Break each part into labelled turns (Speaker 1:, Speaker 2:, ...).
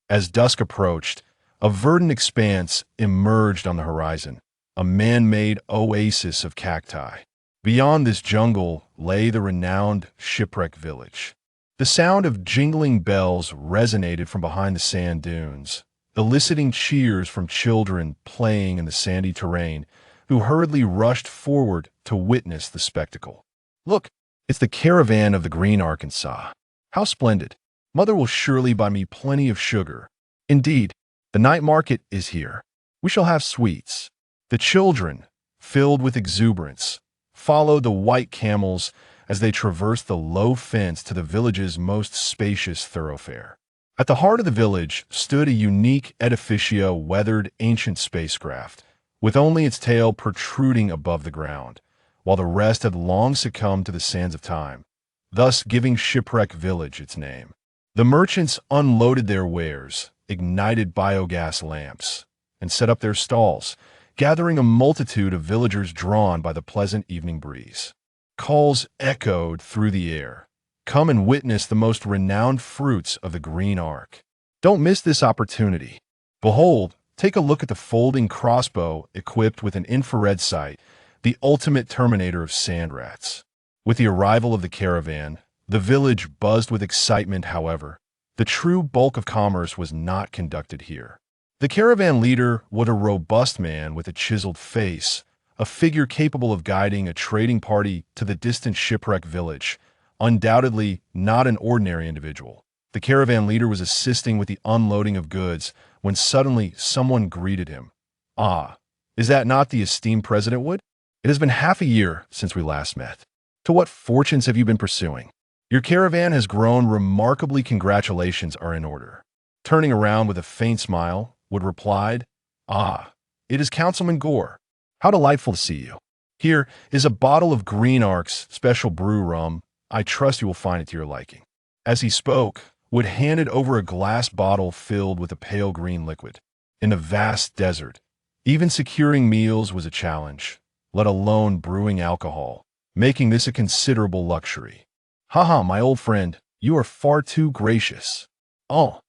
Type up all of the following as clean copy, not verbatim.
Speaker 1: As dusk approached, a verdant expanse emerged on the horizon, a man-made oasis of cacti. Beyond this jungle lay the renowned shipwreck village. The sound of jingling bells resonated from behind the sand dunes, eliciting cheers from children playing in the sandy terrain who hurriedly rushed forward to witness the spectacle. "Look, it's the caravan of the green Arkansas. How splendid! Mother will surely buy me plenty of sugar. Indeed, the night market is here. We shall have sweets." The children, filled with exuberance, followed the white camels as they traversed the low fence to the village's most spacious thoroughfare. At the heart of the village stood a unique edificio weathered ancient spacecraft, with only its tail protruding above the ground, while the rest had long succumbed to the sands of time, thus giving Shipwreck Village its name. The merchants unloaded their wares, ignited biogas lamps, and set up their stalls, gathering a multitude of villagers drawn by the pleasant evening breeze. Calls echoed through the air. "Come and witness the most renowned fruits of the Green Ark. Don't miss this opportunity. Behold, take a look at the folding crossbow equipped with an infrared sight, the ultimate terminator of sand rats." With the arrival of the caravan, the village buzzed with excitement. However, the true bulk of commerce was not conducted here. The caravan leader was a robust man with a chiseled face, a figure capable of guiding a trading party to the distant shipwreck village, undoubtedly not an ordinary individual. The caravan leader was assisting with the unloading of goods when suddenly someone greeted him. "Ah, is that not the esteemed President Wood? It has been half a year since we last met. To what fortunes have you been pursuing? Your caravan has grown remarkably. Congratulations are in order." Turning around with a faint smile, Wood replied, "Ah, it is Councilman Gore. How delightful to see you. Here is a bottle of Green Ark's special brew rum. I trust you will find it to your liking." As he spoke, Wood handed over a glass bottle filled with a pale green liquid. In the vast desert, even securing meals was a challenge, let alone brewing alcohol, making this a considerable luxury. "Haha, my old friend, you are far too gracious." "Oh,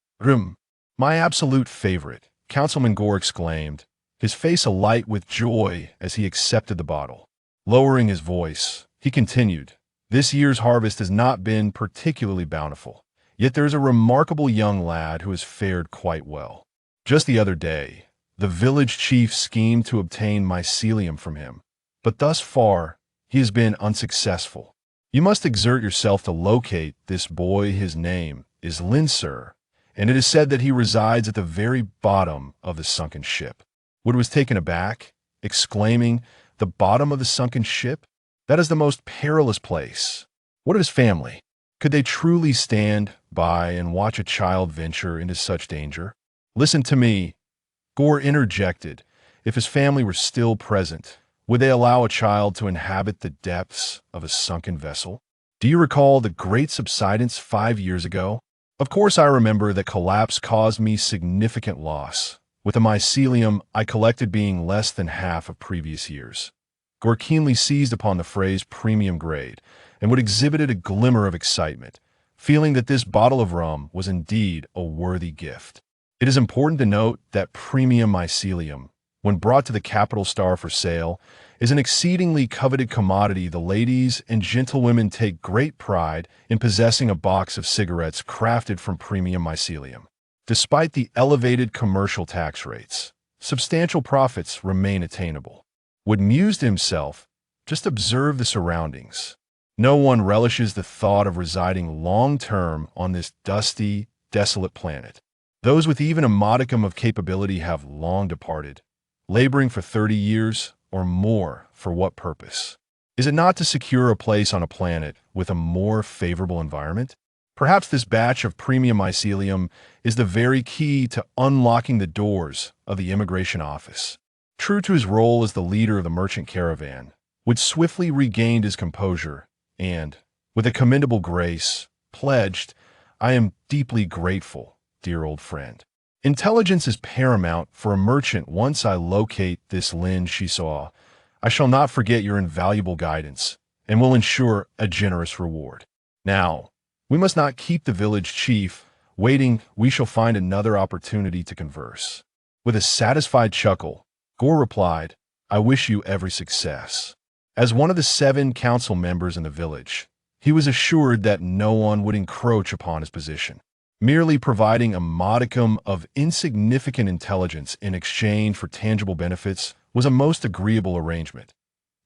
Speaker 1: my absolute favorite," Councilman Gore exclaimed, his face alight with joy as he accepted the bottle. Lowering his voice, he continued, "This year's harvest has not been particularly bountiful, yet there is a remarkable young lad who has fared quite well. Just the other day, the village chief schemed to obtain mycelium from him, but thus far, he has been unsuccessful. You must exert yourself to locate this boy. His name is Linsir, and it is said that he resides at the very bottom of the sunken ship." Wood was taken aback, exclaiming, "The bottom of the sunken ship? That is the most perilous place. What of his family? Could they truly stand by and watch a child venture into such danger?" "Listen to me," Gore interjected. "If his family were still present, would they allow a child to inhabit the depths of a sunken vessel? Do you recall the great subsidence 5 years ago? Of course I remember that collapse caused me significant loss, with the mycelium I collected being less than half of previous years." Gore keenly seized upon the phrase premium grade, and Wood exhibited a glimmer of excitement, feeling that this bottle of rum was indeed a worthy gift. It is important to note that premium mycelium, when brought to the Capital Star for sale, is an exceedingly coveted commodity. The ladies and gentlewomen take great pride in possessing a box of cigarettes crafted from premium mycelium. Despite the elevated commercial tax rates, substantial profits remain attainable. Wood mused to himself, "Just observe the surroundings. No one relishes the thought of residing long-term on this dusty, desolate planet. Those with even a modicum of capability have long departed, laboring for 30 years or more. For what purpose? Is it not to secure a place on a planet with a more favorable environment? Perhaps this batch of premium mycelium is the very key to unlocking the doors of the immigration office." True to his role as the leader of the merchant caravan, Wood swiftly regained his composure and, with a commendable grace, pledged, "I am deeply grateful, dear old friend. Intelligence is paramount for a merchant. Once I locate this Lin she saw, I shall not forget your invaluable guidance and will ensure a generous reward. Now, we must not keep the village chief Waiting, we shall find another opportunity to converse. With a satisfied chuckle, Gore replied, I wish you every success. As one of the 7 council members in the village, he was assured that no one would encroach upon his position. Merely providing a modicum of insignificant intelligence in exchange for tangible benefits was a most agreeable arrangement.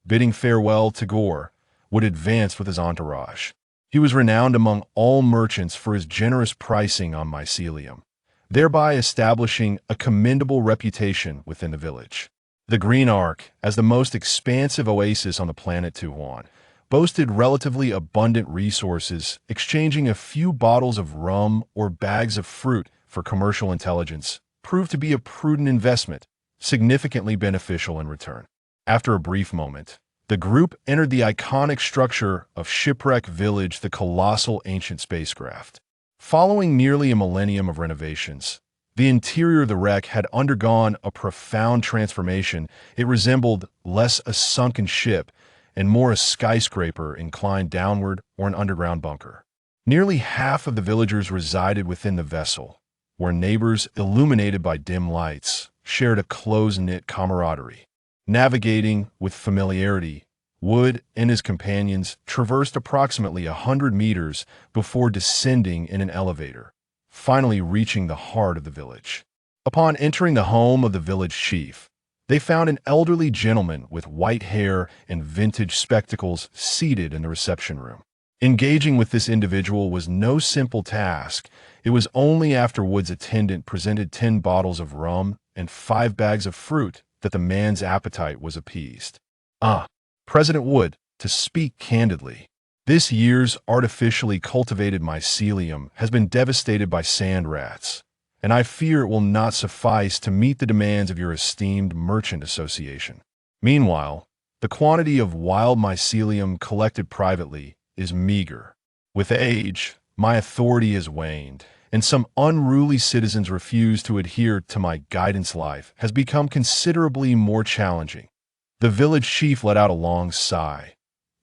Speaker 1: Bidding farewell to Gore, Wood advanced with his entourage. He was renowned among all merchants for his generous pricing on mycelium, thereby establishing a commendable reputation within the village. The Green Ark, as the most expansive oasis on the planet Tuhuan, boasted relatively abundant resources, exchanging a few bottles of rum or bags of fruit for commercial intelligence proved to be a prudent investment, significantly beneficial in return. After a brief moment, the group entered the iconic structure of Shipwreck Village, the colossal ancient spacecraft. Following nearly a millennium of renovations, the interior of the wreck had undergone a profound transformation. It resembled less a sunken ship and more a skyscraper inclined downward or an underground bunker. Nearly half of the villagers resided within the vessel, where neighbors, illuminated by dim lights, shared a close-knit camaraderie. Navigating with familiarity, Wood and his companions traversed approximately 100 meters before descending in an elevator, finally reaching the heart of the village. Upon entering the home of the village chief, they found an elderly gentleman with white hair and vintage spectacles seated in the reception room. Engaging with this individual was no simple task. It was only after Wood's attendant presented 10 bottles of rum and 5 bags of fruit that the man's appetite was appeased. President Wood, to speak candidly, this year's artificially cultivated mycelium has been devastated by sand rats, and I fear it will not suffice to meet the demands of your esteemed merchant association. Meanwhile, the quantity of wild mycelium collected privately is meager. With age, my authority has waned, and some unruly citizens refuse to adhere to my guidance. Life has become considerably more challenging. The village chief let out a long sigh,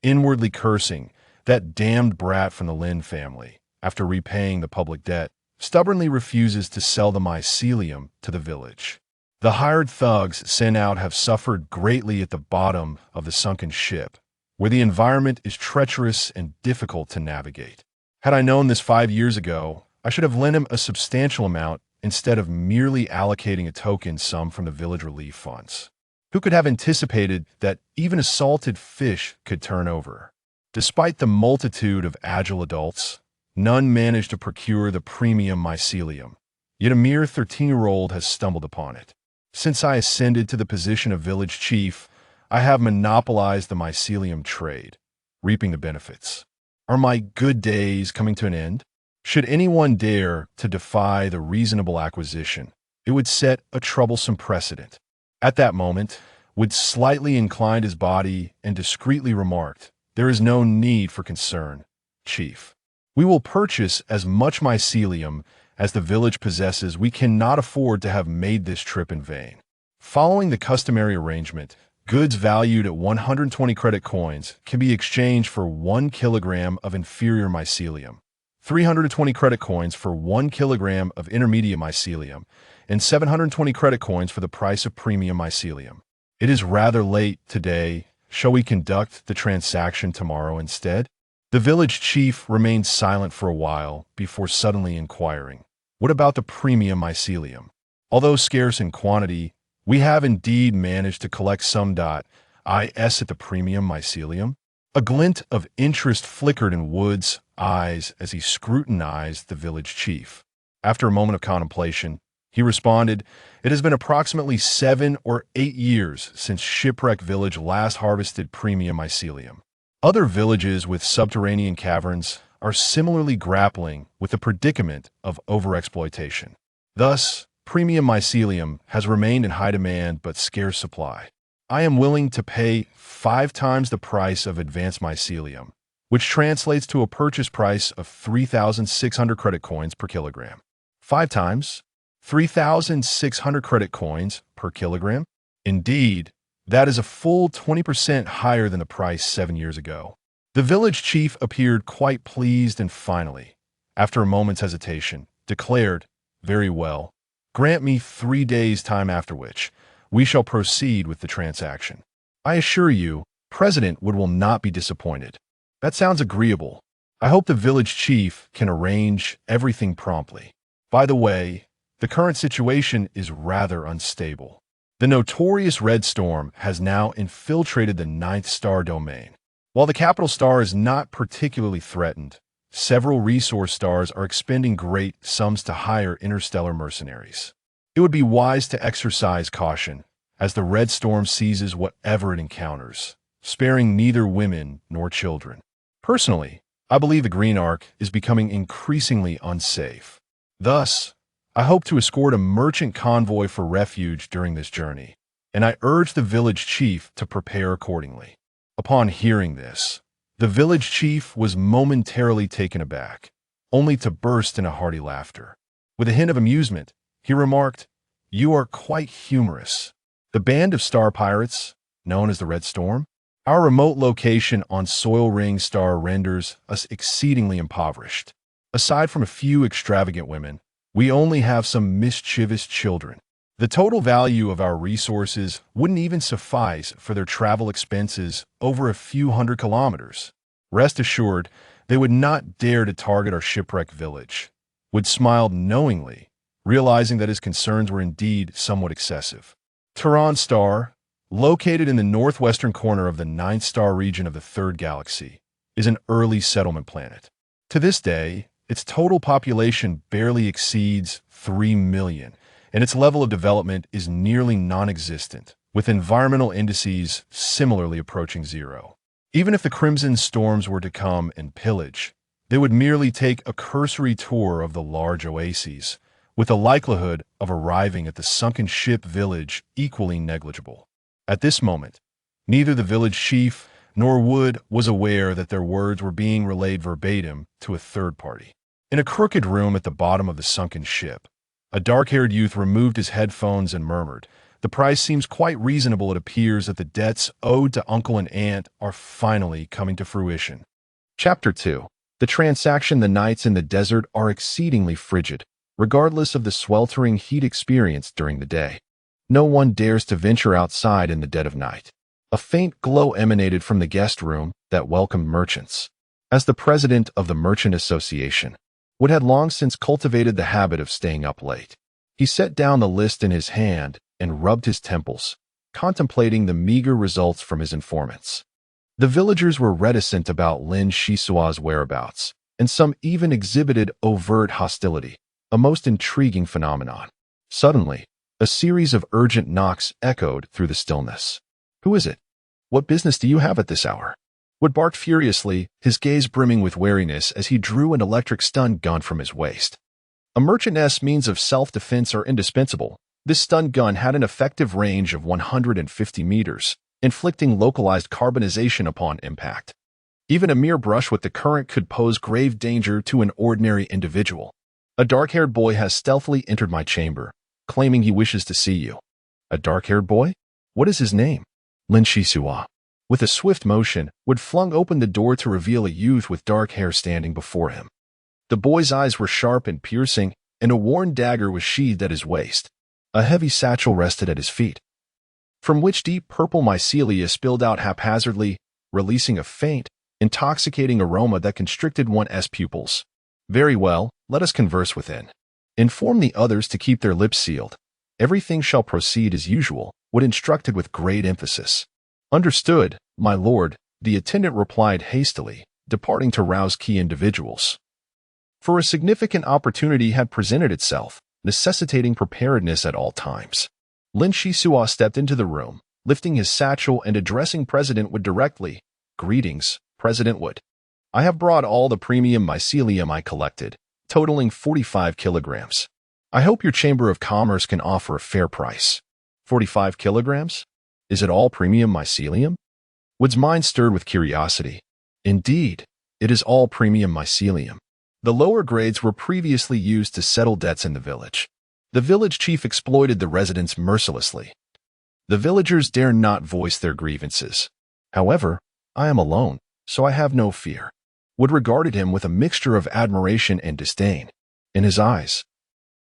Speaker 1: inwardly cursing that damned brat from the Lin family, after repaying the public debt, stubbornly refuses to sell the mycelium to the village. The hired thugs sent out have suffered greatly at the bottom of the sunken ship, where the environment is treacherous and difficult to navigate. Had I known this 5 years ago, I should have lent him a substantial amount instead of merely allocating a token sum from the village relief funds. Who could have anticipated that even a salted fish could turn over? Despite the multitude of agile adults, none managed to procure the premium mycelium, yet a mere 13-year-old has stumbled upon it. Since I ascended to the position of village chief, I have monopolized the mycelium trade, reaping the benefits. Are my good days coming to an end? Should anyone dare to defy the reasonable acquisition, it would set a troublesome precedent. At that moment, Wood slightly inclined his body and discreetly remarked, There is no need for concern, Chief. We will purchase as much mycelium as the village possesses. We cannot afford to have made this trip in vain. Following the customary arrangement, goods valued at 120 credit coins can be exchanged for 1 kilogram of inferior mycelium, 320 credit coins for 1 kilogram of intermediate mycelium, and 720 credit coins for the price of premium mycelium. It is rather late today. Shall we conduct the transaction tomorrow instead? The village chief remained silent for a while before suddenly inquiring, What about the premium mycelium? Although scarce in quantity, we have indeed managed to collect some. Is at the premium mycelium? A glint of interest flickered in Wood's eyes as he scrutinized the village chief. After a moment of contemplation, he responded, It has been approximately 7 or 8 years since Shipwreck Village last harvested premium mycelium. Other villages with subterranean caverns are similarly grappling with the predicament of overexploitation. Thus, premium mycelium has remained in high demand but scarce supply. I am willing to pay 5 times the price of advanced mycelium, which translates to a purchase price of 3,600 credit coins per kilogram. 5 times? 3,600 credit coins per kilogram? Indeed, that is a full 20% higher than the price 7 years ago. The village chief appeared quite pleased and finally, after a moment's hesitation, declared, "Very well. Grant me 3 days' time, after which we shall proceed with the transaction. I assure you, President Wood will not be disappointed." "That sounds agreeable. I hope the village chief can arrange everything promptly. By the way, the current situation is rather unstable. The notorious Red Storm has now infiltrated the Ninth Star domain. While the capital star is not particularly threatened, several resource stars are expending great sums to hire interstellar mercenaries. It would be wise to exercise caution as the Red Storm seizes whatever it encounters, sparing neither women nor children. Personally, I believe the Green Ark is becoming increasingly unsafe. Thus, I hope to escort a merchant convoy for refuge during this journey, and I urge the village chief to prepare accordingly." Upon hearing this, the village chief was momentarily taken aback, only to burst into hearty laughter. With a hint of amusement, he remarked, "You are quite humorous. The band of star pirates, known as the Red Storm, our remote location on Soil Ring Star renders us exceedingly impoverished. Aside from a few extravagant women, we only have some mischievous children. The total value of our resources wouldn't even suffice for their travel expenses over a few hundred kilometers. Rest assured, they would not dare to target our shipwreck village." Wood smiled knowingly, realizing that his concerns were indeed somewhat excessive. Tehran Star, located in the northwestern corner of the Ninth Star region of the Third Galaxy, is an early settlement planet. To this day, its total population barely exceeds 3 million, and its level of development is nearly non-existent, with environmental indices similarly approaching zero. Even if the Crimson Storms were to come and pillage, they would merely take a cursory tour of the large oases, with the likelihood of arriving at the sunken ship village equally negligible. At this moment, neither the village chief nor Wood was aware that their words were being relayed verbatim to a third party. In a crooked room at the bottom of the sunken ship, a dark-haired youth removed his headphones and murmured, "The price seems quite reasonable. It appears that the debts owed to uncle and aunt are finally coming to fruition." Chapter 2. The transaction. The nights in the desert are exceedingly frigid, regardless of the sweltering heat experienced during the day. No one dares to venture outside in the dead of night. A faint glow emanated from the guest room that welcomed merchants. As the president of the Merchant Association, Wood had long since cultivated the habit of staying up late. He set down the list in his hand and rubbed his temples, contemplating the meager results from his informants. The villagers were reticent about Lin Shisua's whereabouts, and some even exhibited overt hostility, a most intriguing phenomenon. Suddenly, a series of urgent knocks echoed through the stillness. "Who is it? What business do you have at this hour?" Wood barked furiously, his gaze brimming with wariness as he drew an electric stun gun from his waist. A merchant's means of self-defense are indispensable. This stun gun had an effective range of 150 meters, inflicting localized carbonization upon impact. Even a mere brush with the current could pose grave danger to an ordinary individual. "A dark-haired boy has stealthily entered my chamber, claiming he wishes to see you." "A dark-haired boy? What is his name?" "Lin Shisua." With a swift motion, Wood flung open the door to reveal a youth with dark hair standing before him. The boy's eyes were sharp and piercing, and a worn dagger was sheathed at his waist. A heavy satchel rested at his feet, from which deep purple mycelia spilled out haphazardly, releasing a faint, intoxicating aroma that constricted one's pupils. "Very well, let us converse within. Inform the others to keep their lips sealed. Everything shall proceed as usual," Wood instructed with great emphasis. "Understood, my lord," the attendant replied hastily, departing to rouse key individuals. For a significant opportunity had presented itself, necessitating preparedness at all times. Lin Shisua stepped into the room, lifting his satchel and addressing President Wood directly. "Greetings, President Wood. I have brought all the premium mycelium I collected, totaling 45 kilograms. I hope your Chamber of Commerce can offer a fair price." 45 kilograms? Is it all premium mycelium? Wood's mind stirred with curiosity. Indeed, it is all premium mycelium. The lower grades were previously used to settle debts in the village. The village chief exploited the residents mercilessly. The villagers dare not voice their grievances. However, I am alone, so I have no fear. Wood regarded him with a mixture of admiration and disdain. in his eyes.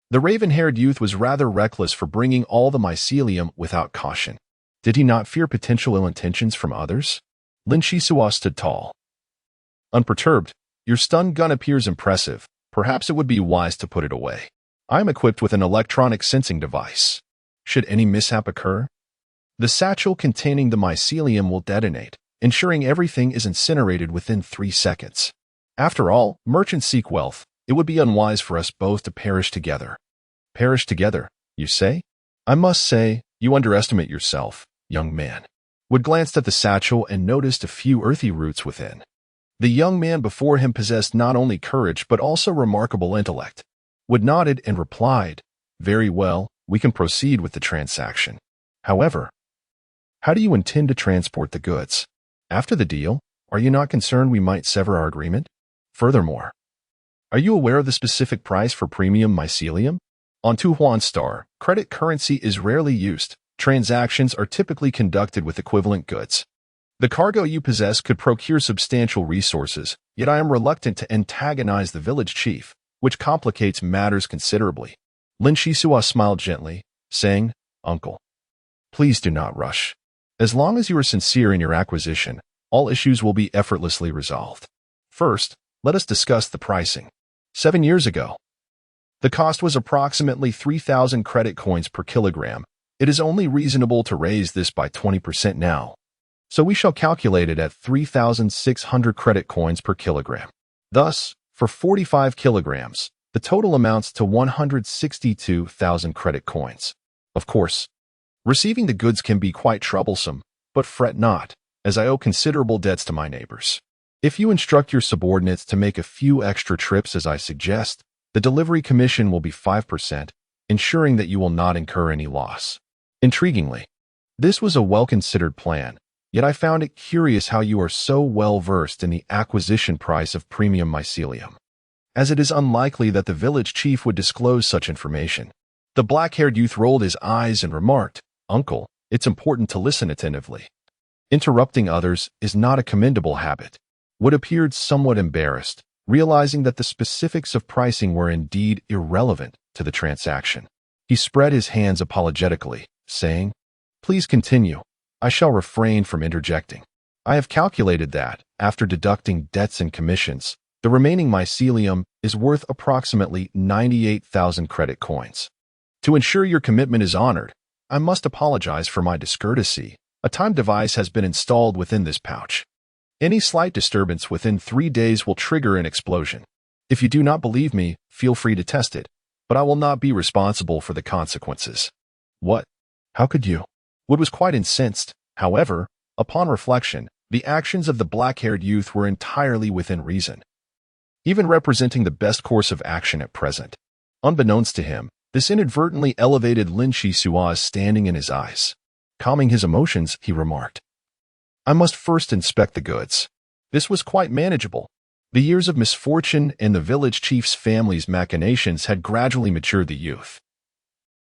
Speaker 1: The raven-haired youth was rather reckless for bringing all the mycelium without caution. Did he not fear potential ill intentions from others? Lin Shisua stood tall. Unperturbed, your stun gun appears impressive. Perhaps it would be wise to put it away. I am equipped with an electronic sensing device. Should any mishap occur, the satchel containing the mycelium will detonate, ensuring everything is incinerated within 3 seconds. After all, merchants seek wealth. It would be unwise for us both to perish together. Perish together, you say? I must say, you underestimate yourself, young man. Wood glanced at the satchel and noticed a few earthy roots within. The young man before him possessed not only courage but also remarkable intellect. Wood nodded and replied, "Very well, we can proceed with the transaction. However, how do you intend to transport the goods? After the deal, are you not concerned we might sever our agreement? Furthermore, are you aware of the specific price for premium mycelium? On Tuhuan Star, credit currency is rarely used. Transactions are typically conducted with equivalent goods. The cargo you possess could procure substantial resources, yet I am reluctant to antagonize the village chief, which complicates matters considerably." Lin Shisua smiled gently, saying, "Uncle, please do not rush. As long as you are sincere in your acquisition, all issues will be effortlessly resolved. First, let us discuss the pricing. 7 years ago, the cost was approximately 3,000 credit coins per kilogram. It is only reasonable to raise this by 20% now. So we shall calculate it at 3,600 credit coins per kilogram. Thus, for 45 kilograms, the total amounts to 162,000 credit coins. Of course, receiving the goods can be quite troublesome, but fret not, as I owe considerable debts to my neighbors. If you instruct your subordinates to make a few extra trips as I suggest, the delivery commission will be 5%, ensuring that you will not incur any loss." Intriguingly, this was a well-considered plan, yet I found it curious how you are so well-versed in the acquisition price of premium mycelium, as it is unlikely that the village chief would disclose such information. The black-haired youth rolled his eyes and remarked, "Uncle, it's important to listen attentively. Interrupting others is not a commendable habit." Wood appeared somewhat embarrassed, realizing that the specifics of pricing were indeed irrelevant to the transaction. He spread his hands apologetically, saying, "Please continue. I shall refrain from interjecting. I have calculated that, after deducting debts and commissions, the remaining mycelium is worth approximately 98,000 credit coins. To ensure your commitment is honored, I must apologize for my discourtesy. A time device has been installed within this pouch. Any slight disturbance within 3 days will trigger an explosion. If you do not believe me, feel free to test it, but I will not be responsible for the consequences." "What? How could you?" Wood was quite incensed. However, upon reflection, the actions of the black-haired youth were entirely within reason, even representing the best course of action at present. Unbeknownst to him, this inadvertently elevated Lin Shisua's standing in his eyes. Calming his emotions, he remarked, "I must first inspect the goods." This was quite manageable. The years of misfortune and the village chief's family's machinations had gradually matured the youth.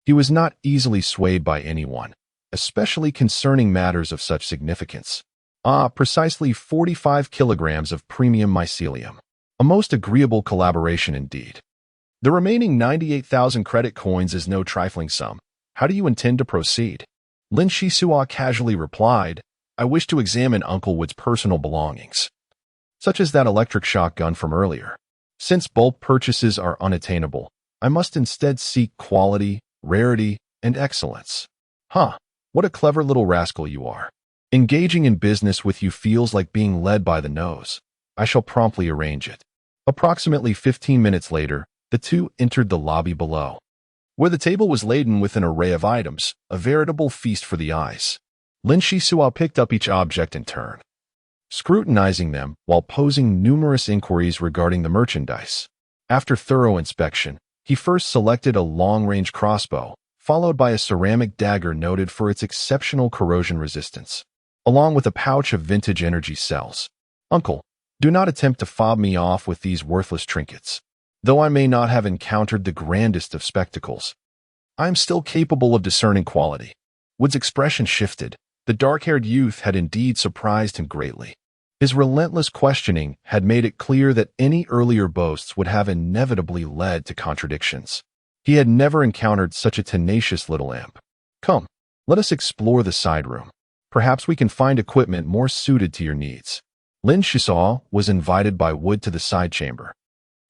Speaker 1: He was not easily swayed by anyone, especially concerning matters of such significance. Precisely 45 kilograms of premium mycelium. A most agreeable collaboration indeed. The remaining 98,000 credit coins is no trifling sum. How do you intend to proceed? Lin Shisua casually replied, "I wish to examine Uncle Wood's personal belongings, such as that electric shotgun from earlier. Since bulk purchases are unattainable, I must instead seek quality, rarity, and excellence." What a clever little rascal you are. Engaging in business with you feels like being led by the nose. I shall promptly arrange it. Approximately 15 minutes later, the two entered the lobby below, where the table was laden with an array of items, a veritable feast for the eyes. Lin Shisua picked up each object in turn, scrutinizing them while posing numerous inquiries regarding the merchandise. After thorough inspection, he first selected a long-range crossbow, followed by a ceramic dagger noted for its exceptional corrosion resistance, along with a pouch of vintage energy cells. "Uncle, do not attempt to fob me off with these worthless trinkets. Though I may not have encountered the grandest of spectacles, I am still capable of discerning quality." Wood's expression shifted. The dark-haired youth had indeed surprised him greatly. His relentless questioning had made it clear that any earlier boasts would have inevitably led to contradictions. He had never encountered such a tenacious little imp. Come, let us explore the side room. Perhaps we can find equipment more suited to your needs. Lin Shisao was invited by Wood to the side chamber,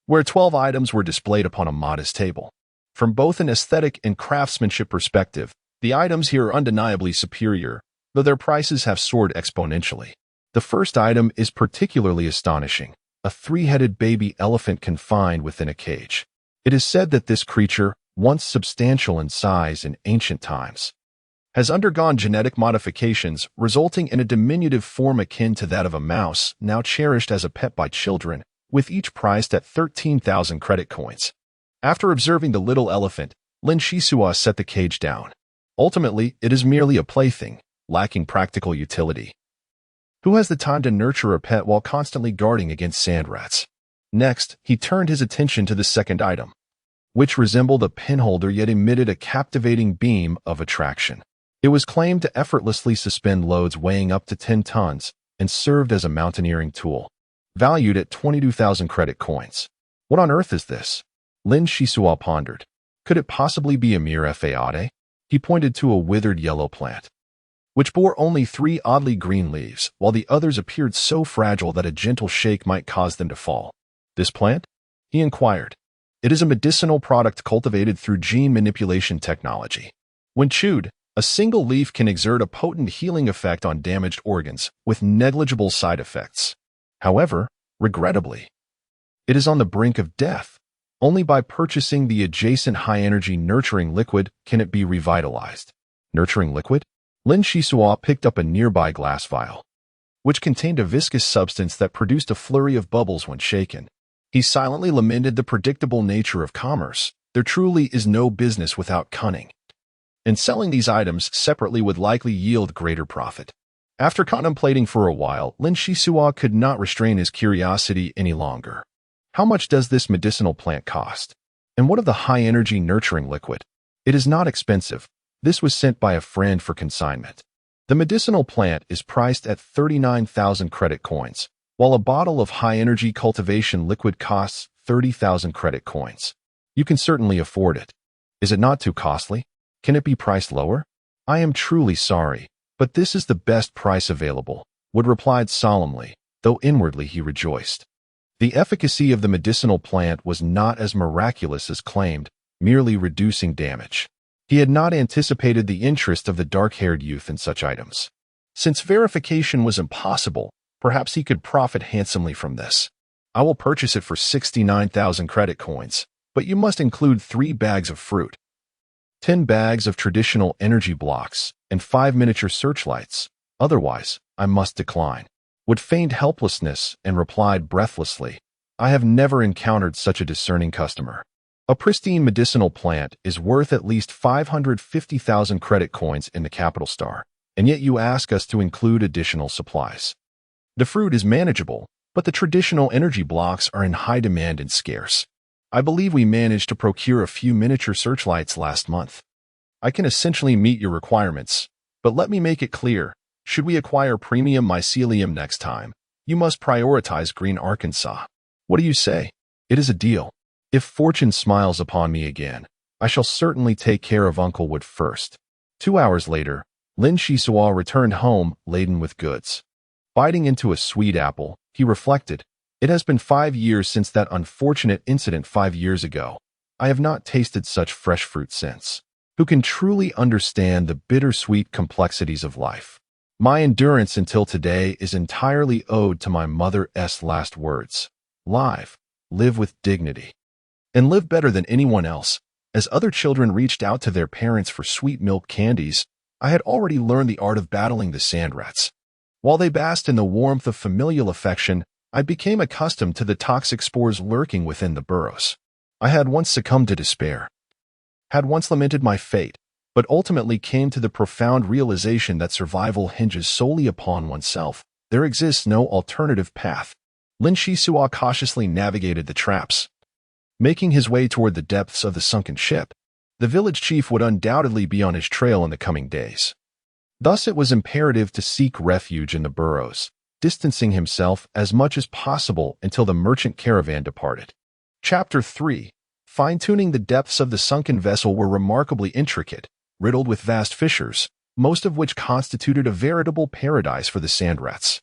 Speaker 1: where 12 items were displayed upon a modest table. From both an aesthetic and craftsmanship perspective, the items here are undeniably superior, though their prices have soared exponentially. The first item is particularly astonishing, a 3-headed baby elephant confined within a cage. It is said that this creature, once substantial in size in ancient times, has undergone genetic modifications, resulting in a diminutive form akin to that of a mouse, now cherished as a pet by children, with each priced at 13,000 credit coins. After observing the little elephant, Lin Shisao set the cage down. Ultimately, it is merely a plaything, lacking practical utility. Who has the time to nurture a pet while constantly guarding against sand rats? Next, he turned his attention to the second item, which resembled a pinholder yet emitted a captivating beam of attraction. It was claimed to effortlessly suspend loads weighing up to 10 tons and served as a mountaineering tool, valued at 22,000 credit coins. What on earth is this? Lin Shisao pondered. Could it possibly be a mere fade? He pointed to a withered yellow plant, which bore only 3 oddly green leaves, while the others appeared so fragile that a gentle shake might cause them to fall. This plant? He inquired. It is a medicinal product cultivated through gene manipulation technology. When chewed, a single leaf can exert a potent healing effect on damaged organs with negligible side effects. However, regrettably, it is on the brink of death. Only by purchasing the adjacent high-energy nurturing liquid can it be revitalized. Nurturing liquid? Lin Shisao picked up a nearby glass vial, which contained a viscous substance that produced a flurry of bubbles when shaken. He silently lamented the predictable nature of commerce. There truly is no business without cunning, and selling these items separately would likely yield greater profit. After contemplating for a while, Lin Shisao could not restrain his curiosity any longer. How much does this medicinal plant cost? And what of the high-energy nurturing liquid? It is not expensive. This was sent by a friend for consignment. The medicinal plant is priced at 39,000 credit coins, while a bottle of high-energy cultivation liquid costs 30,000 credit coins. You can certainly afford it. Is it not too costly? Can it be priced lower? I am truly sorry, but this is the best price available, Wood replied solemnly, though inwardly he rejoiced. The efficacy of the medicinal plant was not as miraculous as claimed, merely reducing damage. He had not anticipated the interest of the dark-haired youth in such items. Since verification was impossible, perhaps he could profit handsomely from this. I will purchase it for 69,000 credit coins, but you must include 3 bags of fruit, 10 bags of traditional energy blocks, and 5 miniature searchlights. Otherwise, I must decline. Wood feigned helplessness and replied breathlessly, I have never encountered such a discerning customer. A pristine medicinal plant is worth at least 550,000 credit coins in the capital star, and yet you ask us to include additional supplies. The fruit is manageable, but the traditional energy blocks are in high demand and scarce. I believe we managed to procure a few miniature searchlights last month. I can essentially meet your requirements, but let me make it clear. Should we acquire premium mycelium next time, you must prioritize green Arkansas. What do you say? It is a deal. If fortune smiles upon me again, I shall certainly take care of Uncle Wood first. 2 hours later, Lin Shisao returned home laden with goods. Biting into a sweet apple, he reflected, it has been 5 years since that unfortunate incident 5 years ago. I have not tasted such fresh fruit since. Who can truly understand the bittersweet complexities of life? My endurance until today is entirely owed to my mother's last words. Live with dignity, and live better than anyone else. As other children reached out to their parents for sweet milk candies, I had already learned the art of battling the sand rats. While they basked in the warmth of familial affection, I became accustomed to the toxic spores lurking within the burrows. I had once succumbed to despair, had once lamented my fate, but ultimately came to the profound realization that survival hinges solely upon oneself. There exists no alternative path. Lin Shisao cautiously navigated the traps, making his way toward the depths of the sunken ship. The village chief would undoubtedly be on his trail in the coming days. Thus it was imperative to seek refuge in the burrows, distancing himself as much as possible until the merchant caravan departed. Chapter 3. Fine-tuning. The depths of the sunken vessel were remarkably intricate, riddled with vast fissures, most of which constituted a veritable paradise for the sand rats.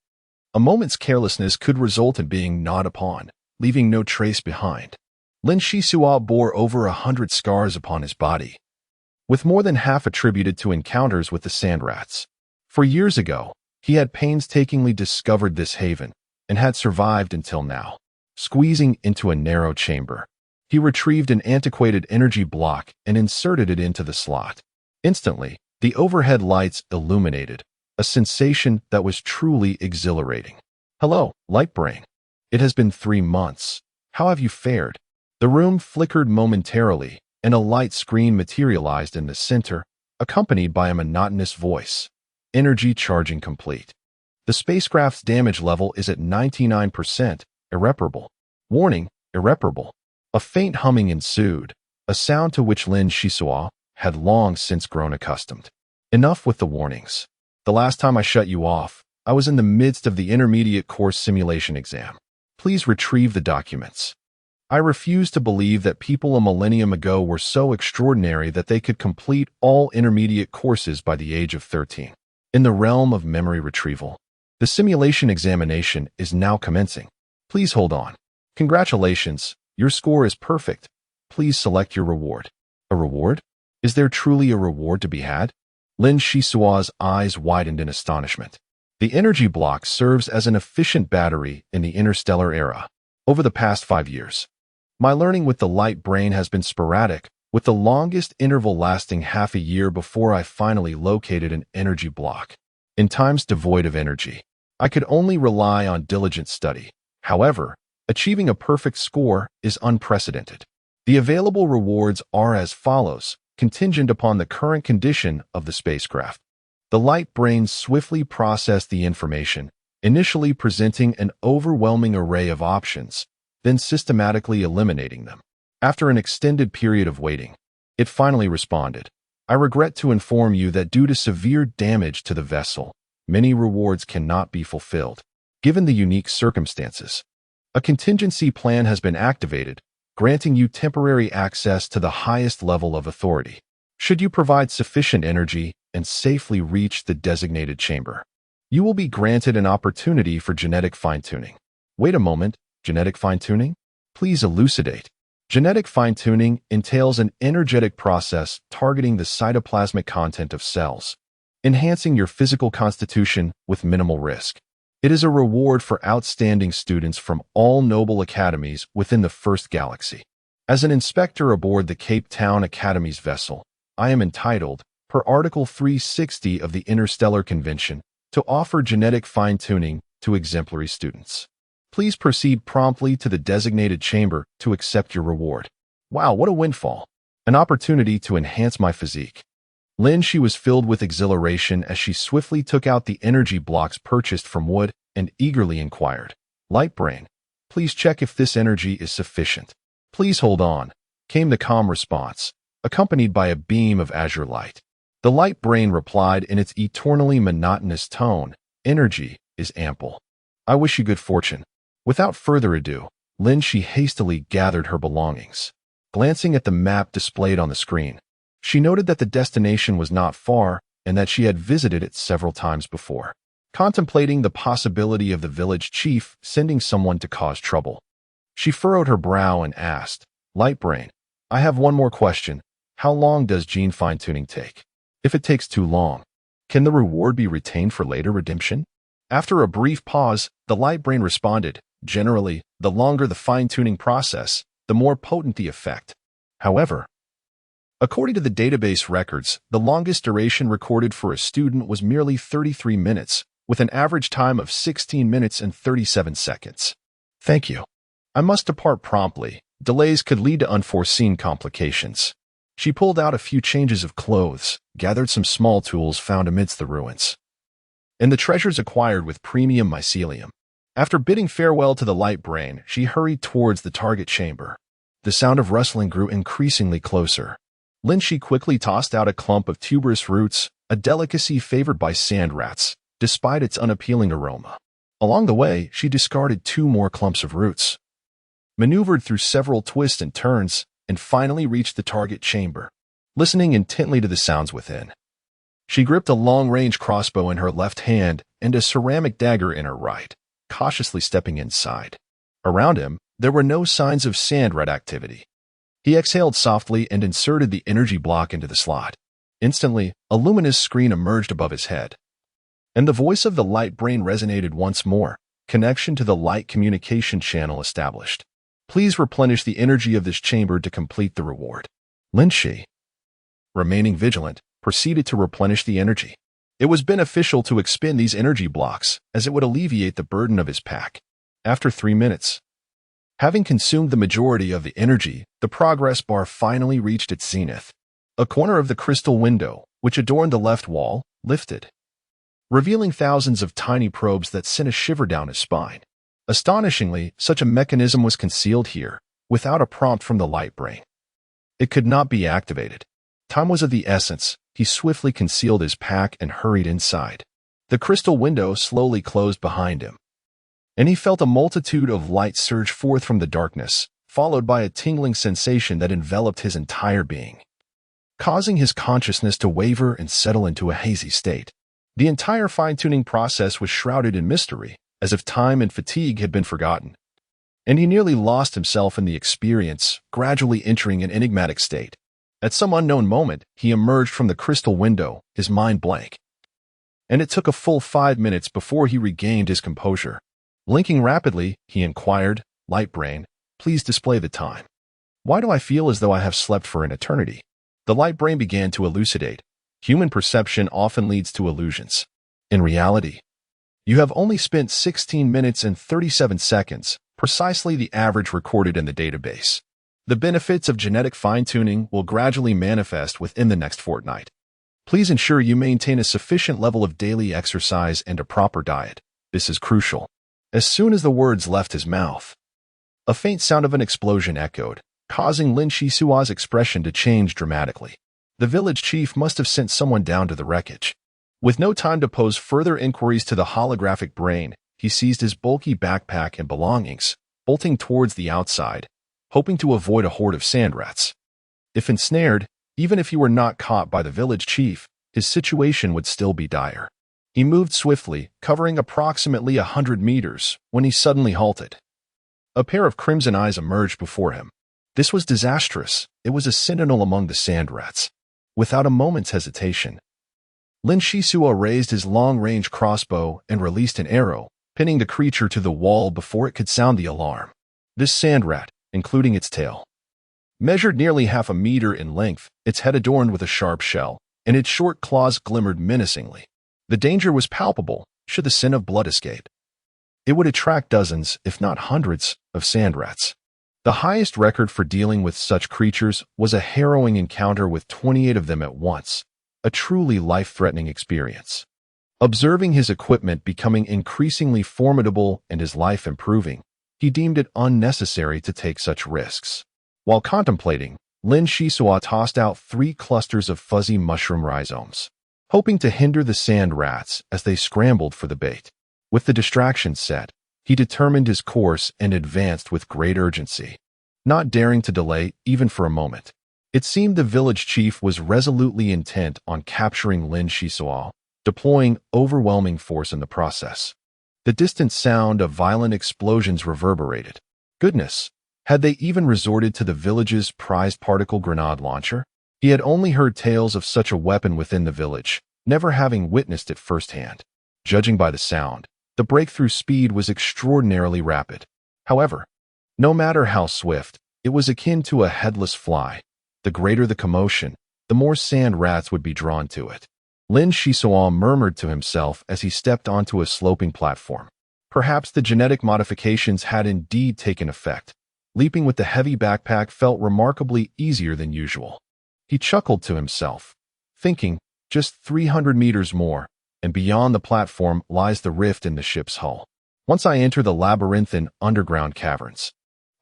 Speaker 1: A moment's carelessness could result in being gnawed upon, leaving no trace behind. Lin Shisua bore over 100 scars upon his body, with more than half attributed to encounters with the sand rats. For years ago, he had painstakingly discovered this haven and had survived until now. Squeezing into a narrow chamber, he retrieved an antiquated energy block and inserted it into the slot. Instantly, the overhead lights illuminated, a sensation that was truly exhilarating. "Hello, Light Brain. It has been 3 months. How have you fared?" The room flickered momentarily, and a light screen materialized in the center, accompanied by a monotonous voice. "Energy charging complete. The spacecraft's damage level is at 99%, irreparable. Warning, irreparable." A faint humming ensued, a sound to which Lin Shisua had long since grown accustomed. "Enough with the warnings. The last time I shut you off, I was in the midst of the intermediate course simulation exam. Please retrieve the documents. I refuse to believe that people a millennium ago were so extraordinary that they could complete all intermediate courses by the age of 13. In the realm of memory retrieval, the simulation examination is now commencing. Please hold on. Congratulations, your score is perfect. Please select your reward." "A reward? Is there truly a reward to be had?" Lin Shisua's eyes widened in astonishment. The energy block serves as an efficient battery in the interstellar era. Over the past 5 years, my learning with the Light Brain has been sporadic, with the longest interval lasting half a year before I finally located an energy block. In times devoid of energy, I could only rely on diligent study. However, achieving a perfect score is unprecedented. The available rewards are as follows, contingent upon the current condition of the spacecraft. The Light Brain swiftly processed the information, initially presenting an overwhelming array of options, then systematically eliminating them. After an extended period of waiting, it finally responded. "I regret to inform you that due to severe damage to the vessel, many rewards cannot be fulfilled. Given the unique circumstances, a contingency plan has been activated, granting you temporary access to the highest level of authority. Should you provide sufficient energy and safely reach the designated chamber, you will be granted an opportunity for genetic fine-tuning." "Wait a moment, genetic fine-tuning? Please elucidate." Genetic fine-tuning entails an energetic process targeting the cytoplasmic content of cells, enhancing your physical constitution with minimal risk. It is a reward for outstanding students from all noble academies within the First Galaxy. As an inspector aboard the Cape Town Academy's vessel, I am entitled, per Article 360 of the Interstellar Convention, to offer genetic fine-tuning to exemplary students. Please proceed promptly to the designated chamber to accept your reward. Wow, what a windfall. An opportunity to enhance my physique. She was filled with exhilaration as she swiftly took out the energy blocks purchased from Wood and eagerly inquired, "Light Brain, please check if this energy is sufficient." "Please hold on," came the calm response, accompanied by a beam of azure light. The Light Brain replied in its eternally monotonous tone, "Energy is ample. I wish you good fortune." Without further ado, She hastily gathered her belongings. Glancing at the map displayed on the screen, she noted that the destination was not far and that she had visited it several times before. Contemplating the possibility of the village chief sending someone to cause trouble, she furrowed her brow and asked, "Light Brain, I have one more question. How long does gene fine-tuning take? If it takes too long, can the reward be retained for later redemption?" After a brief pause, the Light Brain responded, "Generally, the longer the fine-tuning process, the more potent the effect. However, according to the database records, the longest duration recorded for a student was merely 33 minutes, with an average time of 16 minutes and 37 seconds. Thank you. I must depart promptly. Delays could lead to unforeseen complications." She pulled out a few changes of clothes, gathered some small tools found amidst the ruins, and the treasures acquired with premium mycelium. After bidding farewell to the Light Brain, she hurried towards the target chamber. The sound of rustling grew increasingly closer. She quickly tossed out a clump of tuberous roots, a delicacy favored by sand rats, despite its unappealing aroma. Along the way, she discarded 2 more clumps of roots, maneuvered through several twists and turns, and finally reached the target chamber, listening intently to the sounds within. She gripped a long-range crossbow in her left hand and a ceramic dagger in her right, cautiously stepping inside. Around him, there were no signs of sand rat activity. He exhaled softly and inserted the energy block into the slot. Instantly, a luminous screen emerged above his head, and the voice of the light brain resonated once more. Connection to the light communication channel established. Please replenish the energy of this chamber to complete the reward. Lin Shi, remaining vigilant, proceeded to replenish the energy. It was beneficial to expend these energy blocks, as it would alleviate the burden of his pack. After 3 minutes, having consumed the majority of the energy, the progress bar finally reached its zenith. A corner of the crystal window, which adorned the left wall, lifted, revealing thousands of tiny probes that sent a shiver down his spine. Astonishingly, such a mechanism was concealed here, without a prompt from the light brain. It could not be activated. Time was of the essence. He swiftly concealed his pack and hurried inside. The crystal window slowly closed behind him, and he felt a multitude of light surge forth from the darkness, followed by a tingling sensation that enveloped his entire being, causing his consciousness to waver and settle into a hazy state. The entire fine-tuning process was shrouded in mystery, as if time and fatigue had been forgotten, and he nearly lost himself in the experience, gradually entering an enigmatic state. At some unknown moment, he emerged from the crystal window, his mind blank, and it took a full 5 minutes before he regained his composure. Blinking rapidly, he inquired, "Light brain, please display the time. Why do I feel as though I have slept for an eternity?" The light brain began to elucidate. Human perception often leads to illusions. In reality, you have only spent 16 minutes and 37 seconds, precisely the average recorded in the database. The benefits of genetic fine-tuning will gradually manifest within the next fortnight. Please ensure you maintain a sufficient level of daily exercise and a proper diet. This is crucial. As soon as the words left his mouth, a faint sound of an explosion echoed, causing Lin Shisua's expression to change dramatically. The village chief must have sent someone down to the wreckage. With no time to pose further inquiries to the holographic brain, he seized his bulky backpack and belongings, bolting towards the outside, hoping to avoid a horde of sand rats. If ensnared, even if he were not caught by the village chief, his situation would still be dire. He moved swiftly, covering approximately 100 meters, when he suddenly halted. A pair of crimson eyes emerged before him. This was disastrous. It was a sentinel among the sand rats. Without a moment's hesitation, Lin Shisua raised his long-range crossbow and released an arrow, pinning the creature to the wall before it could sound the alarm. This sand rat, including its tail, measured nearly half a meter in length, its head adorned with a sharp shell, and its short claws glimmered menacingly. The danger was palpable. Should the scent of blood escape, it would attract dozens, if not hundreds, of sand rats. The highest record for dealing with such creatures was a harrowing encounter with 28 of them at once, a truly life-threatening experience. Observing his equipment becoming increasingly formidable and his life improving, he deemed it unnecessary to take such risks. While contemplating, Lin Shisua tossed out 3 clusters of fuzzy mushroom rhizomes, hoping to hinder the sand rats as they scrambled for the bait. With the distraction set, he determined his course and advanced with great urgency, not daring to delay even for a moment. It seemed the village chief was resolutely intent on capturing Lin Shisua, deploying overwhelming force in the process. The distant sound of violent explosions reverberated. Goodness, had they even resorted to the village's prized particle grenade launcher? He had only heard tales of such a weapon within the village, never having witnessed it firsthand. Judging by the sound, the breakthrough speed was extraordinarily rapid. However, no matter how swift, it was akin to a headless fly. The greater the commotion, the more sand rats would be drawn to it. Lin Shisua murmured to himself as he stepped onto a sloping platform. Perhaps the genetic modifications had indeed taken effect. Leaping with the heavy backpack felt remarkably easier than usual. He chuckled to himself, thinking, just 300 meters more, and beyond the platform lies the rift in the ship's hull. Once I enter the labyrinthine underground caverns,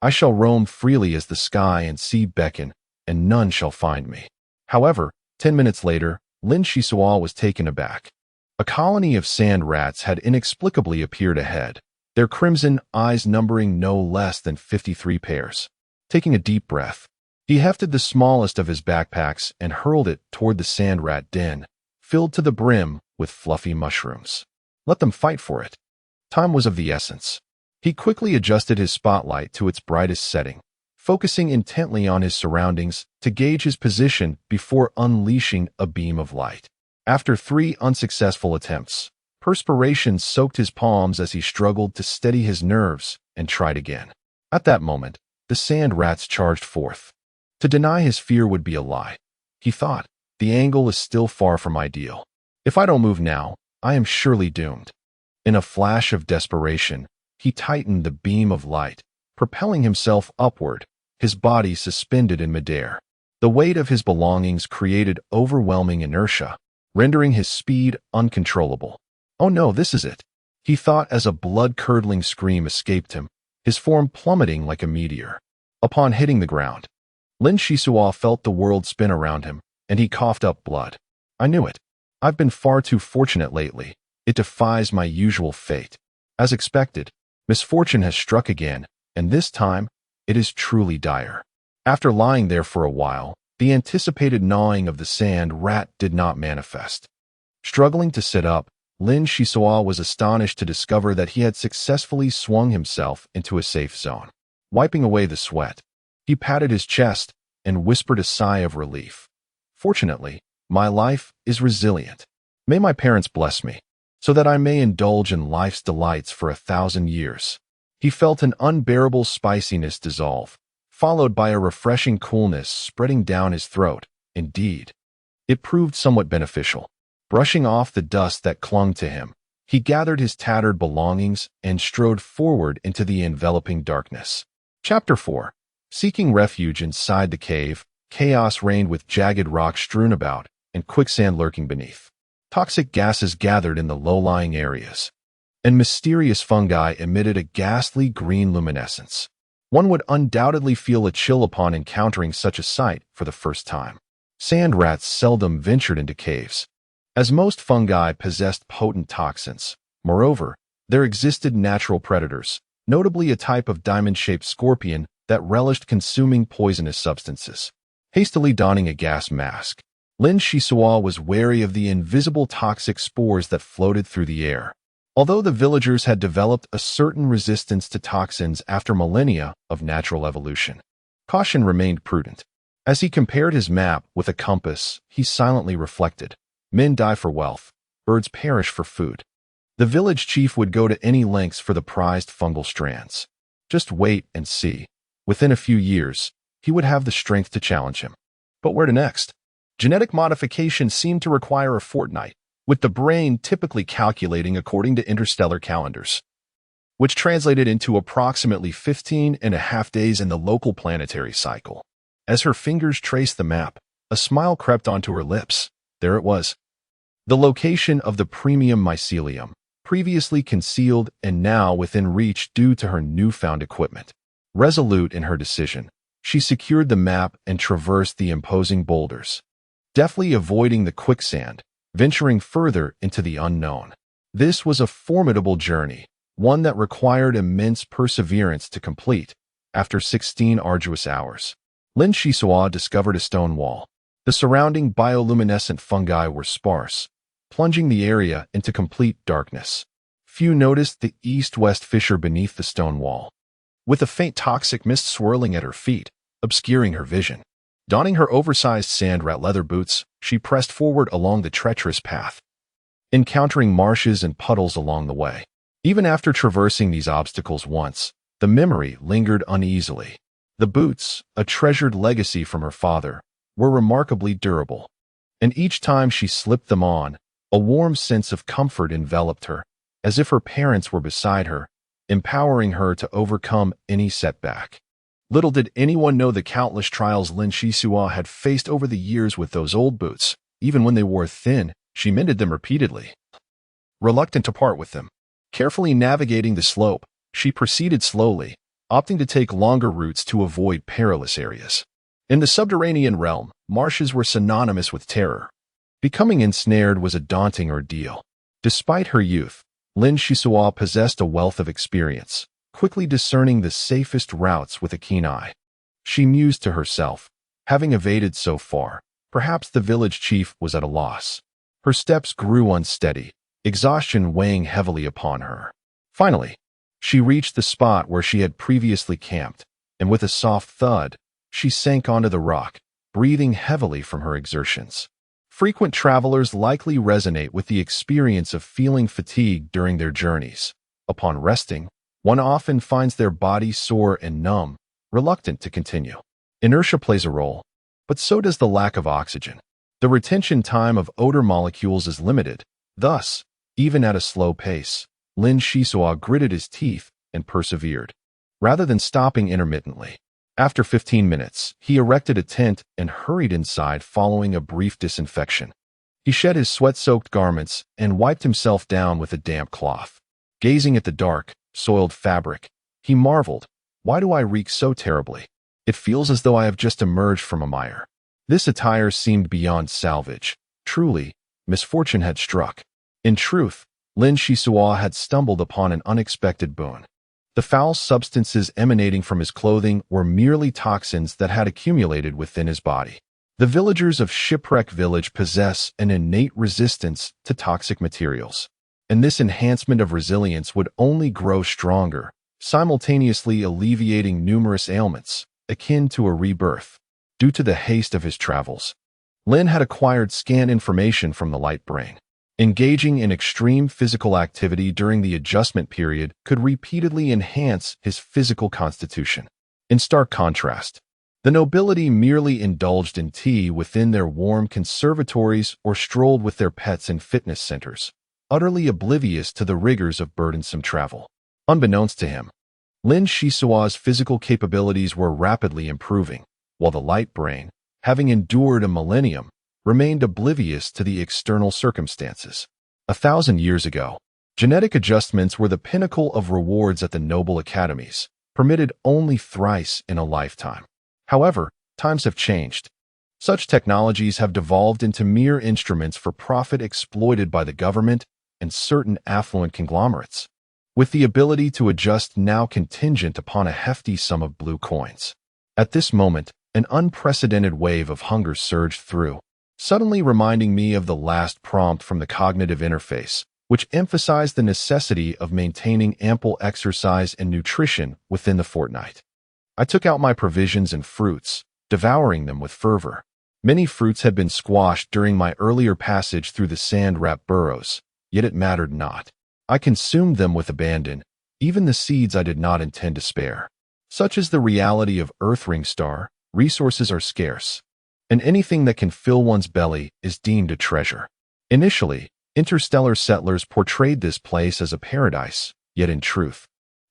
Speaker 1: I shall roam freely as the sky and sea beckon, and none shall find me. However, 10 minutes later, Lin Shisua was taken aback. A colony of sand rats had inexplicably appeared ahead, their crimson eyes numbering no less than 53 pairs. Taking a deep breath, he hefted the smallest of his backpacks and hurled it toward the sand rat den, filled to the brim with fluffy mushrooms. Let them fight for it. Time was of the essence. He quickly adjusted his spotlight to its brightest setting, focusing intently on his surroundings to gauge his position before unleashing a beam of light. After 3 unsuccessful attempts, perspiration soaked his palms as he struggled to steady his nerves and tried again. At that moment, the sand rats charged forth. To deny his fear would be a lie. He thought, the angle is still far from ideal. If I don't move now, I am surely doomed. In a flash of desperation, he tightened the beam of light, propelling himself upward, his body suspended in midair. The weight of his belongings created overwhelming inertia, rendering his speed uncontrollable. Oh no, this is it, he thought as a blood-curdling scream escaped him, his form plummeting like a meteor. Upon hitting the ground, Lin Shisua felt the world spin around him, and he coughed up blood. I knew it. I've been far too fortunate lately. It defies my usual fate. As expected, misfortune has struck again, and this time, it is truly dire. After lying there for a while, the anticipated gnawing of the sand rat did not manifest. Struggling to sit up, Lin Shisua was astonished to discover that he had successfully swung himself into a safe zone. Wiping away the sweat, he patted his chest and whispered a sigh of relief. Fortunately, my life is resilient. May my parents bless me, so that I may indulge in life's delights for 1,000 years. He felt an unbearable spiciness dissolve, followed by a refreshing coolness spreading down his throat. Indeed, it proved somewhat beneficial. Brushing off the dust that clung to him, he gathered his tattered belongings and strode forward into the enveloping darkness. Chapter 4. Seeking refuge inside the cave, chaos reigned with jagged rocks strewn about and quicksand lurking beneath. Toxic gases gathered in the low-lying areas, and mysterious fungi emitted a ghastly green luminescence. One would undoubtedly feel a chill upon encountering such a sight for the first time. Sand rats seldom ventured into caves, as most fungi possessed potent toxins. Moreover, there existed natural predators, notably a type of diamond-shaped scorpion that relished consuming poisonous substances. Hastily donning a gas mask, Lin Shisua was wary of the invisible toxic spores that floated through the air. Although the villagers had developed a certain resistance to toxins after millennia of natural evolution, caution remained prudent. As he compared his map with a compass, he silently reflected. Men die for wealth, birds perish for food. The village chief would go to any lengths for the prized fungal strands. Just wait and see. Within a few years, he would have the strength to challenge him. But where to next? Genetic modification seemed to require a fortnight, with the brain typically calculating according to interstellar calendars, which translated into approximately 15.5 days in the local planetary cycle. As her fingers traced the map, a smile crept onto her lips. There it was. The location of the premium mycelium, previously concealed and now within reach due to her newfound equipment. Resolute in her decision, she secured the map and traversed the imposing boulders, deftly avoiding the quicksand, venturing further into the unknown. This was a formidable journey, one that required immense perseverance to complete. After 16 arduous hours, Lin Shisua discovered a stone wall. The surrounding bioluminescent fungi were sparse, plunging the area into complete darkness. Few noticed the east-west fissure beneath the stone wall, with a faint toxic mist swirling at her feet, obscuring her vision. Donning her oversized sand rat leather boots, she pressed forward along the treacherous path, encountering marshes and puddles along the way. Even after traversing these obstacles once, the memory lingered uneasily. The boots, a treasured legacy from her father, were remarkably durable, and each time she slipped them on, a warm sense of comfort enveloped her, as if her parents were beside her, empowering her to overcome any setback. Little did anyone know the countless trials Lin Shisua had faced over the years with those old boots. Even when they wore thin, she mended them repeatedly, reluctant to part with them. Carefully navigating the slope, she proceeded slowly, opting to take longer routes to avoid perilous areas. In the subterranean realm, marshes were synonymous with terror. Becoming ensnared was a daunting ordeal. Despite her youth, Lin Shisua possessed a wealth of experience, quickly discerning the safest routes with a keen eye. She mused to herself, having evaded so far, perhaps the village chief was at a loss. Her steps grew unsteady, exhaustion weighing heavily upon her. Finally, she reached the spot where she had previously camped, and with a soft thud, she sank onto the rock, breathing heavily from her exertions. Frequent travelers likely resonate with the experience of feeling fatigued during their journeys. Upon resting, one often finds their body sore and numb, reluctant to continue. Inertia plays a role, but so does the lack of oxygen. The retention time of odor molecules is limited. Thus, even at a slow pace, Lin Shisua gritted his teeth and persevered, rather than stopping intermittently. After 15 minutes, he erected a tent and hurried inside following a brief disinfection. He shed his sweat-soaked garments and wiped himself down with a damp cloth. Gazing at the dark, soiled fabric, he marveled, "Why do I reek so terribly? It feels as though I have just emerged from a mire." This attire seemed beyond salvage. Truly, misfortune had struck. In truth, Lin Shisua had stumbled upon an unexpected boon. The foul substances emanating from his clothing were merely toxins that had accumulated within his body. The villagers of Shipwreck Village possess an innate resistance to toxic materials, and this enhancement of resilience would only grow stronger, simultaneously alleviating numerous ailments, akin to a rebirth. Due to the haste of his travels, Lin had acquired scant information from the light brain. Engaging in extreme physical activity during the adjustment period could repeatedly enhance his physical constitution. In stark contrast, the nobility merely indulged in tea within their warm conservatories or strolled with their pets in fitness centers, utterly oblivious to the rigors of burdensome travel. Unbeknownst to him, Lin Shisua's physical capabilities were rapidly improving, while the light brain, having endured a millennium, remained oblivious to the external circumstances. 1,000 years ago, genetic adjustments were the pinnacle of rewards at the noble academies, permitted only thrice in a lifetime. However, times have changed. Such technologies have devolved into mere instruments for profit exploited by the government and certain affluent conglomerates, with the ability to adjust now contingent upon a hefty sum of blue coins. At this moment, an unprecedented wave of hunger surged through, suddenly reminding me of the last prompt from the cognitive interface, which emphasized the necessity of maintaining ample exercise and nutrition within the fortnight. I took out my provisions and fruits, devouring them with fervor. Many fruits had been squashed during my earlier passage through the sand-wrapped burrows, yet it mattered not. I consumed them with abandon, even the seeds I did not intend to spare. Such is the reality of Earthring Star. Resources are scarce, and anything that can fill one's belly is deemed a treasure. Initially, interstellar settlers portrayed this place as a paradise, yet in truth,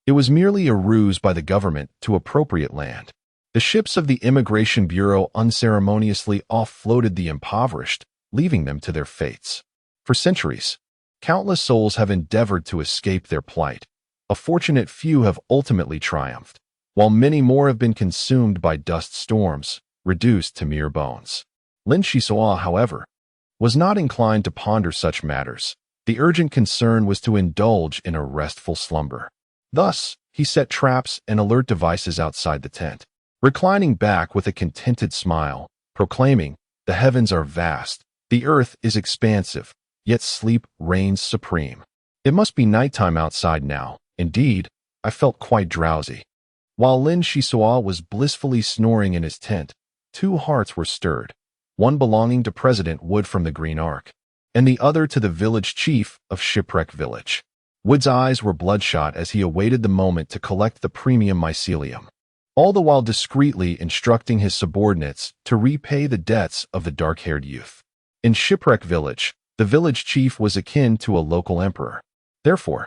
Speaker 1: it was merely a ruse by the government to appropriate land. The ships of the Immigration Bureau unceremoniously offloaded the impoverished, leaving them to their fates. For centuries, countless souls have endeavored to escape their plight. A fortunate few have ultimately triumphed, while many more have been consumed by dust storms, reduced to mere bones. Lin Shisua, however, was not inclined to ponder such matters. The urgent concern was to indulge in a restful slumber. Thus, he set traps and alert devices outside the tent, reclining back with a contented smile, proclaiming, "The heavens are vast, the earth is expansive, yet sleep reigns supreme." It must be nighttime outside now. Indeed, I felt quite drowsy. While Lin Shisua was blissfully snoring in his tent, two hearts were stirred, one belonging to President Wood from the Green Ark, and the other to the village chief of Shipwreck Village. Wood's eyes were bloodshot as he awaited the moment to collect the premium mycelium, all the while discreetly instructing his subordinates to repay the debts of the dark-haired youth. In Shipwreck Village, the village chief was akin to a local emperor. Therefore,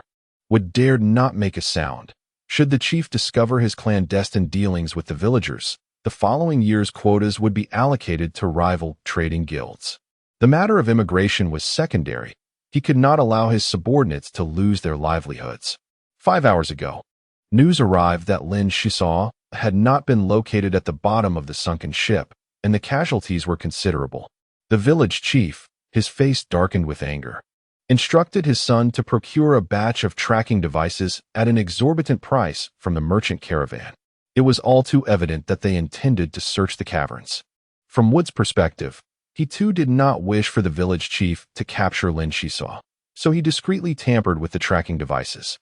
Speaker 1: Wood dared not make a sound. Should the chief discover his clandestine dealings with the villagers, the following year's quotas would be allocated to rival trading guilds. The matter of immigration was secondary. He could not allow his subordinates to lose their livelihoods. 5 hours ago, news arrived that Lin Shisua had not been located at the bottom of the sunken ship, and the casualties were considerable. The village chief, his face darkened with anger, instructed his son to procure a batch of tracking devices at an exorbitant price from the merchant caravan. It was all too evident that they intended to search the caverns. From Wood's perspective, he too did not wish for the village chief to capture Lin Shisao, so he discreetly tampered with the tracking devices,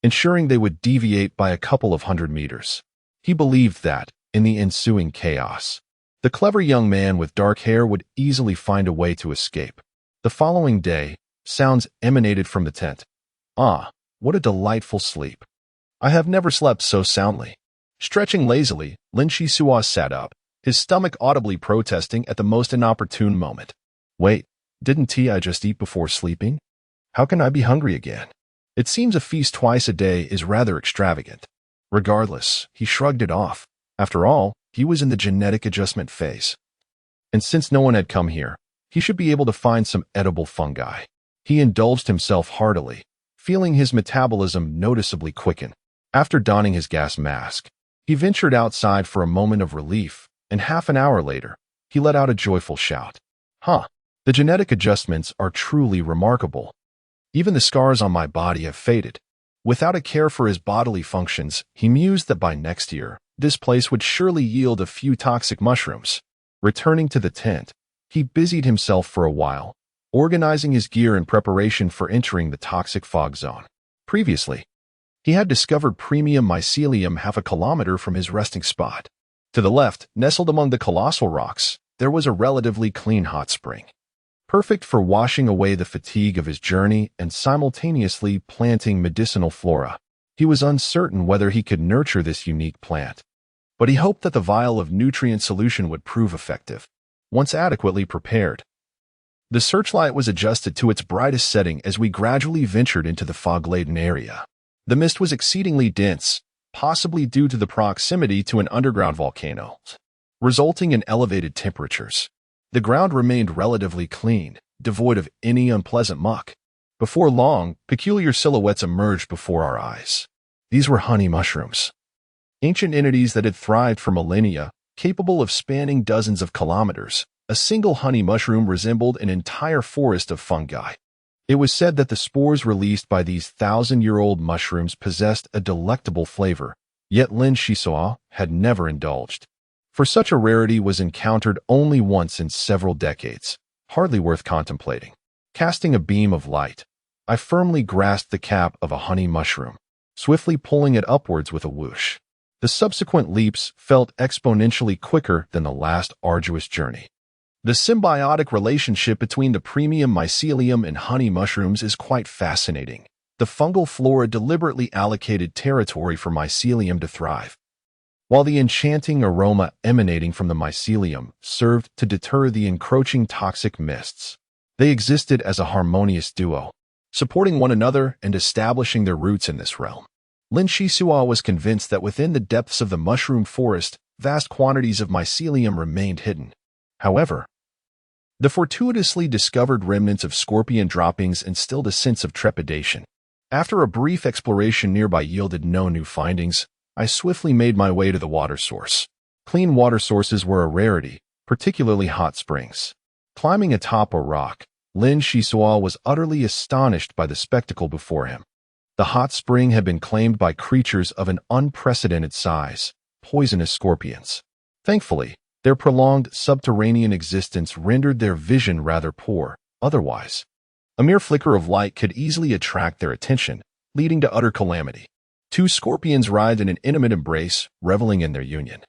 Speaker 1: ensuring they would deviate by a couple of 100 meters. He believed that, in the ensuing chaos, the clever young man with dark hair would easily find a way to escape. The following day, sounds emanated from the tent. Ah, what a delightful sleep. I have never slept so soundly. Stretching lazily, Lin Shisao sat up, his stomach audibly protesting at the most inopportune moment. Wait, didn't I just eat before sleeping? How can I be hungry again? It seems a feast twice a day is rather extravagant. Regardless, he shrugged it off. After all, he was in the genetic adjustment phase. And since no one had come here, he should be able to find some edible fungi. He indulged himself heartily, feeling his metabolism noticeably quicken. After donning his gas mask, he ventured outside for a moment of relief, and half an hour later, he let out a joyful shout. Huh, the genetic adjustments are truly remarkable. Even the scars on my body have faded. Without a care for his bodily functions, he mused that by next year, this place would surely yield a few toxic mushrooms. Returning to the tent, he busied himself for a while, organizing his gear in preparation for entering the toxic fog zone. Previously, he had discovered premium mycelium half a kilometer from his resting spot. To the left, nestled among the colossal rocks, there was a relatively clean hot spring, perfect for washing away the fatigue of his journey and simultaneously planting medicinal flora. He was uncertain whether he could nurture this unique plant, but he hoped that the vial of nutrient solution would prove effective, once adequately prepared. The searchlight was adjusted to its brightest setting as we gradually ventured into the fog-laden area. The mist was exceedingly dense, possibly due to the proximity to an underground volcano, resulting in elevated temperatures. The ground remained relatively clean, devoid of any unpleasant muck. Before long, peculiar silhouettes emerged before our eyes. These were honey mushrooms, ancient entities that had thrived for millennia, capable of spanning dozens of kilometers. A single honey mushroom resembled an entire forest of fungi. It was said that the spores released by these 1,000-year-old mushrooms possessed a delectable flavor, yet Lin Shisao had never indulged. For such a rarity was encountered only once in several decades, hardly worth contemplating. Casting a beam of light, I firmly grasped the cap of a honey mushroom, swiftly pulling it upwards with a whoosh. The subsequent leaps felt exponentially quicker than the last arduous journey. The symbiotic relationship between the premium mycelium and honey mushrooms is quite fascinating. The fungal flora deliberately allocated territory for mycelium to thrive, while the enchanting aroma emanating from the mycelium served to deter the encroaching toxic mists. They existed as a harmonious duo, supporting one another and establishing their roots in this realm. Lin Shisao was convinced that within the depths of the mushroom forest, vast quantities of mycelium remained hidden. However, the fortuitously discovered remnants of scorpion droppings instilled a sense of trepidation. After a brief exploration nearby yielded no new findings, I swiftly made my way to the water source. Clean water sources were a rarity, particularly hot springs. Climbing atop a rock, Lin Shisao was utterly astonished by the spectacle before him. The hot spring had been claimed by creatures of an unprecedented size, poisonous scorpions. Thankfully, their prolonged subterranean existence rendered their vision rather poor. Otherwise, a mere flicker of light could easily attract their attention, leading to utter calamity. Two scorpions writhed in an intimate embrace, reveling in their union.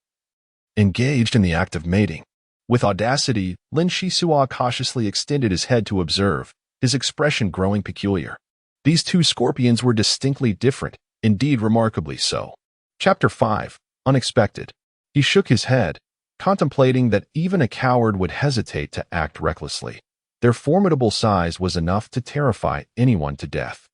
Speaker 1: Engaged in the act of mating. With audacity, Lin Shisao cautiously extended his head to observe, his expression growing peculiar. These two scorpions were distinctly different, indeed remarkably so. Chapter 5. Unexpected. He shook his head, contemplating that even a coward would hesitate to act recklessly. Their formidable size was enough to terrify anyone to death.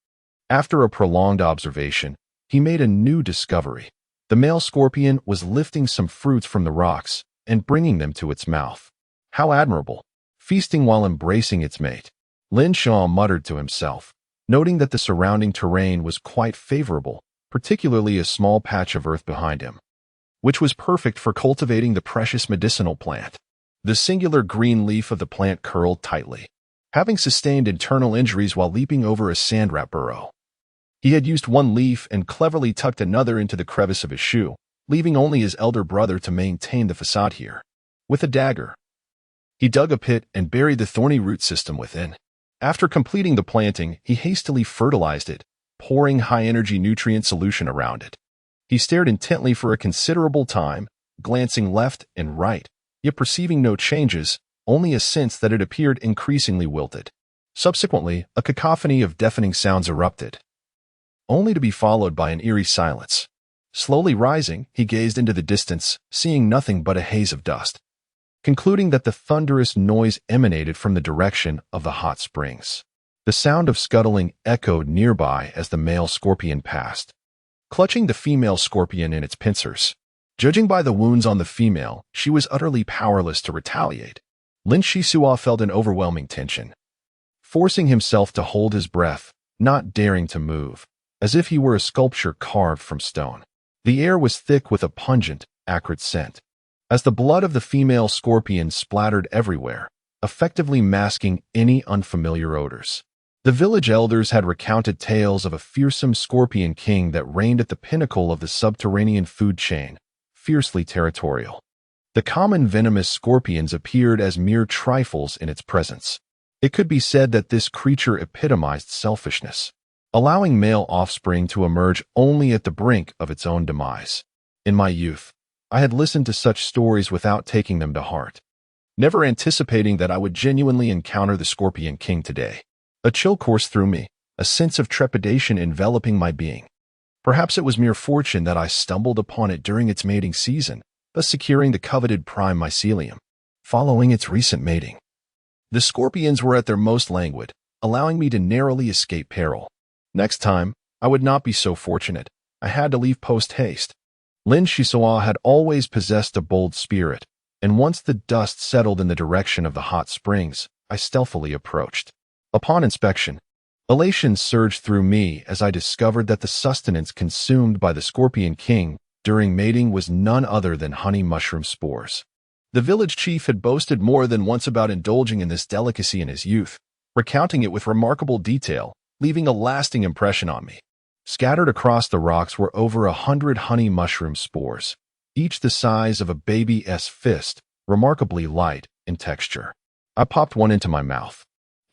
Speaker 1: After a prolonged observation, he made a new discovery. The male scorpion was lifting some fruits from the rocks and bringing them to its mouth. How admirable! Feasting while embracing its mate. Lin Shisao muttered to himself, noting that the surrounding terrain was quite favorable, particularly a small patch of earth behind him, which was perfect for cultivating the precious medicinal plant. The singular green leaf of the plant curled tightly, having sustained internal injuries while leaping over a sand rat burrow. He had used one leaf and cleverly tucked another into the crevice of his shoe, leaving only his elder brother to maintain the facade here. With a dagger, he dug a pit and buried the thorny root system within. After completing the planting, he hastily fertilized it, pouring high-energy nutrient solution around it. He stared intently for a considerable time, glancing left and right, yet perceiving no changes, only a sense that it appeared increasingly wilted. Subsequently, a cacophony of deafening sounds erupted, only to be followed by an eerie silence. Slowly rising, he gazed into the distance, seeing nothing but a haze of dust, concluding that the thunderous noise emanated from the direction of the hot springs. The sound of scuttling echoed nearby as the male scorpion passed, clutching the female scorpion in its pincers. Judging by the wounds on the female, she was utterly powerless to retaliate. Lin Shisua felt an overwhelming tension, forcing himself to hold his breath, not daring to move, as if he were a sculpture carved from stone. The air was thick with a pungent, acrid scent, as the blood of the female scorpion splattered everywhere, effectively masking any unfamiliar odors. The village elders had recounted tales of a fearsome scorpion king that reigned at the pinnacle of the subterranean food chain, fiercely territorial. The common venomous scorpions appeared as mere trifles in its presence. It could be said that this creature epitomized selfishness, allowing male offspring to emerge only at the brink of its own demise. In my youth, I had listened to such stories without taking them to heart, never anticipating that I would genuinely encounter the Scorpion King today. A chill coursed through me, a sense of trepidation enveloping my being. Perhaps it was mere fortune that I stumbled upon it during its mating season, thus securing the coveted prime mycelium. Following its recent mating, the scorpions were at their most languid, allowing me to narrowly escape peril. Next time, I would not be so fortunate. I had to leave post-haste. Lin Shisua had always possessed a bold spirit, and once the dust settled in the direction of the hot springs, I stealthily approached. Upon inspection, elation surged through me as I discovered that the sustenance consumed by the Scorpion King during mating was none other than honey mushroom spores. The village chief had boasted more than once about indulging in this delicacy in his youth, recounting it with remarkable detail, leaving a lasting impression on me. Scattered across the rocks were over 100 honey mushroom spores, each the size of a baby's fist, remarkably light in texture. I popped one into my mouth.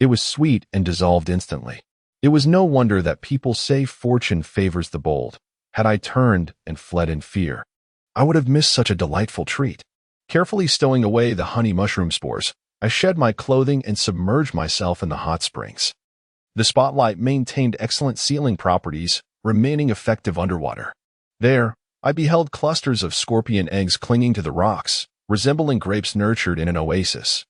Speaker 1: It was sweet and dissolved instantly. It was no wonder that people say fortune favors the bold. Had I turned and fled in fear, I would have missed such a delightful treat. Carefully stowing away the honey mushroom spores, I shed my clothing and submerged myself in the hot springs. The spotlight maintained excellent sealing properties, remaining effective underwater. There, I beheld clusters of scorpion eggs clinging to the rocks, resembling grapes nurtured in an oasis,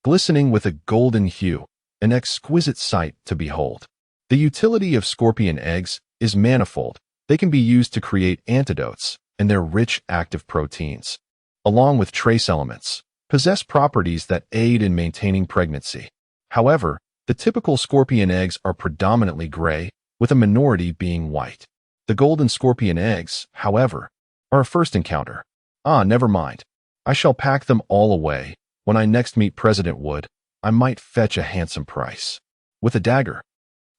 Speaker 1: glistening with a golden hue, an exquisite sight to behold. The utility of scorpion eggs is manifold. They can be used to create antidotes, and their rich active proteins, along with trace elements, possess properties that aid in maintaining pregnancy. However, the typical scorpion eggs are predominantly gray, with a minority being white. The golden scorpion eggs, however, are a first encounter. Never mind. I shall pack them all away. When I next meet President Wood, I might fetch a handsome price. With a dagger,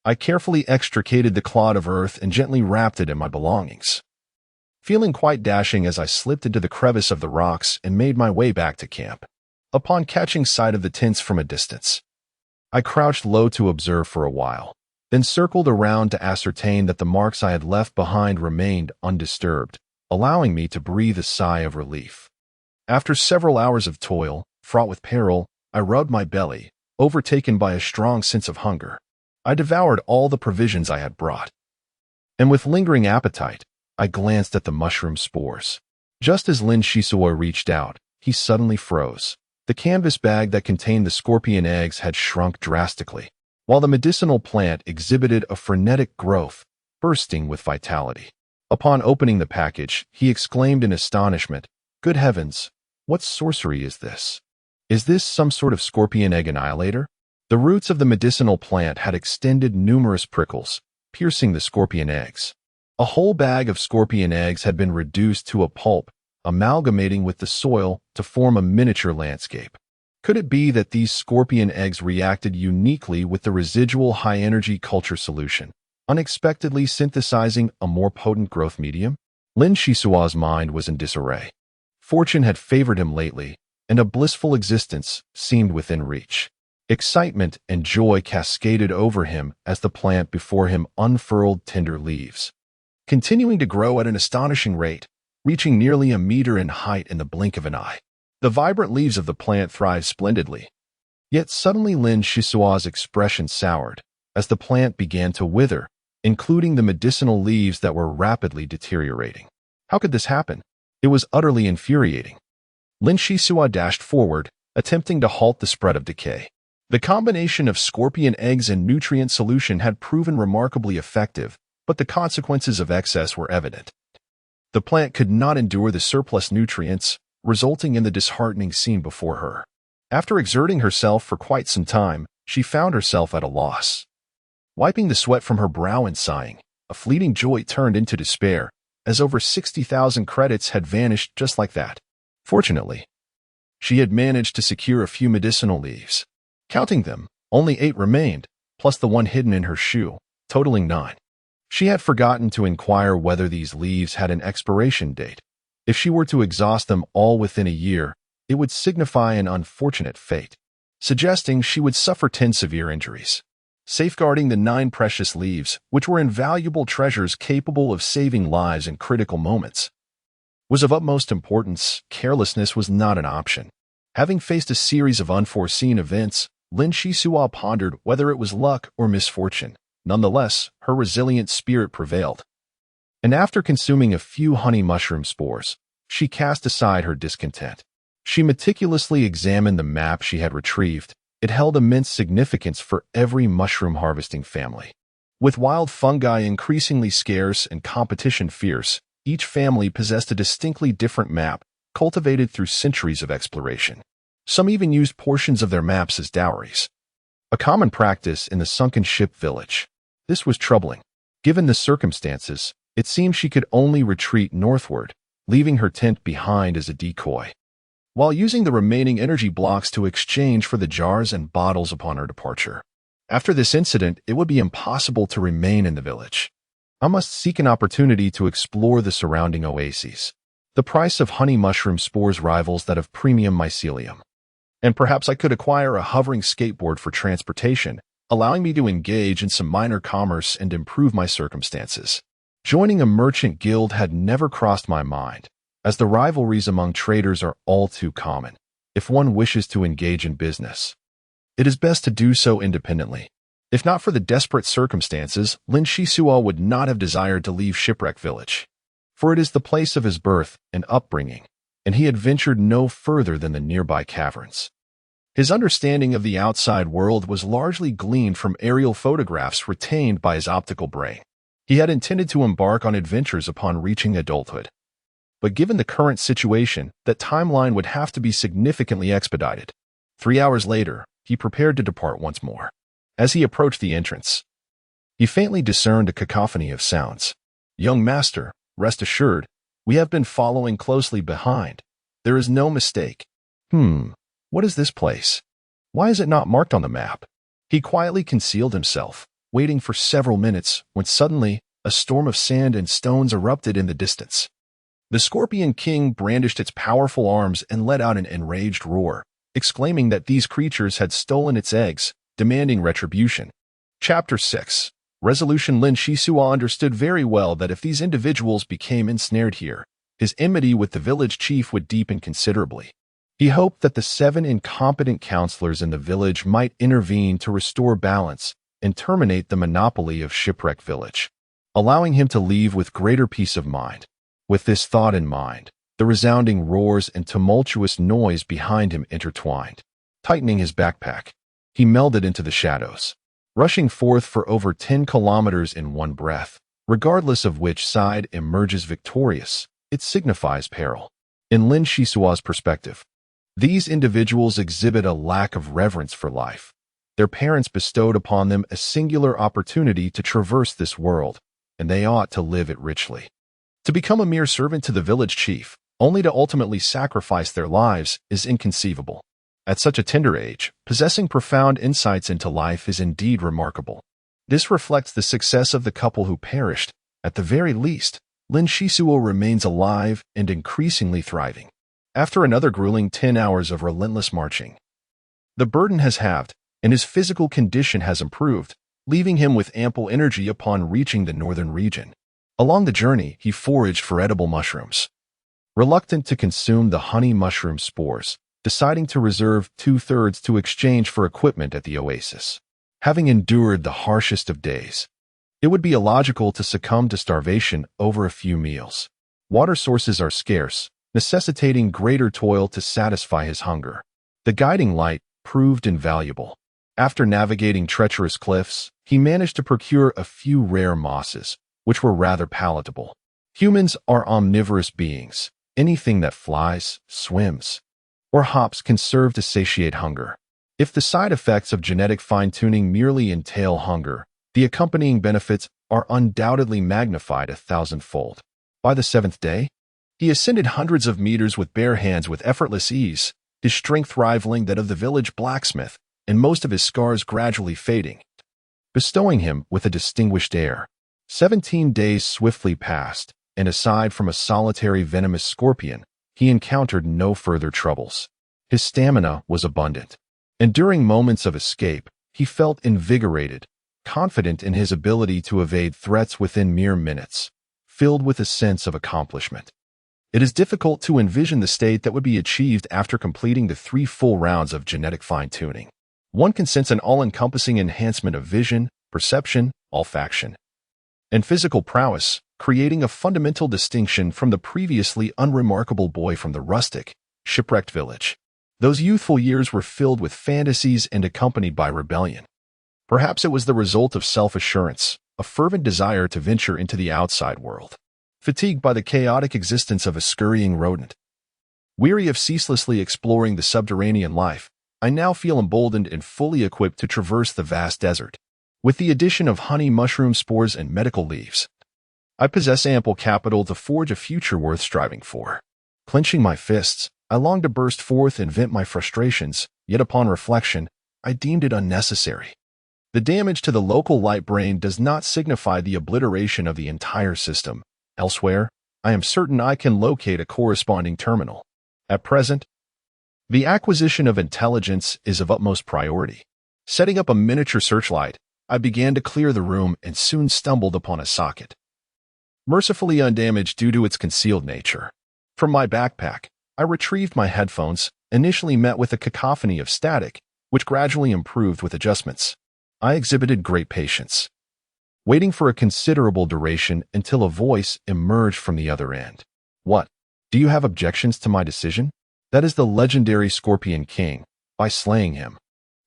Speaker 1: I carefully extricated the clod of earth and gently wrapped it in my belongings, feeling quite dashing as I slipped into the crevice of the rocks and made my way back to camp. Upon catching sight of the tents from a distance, I crouched low to observe for a while, then circled around to ascertain that the marks I had left behind remained undisturbed, allowing me to breathe a sigh of relief. After several hours of toil, fraught with peril, I rubbed my belly, overtaken by a strong sense of hunger. I devoured all the provisions I had brought, and with lingering appetite, I glanced at the mushroom spores. Just as Lin Shisua reached out, he suddenly froze. The canvas bag that contained the scorpion eggs had shrunk drastically, while the medicinal plant exhibited a frenetic growth, bursting with vitality. Upon opening the package, he exclaimed in astonishment, "Good heavens, what sorcery is this? Is this some sort of scorpion egg annihilator?" The roots of the medicinal plant had extended numerous prickles, piercing the scorpion eggs. A whole bag of scorpion eggs had been reduced to a pulp, amalgamating with the soil to form a miniature landscape. Could it be that these scorpion eggs reacted uniquely with the residual high-energy culture solution, unexpectedly synthesizing a more potent growth medium? Lin Shisua's mind was in disarray. Fortune had favored him lately, and a blissful existence seemed within reach. Excitement and joy cascaded over him as the plant before him unfurled tender leaves, continuing to grow at an astonishing rate, reaching nearly a meter in height in the blink of an eye. The vibrant leaves of the plant thrived splendidly. Yet suddenly Lin Shisua's expression soured as the plant began to wither, including the medicinal leaves that were rapidly deteriorating. How could this happen? It was utterly infuriating. Lin Shisua dashed forward, attempting to halt the spread of decay. The combination of scorpion eggs and nutrient solution had proven remarkably effective, but the consequences of excess were evident. The plant could not endure the surplus nutrients, resulting in the disheartening scene before her. After exerting herself for quite some time, she found herself at a loss. Wiping the sweat from her brow and sighing, a fleeting joy turned into despair, as over 60,000 credits had vanished just like that. Fortunately, she had managed to secure a few medicinal leaves. Counting them, only 8 remained, plus the one hidden in her shoe, totaling 9. She had forgotten to inquire whether these leaves had an expiration date. If she were to exhaust them all within a year, it would signify an unfortunate fate, suggesting she would suffer 10 severe injuries. Safeguarding the 9 precious leaves, which were invaluable treasures capable of saving lives in critical moments, was of utmost importance. Carelessness was not an option. Having faced a series of unforeseen events, Lin Shisua pondered whether it was luck or misfortune. Nonetheless, her resilient spirit prevailed. And after consuming a few honey mushroom spores, she cast aside her discontent. She meticulously examined the map she had retrieved. It held immense significance for every mushroom harvesting family. With wild fungi increasingly scarce and competition fierce, each family possessed a distinctly different map, cultivated through centuries of exploration. Some even used portions of their maps as dowries, a common practice in the sunken ship village. This was troubling. Given the circumstances, it seemed she could only retreat northward, leaving her tent behind as a decoy, while using the remaining energy blocks to exchange for the jars and bottles upon her departure. After this incident, it would be impossible to remain in the village. I must seek an opportunity to explore the surrounding oases. The price of honey mushroom spores rivals that of premium mycelium. And perhaps I could acquire a hovering skateboard for transportation, allowing me to engage in some minor commerce and improve my circumstances. Joining a merchant guild had never crossed my mind, as the rivalries among traders are all too common. If one wishes to engage in business, it is best to do so independently. If not for the desperate circumstances, Lin Shisua would not have desired to leave Shipwreck Village, for it is the place of his birth and upbringing, and he had ventured no further than the nearby caverns. His understanding of the outside world was largely gleaned from aerial photographs retained by his optical brain. He had intended to embark on adventures upon reaching adulthood. But given the current situation, that timeline would have to be significantly expedited. 3 hours later, he prepared to depart once more. As he approached the entrance, he faintly discerned a cacophony of sounds. "Young master, rest assured, we have been following closely behind. There is no mistake." What is this place? Why is it not marked on the map? He quietly concealed himself, waiting for several minutes, when suddenly, a storm of sand and stones erupted in the distance. The Scorpion King brandished its powerful arms and let out an enraged roar, exclaiming that these creatures had stolen its eggs, demanding retribution. Chapter 6. Resolution. Lin Shisua understood very well that if these individuals became ensnared here, his enmity with the village chief would deepen considerably. He hoped that the 7 incompetent counselors in the village might intervene to restore balance and terminate the monopoly of Shipwreck Village, allowing him to leave with greater peace of mind. With this thought in mind, the resounding roars and tumultuous noise behind him intertwined. Tightening his backpack, he melded into the shadows, rushing forth for over 10 kilometers in one breath. Regardless of which side emerges victorious, it signifies peril. In Lin Shisua's perspective, these individuals exhibit a lack of reverence for life. Their parents bestowed upon them a singular opportunity to traverse this world, and they ought to live it richly. To become a mere servant to the village chief, only to ultimately sacrifice their lives, is inconceivable. At such a tender age, possessing profound insights into life is indeed remarkable. This reflects the success of the couple who perished. At the very least, Lin Shisuo remains alive and increasingly thriving. After another grueling 10 hours of relentless marching, the burden has halved, and his physical condition has improved, leaving him with ample energy upon reaching the northern region. Along the journey, he foraged for edible mushrooms. Reluctant to consume the honey mushroom spores, deciding to reserve 2/3 to exchange for equipment at the oasis. Having endured the harshest of days, it would be illogical to succumb to starvation over a few meals. Water sources are scarce, necessitating greater toil to satisfy his hunger. The guiding light proved invaluable. After navigating treacherous cliffs, he managed to procure a few rare mosses, which were rather palatable. Humans are omnivorous beings. Anything that flies, swims, or hops can serve to satiate hunger. If the side effects of genetic fine-tuning merely entail hunger, the accompanying benefits are undoubtedly magnified 1,000-fold. By the 7th day, he ascended hundreds of meters with bare hands with effortless ease, his strength rivaling that of the village blacksmith, and most of his scars gradually fading, bestowing him with a distinguished air. 17 days swiftly passed, and aside from a solitary venomous scorpion, he encountered no further troubles. His stamina was abundant, and during moments of escape, he felt invigorated, confident in his ability to evade threats within mere minutes, filled with a sense of accomplishment. It is difficult to envision the state that would be achieved after completing the 3 full rounds of genetic fine-tuning. One can sense an all-encompassing enhancement of vision, perception, olfaction, and physical prowess, creating a fundamental distinction from the previously unremarkable boy from the rustic, shipwrecked village. Those youthful years were filled with fantasies and accompanied by rebellion. Perhaps it was the result of self-assurance, a fervent desire to venture into the outside world. Fatigued by the chaotic existence of a scurrying rodent, weary of ceaselessly exploring the subterranean life, I now feel emboldened and fully equipped to traverse the vast desert. With the addition of honey mushroom spores and medical leaves, I possess ample capital to forge a future worth striving for. Clenching my fists, I longed to burst forth and vent my frustrations, yet upon reflection, I deemed it unnecessary. The damage to the local light brain does not signify the obliteration of the entire system. Elsewhere, I am certain I can locate a corresponding terminal. At present, the acquisition of intelligence is of utmost priority. Setting up a miniature searchlight, I began to clear the room and soon stumbled upon a socket, mercifully undamaged due to its concealed nature. From my backpack, I retrieved my headphones, initially met with a cacophony of static, which gradually improved with adjustments. I exhibited great patience, waiting for a considerable duration until a voice emerged from the other end. What? Do you have objections to my decision? That is the legendary Scorpion King. By slaying him,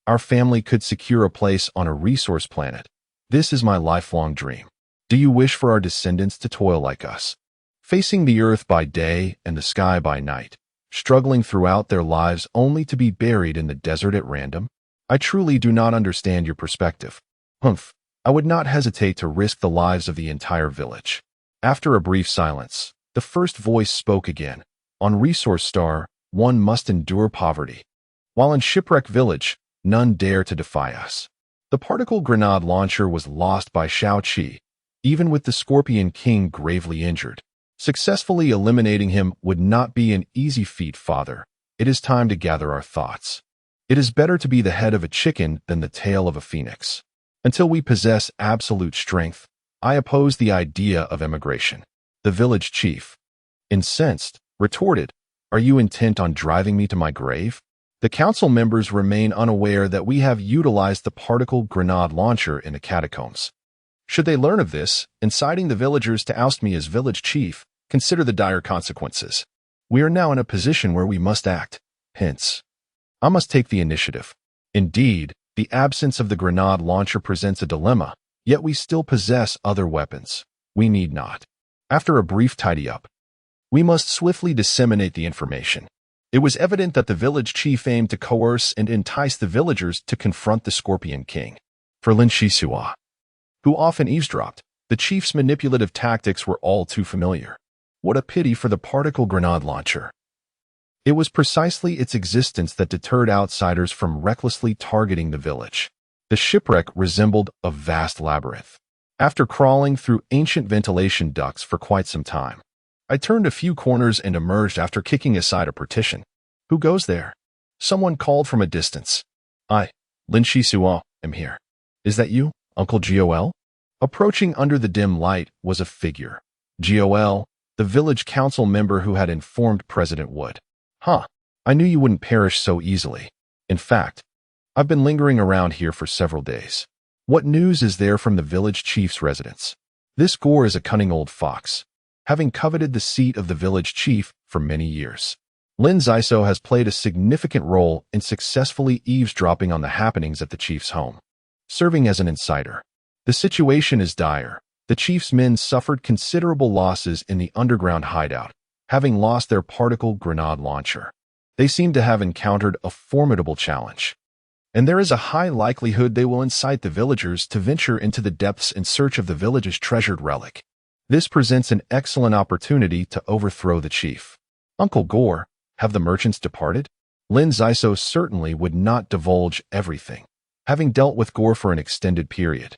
Speaker 1: our family could secure a place on a resource planet. This is my lifelong dream. Do you wish for our descendants to toil like us, facing the earth by day and the sky by night, struggling throughout their lives only to be buried in the desert at random? I truly do not understand your perspective. Humph, I would not hesitate to risk the lives of the entire village. After a brief silence, the first voice spoke again. On Resource Star, one must endure poverty, while in Shipwreck Village, none dare to defy us. The particle grenade launcher was lost by Shao Qi, even with the Scorpion King gravely injured. Successfully eliminating him would not be an easy feat, Father. It is time to gather our thoughts. It is better to be the head of a chicken than the tail of a phoenix. Until we possess absolute strength, I oppose the idea of emigration. The village chief, incensed, retorted, "Are you intent on driving me to my grave?" The council members remain unaware that we have utilized the particle grenade launcher in the catacombs. Should they learn of this, inciting the villagers to oust me as village chief, consider the dire consequences. We are now in a position where we must act. Hence, I must take the initiative. Indeed, the absence of the grenade launcher presents a dilemma, yet we still possess other weapons. We need not. After a brief tidy-up, we must swiftly disseminate the information. It was evident that the village chief aimed to coerce and entice the villagers to confront the Scorpion King. For Lin Shisuo, who often eavesdropped, the chief's manipulative tactics were all too familiar. What a pity for the particle grenade launcher. It was precisely its existence that deterred outsiders from recklessly targeting the village. The shipwreck resembled a vast labyrinth. After crawling through ancient ventilation ducts for quite some time, I turned a few corners and emerged after kicking aside a partition. "Who goes there?" Someone called from a distance. "I, Lin Shisuo, am here." "Is that you, Uncle Gol?" Approaching under the dim light was a figure. Gol, the village council member who had informed President Wood. "Huh, I knew you wouldn't perish so easily. In fact, I've been lingering around here for several days. What news is there from the village chief's residence?" This Gore is a cunning old fox, having coveted the seat of the village chief for many years. Lin Zaiso has played a significant role in successfully eavesdropping on the happenings at the chief's home, serving as an insider. The situation is dire. The chief's men suffered considerable losses in the underground hideout, having lost their particle grenade launcher. They seem to have encountered a formidable challenge, and there is a high likelihood they will incite the villagers to venture into the depths in search of the village's treasured relic. This presents an excellent opportunity to overthrow the chief. Uncle Gore, have the merchants departed? Lin Zaiso certainly would not divulge everything, having dealt with Gore for an extended period.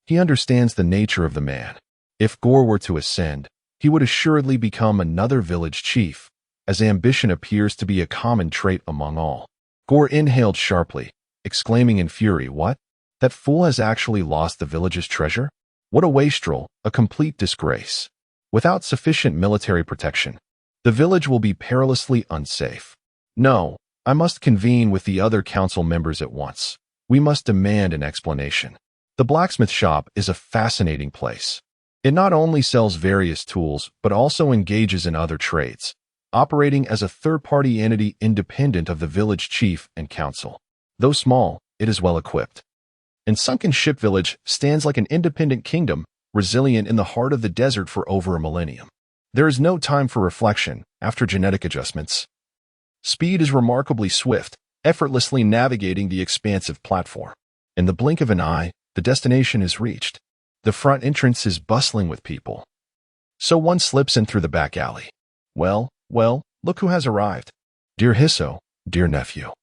Speaker 1: He understands the nature of the man. If Gore were to ascend, he would assuredly become another village chief, as ambition appears to be a common trait among all. Gore inhaled sharply, exclaiming in fury, "What? That fool has actually lost the village's treasure? What a wastrel, a complete disgrace. Without sufficient military protection, the village will be perilously unsafe. No, I must convene with the other council members at once. We must demand an explanation." The blacksmith shop is a fascinating place. It not only sells various tools, but also engages in other trades, operating as a third-party entity independent of the village chief and council. Though small, it is well equipped. And Sunken Ship Village stands like an independent kingdom, resilient in the heart of the desert for over a millennium. There is no time for reflection after genetic adjustments. Speed is remarkably swift, effortlessly navigating the expansive platform. In the blink of an eye, the destination is reached. The front entrance is bustling with people. So one slips in through the back alley. Well, look who has arrived. Dear Hisso, dear nephew.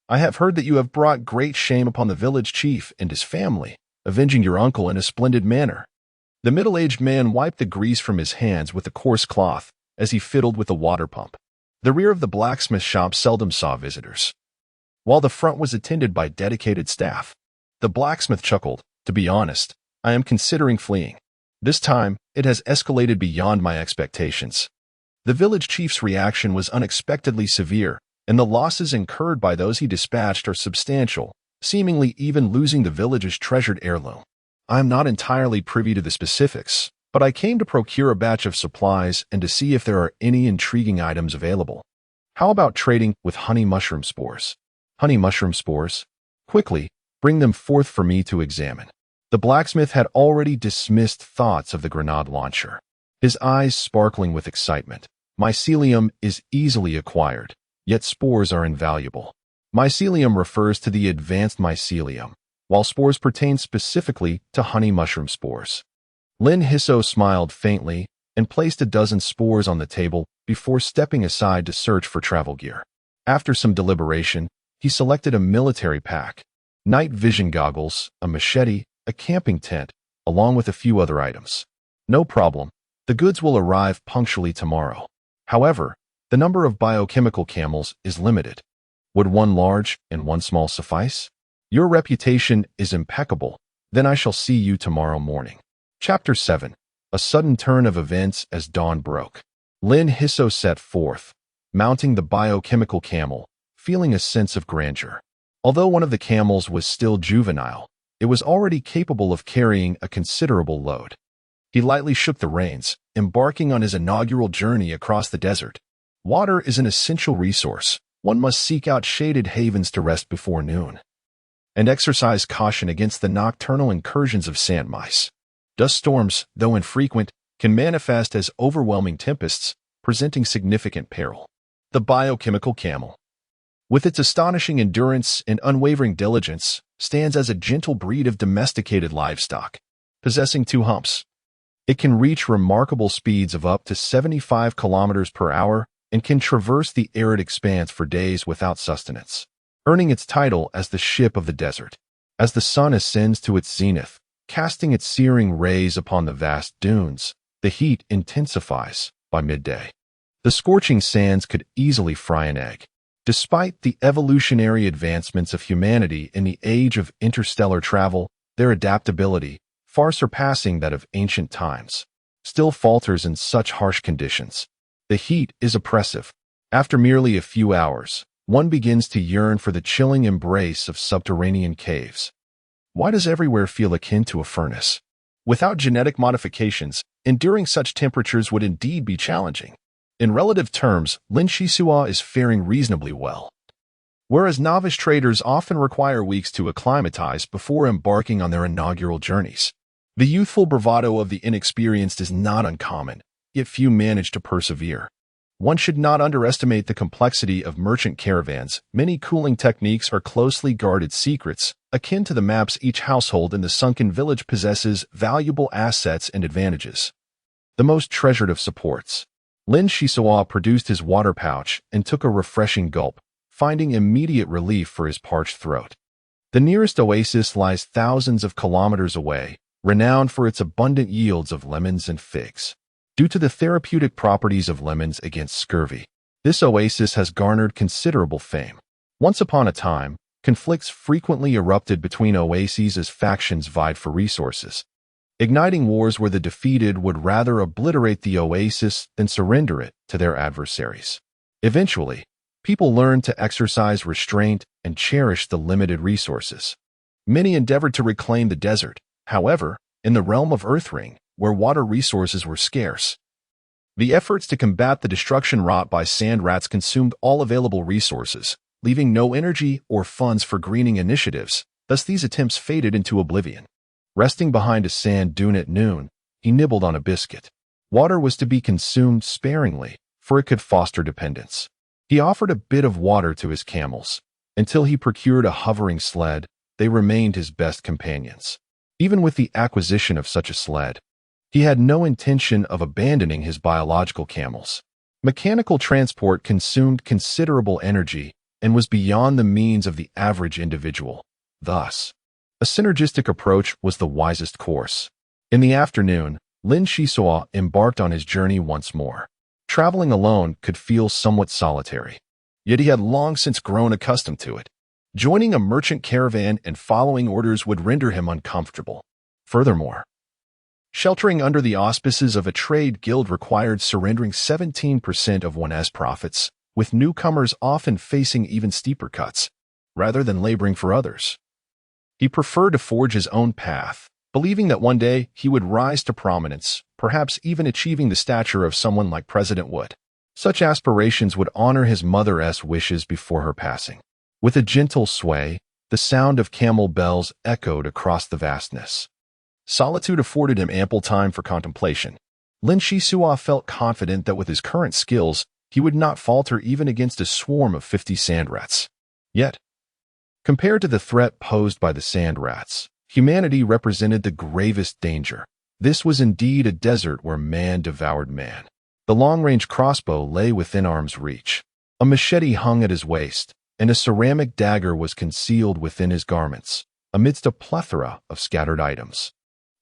Speaker 1: I have heard that you have brought great shame upon the village chief and his family, avenging your uncle in a splendid manner. The middle-aged man wiped the grease from his hands with a coarse cloth as he fiddled with the water pump. The rear of the blacksmith shop seldom saw visitors, while the front was attended by dedicated staff. The blacksmith chuckled. To be honest, I am considering fleeing. This time, it has escalated beyond my expectations. The village chief's reaction was unexpectedly severe, and the losses incurred by those he dispatched are substantial, seemingly even losing the village's treasured heirloom. I am not entirely privy to the specifics, but I came to procure a batch of supplies and to see if there are any intriguing items available. How about trading with honey mushroom spores? Honey mushroom spores? Quickly, bring them forth for me to examine. The blacksmith had already dismissed thoughts of the grenade launcher, his eyes sparkling with excitement. Mycelium is easily acquired, yet spores are invaluable. Mycelium refers to the advanced mycelium, while spores pertain specifically to honey mushroom spores. Lin Hisso smiled faintly and placed a dozen spores on the table before stepping aside to search for travel gear. After some deliberation, he selected a military pack, night vision goggles, a machete, a camping tent, along with a few other items. No problem. The goods will arrive punctually tomorrow. However, the number of biochemical camels is limited. Would one large and one small suffice? Your reputation is impeccable. Then I shall see you tomorrow morning. Chapter 7. A sudden turn of events as dawn broke. Lin Hisso set forth, mounting the biochemical camel, feeling a sense of grandeur. Although one of the camels was still juvenile, it was already capable of carrying a considerable load. He lightly shook the reins, embarking on his inaugural journey across the desert. Water is an essential resource. One must seek out shaded havens to rest before noon, and exercise caution against the nocturnal incursions of sand mice. Dust storms, though infrequent, can manifest as overwhelming tempests, presenting significant peril. The biochemical camel, with its astonishing endurance and unwavering diligence, stands as a gentle breed of domesticated livestock. Possessing 2 humps, it can reach remarkable speeds of up to 75 kilometers per hour and can traverse the arid expanse for days without sustenance, earning its title as the ship of the desert. As the sun ascends to its zenith, casting its searing rays upon the vast dunes, the heat intensifies by midday. The scorching sands could easily fry an egg. Despite the evolutionary advancements of humanity in the age of interstellar travel, their adaptability, far surpassing that of ancient times, still falters in such harsh conditions. The heat is oppressive. After merely a few hours, one begins to yearn for the chilling embrace of subterranean caves. Why does everywhere feel akin to a furnace? Without genetic modifications, enduring such temperatures would indeed be challenging. In relative terms, Lin Shisua is faring reasonably well. Whereas novice traders often require weeks to acclimatize before embarking on their inaugural journeys, the youthful bravado of the inexperienced is not uncommon, yet few manage to persevere. One should not underestimate the complexity of merchant caravans. Many cooling techniques are closely guarded secrets, akin to the maps each household in the sunken village possesses valuable assets and advantages. The most treasured of supports. Lin Shisua produced his water pouch and took a refreshing gulp, finding immediate relief for his parched throat. The nearest oasis lies thousands of kilometers away, renowned for its abundant yields of lemons and figs. Due to the therapeutic properties of lemons against scurvy, this oasis has garnered considerable fame. Once upon a time, conflicts frequently erupted between oases as factions vied for resources, igniting wars where the defeated would rather obliterate the oasis than surrender it to their adversaries. Eventually, people learned to exercise restraint and cherish the limited resources. Many endeavored to reclaim the desert. However, in the realm of Earthring, where water resources were scarce, the efforts to combat the destruction wrought by sand rats consumed all available resources, leaving no energy or funds for greening initiatives. Thus these attempts faded into oblivion. Resting behind a sand dune at noon, he nibbled on a biscuit. Water was to be consumed sparingly, for it could foster dependence. He offered a bit of water to his camels. Until he procured a hovering sled, they remained his best companions. Even with the acquisition of such a sled, he had no intention of abandoning his biological camels. Mechanical transport consumed considerable energy and was beyond the means of the average individual. Thus, a synergistic approach was the wisest course. In the afternoon, Lin Shisua embarked on his journey once more. Traveling alone could feel somewhat solitary, yet he had long since grown accustomed to it. Joining a merchant caravan and following orders would render him uncomfortable. Furthermore, sheltering under the auspices of a trade guild required surrendering 17% of one's profits, with newcomers often facing even steeper cuts, rather than laboring for others. He preferred to forge his own path, believing that one day he would rise to prominence, perhaps even achieving the stature of someone like President Wood. Such aspirations would honor his mother's wishes before her passing. With a gentle sway, the sound of camel bells echoed across the vastness. Solitude afforded him ample time for contemplation. Lin Shisua felt confident that with his current skills, he would not falter even against a swarm of 50 sand rats. Yet, compared to the threat posed by the sand rats, humanity represented the gravest danger. This was indeed a desert where man devoured man. The long-range crossbow lay within arm's reach. A machete hung at his waist, and a ceramic dagger was concealed within his garments, amidst a plethora of scattered items.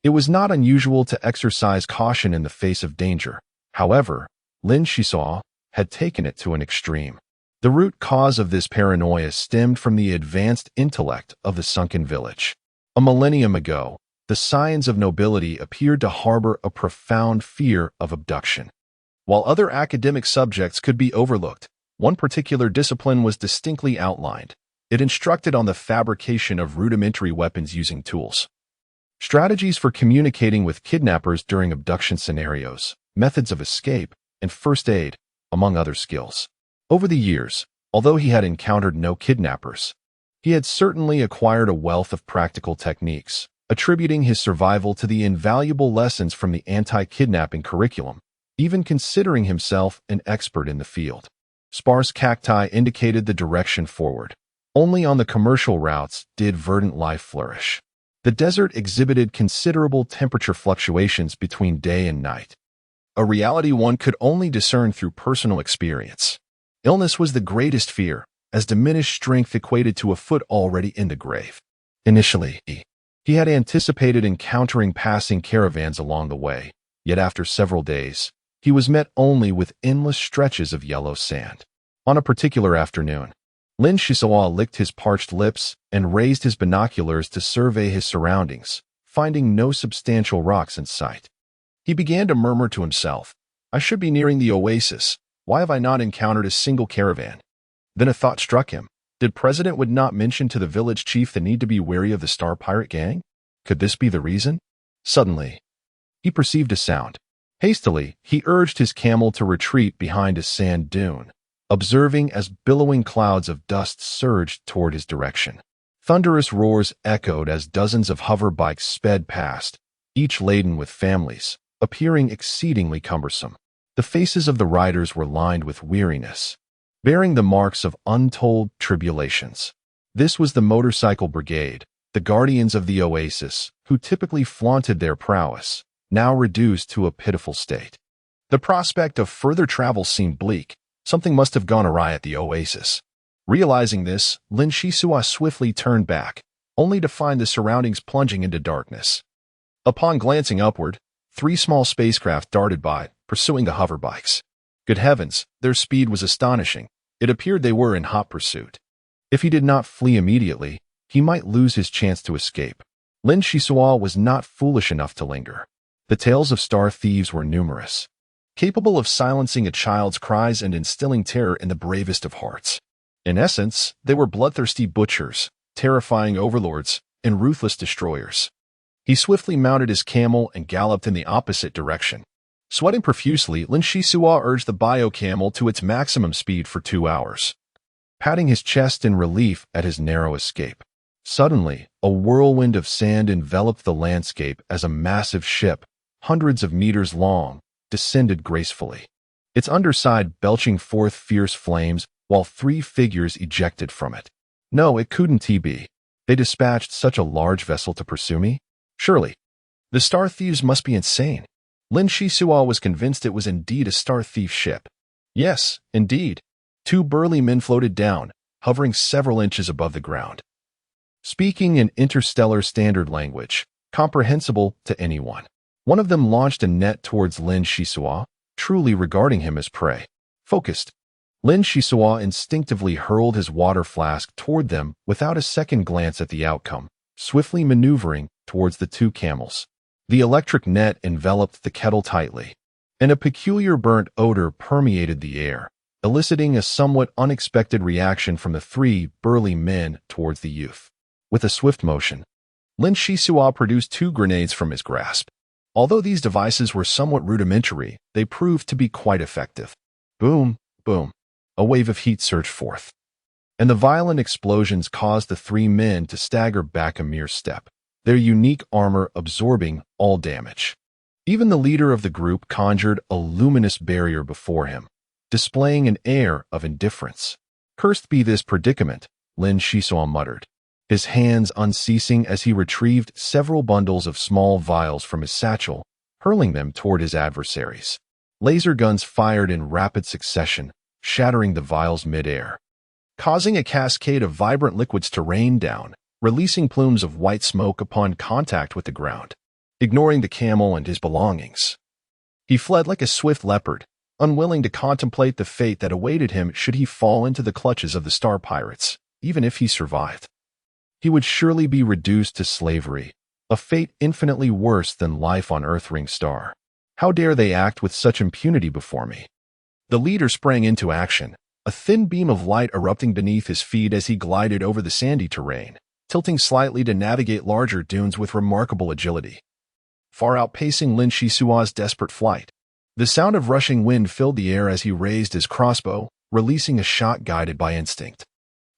Speaker 1: It was not unusual to exercise caution in the face of danger. However, Lin Shisua had taken it to an extreme. The root cause of this paranoia stemmed from the advanced intellect of the sunken village. A millennium ago, the scions of nobility appeared to harbor a profound fear of abduction. While other academic subjects could be overlooked, one particular discipline was distinctly outlined. It instructed on the fabrication of rudimentary weapons using tools, strategies for communicating with kidnappers during abduction scenarios, methods of escape, and first aid, among other skills. Over the years, although he had encountered no kidnappers, he had certainly acquired a wealth of practical techniques, attributing his survival to the invaluable lessons from the anti-kidnapping curriculum, even considering himself an expert in the field. Sparse cacti indicated the direction forward. Only on the commercial routes did verdant life flourish. The desert exhibited considerable temperature fluctuations between day and night. a reality one could only discern through personal experience. Illness was the greatest fear, as diminished strength equated to a foot already in the grave. Initially, he had anticipated encountering passing caravans along the way, yet after several days, he was met only with endless stretches of yellow sand. On a particular afternoon, Lin Shisua licked his parched lips and raised his binoculars to survey his surroundings, finding no substantial rocks in sight. He began to murmur to himself, "I should be nearing the oasis. Why have I not encountered a single caravan?" Then a thought struck him. Did President Wood not mention to the village chief the need to be wary of the Star Pirate Gang? Could this be the reason? Suddenly, he perceived a sound. Hastily, he urged his camel to retreat behind a sand dune, observing as billowing clouds of dust surged toward his direction. Thunderous roars echoed as dozens of hover bikes sped past, each laden with families, appearing exceedingly cumbersome. The faces of the riders were lined with weariness, bearing the marks of untold tribulations. This was the motorcycle brigade, the guardians of the oasis, who typically flaunted their prowess, now reduced to a pitiful state. The prospect of further travel seemed bleak. Something must have gone awry at the oasis. Realizing this, Lin Shisua swiftly turned back, only to find the surroundings plunging into darkness. Upon glancing upward, 3 small spacecraft darted by, pursuing the hoverbikes. Good heavens, their speed was astonishing. It appeared they were in hot pursuit. If he did not flee immediately, he might lose his chance to escape. Lin Shisua was not foolish enough to linger. The tales of star thieves were numerous, capable of silencing a child's cries and instilling terror in the bravest of hearts. In essence, they were bloodthirsty butchers, terrifying overlords, and ruthless destroyers. He swiftly mounted his camel and galloped in the opposite direction. Sweating profusely, Lin Shisua urged the bio-camel to its maximum speed for 2 hours, patting his chest in relief at his narrow escape. Suddenly, a whirlwind of sand enveloped the landscape as a massive ship, hundreds of meters long, descended gracefully, its underside belching forth fierce flames while 3 figures ejected from it. No, it couldn't be. They dispatched such a large vessel to pursue me? Surely. The star thieves must be insane. Lin Shisua was convinced it was indeed a star thief ship. Yes, indeed. 2 burly men floated down, hovering several inches above the ground, speaking in interstellar standard language, comprehensible to anyone. One of them launched a net towards Lin Shisua, truly regarding him as prey. Focused, Lin Shisua instinctively hurled his water flask toward them without a second glance at the outcome, swiftly maneuvering towards the 2 camels. The electric net enveloped the kettle tightly, and a peculiar burnt odor permeated the air, eliciting a somewhat unexpected reaction from the 3 burly men towards the youth. With a swift motion, Lin Shisua produced 2 grenades from his grasp. Although these devices were somewhat rudimentary, they proved to be quite effective. Boom, boom. A wave of heat surged forth, and the violent explosions caused the 3 men to stagger back a mere step, their unique armor absorbing all damage. Even the leader of the group conjured a luminous barrier before him, displaying an air of indifference. Cursed be this predicament, Lin Shisua muttered, his hands unceasing as he retrieved several bundles of small vials from his satchel, hurling them toward his adversaries. Laser guns fired in rapid succession, shattering the vials mid-air, causing a cascade of vibrant liquids to rain down, releasing plumes of white smoke upon contact with the ground. Ignoring the camel and his belongings, he fled like a swift leopard, unwilling to contemplate the fate that awaited him should he fall into the clutches of the star pirates. Even if he survived, he would surely be reduced to slavery, a fate infinitely worse than life on Earthring Star. How dare they act with such impunity before me? The leader sprang into action, a thin beam of light erupting beneath his feet as he glided over the sandy terrain, tilting slightly to navigate larger dunes with remarkable agility, far outpacing Lin Shisua's desperate flight. The sound of rushing wind filled the air as he raised his crossbow, releasing a shot guided by instinct.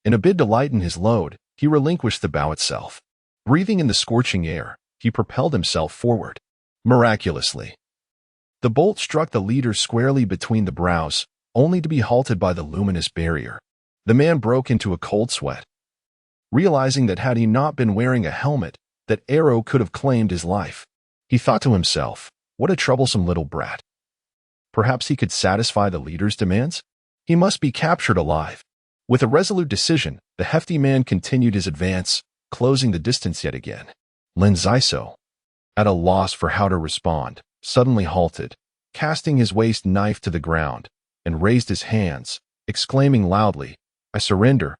Speaker 1: In a bid to lighten his load, he relinquished the bow itself. Breathing in the scorching air, he propelled himself forward. Miraculously, the bolt struck the leader squarely between the brows, only to be halted by the luminous barrier. The man broke into a cold sweat, realizing that had he not been wearing a helmet, that arrow could have claimed his life. He thought to himself, what a troublesome little brat. Perhaps he could satisfy the leader's demands? He must be captured alive. With a resolute decision, the hefty man continued his advance, closing the distance yet again. Lin Zaiso, at a loss for how to respond, suddenly halted, casting his waist knife to the ground, and raised his hands, exclaiming loudly, I surrender,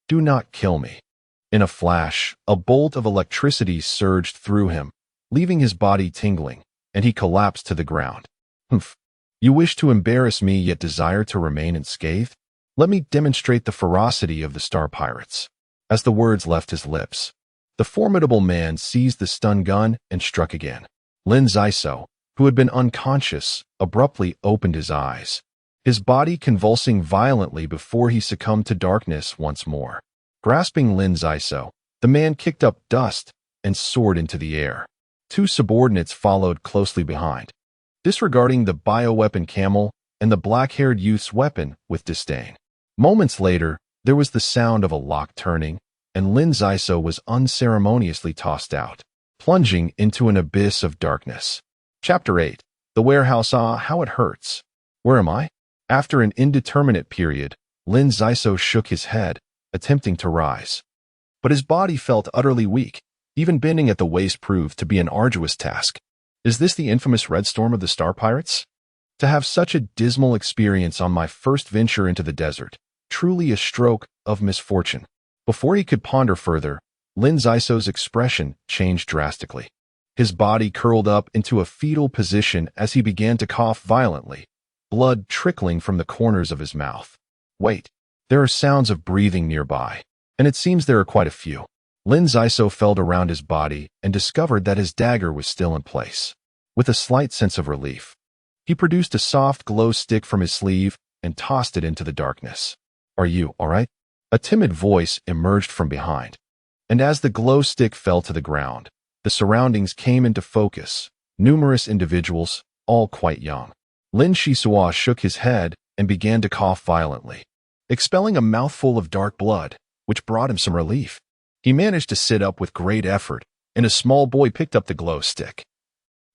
Speaker 1: do not kill me. In a flash, a bolt of electricity surged through him, leaving his body tingling, and he collapsed to the ground. Humph. You wish to embarrass me yet desire to remain unscathed? Let me demonstrate the ferocity of the Star Pirates. As the words left his lips, the formidable man seized the stun gun and struck again. Lin Zaiso, who had been unconscious, abruptly opened his eyes, his body convulsing violently before he succumbed to darkness once more. Grasping Lin Zaiso, the man kicked up dust and soared into the air. Two subordinates followed closely behind, disregarding the bioweapon camel and the black-haired youth's weapon with disdain. Moments later, there was the sound of a lock turning, and Lin Zaiso was unceremoniously tossed out, plunging into an abyss of darkness. Chapter 8. The Warehouse. Ah, how it hurts. Where am I? After an indeterminate period, Lin Zaiso shook his head, attempting to rise. But his body felt utterly weak. Even bending at the waist proved to be an arduous task. Is this the infamous Red Storm of the Star Pirates? To have such a dismal experience on my first venture into the desert, truly a stroke of misfortune. Before he could ponder further, Lin Zaiso's expression changed drastically. His body curled up into a fetal position as he began to cough violently, blood trickling from the corners of his mouth. Wait, there are sounds of breathing nearby, and it seems there are quite a few. Lin Zaiso felt around his body and discovered that his dagger was still in place. With a slight sense of relief, he produced a soft glow stick from his sleeve and tossed it into the darkness. Are you all right? A timid voice emerged from behind, and as the glow stick fell to the ground, the surroundings came into focus. Numerous individuals, all quite young. Lin Shisua shook his head and began to cough violently, expelling a mouthful of dark blood, which brought him some relief. He managed to sit up with great effort, and a small boy picked up the glow stick,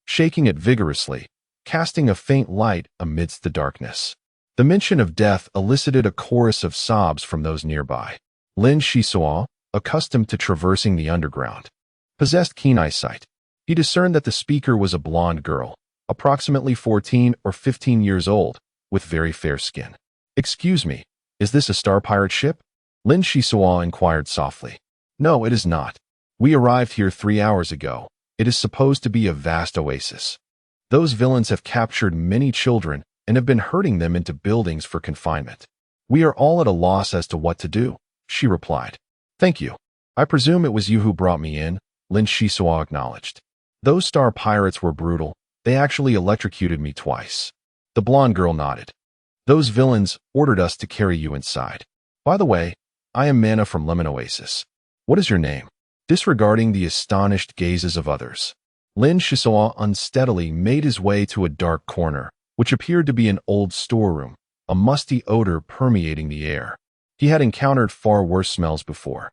Speaker 1: shaking it vigorously, casting a faint light amidst the darkness. The mention of death elicited a chorus of sobs from those nearby. Lin Shisua, accustomed to traversing the underground, possessed keen eyesight. He discerned that the speaker was a blonde girl, approximately 14 or 15 years old, with very fair skin. Excuse me, is this a Star Pirate ship? Lin Shisua inquired softly. No, it is not. We arrived here 3 hours ago. It is supposed to be a vast oasis. Those villains have captured many children and have been herding them into buildings for confinement. We are all at a loss as to what to do, she replied. Thank you. I presume it was you who brought me in, Lin Shisua acknowledged. Those Star Pirates were brutal. They actually electrocuted me twice. The blonde girl nodded. Those villains ordered us to carry you inside. By the way, I am Mana from Lemon Oasis. What is your name? Disregarding the astonished gazes of others, Lin Shisua unsteadily made his way to a dark corner, which appeared to be an old storeroom, a musty odor permeating the air. He had encountered far worse smells before,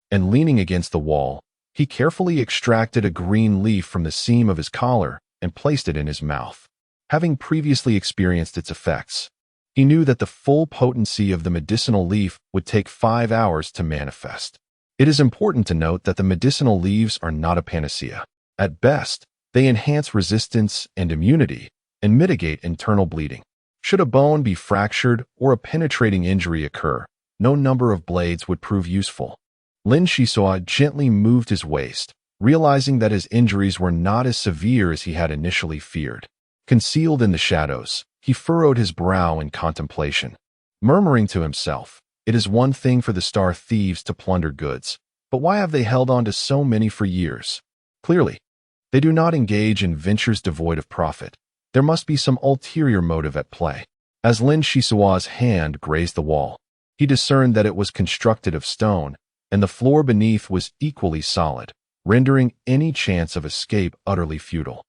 Speaker 1: and leaning against the wall, he carefully extracted a green leaf from the seam of his collar and placed it in his mouth. Having previously experienced its effects, he knew that the full potency of the medicinal leaf would take 5 hours to manifest. It is important to note that the medicinal leaves are not a panacea. At best, they enhance resistance and immunity and mitigate internal bleeding. Should a bone be fractured or a penetrating injury occur, no number of blades would prove useful. Lin Shisua gently moved his waist, realizing that his injuries were not as severe as he had initially feared. Concealed in the shadows, he furrowed his brow in contemplation, murmuring to himself, "It is one thing for the Star Thieves to plunder goods, but why have they held on to so many for years? Clearly, they do not engage in ventures devoid of profit. There must be some ulterior motive at play." As Lin Shisua's hand grazed the wall, he discerned that it was constructed of stone, and the floor beneath was equally solid, rendering any chance of escape utterly futile.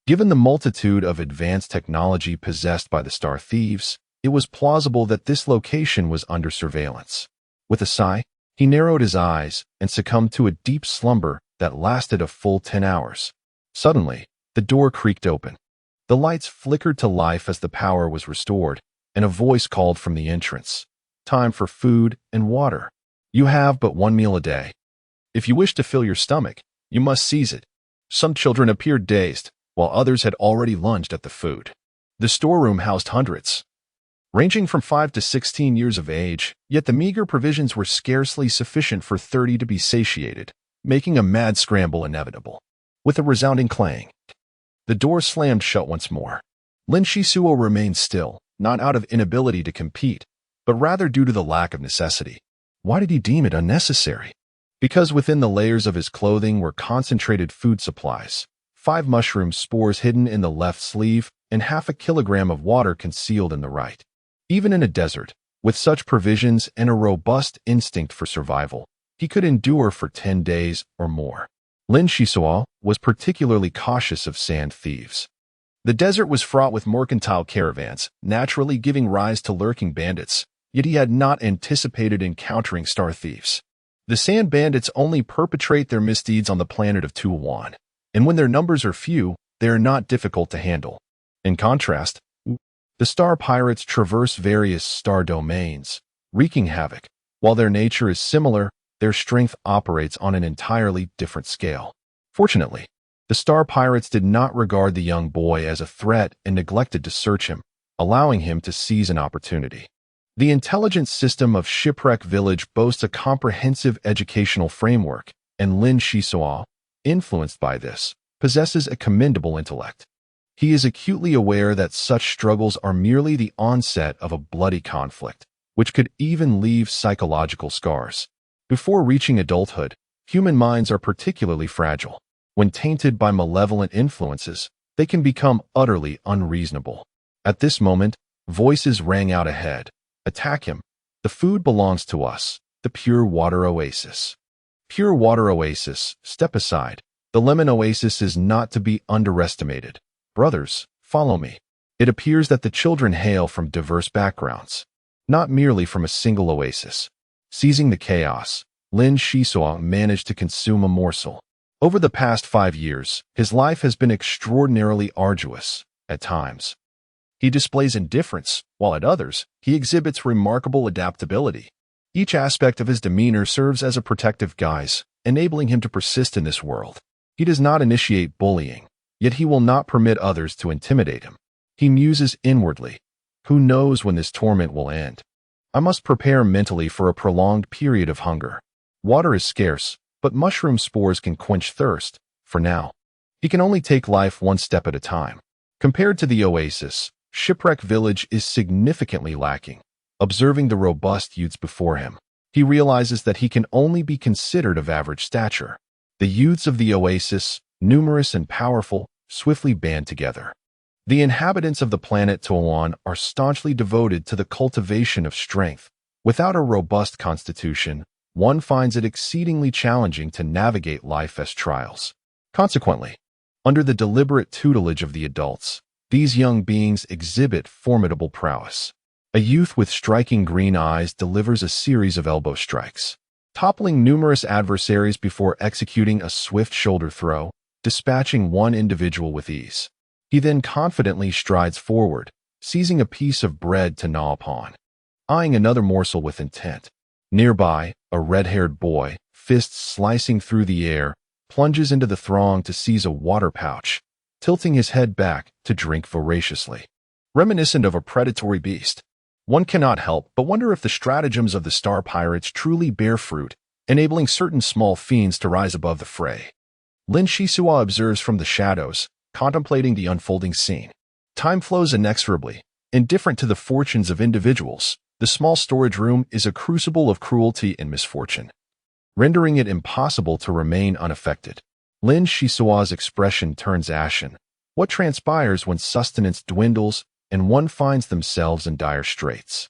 Speaker 1: Given the multitude of advanced technology possessed by the Star Thieves, it was plausible that this location was under surveillance. With a sigh, he narrowed his eyes and succumbed to a deep slumber that lasted a full 10 hours. Suddenly, the door creaked open, The lights flickered to life as the power was restored, and a voice called from the entrance. Time for food and water. You have but one meal a day. If you wish to fill your stomach, you must seize it. Some children appeared dazed, while others had already lunged at the food. The storeroom housed hundreds, ranging from 5 to 16 years of age, yet the meager provisions were scarcely sufficient for 30 to be satiated, making a mad scramble inevitable. With a resounding clang, the door slammed shut once more. Lin Shisuo remained still, not out of inability to compete, but rather due to the lack of necessity. Why did he deem it unnecessary? Because within the layers of his clothing were concentrated food supplies, 5 mushroom spores hidden in the left sleeve, and half a kilogram of water concealed in the right. Even in a desert, with such provisions and a robust instinct for survival, he could endure for 10 days or more. Lin Shisuo was particularly cautious of sand thieves. The desert was fraught with mercantile caravans, naturally giving rise to lurking bandits, yet he had not anticipated encountering star thieves. The sand bandits only perpetrate their misdeeds on the planet of Tuwan, and when their numbers are few, they are not difficult to handle. In contrast, the star pirates traverse various star domains, wreaking havoc. While their nature is similar, their strength operates on an entirely different scale. Fortunately, the star pirates did not regard the young boy as a threat and neglected to search him, allowing him to seize an opportunity. The intelligence system of Shipwreck Village boasts a comprehensive educational framework, and Lin Shisuo, influenced by this, possesses a commendable intellect. He is acutely aware that such struggles are merely the onset of a bloody conflict, which could even leave psychological scars. Before reaching adulthood, human minds are particularly fragile. When tainted by malevolent influences, they can become utterly unreasonable. At this moment, voices rang out ahead. Attack him. The food belongs to us. The Pure Water Oasis. Pure Water Oasis, step aside. The Lemon Oasis is not to be underestimated. Brothers, follow me. It appears that the children hail from diverse backgrounds, not merely from a single oasis. Seizing the chaos, Lin Shisuo managed to consume a morsel. Over the past 5 years, his life has been extraordinarily arduous, at times. He displays indifference, while at others, he exhibits remarkable adaptability. Each aspect of his demeanor serves as a protective guise, enabling him to persist in this world. He does not initiate bullying, yet he will not permit others to intimidate him. He muses inwardly. Who knows when this torment will end? I must prepare mentally for a prolonged period of hunger. Water is scarce, but mushroom spores can quench thirst, for now. He can only take life one step at a time. Compared to the oasis, Shipwreck Village is significantly lacking. Observing the robust youths before him, he realizes that he can only be considered of average stature. The youths of the oasis, numerous and powerful, swiftly band together. The inhabitants of the planet Tuwan are staunchly devoted to the cultivation of strength. Without a robust constitution, one finds it exceedingly challenging to navigate life as trials. Consequently, under the deliberate tutelage of the adults, these young beings exhibit formidable prowess. A youth with striking green eyes delivers a series of elbow strikes, toppling numerous adversaries before executing a swift shoulder throw, dispatching one individual with ease. He then confidently strides forward, seizing a piece of bread to gnaw upon, eyeing another morsel with intent. Nearby, a red-haired boy, fists slicing through the air, plunges into the throng to seize a water pouch, tilting his head back to drink voraciously. Reminiscent of a predatory beast, one cannot help but wonder if the stratagems of the star pirates truly bear fruit, enabling certain small fiends to rise above the fray. Lin Shisuo observes from the shadows, contemplating the unfolding scene. Time flows inexorably, indifferent to the fortunes of individuals. The small storage room is a crucible of cruelty and misfortune, rendering it impossible to remain unaffected. Lin Shisuo's expression turns ashen. What transpires when sustenance dwindles and one finds themselves in dire straits?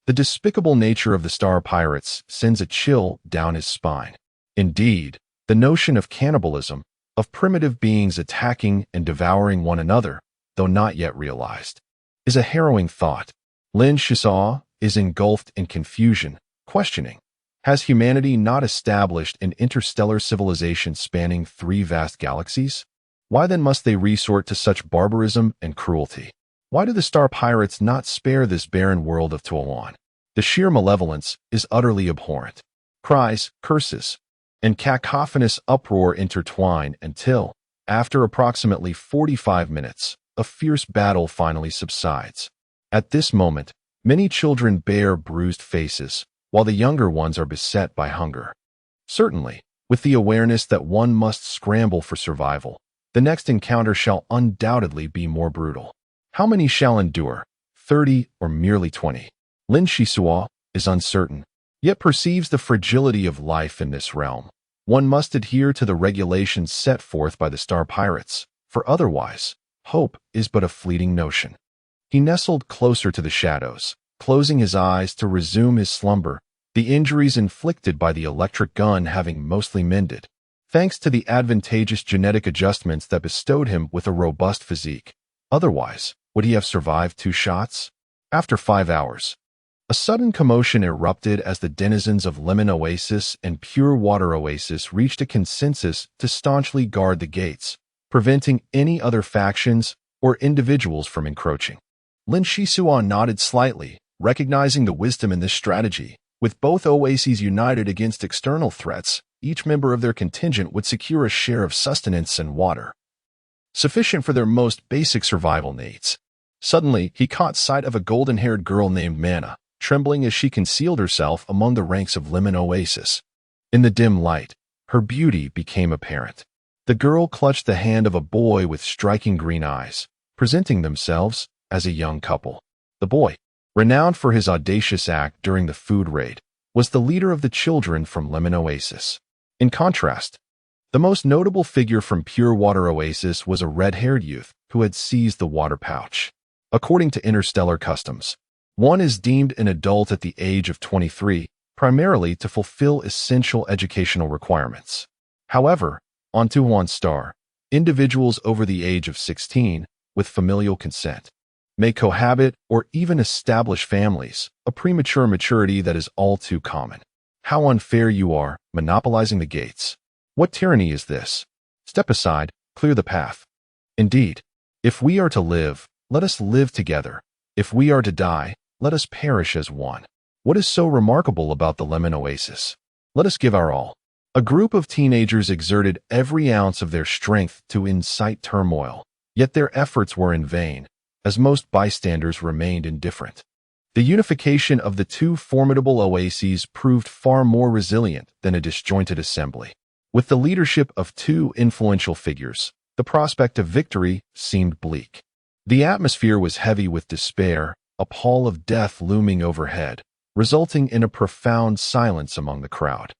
Speaker 1: The despicable nature of the star pirates sends a chill down his spine. Indeed, the notion of cannibalism, of primitive beings attacking and devouring one another, though not yet realized, is a harrowing thought. Lin Shisuo is engulfed in confusion, questioning, has humanity not established an interstellar civilization spanning 3 vast galaxies? Why then must they resort to such barbarism and cruelty? Why do the star pirates not spare this barren world of Tuawan? The sheer malevolence is utterly abhorrent. Cries, curses, and cacophonous uproar intertwine until, after approximately 45 minutes, a fierce battle finally subsides. At this moment, many children bear bruised faces, while the younger ones are beset by hunger. Certainly, with the awareness that one must scramble for survival, the next encounter shall undoubtedly be more brutal. How many shall endure? 30 or merely 20? Lin Shisua is uncertain, yet perceives the fragility of life in this realm. One must adhere to the regulations set forth by the star pirates, for otherwise, hope is but a fleeting notion. He nestled closer to the shadows, closing his eyes to resume his slumber, the injuries inflicted by the electric gun having mostly mended, thanks to the advantageous genetic adjustments that bestowed him with a robust physique. Otherwise, would he have survived 2 shots? After 5 hours, a sudden commotion erupted as the denizens of Lemon Oasis and Pure Water Oasis reached a consensus to staunchly guard the gates, preventing any other factions or individuals from encroaching. Lin Shisua nodded slightly, recognizing the wisdom in this strategy. With both oases united against external threats, each member of their contingent would secure a share of sustenance and water, sufficient for their most basic survival needs. Suddenly, he caught sight of a golden-haired girl named Mana, trembling as she concealed herself among the ranks of Lemon Oasis. In the dim light, her beauty became apparent. The girl clutched the hand of a boy with striking green eyes, presenting themselves as a young couple. The boy, renowned for his audacious act during the food raid, was the leader of the children from Lemon Oasis. In contrast, the most notable figure from Pure Water Oasis was a red-haired youth who had seized the water pouch. According to interstellar customs, one is deemed an adult at the age of 23, primarily to fulfill essential educational requirements. However, on Tuawan Star, individuals over the age of 16, with familial consent, may cohabit or even establish families, a premature maturity that is all too common. How unfair you are, monopolizing the gates. What tyranny is this? Step aside, clear the path. Indeed, if we are to live, let us live together. If we are to die, let us perish as one. What is so remarkable about the Lemon Oasis? Let us give our all. A group of teenagers exerted every ounce of their strength to incite turmoil, yet their efforts were in vain, as most bystanders remained indifferent. The unification of the two formidable oases proved far more resilient than a disjointed assembly. With the leadership of two influential figures, the prospect of victory seemed bleak. The atmosphere was heavy with despair, a pall of death looming overhead, resulting in a profound silence among the crowd.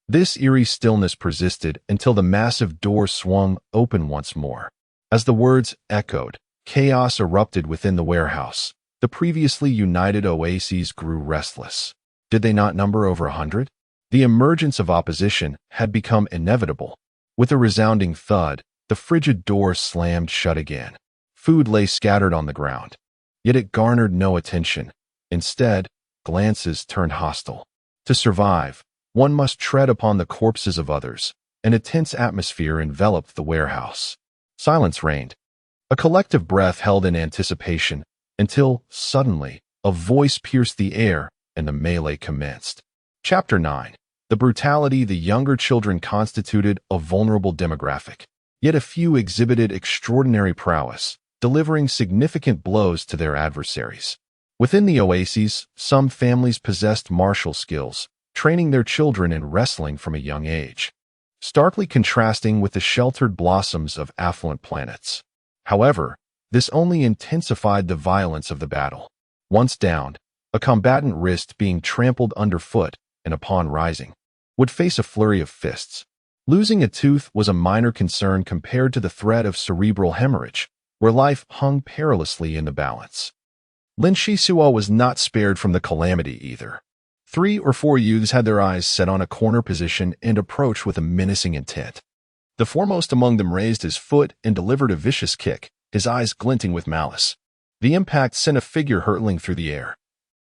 Speaker 1: This eerie stillness persisted until the massive door swung open once more. As the words echoed, chaos erupted within the warehouse. The previously united oases grew restless. Did they not number over 100? The emergence of opposition had become inevitable. With a resounding thud, the frigid door slammed shut again. Food lay scattered on the ground. Yet it garnered no attention. Instead, glances turned hostile. To survive, one must tread upon the corpses of others, and a tense atmosphere enveloped the warehouse. Silence reigned. A collective breath held in anticipation, until, suddenly, a voice pierced the air, and the melee commenced. Chapter 9. The brutality the younger children constituted a vulnerable demographic. Yet a few exhibited extraordinary prowess, delivering significant blows to their adversaries. Within the oases, some families possessed martial skills, training their children in wrestling from a young age, starkly contrasting with the sheltered blossoms of affluent planets. However, this only intensified the violence of the battle. Once downed, a combatant risked being trampled underfoot, and upon rising, would face a flurry of fists. Losing a tooth was a minor concern compared to the threat of cerebral hemorrhage, where life hung perilously in the balance. Lin Shisua was not spared from the calamity either. 3 or 4 youths had their eyes set on a corner position and approached with a menacing intent. The foremost among them raised his foot and delivered a vicious kick, his eyes glinting with malice. The impact sent a figure hurtling through the air,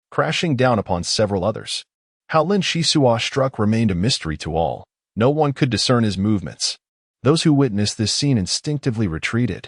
Speaker 1: crashing down upon several others. How Lin Shisua struck remained a mystery to all. No one could discern his movements. Those who witnessed this scene instinctively retreated,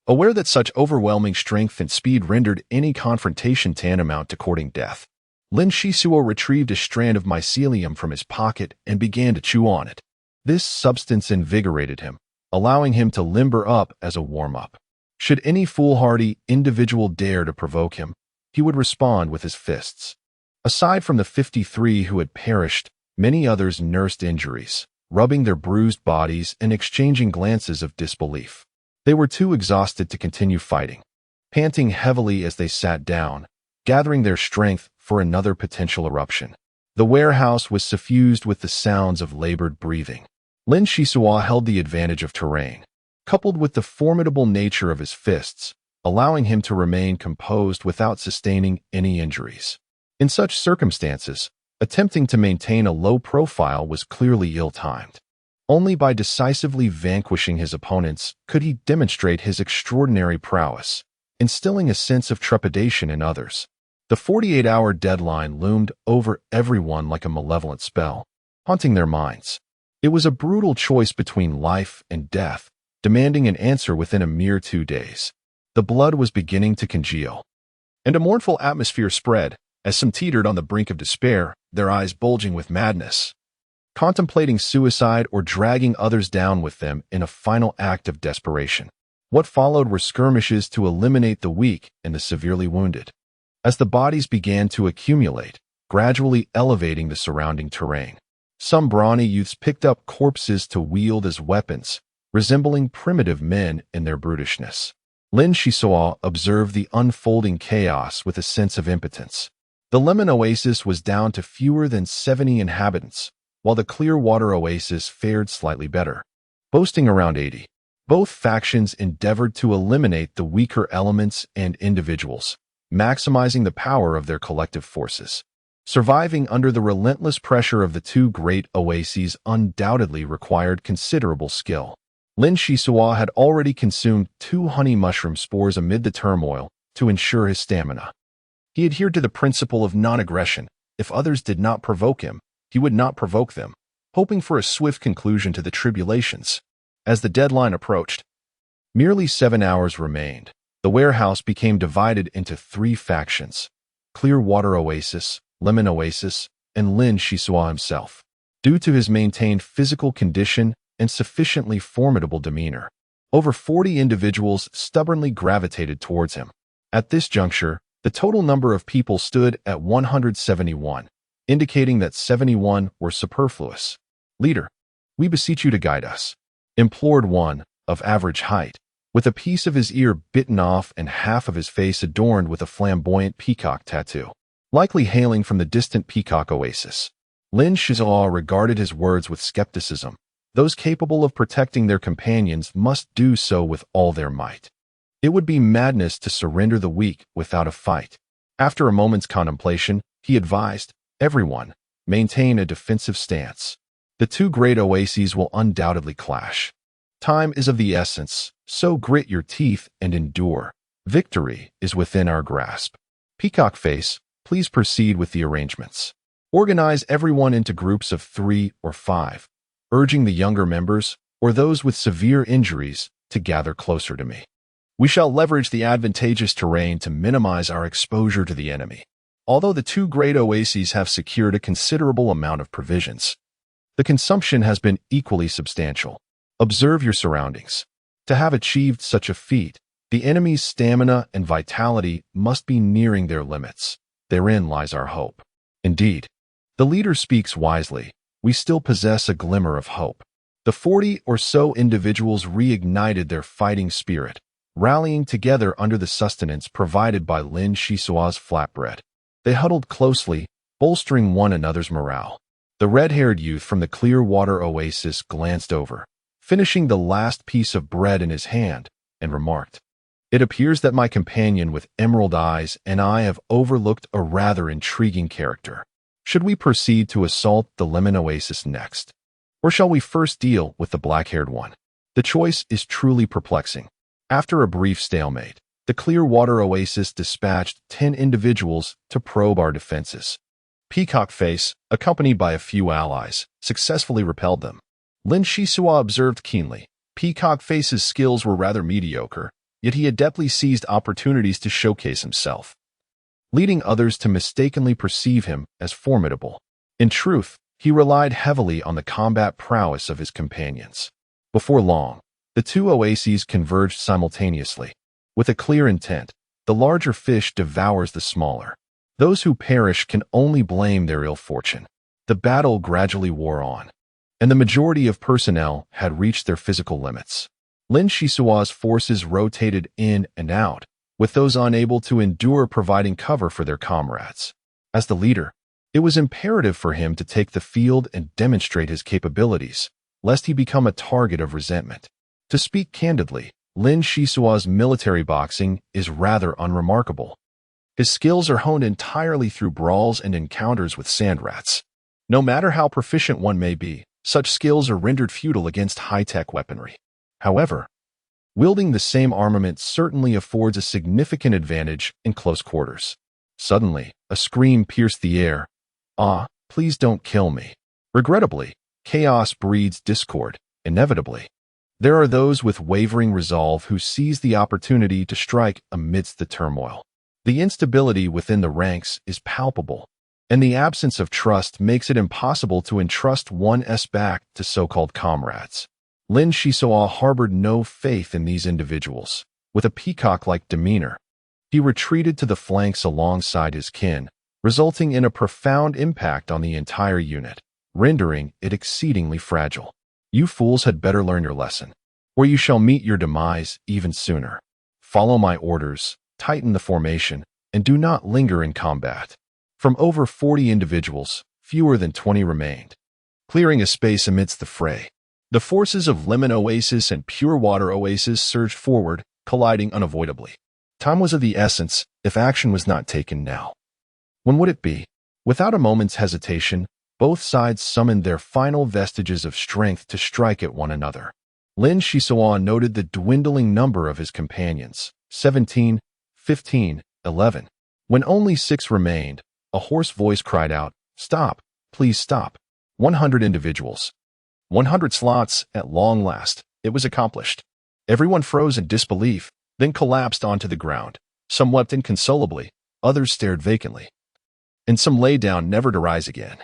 Speaker 1: aware that such overwhelming strength and speed rendered any confrontation tantamount to courting death. Lin Shisuo retrieved a strand of mycelium from his pocket and began to chew on it. This substance invigorated him, allowing him to limber up as a warm-up. Should any foolhardy individual dare to provoke him, he would respond with his fists. Aside from the 53 who had perished, many others nursed injuries, rubbing their bruised bodies and exchanging glances of disbelief. They were too exhausted to continue fighting, panting heavily as they sat down, gathering their strength for another potential eruption. The warehouse was suffused with the sounds of labored breathing. Lin Shisuo held the advantage of terrain, coupled with the formidable nature of his fists, allowing him to remain composed without sustaining any injuries. In such circumstances, attempting to maintain a low profile was clearly ill-timed. Only by decisively vanquishing his opponents could he demonstrate his extraordinary prowess, instilling a sense of trepidation in others. The 48-hour deadline loomed over everyone like a malevolent spell, haunting their minds. It was a brutal choice between life and death, demanding an answer within a mere 2 days. The blood was beginning to congeal, and a mournful atmosphere spread as some teetered on the brink of despair, their eyes bulging with madness, contemplating suicide or dragging others down with them in a final act of desperation. What followed were skirmishes to eliminate the weak and the severely wounded, as the bodies began to accumulate, gradually elevating the surrounding terrain. Some brawny youths picked up corpses to wield as weapons, resembling primitive men in their brutishness. Lin Shisuo observed the unfolding chaos with a sense of impotence. The Lemon Oasis was down to fewer than 70 inhabitants, while the Clearwater Oasis fared slightly better, boasting around 80. Both factions endeavored to eliminate the weaker elements and individuals, maximizing the power of their collective forces. Surviving under the relentless pressure of the two great oases undoubtedly required considerable skill. Lin Shisuo had already consumed 2 honey mushroom spores amid the turmoil to ensure his stamina. He adhered to the principle of non-aggression. If others did not provoke him, he would not provoke them, hoping for a swift conclusion to the tribulations. As the deadline approached, merely 7 hours remained. The warehouse became divided into 3 factions: Clearwater Oasis, Lemon Oasis, and Lin Shisuo himself. Due to his maintained physical condition and sufficiently formidable demeanor, over 40 individuals stubbornly gravitated towards him. At this juncture, the total number of people stood at 171, indicating that 71 were superfluous. "Leader, we beseech you to guide us," implored one, of average height, with a piece of his ear bitten off and half of his face adorned with a flamboyant peacock tattoo, likely hailing from the distant Peacock Oasis. Lin Shisuo regarded his words with skepticism. Those capable of protecting their companions must do so with all their might. It would be madness to surrender the weak without a fight. After a moment's contemplation, he advised, "Everyone, maintain a defensive stance. The two great oases will undoubtedly clash. Time is of the essence, so grit your teeth and endure. Victory is within our grasp. Peacock Face, please proceed with the arrangements. Organize everyone into groups of 3 or 5, urging the younger members or those with severe injuries to gather closer to me. We shall leverage the advantageous terrain to minimize our exposure to the enemy. Although the two great oases have secured a considerable amount of provisions, the consumption has been equally substantial. Observe your surroundings. To have achieved such a feat, the enemy's stamina and vitality must be nearing their limits. Therein lies our hope." Indeed, the leader speaks wisely. We still possess a glimmer of hope. The 40 or so individuals reignited their fighting spirit, rallying together under the sustenance provided by Lin Shisuo's flatbread. They huddled closely, bolstering one another's morale. The red-haired youth from the Clearwater Oasis glanced over, finishing the last piece of bread in his hand, and remarked, "It appears that my companion with emerald eyes and I have overlooked a rather intriguing character. Should we proceed to assault the Lemon Oasis next, or shall we first deal with the black-haired one?" The choice is truly perplexing. After a brief stalemate, the Clearwater Oasis dispatched 10 individuals to probe our defenses. Peacock Face, accompanied by a few allies, successfully repelled them. Lin Shisua observed keenly. Peacock Face's skills were rather mediocre, yet he adeptly seized opportunities to showcase himself, leading others to mistakenly perceive him as formidable. In truth, he relied heavily on the combat prowess of his companions. Before long, the two oases converged simultaneously. With a clear intent, the larger fish devours the smaller. Those who perish can only blame their ill fortune. The battle gradually wore on, and the majority of personnel had reached their physical limits. Lin Shisua's forces rotated in and out, with those unable to endure providing cover for their comrades. As the leader, it was imperative for him to take the field and demonstrate his capabilities, lest he become a target of resentment. To speak candidly, Lin Shisua's military boxing is rather unremarkable. His skills are honed entirely through brawls and encounters with sandrats. No matter how proficient one may be, such skills are rendered futile against high-tech weaponry. However, wielding the same armament certainly affords a significant advantage in close quarters. Suddenly, a scream pierced the air. "Ah, please don't kill me." Regrettably, chaos breeds discord, inevitably. There are those with wavering resolve who seize the opportunity to strike amidst the turmoil. The instability within the ranks is palpable, and the absence of trust makes it impossible to entrust one's back to so-called comrades. Lin Shisua harbored no faith in these individuals. With a peacock-like demeanor, he retreated to the flanks alongside his kin, resulting in a profound impact on the entire unit, rendering it exceedingly fragile. You fools had better learn your lesson, or you shall meet your demise even sooner. Follow my orders, tighten the formation, and do not linger in combat. From over 40 individuals, fewer than 20 remained, clearing a space amidst the fray. The forces of Lemon Oasis and Pure Water Oasis surged forward, colliding unavoidably. Time was of the essence if action was not taken now. When would it be? Without a moment's hesitation, both sides summoned their final vestiges of strength to strike at one another. Lin Shisua noted the dwindling number of his companions, 17, 15, 11. When only 6 remained, a hoarse voice cried out, "Stop, please stop." 100 individuals. 100 slots, at long last. It was accomplished. Everyone froze in disbelief, then collapsed onto the ground. Some wept inconsolably, others stared vacantly, and some lay down never to rise again.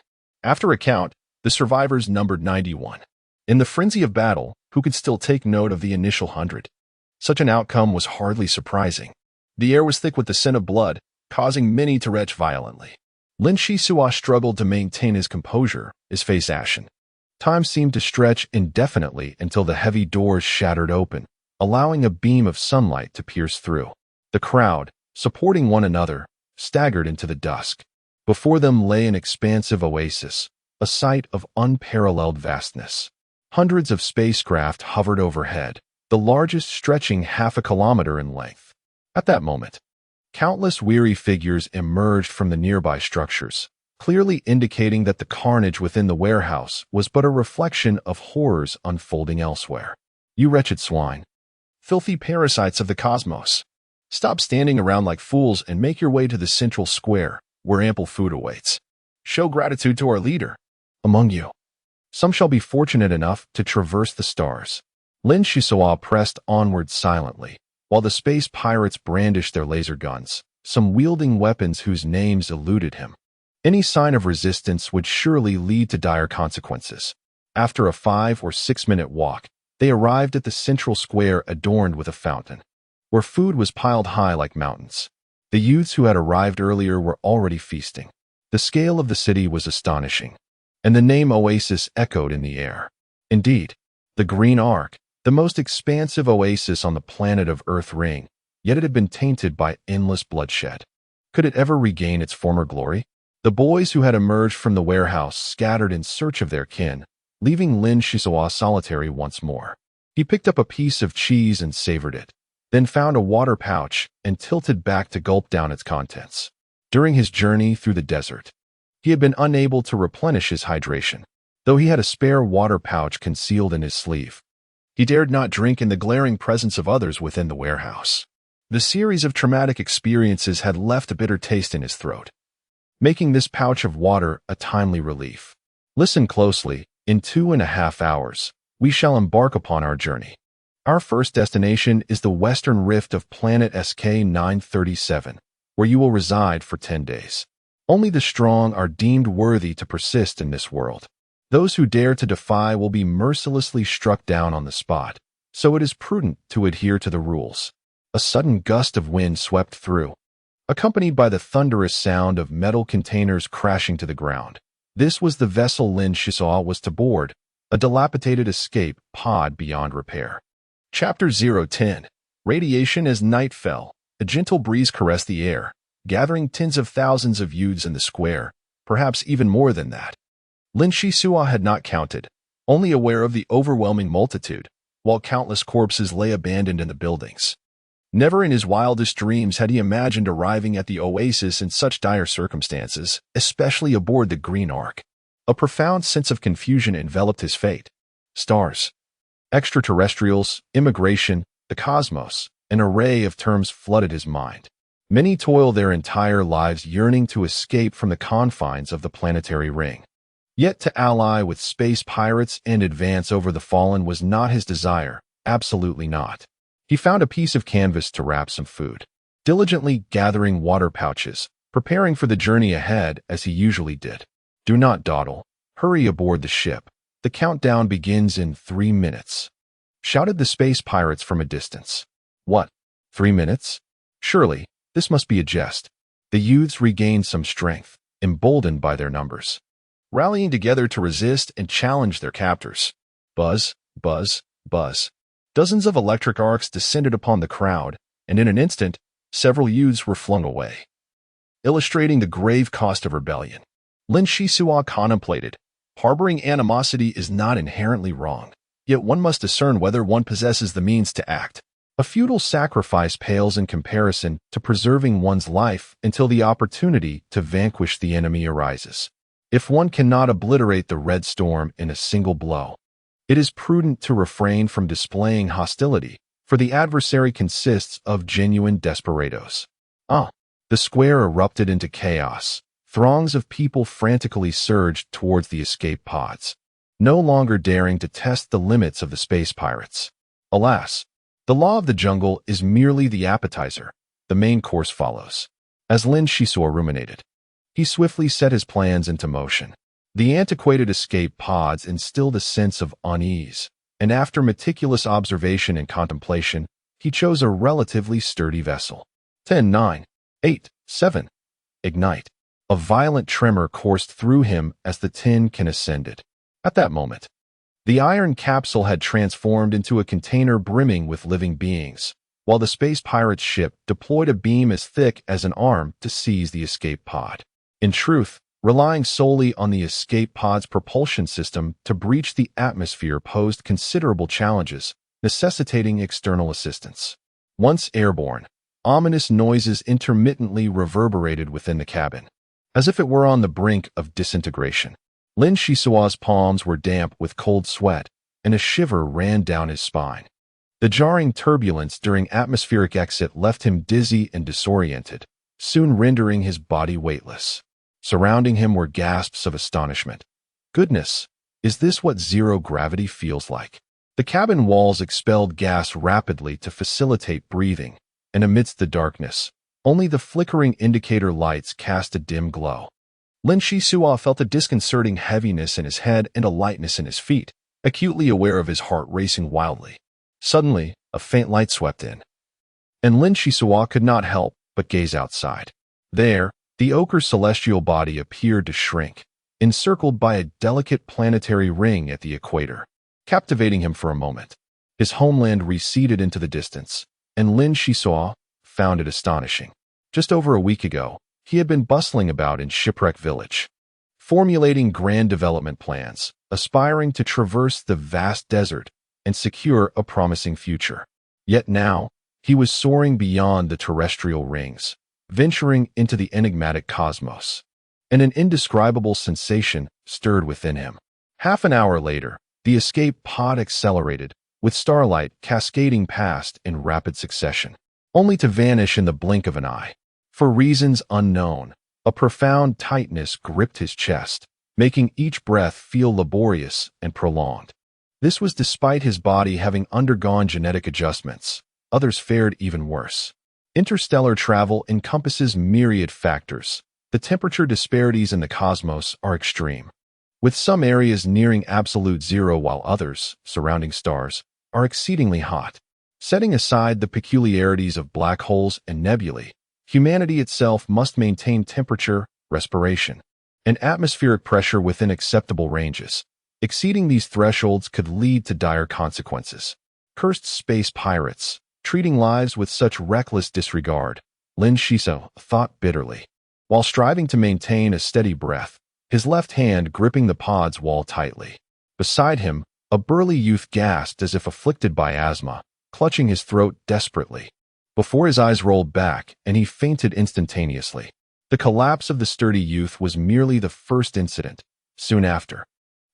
Speaker 1: After a count, the survivors numbered 91. In the frenzy of battle, who could still take note of the initial 100? Such an outcome was hardly surprising. The air was thick with the scent of blood, causing many to retch violently. Lin Shisua struggled to maintain his composure, his face ashen. Time seemed to stretch indefinitely until the heavy doors shattered open, allowing a beam of sunlight to pierce through. The crowd, supporting one another, staggered into the dusk. Before them lay an expansive oasis, a sight of unparalleled vastness. Hundreds of spacecraft hovered overhead, the largest stretching half a kilometer in length. At that moment, countless weary figures emerged from the nearby structures, clearly indicating that the carnage within the warehouse was but a reflection of horrors unfolding elsewhere. You wretched swine, filthy parasites of the cosmos, stop standing around like fools and make your way to the central square, where ample food awaits. Show gratitude to our leader. Among you, some shall be fortunate enough to traverse the stars. Lin Shisua pressed onward silently, while the space pirates brandished their laser guns, some wielding weapons whose names eluded him. Any sign of resistance would surely lead to dire consequences. After a 5 or 6 minute walk, they arrived at the central square adorned with a fountain, where food was piled high like mountains. The youths who had arrived earlier were already feasting. The scale of the city was astonishing, and the name Oasis echoed in the air. Indeed, the Green Ark, the most expansive oasis on the planet of Earth Ring, yet it had been tainted by endless bloodshed. Could it ever regain its former glory? The boys who had emerged from the warehouse scattered in search of their kin, leaving Lin Shisua solitary once more. He picked up a piece of cheese and savored it, then found a water pouch and tilted back to gulp down its contents. During his journey through the desert, he had been unable to replenish his hydration, though he had a spare water pouch concealed in his sleeve. He dared not drink in the glaring presence of others within the warehouse. The series of traumatic experiences had left a bitter taste in his throat, making this pouch of water a timely relief. Listen closely, In 2.5 hours, we shall embark upon our journey. Our first destination is the western rift of planet SK-937, where you will reside for 10 days. Only the strong are deemed worthy to persist in this world. Those who dare to defy will be mercilessly struck down on the spot, so it is prudent to adhere to the rules. A sudden gust of wind swept through, accompanied by the thunderous sound of metal containers crashing to the ground. This was the vessel Lin Shisaw was to board, a dilapidated escape pod beyond repair. Chapter 010. Radiation. As night fell, a gentle breeze caressed the air, gathering tens of thousands of youths in the square, perhaps even more than that. Lin Shisaw had not counted, only aware of the overwhelming multitude, while countless corpses lay abandoned in the buildings. Never in his wildest dreams had he imagined arriving at the oasis in such dire circumstances, especially aboard the Green Ark. A profound sense of confusion enveloped his fate. Stars, extraterrestrials, immigration, the cosmos, an array of terms flooded his mind. Many toil their entire lives yearning to escape from the confines of the planetary ring. Yet to ally with space pirates and advance over the fallen was not his desire, absolutely not. He found a piece of canvas to wrap some food, diligently gathering water pouches, preparing for the journey ahead as he usually did. Do not dawdle. Hurry aboard the ship. The countdown begins in 3 minutes. Shouted the space pirates from a distance. What? 3 minutes? Surely, this must be a jest. The youths regained some strength, emboldened by their numbers, rallying together to resist and challenge their captors. Buzz, buzz, buzz. Dozens of electric arcs descended upon the crowd, and in an instant, several youths were flung away. Illustrating the grave cost of rebellion, Lin Shisaw contemplated. Harboring animosity is not inherently wrong, yet one must discern whether one possesses the means to act. A futile sacrifice pales in comparison to preserving one's life until the opportunity to vanquish the enemy arises. If one cannot obliterate the Red Storm in a single blow, it is prudent to refrain from displaying hostility, for the adversary consists of genuine desperados. The square erupted into chaos. Throngs of people frantically surged towards the escape pods, no longer daring to test the limits of the space pirates. Alas, the law of the jungle is merely the appetizer. The main course follows. As Lin Shisaw ruminated, he swiftly set his plans into motion. The antiquated escape pods instilled a sense of unease, and after meticulous observation and contemplation, he chose a relatively sturdy vessel. 10, 9, 8, 7. Ignite. A violent tremor coursed through him as the tin can ascended. At that moment, the iron capsule had transformed into a container brimming with living beings, while the space pirate's ship deployed a beam as thick as an arm to seize the escape pod. In truth, relying solely on the escape pod's propulsion system to breach the atmosphere posed considerable challenges, necessitating external assistance. Once airborne, ominous noises intermittently reverberated within the cabin, as if it were on the brink of disintegration. Lin Shisaw's palms were damp with cold sweat, and a shiver ran down his spine. The jarring turbulence during atmospheric exit left him dizzy and disoriented, soon rendering his body weightless. Surrounding him were gasps of astonishment. Goodness, is this what zero gravity feels like? The cabin walls expelled gas rapidly to facilitate breathing, and amidst the darkness, only the flickering indicator lights cast a dim glow. Lin Shisaw felt a disconcerting heaviness in his head and a lightness in his feet, acutely aware of his heart racing wildly. Suddenly, a faint light swept in, and Lin Shisaw could not help but gaze outside. There, the ochre celestial body appeared to shrink, encircled by a delicate planetary ring at the equator, captivating him for a moment. His homeland receded into the distance, and Lin Shisaw found it astonishing. Just over a week ago, he had been bustling about in Shipwreck Village, formulating grand development plans, aspiring to traverse the vast desert and secure a promising future. Yet now, he was soaring beyond the terrestrial rings, venturing into the enigmatic cosmos, and an indescribable sensation stirred within him. Half an hour later, the escape pod accelerated, with starlight cascading past in rapid succession, only to vanish in the blink of an eye. For reasons unknown, a profound tightness gripped his chest, making each breath feel laborious and prolonged. This was despite his body having undergone genetic adjustments. Others fared even worse. Interstellar travel encompasses myriad factors. The temperature disparities in the cosmos are extreme, with some areas nearing absolute zero while others, surrounding stars, are exceedingly hot. Setting aside the peculiarities of black holes and nebulae, humanity itself must maintain temperature, respiration, and atmospheric pressure within acceptable ranges. Exceeding these thresholds could lead to dire consequences. Cursed space pirates, treating lives with such reckless disregard, Lin Shiso thought bitterly. While striving to maintain a steady breath, his left hand gripping the pod's wall tightly. Beside him, a burly youth gasped as if afflicted by asthma, clutching his throat desperately. Before his eyes rolled back and he fainted instantaneously. The collapse of the sturdy youth was merely the first incident. Soon after,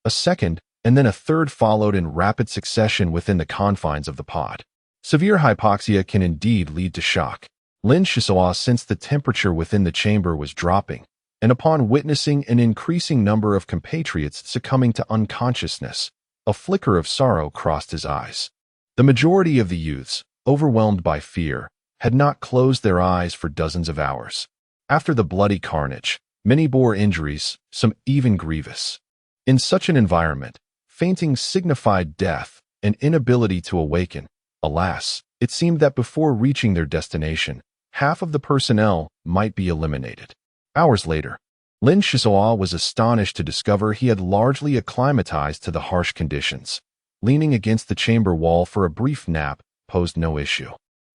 Speaker 1: a second and then a third followed in rapid succession within the confines of the pod. Severe hypoxia can indeed lead to shock. Lin Shiso sensed the temperature within the chamber was dropping, and upon witnessing an increasing number of compatriots succumbing to unconsciousness, a flicker of sorrow crossed his eyes. The majority of the youths, overwhelmed by fear, had not closed their eyes for dozens of hours. After the bloody carnage, many bore injuries, some even grievous. In such an environment, fainting signified death and inability to awaken. Alas, it seemed that before reaching their destination, half of the personnel might be eliminated. Hours later, Lin Shiso was astonished to discover he had largely acclimatized to the harsh conditions. Leaning against the chamber wall for a brief nap posed no issue.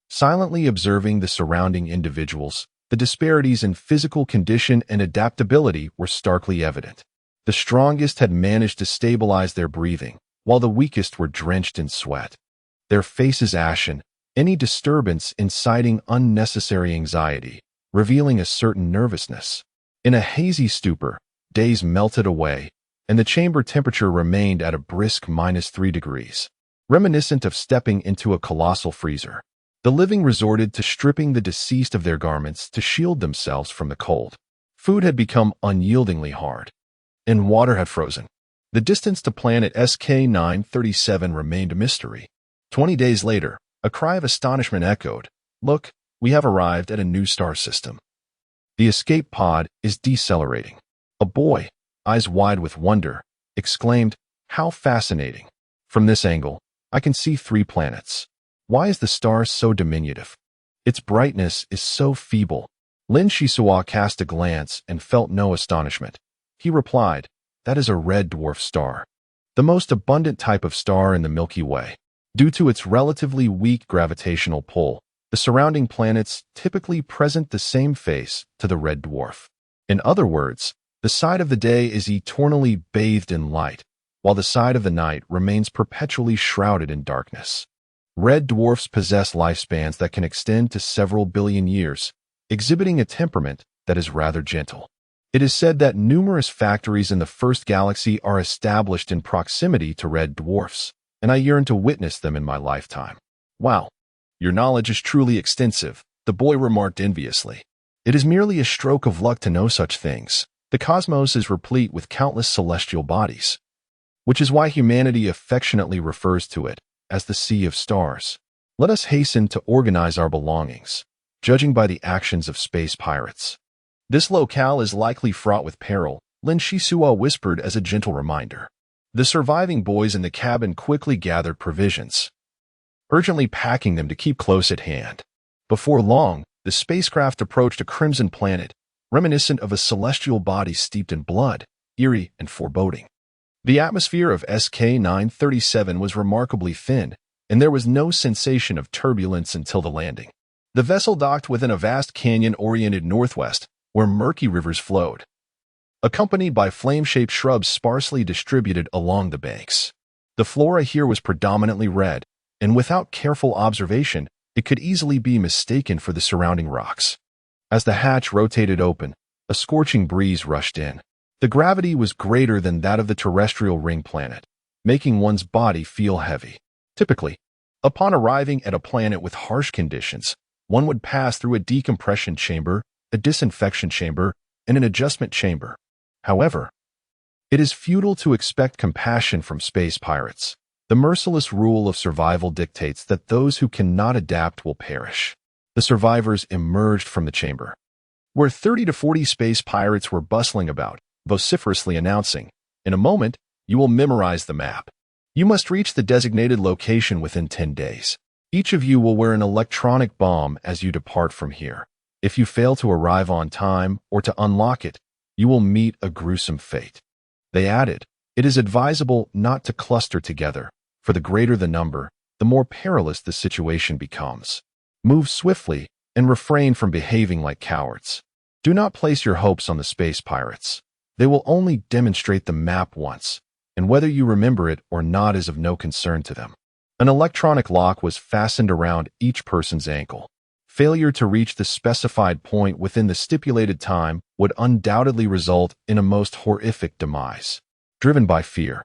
Speaker 1: Silently observing the surrounding individuals, the disparities in physical condition and adaptability were starkly evident. The strongest had managed to stabilize their breathing, while the weakest were drenched in sweat. Their faces ashen, any disturbance inciting unnecessary anxiety, revealing a certain nervousness. In a hazy stupor, days melted away, and the chamber temperature remained at a brisk -3 degrees, reminiscent of stepping into a colossal freezer. The living resorted to stripping the deceased of their garments to shield themselves from the cold. Food had become unyieldingly hard, and water had frozen. The distance to planet SK-937 remained a mystery. 20 days later, a cry of astonishment echoed. "Look, we have arrived at a new star system. The escape pod is decelerating." A boy, eyes wide with wonder, exclaimed, "How fascinating! From this angle, I can see 3 planets. Why is the star so diminutive? Its brightness is so feeble." Lin Shiso cast a glance and felt no astonishment. He replied, "That is a red dwarf star, the most abundant type of star in the Milky Way. Due to its relatively weak gravitational pull, the surrounding planets typically present the same face to the red dwarf. In other words, the side of the day is eternally bathed in light, while the side of the night remains perpetually shrouded in darkness. Red dwarfs possess lifespans that can extend to several billion years, exhibiting a temperament that is rather gentle. It is said that numerous factories in the first galaxy are established in proximity to red dwarfs, and I yearn to witness them in my lifetime." "Wow, your knowledge is truly extensive," the boy remarked enviously. "It is merely a stroke of luck to know such things. The cosmos is replete with countless celestial bodies, which is why humanity affectionately refers to it as the Sea of Stars. Let us hasten to organize our belongings, judging by the actions of space pirates. This locale is likely fraught with peril," Lin Shiso whispered as a gentle reminder. The surviving boys in the cabin quickly gathered provisions, urgently packing them to keep close at hand. Before long, the spacecraft approached a crimson planet, reminiscent of a celestial body steeped in blood, eerie and foreboding. The atmosphere of SK-937 was remarkably thin, and there was no sensation of turbulence until the landing. The vessel docked within a vast canyon oriented northwest, where murky rivers flowed, accompanied by flame-shaped shrubs sparsely distributed along the banks. The flora here was predominantly red, and without careful observation, it could easily be mistaken for the surrounding rocks. As the hatch rotated open, a scorching breeze rushed in. The gravity was greater than that of the terrestrial ring planet, making one's body feel heavy. Typically, upon arriving at a planet with harsh conditions, one would pass through a decompression chamber, a disinfection chamber, and an adjustment chamber. However, It is futile to expect compassion from space pirates. The merciless rule of survival dictates that those who cannot adapt will perish. The survivors emerged from the chamber, where 30 to 40 space pirates were bustling about, vociferously announcing, "In a moment, you will memorize the map. You must reach the designated location within 10 days. Each of you will wear an electronic bomb as you depart from here. If you fail to arrive on time or to unlock it, you will meet a gruesome fate." They added, "It is advisable not to cluster together, for the greater the number, the more perilous the situation becomes. Move swiftly and refrain from behaving like cowards. Do not place your hopes on the space pirates. They will only demonstrate the map once, and whether you remember it or not is of no concern to them." An electronic lock was fastened around each person's ankle. Failure to reach the specified point within the stipulated time would undoubtedly result in a most horrific demise. Driven by fear,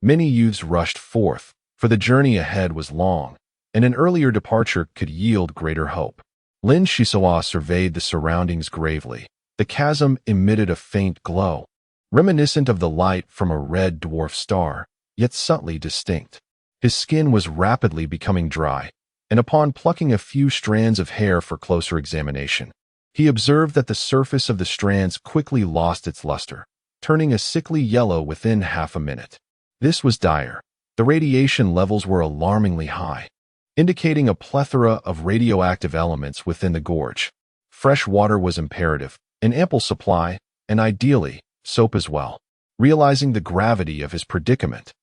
Speaker 1: many youths rushed forth, for the journey ahead was long, and an earlier departure could yield greater hope. Lin Shisua surveyed the surroundings gravely. The chasm emitted a faint glow, reminiscent of the light from a red dwarf star, yet subtly distinct. His skin was rapidly becoming dry, and upon plucking a few strands of hair for closer examination, he observed that the surface of the strands quickly lost its luster, turning a sickly yellow within half a minute. This was dire. The radiation levels were alarmingly high, indicating a plethora of radioactive elements within the gorge. Fresh water was imperative, an ample supply, and ideally, soap as well. Realizing the gravity of his predicament,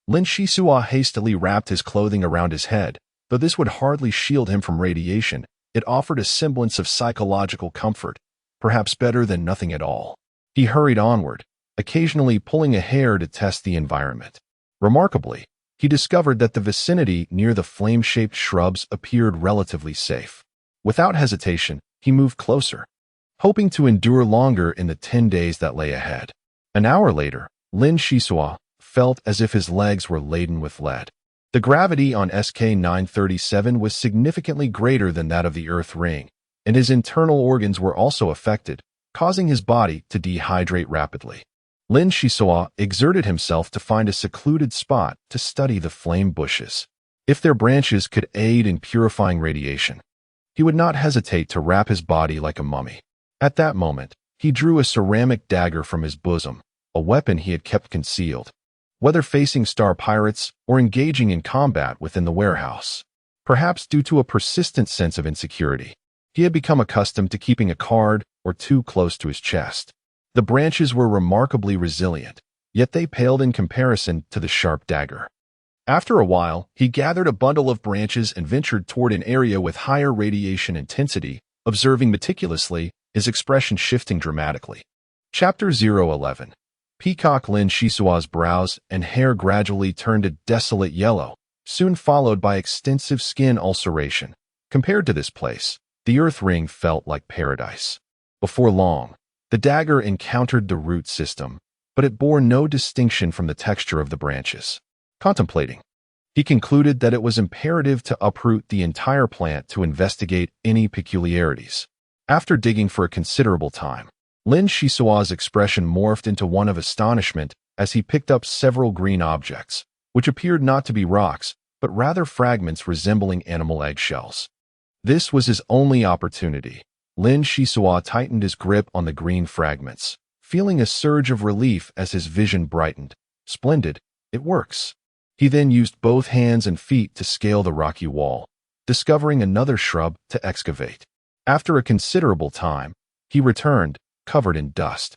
Speaker 1: Lin Shisua hastily wrapped his clothing around his head. Though this would hardly shield him from radiation, it offered a semblance of psychological comfort, perhaps better than nothing at all. He hurried onward, occasionally pulling a hair to test the environment. Remarkably, he discovered that the vicinity near the flame-shaped shrubs appeared relatively safe. Without hesitation, he moved closer, hoping to endure longer in the 10 days that lay ahead. An hour later, Lin Shisua felt as if his legs were laden with lead. The gravity on SK-937 was significantly greater than that of the Earth ring, and his internal organs were also affected, causing his body to dehydrate rapidly. Lin Shisua exerted himself to find a secluded spot to study the flame bushes. If their branches could aid in purifying radiation, he would not hesitate to wrap his body like a mummy. At that moment, he drew a ceramic dagger from his bosom, a weapon he had kept concealed, whether facing star pirates or engaging in combat within the warehouse. Perhaps due to a persistent sense of insecurity, he had become accustomed to keeping a card or two close to his chest. The branches were remarkably resilient, yet they paled in comparison to the sharp dagger. After a while, he gathered a bundle of branches and ventured toward an area with higher radiation intensity, observing meticulously, his expression shifting dramatically. Chapter 011. Peacock Lin Shisua's brows and hair gradually turned a desolate yellow, soon followed by extensive skin ulceration. Compared to this place, the Earth ring felt like paradise. Before long, the dagger encountered the root system, but it bore no distinction from the texture of the branches. Contemplating, he concluded that it was imperative to uproot the entire plant to investigate any peculiarities. After digging for a considerable time, Lin Shisua's expression morphed into one of astonishment as he picked up several green objects, which appeared not to be rocks, but rather fragments resembling animal eggshells. This was his only opportunity. Lin Shisua tightened his grip on the green fragments, feeling a surge of relief as his vision brightened. Splendid, it works. He then used both hands and feet to scale the rocky wall, discovering another shrub to excavate. After a considerable time, he returned, covered in dust.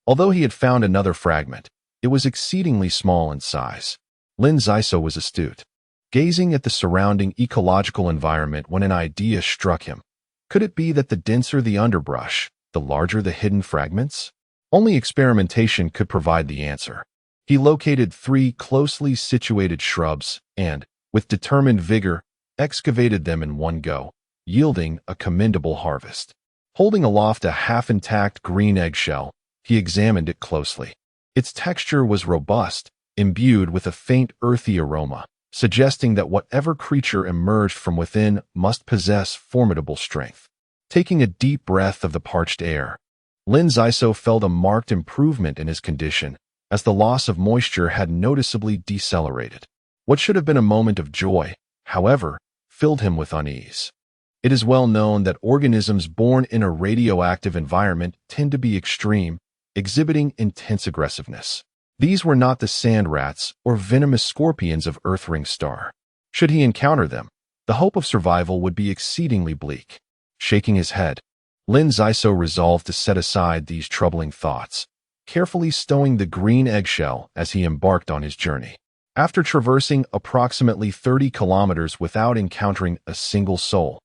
Speaker 1: Although he had found another fragment, it was exceedingly small in size. Lin Zaiso was astute, gazing at the surrounding ecological environment when an idea struck him. Could it be that the denser the underbrush, the larger the hidden fragments? Only experimentation could provide the answer. He located 3 closely situated shrubs and, with determined vigor, excavated them in one go, yielding a commendable harvest. Holding aloft a half-intact green eggshell, he examined it closely. Its texture was robust, imbued with a faint earthy aroma, suggesting that whatever creature emerged from within must possess formidable strength. Taking a deep breath of the parched air, Lin Zaiso felt a marked improvement in his condition, as the loss of moisture had noticeably decelerated. What should have been a moment of joy, however, filled him with unease. It is well known that organisms born in a radioactive environment tend to be extreme, exhibiting intense aggressiveness. These were not the sand rats or venomous scorpions of Earthring Star. Should he encounter them, the hope of survival would be exceedingly bleak. Shaking his head, Lin Zaiso resolved to set aside these troubling thoughts, carefully stowing the green eggshell as he embarked on his journey. After traversing approximately 30 kilometers without encountering a single soul,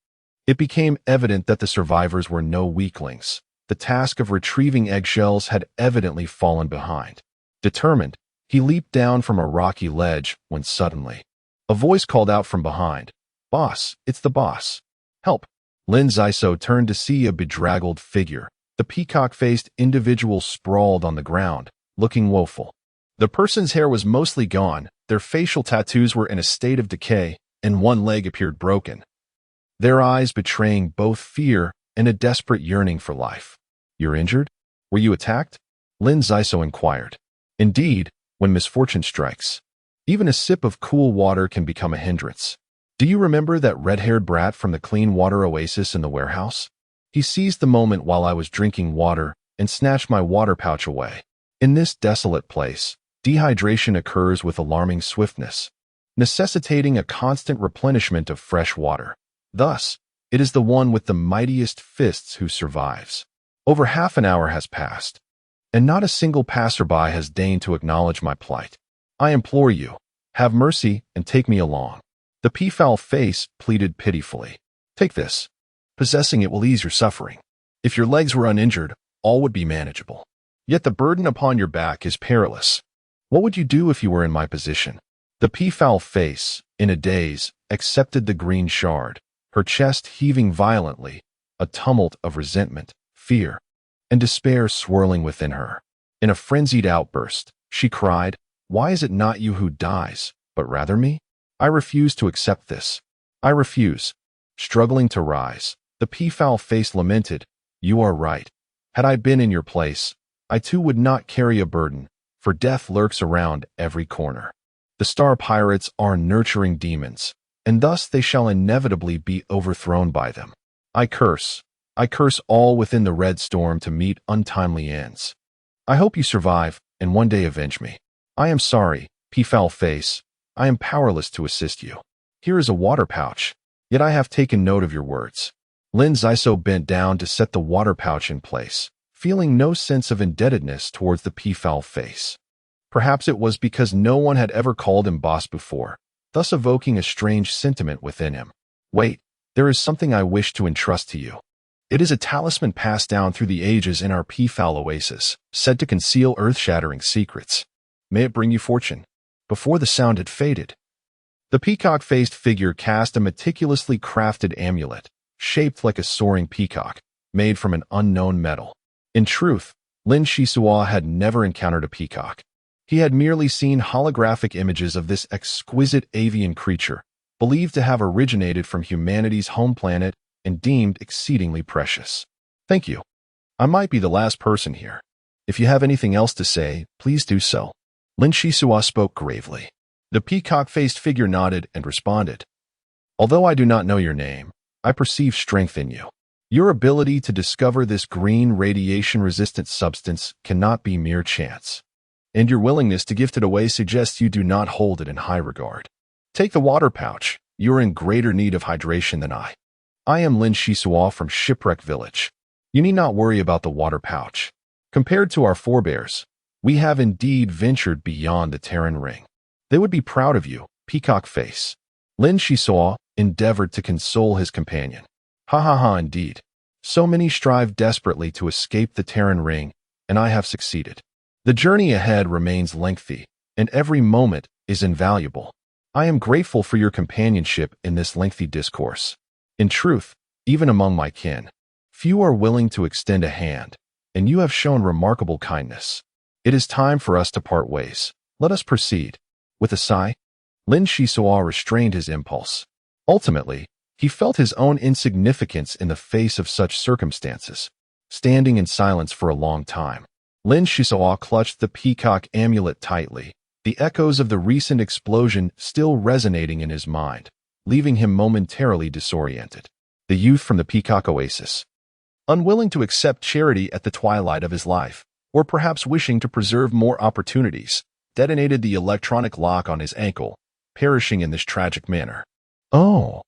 Speaker 1: it became evident that the survivors were no weaklings. The task of retrieving eggshells had evidently fallen behind. Determined, he leaped down from a rocky ledge when suddenly, a voice called out from behind, "Boss, it's the boss. Help!" Lin Zaiso turned to see a bedraggled figure. The peacock-faced individual sprawled on the ground, looking woeful. The person's hair was mostly gone, their facial tattoos were in a state of decay, and one leg appeared broken, their eyes betraying both fear and a desperate yearning for life. "You're injured? Were you attacked?" Lin Zaiso inquired. "Indeed, when misfortune strikes, even a sip of cool water can become a hindrance. Do you remember that red-haired brat from the clean water oasis in the warehouse? He seized the moment while I was drinking water and snatched my water pouch away. In this desolate place, dehydration occurs with alarming swiftness, necessitating a constant replenishment of fresh water. Thus, it is the one with the mightiest fists who survives. Over half an hour has passed, and not a single passerby has deigned to acknowledge my plight. I implore you, have mercy and take me along." The peafowl face pleaded pitifully. "Take this. Possessing it will ease your suffering. If your legs were uninjured, all would be manageable. Yet the burden upon your back is perilous. What would you do if you were in my position?" The peafowl face, in a daze, accepted the green shard, her chest heaving violently, a tumult of resentment, fear, and despair swirling within her. In a frenzied outburst, she cried, "Why is it not you who dies, but rather me? I refuse to accept this. I refuse." Struggling to rise, the peafowl face lamented, "You are right. Had I been in your place, I too would not carry a burden, for death lurks around every corner. The star pirates are nurturing demons, and thus they shall inevitably be overthrown by them. I curse all within the red storm to meet untimely ends. I hope you survive and one day avenge me. I am sorry, peafowl face. I am powerless to assist you. Here is a water pouch, yet I have taken note of your words." Lin Zaiso bent down to set the water pouch in place, feeling no sense of indebtedness towards the peafowl face. Perhaps it was because no one had ever called him boss before, thus evoking a strange sentiment within him. "Wait, there is something I wish to entrust to you. It is a talisman passed down through the ages in our peafowl oasis, said to conceal earth-shattering secrets. May it bring you fortune." Before the sound had faded, the peacock-faced figure cast a meticulously crafted amulet, shaped like a soaring peacock, made from an unknown metal. In truth, Lin Shisua had never encountered a peacock. He had merely seen holographic images of this exquisite avian creature, believed to have originated from humanity's home planet and deemed exceedingly precious. "Thank you. I might be the last person here. If you have anything else to say, please do so." Lin Shisua spoke gravely. The peacock-faced figure nodded and responded, "Although I do not know your name, I perceive strength in you. Your ability to discover this green radiation-resistant substance cannot be mere chance. And your willingness to gift it away suggests you do not hold it in high regard. Take the water pouch. You are in greater need of hydration than I. I am Lin Shisua from Shipwreck Village. You need not worry about the water pouch. Compared to our forebears, we have indeed ventured beyond the Terran Ring. They would be proud of you, peacock face." Lin Shisua endeavored to console his companion. "Ha ha ha, indeed. So many strive desperately to escape the Terran Ring, and I have succeeded. The journey ahead remains lengthy, and every moment is invaluable. I am grateful for your companionship in this lengthy discourse. In truth, even among my kin, few are willing to extend a hand, and you have shown remarkable kindness. It is time for us to part ways. Let us proceed." With a sigh, Lin Shisua restrained his impulse. Ultimately, he felt his own insignificance in the face of such circumstances, standing in silence for a long time. Lin Shisawa clutched the peacock amulet tightly, the echoes of the recent explosion still resonating in his mind, leaving him momentarily disoriented. The youth from the Peacock Oasis, unwilling to accept charity at the twilight of his life, or perhaps wishing to preserve more opportunities, detonated the electronic lock on his ankle, perishing in this tragic manner. Oh,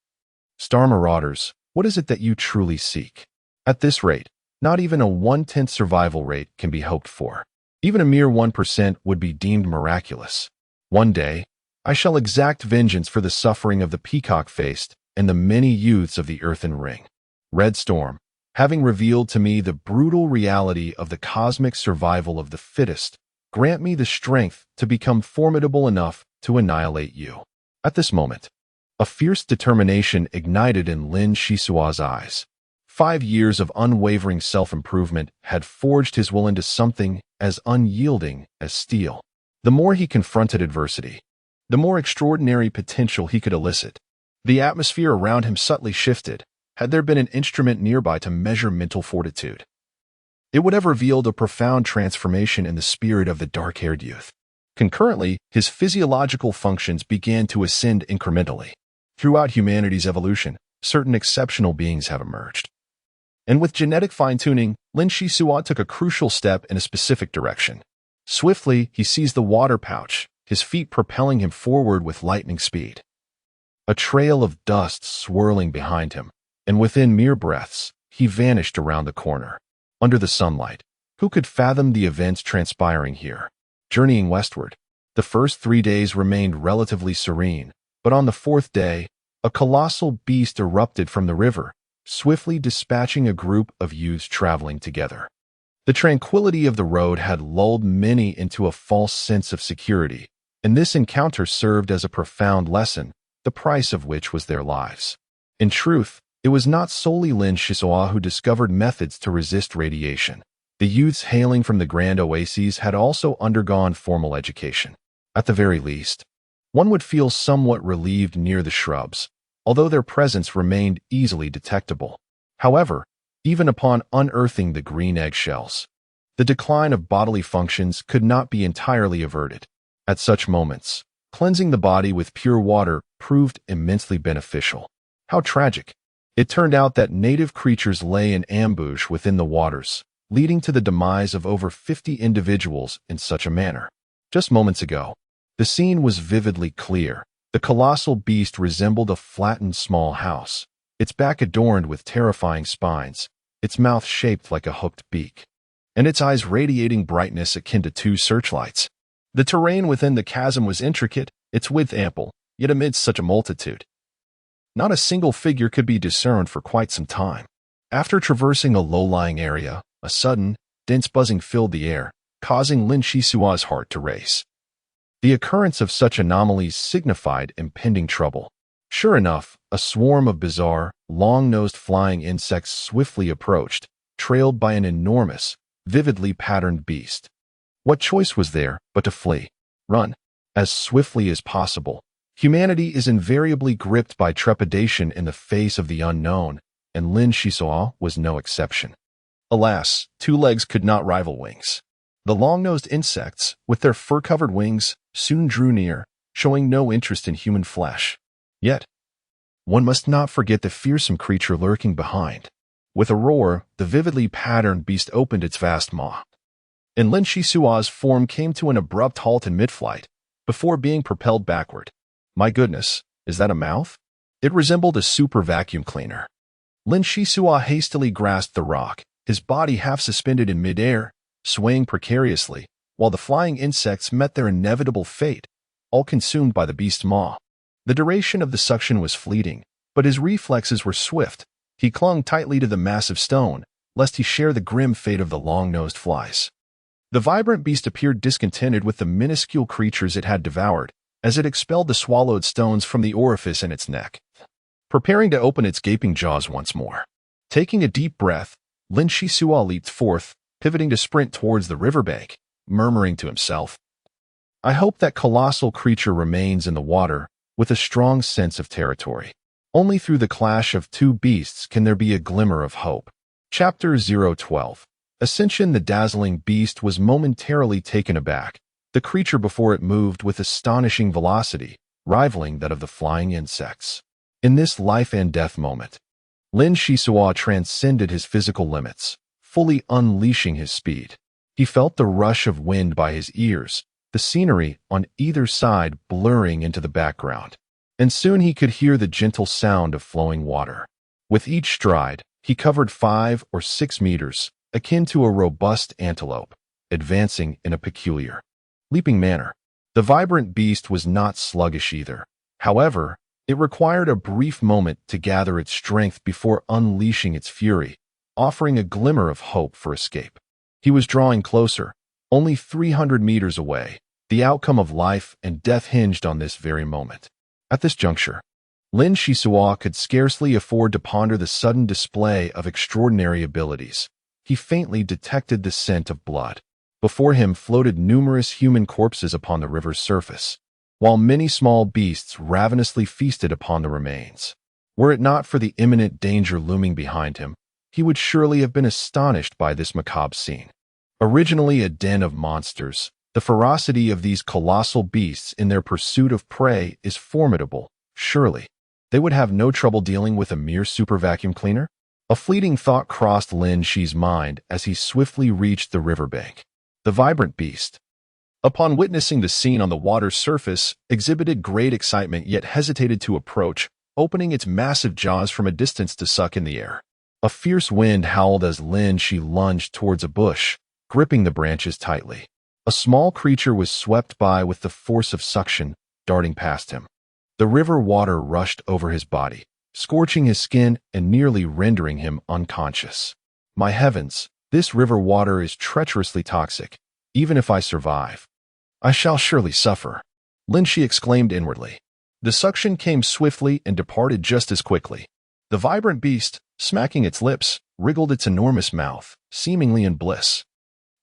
Speaker 1: Star Marauders, what is it that you truly seek? At this rate, not even a 1/10 survival rate can be hoped for. Even a mere 1% would be deemed miraculous. One day, I shall exact vengeance for the suffering of the peacock-faced and the many youths of the Earthen Ring. Red Storm, having revealed to me the brutal reality of the cosmic survival of the fittest, grant me the strength to become formidable enough to annihilate you. At this moment, a fierce determination ignited in Lin Shisawa's eyes. 5 years of unwavering self-improvement had forged his will into something as unyielding as steel. The more he confronted adversity, the more extraordinary potential he could elicit. The atmosphere around him subtly shifted, had there been an instrument nearby to measure mental fortitude. It would have revealed a profound transformation in the spirit of the dark-haired youth. Concurrently, his physiological functions began to ascend incrementally. Throughout humanity's evolution, certain exceptional beings have emerged. And with genetic fine-tuning, Lin Shisawa took a crucial step in a specific direction. Swiftly, he seized the water pouch, his feet propelling him forward with lightning speed. A trail of dust swirling behind him, and within mere breaths, he vanished around the corner. Under the sunlight, who could fathom the events transpiring here? Journeying westward, the first 3 days remained relatively serene, but on the 4th day, a colossal beast erupted from the river, swiftly dispatching a group of youths traveling together. The tranquility of the road had lulled many into a false sense of security, and this encounter served as a profound lesson, the price of which was their lives. In truth, it was not solely Lin Shisawa who discovered methods to resist radiation. The youths hailing from the Grand Oases had also undergone formal education. At the very least, one would feel somewhat relieved near the shrubs, although their presence remained easily detectable. However, even upon unearthing the green eggshells, the decline of bodily functions could not be entirely averted. At such moments, cleansing the body with pure water proved immensely beneficial. How tragic! It turned out that native creatures lay in ambush within the waters, leading to the demise of over 50 individuals in such a manner. Just moments ago, the scene was vividly clear. The colossal beast resembled a flattened small house, its back adorned with terrifying spines, its mouth shaped like a hooked beak, and its eyes radiating brightness akin to 2 searchlights. The terrain within the chasm was intricate, its width ample, yet amidst such a multitude, not a single figure could be discerned for quite some time. After traversing a low-lying area, a sudden, dense buzzing filled the air, causing Lin Shisawa's heart to race. The occurrence of such anomalies signified impending trouble. Sure enough, a swarm of bizarre, long-nosed flying insects swiftly approached, trailed by an enormous, vividly patterned beast. What choice was there but to flee, run, as swiftly as possible? Humanity is invariably gripped by trepidation in the face of the unknown, and Lin Shisawa was no exception. Alas, 2 legs could not rival wings. The long-nosed insects, with their fur-covered wings, soon drew near, showing no interest in human flesh. Yet, one must not forget the fearsome creature lurking behind. With a roar, the vividly patterned beast opened its vast maw, and Lin Shisawa's form came to an abrupt halt in mid-flight, before being propelled backward. My goodness, is that a mouth? It resembled a super vacuum cleaner. Lin Shisawa hastily grasped the rock, his body half suspended in midair, swaying precariously, while the flying insects met their inevitable fate, all consumed by the beast's maw. The duration of the suction was fleeting, but his reflexes were swift. He clung tightly to the massive stone, lest he share the grim fate of the long-nosed flies. The vibrant beast appeared discontented with the minuscule creatures it had devoured, as it expelled the swallowed stones from the orifice in its neck, preparing to open its gaping jaws once more. Taking a deep breath, Lin Shisawa leaped forth, pivoting to sprint towards the riverbank, murmuring to himself, I hope that colossal creature remains in the water with a strong sense of territory. Only through the clash of 2 beasts can there be a glimmer of hope. Chapter 012. Ascension, the dazzling beast, was momentarily taken aback. The creature before it moved with astonishing velocity, rivaling that of the flying insects. In this life and death moment, Lin Shisua transcended his physical limits, fully unleashing his speed. He felt the rush of wind by his ears, the scenery on either side blurring into the background, and soon he could hear the gentle sound of flowing water. With each stride, he covered 5 or 6 meters, akin to a robust antelope, advancing in a peculiar, leaping manner. The vibrant beast was not sluggish either. However, it required a brief moment to gather its strength before unleashing its fury, offering a glimmer of hope for escape. He was drawing closer, only 300 meters away. The outcome of life and death hinged on this very moment. At this juncture, Lin Shisua could scarcely afford to ponder the sudden display of extraordinary abilities. He faintly detected the scent of blood. Before him floated numerous human corpses upon the river's surface, while many small beasts ravenously feasted upon the remains. Were it not for the imminent danger looming behind him, he would surely have been astonished by this macabre scene. Originally a den of monsters, the ferocity of these colossal beasts in their pursuit of prey is formidable. Surely, they would have no trouble dealing with a mere super vacuum cleaner? A fleeting thought crossed Lin Shi's mind as he swiftly reached the riverbank. The vibrant beast, upon witnessing the scene on the water's surface, exhibited great excitement yet hesitated to approach, opening its massive jaws from a distance to suck in the air. A fierce wind howled as Lin Shi lunged towards a bush, gripping the branches tightly. A small creature was swept by with the force of suction, darting past him. The river water rushed over his body, scorching his skin and nearly rendering him unconscious. My heavens, this river water is treacherously toxic. Even if I survive, I shall surely suffer, Lin Shi exclaimed inwardly. The suction came swiftly and departed just as quickly. The vibrant beast, smacking its lips, wriggled its enormous mouth, seemingly in bliss.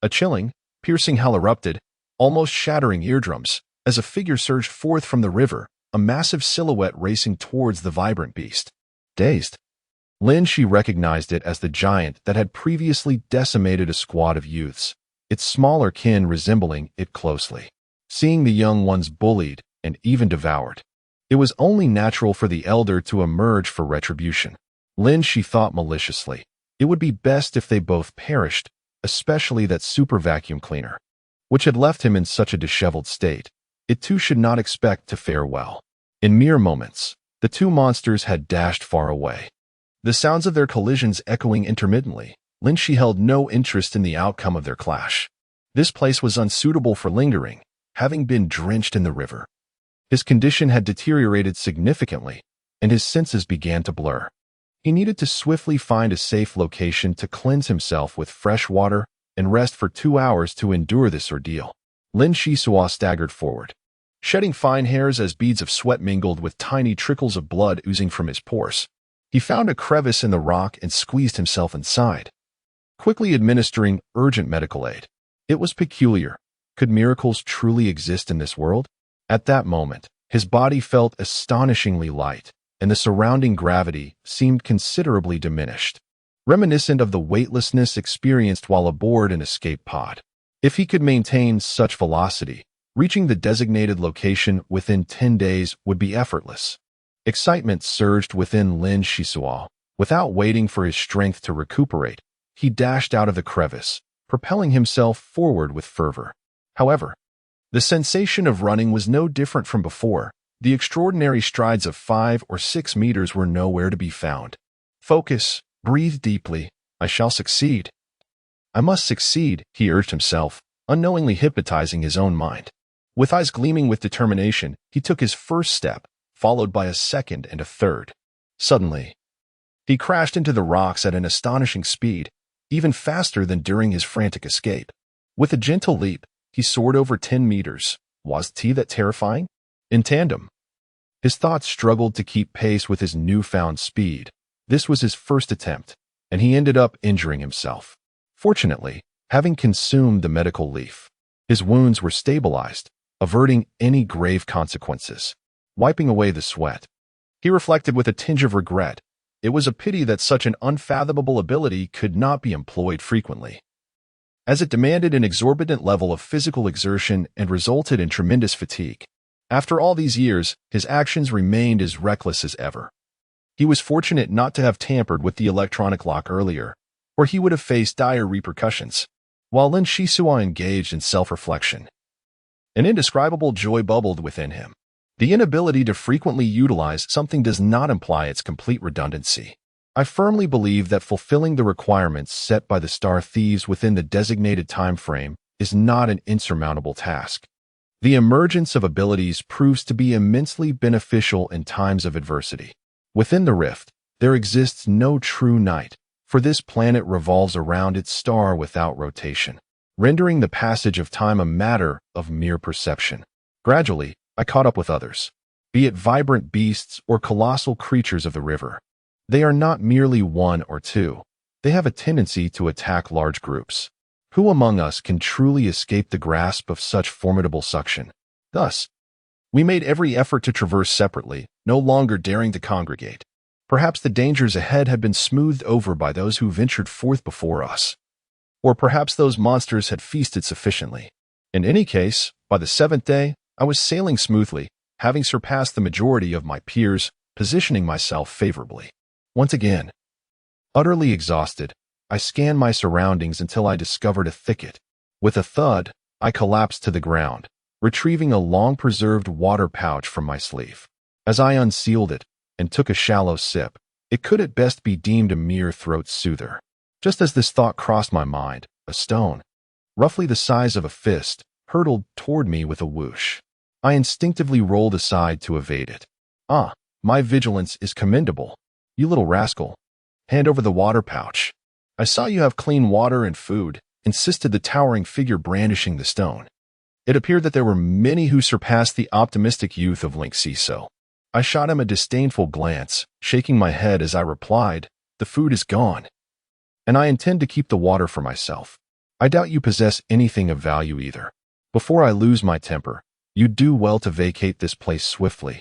Speaker 1: A chilling, piercing howl erupted, almost shattering eardrums, as a figure surged forth from the river, a massive silhouette racing towards the vibrant beast. Dazed, Lin Shi recognized it as the giant that had previously decimated a squad of youths, its smaller kin resembling it closely. Seeing the young ones bullied and even devoured, it was only natural for the elder to emerge for retribution. Lin Shi thought maliciously, it would be best if they both perished, especially that super vacuum cleaner, which had left him in such a disheveled state. It too should not expect to fare well. In mere moments, the two monsters had dashed far away. The sounds of their collisions echoing intermittently, Lin Shi held no interest in the outcome of their clash. This place was unsuitable for lingering, having been drenched in the river. His condition had deteriorated significantly, and his senses began to blur. He needed to swiftly find a safe location to cleanse himself with fresh water and rest for 2 hours to endure this ordeal. Lin Shisua staggered forward, shedding fine hairs as beads of sweat mingled with tiny trickles of blood oozing from his pores. He found a crevice in the rock and squeezed himself inside, quickly administering urgent medical aid. It was peculiar. Could miracles truly exist in this world? At that moment, his body felt astonishingly light, and the surrounding gravity seemed considerably diminished, reminiscent of the weightlessness experienced while aboard an escape pod. If he could maintain such velocity, reaching the designated location within 10 days would be effortless. Excitement surged within Lin Shisua. Without waiting for his strength to recuperate, he dashed out of the crevice, propelling himself forward with fervor. However, the sensation of running was no different from before. The extraordinary strides of 5 or 6 meters were nowhere to be found. Focus, breathe deeply. I shall succeed. I must succeed, he urged himself, unknowingly hypnotizing his own mind. With eyes gleaming with determination, he took his first step, followed by a second and a third. Suddenly, he crashed into the rocks at an astonishing speed, even faster than during his frantic escape. With a gentle leap, he soared over 10 meters. Was that terrifying? In tandem, his thoughts struggled to keep pace with his newfound speed. This was his first attempt, and he ended up injuring himself. Fortunately, having consumed the medical leaf, his wounds were stabilized, averting any grave consequences. Wiping away the sweat, he reflected with a tinge of regret. It was a pity that such an unfathomable ability could not be employed frequently. as it demanded an exorbitant level of physical exertion and resulted in tremendous fatigue. After all these years, his actions remained as reckless as ever. He was fortunate not to have tampered with the electronic lock earlier, or he would have faced dire repercussions. While Lin Shisua engaged in self-reflection, an indescribable joy bubbled within him. The inability to frequently utilize something does not imply its complete redundancy. I firmly believe that fulfilling the requirements set by the Star Thieves within the designated time frame is not an insurmountable task. The emergence of abilities proves to be immensely beneficial in times of adversity. Within the rift, there exists no true night, for this planet revolves around its star without rotation, rendering the passage of time a matter of mere perception. Gradually, I caught up with others, be it vibrant beasts or colossal creatures of the river. They are not merely one or two. They have a tendency to attack large groups. Who among us can truly escape the grasp of such formidable suction? Thus, we made every effort to traverse separately, no longer daring to congregate. Perhaps the dangers ahead had been smoothed over by those who ventured forth before us. Or perhaps those monsters had feasted sufficiently. In any case, by the seventh day, I was sailing smoothly, having surpassed the majority of my peers, positioning myself favorably. Once again, utterly exhausted, I scanned my surroundings until I discovered a thicket. With a thud, I collapsed to the ground, retrieving a long-preserved water pouch from my sleeve. As I unsealed it and took a shallow sip, it could at best be deemed a mere throat soother. Just as this thought crossed my mind, a stone, roughly the size of a fist, hurtled toward me with a whoosh. I instinctively rolled aside to evade it. Ah, my vigilance is commendable. You little rascal. Hand over the water pouch. I saw you have clean water and food, insisted the towering figure brandishing the stone. It appeared that there were many who surpassed the optimistic youth of Link Siso. I shot him a disdainful glance, shaking my head as I replied, "The food is gone, and I intend to keep the water for myself. I doubt you possess anything of value either. Before I lose my temper, you'd do well to vacate this place swiftly,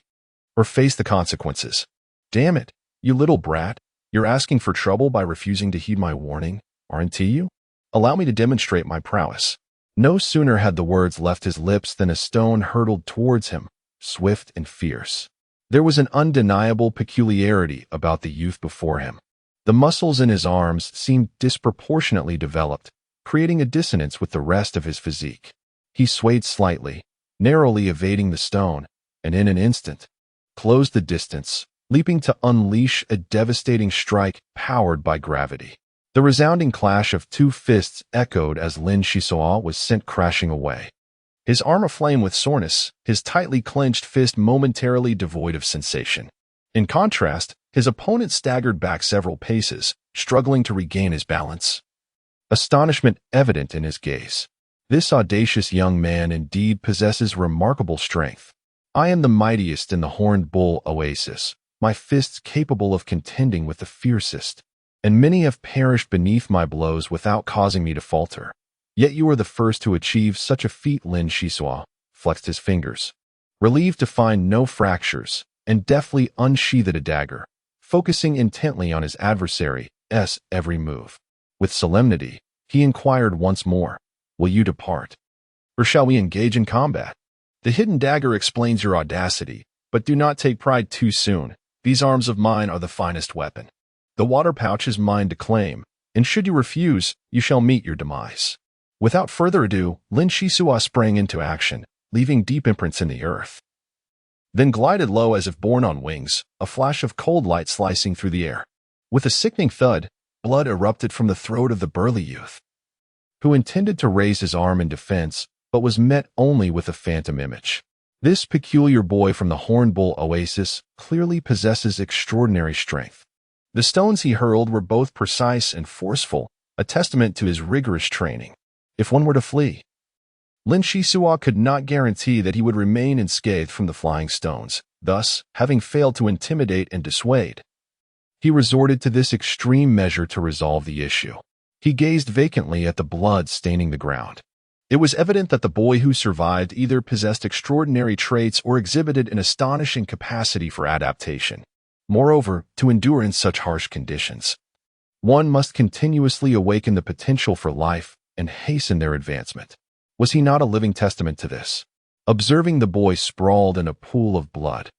Speaker 1: or face the consequences. Damn it, you little brat, you're asking for trouble by refusing to heed my warning, aren't you? Allow me to demonstrate my prowess." No sooner had the words left his lips than a stone hurtled towards him, swift and fierce. There was an undeniable peculiarity about the youth before him. The muscles in his arms seemed disproportionately developed, creating a dissonance with the rest of his physique. He swayed slightly, narrowly evading the stone, and in an instant, closed the distance, leaping to unleash a devastating strike powered by gravity. The resounding clash of two fists echoed as Lin Shisua was sent crashing away. His arm aflame with soreness, his tightly clenched fist momentarily devoid of sensation. In contrast, his opponent staggered back several paces, struggling to regain his balance. Astonishment evident in his gaze. This audacious young man indeed possesses remarkable strength. I am the mightiest in the Horned Bull Oasis, my fists capable of contending with the fiercest, and many have perished beneath my blows without causing me to falter. Yet you are the first to achieve such a feat. Lin Shisua flexed his fingers, relieved to find no fractures, and deftly unsheathed a dagger, focusing intently on his adversary's every move. With solemnity, he inquired once more, "Will you depart, or shall we engage in combat?" The hidden dagger explains your audacity, but do not take pride too soon. These arms of mine are the finest weapon. The water pouch is mine to claim, and should you refuse, you shall meet your demise. Without further ado, Lin Shisua sprang into action, leaving deep imprints in the earth. Then glided low as if borne on wings, a flash of cold light slicing through the air. With a sickening thud, blood erupted from the throat of the burly youth, who intended to raise his arm in defense, but was met only with a phantom image. This peculiar boy from the Horned Bull Oasis clearly possesses extraordinary strength. The stones he hurled were both precise and forceful, a testament to his rigorous training. If one were to flee, Lin Shisua could not guarantee that he would remain unscathed from the flying stones. Thus, having failed to intimidate and dissuade, he resorted to this extreme measure to resolve the issue. He gazed vacantly at the blood staining the ground. It was evident that the boy who survived either possessed extraordinary traits or exhibited an astonishing capacity for adaptation. Moreover, to endure in such harsh conditions, one must continuously awaken the potential for life, and hasten their advancement. Was he not a living testament to this? Observing the boy sprawled in a pool of blood,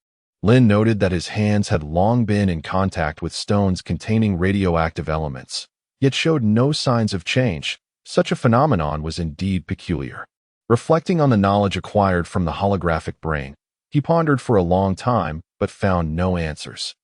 Speaker 1: Lin noted that his hands had long been in contact with stones containing radioactive elements, yet showed no signs of change. Such a phenomenon was indeed peculiar. Reflecting on the knowledge acquired from the holographic brain, he pondered for a long time but found no answers.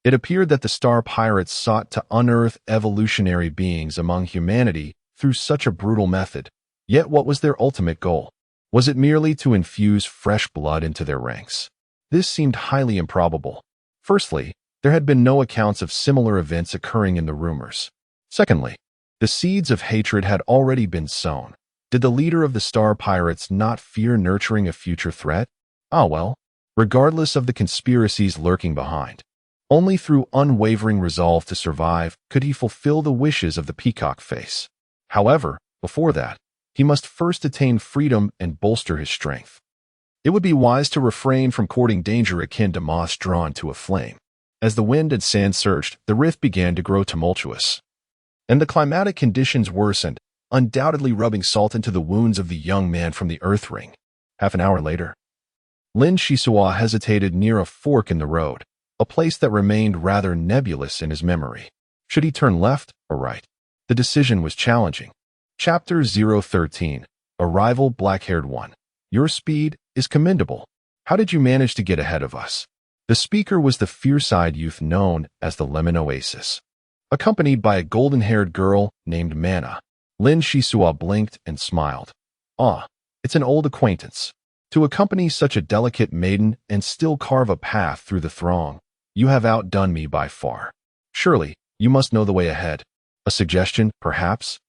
Speaker 1: It appeared that the Star Pirates sought to unearth evolutionary beings among humanity through such a brutal method. Yet what was their ultimate goal? Was it merely to infuse fresh blood into their ranks? This seemed highly improbable. Firstly, there had been no accounts of similar events occurring in the rumors. Secondly, the seeds of hatred had already been sown. Did the leader of the Star Pirates not fear nurturing a future threat? Ah well, regardless of the conspiracies lurking behind, only through unwavering resolve to survive could he fulfill the wishes of the peacock face. However, before that, he must first attain freedom and bolster his strength. It would be wise to refrain from courting danger akin to moths drawn to a flame. As the wind and sand surged, the rift began to grow tumultuous, and the climatic conditions worsened, undoubtedly rubbing salt into the wounds of the young man from the Earth Ring. Half an hour later, Lin Shisua hesitated near a fork in the road, a place that remained rather nebulous in his memory. Should he turn left or right? The decision was challenging. Chapter 013. Arrival Black-Haired One. Your speed is commendable. How did you manage to get ahead of us? The speaker was the fierce-eyed youth known as the Lemon Oasis, accompanied by a golden-haired girl named Mana. Lin Shisua blinked and smiled. Ah, it's an old acquaintance. To accompany such a delicate maiden and still carve a path through the throng, you have outdone me by far. Surely, you must know the way ahead. A suggestion, perhaps?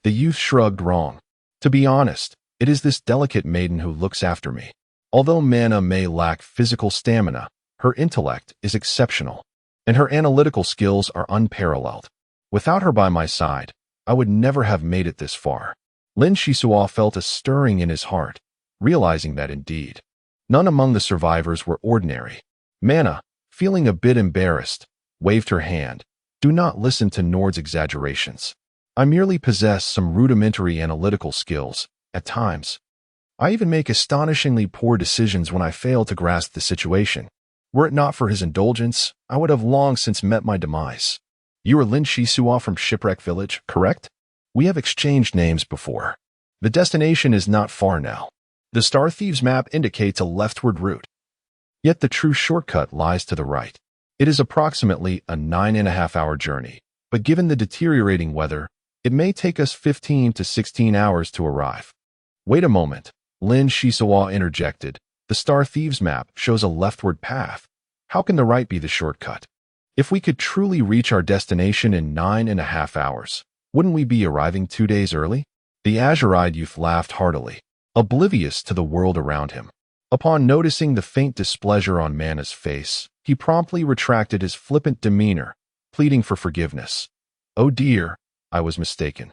Speaker 1: The youth shrugged. Wrong. To be honest, it is this delicate maiden who looks after me. Although Mana may lack physical stamina, her intellect is exceptional, and her analytical skills are unparalleled. Without her by my side, I would never have made it this far. Lin Shisua felt a stirring in his heart, realizing that indeed none among the survivors were ordinary. Mana, feeling a bit embarrassed, waved her hand. Do not listen to Nord's exaggerations. I merely possess some rudimentary analytical skills. At times, I even make astonishingly poor decisions when I fail to grasp the situation. Were it not for his indulgence, I would have long since met my demise. You are Lin Shisua from Shipwreck Village, correct? We have exchanged names before. The destination is not far now. The Star Thieves map indicates a leftward route. Yet the true shortcut lies to the right. It is approximately a 9.5-hour journey, but given the deteriorating weather, it may take us 15 to 16 hours to arrive. Wait a moment, Lin Shisua interjected. The Star Thieves map shows a leftward path. How can the right be the shortcut? If we could truly reach our destination in 9.5 hours, wouldn't we be arriving 2 days early? The azure-eyed youth laughed heartily, oblivious to the world around him. Upon noticing the faint displeasure on Mana's face, he promptly retracted his flippant demeanor, pleading for forgiveness. Oh dear, I was mistaken.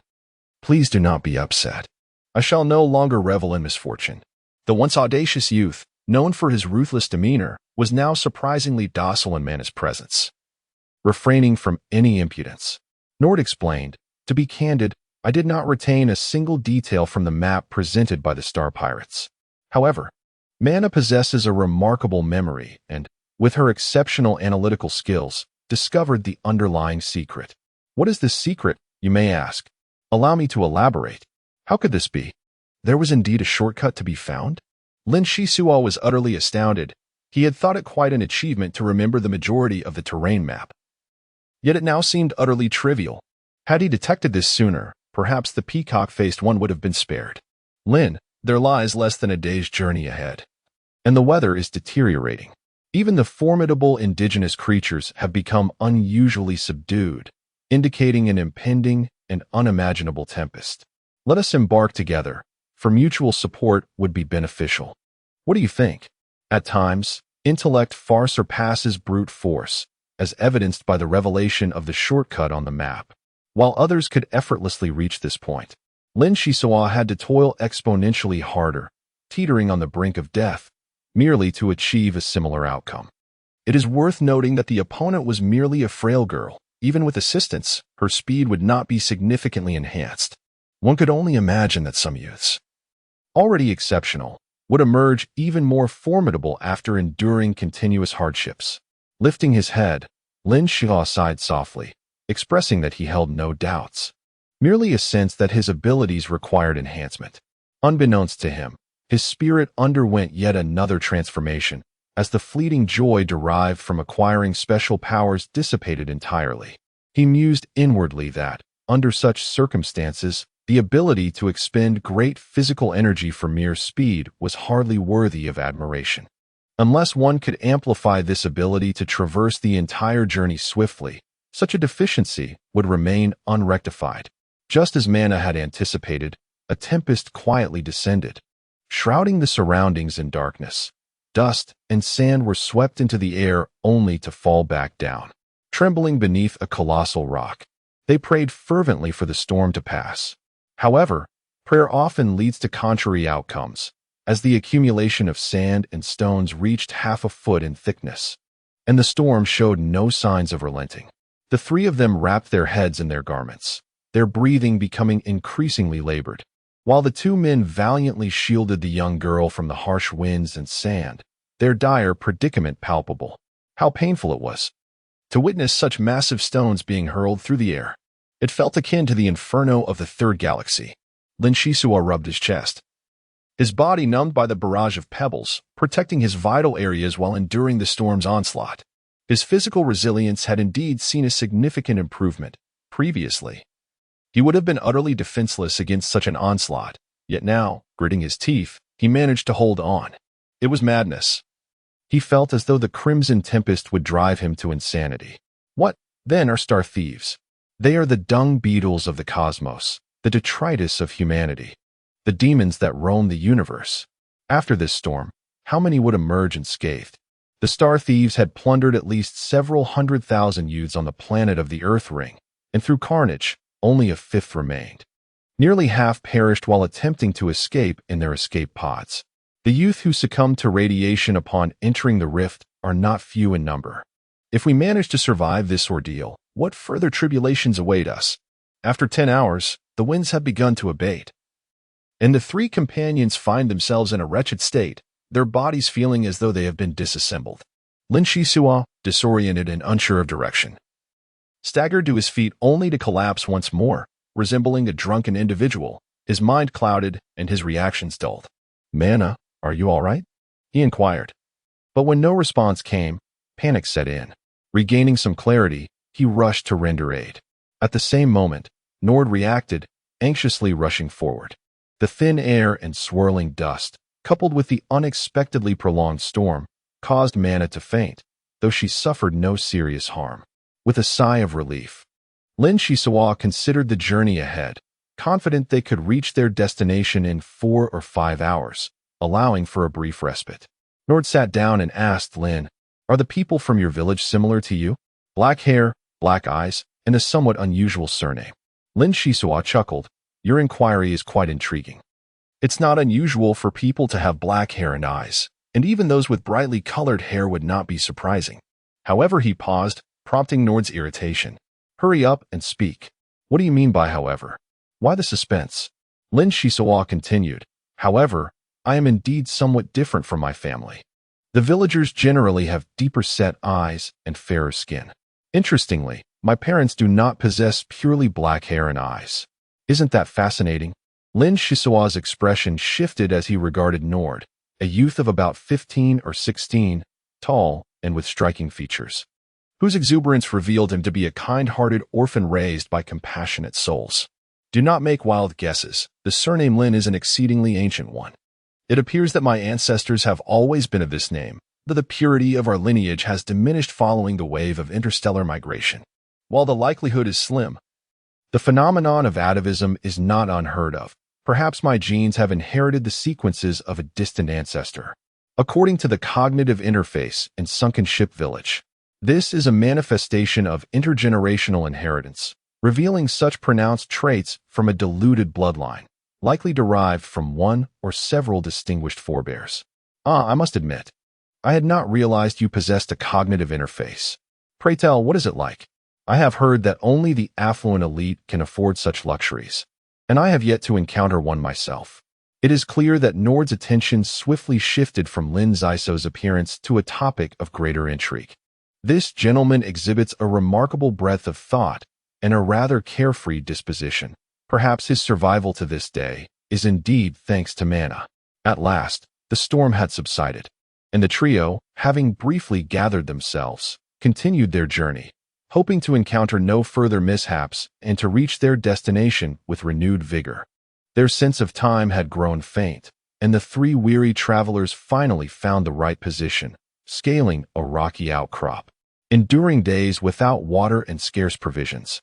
Speaker 1: Please do not be upset. I shall no longer revel in misfortune. The once audacious youth, known for his ruthless demeanor, was now surprisingly docile in Mana's presence, refraining from any impudence. Nord explained, to be candid, I did not retain a single detail from the map presented by the Star Pirates. However, Mana possesses a remarkable memory and, with her exceptional analytical skills, discovered the underlying secret. What is this secret, you may ask? Allow me to elaborate. How could this be? There was indeed a shortcut to be found? Lin Shisua was utterly astounded. He had thought it quite an achievement to remember the majority of the terrain map. Yet it now seemed utterly trivial. Had he detected this sooner, perhaps the peacock-faced one would have been spared. Lin, there lies less than a day's journey ahead, and the weather is deteriorating. Even the formidable indigenous creatures have become unusually subdued, indicating an impending and unimaginable tempest. Let us embark together, for mutual support would be beneficial. What do you think? At times, intellect far surpasses brute force, as evidenced by the revelation of the shortcut on the map. While others could effortlessly reach this point, Lin Shisua had to toil exponentially harder, teetering on the brink of death, merely to achieve a similar outcome. It is worth noting that the opponent was merely a frail girl. Even with assistance, her speed would not be significantly enhanced. One could only imagine that some youths, already exceptional, would emerge even more formidable after enduring continuous hardships. Lifting his head, Lin Xia sighed softly, expressing that he held no doubts, merely a sense that his abilities required enhancement. Unbeknownst to him, his spirit underwent yet another transformation, as the fleeting joy derived from acquiring special powers dissipated entirely. He mused inwardly that, under such circumstances, the ability to expend great physical energy for mere speed was hardly worthy of admiration. Unless one could amplify this ability to traverse the entire journey swiftly, such a deficiency would remain unrectified. Just as Manna had anticipated, a tempest quietly descended, shrouding the surroundings in darkness. Dust and sand were swept into the air only to fall back down, trembling beneath a colossal rock. They prayed fervently for the storm to pass. However, prayer often leads to contrary outcomes, as the accumulation of sand and stones reached half a foot in thickness, and the storm showed no signs of relenting. The three of them wrapped their heads in their garments, their breathing becoming increasingly labored, while the two men valiantly shielded the young girl from the harsh winds and sand, their dire predicament palpable. How painful it was to witness such massive stones being hurled through the air. It felt akin to the inferno of the third galaxy. Lin Xisua rubbed his chest, his body numbed by the barrage of pebbles, protecting his vital areas while enduring the storm's onslaught. His physical resilience had indeed seen a significant improvement. Previously, he would have been utterly defenseless against such an onslaught, yet now, gritting his teeth, he managed to hold on. It was madness. He felt as though the crimson tempest would drive him to insanity. What, then, are star thieves? They are the dung beetles of the cosmos, the detritus of humanity, the demons that roam the universe. After this storm, how many would emerge unscathed? The star thieves had plundered at least several 100,000 youths on the planet of the Earth Ring, and through carnage, only a fifth remained. Nearly half perished while attempting to escape in their escape pods. The youth who succumbed to radiation upon entering the rift are not few in number. If we manage to survive this ordeal, what further tribulations await us? After 10 hours, the winds have begun to abate, and the three companions find themselves in a wretched state, their bodies feeling as though they have been disassembled. Lin Xisua, disoriented and unsure of direction, staggered to his feet only to collapse once more, resembling a drunken individual, his mind clouded and his reactions dulled. "Manna, are you all right?" he inquired. But when no response came, panic set in. Regaining some clarity, he rushed to render aid. At the same moment, Nord reacted, anxiously rushing forward. The thin air and swirling dust, coupled with the unexpectedly prolonged storm, caused Manna to faint, though she suffered no serious harm. With a sigh of relief, Lin Xisua considered the journey ahead, confident they could reach their destination in 4 or 5 hours, allowing for a brief respite. Nord sat down and asked Lin, "Are the people from your village similar to you? Black hair, black eyes, and a somewhat unusual surname." Lin Xisua chuckled. "Your inquiry is quite intriguing. It's not unusual for people to have black hair and eyes, and even those with brightly colored hair would not be surprising." However, he paused, prompting Nord's irritation. "Hurry up and speak. What do you mean by however? Why the suspense?" Lin Xisua continued, "However, I am indeed somewhat different from my family. The villagers generally have deeper set eyes and fairer skin. Interestingly, my parents do not possess purely black hair and eyes. Isn't that fascinating?" Lin Xisua's expression shifted as he regarded Nord, a youth of about 15 or 16, tall and with striking features, whose exuberance revealed him to be a kind-hearted orphan raised by compassionate souls. "Do not make wild guesses. The surname Lin is an exceedingly ancient one. It appears that my ancestors have always been of this name, though the purity of our lineage has diminished following the wave of interstellar migration. While the likelihood is slim, the phenomenon of atavism is not unheard of. Perhaps my genes have inherited the sequences of a distant ancestor. According to the cognitive interface in Sunken Ship Village, this is a manifestation of intergenerational inheritance, revealing such pronounced traits from a diluted bloodline, likely derived from one or several distinguished forebears. I must admit, I had not realized you possessed a cognitive interface. Pray tell, what is it like? I have heard that only the affluent elite can afford such luxuries." and I have yet to encounter one myself. It is clear that Nord's attention swiftly shifted from Lin Zaiso's appearance to a topic of greater intrigue. This gentleman exhibits a remarkable breadth of thought and a rather carefree disposition. Perhaps his survival to this day is indeed thanks to mana. At last, the storm had subsided, and the trio, having briefly gathered themselves, continued their journey, hoping to encounter no further mishaps and to reach their destination with renewed vigor. Their sense of time had grown faint, and the three weary travelers finally found the right position, scaling a rocky outcrop. Enduring days without water and scarce provisions,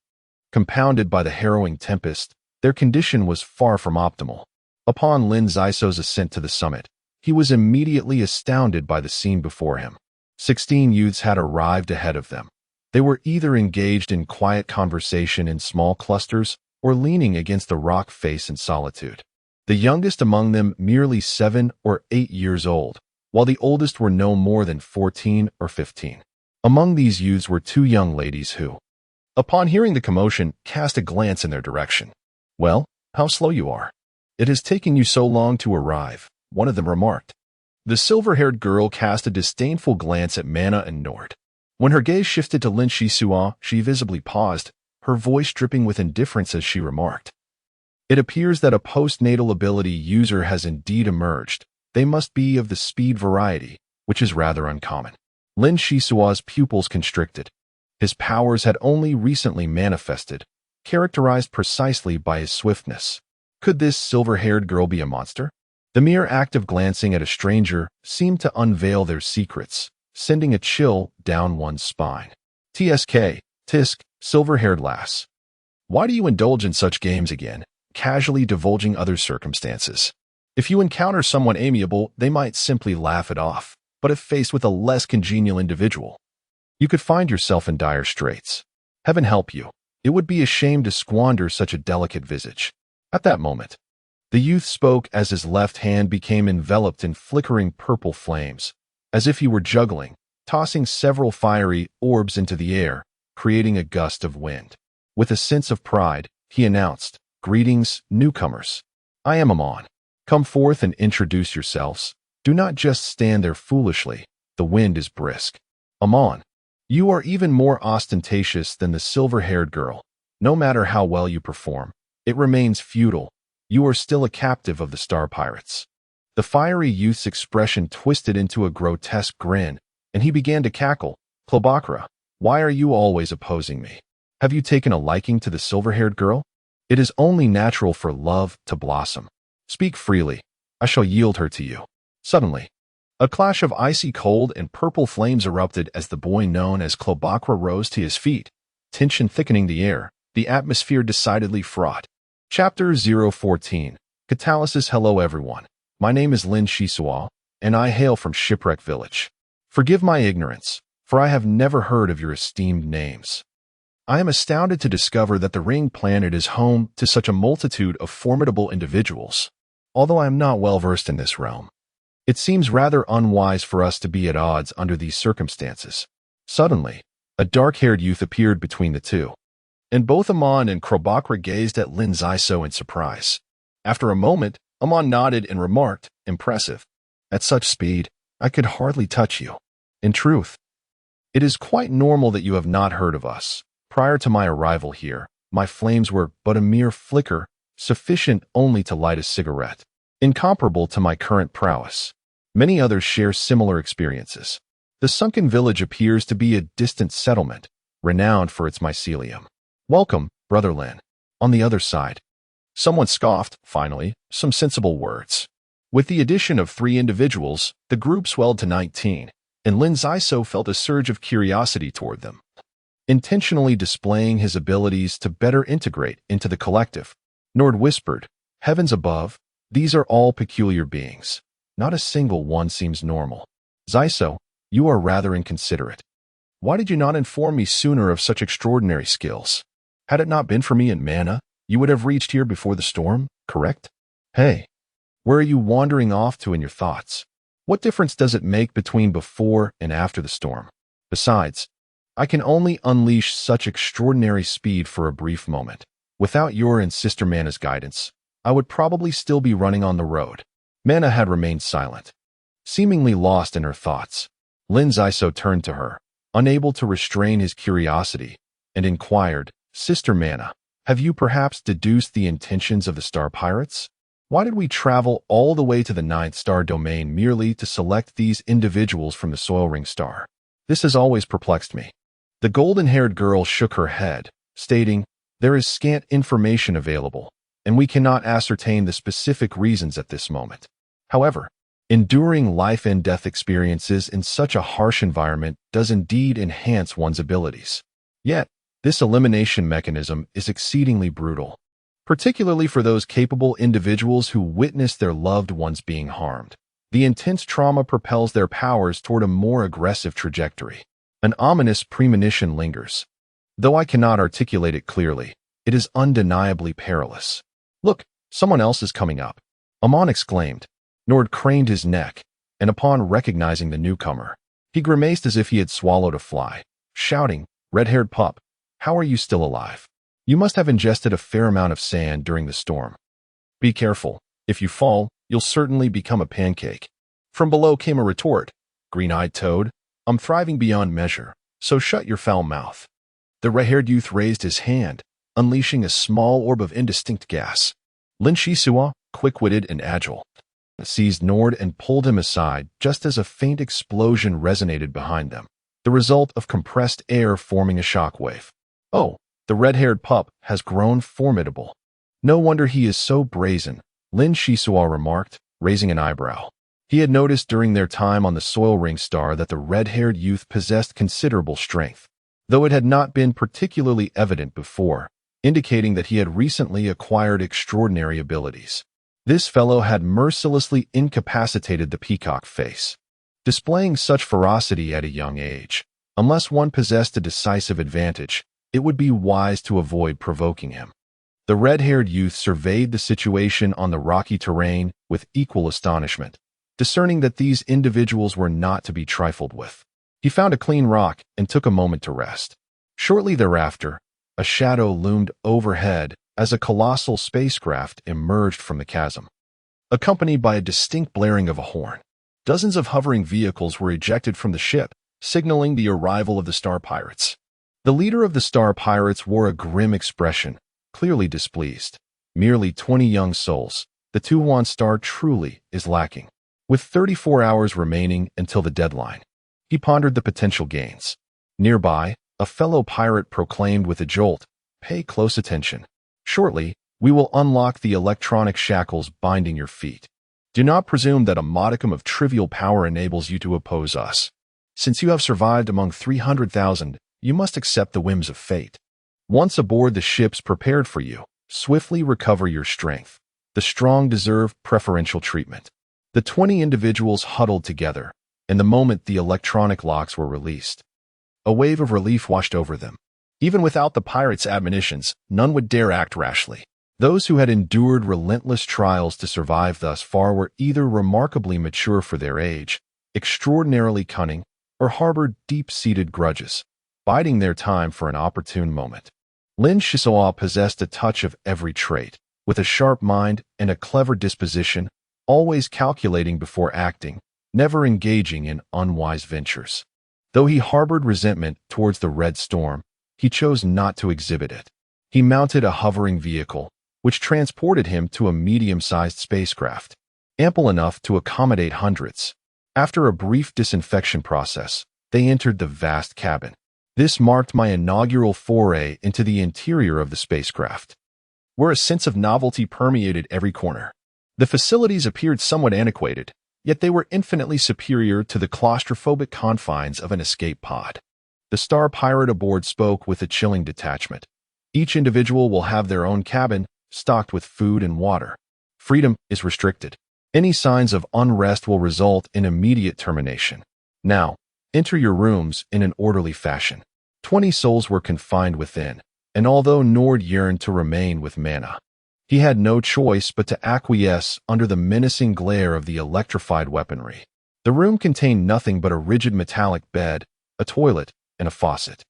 Speaker 1: compounded by the harrowing tempest, their condition was far from optimal. Upon Lin Zaiso's ascent to the summit, he was immediately astounded by the scene before him. 16 youths had arrived ahead of them. They were either engaged in quiet conversation in small clusters or leaning against the rock face in solitude. The youngest among them merely 7 or 8 years old, while the oldest were no more than 14 or 15. Among these youths were 2 young ladies who, upon hearing the commotion, cast a glance in their direction. "Well, how slow you are. It has taken you so long to arrive," one of them remarked. The silver-haired girl cast a disdainful glance at Mana and Nord. When her gaze shifted to Lin Shisua, she visibly paused, her voice dripping with indifference as she remarked, "It appears that a postnatal ability user has indeed emerged. They must be of the speed variety, which is rather uncommon." Lin Shisua's pupils constricted. His powers had only recently manifested, characterized precisely by his swiftness. Could this silver-haired girl be a monster? The mere act of glancing at a stranger seemed to unveil their secrets, sending a chill down one's spine. Tisk, silver-haired lass. Why do you indulge in such games again, casually divulging other circumstances? If you encounter someone amiable, they might simply laugh it off. But if faced with a less congenial individual, you could find yourself in dire straits. Heaven help you. It would be a shame to squander such a delicate visage. At that moment, the youth spoke as his left hand became enveloped in flickering purple flames, as if he were juggling, tossing several fiery orbs into the air, creating a gust of wind. With a sense of pride, he announced, "Greetings, newcomers. I am Amon. Come forth and introduce yourselves. Do not just stand there foolishly. The wind is brisk." "Amon, you are even more ostentatious than the silver-haired girl. No matter how well you perform, it remains futile. You are still a captive of the Star Pirates." The fiery youth's expression twisted into a grotesque grin, and he began to cackle. "Klobakra, why are you always opposing me? Have you taken a liking to the silver-haired girl? It is only natural for love to blossom. Speak freely. I shall yield her to you." Suddenly, a clash of icy cold and purple flames erupted as the boy known as Klobakra rose to his feet, tension thickening the air, the atmosphere decidedly fraught. Chapter 014. Catalysis. Hello everyone. My name is Lin Shisua, and I hail from Shipwreck Village. Forgive my ignorance, for I have never heard of your esteemed names. I am astounded to discover that the Ring Planet is home to such a multitude of formidable individuals. Although I am not well versed in this realm, it seems rather unwise for us to be at odds under these circumstances. Suddenly, a dark-haired youth appeared between the two, and both Amon and Klobakra gazed at Lin Zaiso in surprise. After a moment, Amon nodded and remarked, "Impressive. At such speed, I could hardly touch you. In truth, it is quite normal that you have not heard of us. Prior to my arrival here, my flames were but a mere flicker, sufficient only to light a cigarette. Incomparable to my current prowess. Many others share similar experiences. The sunken village appears to be a distant settlement, renowned for its mycelium. Welcome, Brother Lin." On the other side, someone scoffed, finally, some sensible words. With the addition of 3 individuals, the group swelled to 19, and Lin Zaiso felt a surge of curiosity toward them. Intentionally displaying his abilities to better integrate into the collective, Nord whispered, "Heavens above, these are all peculiar beings. Not a single one seems normal. Zaiso, you are rather inconsiderate. Why did you not inform me sooner of such extraordinary skills? Had it not been for me and Mana, you would have reached here before the storm, correct? Hey, where are you wandering off to in your thoughts? What difference does it make between before and after the storm? Besides, I can only unleash such extraordinary speed for a brief moment. Without your and Sister Manna's guidance, I would probably still be running on the road. Manna had remained silent, seemingly lost in her thoughts. Lin's Iso turned to her, unable to restrain his curiosity, and inquired, Sister Manna, have you perhaps deduced the intentions of the Star Pirates? Why did we travel all the way to the 9th star domain merely to select these individuals from the Soil Ring star? This has always perplexed me. The golden-haired girl shook her head, stating, there is scant information available, and we cannot ascertain the specific reasons at this moment. However, enduring life and death experiences in such a harsh environment does indeed enhance one's abilities. Yet, this elimination mechanism is exceedingly brutal, particularly for those capable individuals who witness their loved ones being harmed. The intense trauma propels their powers toward a more aggressive trajectory. An ominous premonition lingers. Though I cannot articulate it clearly, it is undeniably perilous. Look, someone else is coming up, Amon exclaimed. Nord craned his neck, and upon recognizing the newcomer, he grimaced as if he had swallowed a fly, shouting, Red-haired pup, how are you still alive? You must have ingested a fair amount of sand during the storm. Be careful. If you fall, you'll certainly become a pancake. From below came a retort. Green-eyed toad, I'm thriving beyond measure, so shut your foul mouth. The red-haired youth raised his hand, unleashing a small orb of indistinct gas. Lin Shisua, quick-witted and agile, seized Nord and pulled him aside just as a faint explosion resonated behind them, the result of compressed air forming a shockwave. Oh, the red-haired pup has grown formidable. No wonder he is so brazen, Lin Shisua remarked, raising an eyebrow. He had noticed during their time on the Soil Ring star that the red-haired youth possessed considerable strength, though it had not been particularly evident before, indicating that he had recently acquired extraordinary abilities. This fellow had mercilessly incapacitated the peacock face, displaying such ferocity at a young age. Unless one possessed a decisive advantage, it would be wise to avoid provoking him. The red-haired youth surveyed the situation on the rocky terrain with equal astonishment, discerning that these individuals were not to be trifled with. He found a clean rock and took a moment to rest. Shortly thereafter, a shadow loomed overhead as a colossal spacecraft emerged from the chasm, accompanied by a distinct blaring of a horn. Dozens of hovering vehicles were ejected from the ship, signaling the arrival of the Star Pirates. The leader of the Star Pirates wore a grim expression, clearly displeased. Merely 20 young souls, the Tuwan star truly is lacking. With 34 hours remaining until the deadline, he pondered the potential gains. Nearby, a fellow pirate proclaimed with a jolt, pay close attention. Shortly, we will unlock the electronic shackles binding your feet. Do not presume that a modicum of trivial power enables you to oppose us. Since you have survived among 300,000, you must accept the whims of fate. Once aboard the ships prepared for you, swiftly recover your strength. The strong deserve preferential treatment. The 20 individuals huddled together, and the moment the electronic locks were released, a wave of relief washed over them. Even without the pirates' admonitions, none would dare act rashly. Those who had endured relentless trials to survive thus far were either remarkably mature for their age, extraordinarily cunning, or harbored deep-seated grudges, biding their time for an opportune moment. Lin Shisua possessed a touch of every trait, with a sharp mind and a clever disposition, always calculating before acting, never engaging in unwise ventures. Though he harbored resentment towards the Red Storm, he chose not to exhibit it. He mounted a hovering vehicle, which transported him to a medium-sized spacecraft, ample enough to accommodate hundreds. After a brief disinfection process, they entered the vast cabin. This marked my inaugural foray into the interior of the spacecraft, where a sense of novelty permeated every corner. The facilities appeared somewhat antiquated, yet they were infinitely superior to the claustrophobic confines of an escape pod. The Star Pirate aboard spoke with a chilling detachment. Each individual will have their own cabin, stocked with food and water. Freedom is restricted. Any signs of unrest will result in immediate termination. Now, enter your rooms in an orderly fashion. 20 souls were confined within, and although Nord yearned to remain with Manna, he had no choice but to acquiesce under the menacing glare of the electrified weaponry. The room contained nothing but a rigid metallic bed, a toilet, and a faucet.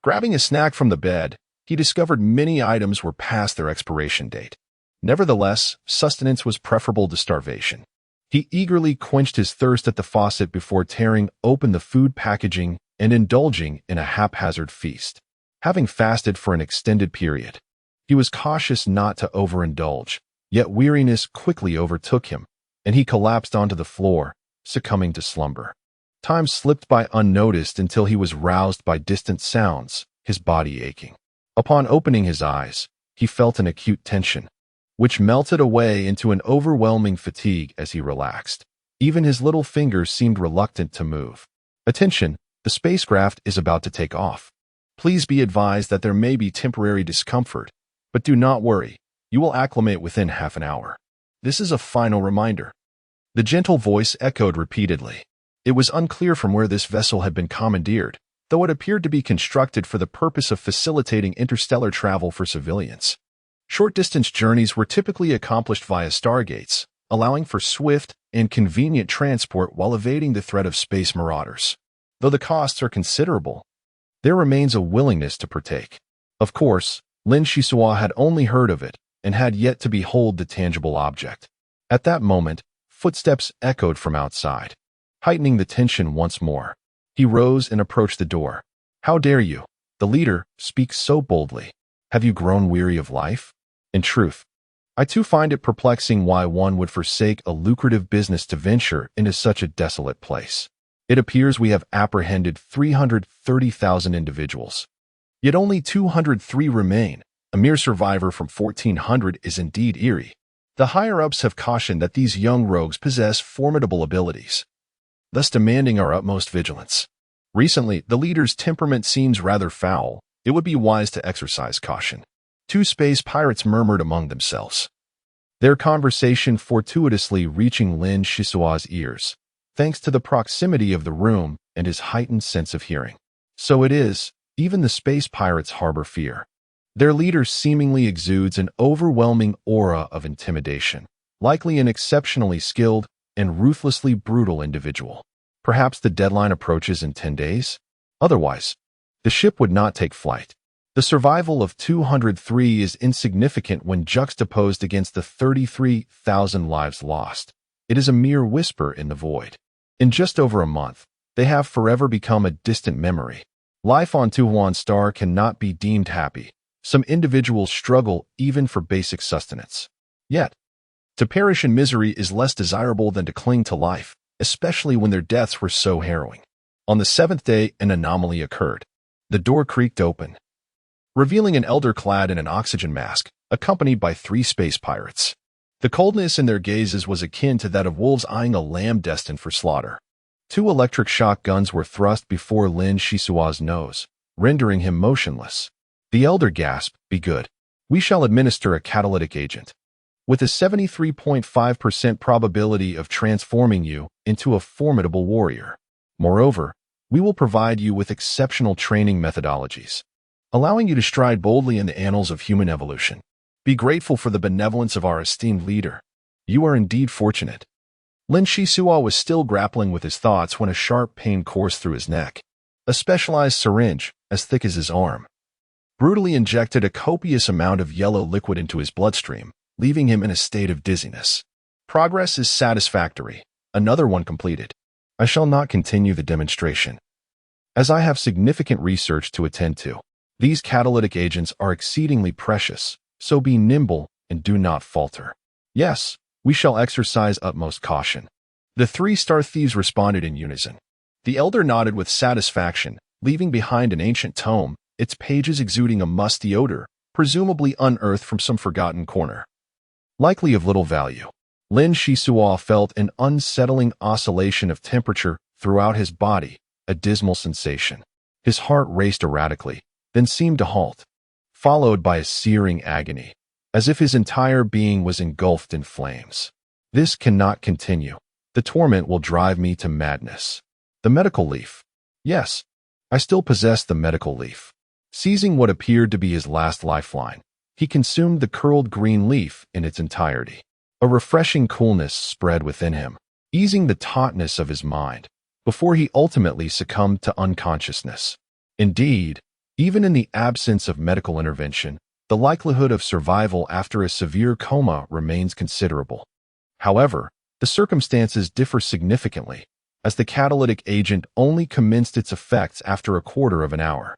Speaker 1: Grabbing a snack from the bed, He discovered many items were past their expiration date. Nevertheless, sustenance was preferable to starvation. He eagerly quenched his thirst at the faucet before tearing open the food packaging and indulging in a haphazard feast. Having fasted for an extended period, he was cautious not to overindulge, yet weariness quickly overtook him, and he collapsed onto the floor, succumbing to slumber. Time slipped by unnoticed until he was roused by distant sounds, his body aching. Upon opening his eyes, he felt an acute tension, which melted away into an overwhelming fatigue as he relaxed. Even his little fingers seemed reluctant to move. Attention, the spacecraft is about to take off. Please be advised that there may be temporary discomfort, but do not worry, you will acclimate within half an hour. This is a final reminder. The gentle voice echoed repeatedly. It was unclear from where this vessel had been commandeered, though it appeared to be constructed for the purpose of facilitating interstellar travel for civilians. Short-distance journeys were typically accomplished via stargates, allowing for swift and convenient transport while evading the threat of space marauders. Though the costs are considerable, there remains a willingness to partake. Of course, Lin Shisua had only heard of it and had yet to behold the tangible object. At that moment, footsteps echoed from outside, heightening the tension once more. He rose and approached the door. "How dare you? The leader speaks so boldly. Have you grown weary of life? In truth, I too find it perplexing why one would forsake a lucrative business to venture into such a desolate place. It appears we have apprehended 330,000 individuals. Yet only 203 remain. A mere survivor from 1,400 is indeed eerie. The higher-ups have cautioned that these young rogues possess formidable abilities, thus demanding our utmost vigilance. Recently, the leader's temperament seems rather foul. It would be wise to exercise caution." Two space pirates murmured among themselves, their conversation fortuitously reaching Lin Shisua's ears, thanks to the proximity of the room and his heightened sense of hearing. So it is, even the space pirates harbor fear. Their leader seemingly exudes an overwhelming aura of intimidation, likely an exceptionally skilled and ruthlessly brutal individual. Perhaps the deadline approaches in 10 days? Otherwise, the ship would not take flight. The survival of 203 is insignificant when juxtaposed against the 33,000 lives lost. It is a mere whisper in the void. In just over a month, they have forever become a distant memory. Life on Tuhuan Star cannot be deemed happy. Some individuals struggle even for basic sustenance. Yet, to perish in misery is less desirable than to cling to life, especially when their deaths were so harrowing. On the 7th day, an anomaly occurred. The door creaked open, revealing an elder clad in an oxygen mask, accompanied by 3 space pirates. The coldness in their gazes was akin to that of wolves eyeing a lamb destined for slaughter. 2 electric shock guns were thrust before Lin Shisua's nose, rendering him motionless. The elder gasped, "Be good. We shall administer a catalytic agent, with a 73.5% probability of transforming you into a formidable warrior. Moreover, we will provide you with exceptional training methodologies, allowing you to stride boldly in the annals of human evolution. Be grateful for the benevolence of our esteemed leader. You are indeed fortunate." Lin Shisua was still grappling with his thoughts when a sharp pain coursed through his neck. A specialized syringe, as thick as his arm, brutally injected a copious amount of yellow liquid into his bloodstream, leaving him in a state of dizziness. Progress is satisfactory. Another one completed. I shall not continue the demonstration, as I have significant research to attend to. These catalytic agents are exceedingly precious, so be nimble and do not falter. Yes, we shall exercise utmost caution. The 3 star thieves responded in unison. The elder nodded with satisfaction, leaving behind an ancient tome, its pages exuding a musty odor, presumably unearthed from some forgotten corner. Likely of little value. Lin Shisua felt an unsettling oscillation of temperature throughout his body, a dismal sensation. His heart raced erratically, then seemed to halt, followed by a searing agony, as if his entire being was engulfed in flames. This cannot continue. The torment will drive me to madness. The medical leaf. Yes, I still possess the medical leaf. Seizing what appeared to be his last lifeline, he consumed the curled green leaf in its entirety. A refreshing coolness spread within him, easing the tautness of his mind, before he ultimately succumbed to unconsciousness. Indeed, Even in the absence of medical intervention, the likelihood of survival after a severe coma remains considerable. However, the circumstances differ significantly, as the catalytic agent only commenced its effects after a quarter of an hour.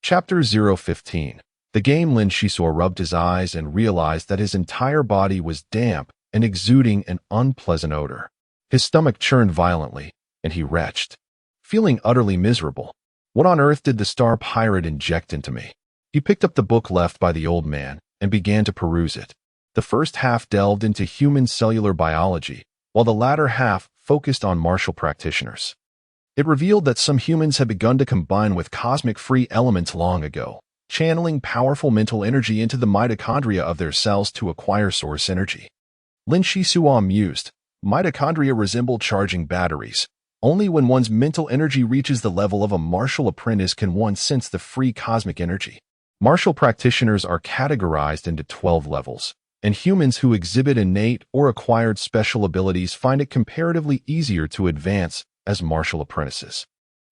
Speaker 1: Chapter 015. The game. Lin Shisua rubbed his eyes and realized that his entire body was damp and exuding an unpleasant odor. His stomach churned violently, and he retched, feeling utterly miserable. What on earth did the star pirate inject into me? He picked up the book left by the old man and began to peruse it. The first half delved into human cellular biology, while the latter half focused on martial practitioners. It revealed that some humans had begun to combine with cosmic free elements long ago, channeling powerful mental energy into the mitochondria of their cells to acquire source energy. Lin Shisua mused, mitochondria resemble charging batteries. Only when one's mental energy reaches the level of a martial apprentice can one sense the free cosmic energy. Martial practitioners are categorized into 12 levels, and humans who exhibit innate or acquired special abilities find it comparatively easier to advance as martial apprentices.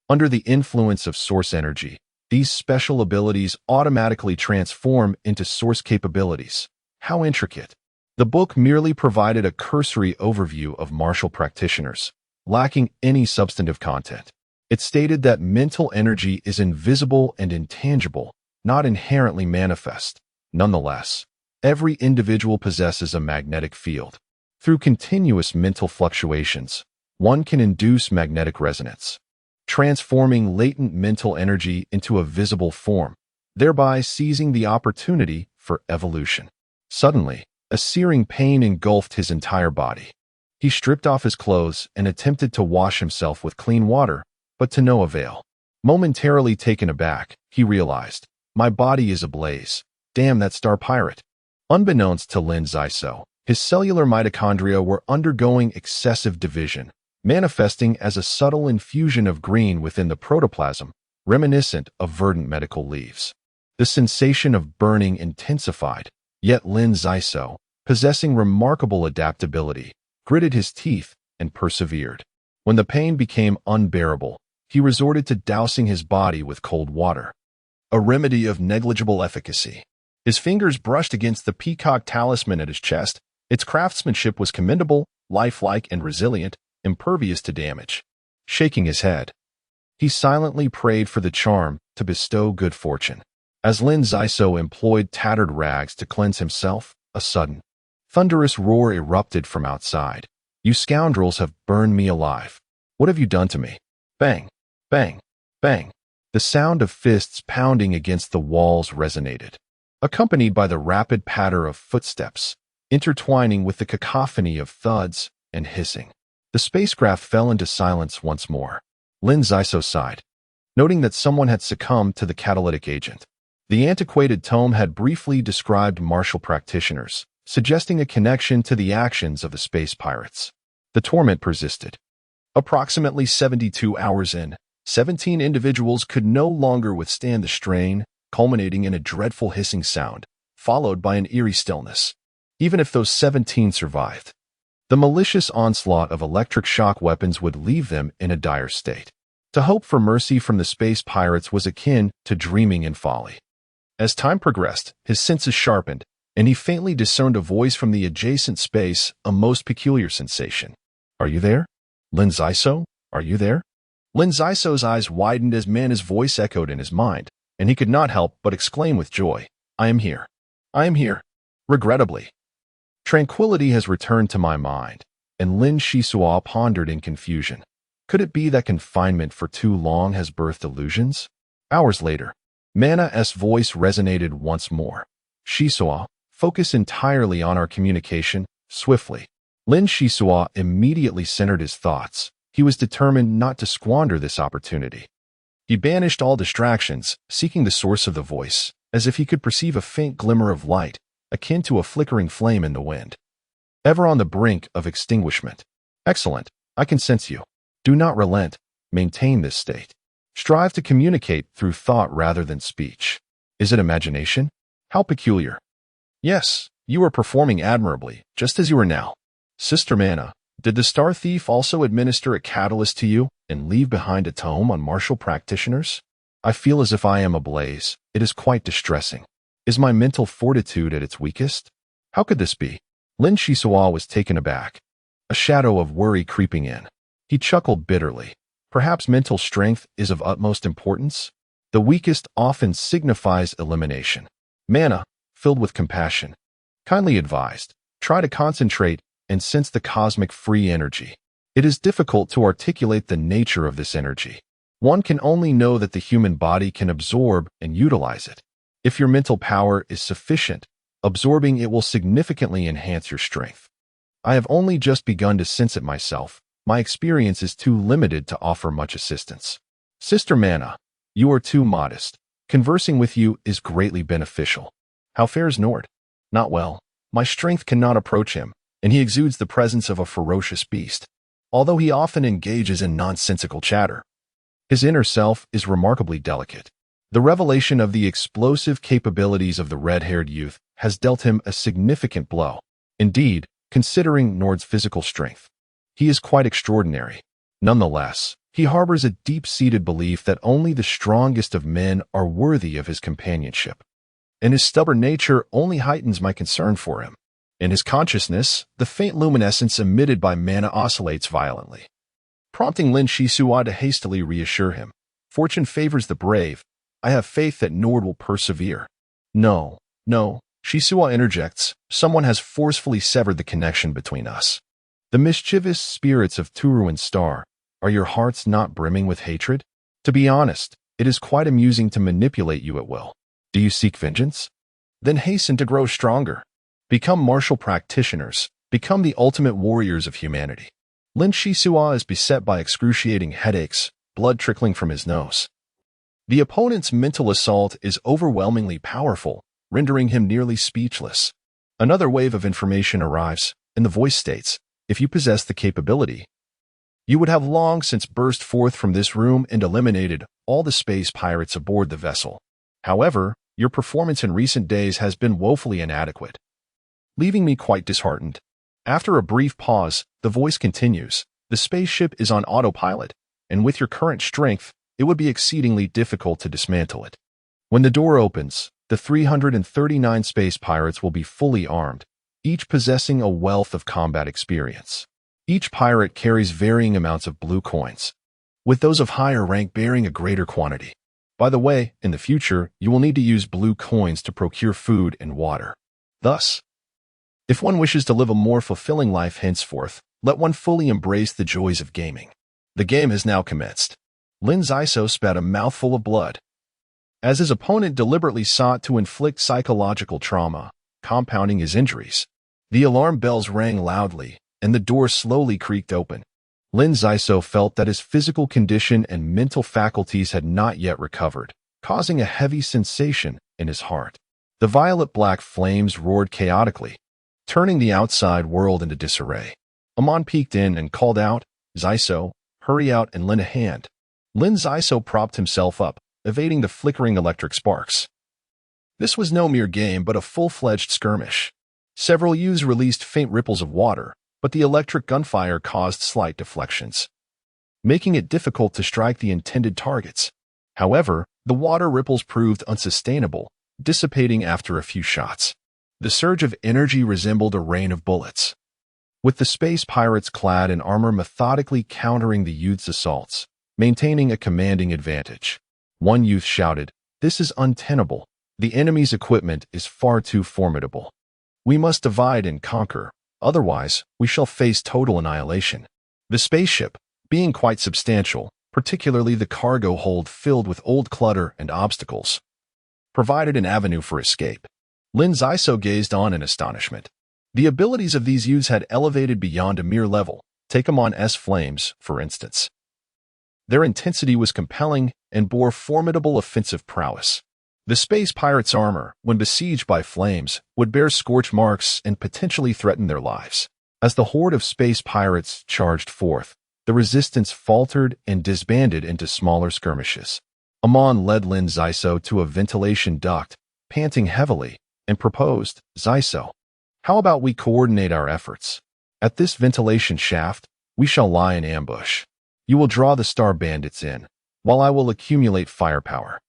Speaker 1: Under the influence of source energy, these special abilities automatically transform into source capabilities. How intricate! The book merely provided a cursory overview of martial practitioners, lacking any substantive content. It stated that mental energy is invisible and intangible, not inherently manifest. Nonetheless, every individual possesses a magnetic field. Through continuous mental fluctuations, one can induce magnetic resonance, transforming latent mental energy into a visible form, thereby seizing the opportunity for evolution. Suddenly, a searing pain engulfed his entire body. He stripped off his clothes and attempted to wash himself with clean water, but to no avail. Momentarily taken aback, he realized, my body is ablaze. Damn that star pirate. Unbeknownst to Lin Shisua, his cellular mitochondria were undergoing excessive division, manifesting as a subtle infusion of green within the protoplasm, reminiscent of verdant medical leaves. The sensation of burning intensified, yet Lin Shisua, possessing remarkable adaptability, gritted his teeth and persevered. When the pain became unbearable, he resorted to dousing his body with cold water, a remedy of negligible efficacy. His fingers brushed against the peacock talisman at his chest. Its craftsmanship was commendable, lifelike and resilient, impervious to damage. Shaking his head, he silently prayed for the charm to bestow good fortune. As Lin Shisua employed tattered rags to cleanse himself, a sudden, thunderous roar erupted from outside. You scoundrels have burned me alive. What have you done to me? Bang, bang, bang. The sound of fists pounding against the walls resonated, accompanied by the rapid patter of footsteps, intertwining with the cacophony of thuds and hissing. The spacecraft fell into silence once more. Lin Shisua sighed, noting that someone had succumbed to the catalytic agent. The antiquated tome had briefly described martial practitioners, suggesting a connection to the actions of the space pirates. The torment persisted. Approximately 72 hours in, 17 individuals could no longer withstand the strain, culminating in a dreadful hissing sound, followed by an eerie stillness. Even if those 17 survived, the malicious onslaught of electric shock weapons would leave them in a dire state. To hope for mercy from the space pirates was akin to dreaming in folly. As time progressed, his senses sharpened, and he faintly discerned a voice from the adjacent space, a most peculiar sensation. Are you there? Lin Shisua, are you there? Lin Zisu's eyes widened as Mana's voice echoed in his mind, and he could not help but exclaim with joy, I am here. I am here. Regrettably. Tranquility has returned to my mind, and Lin Shisua pondered in confusion. Could it be that confinement for too long has birthed illusions? Hours later, Mana's voice resonated once more. Shisua, focus entirely on our communication, swiftly. Lin Shisua immediately centered his thoughts. He was determined not to squander this opportunity. He banished all distractions, seeking the source of the voice, as if he could perceive a faint glimmer of light, akin to a flickering flame in the wind. Ever on the brink of extinguishment. Excellent, I can sense you. Do not relent, maintain this state. Strive to communicate through thought rather than speech. Is it imagination? How peculiar. Yes, you are performing admirably, just as you are now. Sister Mana, did the Star Thief also administer a catalyst to you and leave behind a tome on martial practitioners? I feel as if I am ablaze. It is quite distressing. Is my mental fortitude at its weakest? How could this be? Lin Shisua was taken aback, a shadow of worry creeping in. He chuckled bitterly. Perhaps mental strength is of utmost importance? The weakest often signifies elimination. Mana, filled with compassion. Kindly advised, try to concentrate and sense the cosmic free energy. It is difficult to articulate the nature of this energy. One can only know that the human body can absorb and utilize it. If your mental power is sufficient, absorbing it will significantly enhance your strength. I have only just begun to sense it myself. My experience is too limited to offer much assistance. Sister Mana, you are too modest. Conversing with you is greatly beneficial. How fares Nord? Not well. My strength cannot approach him, and he exudes the presence of a ferocious beast. Although he often engages in nonsensical chatter, his inner self is remarkably delicate. The revelation of the explosive capabilities of the red-haired youth has dealt him a significant blow. Indeed, considering Nord's physical strength, he is quite extraordinary. Nonetheless, he harbors a deep-seated belief that only the strongest of men are worthy of his companionship, and his stubborn nature only heightens my concern for him. In his consciousness, the faint luminescence emitted by Mana oscillates violently, prompting Lin Shisua to hastily reassure him. Fortune favors the brave. I have faith that Nord will persevere. No, Shisua interjects. Someone has forcefully severed the connection between us. The mischievous spirits of Turuan Star, are your hearts not brimming with hatred? To be honest, it is quite amusing to manipulate you at will. Do you seek vengeance? Then hasten to grow stronger. Become martial practitioners. Become the ultimate warriors of humanity. Lin Shisua is beset by excruciating headaches, blood trickling from his nose. The opponent's mental assault is overwhelmingly powerful, rendering him nearly speechless. Another wave of information arrives, and the voice states, if you possess the capability, you would have long since burst forth from this room and eliminated all the space pirates aboard the vessel. However, your performance in recent days has been woefully inadequate, leaving me quite disheartened. After a brief pause, the voice continues, the spaceship is on autopilot, and with your current strength, it would be exceedingly difficult to dismantle it. When the door opens, the 339 space pirates will be fully armed, each possessing a wealth of combat experience. Each pirate carries varying amounts of blue coins, with those of higher rank bearing a greater quantity. By the way, in the future, you will need to use blue coins to procure food and water. Thus, if one wishes to live a more fulfilling life henceforth, let one fully embrace the joys of gaming. The game has now commenced. Lin Zaiso spat a mouthful of blood, as his opponent deliberately sought to inflict psychological trauma, compounding his injuries. The alarm bells rang loudly, and the door slowly creaked open. Lin Zaiso felt that his physical condition and mental faculties had not yet recovered, causing a heavy sensation in his heart. The violet-black flames roared chaotically, turning the outside world into disarray. Amon peeked in and called out, Zaiso, hurry out and lend a hand. Lin Zaiso propped himself up, evading the flickering electric sparks. This was no mere game but a full-fledged skirmish. Several youths released faint ripples of water, but the electric gunfire caused slight deflections, making it difficult to strike the intended targets. However, the water ripples proved unsustainable, dissipating after a few shots. The surge of energy resembled a rain of bullets, with the space pirates clad in armor methodically countering the youth's assaults, maintaining a commanding advantage. One youth shouted, "This is untenable. The enemy's equipment is far too formidable. We must divide and conquer, otherwise we shall face total annihilation." The spaceship, being quite substantial, particularly the cargo hold filled with old clutter and obstacles, provided an avenue for escape. Lin Zaiso gazed on in astonishment. The abilities of these youths had elevated beyond a mere level. Take Amon's flames, for instance. Their intensity was compelling and bore formidable offensive prowess. The space pirates' armor, when besieged by flames, would bear scorch marks and potentially threaten their lives. As the horde of space pirates charged forth, the resistance faltered and disbanded into smaller skirmishes. Amon led Lin Zaiso to a ventilation duct, panting heavily, and proposed, "Zaiso, how about we coordinate our efforts? At this ventilation shaft, we shall lie in ambush. You will draw the star bandits in, while I will accumulate firepower.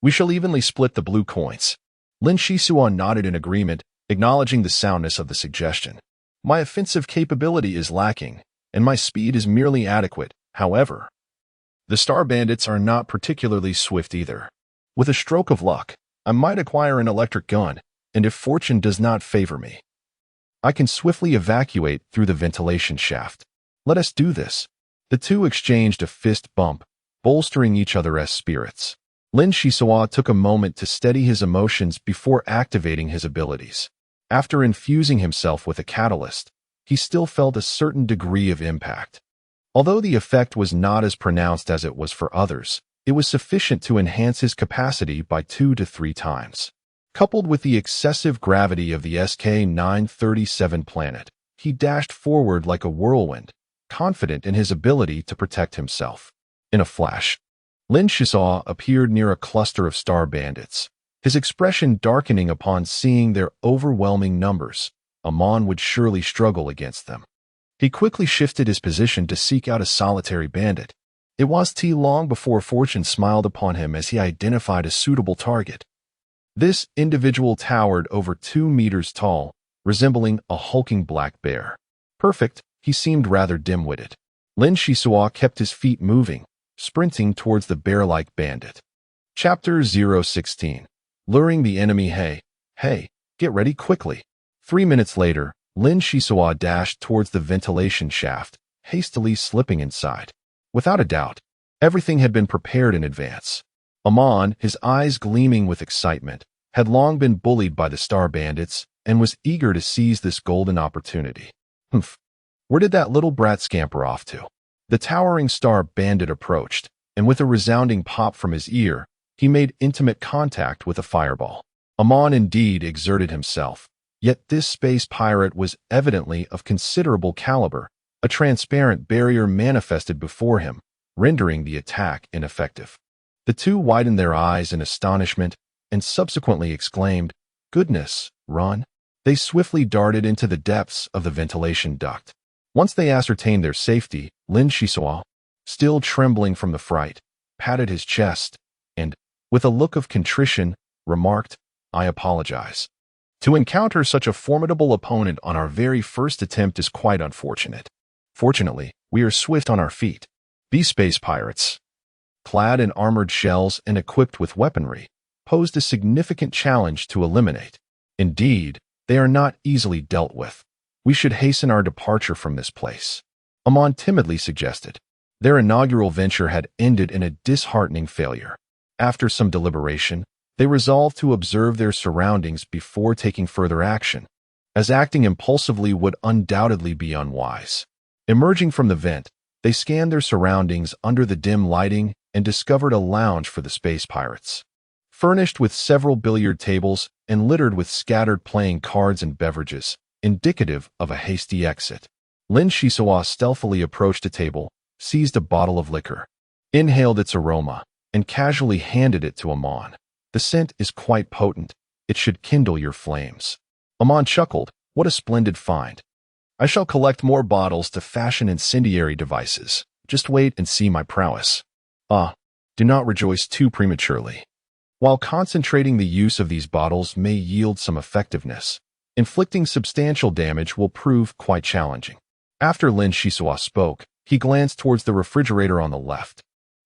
Speaker 1: We shall evenly split the blue coins." Lin Shisuo nodded in agreement, acknowledging the soundness of the suggestion. "My offensive capability is lacking, and my speed is merely adequate. However, the Star Bandits are not particularly swift either. With a stroke of luck, I might acquire an electric gun, and if fortune does not favor me, I can swiftly evacuate through the ventilation shaft. Let us do this." The two exchanged a fist bump, bolstering each other's spirits. Lin Shisuo took a moment to steady his emotions before activating his abilities. After infusing himself with a catalyst, he still felt a certain degree of impact. Although the effect was not as pronounced as it was for others, it was sufficient to enhance his capacity by 2 to 3 times. Coupled with the excessive gravity of the SK-937 planet, he dashed forward like a whirlwind, confident in his ability to protect himself. In a flash, Lin Shisuo appeared near a cluster of Star Bandits, his expression darkening upon seeing their overwhelming numbers. Amon would surely struggle against them. He quickly shifted his position to seek out a solitary bandit. It was too long before fortune smiled upon him as he identified a suitable target. This individual towered over 2 meters tall, resembling a hulking black bear. Perfect, he seemed rather dim-witted. Lin Shisuo kept his feet moving, sprinting towards the bear-like bandit. Chapter 016. Luring the enemy. Hey, get ready quickly. 3 minutes later, Lin Shisuo dashed towards the ventilation shaft, hastily slipping inside. Without a doubt, everything had been prepared in advance. Amon, his eyes gleaming with excitement, had long been bullied by the Star Bandits and was eager to seize this golden opportunity. Humph. Where did that little brat scamper off to? The towering Star Bandit approached, and with a resounding pop from his ear, he made intimate contact with a fireball. Amon indeed exerted himself, yet this space pirate was evidently of considerable caliber. A transparent barrier manifested before him, rendering the attack ineffective. The two widened their eyes in astonishment and subsequently exclaimed, "Goodness, run!" They swiftly darted into the depths of the ventilation duct. Once they ascertained their safety, Lin Shisuo, still trembling from the fright, patted his chest and, with a look of contrition, remarked, "I apologize. To encounter such a formidable opponent on our very first attempt is quite unfortunate. Fortunately, we are swift on our feet. These space pirates, clad in armored shells and equipped with weaponry, posed a significant challenge to eliminate. Indeed, they are not easily dealt with. We should hasten our departure from this place," Amon timidly suggested. Their inaugural venture had ended in a disheartening failure. After some deliberation, they resolved to observe their surroundings before taking further action, as acting impulsively would undoubtedly be unwise. Emerging from the vent, they scanned their surroundings under the dim lighting and discovered a lounge for the space pirates. Furnished with several billiard tables and littered with scattered playing cards and beverages, indicative of a hasty exit. Lin Shisuo stealthily approached a table, seized a bottle of liquor, inhaled its aroma, and casually handed it to Amon. "The scent is quite potent. It should kindle your flames." Amon chuckled, "What a splendid find. I shall collect more bottles to fashion incendiary devices. Just wait and see my prowess." Do not rejoice too prematurely. While concentrating the use of these bottles may yield some effectiveness, inflicting substantial damage will prove quite challenging. After Lin Shisuo spoke, he glanced towards the refrigerator on the left,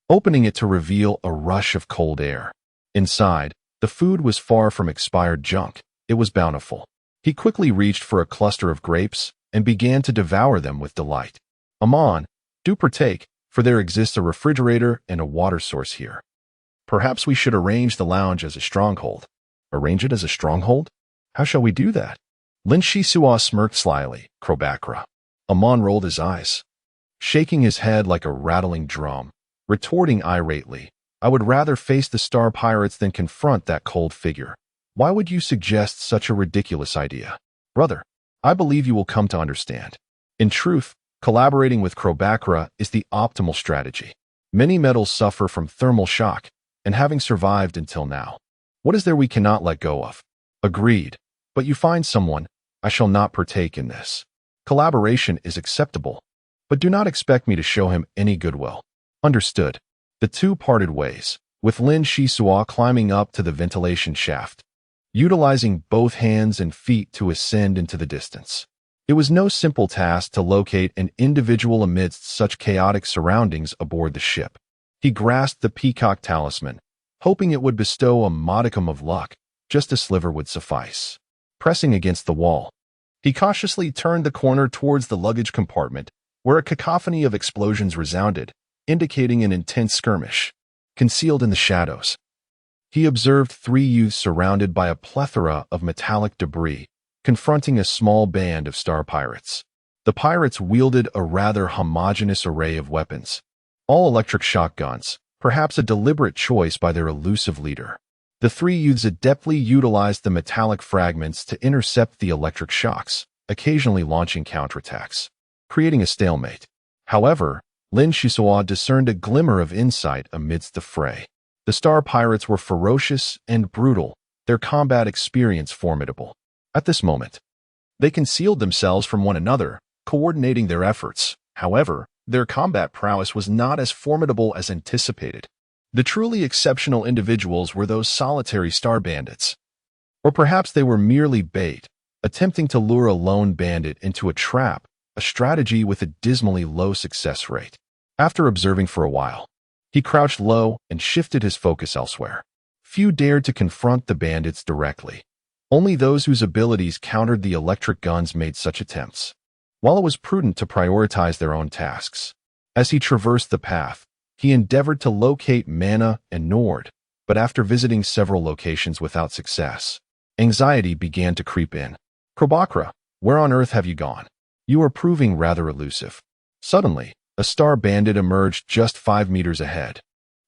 Speaker 1: opening it to reveal a rush of cold air. Inside, the food was far from expired junk. It was bountiful. He quickly reached for a cluster of grapes and began to devour them with delight. "Amon, do partake, for there exists a refrigerator and a water source here. Perhaps we should arrange the lounge as a stronghold." "Arrange it as a stronghold? How shall we do that?" Lin Shisuo smirked slyly. "Krobakra." Amon rolled his eyes, shaking his head like a rattling drum, retorting irately, "I would rather face the Star Pirates than confront that cold figure. Why would you suggest such a ridiculous idea?" "Brother, I believe you will come to understand. In truth, collaborating with Krobakra is the optimal strategy. Many metals suffer from thermal shock, and having survived until now, what is there we cannot let go of?" "Agreed. But you find someone, I shall not partake in this. Collaboration is acceptable, but do not expect me to show him any goodwill." "Understood." The two parted ways, with Lin Shisua climbing up to the ventilation shaft, utilizing both hands and feet to ascend into the distance. It was no simple task to locate an individual amidst such chaotic surroundings aboard the ship. He grasped the peacock talisman, hoping it would bestow a modicum of luck. Just a sliver would suffice. Pressing against the wall, he cautiously turned the corner towards the luggage compartment, where a cacophony of explosions resounded, indicating an intense skirmish. Concealed in the shadows, he observed three youths surrounded by a plethora of metallic debris, confronting a small band of star pirates. The pirates wielded a rather homogeneous array of weapons, all electric shotguns, perhaps a deliberate choice by their elusive leader. The three youths adeptly utilized the metallic fragments to intercept the electric shocks, occasionally launching counterattacks, creating a stalemate. However, Lin Shisua discerned a glimmer of insight amidst the fray. The star pirates were ferocious and brutal, their combat experience formidable. At this moment, they concealed themselves from one another, coordinating their efforts. However, their combat prowess was not as formidable as anticipated. The truly exceptional individuals were those solitary star bandits. Or perhaps they were merely bait, attempting to lure a lone bandit into a trap, a strategy with a dismally low success rate. After observing for a while, he crouched low and shifted his focus elsewhere. Few dared to confront the bandits directly. Only those whose abilities countered the electric guns made such attempts. While it was prudent to prioritize their own tasks, as he traversed the path, he endeavored to locate Mana and Nord, but after visiting several locations without success, anxiety began to creep in. Krobakra, where on earth have you gone? You are proving rather elusive. Suddenly, a star bandit emerged just 5 meters ahead,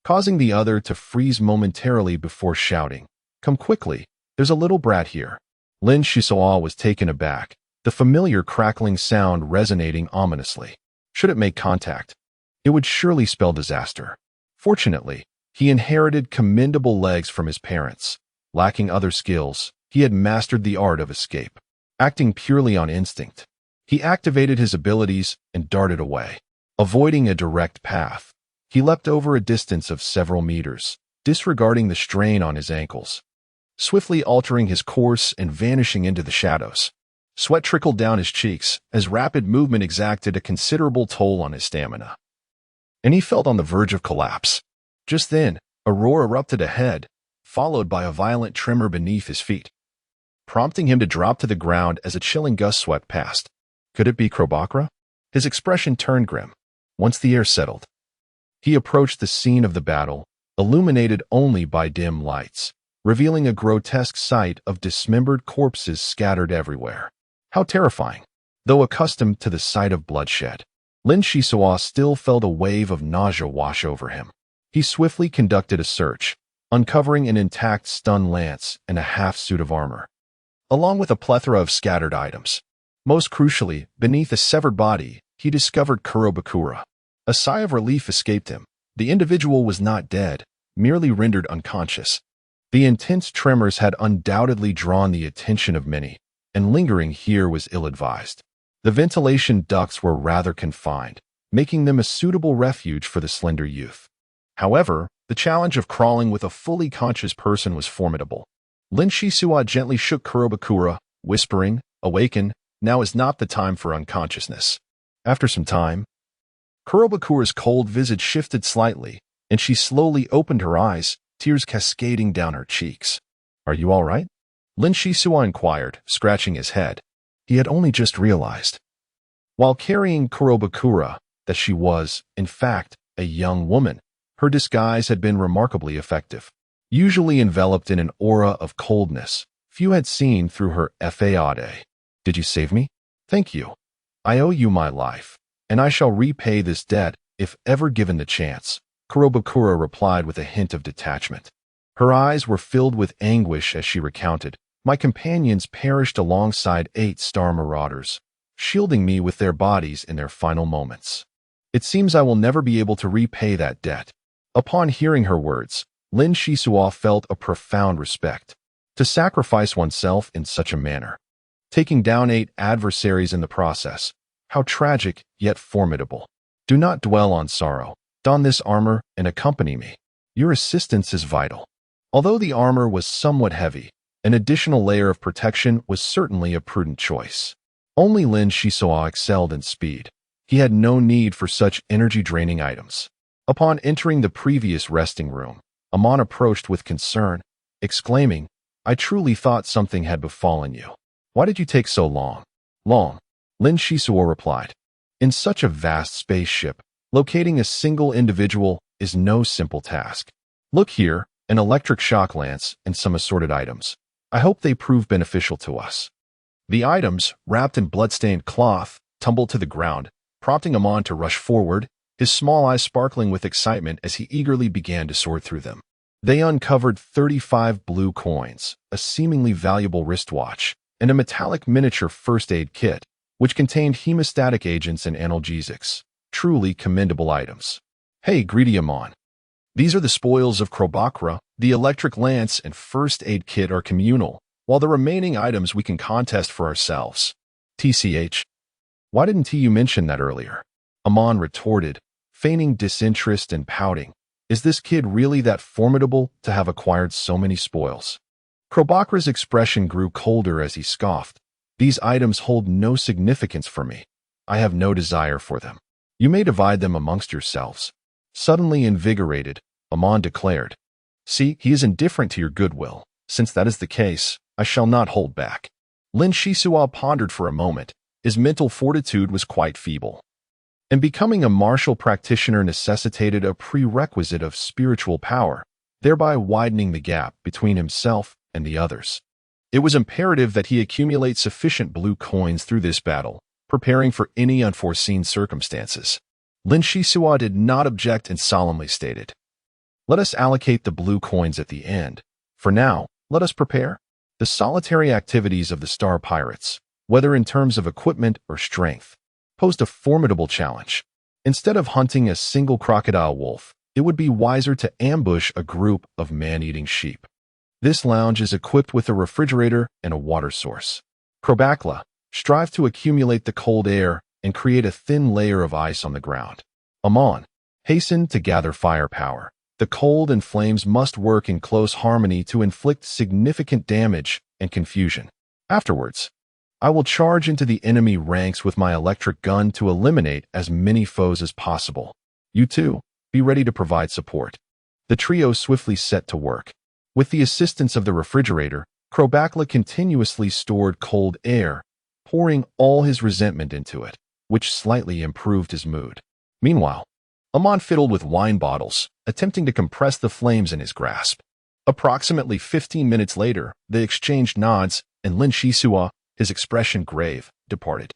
Speaker 1: causing the other to freeze momentarily before shouting, "Come quickly, there's a little brat here." Lin Shisua was taken aback, the familiar crackling sound resonating ominously. Should it make contact, it would surely spell disaster. Fortunately, he inherited commendable legs from his parents. Lacking other skills, he had mastered the art of escape. Acting purely on instinct, he activated his abilities and darted away. Avoiding a direct path, he leapt over a distance of several meters, disregarding the strain on his ankles, swiftly altering his course and vanishing into the shadows. Sweat trickled down his cheeks as rapid movement exacted a considerable toll on his stamina, and he felt on the verge of collapse. Just then, a roar erupted ahead, followed by a violent tremor beneath his feet, prompting him to drop to the ground as a chilling gust swept past. Could it be Krobakra? His expression turned grim. Once the air settled, he approached the scene of the battle, illuminated only by dim lights, revealing a grotesque sight of dismembered corpses scattered everywhere. How terrifying! Though accustomed to the sight of bloodshed, Lin Shisua still felt a wave of nausea wash over him. He swiftly conducted a search, uncovering an intact stun lance and a half-suit of armor, along with a plethora of scattered items. Most crucially, beneath a severed body, he discovered Kurobakura. A sigh of relief escaped him. The individual was not dead, merely rendered unconscious. The intense tremors had undoubtedly drawn the attention of many, and lingering here was ill-advised. The ventilation ducts were rather confined, making them a suitable refuge for the slender youth. However, the challenge of crawling with a fully conscious person was formidable. Lin Shisua gently shook Kurobakura, whispering, "Awaken, now is not the time for unconsciousness." After some time, Kurobakura's cold visage shifted slightly, and she slowly opened her eyes, tears cascading down her cheeks. "Are you all right?" Lin Shisua inquired, scratching his head. He had only just realized, while carrying Kurobakura, that she was, in fact, a young woman. Her disguise had been remarkably effective. Usually enveloped in an aura of coldness, few had seen through her fade. "Did you save me? Thank you. I owe you my life, and I shall repay this debt if ever given the chance," Kurobakura replied with a hint of detachment. Her eyes were filled with anguish as she recounted, "My companions perished alongside 8 star marauders, shielding me with their bodies in their final moments. It seems I will never be able to repay that debt." Upon hearing her words, Lin Shisua felt a profound respect. To sacrifice oneself in such a manner, taking down 8 adversaries in the process, how tragic yet formidable. Do not dwell on sorrow. Don this armor and accompany me. Your assistance is vital." Although the armor was somewhat heavy, an additional layer of protection was certainly a prudent choice. Only Lin Shisua excelled in speed. He had no need for such energy-draining items. Upon entering the previous resting room, Amon approached with concern, exclaiming, "I truly thought something had befallen you. Why did you take so long?" "Long," Lin Shisua replied. "In such a vast spaceship, locating a single individual is no simple task. Look here, an electric shock lance and some assorted items. I hope they prove beneficial to us." The items, wrapped in blood-stained cloth, tumbled to the ground, prompting Amon to rush forward, his small eyes sparkling with excitement as he eagerly began to sort through them. They uncovered 35 blue coins, a seemingly valuable wristwatch, and a metallic miniature first aid kit, which contained hemostatic agents and analgesics. Truly commendable items. "Hey, greedy Amon. These are the spoils of Krobakra. The electric lance and first aid kit are communal, while the remaining items we can contest for ourselves. TCH. Why didn't you mention that earlier?" Amon retorted, feigning disinterest and pouting. Is this kid really that formidable to have acquired so many spoils? Krobakra's expression grew colder as he scoffed. "These items hold no significance for me. I have no desire for them. You may divide them amongst yourselves." Suddenly invigorated, Amon declared, "See, he is indifferent to your goodwill. Since that is the case, I shall not hold back." Lin Shisua pondered for a moment. His mental fortitude was quite feeble, and becoming a martial practitioner necessitated a prerequisite of spiritual power, thereby widening the gap between himself and the others. It was imperative that he accumulate sufficient blue coins through this battle, preparing for any unforeseen circumstances. Lin Shisua did not object and solemnly stated, "Let us allocate the blue coins at the end. For now, let us prepare." The solitary activities of the Star Pirates, whether in terms of equipment or strength, posed a formidable challenge. Instead of hunting a single crocodile wolf, it would be wiser to ambush a group of man-eating sheep. This lounge is equipped with a refrigerator and a water source. Krobakla, strive to accumulate the cold air and create a thin layer of ice on the ground. Amon, hasten to gather firepower. The cold and flames must work in close harmony to inflict significant damage and confusion. Afterwards, I will charge into the enemy ranks with my electric gun to eliminate as many foes as possible. You too, be ready to provide support. The trio swiftly set to work. With the assistance of the refrigerator, Krobakla continuously stored cold air, pouring all his resentment into it, which slightly improved his mood. Meanwhile, Amon fiddled with wine bottles, attempting to compress the flames in his grasp. Approximately 15 minutes later, they exchanged nods, and Lin Shisua, his expression grave, departed.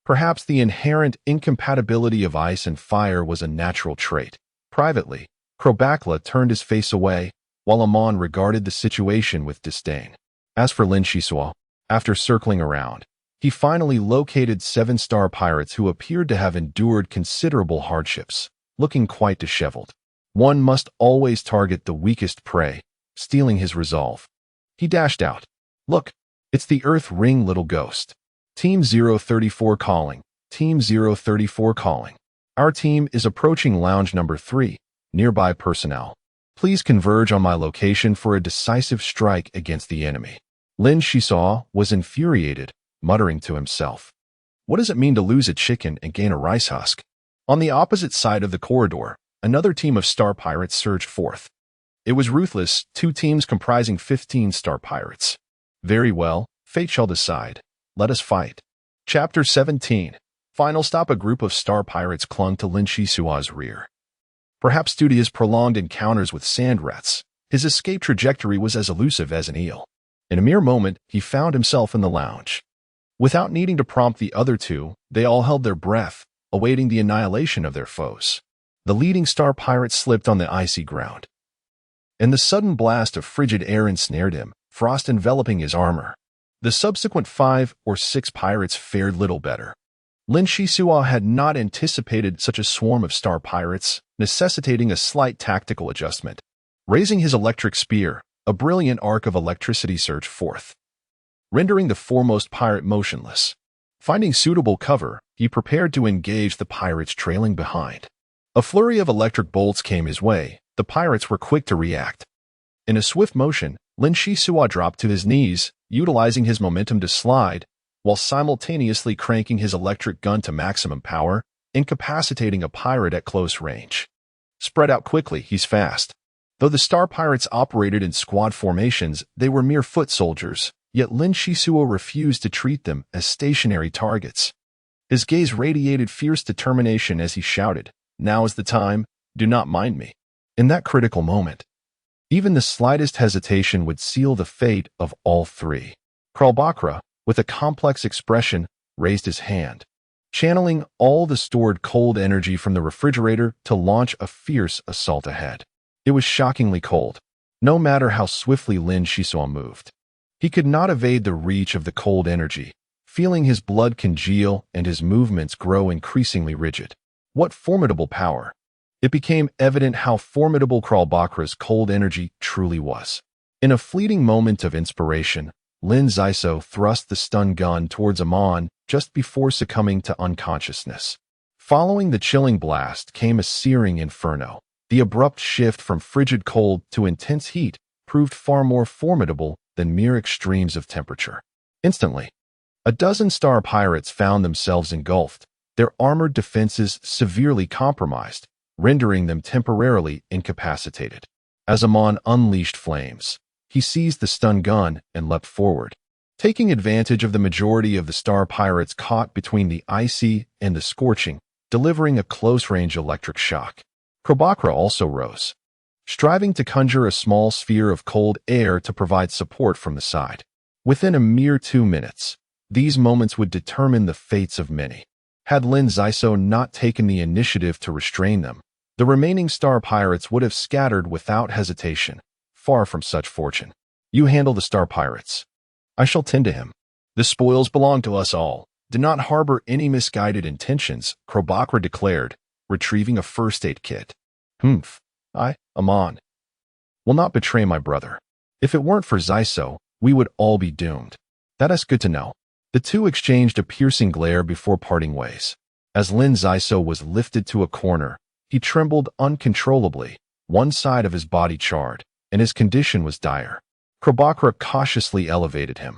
Speaker 1: Perhaps the inherent incompatibility of ice and fire was a natural trait. Privately, Krobakla turned his face away, while Amon regarded the situation with disdain. As for Lin Shisua, after circling around, he finally located 7 star pirates who appeared to have endured considerable hardships, looking quite disheveled. One must always target the weakest prey, stealing his resolve. He dashed out. "Look, it's the Earth Ring little ghost. Team 034 calling. Team 034 calling. Our team is approaching lounge number 3, nearby personnel. Please converge on my location for a decisive strike against the enemy." Lin Shisua was infuriated, muttering to himself, "What does it mean to lose a chicken and gain a rice husk?" On the opposite side of the corridor, another team of star pirates surged forth. It was ruthless, 2 teams comprising 15 star pirates. Very well, fate shall decide. Let us fight. Chapter 17. Final stop. A group of star pirates clung to Lin Shisua's rear. Perhaps due to his prolonged encounters with sand rats, his escape trajectory was as elusive as an eel. In a mere moment, he found himself in the lounge. Without needing to prompt the other 2, they all held their breath, awaiting the annihilation of their foes. The leading star pirate slipped on the icy ground, and the sudden blast of frigid air ensnared him, frost enveloping his armor. The subsequent 5 or 6 pirates fared little better. Lin Shisua had not anticipated such a swarm of star pirates, necessitating a slight tactical adjustment. Raising his electric spear, a brilliant arc of electricity surged forth, rendering the foremost pirate motionless. Finding suitable cover, he prepared to engage the pirates trailing behind. A flurry of electric bolts came his way. The pirates were quick to react. In a swift motion, Lin Shisua dropped to his knees, utilizing his momentum to slide, while simultaneously cranking his electric gun to maximum power, incapacitating a pirate at close range. Spread out quickly, he's fast. Though the Star Pirates operated in squad formations, they were mere foot soldiers, yet Lin Shisua refused to treat them as stationary targets. His gaze radiated fierce determination as he shouted, "Now is the time, do not mind me." In that critical moment, even the slightest hesitation would seal the fate of all three. Kralbakra, with a complex expression, raised his hand, channeling all the stored cold energy from the refrigerator to launch a fierce assault ahead. It was shockingly cold, no matter how swiftly Lin Shisua moved. He could not evade the reach of the cold energy, feeling his blood congeal and his movements grow increasingly rigid. What formidable power! It became evident how formidable Kralbakra's cold energy truly was. In a fleeting moment of inspiration, Lin Zaiso thrust the stun gun towards Amon just before succumbing to unconsciousness. Following the chilling blast came a searing inferno. The abrupt shift from frigid cold to intense heat proved far more formidable than mere extremes of temperature. Instantly, a dozen Star Pirates found themselves engulfed, their armored defenses severely compromised, rendering them temporarily incapacitated. As Amon unleashed flames, he seized the stun gun and leapt forward, taking advantage of the majority of the Star Pirates caught between the icy and the scorching, delivering a close-range electric shock. Kralbakra also rose, striving to conjure a small sphere of cold air to provide support from the side. Within a mere 2 minutes, these moments would determine the fates of many. Had Lin Zaiso not taken the initiative to restrain them, the remaining Star Pirates would have scattered without hesitation. Far from such fortune. You handle the Star Pirates. I shall tend to him. The spoils belong to us all. Do not harbor any misguided intentions, Kralbakra declared, retrieving a first aid kit. I, Amon, will not betray my brother. If it weren't for Zaiso, we would all be doomed. That is good to know. The two exchanged a piercing glare before parting ways. As Lin Zaiso was lifted to a corner, he trembled uncontrollably, one side of his body charred, and his condition was dire. Kralbakra cautiously elevated him,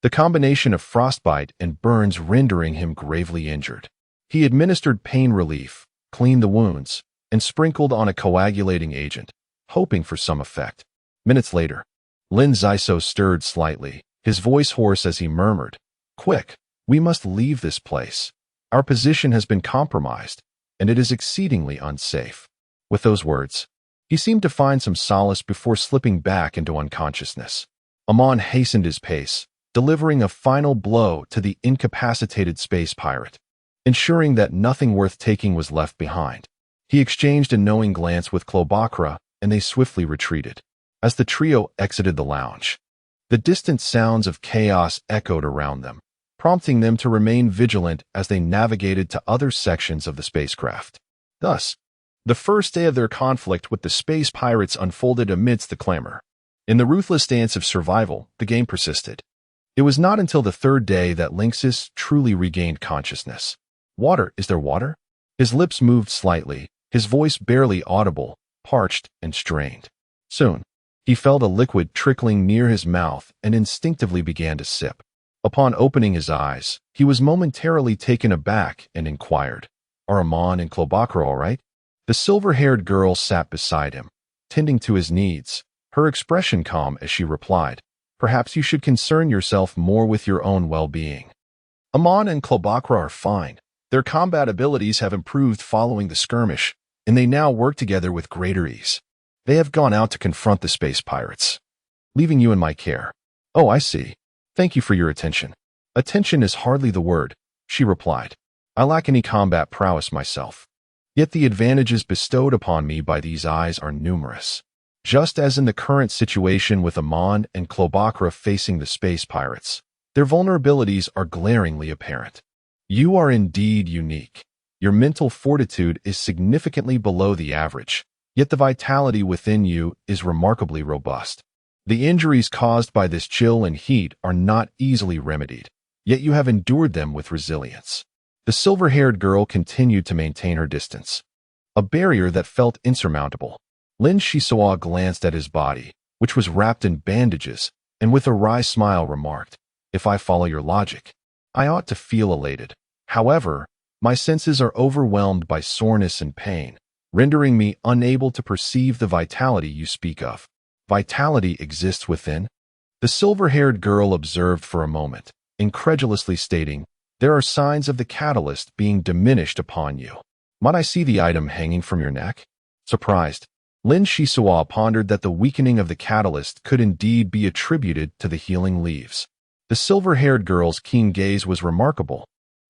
Speaker 1: the combination of frostbite and burns rendering him gravely injured. He administered pain relief, cleaned the wounds, and sprinkled on a coagulating agent, hoping for some effect. Minutes later, Lin Zaiso stirred slightly, his voice hoarse as he murmured, "Quick, we must leave this place. Our position has been compromised, and it is exceedingly unsafe." With those words, he seemed to find some solace before slipping back into unconsciousness. Amon hastened his pace, delivering a final blow to the incapacitated space pirate, ensuring that nothing worth taking was left behind. He exchanged a knowing glance with Kralbakra, and they swiftly retreated. As the trio exited the lounge, the distant sounds of chaos echoed around them, prompting them to remain vigilant as they navigated to other sections of the spacecraft. Thus, the first day of their conflict with the space pirates unfolded amidst the clamor. In the ruthless dance of survival, the game persisted. It was not until the third day that Linksys truly regained consciousness. "Water, is there water?" His lips moved slightly, his voice barely audible, parched and strained. Soon, he felt a liquid trickling near his mouth and instinctively began to sip. Upon opening his eyes, he was momentarily taken aback and inquired, "Are Amon and Kralbakra all right?" The silver-haired girl sat beside him, tending to his needs, her expression calm as she replied, "Perhaps you should concern yourself more with your own well-being. Amon and Kralbakra are fine. Their combat abilities have improved following the skirmish, and they now work together with greater ease. They have gone out to confront the space pirates, leaving you in my care." "Oh, I see. Thank you for your attention." "Attention is hardly the word," she replied. "I lack any combat prowess myself. Yet the advantages bestowed upon me by these eyes are numerous. Just as in the current situation with Amon and Kralbakra facing the space pirates, their vulnerabilities are glaringly apparent. You are indeed unique. Your mental fortitude is significantly below the average, yet the vitality within you is remarkably robust. The injuries caused by this chill and heat are not easily remedied, yet you have endured them with resilience." The silver-haired girl continued to maintain her distance, a barrier that felt insurmountable. Lin Shisua glanced at his body, which was wrapped in bandages, and with a wry smile remarked, "If I follow your logic, I ought to feel elated. However, my senses are overwhelmed by soreness and pain, rendering me unable to perceive the vitality you speak of." "Vitality exists within?" the silver-haired girl observed for a moment, incredulously stating, "There are signs of the catalyst being diminished upon you. Might I see the item hanging from your neck?" Surprised, Lin Shisua pondered that the weakening of the catalyst could indeed be attributed to the healing leaves. The silver-haired girl's keen gaze was remarkable,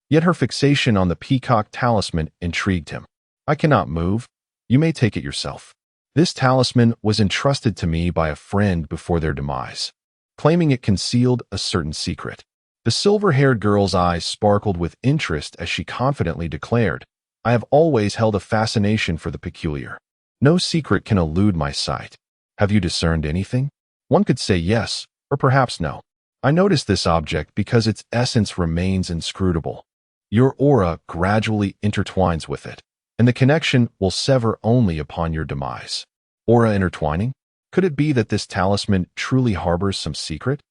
Speaker 1: yet her fixation on the peacock talisman intrigued him. "I cannot move. You may take it yourself. This talisman was entrusted to me by a friend before their demise, claiming it concealed a certain secret." The silver-haired girl's eyes sparkled with interest as she confidently declared, "I have always held a fascination for the peculiar. No secret can elude my sight. Have you discerned anything?" One could say yes, or perhaps no. "I noticed this object because its essence remains inscrutable. Your aura gradually intertwines with it, and the connection will sever only upon your demise." Aura intertwining? Could it be that this talisman truly harbors some secret?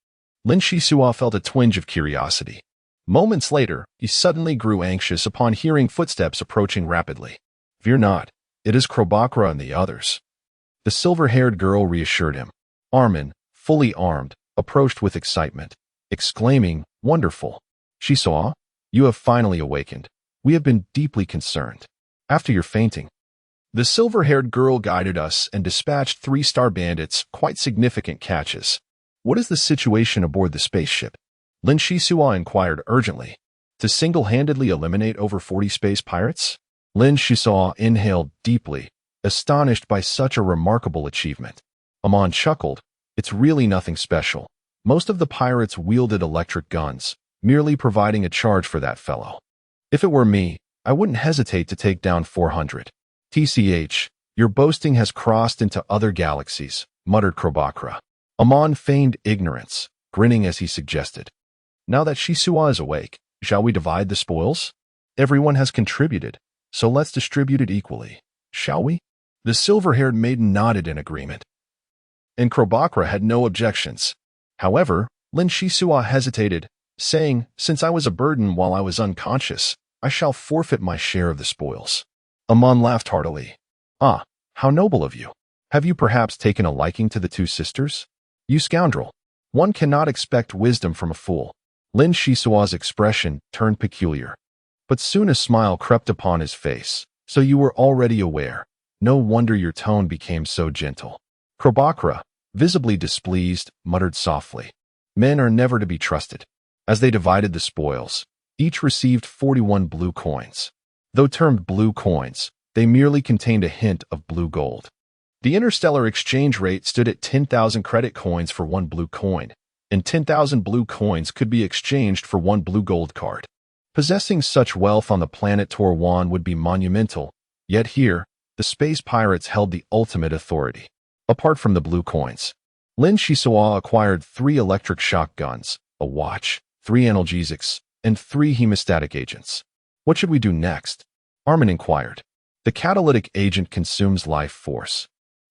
Speaker 1: Lin Shisua felt a twinge of curiosity. Moments later, he suddenly grew anxious upon hearing footsteps approaching rapidly. "Fear not, it is Krobakra and the others." The silver-haired girl reassured him. Armin, fully armed, approached with excitement, exclaiming, "Wonderful! Shisua, you have finally awakened. We have been deeply concerned. After your fainting." The silver-haired girl guided us and dispatched 3-star bandits, quite significant catches. "What is the situation aboard the spaceship?" Lin Shisua inquired urgently. "To single-handedly eliminate over 40 space pirates?" Lin Shisua inhaled deeply, astonished by such a remarkable achievement. Amon chuckled, "It's really nothing special. Most of the pirates wielded electric guns, merely providing a charge for that fellow. If it were me, I wouldn't hesitate to take down 400. TCH, your boasting has crossed into other galaxies," muttered Krobakra. Amon feigned ignorance, grinning as he suggested, "Now that Shisua is awake, shall we divide the spoils? Everyone has contributed, so let's distribute it equally, shall we?" The silver-haired maiden nodded in agreement, and Krobakra had no objections. However, Lin Shisua hesitated, saying, "Since I was a burden while I was unconscious, I shall forfeit my share of the spoils." Amon laughed heartily. "Ah, how noble of you. Have you perhaps taken a liking to the two sisters? You scoundrel. One cannot expect wisdom from a fool." Lin Shisua's expression turned peculiar, but soon a smile crept upon his face. "So you were already aware. No wonder your tone became so gentle." Krobakra, visibly displeased, muttered softly, "Men are never to be trusted." As they divided the spoils, each received 41 blue coins. Though termed blue coins, they merely contained a hint of blue gold. The interstellar exchange rate stood at 10,000 credit coins for 1 blue coin, and 10,000 blue coins could be exchanged for 1 blue gold card. Possessing such wealth on the planet Torwan would be monumental, yet here, the space pirates held the ultimate authority. Apart from the blue coins, Lin Shisua acquired 3 electric shock guns, a watch, 3 analgesics, and 3 hemostatic agents. "What should we do next?" Armin inquired. "The catalytic agent consumes life force,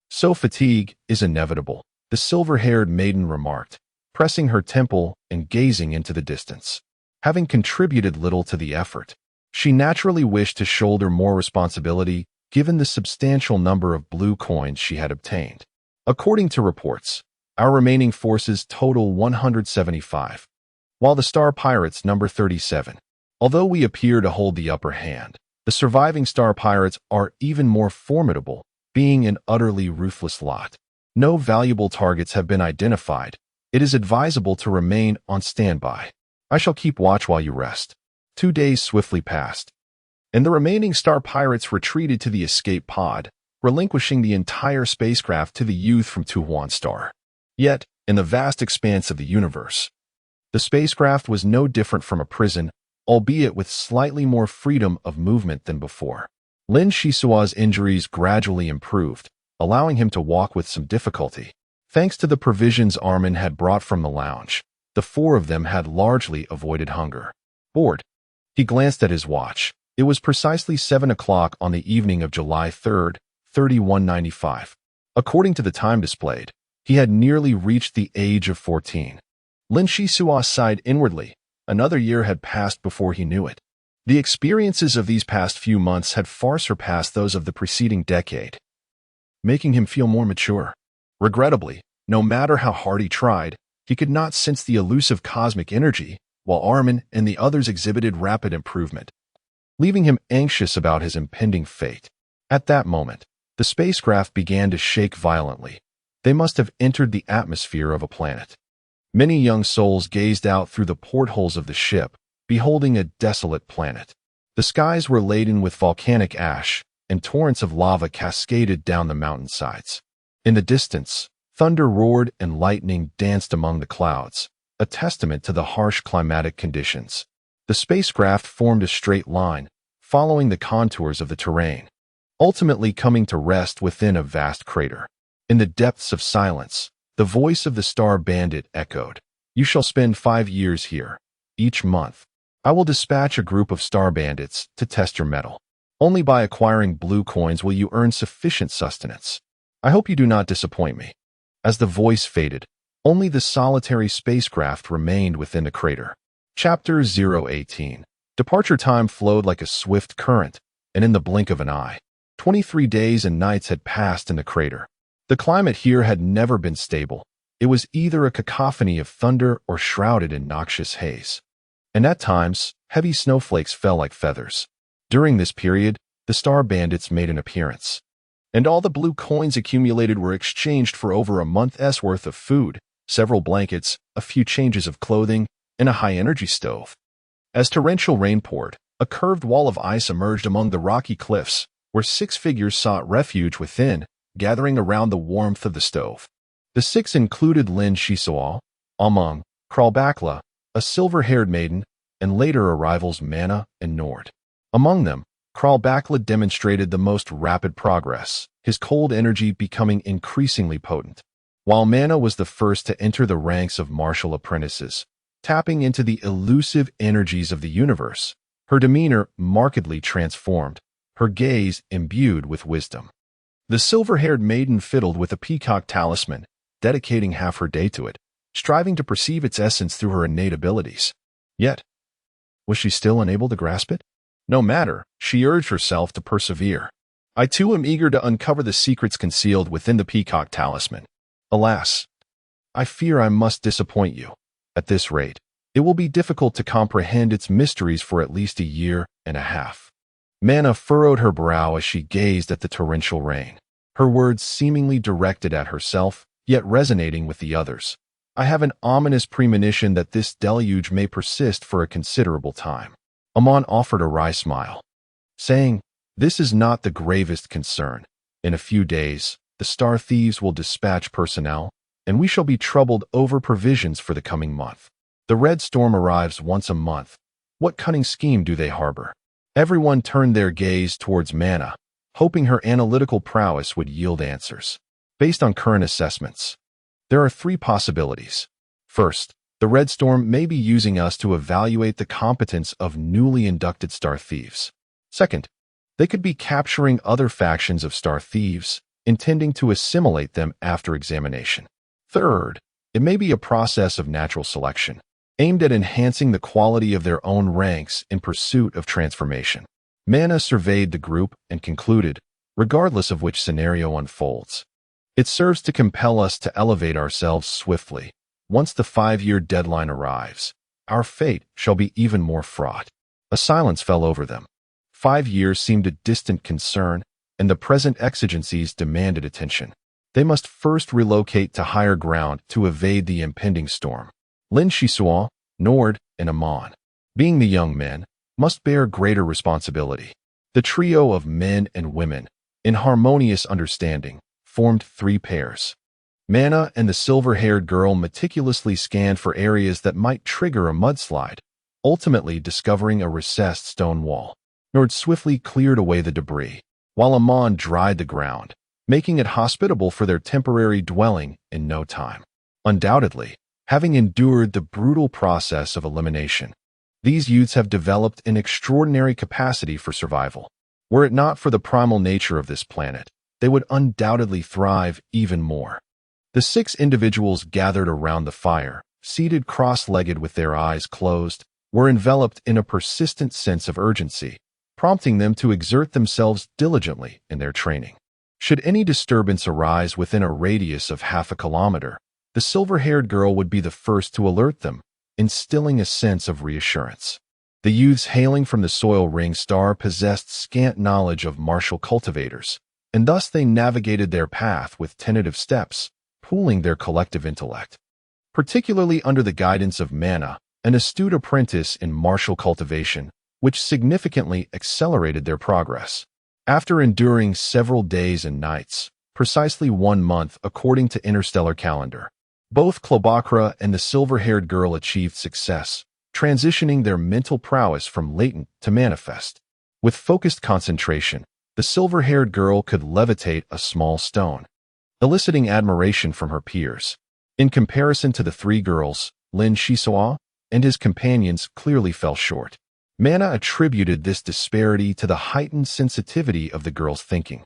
Speaker 1: so fatigue is inevitable," the silver-haired maiden remarked, pressing her temple and gazing into the distance. Having contributed little to the effort, she naturally wished to shoulder more responsibility given the substantial number of blue coins she had obtained. According to reports, our remaining forces total 175, while the Star Pirates number 37. Although we appear to hold the upper hand, the surviving Star Pirates are even more formidable, being an utterly ruthless lot. No valuable targets have been identified. It is advisable to remain on standby. I shall keep watch while you rest." 2 days swiftly passed, and the remaining Star Pirates retreated to the escape pod, relinquishing the entire spacecraft to the youth from Tuhuan Star. Yet, in the vast expanse of the universe, the spacecraft was no different from a prison, albeit with slightly more freedom of movement than before. Lin Shisua's injuries gradually improved, allowing him to walk with some difficulty. Thanks to the provisions Armin had brought from the lounge, the 4 of them had largely avoided hunger. Bored, he glanced at his watch. It was precisely 7 o'clock on the evening of July 3rd, 3195. According to the time displayed, he had nearly reached the age of 14. Lin Shisuo sighed inwardly. Another year had passed before he knew it. The experiences of these past few months had far surpassed those of the preceding decade, making him feel more mature. Regrettably, no matter how hard he tried, he could not sense the elusive cosmic energy, while Armin and the others exhibited rapid improvement, leaving him anxious about his impending fate. At that moment, the spacecraft began to shake violently. They must have entered the atmosphere of a planet. Many young souls gazed out through the portholes of the ship, beholding a desolate planet. The skies were laden with volcanic ash, and torrents of lava cascaded down the mountainsides. In the distance, thunder roared and lightning danced among the clouds, a testament to the harsh climatic conditions. The spacecraft formed a straight line, following the contours of the terrain, ultimately coming to rest within a vast crater. In the depths of silence, the voice of the Star Bandit echoed. "You shall spend 5 years here. Each month, I will dispatch a group of Star Bandits to test your mettle. Only by acquiring blue coins will you earn sufficient sustenance. I hope you do not disappoint me." As the voice faded, only the solitary spacecraft remained within the crater. Chapter 018. Departure time flowed like a swift current, and in the blink of an eye, 23 days and nights had passed in the crater. The climate here had never been stable. It was either a cacophony of thunder or shrouded in noxious haze. And at times, heavy snowflakes fell like feathers. During this period, the Star Bandits made an appearance, and all the blue coins accumulated were exchanged for over a month's worth of food, several blankets, a few changes of clothing, and a high-energy stove. As torrential rain poured, a curved wall of ice emerged among the rocky cliffs, where 6 figures sought refuge within, gathering around the warmth of the stove. The 6 included Lin Shisuo, Among, Kralbakla, a silver-haired maiden, and later arrivals Mana and Nord. Among them, Kralbakla demonstrated the most rapid progress, his cold energy becoming increasingly potent, while Mana was the first to enter the ranks of martial apprentices, tapping into the elusive energies of the universe. Her demeanor markedly transformed, her gaze imbued with wisdom. The silver-haired maiden fiddled with a peacock talisman, dedicating half her day to it, striving to perceive its essence through her innate abilities. Yet, was she still unable to grasp it? No matter, she urged herself to persevere. "I too am eager to uncover the secrets concealed within the peacock talisman. Alas, I fear I must disappoint you. At this rate, it will be difficult to comprehend its mysteries for at least a year and a half." Mana furrowed her brow as she gazed at the torrential rain, her words seemingly directed at herself, yet resonating with the others. "I have an ominous premonition that this deluge may persist for a considerable time." Amon offered a wry smile, saying, "This is not the gravest concern. In a few days, the Star Thieves will dispatch personnel, and we shall be troubled over provisions for the coming month. The Red Storm arrives once a month. What cunning scheme do they harbor?" Everyone turned their gaze towards Mana, hoping her analytical prowess would yield answers. Based on current assessments, there are 3 possibilities. First, the Red Storm may be using us to evaluate the competence of newly inducted Star Thieves. Second, they could be capturing other factions of Star Thieves, intending to assimilate them after examination. Third, it may be a process of natural selection, aimed at enhancing the quality of their own ranks in pursuit of transformation. Mana surveyed the group and concluded, regardless of which scenario unfolds, it serves to compel us to elevate ourselves swiftly. Once the 5-year deadline arrives, our fate shall be even more fraught. A silence fell over them. 5 years seemed a distant concern, and the present exigencies demanded attention. They must first relocate to higher ground to evade the impending storm. Lin Shisuo, Nord, and Amon, being the young men, must bear greater responsibility. The trio of men and women, in harmonious understanding, formed 3 pairs. Mana and the silver-haired girl meticulously scanned for areas that might trigger a mudslide, ultimately discovering a recessed stone wall. Nord swiftly cleared away the debris, while Amon dried the ground, making it hospitable for their temporary dwelling in no time. Undoubtedly, having endured the brutal process of elimination, These youths have developed an extraordinary capacity for survival. Were it not for the primal nature of this planet, they would undoubtedly thrive even more. The 6 individuals gathered around the fire, seated cross-legged with their eyes closed, were enveloped in a persistent sense of urgency, prompting them to exert themselves diligently in their training. Should any disturbance arise within a radius of half a kilometer, the silver-haired girl would be the first to alert them, instilling a sense of reassurance. The youths hailing from the soil ring star possessed scant knowledge of martial cultivators, and thus they navigated their path with tentative steps, pooling their collective intellect. Particularly under the guidance of Manna, an astute apprentice in martial cultivation, which significantly accelerated their progress. After enduring several days and nights, precisely 1 month according to interstellar calendar, both Klobakra and the silver-haired girl achieved success, transitioning their mental prowess from latent to manifest. With focused concentration, the silver-haired girl could levitate a small stone, eliciting admiration from her peers. In comparison to the 3 girls, Lin Shisoa and his companions clearly fell short. Manna attributed this disparity to the heightened sensitivity of the girl's thinking,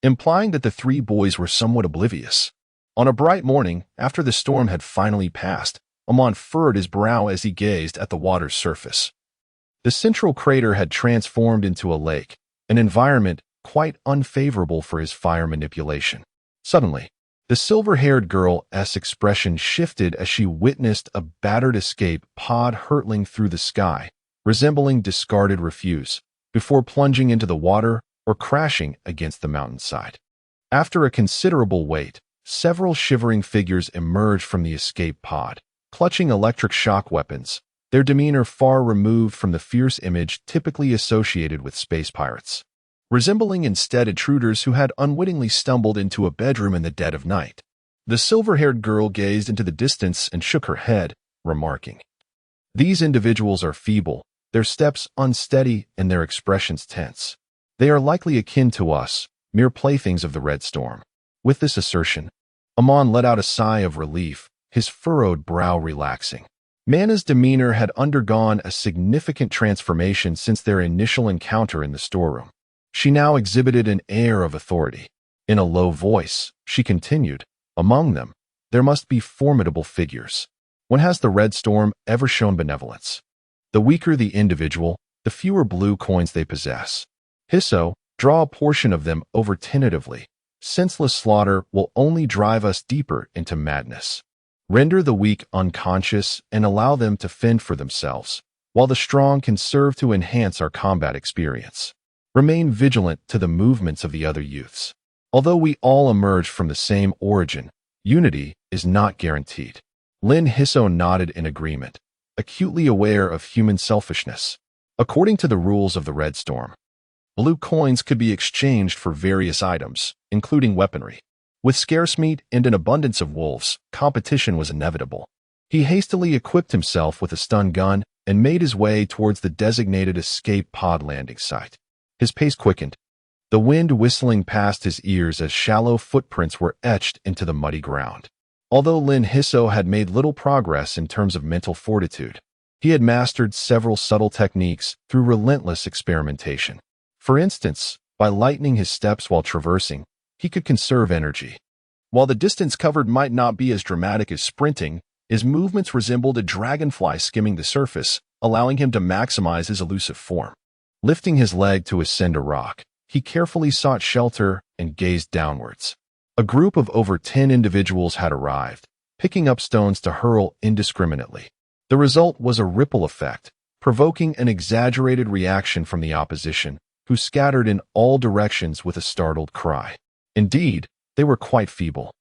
Speaker 1: implying that the 3 boys were somewhat oblivious. On a bright morning, after the storm had finally passed, Amon furrowed his brow as he gazed at the water's surface. The central crater had transformed into a lake, an environment quite unfavorable for his fire manipulation. Suddenly, the silver-haired girl's expression shifted as she witnessed a battered escape pod hurtling through the sky, resembling discarded refuse, before plunging into the water or crashing against the mountainside. After a considerable wait, several shivering figures emerged from the escape pod, clutching electric shock weapons, their demeanor far removed from the fierce image typically associated with space pirates, resembling instead intruders who had unwittingly stumbled into a bedroom in the dead of night. The silver-haired girl gazed into the distance and shook her head, remarking, "These individuals are feeble, their steps unsteady and their expressions tense. They are likely akin to us, mere playthings of the Red Storm." With this assertion, Amon let out a sigh of relief, his furrowed brow relaxing. Manna's demeanor had undergone a significant transformation since their initial encounter in the storeroom. She now exhibited an air of authority. In a low voice, she continued, "Among them, there must be formidable figures. When has the Red Storm ever shown benevolence? The weaker the individual, the fewer blue coins they possess. Hisso, draw a portion of them over tentatively. Senseless slaughter will only drive us deeper into madness. Render the weak unconscious and allow them to fend for themselves, while the strong can serve to enhance our combat experience. Remain vigilant to the movements of the other youths. Although we all emerge from the same origin, unity is not guaranteed." Lin Hisso nodded in agreement, acutely aware of human selfishness. According to the rules of the Red Storm, blue coins could be exchanged for various items, including weaponry. With scarce meat and an abundance of wolves, competition was inevitable. He hastily equipped himself with a stun gun and made his way towards the designated escape pod landing site. His pace quickened, the wind whistling past his ears as shallow footprints were etched into the muddy ground. Although Lin Hisso had made little progress in terms of mental fortitude, he had mastered several subtle techniques through relentless experimentation. For instance, by lightening his steps while traversing, he could conserve energy. While the distance covered might not be as dramatic as sprinting, his movements resembled a dragonfly skimming the surface, allowing him to maximize his elusive form. Lifting his leg to ascend a rock, he carefully sought shelter and gazed downwards. A group of over 10 individuals had arrived, picking up stones to hurl indiscriminately. The result was a ripple effect, provoking an exaggerated reaction from the opposition, who scattered in all directions with a startled cry. Indeed, they were quite feeble.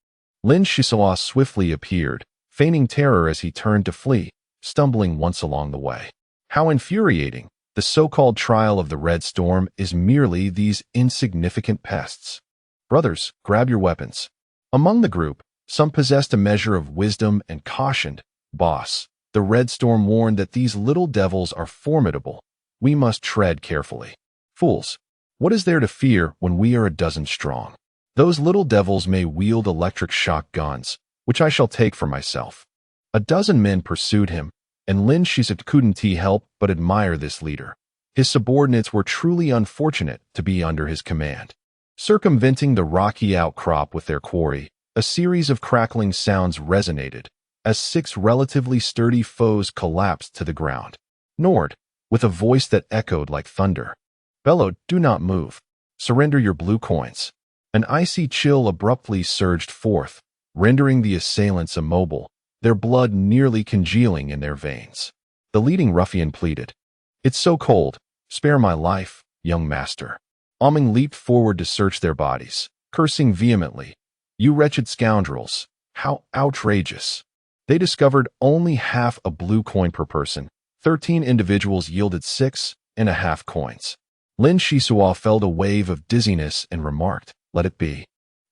Speaker 1: Lin Shisoa swiftly appeared, feigning terror as he turned to flee, stumbling once along the way. How infuriating! The so-called trial of the Red Storm is merely these insignificant pests. Brothers, grab your weapons. Among the group, some possessed a measure of wisdom and cautioned, "Boss, the Red Storm warned that these little devils are formidable. We must tread carefully." "Fools, what is there to fear when we are a dozen strong? Those little devils may wield electric shock guns, which I shall take for myself." A dozen men pursued him, and Lin Shizat couldn't help but admire this leader. His subordinates were truly unfortunate to be under his command. Circumventing the rocky outcrop with their quarry, a series of crackling sounds resonated as 6 relatively sturdy foes collapsed to the ground. Nord, with a voice that echoed like thunder, bellowed, "Do not move. Surrender your blue coins." An icy chill abruptly surged forth, rendering the assailants immobile, their blood nearly congealing in their veins. The leading ruffian pleaded, "It's so cold. Spare my life, young master." Aming leaped forward to search their bodies, cursing vehemently, "You wretched scoundrels, how outrageous." They discovered only half a blue coin per person. 13 individuals yielded 6.5 coins. Lin Shizua felt a wave of dizziness and remarked, "Let it be.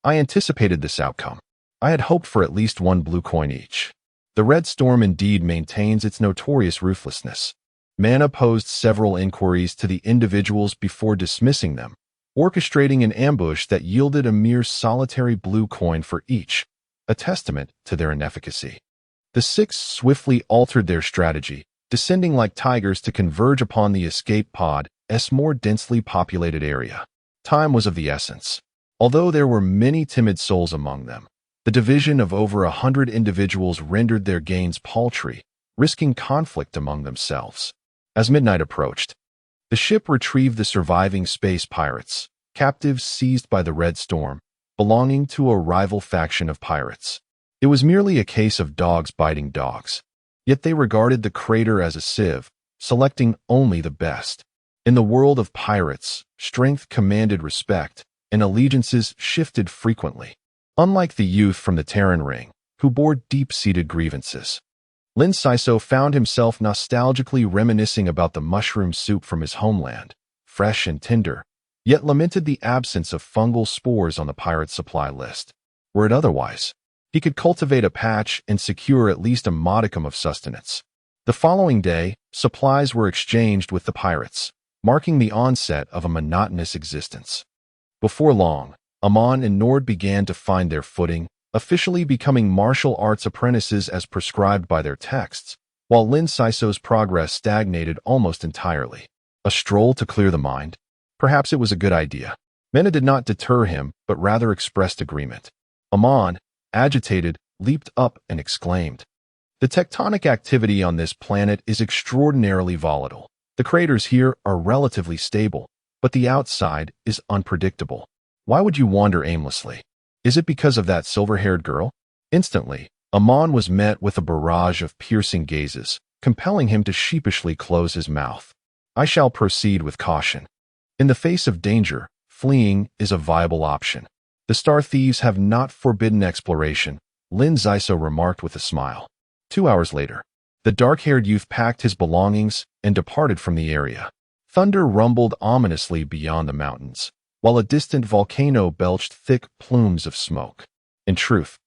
Speaker 1: I anticipated this outcome. I had hoped for at least 1 blue coin each." The Red Storm indeed maintains its notorious ruthlessness. Mana posed several inquiries to the individuals before dismissing them, orchestrating an ambush that yielded a mere solitary blue coin for each, a testament to their inefficacy. The 6 swiftly altered their strategy, descending like tigers to converge upon the escape pod's more densely populated area. Time was of the essence. Although there were many timid souls among them, the division of over 100 individuals rendered their gains paltry, risking conflict among themselves. As midnight approached, the ship retrieved the surviving space pirates, captives seized by the Red Storm, belonging to a rival faction of pirates. It was merely a case of dogs biting dogs. Yet they regarded the crater as a sieve, selecting only the best. In the world of pirates, strength commanded respect, and allegiances shifted frequently. Unlike the youth from the Terran Ring, who bore deep-seated grievances, Lin Shizua found himself nostalgically reminiscing about the mushroom soup from his homeland, fresh and tender, yet lamented the absence of fungal spores on the pirate supply list. Were it otherwise, he could cultivate a patch and secure at least a modicum of sustenance. The following day, supplies were exchanged with the pirates, marking the onset of a monotonous existence. Before long, Amon and Nord began to find their footing, officially becoming martial arts apprentices as prescribed by their texts, while Lin Shizua's progress stagnated almost entirely. A stroll to clear the mind? Perhaps it was a good idea. Mena did not deter him, but rather expressed agreement. Amon, agitated, leaped up and exclaimed, "The tectonic activity on this planet is extraordinarily volatile. The craters here are relatively stable, but the outside is unpredictable. Why would you wander aimlessly? Is it because of that silver-haired girl?" Instantly, Amon was met with a barrage of piercing gazes, compelling him to sheepishly close his mouth. "I shall proceed with caution. In the face of danger, fleeing is a viable option. The Star Thieves have not forbidden exploration," Lin Shizua remarked with a smile. 2 hours later, the dark-haired youth packed his belongings and departed from the area. Thunder rumbled ominously beyond the mountains, while a distant volcano belched thick plumes of smoke. In truth,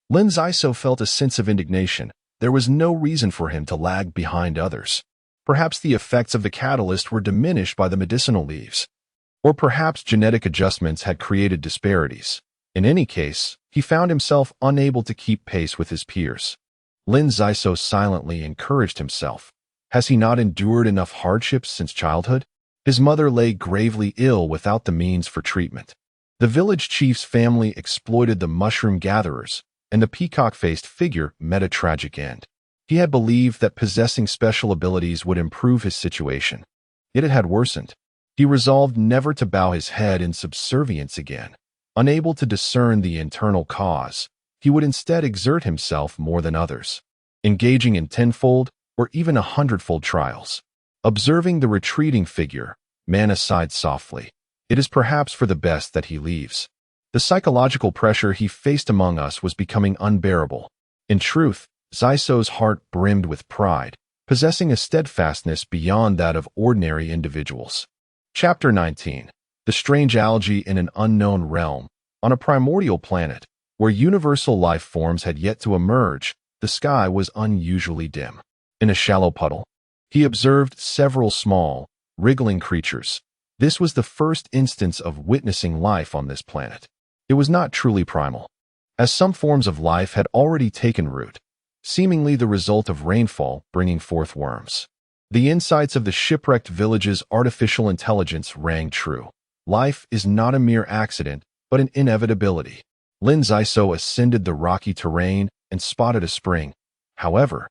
Speaker 1: Lin Shizua felt a sense of indignation. There was no reason for him to lag behind others. Perhaps the effects of the catalyst were diminished by the medicinal leaves. Or perhaps genetic adjustments had created disparities. In any case, he found himself unable to keep pace with his peers. Lin Shizua silently encouraged himself. Has he not endured enough hardships since childhood? His mother lay gravely ill without the means for treatment. The village chief's family exploited the mushroom gatherers, and the peacock-faced figure met a tragic end. He had believed that possessing special abilities would improve his situation. Yet it had worsened. He resolved never to bow his head in subservience again. Unable to discern the internal cause, he would instead exert himself more than others, engaging in tenfold or even 100-fold trials. Observing the retreating figure, Mana sighed softly. It is perhaps for the best that he leaves. The psychological pressure he faced among us was becoming unbearable. In truth, Shisua's heart brimmed with pride, possessing a steadfastness beyond that of ordinary individuals. Chapter 19. The strange algae in an unknown realm. On a primordial planet, where universal life forms had yet to emerge, the sky was unusually dim. In a shallow puddle, he observed several small, wriggling creatures. This was the first instance of witnessing life on this planet. It was not truly primal, as some forms of life had already taken root. seemingly the result of rainfall bringing forth worms. The insights of the shipwrecked village's artificial intelligence rang true. Life is not a mere accident, but an inevitability. Lin Zaiso ascended the rocky terrain and spotted a spring. However,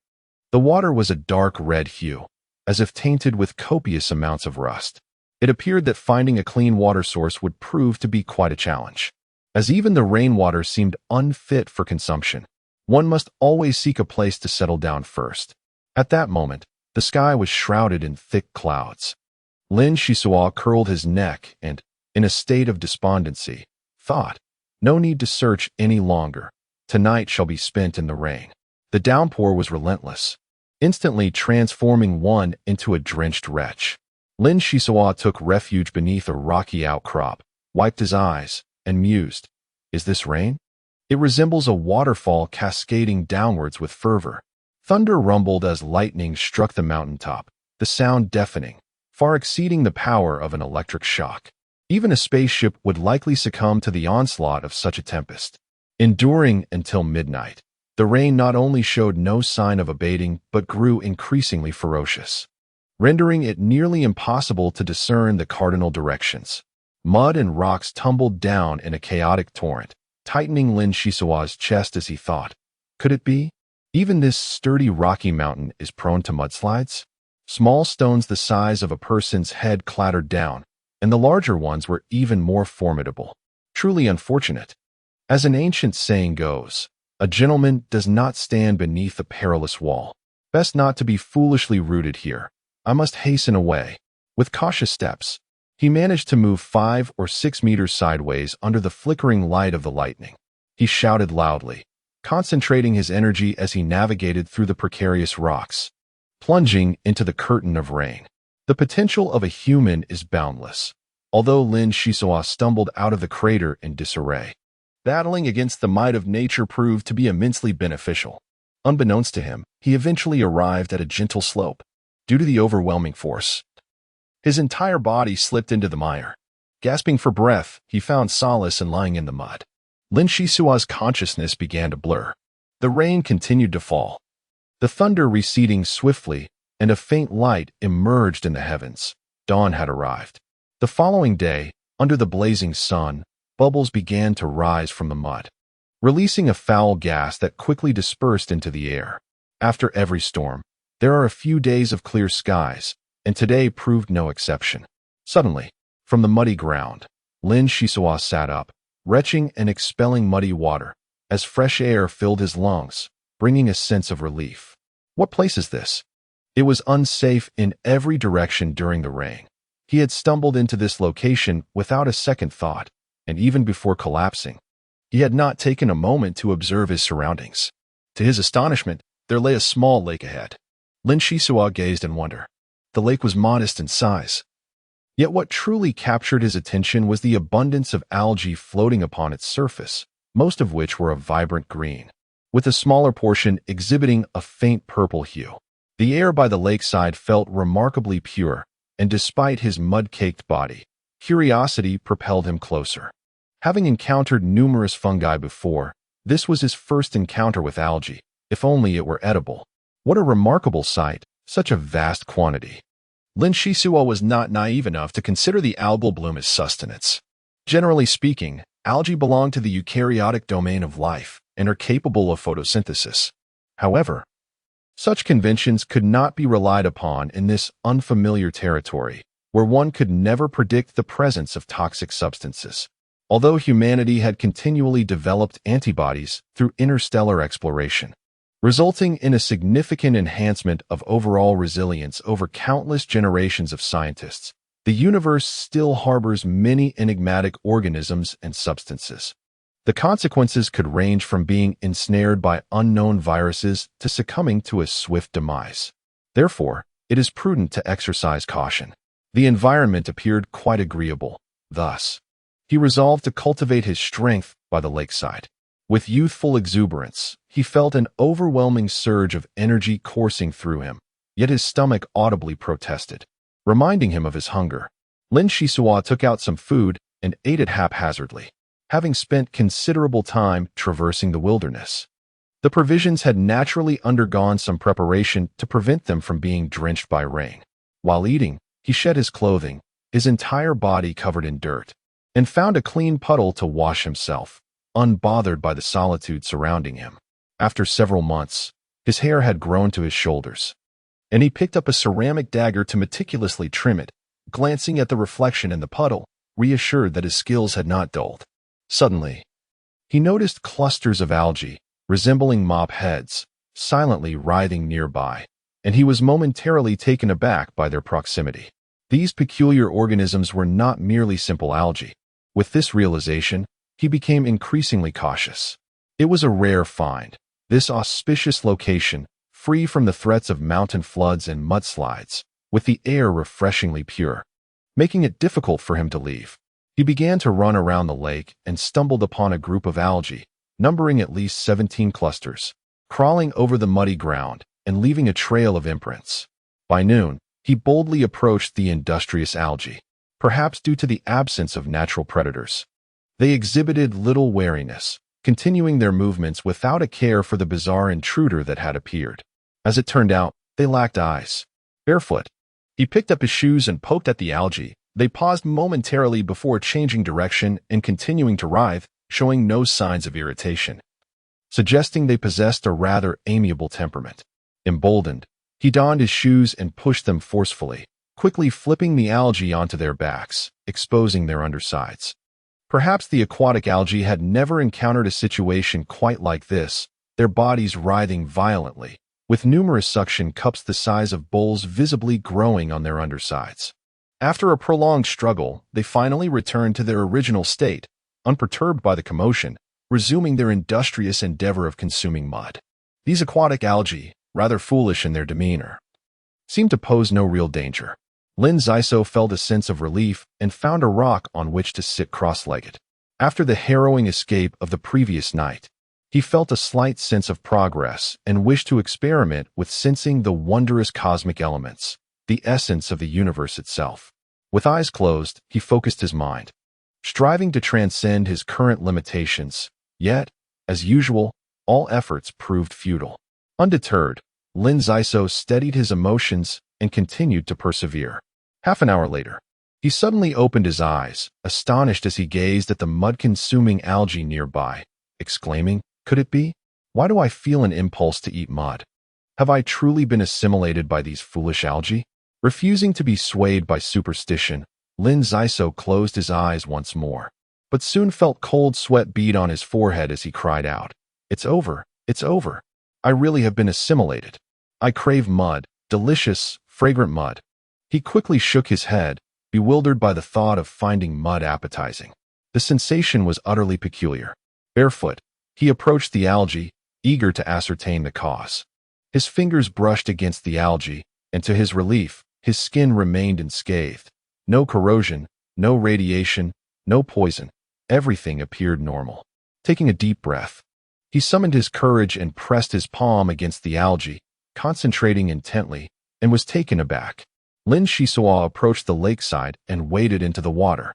Speaker 1: the water was a dark red hue, as if tainted with copious amounts of rust. It appeared that finding a clean water source would prove to be quite a challenge. As even the rainwater seemed unfit for consumption, one must always seek a place to settle down first. At that moment, the sky was shrouded in thick clouds. Lin Shisua curled his neck and, in a state of despondency, thought, "No need to search any longer. Tonight shall be spent in the rain." The downpour was relentless, instantly transforming one into a drenched wretch. Lin Shisua took refuge beneath a rocky outcrop, wiped his eyes, and mused, "Is this rain? It resembles a waterfall cascading downwards with fervor." Thunder rumbled as lightning struck the mountaintop, the sound deafening, far exceeding the power of an electric shock. Even a spaceship would likely succumb to the onslaught of such a tempest. Enduring until midnight, the rain not only showed no sign of abating but grew increasingly ferocious, rendering it nearly impossible to discern the cardinal directions. Mud and rocks tumbled down in a chaotic torrent, tightening Lin Shisua's chest as he thought, "Could it be? Even this sturdy rocky mountain is prone to mudslides?" Small stones the size of a person's head clattered down, and the larger ones were even more formidable. Truly unfortunate. As an ancient saying goes, a gentleman does not stand beneath a perilous wall. Best not to be foolishly rooted here. I must hasten away. With cautious steps, he managed to move 5 or 6 meters sideways under the flickering light of the lightning. He shouted loudly, concentrating his energy as he navigated through the precarious rocks, plunging into the curtain of rain. The potential of a human is boundless, although Lin Shisua stumbled out of the crater in disarray. Battling against the might of nature proved to be immensely beneficial. Unbeknownst to him, he eventually arrived at a gentle slope. Due to the overwhelming force, his entire body slipped into the mire. Gasping for breath, he found solace in lying in the mud. Lin Shisua's consciousness began to blur. The rain continued to fall, the thunder receding swiftly, and a faint light emerged in the heavens. Dawn had arrived. The following day, under the blazing sun, bubbles began to rise from the mud, releasing a foul gas that quickly dispersed into the air. After every storm, there are a few days of clear skies, and today proved no exception. Suddenly, from the muddy ground, Lin Shisua sat up, retching and expelling muddy water, as fresh air filled his lungs, bringing a sense of relief. What place is this? It was unsafe in every direction during the rain. He had stumbled into this location without a second thought, and even before collapsing, he had not taken a moment to observe his surroundings. To his astonishment, there lay a small lake ahead. Lin Shisua gazed in wonder. The lake was modest in size. Yet what truly captured his attention was the abundance of algae floating upon its surface, most of which were a vibrant green, with a smaller portion exhibiting a faint purple hue. The air by the lakeside felt remarkably pure, and despite his mud-caked body, curiosity propelled him closer. Having encountered numerous fungi before, this was his first encounter with algae, if only it were edible. What a remarkable sight, such a vast quantity. Lin Shisua was not naive enough to consider the algal bloom as sustenance. Generally speaking, algae belong to the eukaryotic domain of life and are capable of photosynthesis. However, such conventions could not be relied upon in this unfamiliar territory, where one could never predict the presence of toxic substances. Although humanity had continually developed antibodies through interstellar exploration, resulting in a significant enhancement of overall resilience over countless generations of scientists, the universe still harbors many enigmatic organisms and substances. The consequences could range from being ensnared by unknown viruses to succumbing to a swift demise. Therefore, it is prudent to exercise caution. The environment appeared quite agreeable. Thus, he resolved to cultivate his strength by the lakeside. With youthful exuberance, he felt an overwhelming surge of energy coursing through him, yet his stomach audibly protested, reminding him of his hunger. Lin Shisua took out some food and ate it haphazardly, having spent considerable time traversing the wilderness. The provisions had naturally undergone some preparation to prevent them from being drenched by rain. While eating, he shed his clothing, his entire body covered in dirt, and found a clean puddle to wash himself, unbothered by the solitude surrounding him. After several months, his hair had grown to his shoulders, and he picked up a ceramic dagger to meticulously trim it, glancing at the reflection in the puddle, reassured that his skills had not dulled. Suddenly, he noticed clusters of algae, resembling mop heads, silently writhing nearby, and he was momentarily taken aback by their proximity. These peculiar organisms were not merely simple algae. With this realization, he became increasingly cautious. It was a rare find. This auspicious location, free from the threats of mountain floods and mudslides, with the air refreshingly pure, making it difficult for him to leave. He began to run around the lake and stumbled upon a group of algae, numbering at least 17 clusters, crawling over the muddy ground and leaving a trail of imprints. By noon, he boldly approached the industrious algae, perhaps due to the absence of natural predators. They exhibited little wariness, continuing their movements without a care for the bizarre intruder that had appeared. As it turned out, they lacked eyes. Barefoot, he picked up his shoes and poked at the algae. They paused momentarily before changing direction and continuing to writhe, showing no signs of irritation, suggesting they possessed a rather amiable temperament. Emboldened, he donned his shoes and pushed them forcefully, quickly flipping the algae onto their backs, exposing their undersides. Perhaps the aquatic algae had never encountered a situation quite like this, their bodies writhing violently, with numerous suction cups the size of bowls visibly growing on their undersides. After a prolonged struggle, they finally returned to their original state, unperturbed by the commotion, resuming their industrious endeavor of consuming mud. These aquatic algae, rather foolish in their demeanor, seemed to pose no real danger. Lin Zaiso felt a sense of relief and found a rock on which to sit cross-legged. After the harrowing escape of the previous night, he felt a slight sense of progress and wished to experiment with sensing the wondrous cosmic elements, the essence of the universe itself. With eyes closed, he focused his mind, striving to transcend his current limitations, yet, as usual, all efforts proved futile. Undeterred, Lin Zaiso steadied his emotions and continued to persevere. Half an hour later, he suddenly opened his eyes, astonished as he gazed at the mud-consuming algae nearby, exclaiming, "Could it be? Why do I feel an impulse to eat mud? Have I truly been assimilated by these foolish algae?" Refusing to be swayed by superstition, Lin Zaiso closed his eyes once more, but soon felt cold sweat bead on his forehead as he cried out, "It's over, it's over. I really have been assimilated. I crave mud, delicious, fragrant mud." He quickly shook his head, bewildered by the thought of finding mud appetizing. The sensation was utterly peculiar. Barefoot, he approached the algae, eager to ascertain the cause. His fingers brushed against the algae, and to his relief, his skin remained unscathed. No corrosion, no radiation, no poison. Everything appeared normal. Taking a deep breath, he summoned his courage and pressed his palm against the algae, concentrating intently, and was taken aback. Lin Shisua approached the lakeside and waded into the water.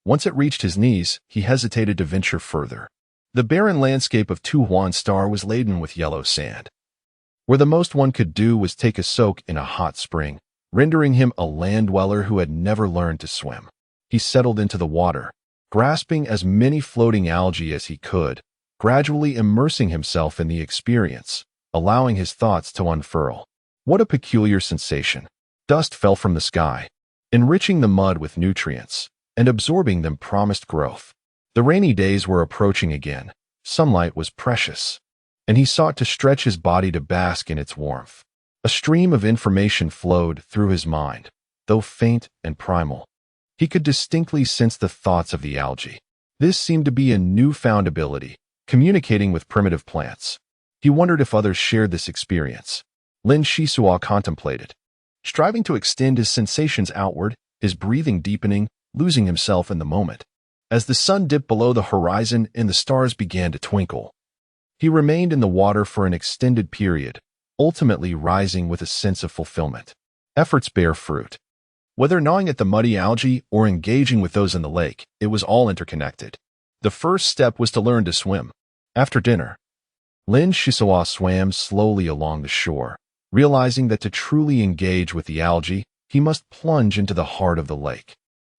Speaker 1: Once it reached his knees, he hesitated to venture further. The barren landscape of Tuhuan Star was laden with yellow sand, where the most one could do was take a soak in a hot spring, rendering him a land dweller who had never learned to swim. He settled into the water, grasping as many floating algae as he could, gradually immersing himself in the experience, allowing his thoughts to unfurl. What a peculiar sensation! Dust fell from the sky, enriching the mud with nutrients, and absorbing them promised growth. The rainy days were approaching again. Sunlight was precious, and he sought to stretch his body to bask in its warmth. A stream of information flowed through his mind, though faint and primal. He could distinctly sense the thoughts of the algae. This seemed to be a newfound ability, communicating with primitive plants. He wondered if others shared this experience. Lin Shisua contemplated, striving to extend his sensations outward, his breathing deepening, losing himself in the moment. As the sun dipped below the horizon and the stars began to twinkle, he remained in the water for an extended period, ultimately rising with a sense of fulfillment. Efforts bear fruit. Whether gnawing at the muddy algae or engaging with those in the lake, it was all interconnected. The first step was to learn to swim. After dinner, Lin Shishiwa swam slowly along the shore, realizing that to truly engage with the algae, he must plunge into the heart of the lake,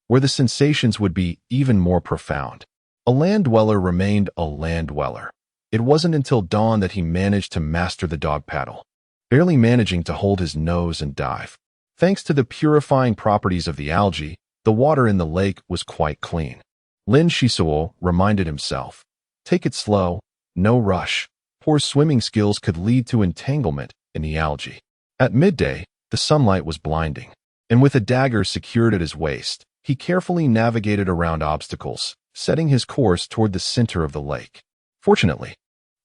Speaker 1: where the sensations would be even more profound. A land dweller remained a land dweller. It wasn't until dawn that he managed to master the dog paddle, barely managing to hold his nose and dive. Thanks to the purifying properties of the algae, the water in the lake was quite clean. Lin Shishiwa reminded himself, take it slow, no rush. Poor swimming skills could lead to entanglement in the algae. At midday, the sunlight was blinding, and with a dagger secured at his waist, he carefully navigated around obstacles, setting his course toward the center of the lake. Fortunately,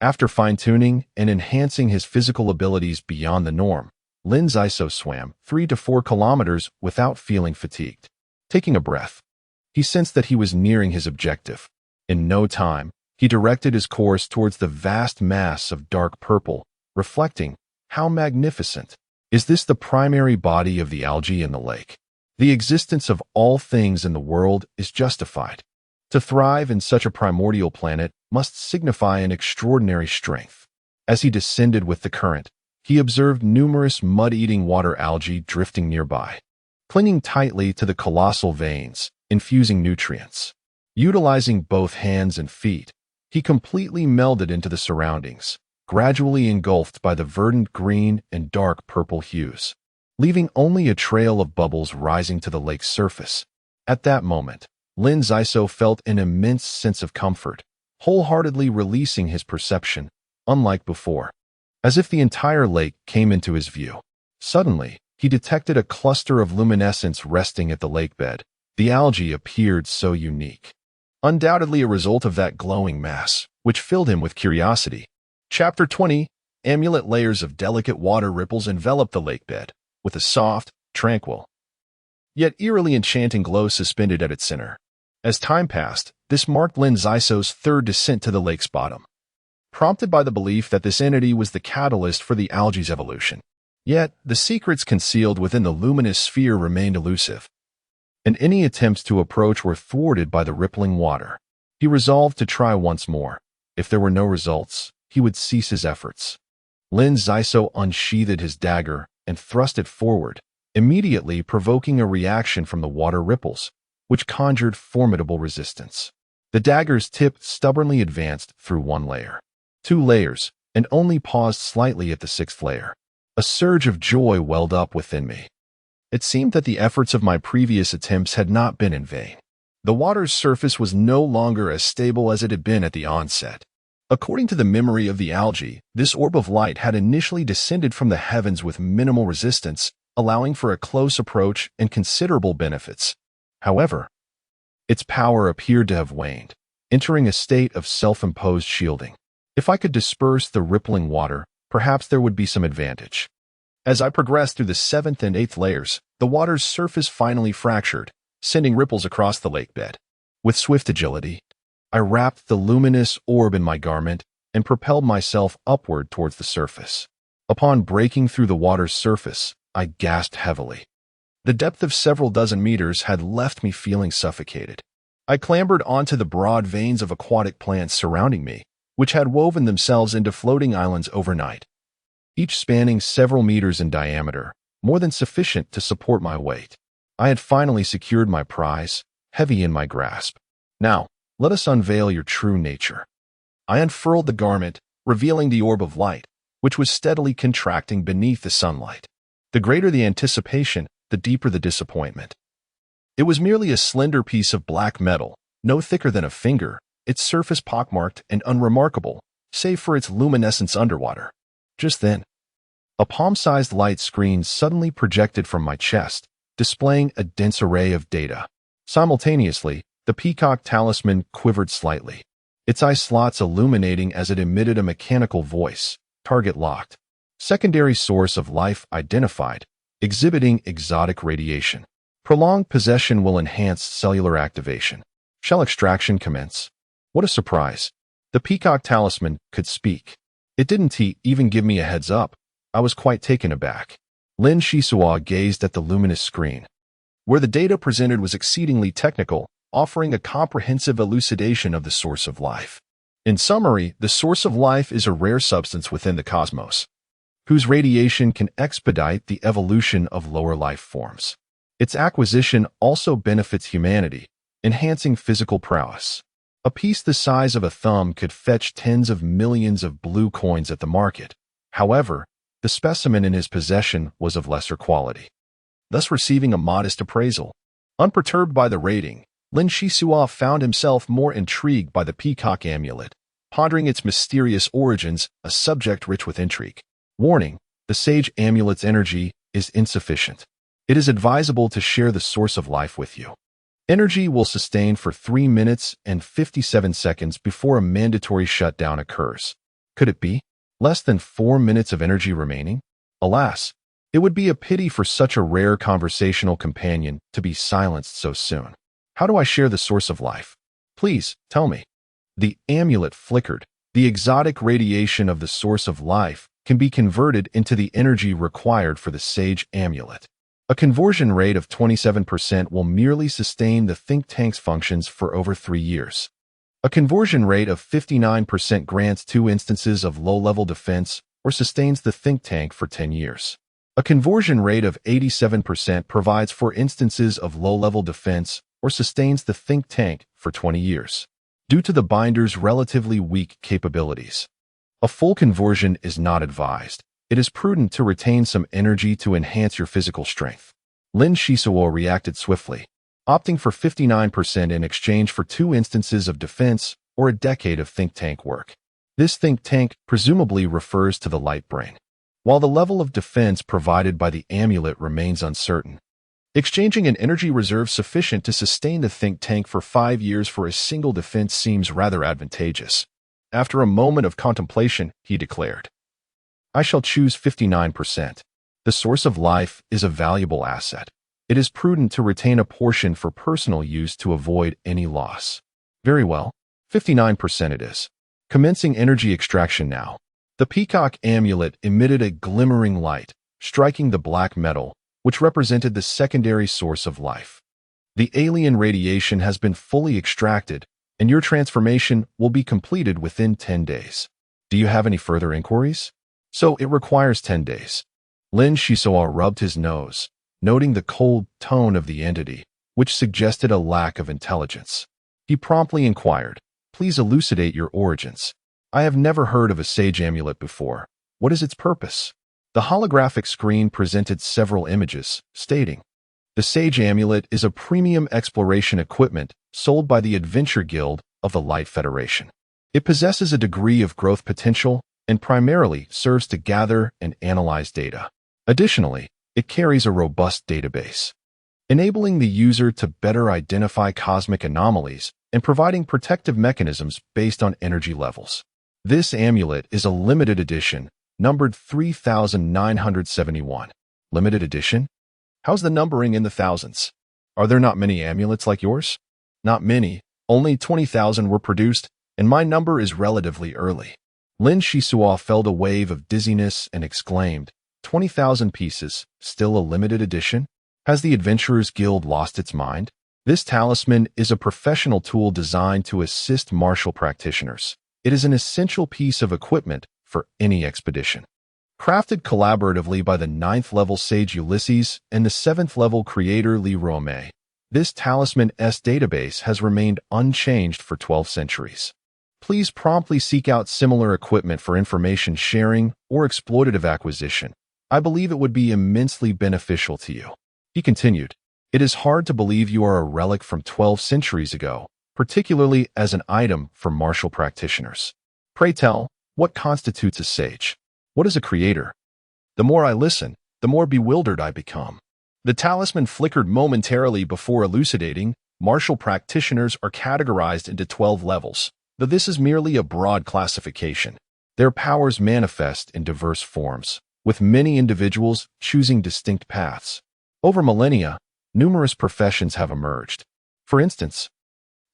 Speaker 1: after fine-tuning and enhancing his physical abilities beyond the norm, Lin Shishiwa swam 3 to 4 kilometers without feeling fatigued. Taking a breath, he sensed that he was nearing his objective. In no time, he directed his course towards the vast mass of dark purple, reflecting, how magnificent! Is this the primary body of the algae in the lake? The existence of all things in the world is justified. To thrive in such a primordial planet must signify an extraordinary strength. As he descended with the current, he observed numerous mud-eating water algae drifting nearby, clinging tightly to the colossal veins, infusing nutrients. Utilizing both hands and feet, he completely melded into the surroundings, gradually engulfed by the verdant green and dark purple hues, leaving only a trail of bubbles rising to the lake's surface. At that moment, Lin Shishiwa felt an immense sense of comfort, wholeheartedly releasing his perception, unlike before. As if the entire lake came into his view. Suddenly, he detected a cluster of luminescence resting at the lakebed. The algae appeared so unique. Undoubtedly a result of that glowing mass, which filled him with curiosity. Chapter 20. Amulet layers of delicate water ripples enveloped the lakebed, with a soft, tranquil, yet eerily enchanting glow suspended at its center. As time passed, this marked Lin Shishiwa's third descent to the lake's bottom, prompted by the belief that this entity was the catalyst for the algae's evolution. Yet, the secrets concealed within the luminous sphere remained elusive, and any attempts to approach were thwarted by the rippling water. He resolved to try once more. If there were no results, he would cease his efforts. Lin Shishiwa unsheathed his dagger and thrust it forward, immediately provoking a reaction from the water ripples, which conjured formidable resistance. The dagger's tip stubbornly advanced through 1 layer, 2 layers, and only paused slightly at the 6th layer. A surge of joy welled up within me. It seemed that the efforts of my previous attempts had not been in vain. The water's surface was no longer as stable as it had been at the onset. According to the memory of the algae, this orb of light had initially descended from the heavens with minimal resistance, allowing for a close approach and considerable benefits. However, its power appeared to have waned, entering a state of self-imposed shielding. If I could disperse the rippling water, perhaps there would be some advantage. As I progressed through the 7th and 8th layers, the water's surface finally fractured, sending ripples across the lakebed. With swift agility, I wrapped the luminous orb in my garment and propelled myself upward towards the surface. Upon breaking through the water's surface, I gasped heavily. The depth of several dozen meters had left me feeling suffocated. I clambered onto the broad veins of aquatic plants surrounding me, which had woven themselves into floating islands overnight, each spanning several meters in diameter, more than sufficient to support my weight. I had finally secured my prize, heavy in my grasp. Now, let us unveil your true nature. I unfurled the garment, revealing the orb of light, which was steadily contracting beneath the sunlight. The greater the anticipation, the deeper the disappointment. It was merely a slender piece of black metal, no thicker than a finger, its surface pockmarked and unremarkable, save for its luminescence underwater. Just then, a palm-sized light screen suddenly projected from my chest, displaying a dense array of data. Simultaneously, the peacock talisman quivered slightly, its eye slots illuminating as it emitted a mechanical voice. Target locked. Secondary source of life identified, exhibiting exotic radiation. Prolonged possession will enhance cellular activation. Shall extraction commence? What a surprise. The peacock talisman could speak. It didn't even give me a heads up. I was quite taken aback. Lin Shishiwa gazed at the luminous screen, where the data presented was exceedingly technical, offering a comprehensive elucidation of the source of life. In summary, the source of life is a rare substance within the cosmos, whose radiation can expedite the evolution of lower life forms. Its acquisition also benefits humanity, enhancing physical prowess. A piece the size of a thumb could fetch tens of millions of blue coins at the market. However, the specimen in his possession was of lesser quality, thus receiving a modest appraisal. Unperturbed by the rating, Lin Shisua found himself more intrigued by the peacock amulet, pondering its mysterious origins, a subject rich with intrigue. Warning: the sage amulet's energy is insufficient. It is advisable to share the source of life with you. Energy will sustain for 3 minutes and 57 seconds before a mandatory shutdown occurs. Could it be? Less than 4 minutes of energy remaining? Alas, it would be a pity for such a rare conversational companion to be silenced so soon. How do I share the source of life? Please, tell me. The amulet flickered. The exotic radiation of the source of life can be converted into the energy required for the sage amulet. A conversion rate of 27% will merely sustain the think tank's functions for over 3 years. A conversion rate of 59% grants 2 instances of low-level defense or sustains the think tank for 10 years. A conversion rate of 87% provides 4 instances of low-level defense or sustains the think tank for 20 years. Due to the binder's relatively weak capabilities, a full conversion is not advised. It is prudent to retain some energy to enhance your physical strength. Lin Shisua reacted swiftly, opting for 59% in exchange for 2 instances of defense or a decade of think tank work. This think tank presumably refers to the light brain. While the level of defense provided by the amulet remains uncertain, exchanging an energy reserve sufficient to sustain the think tank for 5 years for a single defense seems rather advantageous. After a moment of contemplation, he declared, I shall choose 59%. The source of life is a valuable asset. It is prudent to retain a portion for personal use to avoid any loss. Very well, 59% it is. Commencing energy extraction now. The peacock amulet emitted a glimmering light, striking the black metal, which represented the secondary source of life. The alien radiation has been fully extracted, and your transformation will be completed within 10 days. Do you have any further inquiries? So it requires 10 days. Lin Shisua rubbed his nose, noting the cold tone of the entity, which suggested a lack of intelligence. He promptly inquired, Please elucidate your origins. I have never heard of a sage amulet before. What is its purpose? The holographic screen presented several images, stating, The Sage Amulet is a premium exploration equipment sold by the Adventure Guild of the Light Federation. It possesses a degree of growth potential and primarily serves to gather and analyze data. Additionally, it carries a robust database, enabling the user to better identify cosmic anomalies and providing protective mechanisms based on energy levels. This amulet is a limited edition, numbered 3971. Limited edition? How's the numbering in the thousands? Are there not many amulets like yours? Not many, only 20,000 were produced, and my number is relatively early. Lin Shisua felt a wave of dizziness and exclaimed, 20,000 pieces, still a limited edition? Has the Adventurers Guild lost its mind? This talisman is a professional tool designed to assist martial practitioners. It is an essential piece of equipment for any expedition. Crafted collaboratively by the 9th-level sage Ulysses and the 7th-level creator Li Rome, this talisman's database has remained unchanged for 12 centuries. Please promptly seek out similar equipment for information sharing or exploitative acquisition. I believe it would be immensely beneficial to you. He continued, It is hard to believe you are a relic from 12 centuries ago, particularly as an item for martial practitioners. Pray tell, what constitutes a sage? What is a creator? The more I listen, the more bewildered I become. The talisman flickered momentarily before elucidating. Martial practitioners are categorized into 12 levels, though this is merely a broad classification. Their powers manifest in diverse forms, with many individuals choosing distinct paths. Over millennia, numerous professions have emerged. For instance,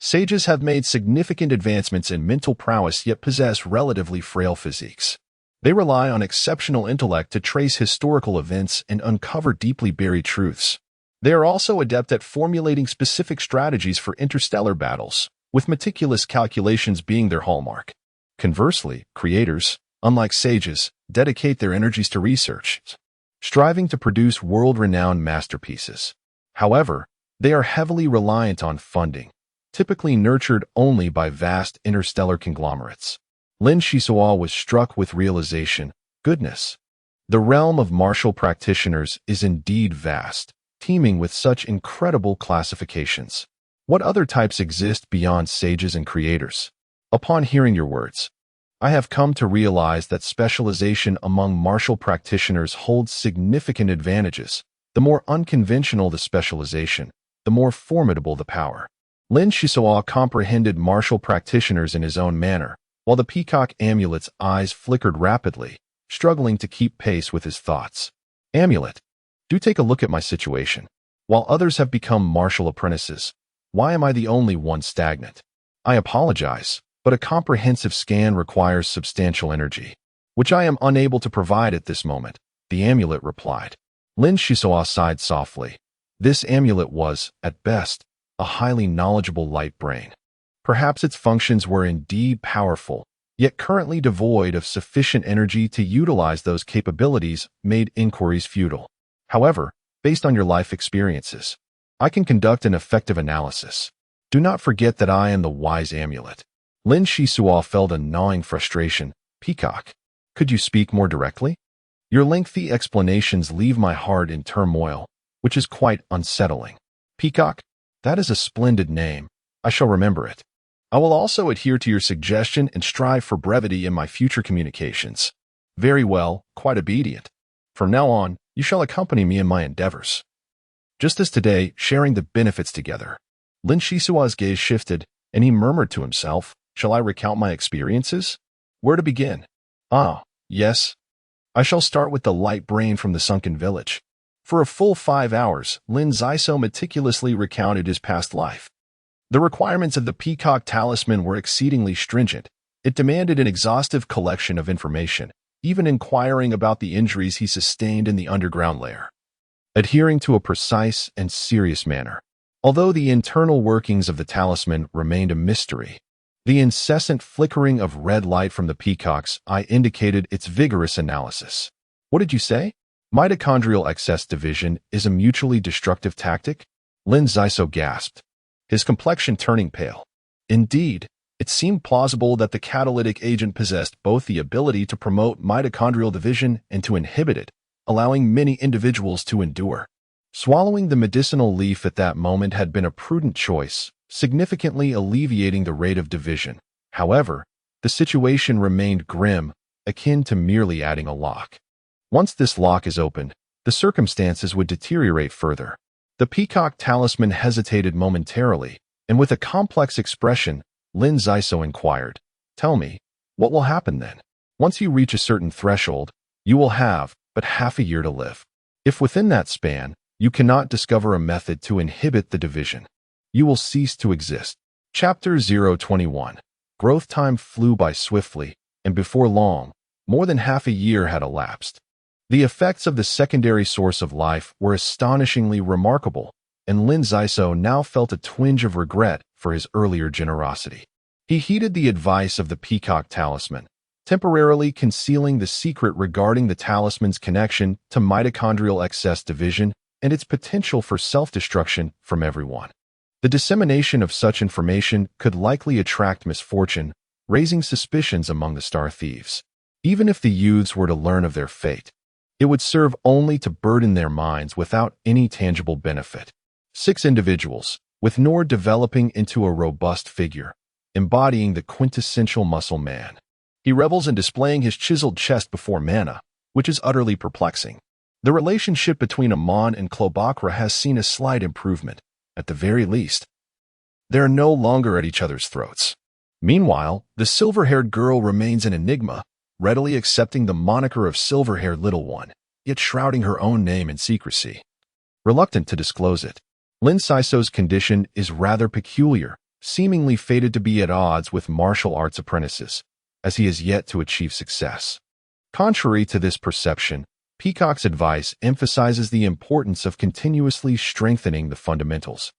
Speaker 1: sages have made significant advancements in mental prowess yet possess relatively frail physiques. They rely on exceptional intellect to trace historical events and uncover deeply buried truths. They are also adept at formulating specific strategies for interstellar battles, with meticulous calculations being their hallmark. Conversely, creators, unlike sages, dedicate their energies to research, striving to produce world-renowned masterpieces. However, they are heavily reliant on funding, typically nurtured only by vast interstellar conglomerates. Lin Shisua was struck with realization, goodness. The realm of martial practitioners is indeed vast, teeming with such incredible classifications. What other types exist beyond sages and creators? Upon hearing your words, I have come to realize that specialization among martial practitioners holds significant advantages. The more unconventional the specialization, the more formidable the power. Lin Shisua comprehended martial practitioners in his own manner, while the peacock amulet's eyes flickered rapidly, struggling to keep pace with his thoughts. Amulet, do take a look at my situation. While others have become martial apprentices, why am I the only one stagnant? I apologize, but a comprehensive scan requires substantial energy, which I am unable to provide at this moment, the amulet replied. Lin Shisua sighed softly. This amulet was, at best, a highly knowledgeable light brain. Perhaps its functions were indeed powerful, yet currently devoid of sufficient energy to utilize those capabilities made inquiries futile. However, based on your life experiences, I can conduct an effective analysis. Do not forget that I am the wise amulet. Lin Shisua felt a gnawing frustration. Peacock, could you speak more directly? Your lengthy explanations leave my heart in turmoil, which is quite unsettling. Peacock, that is a splendid name. I shall remember it. I will also adhere to your suggestion and strive for brevity in my future communications. Very well, quite obedient. From now on, you shall accompany me in my endeavors. Just as today, sharing the benefits together. Lin Shisua's gaze shifted, and he murmured to himself, shall I recount my experiences? Where to begin? Ah, yes. I shall start with the light brain from the sunken village. For a full 5 hours, Lin Zaiso meticulously recounted his past life. The requirements of the Peacock Talisman were exceedingly stringent. It demanded an exhaustive collection of information, even inquiring about the injuries he sustained in the underground lair. Adhering to a precise and serious manner. Although the internal workings of the talisman remained a mystery, the incessant flickering of red light from the peacock's eye indicated its vigorous analysis. What did you say? Mitochondrial excess division is a mutually destructive tactic? Lin Zaiso gasped, his complexion turning pale. Indeed, it seemed plausible that the catalytic agent possessed both the ability to promote mitochondrial division and to inhibit it, allowing many individuals to endure. Swallowing the medicinal leaf at that moment had been a prudent choice, significantly alleviating the rate of division. However, the situation remained grim, akin to merely adding a lock. Once this lock is opened, the circumstances would deteriorate further. The Peacock Talisman hesitated momentarily, and with a complex expression, Lin Zaiso inquired, tell me, what will happen then? Once you reach a certain threshold, you will have but half a year to live. If within that span, you cannot discover a method to inhibit the division, you will cease to exist. Chapter 021. Growth time flew by swiftly, and before long, more than half a year had elapsed. The effects of the secondary source of life were astonishingly remarkable, and Lin Zaiso now felt a twinge of regret for his earlier generosity. He heeded the advice of the Peacock Talisman, temporarily concealing the secret regarding the talisman's connection to mitochondrial excess division and its potential for self-destruction from everyone. The dissemination of such information could likely attract misfortune, raising suspicions among the star thieves. Even if the youths were to learn of their fate, it would serve only to burden their minds without any tangible benefit. 6 individuals, with Nor developing into a robust figure, embodying the quintessential muscle man. He revels in displaying his chiseled chest before Mana, which is utterly perplexing. The relationship between Amon and Klobakra has seen a slight improvement, at the very least. They are no longer at each other's throats. Meanwhile, the silver-haired girl remains an enigma, readily accepting the moniker of silver-haired little one, yet shrouding her own name in secrecy. Reluctant to disclose it, Lin Zaiso's condition is rather peculiar, seemingly fated to be at odds with martial arts apprentices, as he has yet to achieve success. Contrary to this perception, Peacock's advice emphasizes the importance of continuously strengthening the fundamentals.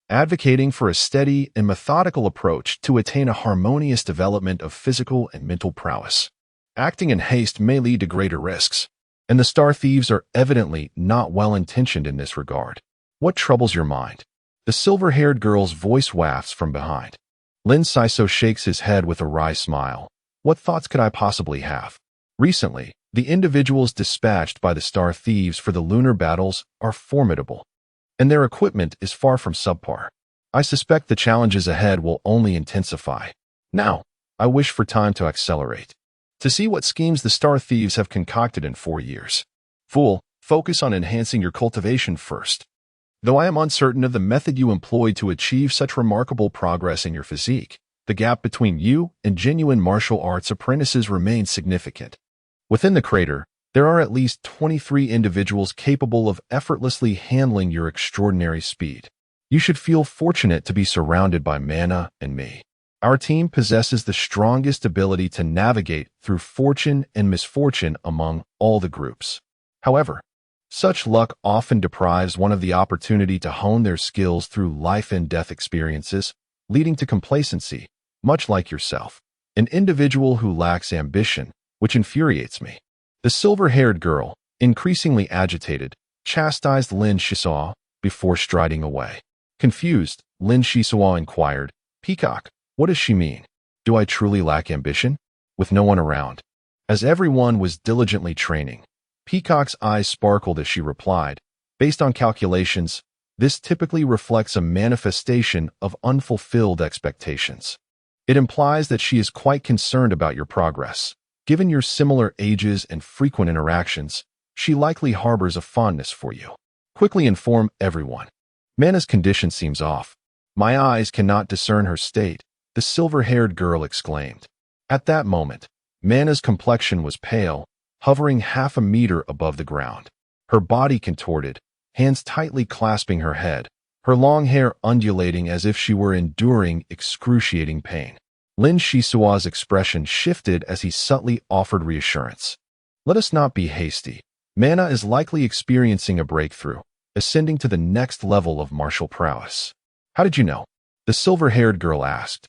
Speaker 1: advocating for a steady and methodical approach to attain a harmonious development of physical and mental prowess. Acting in haste may lead to greater risks, and the Star Thieves are evidently not well-intentioned in this regard. What troubles your mind? The silver-haired girl's voice wafts from behind. Lin Shiso shakes his head with a wry smile. What thoughts could I possibly have? Recently, the individuals dispatched by the Star Thieves for the lunar battles are formidable, and their equipment is far from subpar. I suspect the challenges ahead will only intensify. Now, I wish for time to accelerate, to see what schemes the Star Thieves have concocted in 4 years. Fool, focus on enhancing your cultivation first. Though I am uncertain of the method you employed to achieve such remarkable progress in your physique, the gap between you and genuine martial arts apprentices remains significant. Within the crater, there are at least 23 individuals capable of effortlessly handling your extraordinary speed. You should feel fortunate to be surrounded by Mana and me. Our team possesses the strongest ability to navigate through fortune and misfortune among all the groups. However, such luck often deprives one of the opportunity to hone their skills through life and death experiences, leading to complacency, much like yourself. An individual who lacks ambition, which infuriates me. The silver-haired girl, increasingly agitated, chastised Lin Shiso before striding away. Confused, Lin Shiso inquired, "Peacock, what does she mean? Do I truly lack ambition?" With no one around, as everyone was diligently training, Peacock's eyes sparkled as she replied, "Based on calculations, this typically reflects a manifestation of unfulfilled expectations. It implies that she is quite concerned about your progress. Given your similar ages and frequent interactions, she likely harbors a fondness for you. Quickly inform everyone. Mana's condition seems off. My eyes cannot discern her state," the silver-haired girl exclaimed. At that moment, Mana's complexion was pale, hovering half a meter above the ground. Her body contorted, hands tightly clasping her head, her long hair undulating as if she were enduring excruciating pain. Lin Shiso's expression shifted as he subtly offered reassurance. "Let us not be hasty. Mana is likely experiencing a breakthrough, ascending to the next level of martial prowess." "How did you know?" the silver-haired girl asked,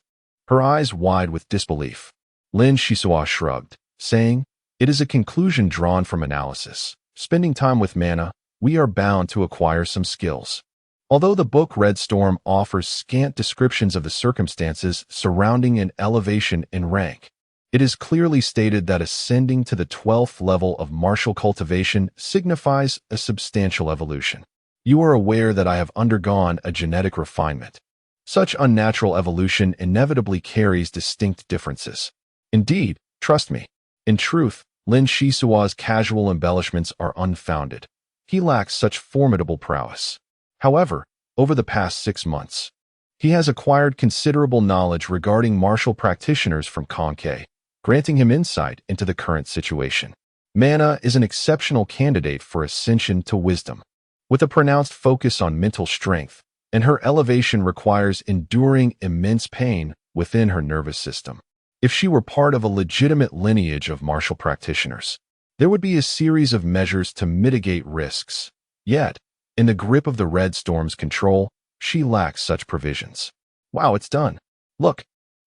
Speaker 1: her eyes wide with disbelief. Lin Shiso shrugged, saying, "It is a conclusion drawn from analysis. Spending time with Mana, we are bound to acquire some skills." Although the book Red Storm offers scant descriptions of the circumstances surrounding an elevation in rank, it is clearly stated that ascending to the 12th level of martial cultivation signifies a substantial evolution. You are aware that I have undergone a genetic refinement. Such unnatural evolution inevitably carries distinct differences. Indeed, trust me. In truth, Lin Shiso's casual embellishments are unfounded. He lacks such formidable prowess. However, over the past 6 months, he has acquired considerable knowledge regarding martial practitioners from Konkei, granting him insight into the current situation. Mana is an exceptional candidate for ascension to wisdom, with a pronounced focus on mental strength, and her elevation requires enduring immense pain within her nervous system. If she were part of a legitimate lineage of martial practitioners, there would be a series of measures to mitigate risks. Yet, in the grip of the Red Storm's control, she lacks such provisions. "Wow, it's done. Look,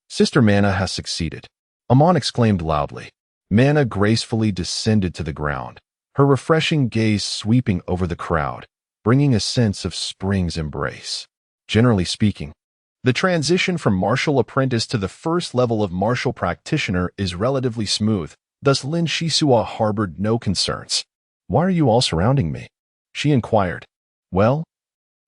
Speaker 1: Sister Mana has succeeded," Amon exclaimed loudly. Mana gracefully descended to the ground, her refreshing gaze sweeping over the crowd, bringing a sense of spring's embrace. Generally speaking, the transition from martial apprentice to the first level of martial practitioner is relatively smooth, thus Lin Shiso harbored no concerns. "Why are you all surrounding me?" she inquired. "Well,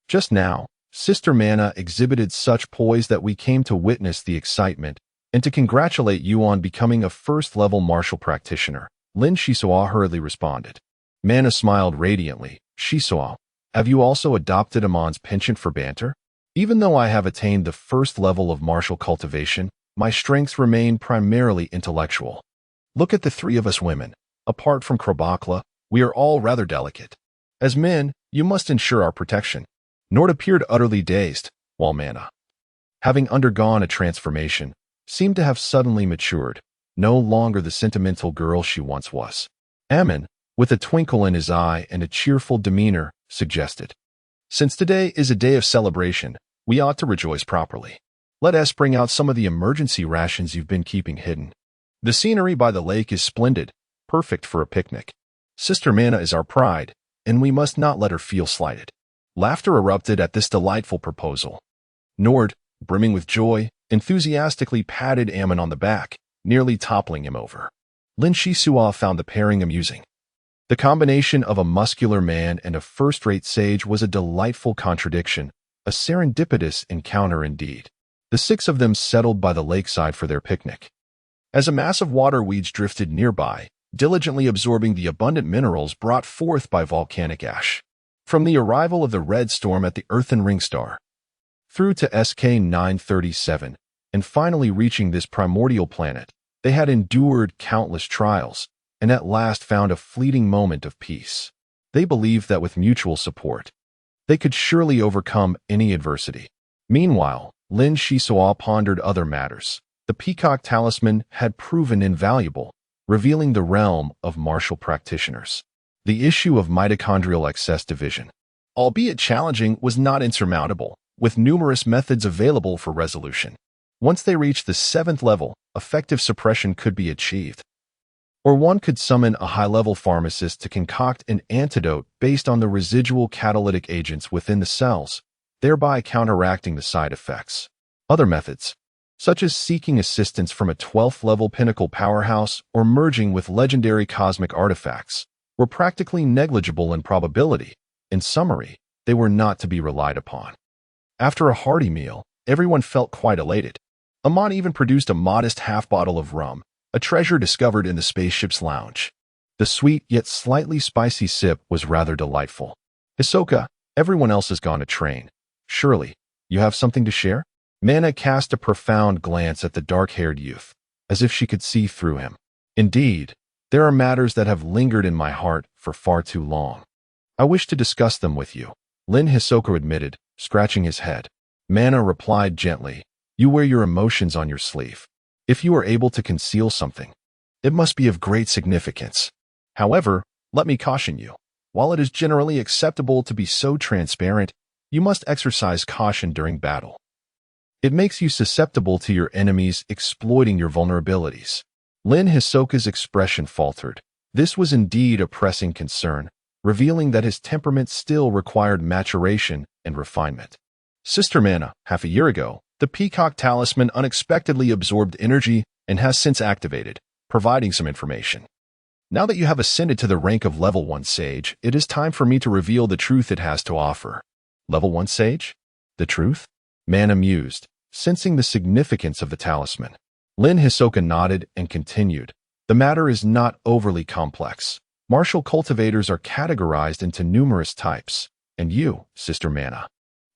Speaker 1: just now, Sister Mana exhibited such poise that we came to witness the excitement and to congratulate you on becoming a first-level martial practitioner," Lin Shiso hurriedly responded. Mana smiled radiantly. "Shiso, have you also adopted Amon's penchant for banter? Even though I have attained the first level of martial cultivation, my strengths remain primarily intellectual. Look at the 3 of us women. Apart from Krabakla, we are all rather delicate. As men, you must ensure our protection." Nord appeared utterly dazed, while Mana, having undergone a transformation, seemed to have suddenly matured, no longer the sentimental girl she once was. Amon, with a twinkle in his eye and a cheerful demeanor, suggested, "Since today is a day of celebration, We ought to rejoice properly. Let us bring out some of the emergency rations you've been keeping hidden. The scenery by the lake is splendid, perfect for a picnic. Sister Manna is our pride, and we must not let her feel slighted. Laughter erupted at this delightful proposal. Nord, brimming with joy, enthusiastically patted Ammon on the back, nearly toppling him over. Lin Shisua found the pairing amusing. The combination of a muscular man and a first-rate sage was a delightful contradiction, a serendipitous encounter indeed. The six of them settled by the lakeside for their picnic. As a mass of water weeds drifted nearby, diligently absorbing the abundant minerals brought forth by volcanic ash. From the arrival of the red storm at the Earthen Ring Star, through to SK-937, and finally reaching this primordial planet, they had endured countless trials, and at last found a fleeting moment of peace. They believed that with mutual support, they could surely overcome any adversity. Meanwhile, Lin Shisua pondered other matters. The Peacock Talisman had proven invaluable, revealing the realm of martial practitioners. The issue of mitochondrial excess division, albeit challenging, was not insurmountable, with numerous methods available for resolution. Once they reached the 7th level, effective suppression could be achieved. Or one could summon a high-level pharmacist to concoct an antidote based on the residual catalytic agents within the cells, thereby counteracting the side effects. Other methods, such as seeking assistance from a 12th-level pinnacle powerhouse or merging with legendary cosmic artifacts, were practically negligible in probability. In summary, they were not to be relied upon. After a hearty meal, everyone felt quite elated. Amon even produced a modest half-bottle of rum, a treasure discovered in the spaceship's lounge. The sweet yet slightly spicy sip was rather delightful. Hisoka, everyone else has gone to train. Surely, you have something to share? Manna cast a profound glance at the dark-haired youth, as if she could see through him. Indeed, there are matters that have lingered in my heart for far too long. I wish to discuss them with you, Lin Hisoka admitted, scratching his head. Manna replied gently, you wear your emotions on your sleeve. If you are able to conceal something, it must be of great significance. However, let me caution you, while it is generally acceptable to be so transparent, you must exercise caution during battle. It makes you susceptible to your enemies exploiting your vulnerabilities. Lin Hisoka's expression faltered. This was indeed a pressing concern, revealing that his temperament still required maturation and refinement. Sister Manna, half a year ago, the Peacock Talisman unexpectedly absorbed energy and has since activated, providing some information. Now that you have ascended to the rank of Level 1 Sage, it is time for me to reveal the truth it has to offer. Level 1 Sage? The truth? Manna mused, sensing the significance of the talisman. Lin Hisoka nodded and continued. The matter is not overly complex. Martial cultivators are categorized into numerous types, and you, Sister Manna,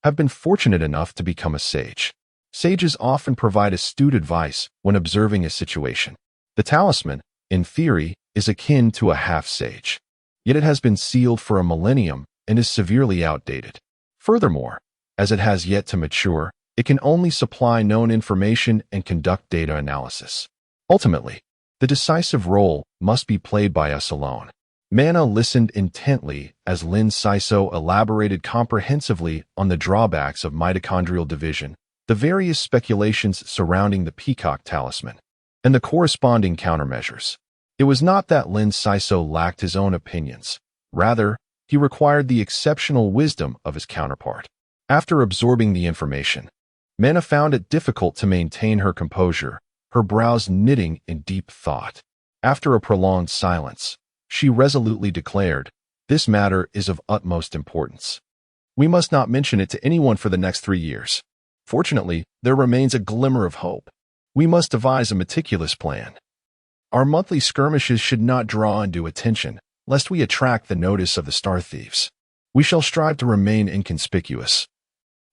Speaker 1: have been fortunate enough to become a sage. Sages often provide astute advice when observing a situation. The talisman, in theory, is akin to a half-sage. Yet it has been sealed for a millennium and is severely outdated. Furthermore, as it has yet to mature, it can only supply known information and conduct data analysis. Ultimately, the decisive role must be played by us alone. Manna listened intently as Lin Saiso elaborated comprehensively on the drawbacks of mitochondrial division, the various speculations surrounding the Peacock Talisman, and the corresponding countermeasures. It was not that Lin Saiso lacked his own opinions. Rather, he required the exceptional wisdom of his counterpart. After absorbing the information, Manna found it difficult to maintain her composure, her brows knitting in deep thought. After a prolonged silence, she resolutely declared, "This matter is of utmost importance. We must not mention it to anyone for the next 3 years. Fortunately, there remains a glimmer of hope. We must devise a meticulous plan. Our monthly skirmishes should not draw undue attention, lest we attract the notice of the star thieves. We shall strive to remain inconspicuous.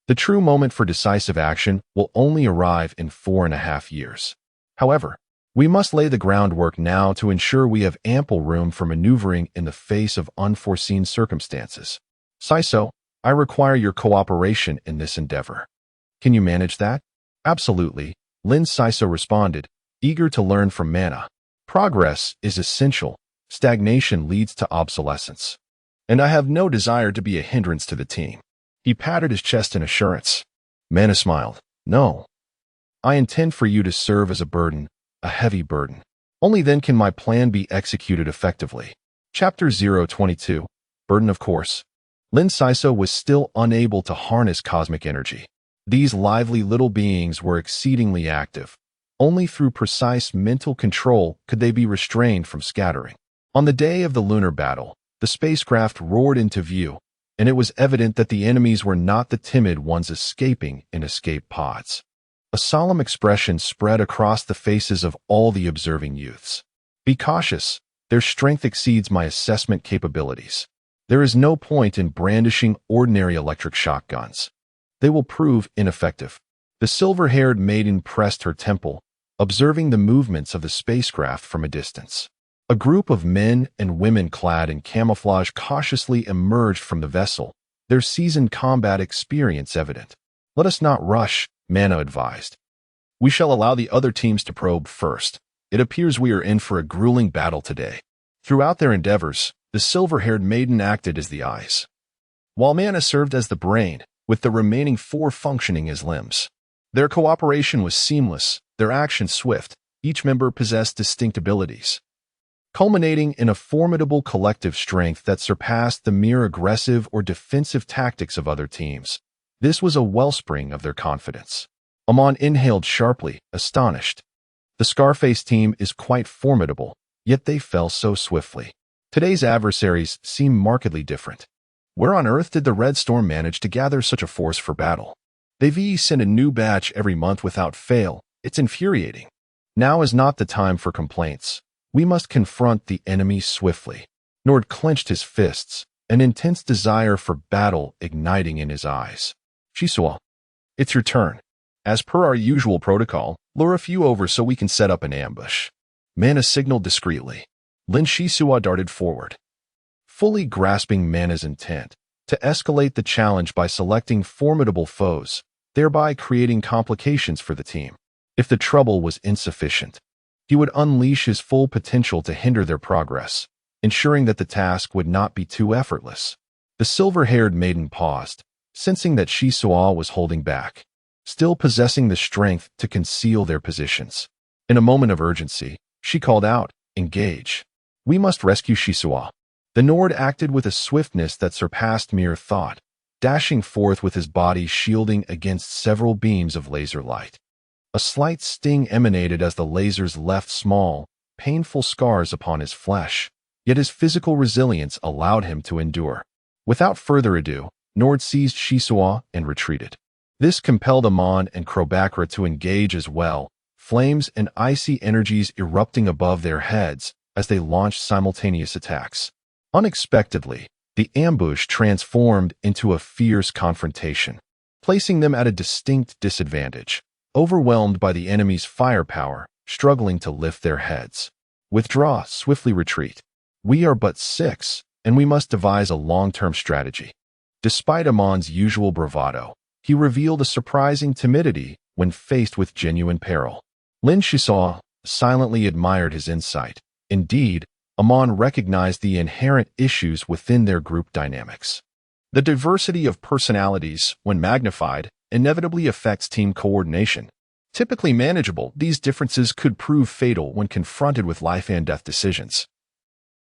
Speaker 1: The true moment for decisive action will only arrive in 4.5 years. However, we must lay the groundwork now to ensure we have ample room for maneuvering in the face of unforeseen circumstances. Saiso, I require your cooperation in this endeavor. Can you manage that?" "Absolutely," Lin Saiso responded, eager to learn from Manna. "Progress is essential. Stagnation leads to obsolescence. And I have no desire to be a hindrance to the team." He patted his chest in assurance. Mana smiled. No. I intend for you to serve as a burden, a heavy burden. Only then can my plan be executed effectively. Chapter 022. Burden of Course. Lin Saiso was still unable to harness cosmic energy. These lively little beings were exceedingly active. Only through precise mental control could they be restrained from scattering. On the day of the lunar battle, the spacecraft roared into view, and it was evident that the enemies were not the timid ones escaping in escape pods. A solemn expression spread across the faces of all the observing youths. Be cautious. Their strength exceeds my assessment capabilities. There is no point in brandishing ordinary electric shock guns. They will prove ineffective. The silver-haired maiden pressed her temple, observing the movements of the spacecraft from a distance. A group of men and women clad in camouflage cautiously emerged from the vessel, their seasoned combat experience evident. Let us not rush, Mana advised. We shall allow the other teams to probe first. It appears we are in for a grueling battle today. Throughout their endeavors, the silver-haired maiden acted as the eyes, while Mana served as the brain, with the remaining 4 functioning as limbs. Their cooperation was seamless, their actions swift, each member possessed distinct abilities, culminating in a formidable collective strength that surpassed the mere aggressive or defensive tactics of other teams. This was a wellspring of their confidence. Amon inhaled sharply, astonished. The Scarface team is quite formidable, yet they fell so swiftly. Today's adversaries seem markedly different. Where on earth did the Red Storm manage to gather such a force for battle? They send a new batch every month without fail. It's infuriating. Now is not the time for complaints. We must confront the enemy swiftly. Nord clenched his fists, an intense desire for battle igniting in his eyes. Shisua, it's your turn. As per our usual protocol, lure a few over so we can set up an ambush. Mana signaled discreetly. Lin Shisua darted forward, fully grasping Mana's intent to escalate the challenge by selecting formidable foes, thereby creating complications for the team. If the trouble was insufficient, he would unleash his full potential to hinder their progress, ensuring that the task would not be too effortless. The silver-haired maiden paused, sensing that Shisua was holding back, still possessing the strength to conceal their positions. In a moment of urgency, she called out, "Engage. We must rescue Shisua." The Nord acted with a swiftness that surpassed mere thought, dashing forth with his body shielding against several beams of laser light. A slight sting emanated as the lasers left small, painful scars upon his flesh, yet his physical resilience allowed him to endure. Without further ado, Nord seized Shisua and retreated. This compelled Amon and Krobakra to engage as well, flames and icy energies erupting above their heads as they launched simultaneous attacks. Unexpectedly, the ambush transformed into a fierce confrontation, placing them at a distinct disadvantage, overwhelmed by the enemy's firepower, struggling to lift their heads. Withdraw, swiftly retreat. We are but 6, and we must devise a long-term strategy. Despite Amon's usual bravado, he revealed a surprising timidity when faced with genuine peril. Lin Shisua silently admired his insight. Indeed, Amon recognized the inherent issues within their group dynamics. The diversity of personalities, when magnified, inevitably affects team coordination. Typically manageable, these differences could prove fatal when confronted with life-and-death decisions,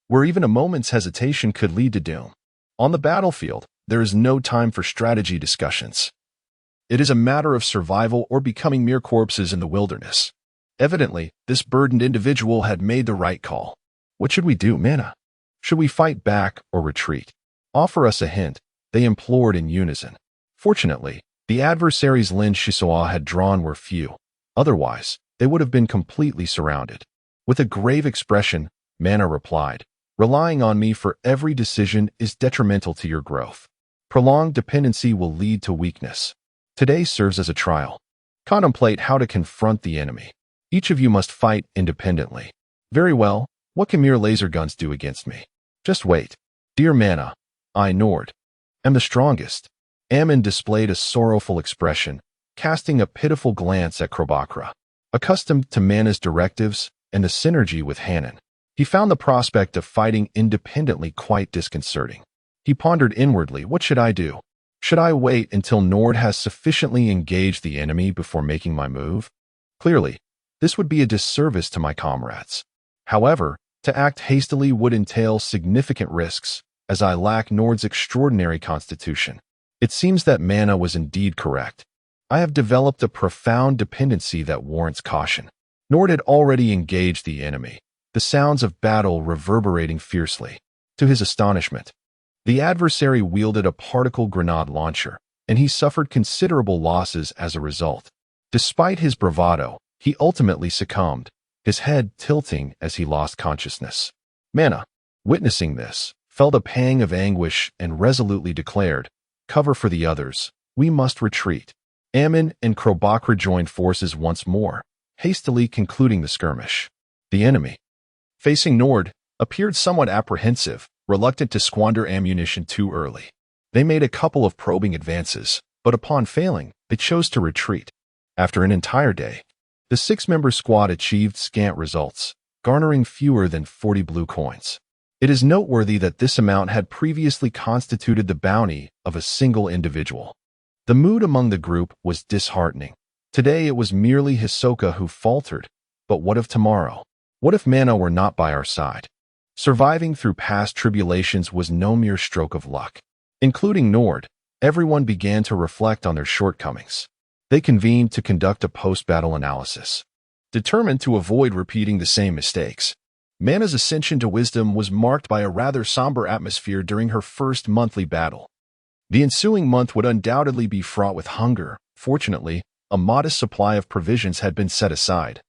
Speaker 1: where even a moment's hesitation could lead to doom. On the battlefield, there is no time for strategy discussions. It is a matter of survival or becoming mere corpses in the wilderness. Evidently, this burdened individual had made the right call. What should we do, Mana? Should we fight back or retreat? Offer us a hint, they implored in unison. Fortunately, the adversaries Lin Shisua had drawn were few. Otherwise, they would have been completely surrounded. With a grave expression, Mana replied, "Relying on me for every decision is detrimental to your growth. Prolonged dependency will lead to weakness. Today serves as a trial. Contemplate how to confront the enemy. Each of you must fight independently." "Very well. What can mere laser guns do against me? Just wait. Dear Mana, I, Nord, am the strongest." Ammon displayed a sorrowful expression, casting a pitiful glance at Krobakra. Accustomed to Mana's directives and the synergy with Hanan, he found the prospect of fighting independently quite disconcerting. He pondered inwardly, what should I do? Should I wait until Nord has sufficiently engaged the enemy before making my move? Clearly, this would be a disservice to my comrades. However, to act hastily would entail significant risks, as I lack Nord's extraordinary constitution. It seems that Mana was indeed correct. I have developed a profound dependency that warrants caution. Nord had already engaged the enemy, the sounds of battle reverberating fiercely. To his astonishment, the adversary wielded a particle grenade launcher, and he suffered considerable losses as a result. Despite his bravado, he ultimately succumbed, his head tilting as he lost consciousness. Mana, witnessing this, felt a pang of anguish and resolutely declared, "Cover for the others, we must retreat." Ammon and Krobakra joined forces once more, hastily concluding the skirmish. The enemy, facing Nord, appeared somewhat apprehensive, reluctant to squander ammunition too early. They made a couple of probing advances, but upon failing, they chose to retreat. After an entire day, the 6-member squad achieved scant results, garnering fewer than 40 blue coins. It is noteworthy that this amount had previously constituted the bounty of a single individual. The mood among the group was disheartening. Today it was merely Hisoka who faltered, but what of tomorrow? What if Mana were not by our side? Surviving through past tribulations was no mere stroke of luck. Including Nord, everyone began to reflect on their shortcomings. They convened to conduct a post-battle analysis. Determined to avoid repeating the same mistakes, Mana's ascension to wisdom was marked by a rather somber atmosphere during her first monthly battle. The ensuing month would undoubtedly be fraught with hunger. Fortunately, a modest supply of provisions had been set aside,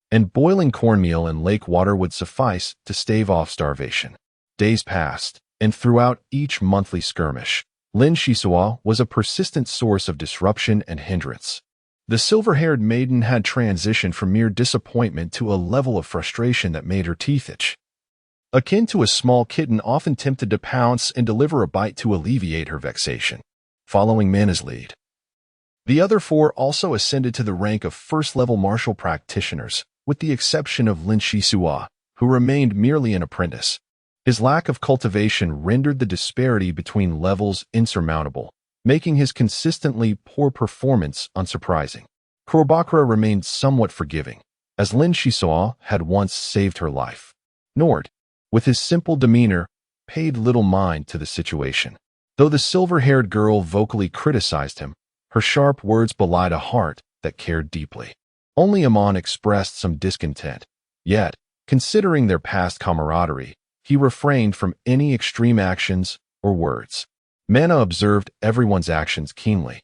Speaker 1: and boiling cornmeal and lake water would suffice to stave off starvation. Days passed, and throughout each monthly skirmish, Lin Shisua was a persistent source of disruption and hindrance. The silver-haired maiden had transitioned from mere disappointment to a level of frustration that made her teeth itch. Akin to a small kitten often tempted to pounce and deliver a bite to alleviate her vexation. Following Mana's lead, the other 4 also ascended to the rank of first-level martial practitioners, with the exception of Lin Shisua, who remained merely an apprentice. His lack of cultivation rendered the disparity between levels insurmountable, making his consistently poor performance unsurprising. Krobakra remained somewhat forgiving, as Lin Shisua had once saved her life. Nord, with his simple demeanor, paid little mind to the situation. Though the silver-haired girl vocally criticized him, her sharp words belied a heart that cared deeply. Only Amon expressed some discontent. Yet, considering their past camaraderie, he refrained from any extreme actions or words. Mana observed everyone's actions keenly,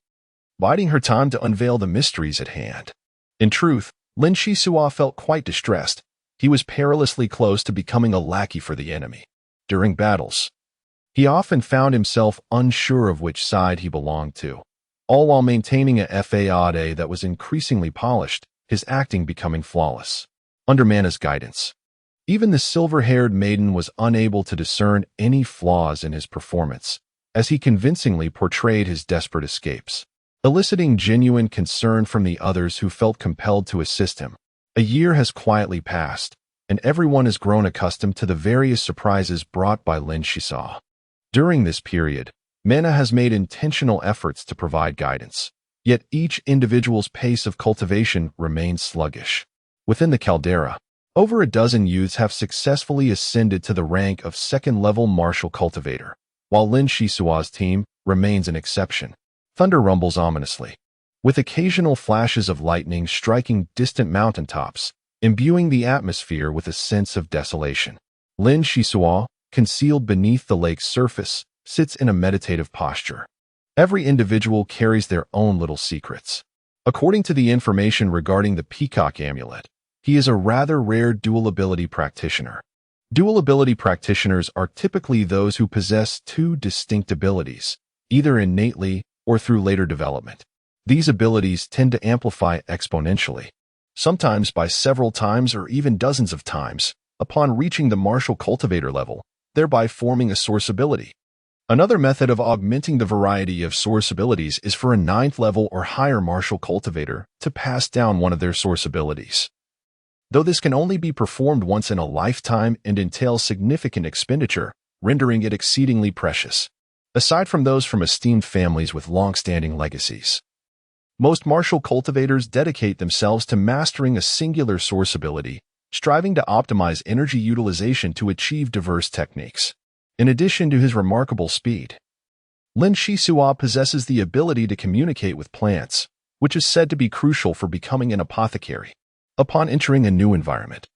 Speaker 1: biding her time to unveil the mysteries at hand. In truth, Lin Shisua felt quite distressed. He was perilously close to becoming a lackey for the enemy. During battles, he often found himself unsure of which side he belonged to, all while maintaining a fade that was increasingly polished, his acting becoming flawless. Under Mana's guidance, even the silver-haired maiden was unable to discern any flaws in his performance, as he convincingly portrayed his desperate escapes, eliciting genuine concern from the others who felt compelled to assist him. A year has quietly passed, and everyone has grown accustomed to the various surprises brought by Lin Shisua. During this period, Mana has made intentional efforts to provide guidance, yet each individual's pace of cultivation remains sluggish. Within the caldera, over a dozen youths have successfully ascended to the rank of second-level martial cultivator, while Lin Shisua's team remains an exception. Thunder rumbles ominously, with occasional flashes of lightning striking distant mountaintops, imbuing the atmosphere with a sense of desolation. Lin Shisua, concealed beneath the lake's surface, sits in a meditative posture. Every individual carries their own little secrets. According to the information regarding the Peacock Amulet, he is a rather rare dual ability practitioner. Dual ability practitioners are typically those who possess 2 distinct abilities, either innately or through later development. These abilities tend to amplify exponentially, sometimes by several times or even dozens of times, upon reaching the martial cultivator level, thereby forming a source ability. Another method of augmenting the variety of source abilities is for a 9th level or higher martial cultivator to pass down one of their source abilities. Though this can only be performed once in a lifetime and entails significant expenditure, rendering it exceedingly precious. aside from those from esteemed families with long-standing legacies. Most martial cultivators dedicate themselves to mastering a singular source ability, striving to optimize energy utilization to achieve diverse techniques. In addition to his remarkable speed, Lin Shisua possesses the ability to communicate with plants, which is said to be crucial for becoming an apothecary. Upon entering a new environment,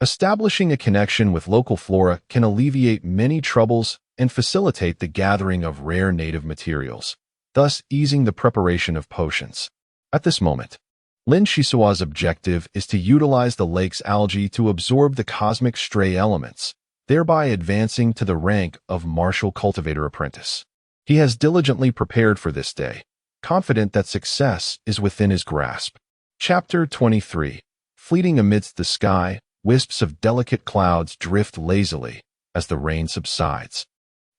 Speaker 1: establishing a connection with local flora can alleviate many troubles and facilitate the gathering of rare native materials, thus easing the preparation of potions. At this moment, Lin Shisua's objective is to utilize the lake's algae to absorb the cosmic stray elements, thereby advancing to the rank of martial cultivator apprentice. He has diligently prepared for this day, confident that success is within his grasp. Chapter 23. Fleeting amidst the sky, wisps of delicate clouds drift lazily as the rain subsides,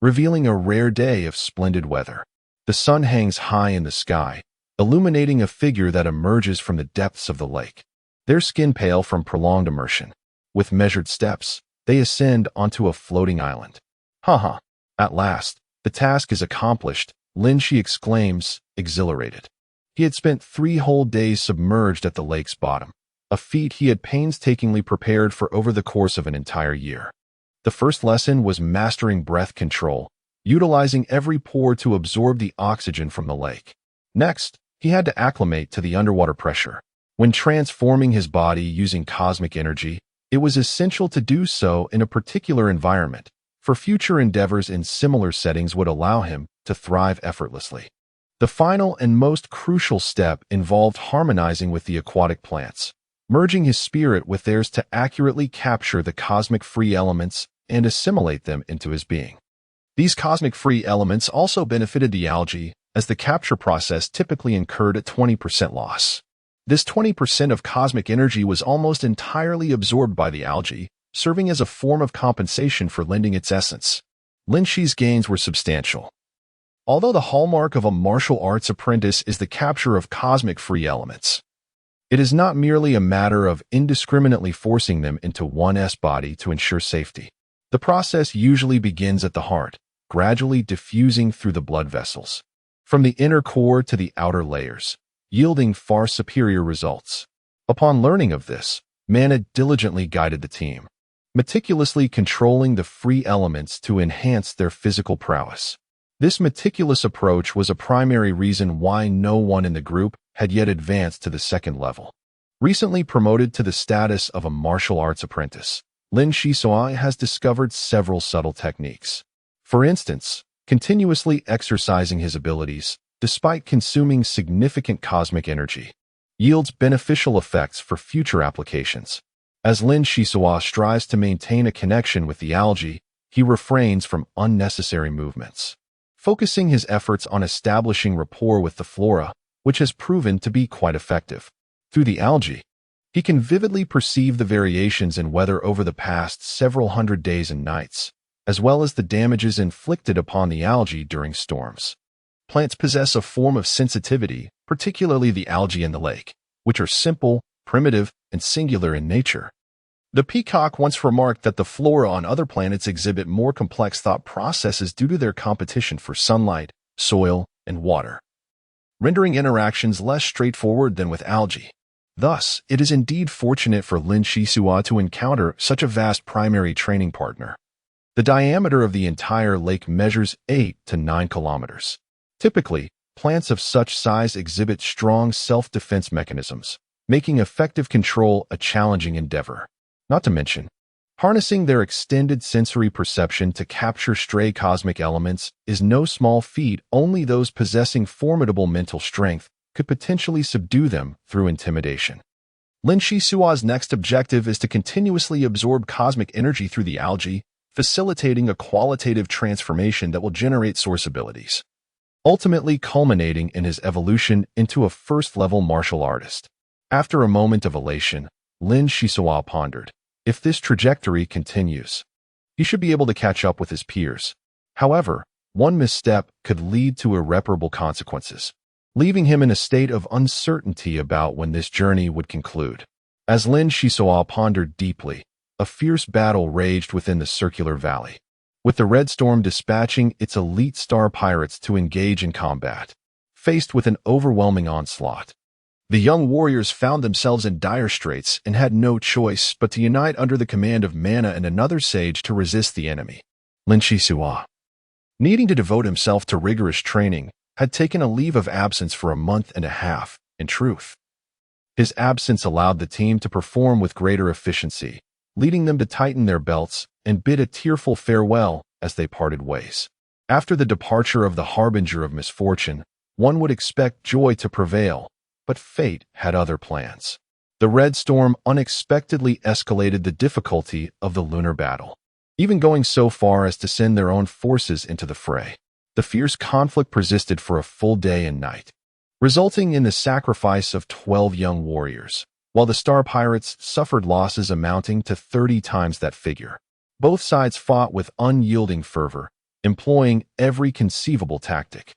Speaker 1: revealing a rare day of splendid weather. The sun hangs high in the sky, illuminating a figure that emerges from the depths of the lake. Their skin pale from prolonged immersion. With measured steps, they ascend onto a floating island. Haha! At last, the task is accomplished, Lin Shi exclaims, exhilarated. He had spent 3 whole days submerged at the lake's bottom, a feat he had painstakingly prepared for over the course of an entire year. The first lesson was mastering breath control, utilizing every pore to absorb the oxygen from the lake. Next, he had to acclimate to the underwater pressure. When transforming his body using cosmic energy, it was essential to do so in a particular environment, for future endeavors in similar settings would allow him to thrive effortlessly. The final and most crucial step involved harmonizing with the aquatic plants, merging his spirit with theirs to accurately capture the cosmic free elements and assimilate them into his being. These cosmic free elements also benefited the algae, as the capture process typically incurred a 20% loss. This 20% of cosmic energy was almost entirely absorbed by the algae, serving as a form of compensation for lending its essence. Lin Shi's gains were substantial. Although the hallmark of a martial arts apprentice is the capture of cosmic free elements, it is not merely a matter of indiscriminately forcing them into one's body to ensure safety. The process usually begins at the heart, gradually diffusing through the blood vessels, from the inner core to the outer layers, yielding far superior results. Upon learning of this, Mana diligently guided the team, meticulously controlling the free elements to enhance their physical prowess. This meticulous approach was a primary reason why no one in the group had yet advanced to the second level. Recently promoted to the status of a martial arts apprentice, Lin Shisua has discovered several subtle techniques. For instance, continuously exercising his abilities, despite consuming significant cosmic energy, yields beneficial effects for future applications. As Lin Shisua strives to maintain a connection with the algae, he refrains from unnecessary movements, focusing his efforts on establishing rapport with the flora, which has proven to be quite effective. Through the algae, he can vividly perceive the variations in weather over the past several hundred days and nights, as well as the damages inflicted upon the algae during storms. Plants possess a form of sensitivity, particularly the algae in the lake, which are simple, primitive, and singular in nature. The peacock once remarked that the flora on other planets exhibit more complex thought processes due to their competition for sunlight, soil, and water, rendering interactions less straightforward than with algae. Thus, it is indeed fortunate for Lin Shisua to encounter such a vast primary training partner. The diameter of the entire lake measures 8 to 9 kilometers. Typically, plants of such size exhibit strong self-defense mechanisms, making effective control a challenging endeavor. Not to mention, harnessing their extended sensory perception to capture stray cosmic elements is no small feat. Only those possessing formidable mental strength could potentially subdue them through intimidation. Lin Shisua's next objective is to continuously absorb cosmic energy through the algae, facilitating a qualitative transformation that will generate source abilities, ultimately culminating in his evolution into a first-level martial artist. After a moment of elation, Lin Shisua pondered, if this trajectory continues, he should be able to catch up with his peers. However, one misstep could lead to irreparable consequences, leaving him in a state of uncertainty about when this journey would conclude. As Lin Shisua pondered deeply, a fierce battle raged within the circular valley. with the Red Storm dispatching its elite star pirates to engage in combat. Faced with an overwhelming onslaught, the young warriors found themselves in dire straits and had no choice but to unite under the command of Mana and another sage to resist the enemy. Lin Shisua, needing to devote himself to rigorous training, had taken a leave of absence for a month and a half. In truth, his absence allowed the team to perform with greater efficiency, leading them to tighten their belts and bid a tearful farewell as they parted ways. After the departure of the harbinger of misfortune, one would expect joy to prevail, but fate had other plans. The Red Storm unexpectedly escalated the difficulty of the lunar battle, even going so far as to send their own forces into the fray. The fierce conflict persisted for a full day and night, resulting in the sacrifice of 12 young warriors, while the Star Pirates suffered losses amounting to 30 times that figure. Both sides fought with unyielding fervor, employing every conceivable tactic.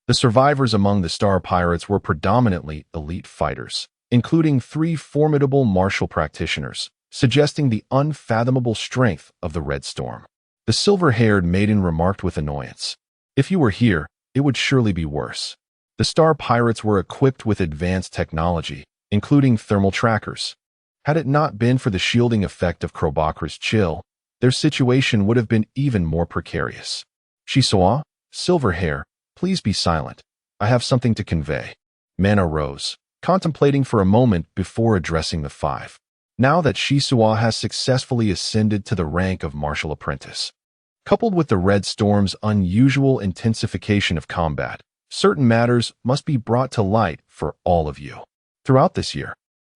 Speaker 1: The survivors among the Star Pirates were predominantly elite fighters, including 3 formidable martial practitioners, suggesting the unfathomable strength of the Red Storm. The silver-haired maiden remarked with annoyance, "If you were here, it would surely be worse." The Star Pirates were equipped with advanced technology, including thermal trackers. Had it not been for the shielding effect of Krobakra's chill, their situation would have been even more precarious. "Shisua, Silverhair, please be silent. I have something to convey." Mana rose, contemplating for a moment before addressing the 5. Now that Shisua has successfully ascended to the rank of martial apprentice, coupled with the Red Storm's unusual intensification of combat, certain matters must be brought to light for all of you. Throughout this year,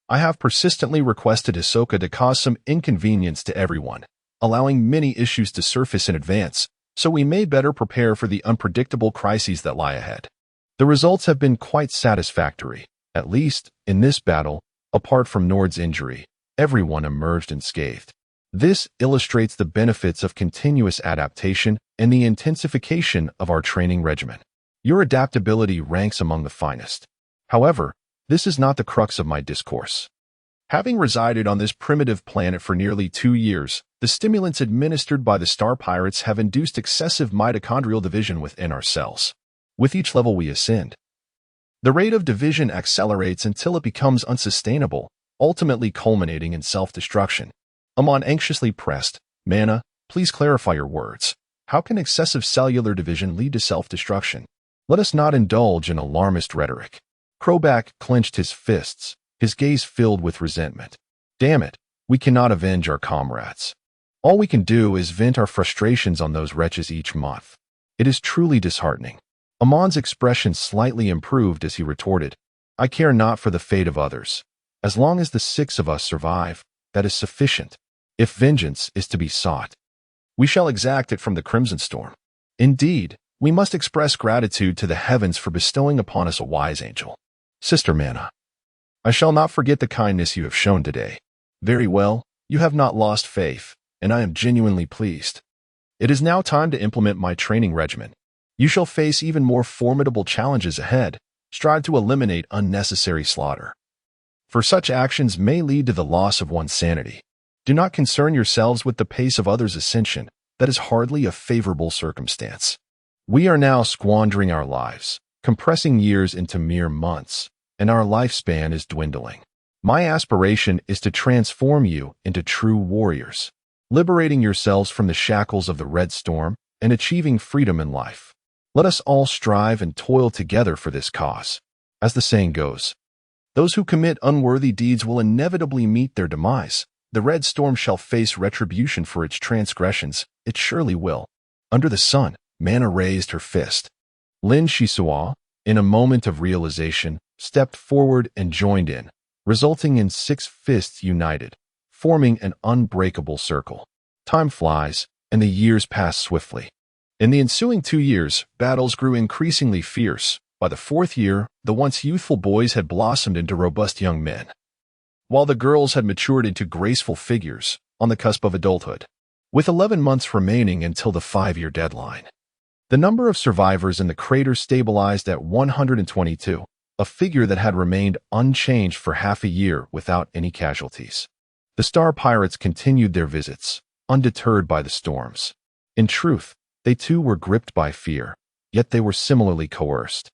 Speaker 1: I have persistently requested Hisoka to cause some inconvenience to everyone, allowing many issues to surface in advance, so we may better prepare for the unpredictable crises that lie ahead. The results have been quite satisfactory. At least, in this battle, apart from Nord's injury, everyone emerged unscathed. This illustrates the benefits of continuous adaptation and the intensification of our training regimen. Your adaptability ranks among the finest. However, this is not the crux of my discourse. Having resided on this primitive planet for nearly 2 years, the stimulants administered by the Star Pirates have induced excessive mitochondrial division within our cells. With each level we ascend, the rate of division accelerates until it becomes unsustainable, ultimately culminating in self-destruction. Amon anxiously pressed, "Mana, please clarify your words. How can excessive cellular division lead to self-destruction? Let us not indulge in alarmist rhetoric." Kroback clenched his fists, his gaze filled with resentment. "Damn it, we cannot avenge our comrades. All we can do is vent our frustrations on those wretches each month. It is truly disheartening." Amon's expression slightly improved as he retorted, "I care not for the fate of others. As long as the 6 of us survive, that is sufficient. If vengeance is to be sought, we shall exact it from the Crimson Storm. Indeed, we must express gratitude to the heavens for bestowing upon us a wise angel. Sister Mana, I shall not forget the kindness you have shown today. Very well, you have not lost faith, and I am genuinely pleased. It is now time to implement my training regimen. You shall face even more formidable challenges ahead. Strive to eliminate unnecessary slaughter, for such actions may lead to the loss of one's sanity. Do not concern yourselves with the pace of others' ascension. That is hardly a favorable circumstance. We are now squandering our lives, compressing years into mere months, and our lifespan is dwindling. My aspiration is to transform you into true warriors, liberating yourselves from the shackles of the Red Storm and achieving freedom in life. Let us all strive and toil together for this cause. As the saying goes, those who commit unworthy deeds will inevitably meet their demise. The Red Storm shall face retribution for its transgressions. It surely will." Under the sun, Mana raised her fist. Lin Shisua, in a moment of realization, stepped forward and joined in, resulting in 6 fists united, forming an unbreakable circle. Time flies, and the years pass swiftly. In the ensuing 2 years, battles grew increasingly fierce. By the 4th year, the once youthful boys had blossomed into robust young men, while the girls had matured into graceful figures on the cusp of adulthood. With 11 months remaining until the 5-year deadline, the number of survivors in the crater stabilized at 122, a figure that had remained unchanged for half a year without any casualties. The Star Pirates continued their visits, undeterred by the storms. In truth, they too were gripped by fear, yet they were similarly coerced.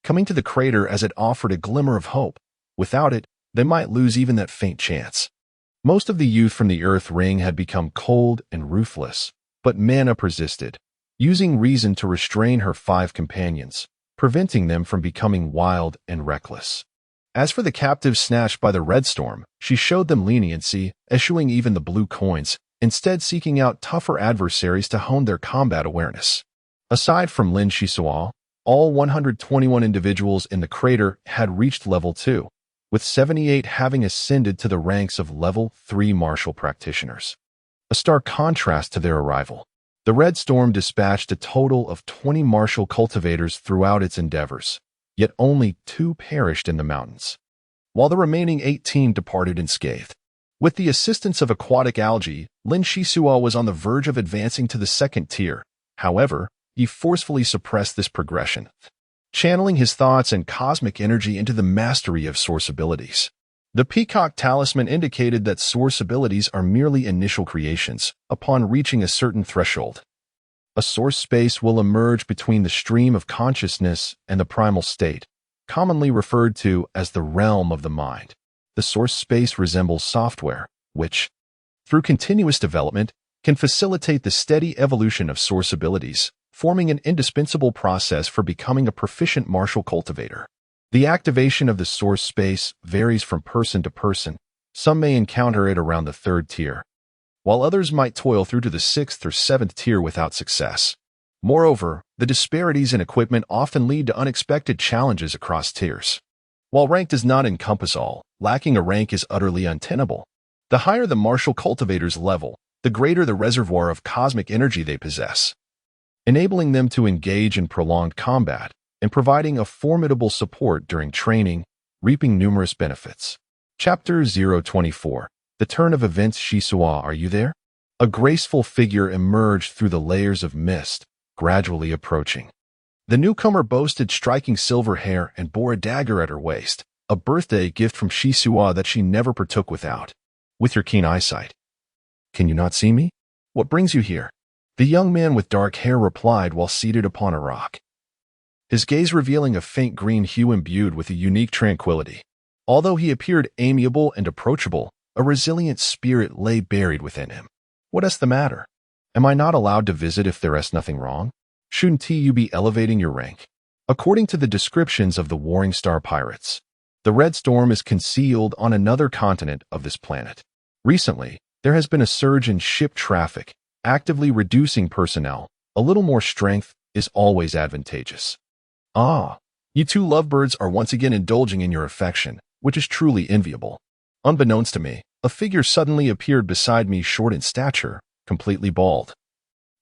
Speaker 1: Coming to the crater as it offered a glimmer of hope, without it, they might lose even that faint chance. Most of the youth from the Earth Ring had become cold and ruthless, but Mana persisted, using reason to restrain her 5 companions, preventing them from becoming wild and reckless. As for the captives snatched by the Red Storm, she showed them leniency, eschewing even the blue coins, instead seeking out tougher adversaries to hone their combat awareness. Aside from Lin Shisua, all 121 individuals in the crater had reached level 2, with 78 having ascended to the ranks of level 3 martial practitioners. A stark contrast to their arrival. The Red Storm dispatched a total of 20 martial cultivators throughout its endeavors, yet only 2 perished in the mountains, while the remaining 18 departed unscathed. With the assistance of aquatic algae, Lin Shisua was on the verge of advancing to the 2nd tier. However, he forcefully suppressed this progression, channeling his thoughts and cosmic energy into the mastery of source abilities. The Peacock Talisman indicated that source abilities are merely initial creations upon reaching a certain threshold. A source space will emerge between the stream of consciousness and the primal state, commonly referred to as the realm of the mind. The source space resembles software, which, through continuous development, can facilitate the steady evolution of source abilities, forming an indispensable process for becoming a proficient martial cultivator. The activation of the source space varies from person to person. Some may encounter it around the 3rd tier, while others might toil through to the 6th or 7th tier without success. Moreover, the disparities in equipment often lead to unexpected challenges across tiers. While rank does not encompass all, lacking a rank is utterly untenable. The higher the martial cultivator's level, the greater the reservoir of cosmic energy they possess, enabling them to engage in prolonged combat and providing a formidable support during training, reaping numerous benefits. Chapter 024. The Turn of Events. Shisua, are you there? A graceful figure emerged through the layers of mist, gradually approaching. The newcomer boasted striking silver hair and bore a dagger at her waist, a birthday gift from Shisua that she never partook without. With your keen eyesight, can you not see me? What brings you here? The young man with dark hair replied while seated upon a rock, his gaze revealing a faint green hue imbued with a unique tranquility. Although he appeared amiable and approachable, a resilient spirit lay buried within him. What is the matter? Am I not allowed to visit if there is nothing wrong? Shouldn't you be elevating your rank? According to the descriptions of the Warring Star pirates, the Red Storm is concealed on another continent of this planet. Recently, there has been a surge in ship traffic, actively reducing personnel. A little more strength is always advantageous. Ah, you 2 lovebirds are once again indulging in your affection, which is truly enviable. Unbeknownst to me, a figure suddenly appeared beside me, short in stature, completely bald,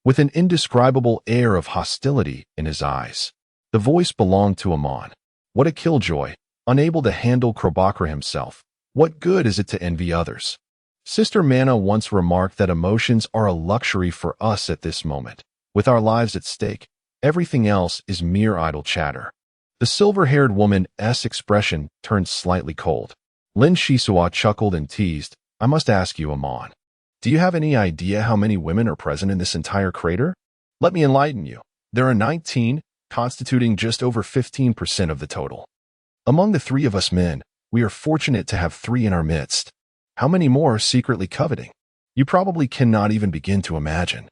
Speaker 1: with an indescribable air of hostility in his eyes. The voice belonged to Amon. What a killjoy, unable to handle Krobakra himself. What good is it to envy others? Sister Mana once remarked that emotions are a luxury for us at this moment. With our lives at stake, everything else is mere idle chatter. The silver-haired woman's expression turned slightly cold. Lin Shisua chuckled and teased, I must ask you, Amon, do you have any idea how many women are present in this entire crater? Let me enlighten you. There are 19, constituting just over 15% of the total. Among the 3 of us men, we are fortunate to have 3 in our midst. How many more are secretly coveting? You probably cannot even begin to imagine.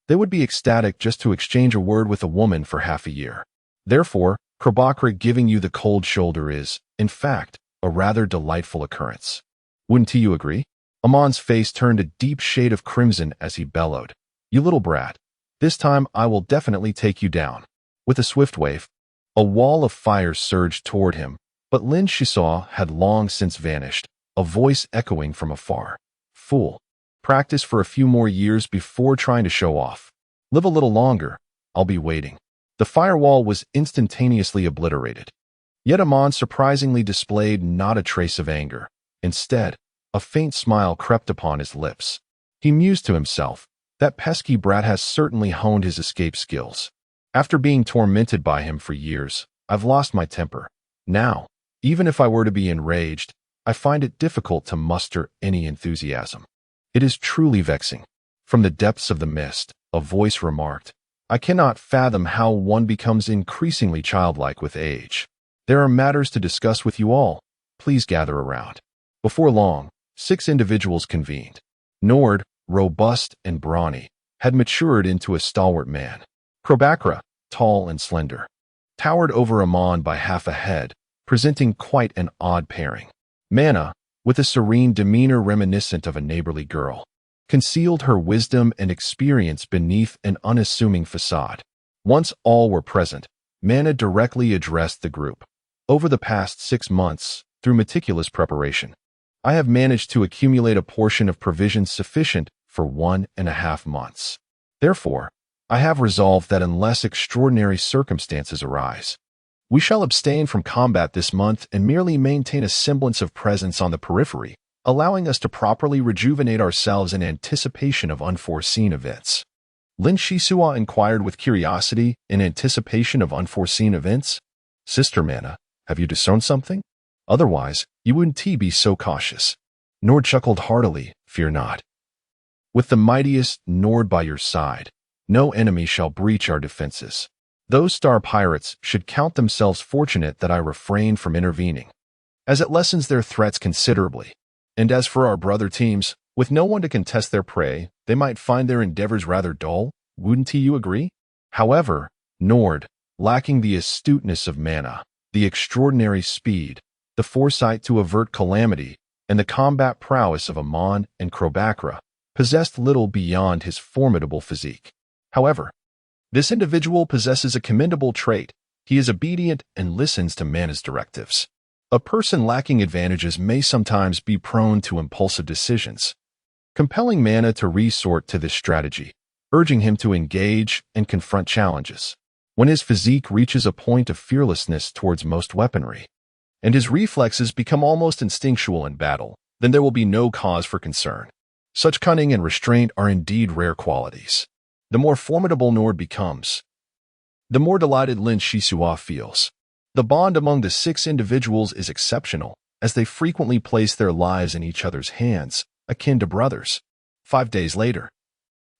Speaker 1: They would be ecstatic just to exchange a word with a woman for half a year. Therefore, Krobakra giving you the cold shoulder is, in fact, a rather delightful occurrence. Wouldn't you agree? Amon's face turned a deep shade of crimson as he bellowed, You little brat, this time I will definitely take you down. With a swift wave, a wall of fire surged toward him, but Lin Shisua had long since vanished, a voice echoing from afar. Fool. Practice for a few more years before trying to show off. Live a little longer, I'll be waiting. The firewall was instantaneously obliterated. Yet Amon surprisingly displayed not a trace of anger. Instead, a faint smile crept upon his lips. He mused to himself, that pesky brat has certainly honed his escape skills. After being tormented by him for years, I've lost my temper. Now, even if I were to be enraged, I find it difficult to muster any enthusiasm. It is truly vexing. From the depths of the mist, a voice remarked. I cannot fathom how one becomes increasingly childlike with age. There are matters to discuss with you all. Please gather around. Before long, 6 individuals convened. Nord, robust and brawny, had matured into a stalwart man. Krobakra, tall and slender, towered over Amon by half a head, presenting quite an odd pairing. Manna, with a serene demeanor reminiscent of a neighborly girl, concealed her wisdom and experience beneath an unassuming facade. Once all were present, Manna directly addressed the group. Over the past 6 months, through meticulous preparation, I have managed to accumulate a portion of provisions sufficient for 1.5 months. Therefore, I have resolved that unless extraordinary circumstances arise, we shall abstain from combat this month and merely maintain a semblance of presence on the periphery, allowing us to properly rejuvenate ourselves in anticipation of unforeseen events. Lin Shisua inquired with curiosity in anticipation of unforeseen events. Sister Manna, have you discerned something? Otherwise, you wouldn't be so cautious. Nord chuckled heartily. Fear not. With the mightiest Nord by your side, no enemy shall breach our defenses. Those star pirates should count themselves fortunate that I refrained from intervening, as it lessens their threats considerably. And as for our brother teams, with no one to contest their prey, they might find their endeavors rather dull. Wouldn't you agree? However, Nord, lacking the astuteness of Manna, the extraordinary speed, the foresight to avert calamity, and the combat prowess of Amon and Krobakra, possessed little beyond his formidable physique. However, this individual possesses a commendable trait. He is obedient and listens to Manna's directives. A person lacking advantages may sometimes be prone to impulsive decisions, compelling Manna to resort to this strategy, urging him to engage and confront challenges. When his physique reaches a point of fearlessness towards most weaponry, and his reflexes become almost instinctual in battle, then there will be no cause for concern. Such cunning and restraint are indeed rare qualities. The more formidable Nord becomes, the more delighted Lin Shisua feels. The bond among the 6 individuals is exceptional, as they frequently place their lives in each other's hands, akin to brothers. 5 days later,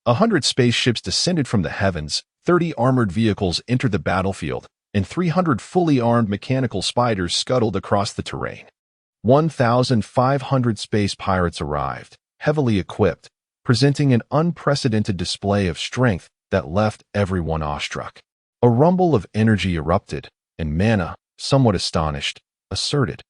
Speaker 1: 100 spaceships descended from the heavens, 30 armored vehicles entered the battlefield, and 300 fully armed mechanical spiders scuttled across the terrain. 1,500 space pirates arrived, heavily equipped, presenting an unprecedented display of strength that left everyone awestruck. A rumble of energy erupted, and Manna, somewhat astonished, asserted,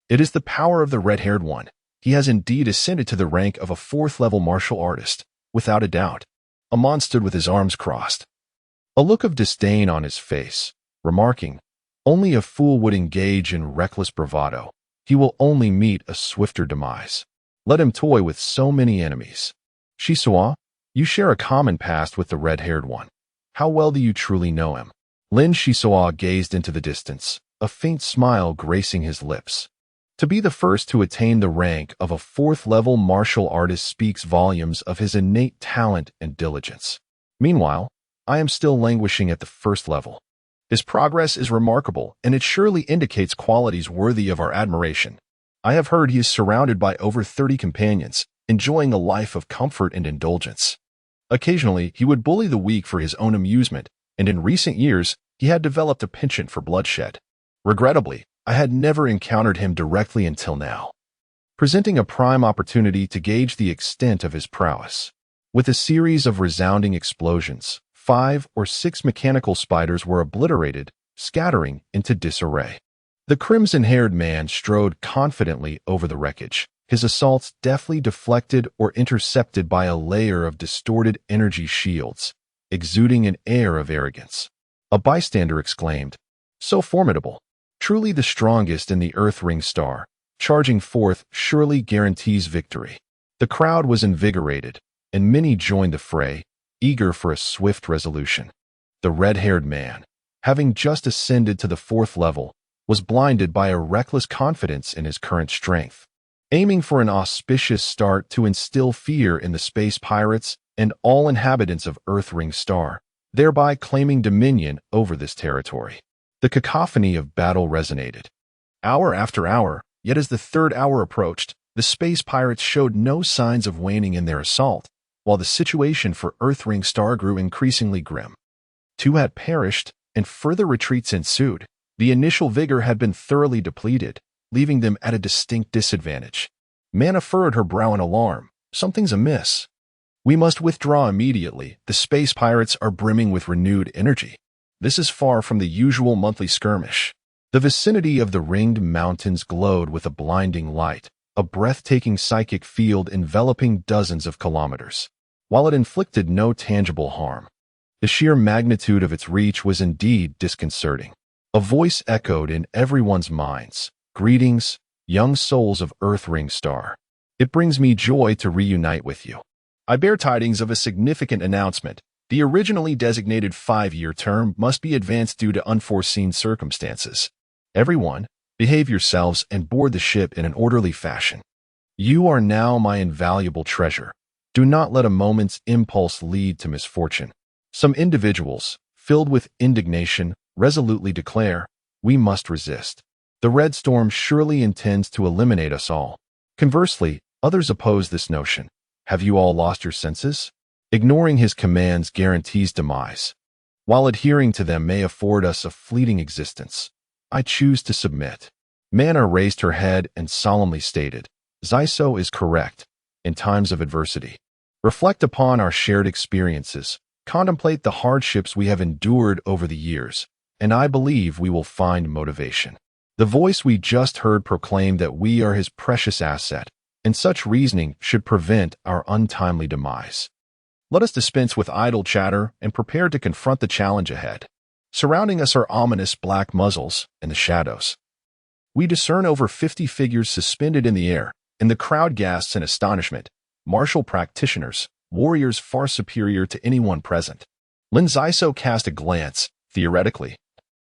Speaker 1: "It is the power of the red-haired one. He has indeed ascended to the rank of a 4th-level martial artist, without a doubt." Amon stood with his arms crossed, a look of disdain on his face, remarking, "Only a fool would engage in reckless bravado. He will only meet a swifter demise. Let him toy with so many enemies." Shisua, you share a common past with the red-haired one. How well do you truly know him? Lin Shisua gazed into the distance, a faint smile gracing his lips. To be the first to attain the rank of a 4th-level martial artist speaks volumes of his innate talent and diligence. Meanwhile, I am still languishing at the 1st level. His progress is remarkable, and it surely indicates qualities worthy of our admiration. I have heard he is surrounded by over 30 companions, enjoying a life of comfort and indulgence. Occasionally, he would bully the weak for his own amusement, and in recent years, he had developed a penchant for bloodshed. Regrettably, I had never encountered him directly until now, presenting a prime opportunity to gauge the extent of his prowess. With a series of resounding explosions, 5 or 6 mechanical spiders were obliterated, scattering into disarray. The crimson-haired man strode confidently over the wreckage, his assaults deftly deflected or intercepted by a layer of distorted energy shields, exuding an air of arrogance. A bystander exclaimed, "So formidable! Truly the strongest in the Earth Ring star. Charging forth surely guarantees victory." The crowd was invigorated, and many joined the fray, eager for a swift resolution. The red-haired man, having just ascended to the 4th level, was blinded by a reckless confidence in his current strength. Aiming for an auspicious start to instill fear in the space pirates and all inhabitants of Earth Ring Star, thereby claiming dominion over this territory. The cacophony of battle resonated. Hour after hour, yet as the 3rd hour approached, the space pirates showed no signs of waning in their assault, while the situation for Earth-ring star grew increasingly grim. 2 had perished, and further retreats ensued. The initial vigor had been thoroughly depleted, leaving them at a distinct disadvantage. Mana furrowed her brow in alarm. Something's amiss. We must withdraw immediately. The space pirates are brimming with renewed energy. This is far from the usual monthly skirmish. The vicinity of the ringed mountains glowed with a blinding light, a breathtaking psychic field enveloping dozens of kilometers. While it inflicted no tangible harm, the sheer magnitude of its reach was indeed disconcerting. A voice echoed in everyone's minds. "Greetings, young souls of Earth-ring star. It brings me joy to reunite with you. I bear tidings of a significant announcement. The originally designated 5-year term must be advanced due to unforeseen circumstances. Everyone, behave yourselves and board the ship in an orderly fashion. You are now my invaluable treasure. Do not let a moment's impulse lead to misfortune." Some individuals, filled with indignation, resolutely declare, "We must resist. The Red Storm surely intends to eliminate us all." Conversely, others oppose this notion. "Have you all lost your senses? Ignoring his commands guarantees demise. While adhering to them may afford us a fleeting existence, I choose to submit." Mana raised her head and solemnly stated, "Zyso is correct. In times of adversity, reflect upon our shared experiences, contemplate the hardships we have endured over the years, and I believe we will find motivation." The voice we just heard proclaimed that we are his precious asset, and such reasoning should prevent our untimely demise. Let us dispense with idle chatter and prepare to confront the challenge ahead. Surrounding us are ominous black muzzles in the shadows. We discern over 50 figures suspended in the air, and the crowd gasps in astonishment. Martial practitioners, warriors far superior to anyone present. Lin Zyso cast a glance. Theoretically,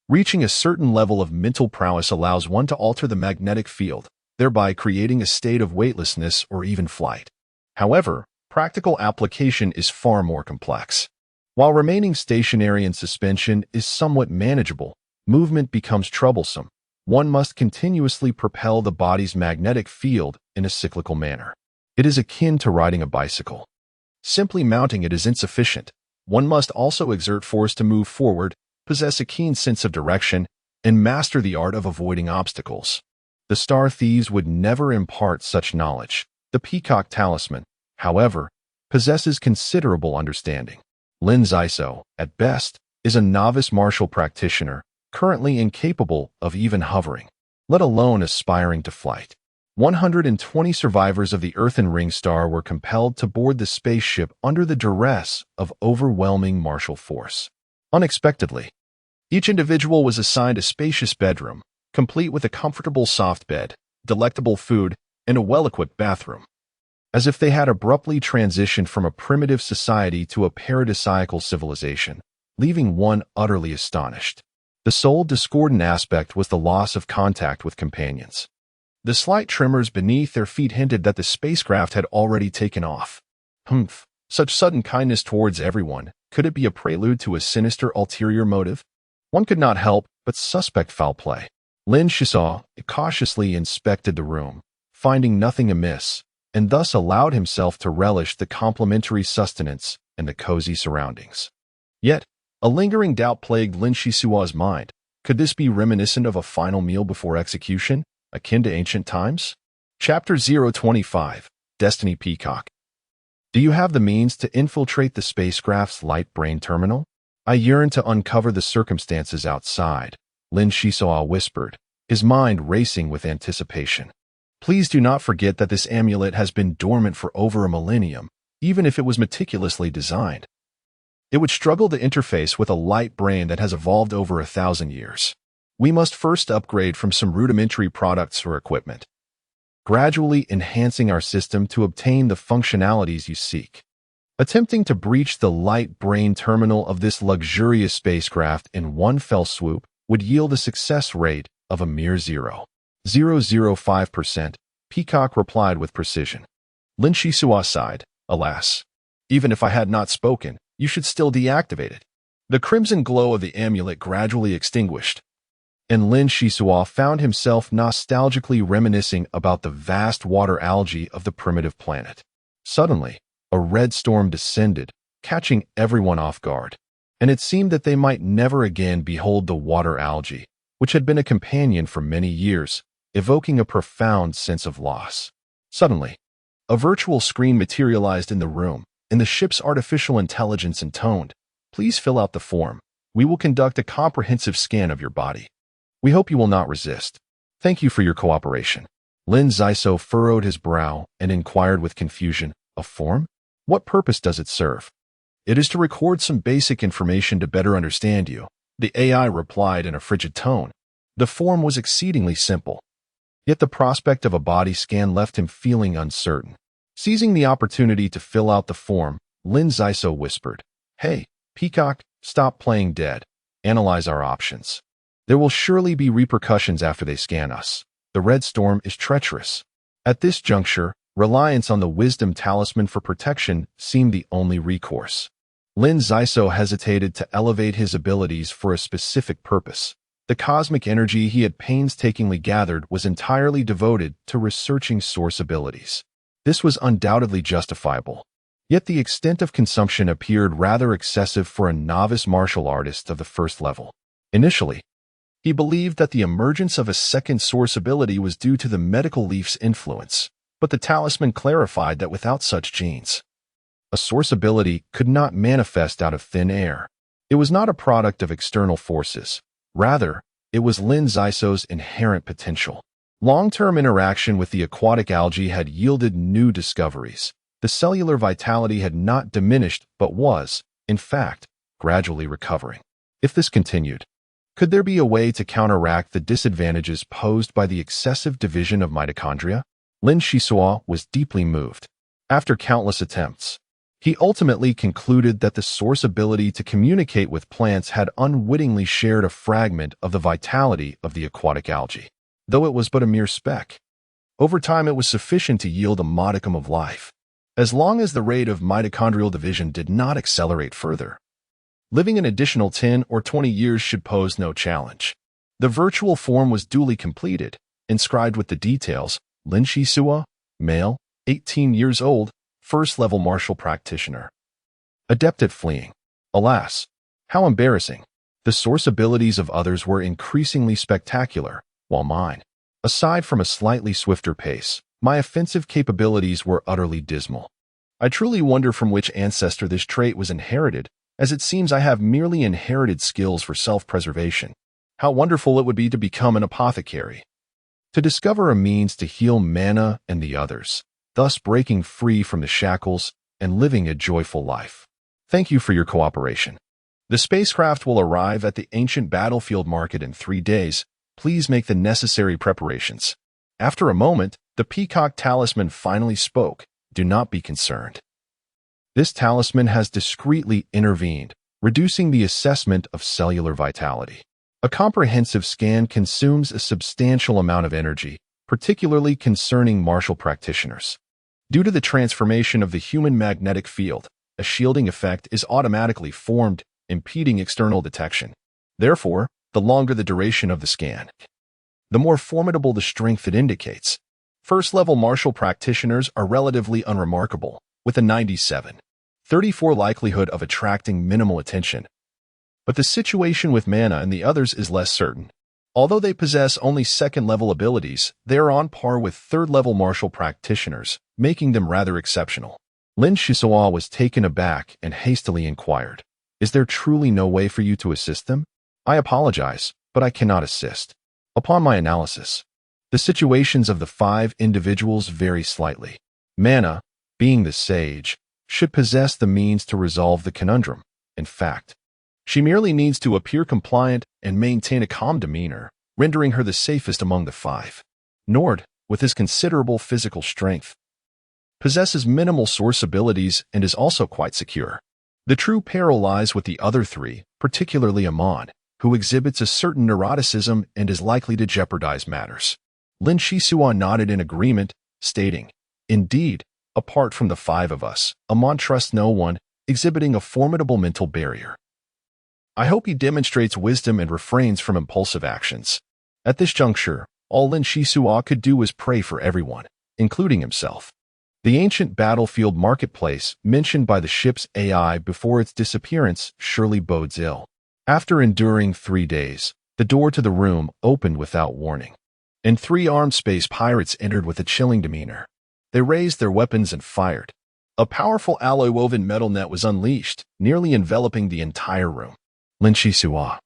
Speaker 1: reaching a certain level of mental prowess allows one to alter the magnetic field, thereby creating a state of weightlessness or even flight. However, practical application is far more complex. While remaining stationary in suspension is somewhat manageable, movement becomes troublesome. One must continuously propel the body's magnetic field in a cyclical manner. It is akin to riding a bicycle. Simply mounting it is insufficient. One must also exert force to move forward, possess a keen sense of direction, and master the art of avoiding obstacles. The star thieves would never impart such knowledge. The peacock talisman, however, possesses considerable understanding. Lin Zyso, at best, is a novice martial practitioner, currently incapable of even hovering, let alone aspiring to flight. 120 survivors of the Earthen Ring Star were compelled to board the spaceship under the duress of overwhelming martial force. Unexpectedly, each individual was assigned a spacious bedroom, complete with a comfortable soft bed, delectable food, and a well-equipped bathroom. As if they had abruptly transitioned from a primitive society to a paradisiacal civilization, leaving one utterly astonished. The sole discordant aspect was the loss of contact with companions. The slight tremors beneath their feet hinted that the spacecraft had already taken off. Humph, such sudden kindness towards everyone, could it be a prelude to a sinister ulterior motive? One could not help but suspect foul play. Lin Shisaw cautiously inspected the room, finding nothing amiss, and thus allowed himself to relish the complimentary sustenance and the cozy surroundings. Yet, a lingering doubt plagued Lin Shisua's mind. Could this be reminiscent of a final meal before execution, akin to ancient times? Chapter 025, Destiny Peacock. Do you have the means to infiltrate the spacecraft's light brain terminal? I yearn to uncover the circumstances outside, Lin Shisaw whispered, his mind racing with anticipation. Please do not forget that this amulet has been dormant for over a millennium, even if it was meticulously designed. It would struggle to interface with a light brain that has evolved over 1,000 years. We must first upgrade from some rudimentary products or equipment, gradually enhancing our system to obtain the functionalities you seek. Attempting to breach the light brain terminal of this luxurious spacecraft in one fell swoop would yield a success rate of a mere 0.005%, Peacock replied with precision. Lin Shisua sighed, alas. Even if I had not spoken, you should still deactivate it. The crimson glow of the amulet gradually extinguished, and Lin Shisua found himself nostalgically reminiscing about the vast water algae of the primitive planet. Suddenly, A red storm descended, catching everyone off guard, and it seemed that they might never again behold the water algae, which had been a companion for many years, evoking a profound sense of loss. Suddenly, a virtual screen materialized in the room, and the ship's artificial intelligence intoned, "Please fill out the form. We will conduct a comprehensive scan of your body. We hope you will not resist. Thank you for your cooperation." Lin Zaiso furrowed his brow and inquired with confusion, "A form? What purpose does it serve?" "It is to record some basic information to better understand you," the AI replied in a frigid tone. The form was exceedingly simple, yet the prospect of a body scan left him feeling uncertain. Seizing the opportunity to fill out the form, Lin Zaiso whispered, "Hey, Peacock, stop playing dead. Analyze our options. There will surely be repercussions after they scan us. The red storm is treacherous." At this juncture, reliance on the wisdom talisman for protection seemed the only recourse. Lin Zaiso hesitated to elevate his abilities for a specific purpose. The cosmic energy he had painstakingly gathered was entirely devoted to researching source abilities. This was undoubtedly justifiable, yet the extent of consumption appeared rather excessive for a novice martial artist of the first level. Initially, he believed that the emergence of a second source ability was due to the medical leaf's influence, but the talisman clarified that without such genes, a source ability could not manifest out of thin air. It was not a product of external forces. Rather, it was Lin Zaiso's inherent potential. Long-term interaction with the aquatic algae had yielded new discoveries. The cellular vitality had not diminished but was, in fact, gradually recovering. If this continued, could there be a way to counteract the disadvantages posed by the excessive division of mitochondria? Lin Shisua was deeply moved. After countless attempts, he ultimately concluded that the source ability to communicate with plants had unwittingly shared a fragment of the vitality of the aquatic algae, though it was but a mere speck. Over time, it was sufficient to yield a modicum of life, as long as the rate of mitochondrial division did not accelerate further. Living an additional 10 or 20 years should pose no challenge. The virtual form was duly completed, inscribed with the details: Lin Shisua, male, 18 years old, first-level martial practitioner. Adept at fleeing. Alas, how embarrassing. The source abilities of others were increasingly spectacular, while mine, aside from a slightly swifter pace, my offensive capabilities were utterly dismal. I truly wonder from which ancestor this trait was inherited, as it seems I have merely inherited skills for self-preservation. How wonderful it would be to become an apothecary, to discover a means to heal mana and the others, thus breaking free from the shackles and living a joyful life. Thank you for your cooperation. The spacecraft will arrive at the ancient battlefield market in 3 days. Please make the necessary preparations. After a moment, the Peacock talisman finally spoke. Do not be concerned. This talisman has discreetly intervened, reducing the assessment of cellular vitality. A comprehensive scan consumes a substantial amount of energy, particularly concerning martial practitioners. Due to the transformation of the human magnetic field, a shielding effect is automatically formed, impeding external detection. Therefore, the longer the duration of the scan, the more formidable the strength it indicates. First-level martial practitioners are relatively unremarkable, with a 97.34 likelihood of attracting minimal attention. But the situation with mana and the others is less certain. Although they possess only second-level abilities, they are on par with third-level martial practitioners, making them rather exceptional. Lin Shisua was taken aback and hastily inquired, "Is there truly no way for you to assist them?" "I apologize, but I cannot assist. Upon my analysis, the situations of the 5 individuals vary slightly. Mana, being the sage, should possess the means to resolve the conundrum. In fact, she merely needs to appear compliant and maintain a calm demeanor, rendering her the safest among the 5. Nord, with his considerable physical strength, possesses minimal source abilities and is also quite secure. The true peril lies with the other 3, particularly Amon, who exhibits a certain neuroticism and is likely to jeopardize matters." Lin Shisua nodded in agreement, stating, "Indeed, apart from the 5 of us, Amon trusts no one, exhibiting a formidable mental barrier. I hope he demonstrates wisdom and refrains from impulsive actions." At this juncture, all Lin Shisua could do was pray for everyone, including himself. The ancient battlefield marketplace mentioned by the ship's AI before its disappearance surely bodes ill. After enduring 3 days, the door to the room opened without warning, and 3 armed space pirates entered with a chilling demeanor. They raised their weapons and fired. A powerful alloy-woven metal net was unleashed, nearly enveloping the entire room. Lin Shisua,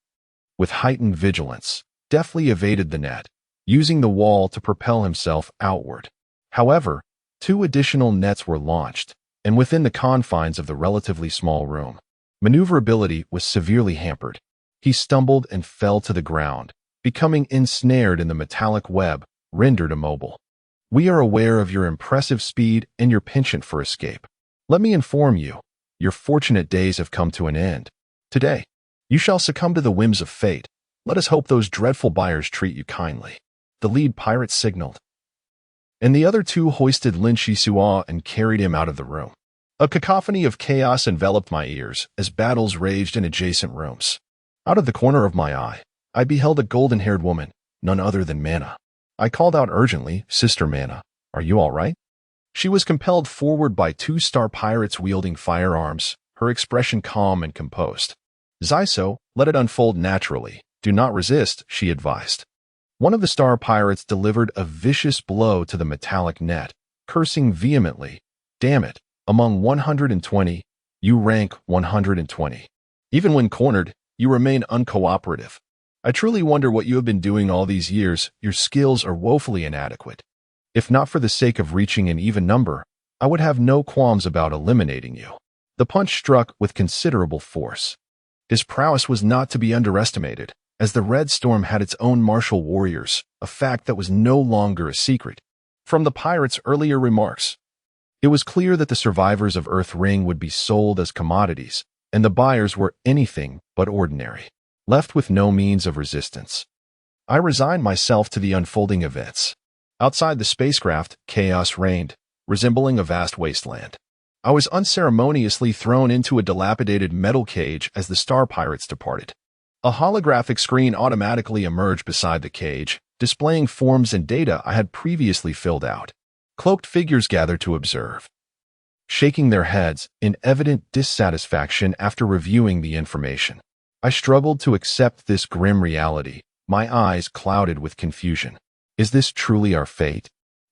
Speaker 1: with heightened vigilance, deftly evaded the net, using the wall to propel himself outward. However, 2 additional nets were launched, and within the confines of the relatively small room, maneuverability was severely hampered. He stumbled and fell to the ground, becoming ensnared in the metallic web, rendered immobile. We are aware of your impressive speed and your penchant for escape. Let me inform you, your fortunate days have come to an end. Today, you shall succumb to the whims of fate. Let us hope those dreadful buyers treat you kindly. The lead pirate signaled, and the other 2 hoisted Lin Shisua and carried him out of the room. A cacophony of chaos enveloped my ears as battles raged in adjacent rooms. Out of the corner of my eye, I beheld a golden-haired woman, none other than Mana. I called out urgently, "Sister Mana, are you all right?" She was compelled forward by 2 star pirates wielding firearms, her expression calm and composed. "Zaiso, let it unfold naturally. Do not resist," she advised. One of the star pirates delivered a vicious blow to the metallic net, cursing vehemently, "Damn it, among 120, you rank 120. Even when cornered, you remain uncooperative. I truly wonder what you have been doing all these years. Your skills are woefully inadequate. If not for the sake of reaching an even number, I would have no qualms about eliminating you." The punch struck with considerable force. His prowess was not to be underestimated, as the Red Storm had its own martial warriors, a fact that was no longer a secret. From the pirates' earlier remarks, it was clear that the survivors of Earth Ring would be sold as commodities, and the buyers were anything but ordinary, left with no means of resistance. I resigned myself to the unfolding events. Outside the spacecraft, chaos reigned, resembling a vast wasteland. I was unceremoniously thrown into a dilapidated metal cage as the star pirates departed. A holographic screen automatically emerged beside the cage, displaying forms and data I had previously filled out. Cloaked figures gathered to observe, shaking their heads in evident dissatisfaction after reviewing the information. I struggled to accept this grim reality, my eyes clouded with confusion. Is this truly our fate?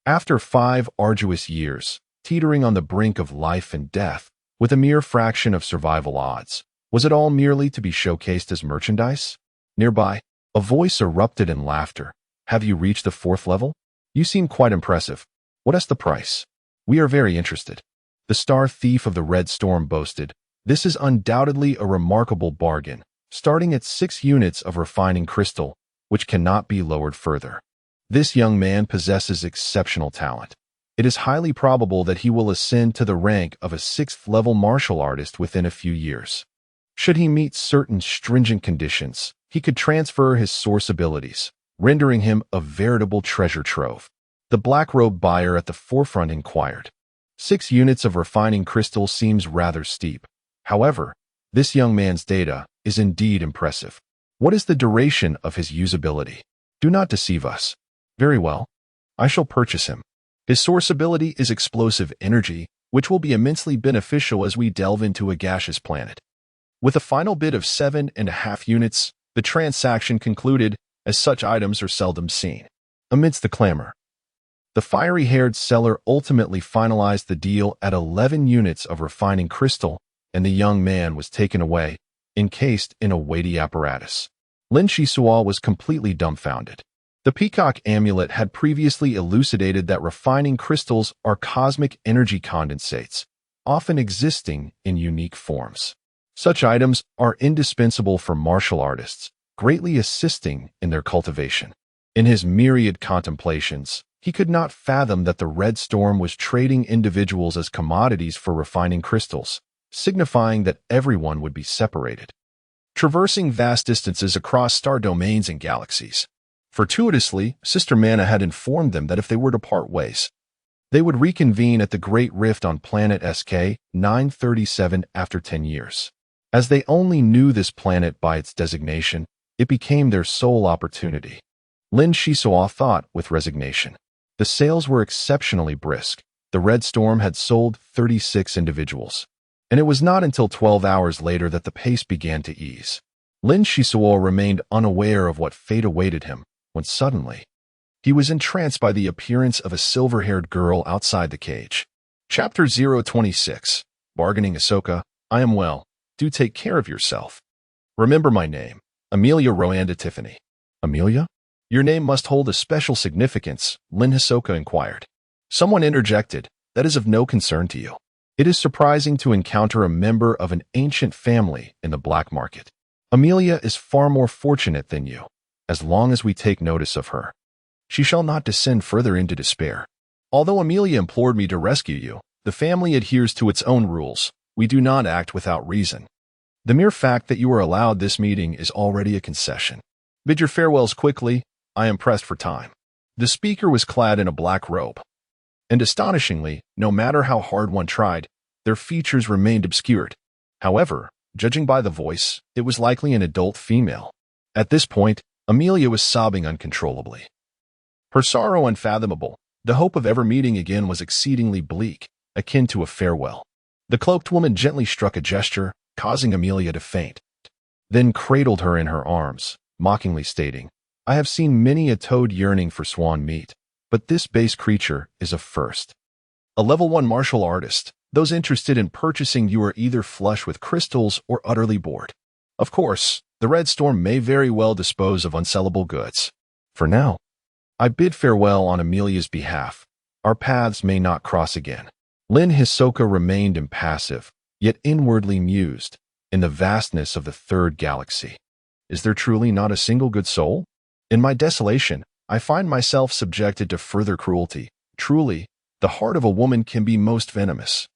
Speaker 1: After 5 arduous years, teetering on the brink of life and death, with a mere fraction of survival odds, was it all merely to be showcased as merchandise? Nearby, a voice erupted in laughter. "Have you reached the 4th level? You seem quite impressive. What is the price? We are very interested." The star thief of the Red Storm boasted, "This is undoubtedly a remarkable bargain, starting at 6 units of refining crystal, which cannot be lowered further. This young man possesses exceptional talent. It is highly probable that he will ascend to the rank of a 6th-level martial artist within a few years. Should he meet certain stringent conditions, he could transfer his source abilities, rendering him a veritable treasure trove." The black-robed buyer at the forefront inquired. 6 units of refining crystal seems rather steep. However, this young man's data is indeed impressive. What is the duration of his usability? Do not deceive us. Very well. I shall purchase him. His source ability is explosive energy, which will be immensely beneficial as we delve into a gaseous planet. With a final bid of 7.5 units, the transaction concluded, as such items are seldom seen. Amidst the clamor, the fiery-haired seller ultimately finalized the deal at 11 units of refining crystal, and the young man was taken away, encased in a weighty apparatus. Lin Shisua was completely dumbfounded. The peacock amulet had previously elucidated that refining crystals are cosmic energy condensates, often existing in unique forms. Such items are indispensable for martial artists, greatly assisting in their cultivation. In his myriad contemplations, he could not fathom that the Red Storm was trading individuals as commodities for refining crystals, signifying that everyone would be separated, traversing vast distances across star domains and galaxies. Fortuitously, Sister Mana had informed them that if they were to part ways, they would reconvene at the Great Rift on planet SK-937 after 10 years. As they only knew this planet by its designation, it became their sole opportunity. Lin Shisua thought with resignation. The sales were exceptionally brisk, The Red Storm had sold 36 individuals, and it was not until 12 hours later that the pace began to ease. Lin Shisuo remained unaware of what fate awaited him when suddenly he was entranced by the appearance of a silver-haired girl outside the cage. Chapter 026. Bargaining. Ahsoka, I am well. Do take care of yourself. Remember my name, Amelia Rowanda Tiffany. Amelia? Your name must hold a special significance, Lin Ahsoka inquired. Someone interjected, that is of no concern to you. It is surprising to encounter a member of an ancient family in the black market. Amelia is far more fortunate than you. As long as we take notice of her, she shall not descend further into despair. Although Amelia implored me to rescue you, the family adheres to its own rules. We do not act without reason. The mere fact that you are allowed this meeting is already a concession. Bid your farewells quickly. I am pressed for time. The speaker was clad in a black robe, and astonishingly, no matter how hard one tried, their features remained obscured. However, judging by the voice, it was likely an adult female. At this point, Amelia was sobbing uncontrollably. Her sorrow unfathomable, the hope of ever meeting again was exceedingly bleak, akin to a farewell. The cloaked woman gently struck a gesture, causing Amelia to faint, then cradled her in her arms, mockingly stating, I have seen many a toad yearning for swan meat, but this base creature is a first. A level 1 martial artist. Those interested in purchasing you are either flush with crystals or utterly bored. Of course, the Red Storm may very well dispose of unsellable goods. For now, I bid farewell on Amelia's behalf. Our paths may not cross again. Lin Hisoka remained impassive, yet inwardly mused, in the vastness of the third galaxy. Is there truly not a single good soul? In my desolation, I find myself subjected to further cruelty. Truly, the heart of a woman can be most venomous,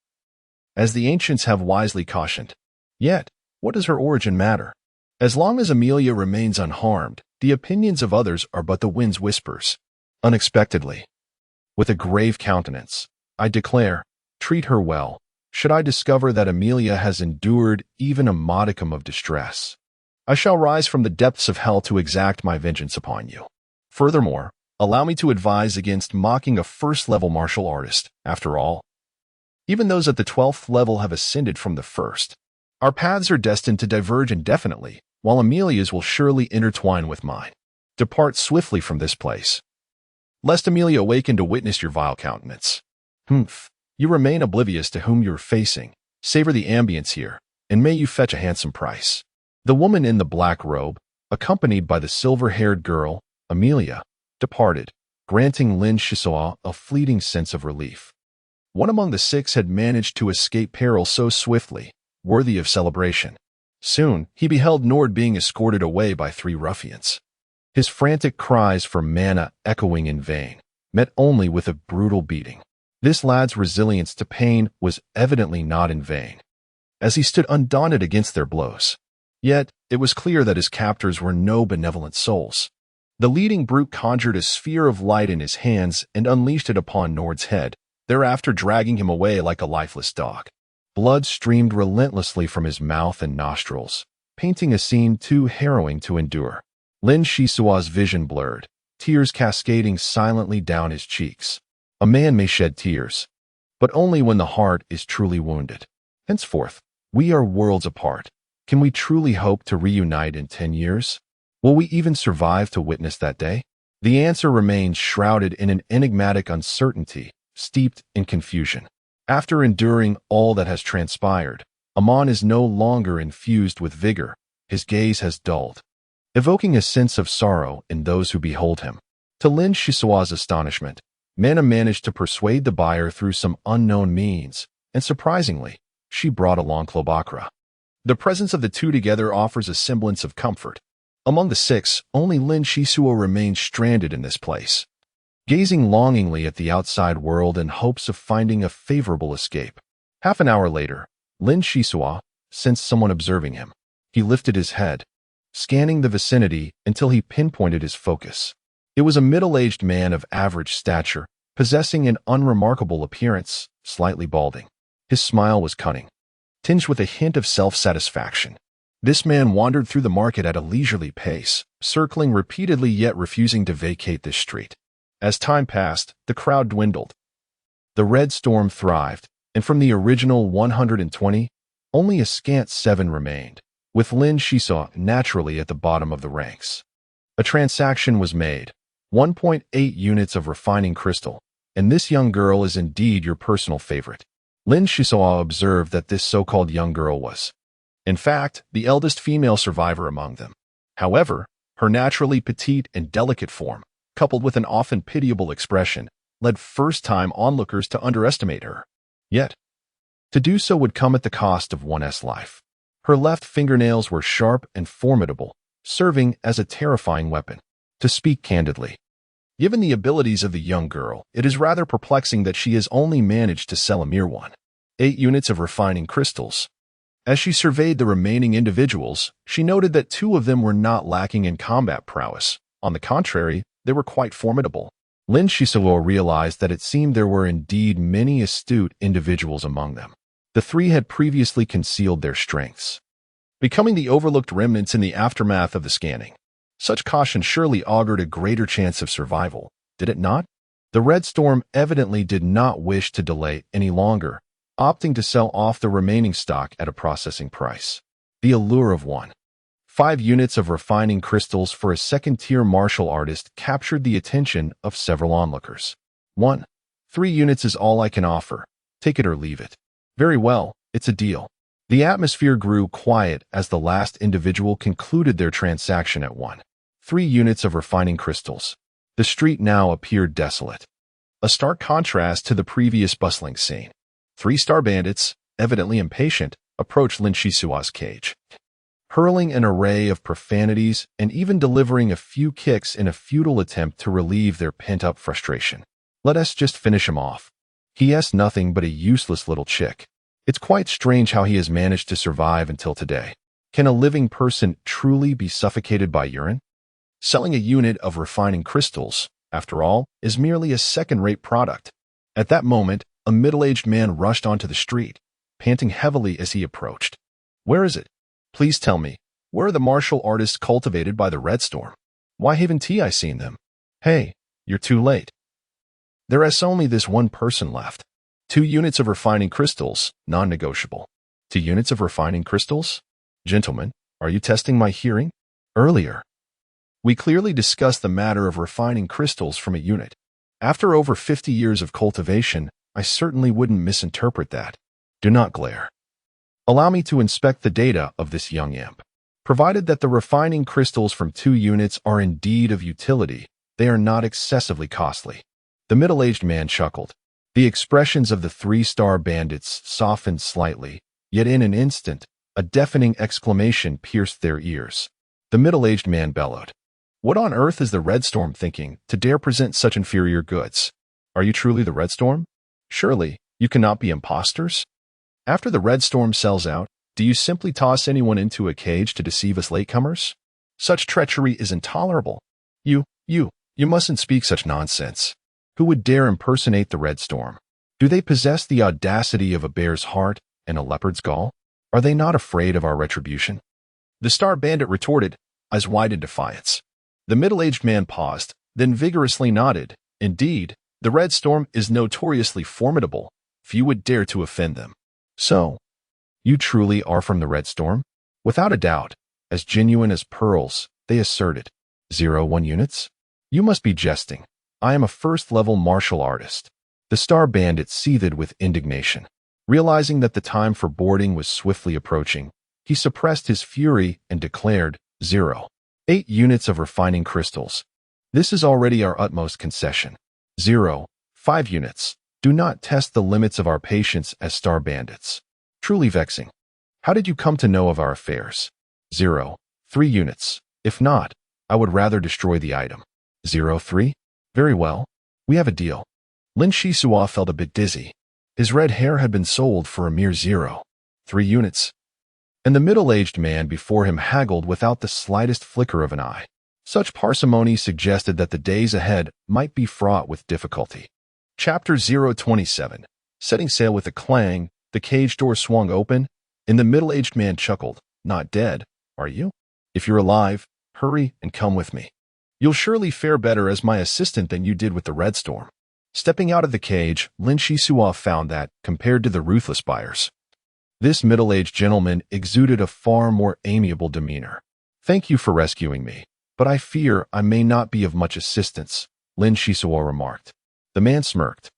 Speaker 1: as the ancients have wisely cautioned. Yet, what does her origin matter? As long as Amelia remains unharmed, the opinions of others are but the wind's whispers. Unexpectedly, with a grave countenance, I declare, treat her well. Should I discover that Amelia has endured even a modicum of distress, I shall rise from the depths of hell to exact my vengeance upon you. Furthermore, allow me to advise against mocking a first-level martial artist. After all, even those at the 12th level have ascended from the first. Our paths are destined to diverge indefinitely, while Amelia's will surely intertwine with mine. Depart swiftly from this place, lest Amelia awaken to witness your vile countenance. Humph, you remain oblivious to whom you are facing. Savor the ambience here, and may you fetch a handsome price. The woman in the black robe, accompanied by the silver-haired girl, Amelia, departed, granting Lin Shisuo a fleeting sense of relief. One among the 6 had managed to escape peril so swiftly, worthy of celebration. Soon, he beheld Nord being escorted away by 3 ruffians. His frantic cries for mana echoing in vain, met only with a brutal beating. This lad's resilience to pain was evidently not in vain, as he stood undaunted against their blows. Yet, it was clear that his captors were no benevolent souls. The leading brute conjured a sphere of light in his hands and unleashed it upon Nord's head, thereafter dragging him away like a lifeless dog. Blood streamed relentlessly from his mouth and nostrils, painting a scene too harrowing to endure. Lin Shisuo's vision blurred, tears cascading silently down his cheeks. A man may shed tears, but only when the heart is truly wounded. Henceforth, we are worlds apart. Can we truly hope to reunite in 10 years? Will we even survive to witness that day? The answer remains shrouded in an enigmatic uncertainty, steeped in confusion. After enduring all that has transpired, Amon is no longer infused with vigor. His gaze has dulled, evoking a sense of sorrow in those who behold him. To Lin Shisuo's astonishment, Mana managed to persuade the buyer through some unknown means, and surprisingly, she brought along Klobakra. The presence of the two together offers a semblance of comfort. Among the 6, only Lin Shisuo remains stranded in this place, gazing longingly at the outside world in hopes of finding a favorable escape. Half an hour later, Lin Shisuo sensed someone observing him. He lifted his head, scanning the vicinity until he pinpointed his focus. It was a middle-aged man of average stature, possessing an unremarkable appearance, slightly balding. His smile was cunning, tinged with a hint of self-satisfaction. This man wandered through the market at a leisurely pace, circling repeatedly yet refusing to vacate this street. As time passed, the crowd dwindled, The Red Storm thrived, and from the original 120, only a scant 7 remained, with Lin Shisaw naturally at the bottom of the ranks. A transaction was made, 1.8 units of refining crystal, and this young girl is indeed your personal favorite. Lin Shisaw observed that this so-called young girl was, in fact, the eldest female survivor among them. However, her naturally petite and delicate form, coupled with an often pitiable expression, led first-time onlookers to underestimate her. Yet, to do so would come at the cost of one's life. Her left fingernails were sharp and formidable, serving as a terrifying weapon. To speak candidly, given the abilities of the young girl, it is rather perplexing that she has only managed to sell a mere 1.8 units of refining crystals. As she surveyed the remaining individuals, she noted that 2 of them were not lacking in combat prowess. On the contrary, they were quite formidable. Lin Shisawa realized that it seemed there were indeed many astute individuals among them. The 3 had previously concealed their strengths, becoming the overlooked remnants in the aftermath of the scanning. Such caution surely augured a greater chance of survival, did it not? The Red Storm evidently did not wish to delay any longer, opting to sell off the remaining stock at a processing price. The allure of 1.5 units of refining crystals for a second-tier martial artist captured the attention of several onlookers. 1.3 units is all I can offer. Take it or leave it. Very well, it's a deal. The atmosphere grew quiet as the last individual concluded their transaction at 1.3 units of refining crystals. The street now appeared desolate, a stark contrast to the previous bustling scene. 3 star bandits, evidently impatient, approached Lin Shisua's cage, hurling an array of profanities and even delivering a few kicks in a futile attempt to relieve their pent-up frustration. Let us just finish him off. He is nothing but a useless little chick. It's quite strange how he has managed to survive until today. Can a living person truly be suffocated by urine? Selling a unit of refining crystals, after all, is merely a second-rate product. At that moment, a middle-aged man rushed onto the street, panting heavily as he approached. Where is it? Please tell me, where are the martial artists cultivated by the Red Storm? Why haven't I seen them? Hey, you're too late. There is only this one person left. 2 units of refining crystals, non-negotiable. 2 units of refining crystals? Gentlemen, are you testing my hearing? Earlier, we clearly discussed the matter of refining crystals from a unit. After over 50 years of cultivation, I certainly wouldn't misinterpret that. Do not glare. Allow me to inspect the data of this young imp. Provided that the refining crystals from 2 units are indeed of utility, they are not excessively costly. The middle-aged man chuckled. The expressions of the 3-star bandits softened slightly, yet in an instant, a deafening exclamation pierced their ears. The middle-aged man bellowed. What on earth is the Red Storm thinking to dare present such inferior goods? Are you truly the Red Storm? Surely, you cannot be imposters? After the Red Storm sells out, do you simply toss anyone into a cage to deceive us latecomers? Such treachery is intolerable. You mustn't speak such nonsense. Who would dare impersonate the Red Storm? Do they possess the audacity of a bear's heart and a leopard's gall? Are they not afraid of our retribution? The Star Bandit retorted, eyes wide in defiance. The middle-aged man paused, then vigorously nodded. Indeed, the Red Storm is notoriously formidable. Few would dare to offend them. So, you truly are from the Red Storm? Without a doubt, as genuine as pearls, they asserted. 0.1 units? You must be jesting. I am a first-level martial artist. The Star Bandit seethed with indignation. Realizing that the time for boarding was swiftly approaching, he suppressed his fury and declared, 0.8 units of refining crystals. This is already our utmost concession. 0.5 units. Do not test the limits of our patience as Star Bandits. Truly vexing. How did you come to know of our affairs? 0.3 units. If not, I would rather destroy the item. 0.3? Very well. We have a deal. Lin Shisua felt a bit dizzy. His red hair had been sold for a mere 0.3 units. And the middle-aged man before him haggled without the slightest flicker of an eye. Such parsimony suggested that the days ahead might be fraught with difficulty. Chapter 027. Setting sail with a clang, the cage door swung open, and the middle-aged man chuckled. Not dead, are you? If you're alive, hurry and come with me. You'll surely fare better as my assistant than you did with the Red Storm. Stepping out of the cage, Lin Shisua found that, compared to the ruthless buyers, this middle-aged gentleman exuded a far more amiable demeanor. "Thank you for rescuing me, but I fear I may not be of much assistance," Lin Shisua remarked. The man smirked.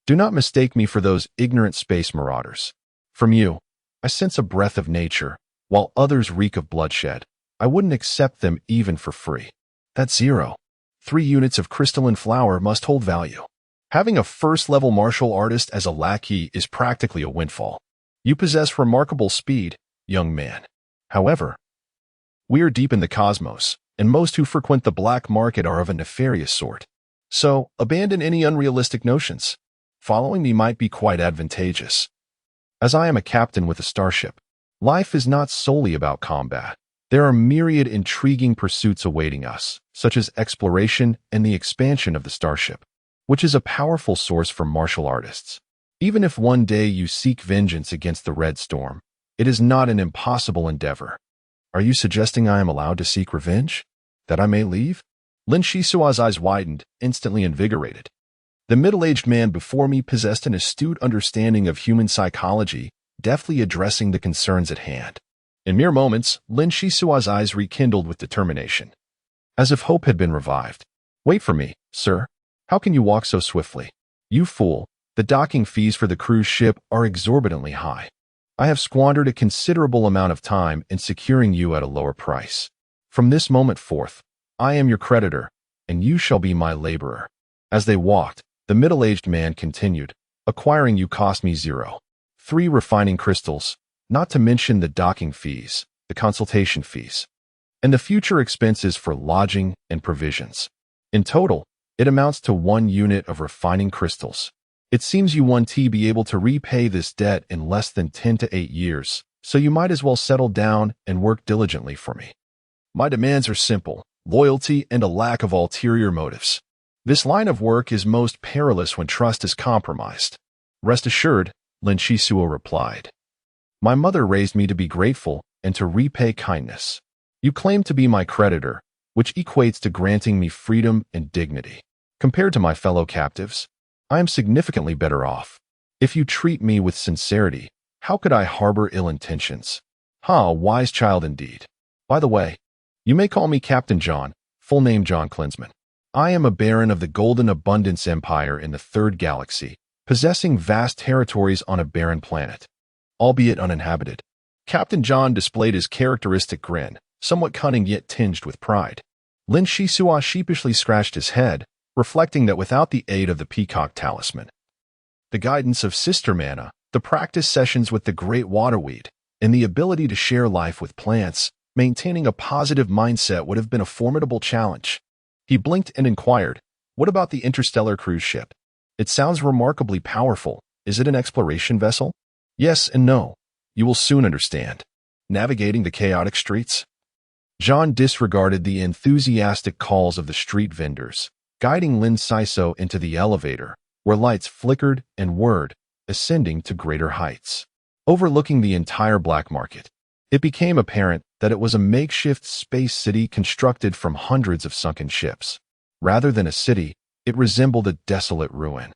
Speaker 1: "Do not mistake me for those ignorant space marauders. From you, I sense a breath of nature, while others reek of bloodshed. I wouldn't accept them even for free." That's 0. 3 units of crystalline flour must hold value. Having a first-level martial artist as a lackey is practically a windfall. You possess remarkable speed, young man. However, we are deep in the cosmos, and most who frequent the black market are of a nefarious sort. So, abandon any unrealistic notions. Following me might be quite advantageous. As I am a captain with a starship, life is not solely about combat. There are myriad intriguing pursuits awaiting us, such as exploration and the expansion of the starship, which is a powerful source for martial artists. Even if one day you seek vengeance against the Red Storm, it is not an impossible endeavor. Are you suggesting I am allowed to seek revenge? That I may leave? Lin Shisua's eyes widened, instantly invigorated. The middle-aged man before me possessed an astute understanding of human psychology, deftly addressing the concerns at hand. In mere moments, Lin Shisua's eyes rekindled with determination, as if hope had been revived. "Wait for me, sir. How can you walk so swiftly? You fool, the docking fees for the cruise ship are exorbitantly high. I have squandered a considerable amount of time in securing you at a lower price. From this moment forth, I am your creditor, and you shall be my laborer." As they walked, the middle-aged man continued, "Acquiring you cost me 0.3 refining crystals, not to mention the docking fees, the consultation fees, and the future expenses for lodging and provisions. In total, it amounts to 1 unit of refining crystals. It seems you won't be able to repay this debt in less than 10 to 8 years, so you might as well settle down and work diligently for me. My demands are simple, loyalty and a lack of ulterior motives. This line of work is most perilous when trust is compromised." "Rest assured," Lin Shisua replied. "My mother raised me to be grateful and to repay kindness. You claim to be my creditor, which equates to granting me freedom and dignity. Compared to my fellow captives, I am significantly better off. If you treat me with sincerity, how could I harbor ill intentions?" "Ha, wise child indeed. By the way, you may call me Captain John, full name John Klinsman. I am a baron of the Golden Abundance Empire in the 3rd galaxy, possessing vast territories on a barren planet, albeit uninhabited." Captain John displayed his characteristic grin, somewhat cunning yet tinged with pride. Lin Shisua sheepishly scratched his head, reflecting that without the aid of the Peacock Talisman, the guidance of Sister Mana, the practice sessions with the Great Waterweed, and the ability to share life with plants, maintaining a positive mindset would have been a formidable challenge. He blinked and inquired, "What about the interstellar cruise ship? It sounds remarkably powerful. Is it an exploration vessel?" "Yes and no. You will soon understand." Navigating the chaotic streets? John disregarded the enthusiastic calls of the street vendors, guiding Lin Saiso into the elevator, where lights flickered and whirred, ascending to greater heights. Overlooking the entire black market, it became apparent that it was a makeshift space city constructed from hundreds of sunken ships. Rather than a city, it resembled a desolate ruin,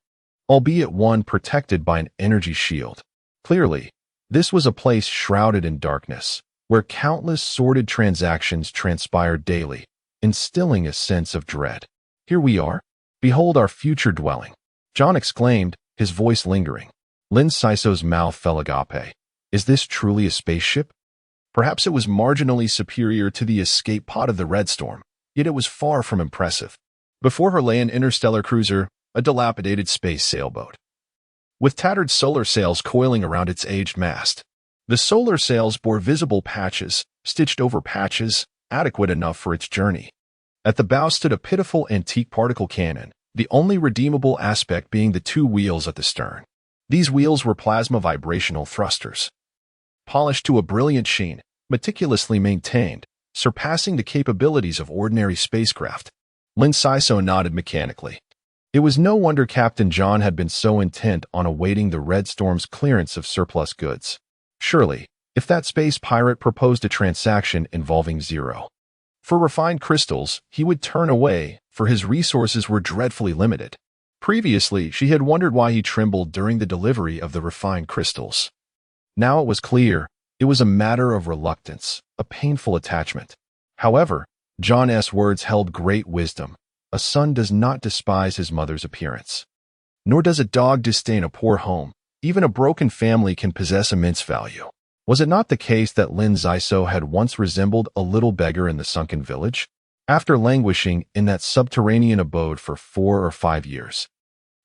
Speaker 1: albeit one protected by an energy shield. Clearly, this was a place shrouded in darkness, where countless sordid transactions transpired daily, instilling a sense of dread. "Here we are. Behold our future dwelling," John exclaimed, his voice lingering. Lin Saiso's mouth fell agape. Is this truly a spaceship? Perhaps it was marginally superior to the escape pod of the Red Storm, yet it was far from impressive. Before her lay an interstellar cruiser, a dilapidated space sailboat, with tattered solar sails coiling around its aged mast. The solar sails bore visible patches, stitched over patches, adequate enough for its journey. At the bow stood a pitiful antique particle cannon, the only redeemable aspect being the 2 wheels at the stern. These wheels were plasma vibrational thrusters, polished to a brilliant sheen, meticulously maintained, surpassing the capabilities of ordinary spacecraft. Lin Saiso nodded mechanically. It was no wonder Captain John had been so intent on awaiting the Red Storm's clearance of surplus goods. Surely, if that space pirate proposed a transaction involving 0 for refined crystals, he would turn away, for his resources were dreadfully limited. Previously, she had wondered why he trembled during the delivery of the refined crystals. Now it was clear, it was a matter of reluctance, a painful attachment. However, John's words held great wisdom. A son does not despise his mother's appearance. Nor does a dog disdain a poor home. Even a broken family can possess immense value. Was it not the case that Lin Zaiso had once resembled a little beggar in the sunken village? After languishing in that subterranean abode for 4 or 5 years,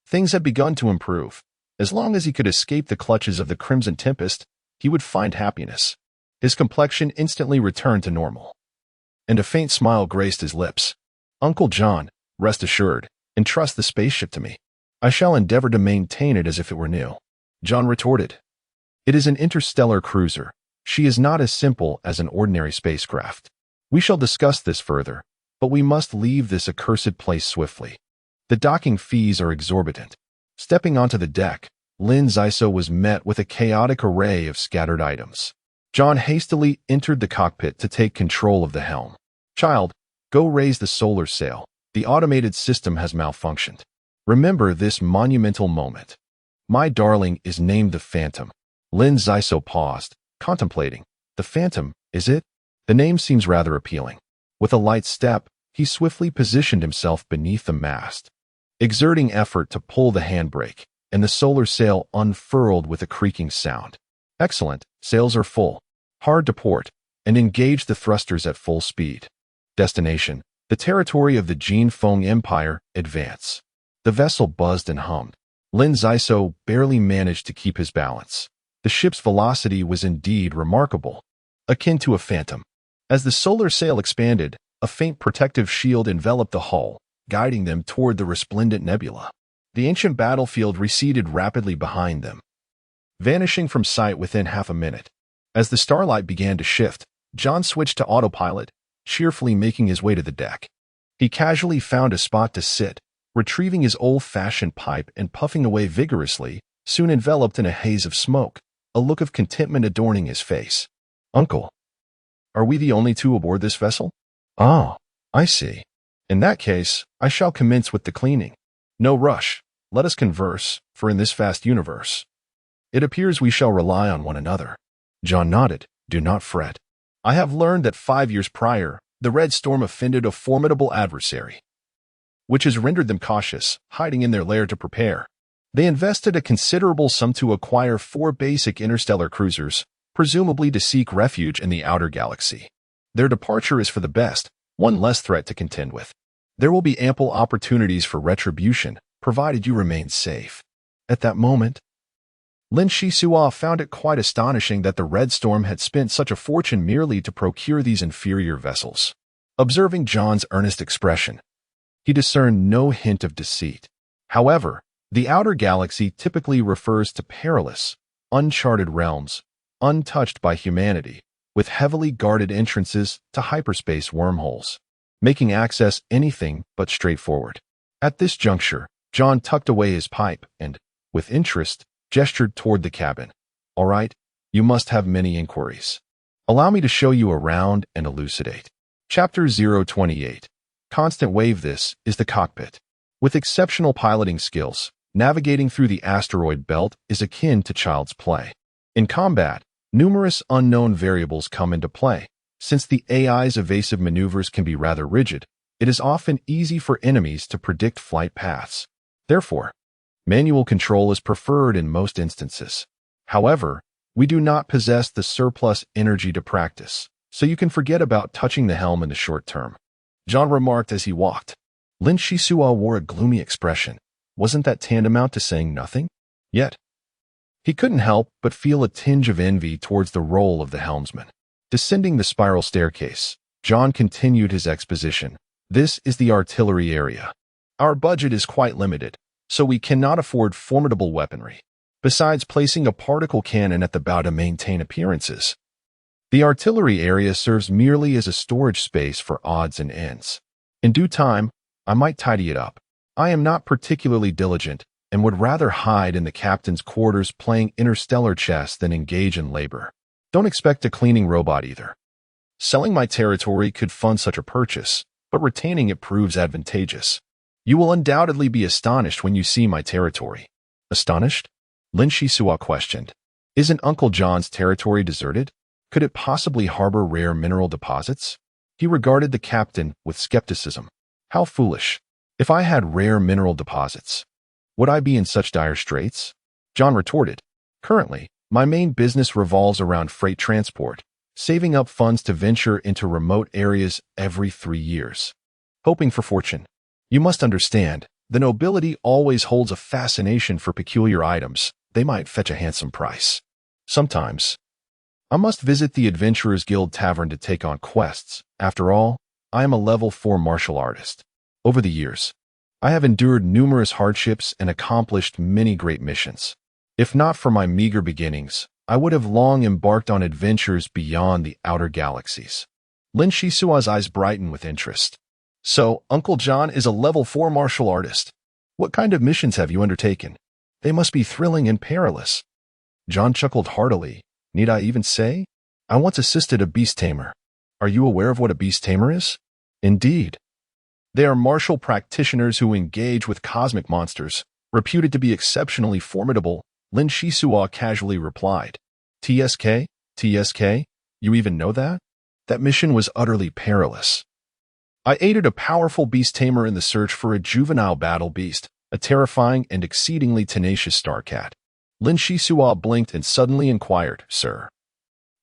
Speaker 1: things had begun to improve. As long as he could escape the clutches of the Crimson Tempest, he would find happiness. His complexion instantly returned to normal, and a faint smile graced his lips. Uncle John, rest assured, entrust the spaceship to me. I shall endeavor to maintain it as if it were new. John retorted. It is an interstellar cruiser. She is not as simple as an ordinary spacecraft. We shall discuss this further, but we must leave this accursed place swiftly. The docking fees are exorbitant. Stepping onto the deck, Lin Zaiso was met with a chaotic array of scattered items. John hastily entered the cockpit to take control of the helm. Child, go raise the solar sail. The automated system has malfunctioned. Remember this monumental moment. My darling is named the Phantom. Lin Zaiso paused, contemplating. The Phantom, is it? The name seems rather appealing. With a light step, he swiftly positioned himself beneath the mast, exerting effort to pull the handbrake, and the solar sail unfurled with a creaking sound. Excellent, sails are full. Hard to port, and engage the thrusters at full speed. Destination, the territory of the Jin Feng Empire, advance. The vessel buzzed and hummed. Lin Zaiso barely managed to keep his balance. The ship's velocity was indeed remarkable, akin to a phantom. As the solar sail expanded, a faint protective shield enveloped the hull, guiding them toward the resplendent nebula. The ancient battlefield receded rapidly behind them, vanishing from sight within half a minute. As the starlight began to shift, John switched to autopilot, cheerfully making his way to the deck. He casually found a spot to sit, retrieving his old-fashioned pipe and puffing away vigorously, soon enveloped in a haze of smoke, a look of contentment adorning his face. Uncle, are we the only two aboard this vessel? Ah, I see. In that case, I shall commence with the cleaning. No rush. Let us converse, for in this vast universe, it appears we shall rely on one another. John nodded. Do not fret. I have learned that 5 years prior, the Red Storm offended a formidable adversary, which has rendered them cautious, hiding in their lair to prepare. They invested a considerable sum to acquire 4 basic interstellar cruisers, presumably to seek refuge in the outer galaxy. Their departure is for the best, one less threat to contend with. There will be ample opportunities for retribution, provided you remain safe. At that moment, Lin Shisua found it quite astonishing that the Red Storm had spent such a fortune merely to procure these inferior vessels. Observing John's earnest expression, he discerned no hint of deceit. However, the outer galaxy typically refers to perilous, uncharted realms, untouched by humanity, with heavily guarded entrances to hyperspace wormholes, making access anything but straightforward. At this juncture, John tucked away his pipe and, with interest, gestured toward the cabin. All right, you must have many inquiries. Allow me to show you around and elucidate. Chapter 028. Constant Wave. This is the cockpit. With exceptional piloting skills, navigating through the asteroid belt is akin to child's play. In combat, numerous unknown variables come into play. Since the AI's evasive maneuvers can be rather rigid, it is often easy for enemies to predict flight paths. Therefore, manual control is preferred in most instances. However, we do not possess the surplus energy to practice, so you can forget about touching the helm in the short term. John remarked as he walked. Lin Shisua wore a gloomy expression. Wasn't that tantamount to saying nothing? Yet, he couldn't help but feel a tinge of envy towards the role of the helmsman. Descending the spiral staircase, John continued his exposition. This is the artillery area. Our budget is quite limited, so we cannot afford formidable weaponry. Besides placing a particle cannon at the bow to maintain appearances, the artillery area serves merely as a storage space for odds and ends. In due time, I might tidy it up. I am not particularly diligent and would rather hide in the captain's quarters playing interstellar chess than engage in labor. Don't expect a cleaning robot either. Selling my territory could fund such a purchase, but retaining it proves advantageous. You will undoubtedly be astonished when you see my territory. Astonished? Lin Shisua questioned. Isn't Uncle John's territory deserted? Could it possibly harbor rare mineral deposits? He regarded the captain with skepticism. How foolish. If I had rare mineral deposits, would I be in such dire straits? John retorted. Currently, my main business revolves around freight transport, saving up funds to venture into remote areas every 3 years. Hoping for fortune. You must understand, the nobility always holds a fascination for peculiar items. They might fetch a handsome price. Sometimes, I must visit the Adventurers Guild Tavern to take on quests. After all, I am a level 4 martial artist. Over the years, I have endured numerous hardships and accomplished many great missions. If not for my meager beginnings, I would have long embarked on adventures beyond the outer galaxies. Lin Shisua's eyes brightened with interest. So, Uncle John is a level 4 martial artist. What kind of missions have you undertaken? They must be thrilling and perilous. John chuckled heartily. Need I even say? I once assisted a beast tamer. Are you aware of what a beast tamer is? Indeed. They are martial practitioners who engage with cosmic monsters, reputed to be exceptionally formidable, Lin Shisua casually replied. TSK? TSK? You even know that? That mission was utterly perilous. I aided a powerful beast tamer in the search for a juvenile battle beast, a terrifying and exceedingly tenacious starcat. Lin Shisua blinked and suddenly inquired, Sir,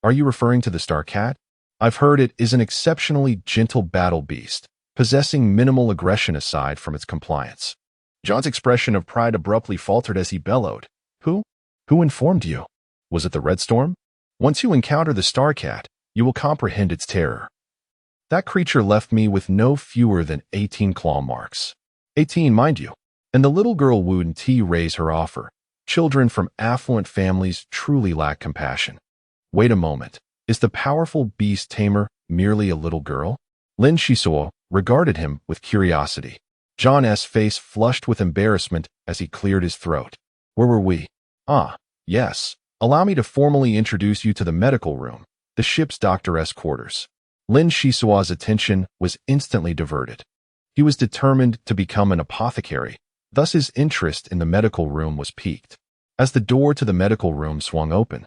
Speaker 1: are you referring to the starcat? I've heard it is an exceptionally gentle battle beast, possessing minimal aggression aside from its compliance. John's expression of pride abruptly faltered as he bellowed. Who? Who informed you? Was it the Red Storm? Once you encounter the starcat, you will comprehend its terror. That creature left me with no fewer than 18 claw marks. 18, mind you. And the little girl wouldn't raise her offer. Children from affluent families truly lack compassion. Wait a moment. Is the powerful beast tamer merely a little girl? Lin Shisua regarded him with curiosity. John's face flushed with embarrassment as he cleared his throat. Where were we? Ah, yes. Allow me to formally introduce you to the medical room, the ship's doctor's quarters. Lin Shisua's attention was instantly diverted. He was determined to become an apothecary, thus his interest in the medical room was piqued. As the door to the medical room swung open,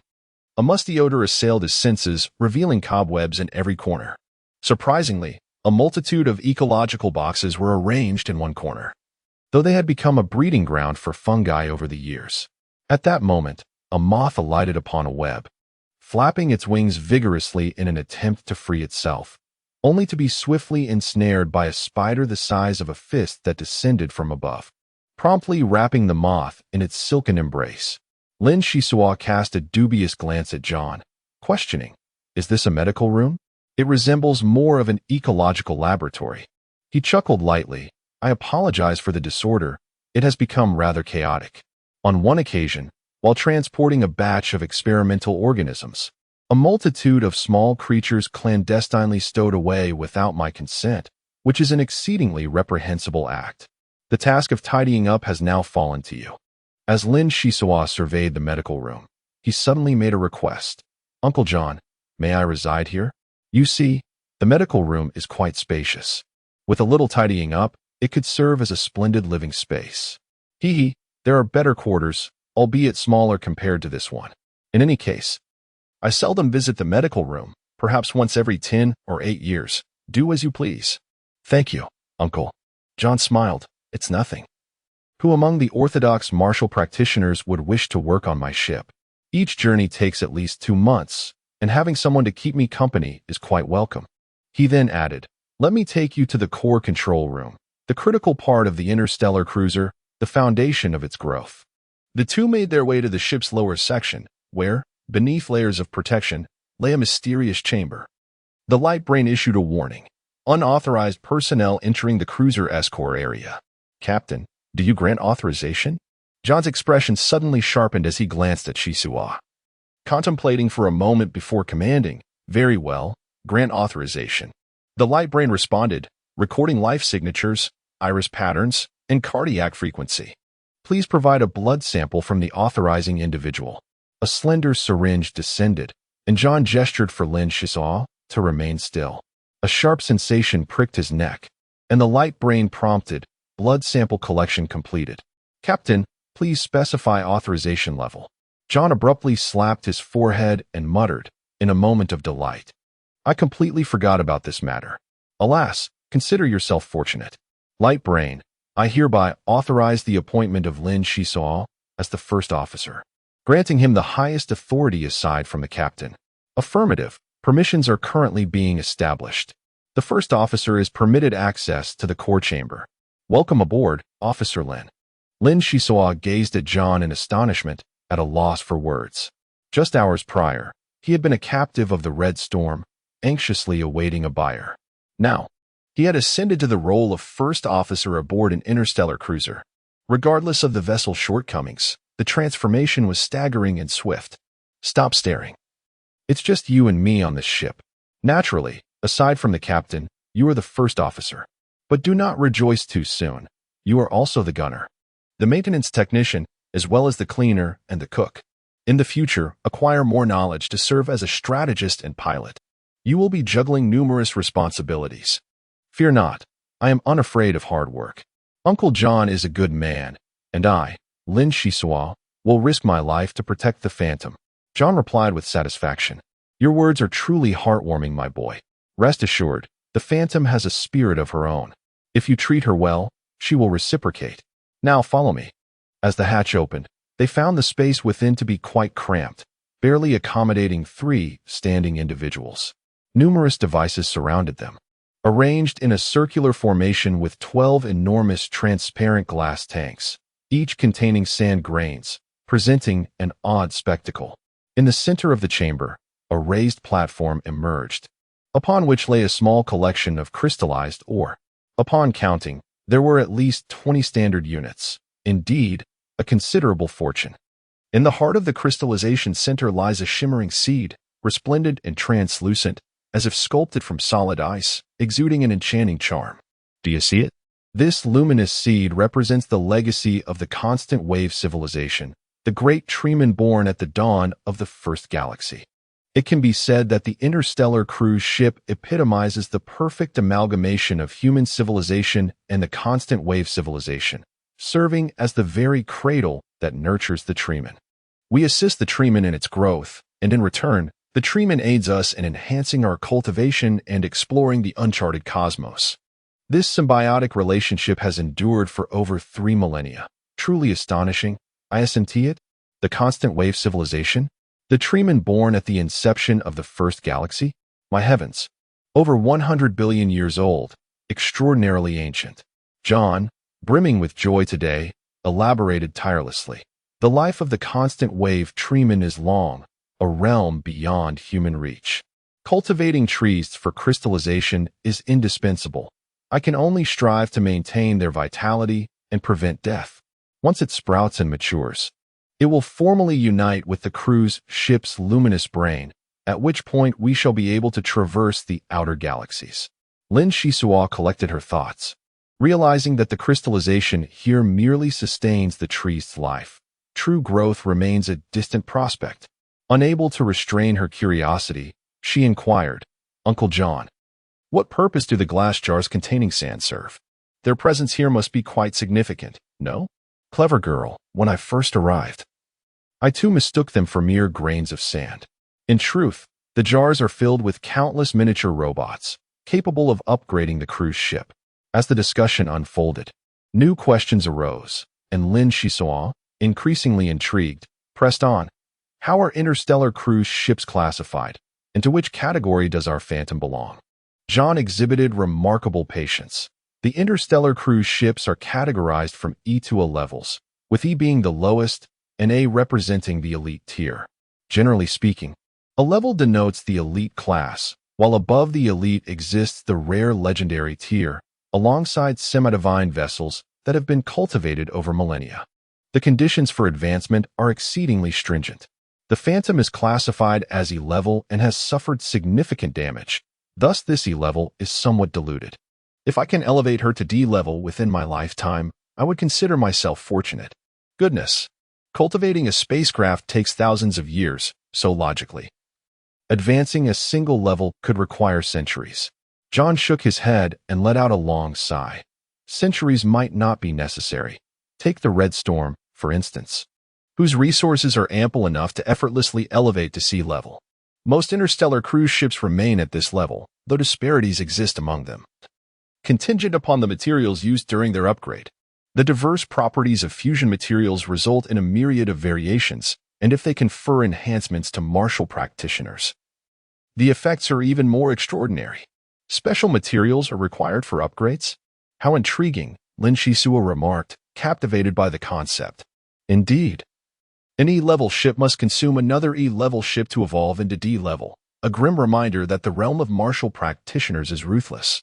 Speaker 1: a musty odor assailed his senses, revealing cobwebs in every corner. Surprisingly, a multitude of ecological boxes were arranged in one corner, though they had become a breeding ground for fungi over the years. At that moment, a moth alighted upon a web, flapping its wings vigorously in an attempt to free itself, only to be swiftly ensnared by a spider the size of a fist that descended from above, promptly wrapping the moth in its silken embrace. Lin Shisua cast a dubious glance at John, questioning, Is this a medical room? It resembles more of an ecological laboratory. He chuckled lightly. I apologize for the disorder. It has become rather chaotic. On one occasion, while transporting a batch of experimental organisms, a multitude of small creatures clandestinely stowed away without my consent, which is an exceedingly reprehensible act. The task of tidying up has now fallen to you. As Lin Shisua surveyed the medical room, he suddenly made a request. Uncle John, may I reside here? You see, the medical room is quite spacious. With a little tidying up, it could serve as a splendid living space. There are better quarters, albeit smaller compared to this one. In any case, I seldom visit the medical room, perhaps once every 10 or 8 years. Do as you please. Thank you, Uncle. John smiled. It's nothing. Who among the orthodox martial practitioners would wish to work on my ship? Each journey takes at least 2 months, and having someone to keep me company is quite welcome. He then added, Let me take you to the core control room, the critical part of the interstellar cruiser, the foundation of its growth. The two made their way to the ship's lower section, where, beneath layers of protection, lay a mysterious chamber. The light brain issued a warning. Unauthorized personnel entering the cruiser core area. Captain, do you grant authorization? John's expression suddenly sharpened as he glanced at Shisua. Contemplating for a moment before commanding, Very well, grant authorization. The light brain responded, recording life signatures, iris patterns, and cardiac frequency. Please provide a blood sample from the authorizing individual. A slender syringe descended, and John gestured for Lin Shisua to remain still. A sharp sensation pricked his neck, and the light brain prompted, blood sample collection completed. Captain, please specify authorization level. John abruptly slapped his forehead and muttered, in a moment of delight. I completely forgot about this matter. Alas, consider yourself fortunate. Light Brain, I hereby authorize the appointment of Lin Shizuo as the first officer, granting him the highest authority aside from the captain. Affirmative. Permissions are currently being established. The first officer is permitted access to the core chamber. Welcome aboard, Officer Lin. Lin Shizuo gazed at John in astonishment, at a loss for words. Just hours prior, he had been a captive of the Red Storm, anxiously awaiting a buyer. Now, he had ascended to the role of first officer aboard an interstellar cruiser. Regardless of the vessel's shortcomings, the transformation was staggering and swift. Stop staring. It's just you and me on this ship. Naturally, aside from the captain, you are the first officer. But do not rejoice too soon. You are also the gunner, the maintenance technician, as well as the cleaner and the cook. In the future, acquire more knowledge to serve as a strategist and pilot. You will be juggling numerous responsibilities. Fear not, I am unafraid of hard work. Uncle John is a good man, and I, Lin Shizuo, will risk my life to protect the Phantom. John replied with satisfaction. Your words are truly heartwarming, my boy. Rest assured, the Phantom has a spirit of her own. If you treat her well, she will reciprocate. Now follow me. As the hatch opened, they found the space within to be quite cramped, barely accommodating 3 standing individuals. Numerous devices surrounded them, arranged in a circular formation with 12 enormous transparent glass tanks, each containing sand grains, presenting an odd spectacle. In the center of the chamber, a raised platform emerged, upon which lay a small collection of crystallized ore. Upon counting, there were at least 20 standard units. Indeed, a considerable fortune. In the heart of the crystallization center lies a shimmering seed, resplendent and translucent, as if sculpted from solid ice, exuding an enchanting charm. Do you see it? This luminous seed represents the legacy of the constant wave civilization, the great treeman born at the dawn of the first galaxy. It can be said that the interstellar cruise ship epitomizes the perfect amalgamation of human civilization and the constant wave civilization, serving as the very cradle that nurtures the treeman. We assist the treeman in its growth, and in return, the treeman aids us in enhancing our cultivation and exploring the uncharted cosmos. This symbiotic relationship has endured for over 3 millennia. Truly astonishing, isn't it? The constant wave civilization? The treeman born at the inception of the first galaxy? My heavens! Over 100 billion years old, extraordinarily ancient. John, brimming with joy today, elaborated tirelessly. The life of the constant wave treeman is long, a realm beyond human reach. Cultivating trees for crystallization is indispensable. I can only strive to maintain their vitality and prevent death. Once it sprouts and matures, it will formally unite with the cruise ship's luminous brain, at which point we shall be able to traverse the outer galaxies. Lin Shizuo collected her thoughts, realizing that the crystallization here merely sustains the tree's life. True growth remains a distant prospect. Unable to restrain her curiosity, she inquired, Uncle John, what purpose do the glass jars containing sand serve? Their presence here must be quite significant, no? Clever girl, when I first arrived, I too mistook them for mere grains of sand. In truth, the jars are filled with countless miniature robots, capable of upgrading the cruise ship. As the discussion unfolded, new questions arose, and Lin Shizuo, increasingly intrigued, pressed on. How are interstellar cruise ships classified? And to which category does our Phantom belong? John exhibited remarkable patience. The interstellar cruise ships are categorized from E to A levels, with E being the lowest and A representing the elite tier. Generally speaking, a level denotes the elite class, while above the elite exists the rare legendary tier, alongside semi-divine vessels that have been cultivated over millennia. The conditions for advancement are exceedingly stringent. The Phantom is classified as E-level and has suffered significant damage. Thus, this E-level is somewhat diluted. If I can elevate her to D-level within my lifetime, I would consider myself fortunate. Goodness, cultivating a spacecraft takes thousands of years, so logically, advancing a single level could require centuries. John shook his head and let out a long sigh. centuries might not be necessary. Take the Red Storm, for instance, whose resources are ample enough to effortlessly elevate to sea level. Most interstellar cruise ships remain at this level, though disparities exist among them, contingent upon the materials used during their upgrade. The diverse properties of fusion materials result in a myriad of variations, and if they confer enhancements to martial practitioners, the effects are even more extraordinary. Special materials are required for upgrades? How intriguing, Lin Shisua remarked, captivated by the concept. Indeed. An E-level ship must consume another E-level ship to evolve into D-level, a grim reminder that the realm of martial practitioners is ruthless,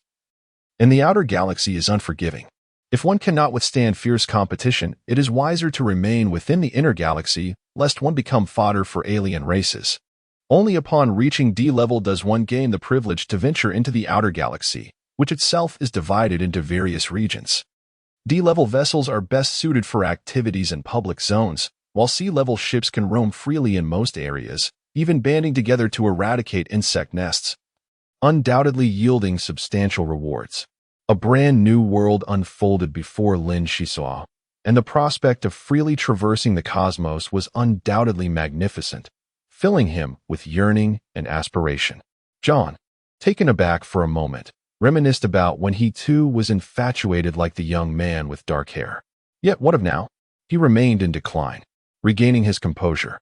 Speaker 1: and the outer galaxy is unforgiving. If one cannot withstand fierce competition, it is wiser to remain within the inner galaxy, lest one become fodder for alien races. Only upon reaching D-level does one gain the privilege to venture into the outer galaxy, which itself is divided into various regions. D-level vessels are best suited for activities in public zones, while sea-level ships can roam freely in most areas, even banding together to eradicate insect nests, undoubtedly yielding substantial rewards. A brand new world unfolded before Lin Shisua, and the prospect of freely traversing the cosmos was undoubtedly magnificent, filling him with yearning and aspiration. John, taken aback for a moment, reminisced about when he too was infatuated like the young man with dark hair. Yet what of now? He remained in decline, regaining his composure.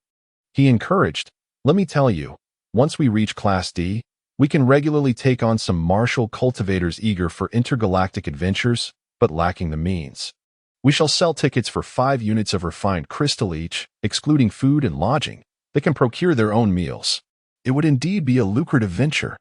Speaker 1: He encouraged, "Let me tell you, once we reach Class D, we can regularly take on some martial cultivators eager for intergalactic adventures, but lacking the means. We shall sell tickets for 5 units of refined crystal each, excluding food and lodging. They can procure their own meals. It would indeed be a lucrative venture."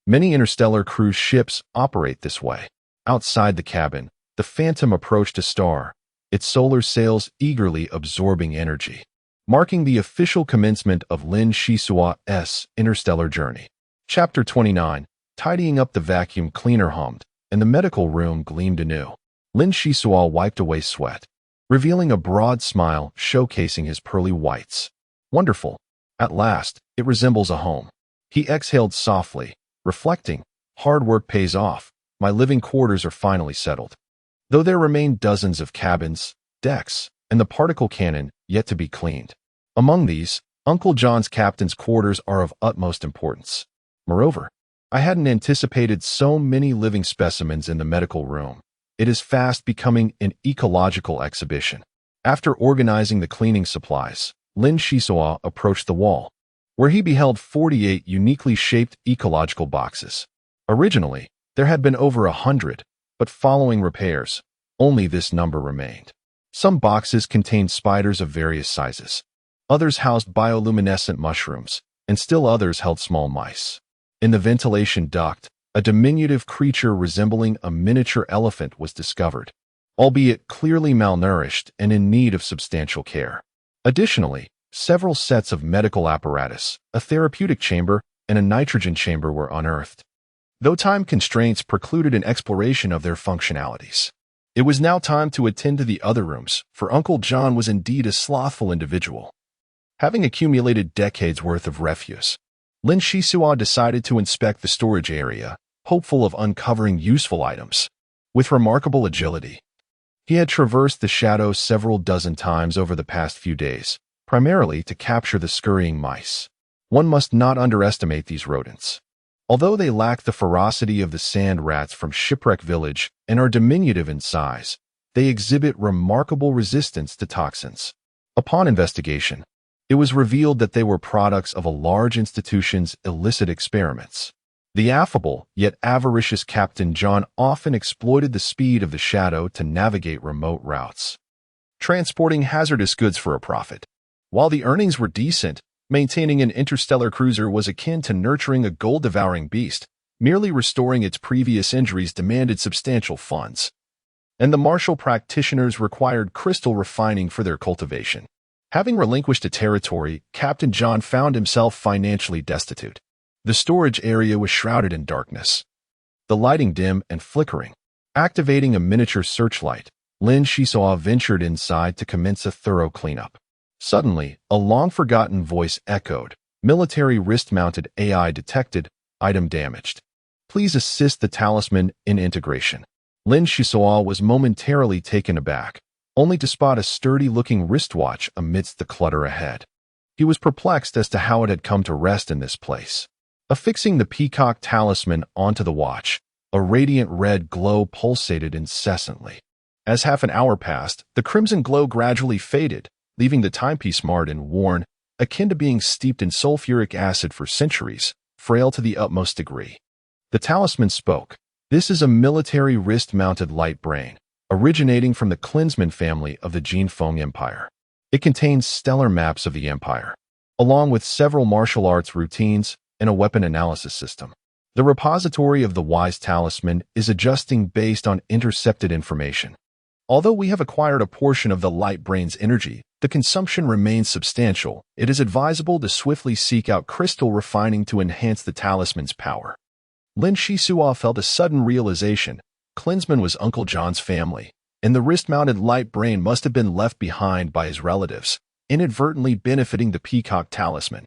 Speaker 1: Many interstellar cruise ships operate this way. Outside the cabin, the Phantom approached a star, its solar sails eagerly absorbing energy, marking the official commencement of Lin Shisua's interstellar journey. Chapter 29, Tidying up the vacuum cleaner hummed, and the medical room gleamed anew. Lin Shisua wiped away sweat, revealing a broad smile showcasing his pearly whites. Wonderful. At last, it resembles a home. He exhaled softly, reflecting, hard work pays off. My living quarters are finally settled. Though there remain dozens of cabins, decks, and the particle cannon yet to be cleaned. Among these, Uncle John's captain's quarters are of utmost importance. Moreover, I hadn't anticipated so many living specimens in the medical room. It is fast becoming an ecological exhibition. After organizing the cleaning supplies, Lin Shisua approached the wall, where he beheld 48 uniquely shaped ecological boxes. Originally, there had been over 100, but following repairs, only this number remained. Some boxes contained spiders of various sizes. Others housed bioluminescent mushrooms, and still others held small mice. In the ventilation duct, a diminutive creature resembling a miniature elephant was discovered, albeit clearly malnourished and in need of substantial care. Additionally, several sets of medical apparatus, a therapeutic chamber, and a nitrogen chamber were unearthed, though time constraints precluded an exploration of their functionalities. It was now time to attend to the other rooms, for Uncle John was indeed a slothful individual. Having accumulated decades' worth of refuse, Lin Shisua decided to inspect the storage area, hopeful of uncovering useful items. With remarkable agility, he had traversed the shadows several dozen times over the past few days, primarily to capture the scurrying mice. One must not underestimate these rodents. Although they lack the ferocity of the sand rats from Shipwreck Village and are diminutive in size, they exhibit remarkable resistance to toxins. Upon investigation, it was revealed that they were products of a large institution's illicit experiments. The affable, yet avaricious Captain John often exploited the speed of the shadow to navigate remote routes, transporting hazardous goods for a profit. While the earnings were decent, maintaining an interstellar cruiser was akin to nurturing a gold-devouring beast. Merely restoring its previous injuries demanded substantial funds, and the martial practitioners required crystal refining for their cultivation. Having relinquished a territory, Captain John found himself financially destitute. The storage area was shrouded in darkness, the lighting dim and flickering. Activating a miniature searchlight, Lin Shisua ventured inside to commence a thorough cleanup. Suddenly, a long-forgotten voice echoed. Military wrist-mounted AI detected. Item damaged. Please assist the talisman in integration. Lin Shisao was momentarily taken aback, only to spot a sturdy-looking wristwatch amidst the clutter ahead. He was perplexed as to how it had come to rest in this place. Affixing the peacock talisman onto the watch, a radiant red glow pulsated incessantly. As half an hour passed, the crimson glow gradually faded, leaving the timepiece marred and worn, akin to being steeped in sulfuric acid for centuries, frail to the utmost degree. The talisman spoke. This is a military wrist-mounted light brain, originating from the Klinsmann family of the Jinfeng Empire. It contains stellar maps of the empire, along with several martial arts routines and a weapon analysis system. The repository of the wise talisman is adjusting based on intercepted information. Although we have acquired a portion of the light brain's energy, the consumption remains substantial. It is advisable to swiftly seek out crystal refining to enhance the talisman's power. Lin Shisao felt a sudden realization. Klinsmann was Uncle John's family, and the wrist-mounted light brain must have been left behind by his relatives, inadvertently benefiting the peacock talisman.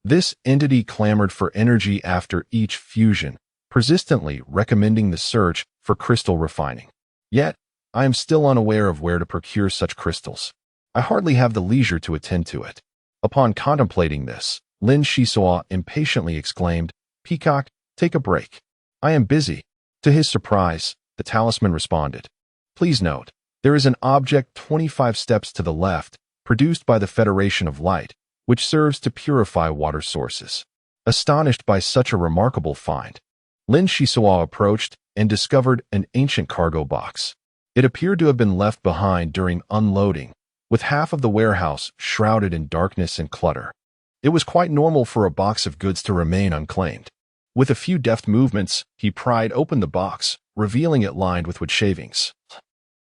Speaker 1: This entity clamored for energy after each fusion, persistently recommending the search for crystal refining. Yet, I am still unaware of where to procure such crystals. I hardly have the leisure to attend to it. Upon contemplating this, Lin Shisao impatiently exclaimed, "Peacock, take a break. I am busy." To his surprise, the talisman responded. Please note, there is an object 25 steps to the left, produced by the Federation of Light, which serves to purify water sources. Astonished by such a remarkable find, Lin Shisao approached and discovered an ancient cargo box. It appeared to have been left behind during unloading, with half of the warehouse shrouded in darkness and clutter. It was quite normal for a box of goods to remain unclaimed. With a few deft movements, he pried open the box, revealing it lined with wood shavings,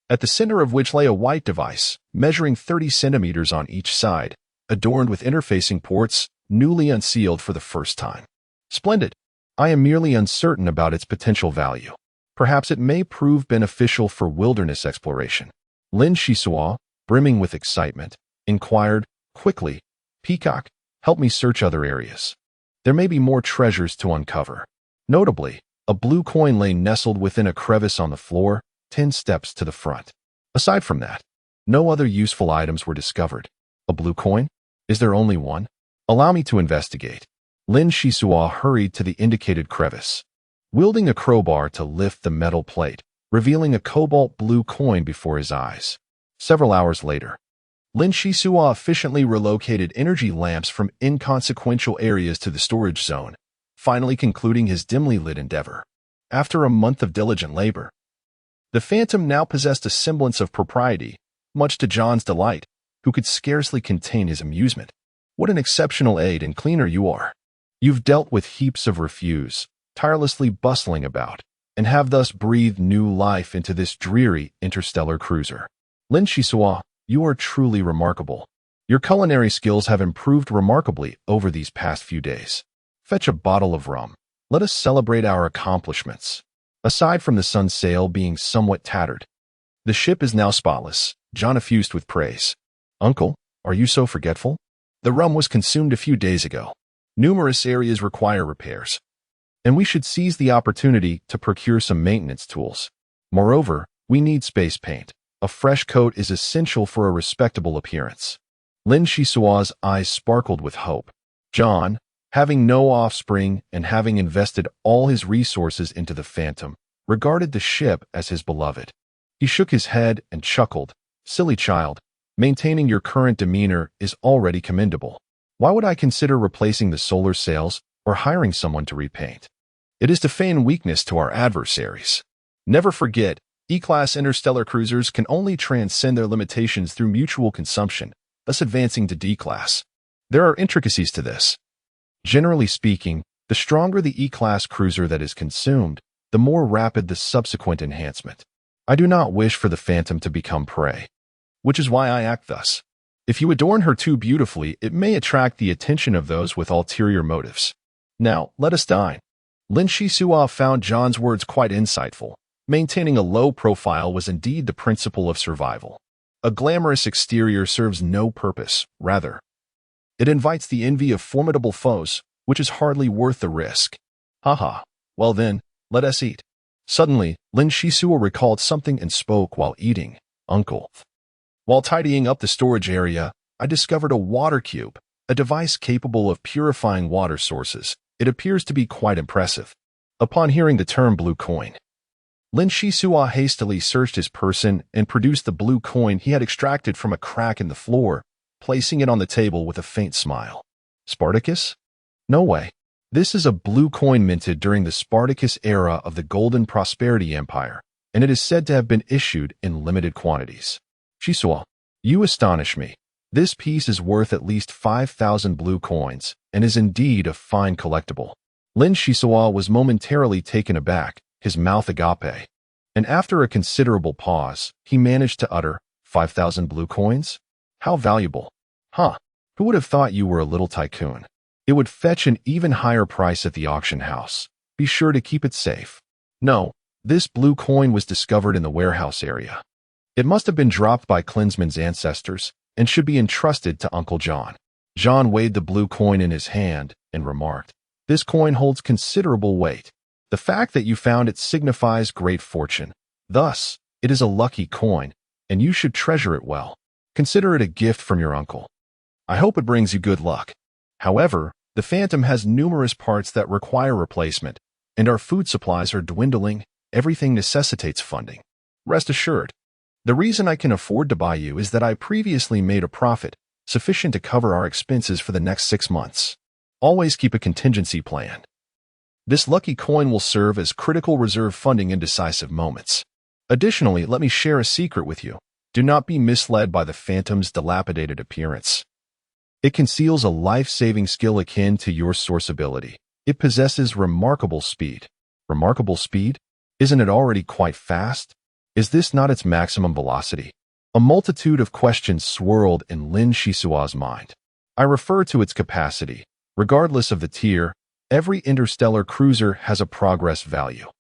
Speaker 1: at the center of which lay a white device, measuring 30 centimeters on each side, adorned with interfacing ports, newly unsealed for the first time. Splendid. I am merely uncertain about its potential value. Perhaps it may prove beneficial for wilderness exploration. Lin Shisao, brimming with excitement, inquired, quickly, "Peacock, help me search other areas. There may be more treasures to uncover." Notably, a blue coin lay nestled within a crevice on the floor, 10 steps to the front. Aside from that, no other useful items were discovered. A blue coin? Is there only one? Allow me to investigate. Lin Shisao hurried to the indicated crevice, wielding a crowbar to lift the metal plate, revealing a cobalt blue coin before his eyes. Several hours later, Lin Shisao efficiently relocated energy lamps from inconsequential areas to the storage zone, finally concluding his dimly lit endeavor. After a month of diligent labor, the Phantom now possessed a semblance of propriety, much to John's delight, who could scarcely contain his amusement. What an exceptional aide and cleaner you are. You've dealt with heaps of refuse, tirelessly bustling about, and have thus breathed new life into this dreary interstellar cruiser. Lin Shisao, you are truly remarkable. Your culinary skills have improved remarkably over these past few days. Fetch a bottle of rum. Let us celebrate our accomplishments. Aside from the sun's sail being somewhat tattered, the ship is now spotless. John effused with praise. Uncle, are you so forgetful? The rum was consumed a few days ago. Numerous areas require repairs, and we should seize the opportunity to procure some maintenance tools. Moreover, we need space paint. A fresh coat is essential for a respectable appearance. Lin Shisao's eyes sparkled with hope. John, having no offspring and having invested all his resources into the Phantom, regarded the ship as his beloved. He shook his head and chuckled. Silly child, maintaining your current demeanor is already commendable. Why would I consider replacing the solar sails or hiring someone to repaint? It is to feign weakness to our adversaries. Never forget, E-class interstellar cruisers can only transcend their limitations through mutual consumption, thus advancing to D-class. There are intricacies to this. Generally speaking, the stronger the E-class cruiser that is consumed, the more rapid the subsequent enhancement. I do not wish for the Phantom to become prey, which is why I act thus. If you adorn her too beautifully, it may attract the attention of those with ulterior motives. Now, let us dine. Lin Shisao found John's words quite insightful. Maintaining a low profile was indeed the principle of survival. A glamorous exterior serves no purpose, rather, it invites the envy of formidable foes, which is hardly worth the risk. Haha, well then, let us eat. Suddenly, Lin Shisua recalled something and spoke while eating. Uncle. While tidying up the storage area, I discovered a water cube, a device capable of purifying water sources. It appears to be quite impressive. Upon hearing the term blue coin, Lin Shisua hastily searched his person and produced the blue coin he had extracted from a crack in the floor, placing it on the table with a faint smile. Spartacus? No way. This is a blue coin minted during the Spartacus era of the Golden Prosperity Empire, and it is said to have been issued in limited quantities. Shisua, you astonish me. This piece is worth at least 5,000 blue coins and is indeed a fine collectible. Lin Shisua was momentarily taken aback, his mouth agape, and after a considerable pause, he managed to utter, 5,000 blue coins? How valuable. Huh, who would have thought you were a little tycoon? It would fetch an even higher price at the auction house. Be sure to keep it safe. No, this blue coin was discovered in the warehouse area. It must have been dropped by Klinsmann's ancestors and should be entrusted to Uncle John. John weighed the blue coin in his hand and remarked, this coin holds considerable weight. The fact that you found it signifies great fortune. Thus, it is a lucky coin, and you should treasure it well. Consider it a gift from your uncle. I hope it brings you good luck. However, the Phantom has numerous parts that require replacement, and our food supplies are dwindling. Everything necessitates funding. Rest assured, the reason I can afford to buy you is that I previously made a profit, sufficient to cover our expenses for the next 6 months. Always keep a contingency plan. This lucky coin will serve as critical reserve funding in decisive moments. Additionally, let me share a secret with you. Do not be misled by the Phantom's dilapidated appearance. It conceals a life-saving skill akin to your source ability. It possesses remarkable speed. Remarkable speed? Isn't it already quite fast? Is this not its maximum velocity? A multitude of questions swirled in Lin Shisua's mind. I refer to its capacity. Regardless of the tier, every interstellar cruiser has a progress value.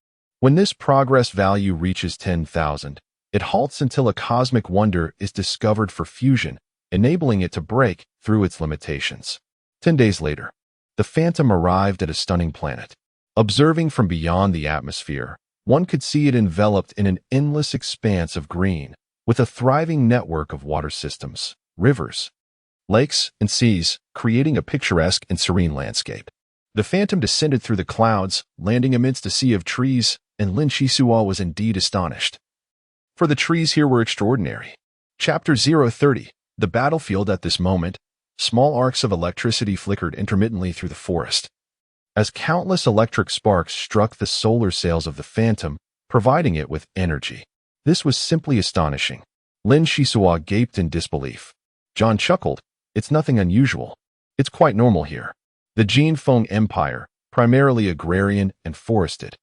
Speaker 1: When this progress value reaches 10,000, it halts until a cosmic wonder is discovered for fusion, enabling it to break through its limitations. 10 days later, the Phantom arrived at a stunning planet. Observing from beyond the atmosphere, one could see it enveloped in an endless expanse of green, with a thriving network of water systems, rivers, lakes, and seas, creating a picturesque and serene landscape. The Phantom descended through the clouds, landing amidst a sea of trees, and Lin Shisua was indeed astonished. For the trees here were extraordinary. Chapter 030. The battlefield at this moment. Small arcs of electricity flickered intermittently through the forest, as countless electric sparks struck the solar sails of the Phantom, providing it with energy. This was simply astonishing. Lin Shisua gaped in disbelief. John chuckled. It's nothing unusual. It's quite normal here. The Jinfeng Empire, primarily agrarian and forested,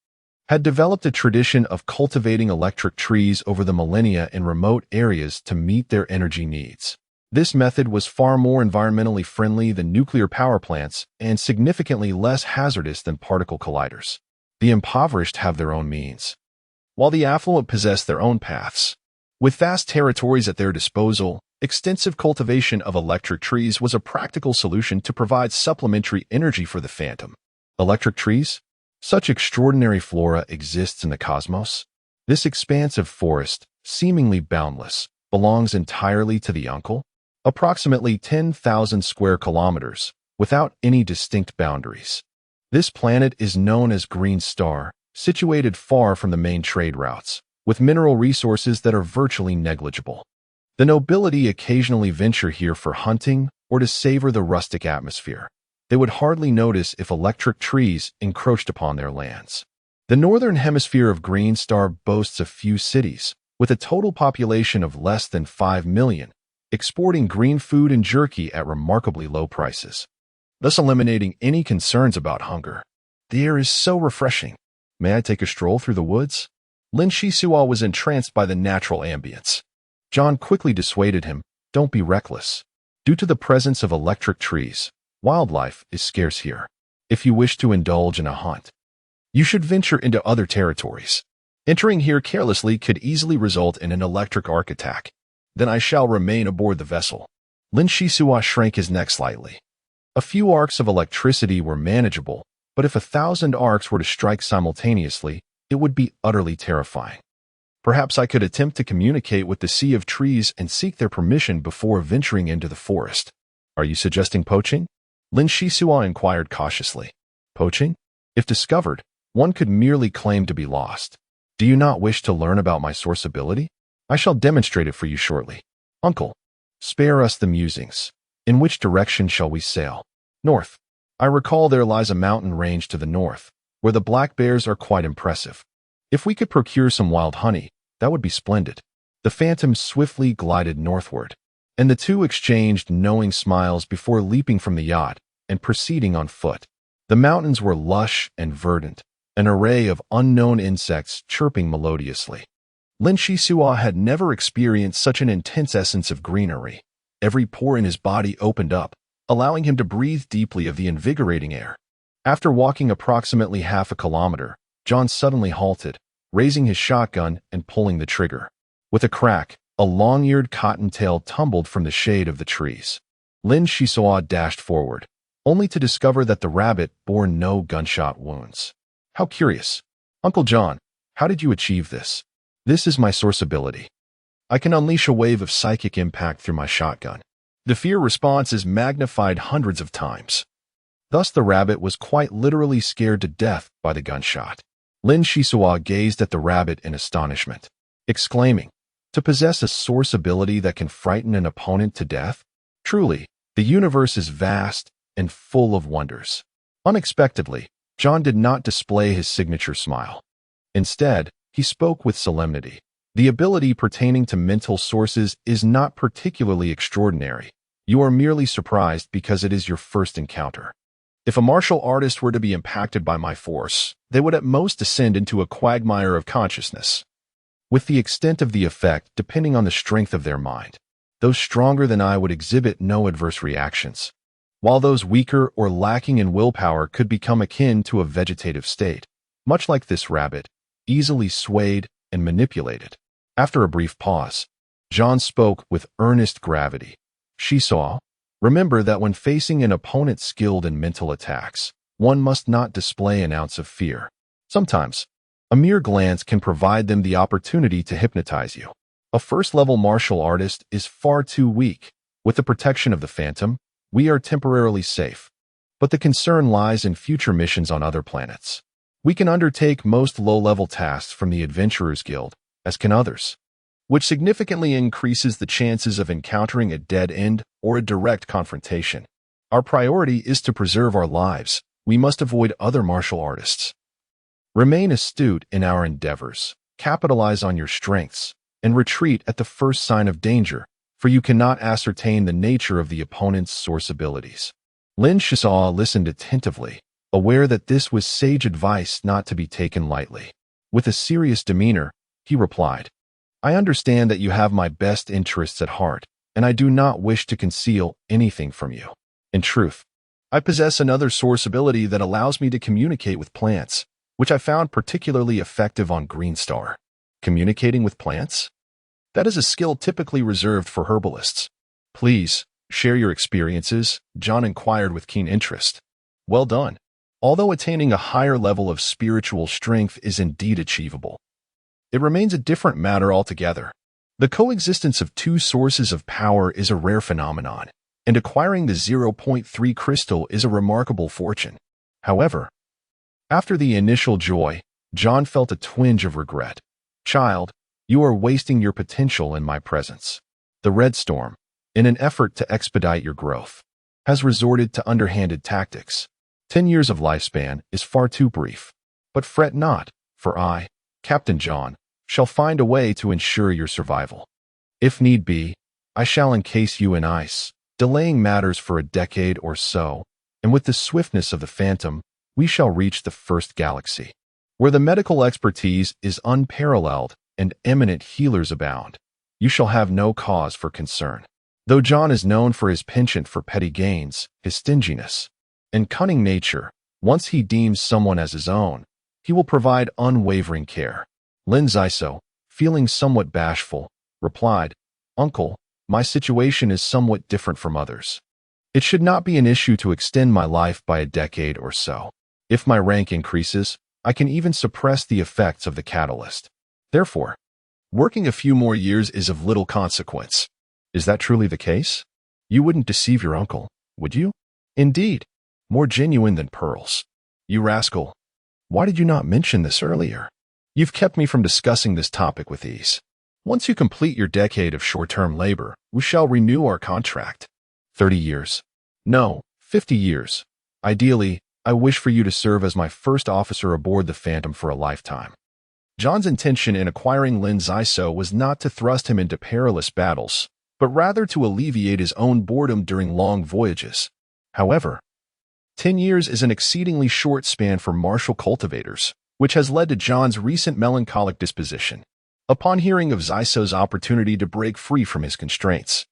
Speaker 1: had developed a tradition of cultivating electric trees over the millennia in remote areas to meet their energy needs. This method was far more environmentally friendly than nuclear power plants and significantly less hazardous than particle colliders. The impoverished have their own means, while the affluent possess their own paths. With vast territories at their disposal, extensive cultivation of electric trees was a practical solution to provide supplementary energy for the Phantom. Electric trees? Such extraordinary flora exists in the cosmos. This expansive forest, seemingly boundless, belongs entirely to the uncle. Approximately 10,000 square kilometers, without any distinct boundaries. This planet is known as Green Star, situated far from the main trade routes, with mineral resources that are virtually negligible. The nobility occasionally venture here for hunting or to savor the rustic atmosphere. They would hardly notice if electric trees encroached upon their lands. The northern hemisphere of Green Star boasts a few cities, with a total population of less than 5 million, exporting green food and jerky at remarkably low prices, thus eliminating any concerns about hunger. The air is so refreshing. May I take a stroll through the woods? Lin Shisua was entranced by the natural ambience. John quickly dissuaded him, don't be reckless. Due to the presence of electric trees, wildlife is scarce here. If you wish to indulge in a hunt, you should venture into other territories. Entering here carelessly could easily result in an electric arc attack. Then I shall remain aboard the vessel. Lin Shisua shrank his neck slightly. A few arcs of electricity were manageable, but if 1,000 arcs were to strike simultaneously, it would be utterly terrifying. Perhaps I could attempt to communicate with the sea of trees and seek their permission before venturing into the forest. Are you suggesting poaching? Lin Shisua inquired cautiously. Poaching? If discovered, one could merely claim to be lost. Do you not wish to learn about my source ability? I shall demonstrate it for you shortly. Uncle, spare us the musings. In which direction shall we sail? North. I recall there lies a mountain range to the north, where the black bears are quite impressive. If we could procure some wild honey, that would be splendid. The phantom swiftly glided northward, and the two exchanged knowing smiles before leaping from the yacht and proceeding on foot. The mountains were lush and verdant, an array of unknown insects chirping melodiously. Lin Shisua had never experienced such an intense essence of greenery. Every pore in his body opened up, allowing him to breathe deeply of the invigorating air. After walking approximately half a kilometer, John suddenly halted, raising his shotgun and pulling the trigger. With a crack, a long-eared cottontail tumbled from the shade of the trees. Lin Shisua dashed forward, only to discover that the rabbit bore no gunshot wounds. How curious. Uncle John, how did you achieve this? This is my source ability. I can unleash a wave of psychic impact through my shotgun. The fear response is magnified hundreds of times. Thus the rabbit was quite literally scared to death by the gunshot. Lin Shisua gazed at the rabbit in astonishment, exclaiming, to possess a source ability that can frighten an opponent to death? Truly, the universe is vast and full of wonders. Unexpectedly, John did not display his signature smile. Instead, he spoke with solemnity. The ability pertaining to mental sources is not particularly extraordinary. You are merely surprised because it is your first encounter. If a martial artist were to be impacted by my force, they would at most descend into a quagmire of consciousness, with the extent of the effect depending on the strength of their mind. Those stronger than I would exhibit no adverse reactions, while those weaker or lacking in willpower could become akin to a vegetative state, much like this rabbit, easily swayed and manipulated. After a brief pause, John spoke with earnest gravity. Shisua, remember that when facing an opponent skilled in mental attacks, one must not display an ounce of fear. Sometimes, a mere glance can provide them the opportunity to hypnotize you. A first-level martial artist is far too weak. With the protection of the Phantom, we are temporarily safe. But the concern lies in future missions on other planets. We can undertake most low-level tasks from the Adventurers Guild, as can others, which significantly increases the chances of encountering a dead end or a direct confrontation. Our priority is to preserve our lives. We must avoid other martial artists. Remain astute in our endeavors, capitalize on your strengths, and retreat at the first sign of danger, for you cannot ascertain the nature of the opponent's source abilities. Lin Shisua listened attentively, aware that this was sage advice not to be taken lightly. With a serious demeanor, he replied, I understand that you have my best interests at heart, and I do not wish to conceal anything from you. In truth, I possess another source ability that allows me to communicate with plants, which I found particularly effective on Greenstar. Communicating with plants? That is a skill typically reserved for herbalists. Please, share your experiences, John inquired with keen interest. Well done. Although attaining a higher level of spiritual strength is indeed achievable, it remains a different matter altogether. The coexistence of two sources of power is a rare phenomenon, and acquiring the 0.3 crystal is a remarkable fortune. However, after the initial joy, John felt a twinge of regret. Child, you are wasting your potential in my presence. The Red Storm, in an effort to expedite your growth, has resorted to underhanded tactics. 10 years of lifespan is far too brief. But fret not, for I, Captain John, shall find a way to ensure your survival. If need be, I shall encase you in ice, delaying matters for a decade or so, and with the swiftness of the Phantom, we shall reach the first galaxy, where the medical expertise is unparalleled and eminent healers abound. You shall have no cause for concern. Though John is known for his penchant for petty gains, his stinginess, and cunning nature, once he deems someone as his own, he will provide unwavering care. Lin Ziso, feeling somewhat bashful, replied, Uncle, my situation is somewhat different from others. It should not be an issue to extend my life by a decade or so. If my rank increases, I can even suppress the effects of the catalyst. Therefore, working a few more years is of little consequence. Is that truly the case? You wouldn't deceive your uncle, would you? Indeed, more genuine than pearls. You rascal. Why did you not mention this earlier? You've kept me from discussing this topic with ease. Once you complete your decade of short-term labor, we shall renew our contract. 30 years. No, 50 years. Ideally, I wish for you to serve as my first officer aboard the Phantom for a lifetime. John's intention in acquiring Lin Zaiso was not to thrust him into perilous battles, but rather to alleviate his own boredom during long voyages. However, 10 years is an exceedingly short span for martial cultivators, which has led to John's recent melancholic disposition. Upon hearing of Zaiso's opportunity to break free from his constraints,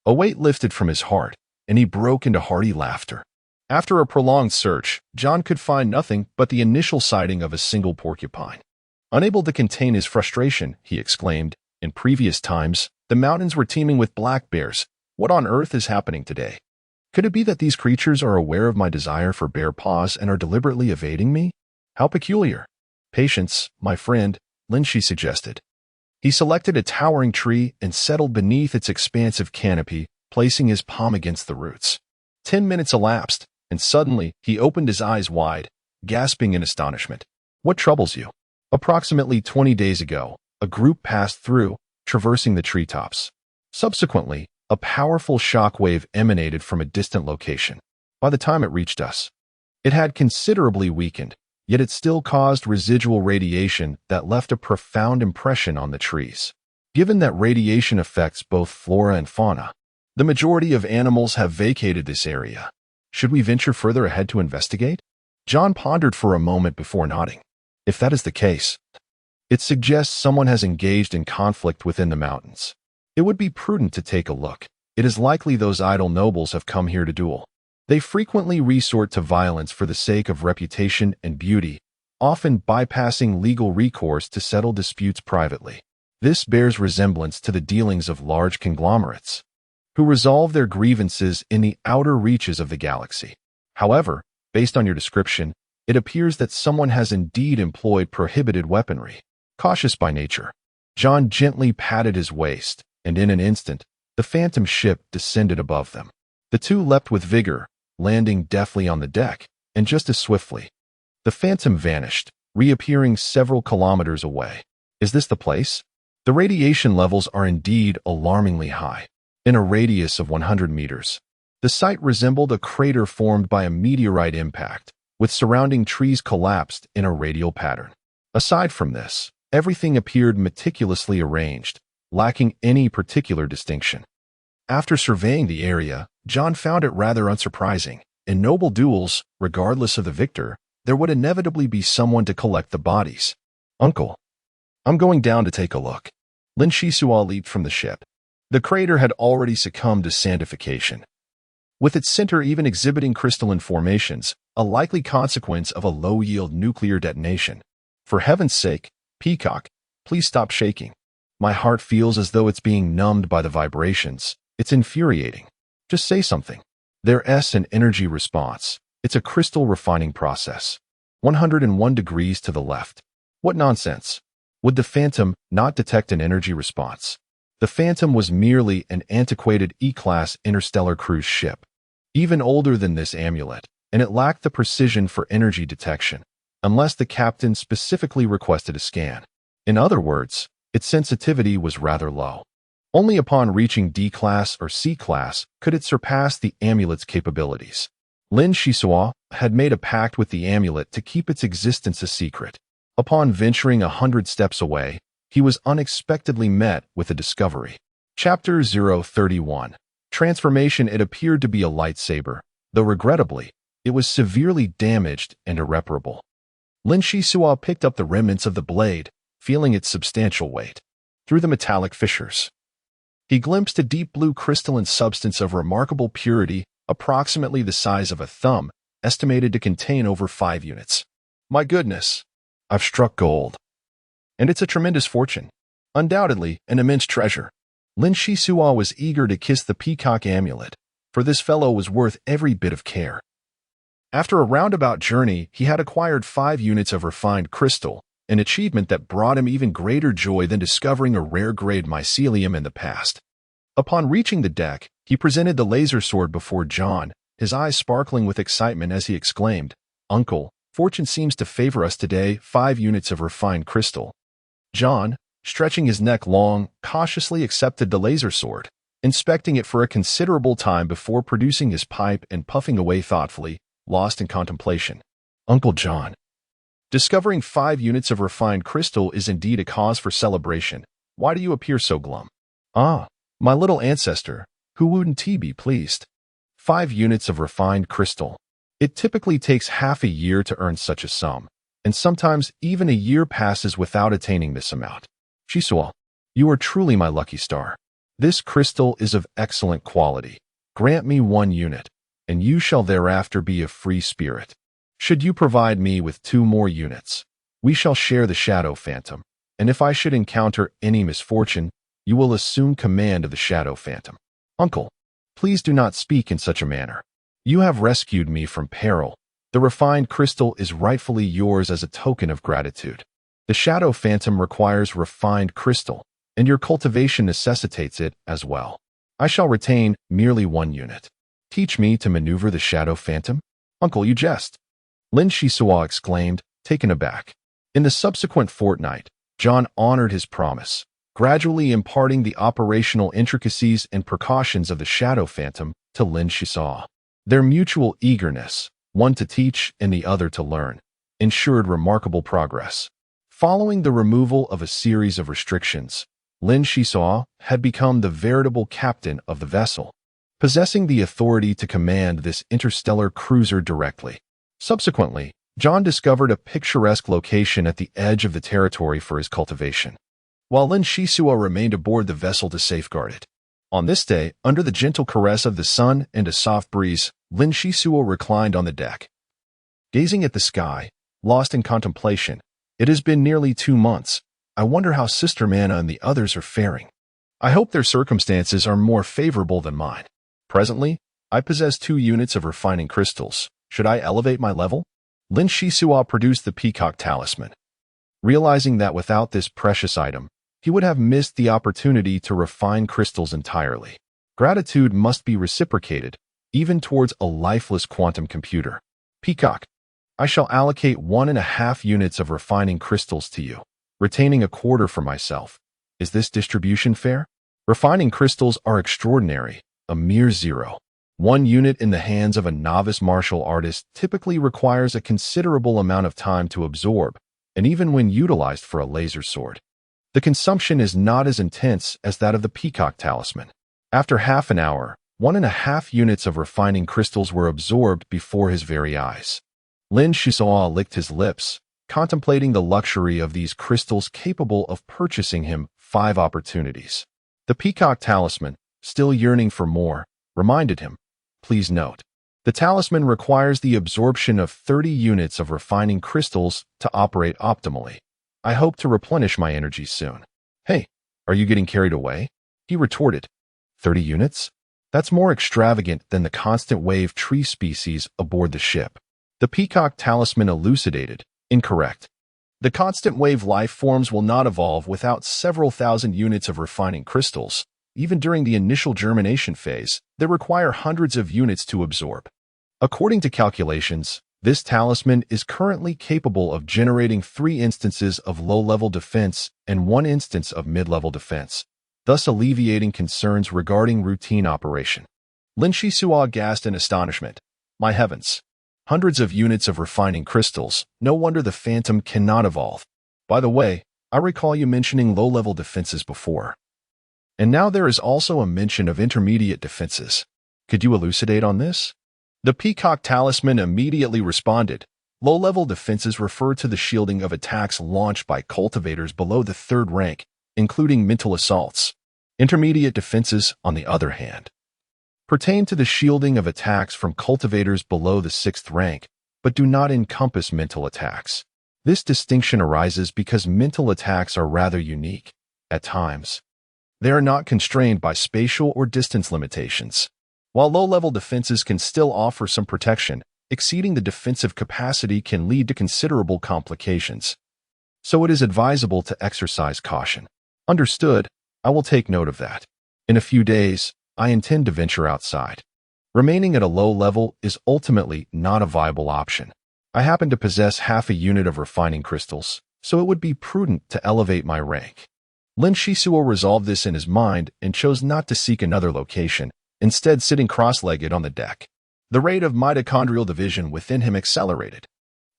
Speaker 1: a weight lifted from his heart, and he broke into hearty laughter. After a prolonged search, John could find nothing but the initial sighting of a single porcupine. Unable to contain his frustration, he exclaimed, "In previous times, the mountains were teeming with black bears. What on earth is happening today? Could it be that these creatures are aware of my desire for bear paws and are deliberately evading me? How peculiar." "Patience, my friend," Lin Shi suggested. He selected a towering tree and settled beneath its expansive canopy, placing his palm against the roots. 10 minutes elapsed, and suddenly he opened his eyes wide, gasping in astonishment. "What troubles you?" Approximately 20 days ago, a group passed through, traversing the treetops. Subsequently, a powerful shock wave emanated from a distant location. By the time it reached us, it had considerably weakened, yet it still caused residual radiation that left a profound impression on the trees. Given that radiation affects both flora and fauna, the majority of animals have vacated this area. Should we venture further ahead to investigate? John pondered for a moment before nodding. If that is the case, it suggests someone has engaged in conflict within the mountains. It would be prudent to take a look. It is likely those idle nobles have come here to duel. They frequently resort to violence for the sake of reputation and beauty, often bypassing legal recourse to settle disputes privately. This bears resemblance to the dealings of large conglomerates, who resolve their grievances in the outer reaches of the galaxy. However, based on your description, it appears that someone has indeed employed prohibited weaponry. Cautious by nature, John gently patted his waist, and in an instant, the Phantom ship descended above them. The two leapt with vigor, landing deftly on the deck, and just as swiftly, the Phantom vanished, reappearing several kilometers away. Is this the place? The radiation levels are indeed alarmingly high. In a radius of 100 meters, the site resembled a crater formed by a meteorite impact, with surrounding trees collapsed in a radial pattern. Aside from this, everything appeared meticulously arranged, lacking any particular distinction. After surveying the area, John found it rather unsurprising. In noble duels, regardless of the victor, there would inevitably be someone to collect the bodies. "Uncle, I'm going down to take a look." Lin Shisua leaped from the ship. The crater had already succumbed to sandification, with its center even exhibiting crystalline formations, a likely consequence of a low-yield nuclear detonation. "For heaven's sake, Peacock, please stop shaking. My heart feels as though it's being numbed by the vibrations. It's infuriating. Just say something." There's an energy response. It's a crystal refining process. 101 degrees to the left. What nonsense. Would the Phantom not detect an energy response? The Phantom was merely an antiquated E-class interstellar cruise ship, even older than this amulet, and it lacked the precision for energy detection, unless the captain specifically requested a scan. In other words, its sensitivity was rather low. Only upon reaching D-class or C-class could it surpass the amulet's capabilities. Lin Shisua had made a pact with the amulet to keep its existence a secret. Upon venturing 100 steps away, he was unexpectedly met with a discovery. Chapter 031. Transformation. It appeared to be a lightsaber, though regrettably, it was severely damaged and irreparable. Lin Shisua picked up the remnants of the blade, feeling its substantial weight. Through the metallic fissures, he glimpsed a deep blue crystalline substance of remarkable purity, approximately the size of a thumb, estimated to contain over 5 units. My goodness, I've struck gold. And it's a tremendous fortune. Undoubtedly, an immense treasure. Lin Shisua was eager to kiss the peacock amulet, for this fellow was worth every bit of care. After a roundabout journey, he had acquired 5 units of refined crystal, an achievement that brought him even greater joy than discovering a rare-grade mycelium in the past. Upon reaching the deck, he presented the laser sword before John, his eyes sparkling with excitement as he exclaimed, "Uncle, fortune seems to favor us today, 5 units of refined crystal." John, stretching his neck long, cautiously accepted the laser sword, inspecting it for a considerable time before producing his pipe and puffing away thoughtfully, lost in contemplation. "Uncle John, discovering 5 units of refined crystal is indeed a cause for celebration. Why do you appear so glum?" "Ah, my little ancestor, who wouldn't he be pleased? 5 units of refined crystal. It typically takes half a year to earn such a sum, and sometimes even a year passes without attaining this amount. Shisua, you are truly my lucky star. This crystal is of excellent quality. Grant me 1 unit, and you shall thereafter be a free spirit. Should you provide me with 2 more units, we shall share the Shadow Phantom, and if I should encounter any misfortune, you will assume command of the Shadow Phantom." "Uncle, please do not speak in such a manner. You have rescued me from peril. The refined crystal is rightfully yours as a token of gratitude. The Shadow Phantom requires refined crystal, and your cultivation necessitates it as well. I shall retain merely 1 unit. Teach me to maneuver the Shadow Phantom?" "Uncle, you jest," Lin Shisua exclaimed, taken aback. In the subsequent fortnight, John honored his promise, gradually imparting the operational intricacies and precautions of the Shadow Phantom to Lin Shisua. Their mutual eagerness, one to teach and the other to learn, ensured remarkable progress. Following the removal of a series of restrictions, Lin Shisua had become the veritable captain of the vessel, possessing the authority to command this interstellar cruiser directly. Subsequently, John discovered a picturesque location at the edge of the territory for his cultivation, while Lin Shisua remained aboard the vessel to safeguard it. On this day, under the gentle caress of the sun and a soft breeze, Lin Shisua reclined on the deck, gazing at the sky, lost in contemplation. "It has been nearly 2 months. I wonder how Sister Manna and the others are faring. I hope their circumstances are more favorable than mine. Presently, I possess 2 units of refining crystals. Should I elevate my level?" Lin Shisua produced the peacock talisman, realizing that without this precious item, he would have missed the opportunity to refine crystals entirely. Gratitude must be reciprocated, even towards a lifeless quantum computer. "Peacock, I shall allocate 1.5 units of refining crystals to you, retaining a quarter for myself. Is this distribution fair? Refining crystals are extraordinary, a mere 0. 1 unit in the hands of a novice martial artist typically requires a considerable amount of time to absorb, and even when utilized for a laser sword, the consumption is not as intense as that of the peacock talisman. After half an hour, 1.5 units of refining crystals were absorbed before his very eyes. Lin Shisua licked his lips, contemplating the luxury of these crystals capable of purchasing him 5 opportunities. The peacock talisman, still yearning for more, reminded him, "Please note, the talisman requires the absorption of 30 units of refining crystals to operate optimally. I hope to replenish my energy soon." "Hey, are you getting carried away?" he retorted. 30 units? That's more extravagant than the constant wave tree species aboard the ship. The peacock talisman elucidated, incorrect. The constant wave life forms will not evolve without several thousand units of refining crystals. Even during the initial germination phase, they require hundreds of units to absorb. According to calculations, this talisman is currently capable of generating 3 instances of low-level defense and 1 instance of mid-level defense, thus alleviating concerns regarding routine operation. Lin Shisua gasped in astonishment. "My heavens! Hundreds of units of refining crystals. No wonder the Phantom cannot evolve. By the way, I recall you mentioning low-level defenses before. And now there is also a mention of intermediate defenses. Could you elucidate on this?" The peacock talisman immediately responded. Low-level defenses refer to the shielding of attacks launched by cultivators below the 3rd rank, including mental assaults. Intermediate defenses, on the other hand, pertain to the shielding of attacks from cultivators below the 6th rank, but do not encompass mental attacks. This distinction arises because mental attacks are rather unique. At times, they are not constrained by spatial or distance limitations. While low-level defenses can still offer some protection, Exceeding the defensive capacity can lead to considerable complications, so it is advisable to exercise caution. Understood. I will take note of that. In a few days, I intend to venture outside. Remaining at a low level is ultimately not a viable option. I happen to possess half a unit of refining crystals, so it would be prudent to elevate my rank. Lin Shisuo resolved this in his mind and chose not to seek another location, instead sitting cross-legged on the deck. The rate of mitochondrial division within him accelerated.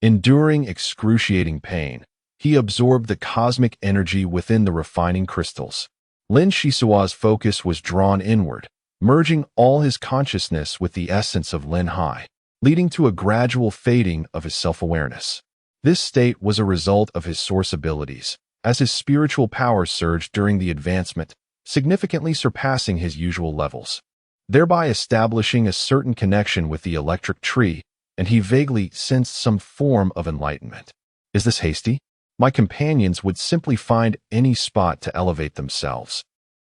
Speaker 1: Enduring excruciating pain, he absorbed the cosmic energy within the refining crystals. Lin Shisuo's focus was drawn inward, merging all his consciousness with the essence of Lin Hai, leading to a gradual fading of his self-awareness. This state was a result of his source abilities, as his spiritual power surged during the advancement, significantly surpassing his usual levels, thereby establishing a certain connection with the electric tree, and he vaguely sensed some form of enlightenment. Is this hasty? My companions would simply find any spot to elevate themselves.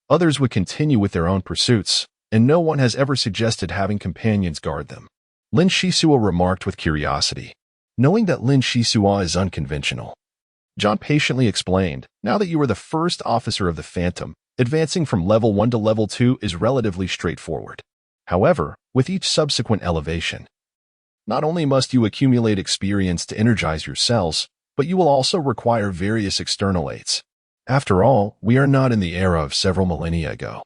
Speaker 1: Others would continue with their own pursuits, and no one has ever suggested having companions guard them. Lin Shisuo remarked with curiosity, knowing that Lin Shisuo is unconventional. John patiently explained, now that you are the first officer of the Phantom, advancing from level 1 to level 2 is relatively straightforward. However, with each subsequent elevation, not only must you accumulate experience to energize your cells, but you will also require various external aids. After all, we are not in the era of several millennia ago.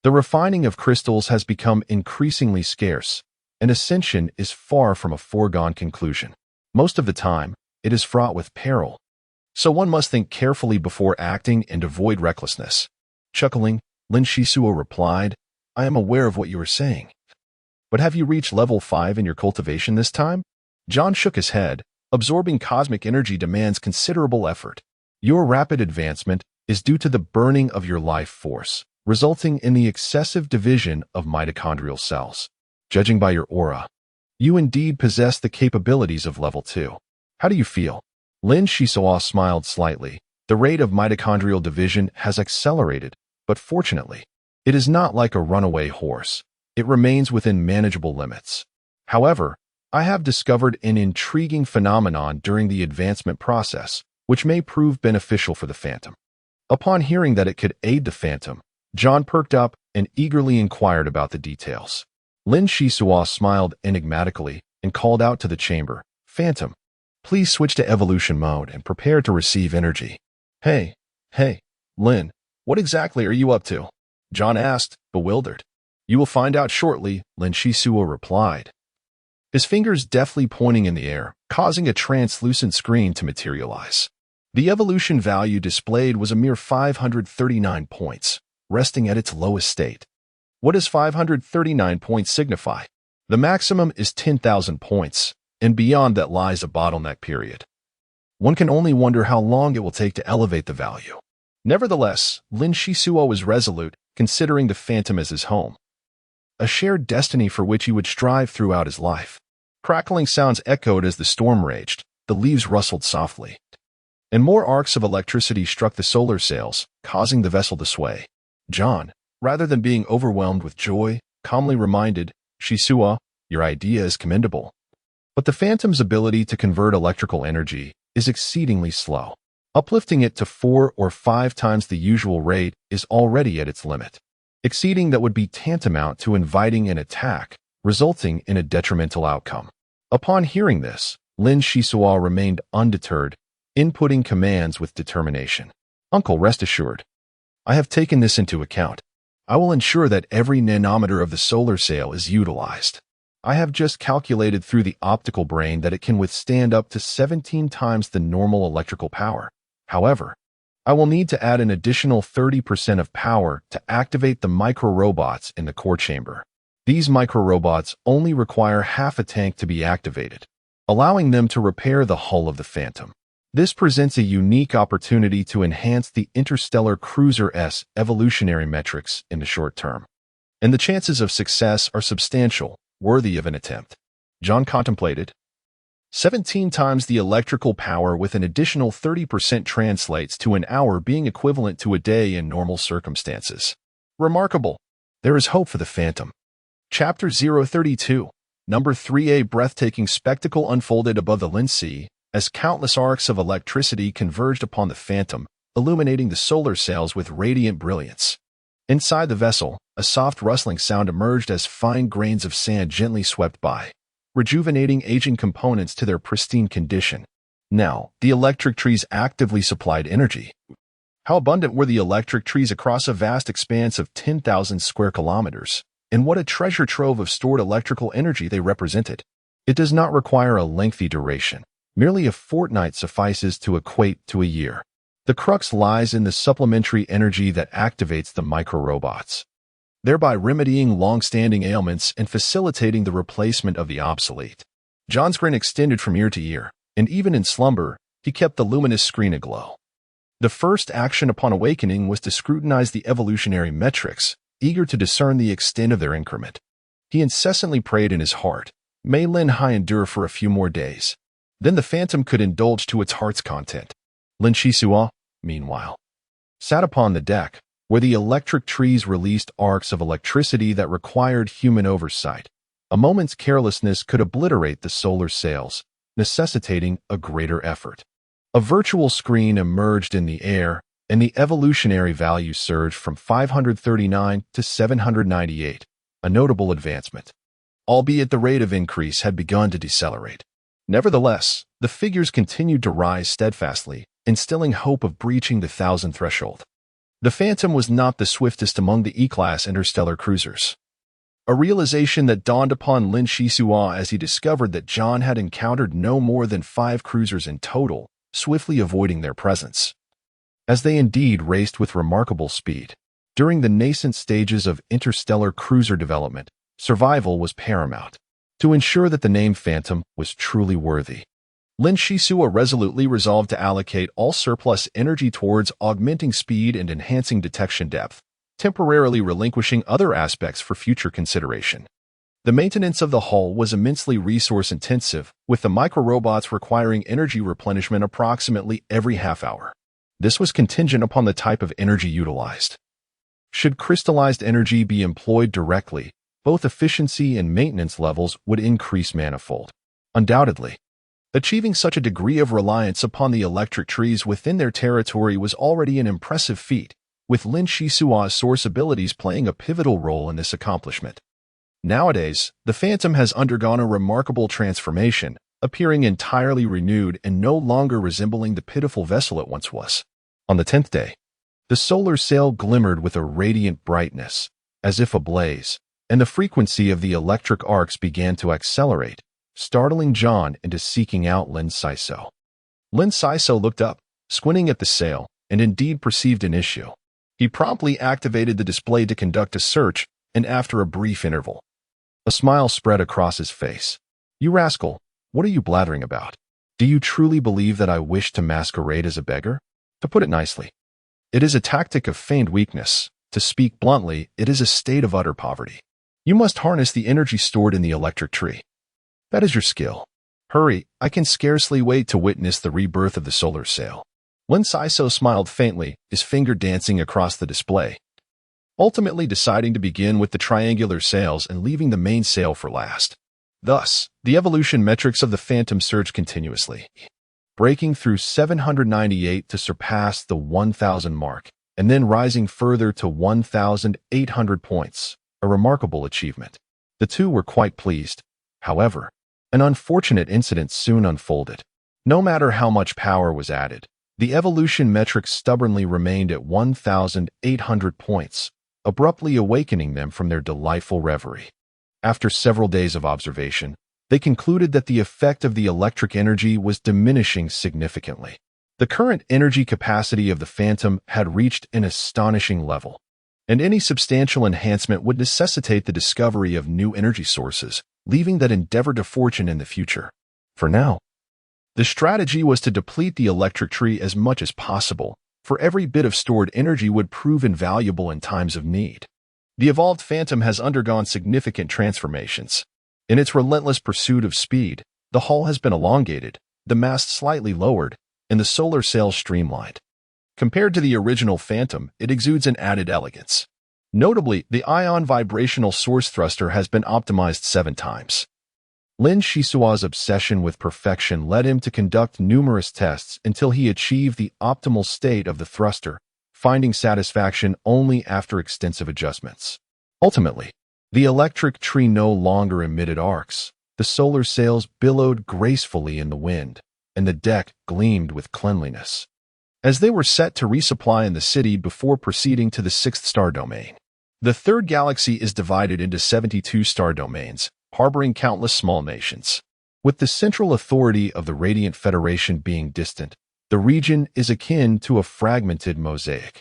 Speaker 1: The refining of crystals has become increasingly scarce, and ascension is far from a foregone conclusion. Most of the time, it is fraught with peril. So one must think carefully before acting and avoid recklessness. Chuckling, Lin Shisuo replied, I am aware of what you are saying. But have you reached level 5 in your cultivation this time? John shook his head. Absorbing cosmic energy demands considerable effort. Your rapid advancement is due to the burning of your life force, resulting in the excessive division of mitochondrial cells. Judging by your aura, you indeed possess the capabilities of level 2. How do you feel? Lin Shisuo smiled slightly. The rate of mitochondrial division has accelerated, but fortunately, it is not like a runaway horse. It remains within manageable limits. However, I have discovered an intriguing phenomenon during the advancement process, which may prove beneficial for the Phantom. Upon hearing that it could aid the Phantom, John perked up and eagerly inquired about the details. Lin Shisuo smiled enigmatically and called out to the chamber, Phantom, please switch to evolution mode and prepare to receive energy. Hey, Lin, what exactly are you up to? John asked, bewildered. You will find out shortly, Lin Shisuo replied, his fingers deftly pointing in the air, causing a translucent screen to materialize. The evolution value displayed was a mere 539 points, resting at its lowest state. What does 539 points signify? The maximum is 10,000 points, and beyond that lies a bottleneck period. One can only wonder how long it will take to elevate the value. Nevertheless, Lin Shisuo was resolute, considering the Phantom as his home, a shared destiny for which he would strive throughout his life. Crackling sounds echoed as the storm raged, the leaves rustled softly, and more arcs of electricity struck the solar sails, causing the vessel to sway. John, rather than being overwhelmed with joy, calmly reminded, Shisuo, your idea is commendable. But the Phantom's ability to convert electrical energy is exceedingly slow. Uplifting it to 4 or 5 times the usual rate is already at its limit. Exceeding that would be tantamount to inviting an attack, resulting in a detrimental outcome. Upon hearing this, Lin Shisuo remained undeterred, inputting commands with determination. Uncle, rest assured. I have taken this into account. I will ensure that every nanometer of the solar sail is utilized. I have just calculated through the optical brain that it can withstand up to 17 times the normal electrical power. However, I will need to add an additional 30% of power to activate the micro-robots in the core chamber. These micro-robots only require half a tank to be activated, allowing them to repair the hull of the Phantom. This presents a unique opportunity to enhance the Interstellar Cruiser-S evolutionary metrics in the short term. And the chances of success are substantial, worthy of an attempt. John contemplated. 17 times the electrical power with an additional 30% translates to an hour being equivalent to a day in normal circumstances. Remarkable. There is hope for the Phantom. Chapter 032. Number 3. A breathtaking spectacle unfolded above the Lindsay as countless arcs of electricity converged upon the Phantom, illuminating the solar sails with radiant brilliance. Inside the vessel, a soft rustling sound emerged as fine grains of sand gently swept by, rejuvenating aging components to their pristine condition. Now, the electric trees actively supplied energy. How abundant were the electric trees across a vast expanse of 10,000 square kilometers, and what a treasure trove of stored electrical energy they represented. It does not require a lengthy duration. Merely a fortnight suffices to equate to a year. The crux lies in the supplementary energy that activates the micro-robots, thereby remedying long-standing ailments and facilitating the replacement of the obsolete. John's grin extended from ear to ear, and even in slumber, he kept the luminous screen aglow. The first action upon awakening was to scrutinize the evolutionary metrics, eager to discern the extent of their increment. He incessantly prayed in his heart, "May Lin Hai endure for a few more days. Then the Phantom could indulge to its heart's content." Lin Shisua, meanwhile, sat upon the deck, where the electric trees released arcs of electricity that required human oversight. A moment's carelessness could obliterate the solar sails, necessitating a greater effort. A virtual screen emerged in the air, and the evolutionary value surged from 539 to 798, a notable advancement, albeit the rate of increase had begun to decelerate. Nevertheless, the figures continued to rise steadfastly, instilling hope of breaching the 1,000 threshold. The Phantom was not the swiftest among the E-class interstellar cruisers, a realization that dawned upon Lin Shisua as he discovered that John had encountered no more than 5 cruisers in total, swiftly avoiding their presence. As they indeed raced with remarkable speed. During the nascent stages of interstellar cruiser development, survival was paramount. To ensure that the name Phantom was truly worthy, Lin Shisua resolutely resolved to allocate all surplus energy towards augmenting speed and enhancing detection depth, temporarily relinquishing other aspects for future consideration. The maintenance of the hull was immensely resource-intensive, with the micro-robots requiring energy replenishment approximately every half hour. This was contingent upon the type of energy utilized. Should crystallized energy be employed directly, both efficiency and maintenance levels would increase manifold. Undoubtedly, achieving such a degree of reliance upon the electric trees within their territory was already an impressive feat, with Lin Shisua's source abilities playing a pivotal role in this accomplishment. Nowadays, the Phantom has undergone a remarkable transformation, appearing entirely renewed and no longer resembling the pitiful vessel it once was. On the 10th day, the solar sail glimmered with a radiant brightness, as if ablaze, and the frequency of the electric arcs began to accelerate, startling John into seeking out Lin Saiso. Lin Saiso looked up, squinting at the sail, and indeed perceived an issue. He promptly activated the display to conduct a search, and after a brief interval, a smile spread across his face. "You rascal, what are you blathering about? Do you truly believe that I wish to masquerade as a beggar? To put it nicely, it is a tactic of feigned weakness. To speak bluntly, it is a state of utter poverty. You must harness the energy stored in the electric tree. That is your skill. Hurry, I can scarcely wait to witness the rebirth of the solar sail." Lin Saiso smiled faintly, his finger dancing across the display, ultimately deciding to begin with the triangular sails and leaving the main sail for last. Thus, the evolution metrics of the Phantom surged continuously, breaking through 798 to surpass the 1,000 mark, and then rising further to 1,800 points, a remarkable achievement. The two were quite pleased. However, an unfortunate incident soon unfolded. No matter how much power was added, the evolution metric stubbornly remained at 1,800 points, abruptly awakening them from their delightful reverie. After several days of observation, they concluded that the effect of the electric energy was diminishing significantly. The current energy capacity of the Phantom had reached an astonishing level, and any substantial enhancement would necessitate the discovery of new energy sources, leaving that endeavor to fortune in the future. For now, the strategy was to deplete the electric tree as much as possible, for every bit of stored energy would prove invaluable in times of need. The evolved Phantom has undergone significant transformations. In its relentless pursuit of speed, the hull has been elongated, the mast slightly lowered, and the solar sails streamlined. Compared to the original Phantom, it exudes an added elegance. Notably, the ion vibrational source thruster has been optimized 7 times. Lin Shisua's obsession with perfection led him to conduct numerous tests until he achieved the optimal state of the thruster, finding satisfaction only after extensive adjustments. Ultimately, the electric tree no longer emitted arcs, the solar sails billowed gracefully in the wind, and the deck gleamed with cleanliness. As they were set to resupply in the city before proceeding to the 6th star domain. The third galaxy is divided into 72 star domains, harboring countless small nations. With the central authority of the Radiant Federation being distant, the region is akin to a fragmented mosaic.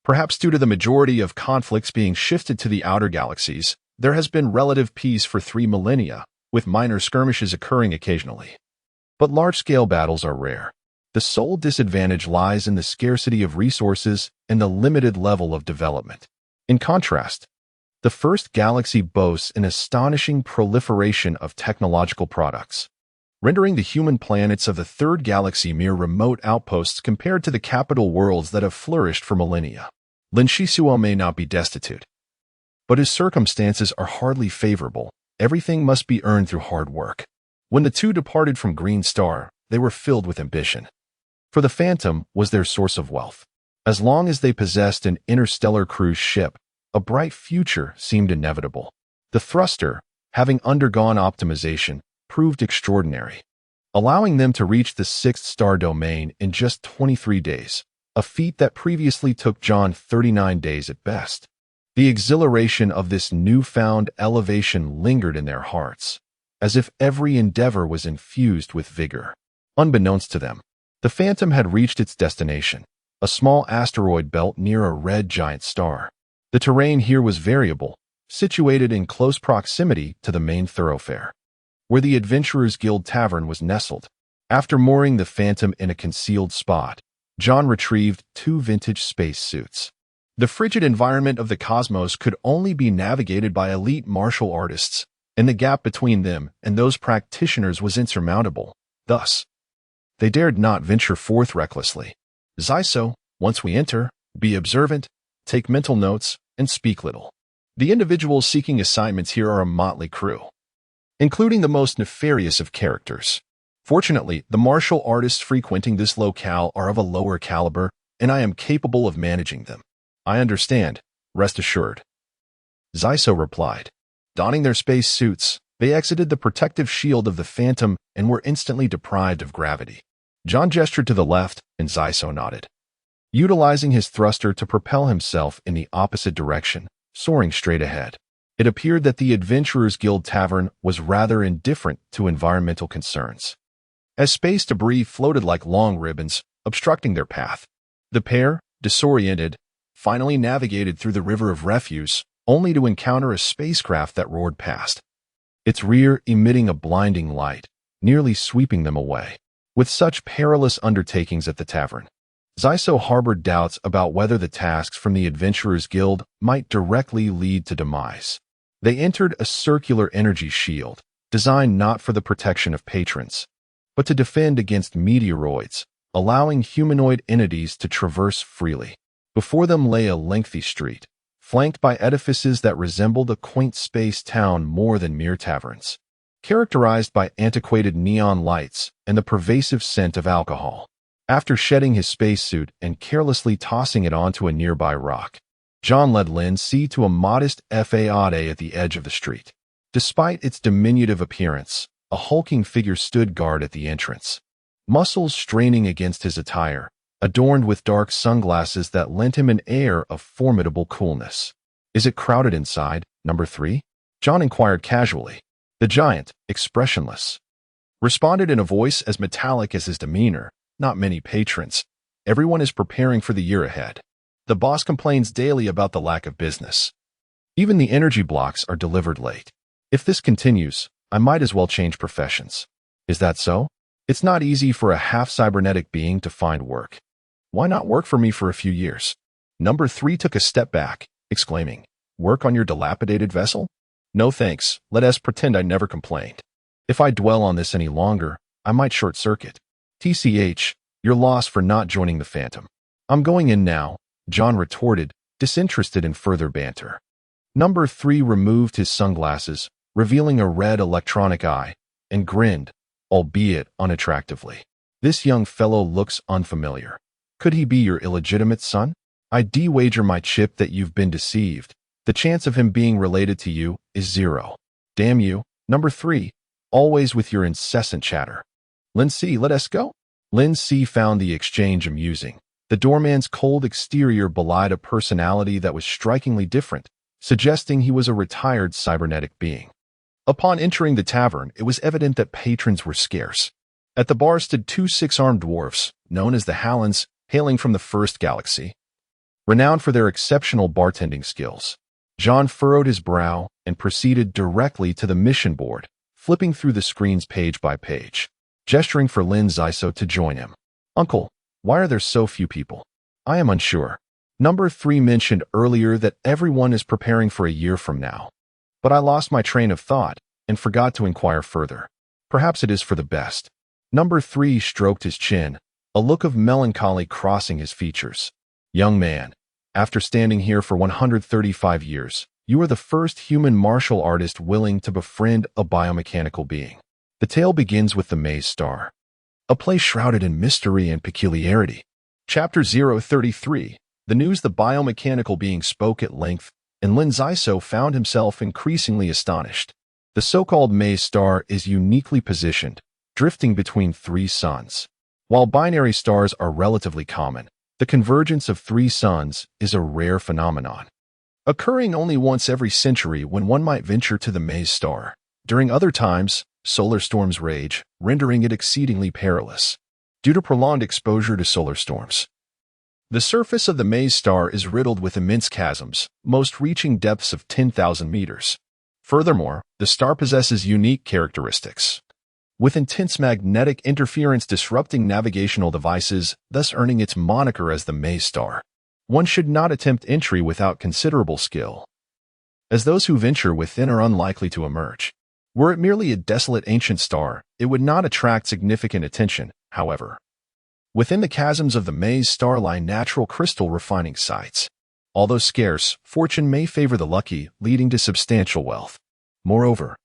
Speaker 1: Perhaps due to the majority of conflicts being shifted to the outer galaxies, there has been relative peace for 3 millennia, with minor skirmishes occurring occasionally. But large-scale battles are rare. The sole disadvantage lies in the scarcity of resources and the limited level of development. In contrast, the first galaxy boasts an astonishing proliferation of technological products, rendering the human planets of the third galaxy mere remote outposts compared to the capital worlds that have flourished for millennia. Lin Shisua may not be destitute, but his circumstances are hardly favorable. Everything must be earned through hard work. When the two departed from Green Star, they were filled with ambition. For the Phantom was their source of wealth. As long as they possessed an interstellar cruise ship, a bright future seemed inevitable. The thruster, having undergone optimization, proved extraordinary, allowing them to reach the 6th star domain in just 23 days, a feat that previously took John 39 days at best. The exhilaration of this newfound elevation lingered in their hearts, as if every endeavor was infused with vigor. Unbeknownst to them, the Phantom had reached its destination, a small asteroid belt near a red giant star. The terrain here was variable, situated in close proximity to the main thoroughfare, where the Adventurers Guild Tavern was nestled. After mooring the Phantom in a concealed spot, John retrieved 2 vintage space suits. The frigid environment of the cosmos could only be navigated by elite martial artists, and the gap between them and those practitioners was insurmountable. Thus, they dared not venture forth recklessly. Zaiso, once we enter, be observant, take mental notes, and speak little. The individuals seeking assignments here are a motley crew, including the most nefarious of characters. Fortunately, the martial artists frequenting this locale are of a lower caliber, and I am capable of managing them. I understand, rest assured. Zaiso replied. Donning their space suits, they exited the protective shield of the Phantom and were instantly deprived of gravity. John gestured to the left, and Zaiso nodded, utilizing his thruster to propel himself in the opposite direction, soaring straight ahead. It appeared that the Adventurers Guild Tavern was rather indifferent to environmental concerns, as space debris floated like long ribbons, obstructing their path. The pair, disoriented, finally navigated through the river of refuse, only to encounter a spacecraft that roared past, its rear emitting a blinding light, nearly sweeping them away. With such perilous undertakings at the tavern, Zaiso harbored doubts about whether the tasks from the Adventurers Guild might directly lead to demise. They entered a circular energy shield, designed not for the protection of patrons, but to defend against meteoroids, allowing humanoid entities to traverse freely. Before them lay a lengthy street, flanked by edifices that resembled a quaint space town more than mere taverns, characterized by antiquated neon lights and the pervasive scent of alcohol. After shedding his spacesuit and carelessly tossing it onto a nearby rock, John led Lin C to a modest faade at the edge of the street. Despite its diminutive appearance, a hulking figure stood guard at the entrance, muscles straining against his attire, adorned with dark sunglasses that lent him an air of formidable coolness. Is it crowded inside, number 3? John inquired casually. The giant, expressionless, responded in a voice as metallic as his demeanor. Not many patrons. Everyone is preparing for the year ahead. The boss complains daily about the lack of business. Even the energy blocks are delivered late. If this continues, I might as well change professions. Is that so? It's not easy for a half-cybernetic being to find work. Why not work for me for a few years? Number 3 took a step back, exclaiming, Work on your dilapidated vessel? No thanks, let us pretend I never complained. If I dwell on this any longer, I might short-circuit. TCH, you're lost for not joining the Phantom. I'm going in now, John retorted, disinterested in further banter. Number 3 removed his sunglasses, revealing a red electronic eye, and grinned, albeit unattractively. "This young fellow looks unfamiliar. Could he be your illegitimate son? I'd wager my chip that you've been deceived. The chance of him being related to you is 0. Damn you. Number 3. Always with your incessant chatter. Lin C, let us go?" Lin C found the exchange amusing. The doorman's cold exterior belied a personality that was strikingly different, suggesting he was a retired cybernetic being. Upon entering the tavern, it was evident that patrons were scarce. At the bar stood 2 6-armed dwarfs, known as the Halons, hailing from the First Galaxy, renowned for their exceptional bartending skills. John furrowed his brow and proceeded directly to the mission board, flipping through the screens page by page, gesturing for Lin Ziso to join him. "Uncle, why are there so few people? I am unsure. Number 3 mentioned earlier that everyone is preparing for a year from now. But I lost my train of thought and forgot to inquire further. Perhaps it is for the best." Number 3 stroked his chin, a look of melancholy crossing his features. "Young man, after standing here for 135 years, you are the first human martial artist willing to befriend a biomechanical being. The tale begins with the Maze Star, a place shrouded in mystery and peculiarity." Chapter 033. The news the biomechanical being spoke at length, and Lin Ziso found himself increasingly astonished. The so-called Maze Star is uniquely positioned, drifting between 3 suns. While binary stars are relatively common, the convergence of 3 suns is a rare phenomenon, occurring only once every century when one might venture to the Maze Star. During other times, solar storms rage, rendering it exceedingly perilous. Due to prolonged exposure to solar storms, the surface of the Maze Star is riddled with immense chasms, most reaching depths of 10,000 meters. Furthermore, the star possesses unique characteristics, with intense magnetic interference disrupting navigational devices, thus earning its moniker as the Maze Star. One should not attempt entry without considerable skill, as those who venture within are unlikely to emerge. Were it merely a desolate ancient star, it would not attract significant attention, however. Within the chasms of the Maze Star lie natural crystal refining sites. Although scarce, fortune may favor the lucky, leading to substantial wealth. Moreover,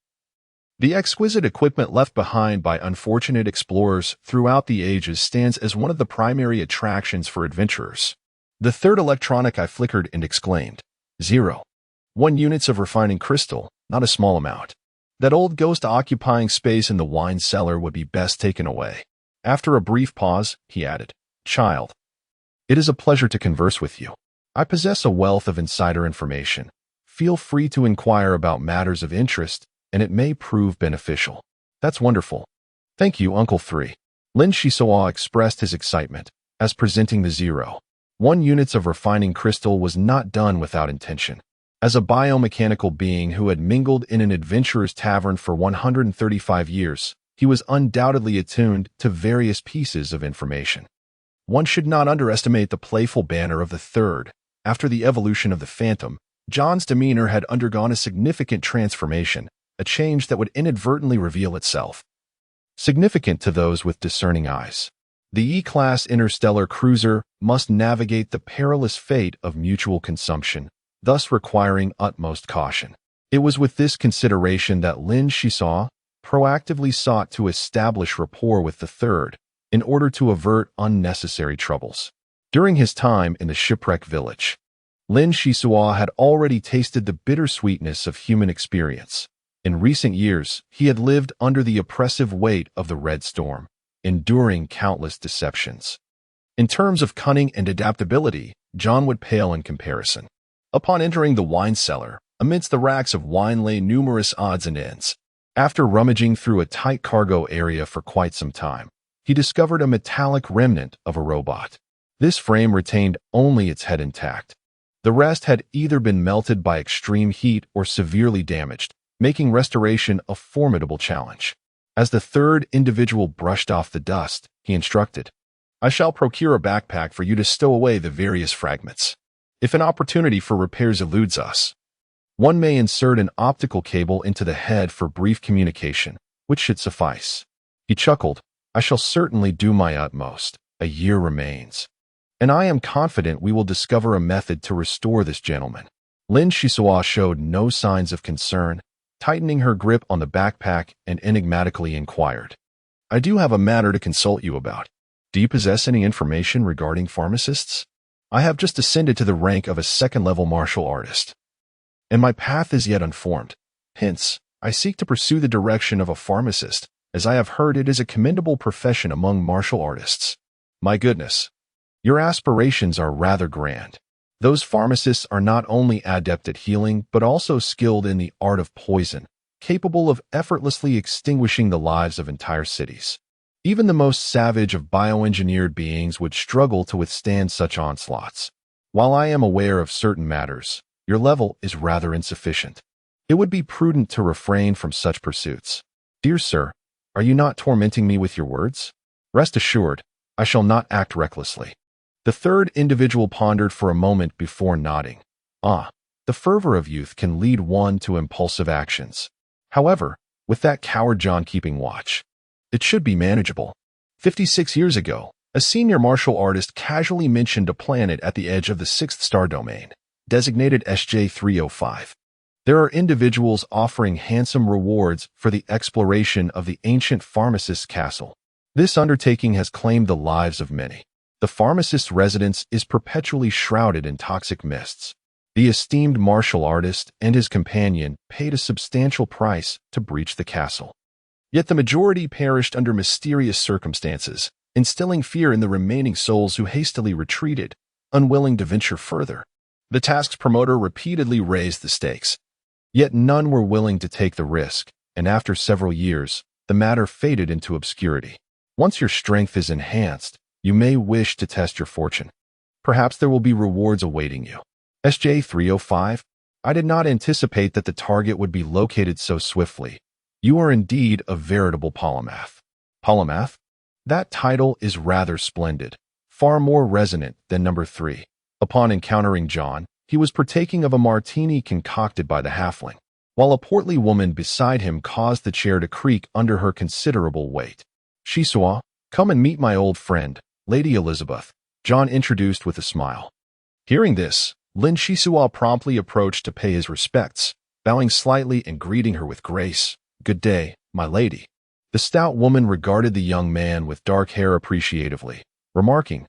Speaker 1: the exquisite equipment left behind by unfortunate explorers throughout the ages stands as one of the primary attractions for adventurers. The third electronic eye flickered and exclaimed, 0.1 units of refining crystal, not a small amount. That old ghost occupying space in the wine cellar would be best taken away. After a brief pause, he added, "Child, it is a pleasure to converse with you. I possess a wealth of insider information. Feel free to inquire about matters of interest, and it may prove beneficial." "That's wonderful. Thank you, Uncle 3. Lin Shisoa expressed his excitement, as presenting the 0.1 units of refining crystal was not done without intention. As a biomechanical being who had mingled in an adventurer's tavern for 135 years, he was undoubtedly attuned to various pieces of information. One should not underestimate the playful banter of the third. After the evolution of the Phantom, John's demeanor had undergone a significant transformation, a change that would inadvertently reveal itself. Significant to those with discerning eyes. The E-class interstellar cruiser must navigate the perilous fate of mutual consumption, thus requiring utmost caution. It was with this consideration that Lin Shisoa proactively sought to establish rapport with the third in order to avert unnecessary troubles. During his time in the shipwreck village, Lin Shisoa had already tasted the bittersweetness of human experience. In recent years, he had lived under the oppressive weight of the Red Storm, enduring countless deceptions. In terms of cunning and adaptability, John would pale in comparison. Upon entering the wine cellar, amidst the racks of wine lay numerous odds and ends. After rummaging through a tight cargo area for quite some time, he discovered a metallic remnant of a robot. This frame retained only its head intact. The rest had either been melted by extreme heat or severely damaged, making restoration a formidable challenge. As the third individual brushed off the dust, he instructed, "I shall procure a backpack for you to stow away the various fragments. If an opportunity for repairs eludes us, one may insert an optical cable into the head for brief communication, which should suffice." He chuckled, "I shall certainly do my utmost. A year remains, and I am confident we will discover a method to restore this gentleman." Lin Shisoa showed no signs of concern, tightening her grip on the backpack and enigmatically inquired, "I do have a matter to consult you about. Do you possess any information regarding pharmacists? I have just ascended to the rank of a second-level martial artist, and my path is yet unformed. Hence, I seek to pursue the direction of a pharmacist, as I have heard it is a commendable profession among martial artists." "My goodness, your aspirations are rather grand. Those pharmacists are not only adept at healing, but also skilled in the art of poison, capable of effortlessly extinguishing the lives of entire cities. Even the most savage of bioengineered beings would struggle to withstand such onslaughts. While I am aware of certain matters, your level is rather insufficient. It would be prudent to refrain from such pursuits. Dear sir, are you not tormenting me with your words? Rest assured, I shall not act recklessly." The third individual pondered for a moment before nodding. The fervor of youth can lead one to impulsive actions. However, with that coward John keeping watch, it should be manageable. 56 years ago, a senior martial artist casually mentioned a planet at the edge of the 6th star domain, designated SJ-305. There are individuals offering handsome rewards for the exploration of the ancient pharmacist's castle. This undertaking has claimed the lives of many. The pharmacist's residence is perpetually shrouded in toxic mists. The esteemed martial artist and his companion paid a substantial price to breach the castle. Yet the majority perished under mysterious circumstances, instilling fear in the remaining souls who hastily retreated, unwilling to venture further. The task's promoter repeatedly raised the stakes, yet none were willing to take the risk, and after several years, the matter faded into obscurity. Once your strength is enhanced, you may wish to test your fortune. Perhaps there will be rewards awaiting you. SJ-305? I did not anticipate that the target would be located so swiftly. You are indeed a veritable polymath. Polymath? That title is rather splendid, far more resonant than number 3. Upon encountering John, he was partaking of a martini concocted by the halfling, while a portly woman beside him caused the chair to creak under her considerable weight. "Shisua, come and meet my old friend, Lady Elizabeth," John introduced with a smile. Hearing this, Lin Shisua promptly approached to pay his respects, bowing slightly and greeting her with grace. "Good day, my lady." The stout woman regarded the young man with dark hair appreciatively, remarking,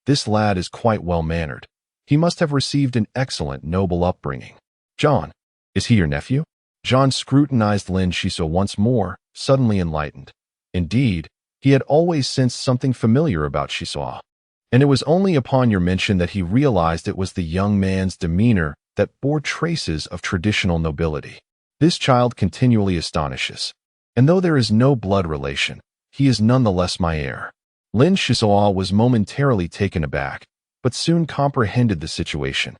Speaker 1: "This lad is quite well-mannered. He must have received an excellent, noble upbringing. John, is he your nephew?" John scrutinized Lin Shisua once more, suddenly enlightened. Indeed, he had always sensed something familiar about Shisua, and it was only upon your mention that he realized it was the young man's demeanor that bore traces of traditional nobility. This child continually astonishes, and though there is no blood relation, he is nonetheless my heir. Lin Shisua was momentarily taken aback, but soon comprehended the situation.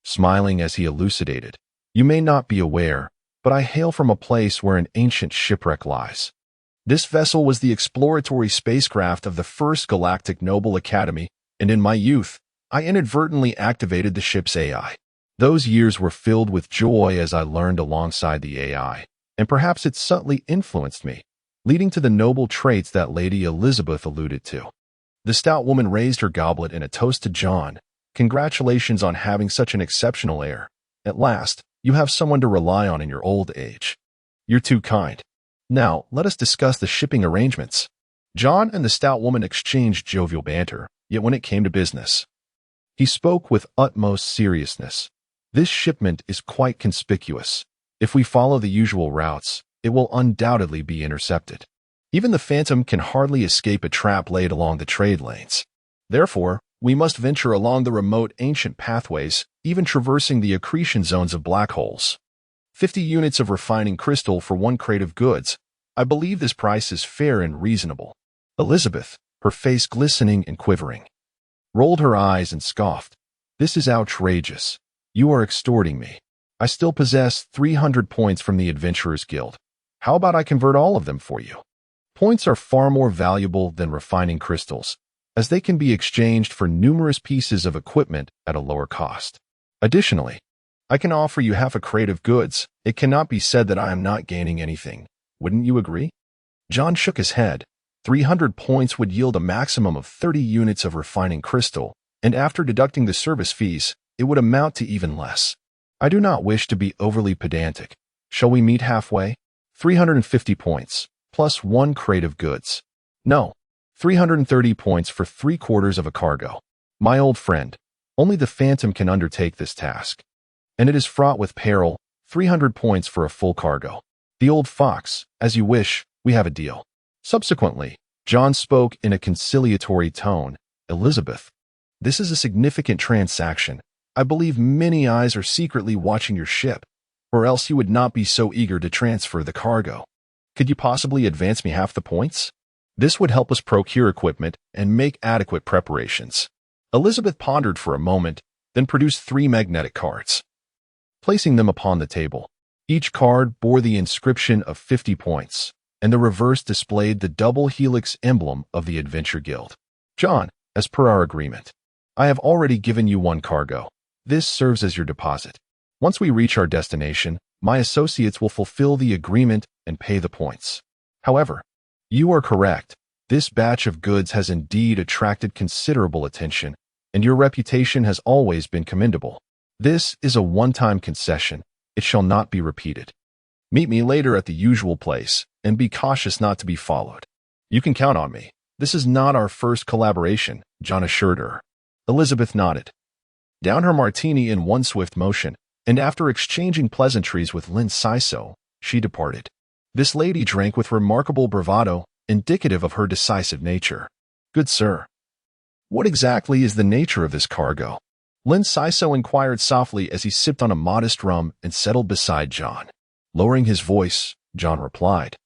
Speaker 1: Smiling as he elucidated, "You may not be aware, but I hail from a place where an ancient shipwreck lies. This vessel was the exploratory spacecraft of the first Galactic Noble Academy, and in my youth, I inadvertently activated the ship's AI. Those years were filled with joy as I learned alongside the AI, and perhaps it subtly influenced me, leading to the noble traits that Lady Elizabeth alluded to." The stout woman raised her goblet in a toast to John. "Congratulations on having such an exceptional heir. At last, you have someone to rely on in your old age. You're too kind. Now, let us discuss the shipping arrangements." John and the stout woman exchanged jovial banter, yet when it came to business, he spoke with utmost seriousness. "This shipment is quite conspicuous. If we follow the usual routes, it will undoubtedly be intercepted. Even the Phantom can hardly escape a trap laid along the trade lanes. Therefore, we must venture along the remote ancient pathways, even traversing the accretion zones of black holes. 50 units of refining crystal for 1 crate of goods. I believe this price is fair and reasonable." Elizabeth, her face glistening and quivering, rolled her eyes and scoffed. "This is outrageous. You are extorting me. I still possess 300 points from the Adventurers Guild. How about I convert all of them for you? Points are far more valuable than refining crystals, as they can be exchanged for numerous pieces of equipment at a lower cost. Additionally, I can offer you half a crate of goods. It cannot be said that I am not gaining anything. Wouldn't you agree?" John shook his head. 300 points would yield a maximum of 30 units of refining crystal, and after deducting the service fees, it would amount to even less. "I do not wish to be overly pedantic," Shall we meet halfway? 350 points, plus 1 crate of goods. No. 330 points for 3/4 of a cargo. My old friend, only the Phantom can undertake this task. And it is fraught with peril, 300 points for a full cargo. The old fox, as you wish, we have a deal. Subsequently, John spoke in a conciliatory tone. Elizabeth, this is a significant transaction. I believe many eyes are secretly watching your ship, or else you would not be so eager to transfer the cargo. Could you possibly advance me half the points? This would help us procure equipment and make adequate preparations. Elizabeth pondered for a moment, then produced 3 magnetic cards. Placing them upon the table, each card bore the inscription of 50 points, and the reverse displayed the double helix emblem of the Adventure Guild. John, as per our agreement, I have already given you 1 cargo. This serves as your deposit. Once we reach our destination, my associates will fulfill the agreement and pay the points. However, you are correct. This batch of goods has indeed attracted considerable attention, and your reputation has always been commendable. This is a one-time concession. It shall not be repeated. Meet me later at the usual place, and be cautious not to be followed. You can count on me. This is not our first collaboration, John assured her. Elizabeth nodded. Down her martini in one swift motion, and after exchanging pleasantries with Lin Siso, she departed. This lady drank with remarkable bravado, indicative of her decisive nature. Good sir, what exactly is the nature of this cargo? Lin Siso inquired softly as he sipped on a modest rum and settled beside John. Lowering his voice, John replied,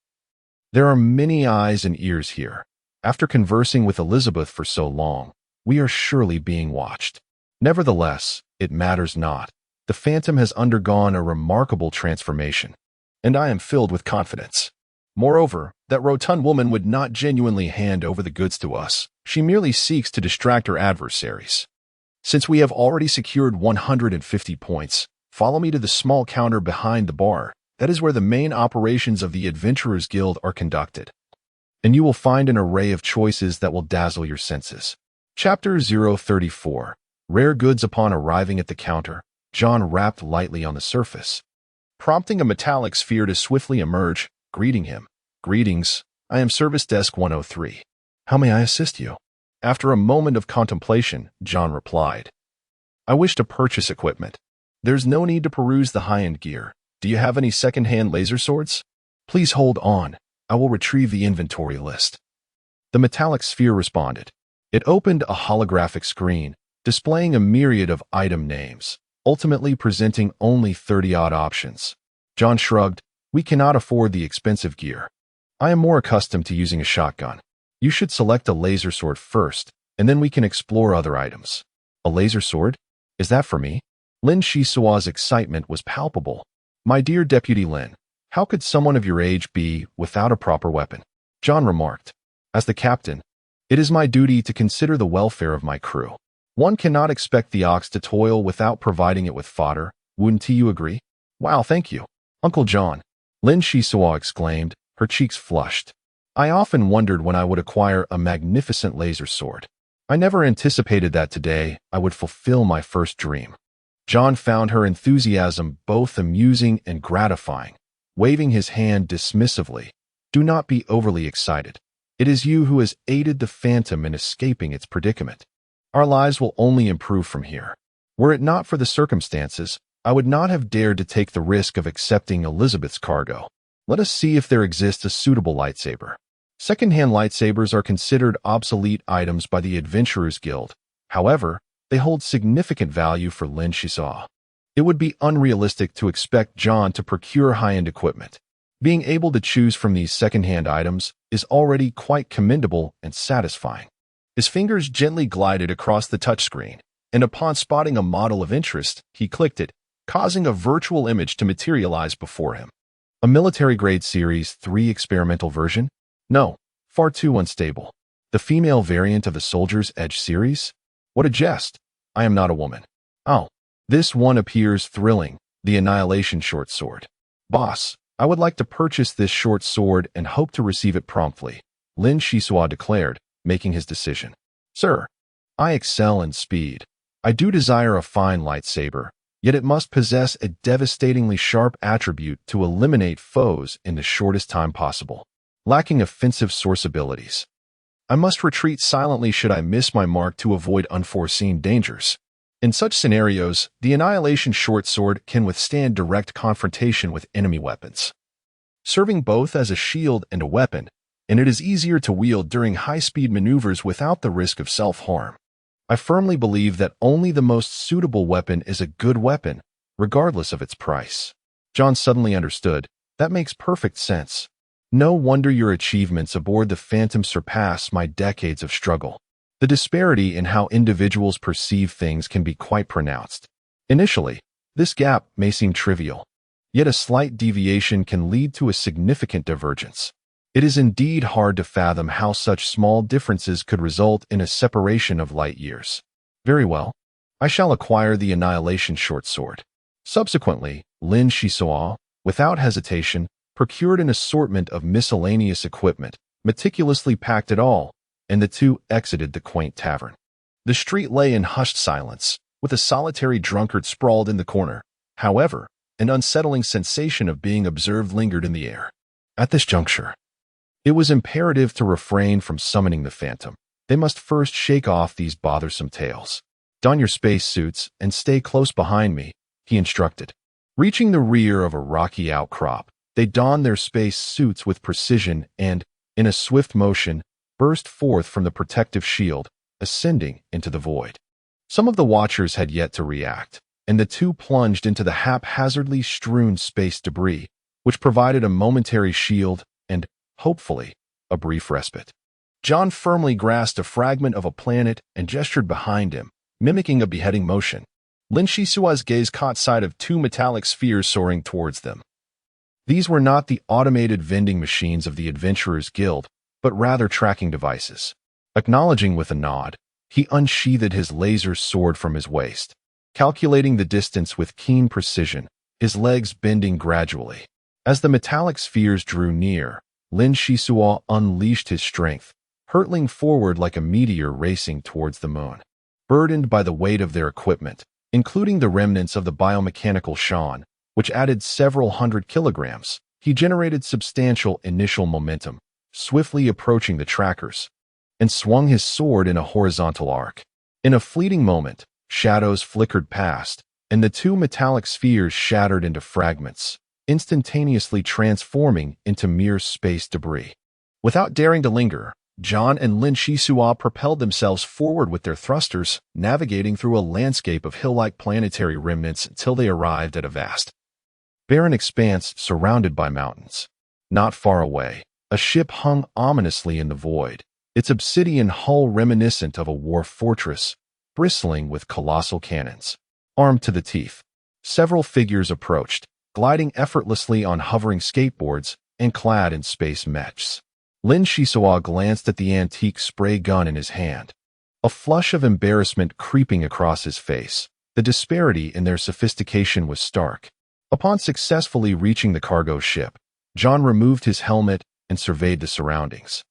Speaker 1: There are many eyes and ears here. After conversing with Elizabeth for so long, we are surely being watched. Nevertheless, it matters not. The Phantom has undergone a remarkable transformation, and I am filled with confidence. Moreover, that rotund woman would not genuinely hand over the goods to us. She merely seeks to distract her adversaries. Since we have already secured 150 points, follow me to the small counter behind the bar. That is where the main operations of the Adventurers Guild are conducted. And you will find an array of choices that will dazzle your senses. Chapter 034. Rare goods. Upon arriving at the counter, John rapped lightly on the surface, prompting a metallic sphere to swiftly emerge, greeting him. Greetings, I am Service Desk 103. How may I assist you? After a moment of contemplation, John replied, I wish to purchase equipment. There's no need to peruse the high-end gear. Do you have any second-hand laser swords? Please hold on. I will retrieve the inventory list. The metallic sphere responded. It opened a holographic screen, displaying a myriad of item names, ultimately presenting only 30-odd options. John shrugged. We cannot afford the expensive gear. I am more accustomed to using a shotgun. You should select a laser sword first, and then we can explore other items. A laser sword? Is that for me? Lin Shisua's excitement was palpable. My dear Deputy Lin, how could someone of your age be without a proper weapon? John remarked. As the captain, it is my duty to consider the welfare of my crew. One cannot expect the ox to toil without providing it with fodder. Wouldn't you agree? Wow, thank you, Uncle John. Lin Shisua exclaimed, her cheeks flushed. I often wondered when I would acquire a magnificent laser sword. I never anticipated that today I would fulfill my first dream. John found her enthusiasm both amusing and gratifying, waving his hand dismissively. Do not be overly excited. It is you who has aided the Phantom in escaping its predicament. Our lives will only improve from here. Were it not for the circumstances, I would not have dared to take the risk of accepting Elizabeth's cargo. Let us see if there exists a suitable lightsaber. Second-hand lightsabers are considered obsolete items by the Adventurers Guild. However, they hold significant value for Lin Shisua. It would be unrealistic to expect John to procure high-end equipment. Being able to choose from these second-hand items is already quite commendable and satisfying. His fingers gently glided across the touchscreen, and upon spotting a model of interest, he clicked it, causing a virtual image to materialize before him. A military-grade Series 3 experimental version? No, far too unstable. The female variant of the Soldier's Edge series? What a jest. I am not a woman. Oh, this one appears thrilling, the Annihilation short sword. Boss, I would like to purchase this short sword and hope to receive it promptly, Lin Shisua declared, making his decision. Sir, I excel in speed. I do desire a fine lightsaber, yet it must possess a devastatingly sharp attribute to eliminate foes in the shortest time possible. Lacking offensive source abilities, I must retreat silently should I miss my mark to avoid unforeseen dangers. In such scenarios, the Annihilation short sword can withstand direct confrontation with enemy weapons, serving both as a shield and a weapon, and it is easier to wield during high-speed maneuvers without the risk of self-harm. I firmly believe that only the most suitable weapon is a good weapon, regardless of its price. John suddenly understood. That makes perfect sense. No wonder your achievements aboard the Phantom surpass my decades of struggle. The disparity in how individuals perceive things can be quite pronounced. Initially, this gap may seem trivial, yet a slight deviation can lead to a significant divergence. It is indeed hard to fathom how such small differences could result in a separation of light years. Very well. I shall acquire the Annihilation short sword. Subsequently, Lin Shisua, without hesitation, procured an assortment of miscellaneous equipment, meticulously packed it all, and the two exited the quaint tavern. The street lay in hushed silence, with a solitary drunkard sprawled in the corner. However, an unsettling sensation of being observed lingered in the air. At this juncture, it was imperative to refrain from summoning the Phantom. They must first shake off these bothersome tales. Don your space suits and stay close behind me, he instructed. Reaching the rear of a rocky outcrop, they donned their space suits with precision and, in a swift motion, burst forth from the protective shield, ascending into the void. Some of the Watchers had yet to react, and the two plunged into the haphazardly strewn space debris, which provided a momentary shield and, hopefully, a brief respite. John firmly grasped a fragment of a planet and gestured behind him, mimicking a beheading motion. Lin Shisua's gaze caught sight of two metallic spheres soaring towards them. These were not the automated vending machines of the Adventurers Guild, but rather tracking devices. Acknowledging with a nod, he unsheathed his laser sword from his waist, calculating the distance with keen precision, his legs bending gradually. As the metallic spheres drew near, Lin Shisua unleashed his strength, hurtling forward like a meteor racing towards the moon. Burdened by the weight of their equipment, including the remnants of the biomechanical Shan, which added several hundred kilograms, he generated substantial initial momentum, swiftly approaching the trackers, and swung his sword in a horizontal arc. In a fleeting moment, shadows flickered past, and the two metallic spheres shattered into fragments, instantaneously transforming into mere space debris. Without daring to linger, John and Lin Shisua propelled themselves forward with their thrusters, navigating through a landscape of hill-like planetary remnants until they arrived at a vast, barren expanse surrounded by mountains. Not far away, a ship hung ominously in the void, its obsidian hull reminiscent of a war fortress, bristling with colossal cannons. Armed to the teeth, several figures approached, gliding effortlessly on hovering skateboards and clad in space mechs. Lin Shisua glanced at the antique spray gun in his hand, a flush of embarrassment creeping across his face. The disparity in their sophistication was stark. Upon successfully reaching the cargo ship, John removed his helmet and surveyed the surroundings.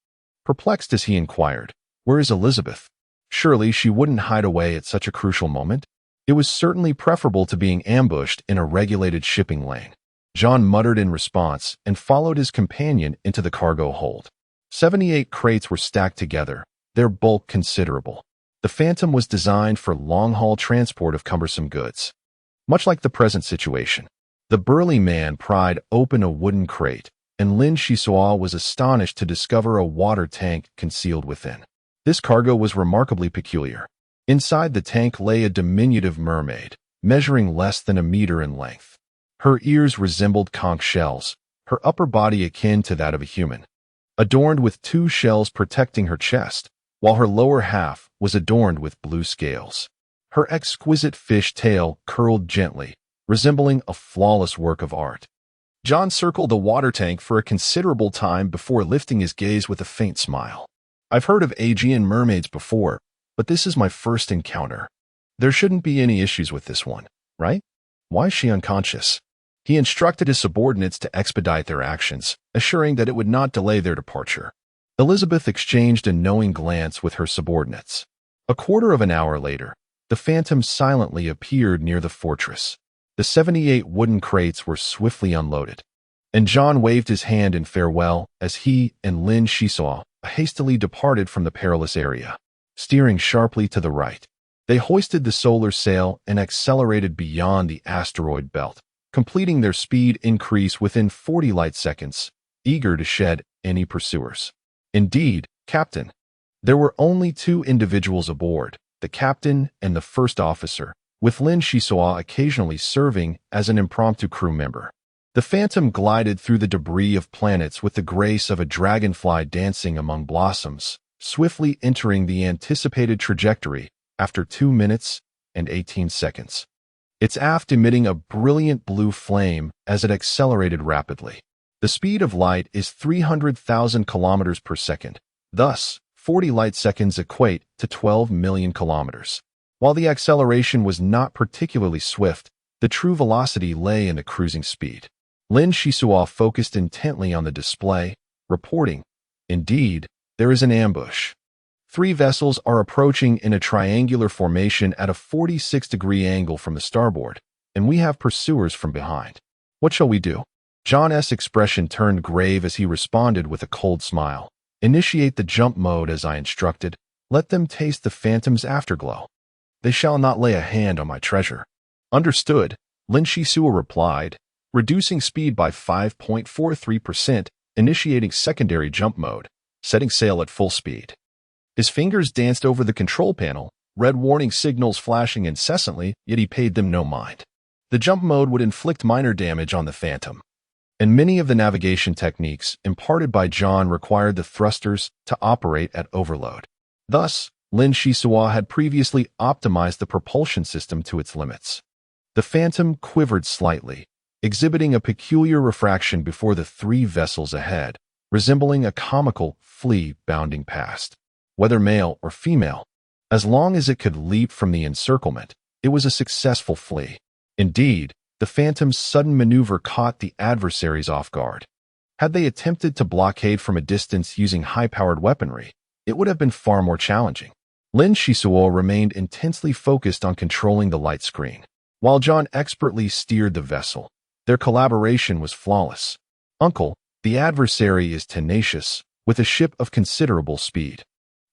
Speaker 1: Perplexed as he inquired, "Where is Elizabeth? Surely she wouldn't hide away at such a crucial moment?" It was certainly preferable to being ambushed in a regulated shipping lane. John muttered in response and followed his companion into the cargo hold. 78 crates were stacked together, their bulk considerable. The Phantom was designed for long-haul transport of cumbersome goods. Much like the present situation, the burly man pried open a wooden crate, and Lin Shisua was astonished to discover a water tank concealed within. This cargo was remarkably peculiar. Inside the tank lay a diminutive mermaid, measuring less than a meter in length. Her ears resembled conch shells, her upper body akin to that of a human, adorned with 2 shells protecting her chest, while her lower half was adorned with blue scales. Her exquisite fish tail curled gently, resembling a flawless work of art. John circled the water tank for a considerable time before lifting his gaze with a faint smile. "I've heard of Aegean mermaids before, but this is my first encounter. There shouldn't be any issues with this one, right? Why is she unconscious?" He instructed his subordinates to expedite their actions, assuring that it would not delay their departure. Elizabeth exchanged a knowing glance with her subordinates. A quarter of an hour later, the Phantom silently appeared near the fortress. The 78 wooden crates were swiftly unloaded, and John waved his hand in farewell as he and Lin Shisao hastily departed from the perilous area. Steering sharply to the right, they hoisted the solar sail and accelerated beyond the asteroid belt, completing their speed increase within 40 light seconds, eager to shed any pursuers. Indeed, Captain, there were only 2 individuals aboard, the captain and the first officer, with Lin Shisao occasionally serving as an impromptu crew member. The Phantom glided through the debris of planets with the grace of a dragonfly dancing among blossoms, swiftly entering the anticipated trajectory after 2 minutes and 18 seconds. Its aft emitting a brilliant blue flame as it accelerated rapidly. The speed of light is 300,000 kilometers per second. Thus, 40 light seconds equate to 12 million kilometers. While the acceleration was not particularly swift, the true velocity lay in the cruising speed. Lin Shisao focused intently on the display, reporting, "Indeed, there is an ambush. 3 vessels are approaching in a triangular formation at a 46-degree angle from the starboard, and we have pursuers from behind. What shall we do?" John's expression turned grave as he responded with a cold smile. "Initiate the jump mode as I instructed. Let them taste the Phantom's afterglow. They shall not lay a hand on my treasure." "Understood," Lin Shisao replied, reducing speed by 5.43%, initiating secondary jump mode, setting sail at full speed. His fingers danced over the control panel, red warning signals flashing incessantly, yet he paid them no mind. The jump mode would inflict minor damage on the Phantom, and many of the navigation techniques imparted by John required the thrusters to operate at overload. Thus, Lin Shisao had previously optimized the propulsion system to its limits. The Phantom quivered slightly, exhibiting a peculiar refraction before the 3 vessels ahead, resembling a comical flea bounding past. Whether male or female, as long as it could leap from the encirclement, it was a successful flee. Indeed, the Phantom's sudden maneuver caught the adversaries off guard. Had they attempted to blockade from a distance using high-powered weaponry, it would have been far more challenging. Lin Shisao remained intensely focused on controlling the light screen, while John expertly steered the vessel. Their collaboration was flawless. "Uncle, the adversary is tenacious, with a ship of considerable speed.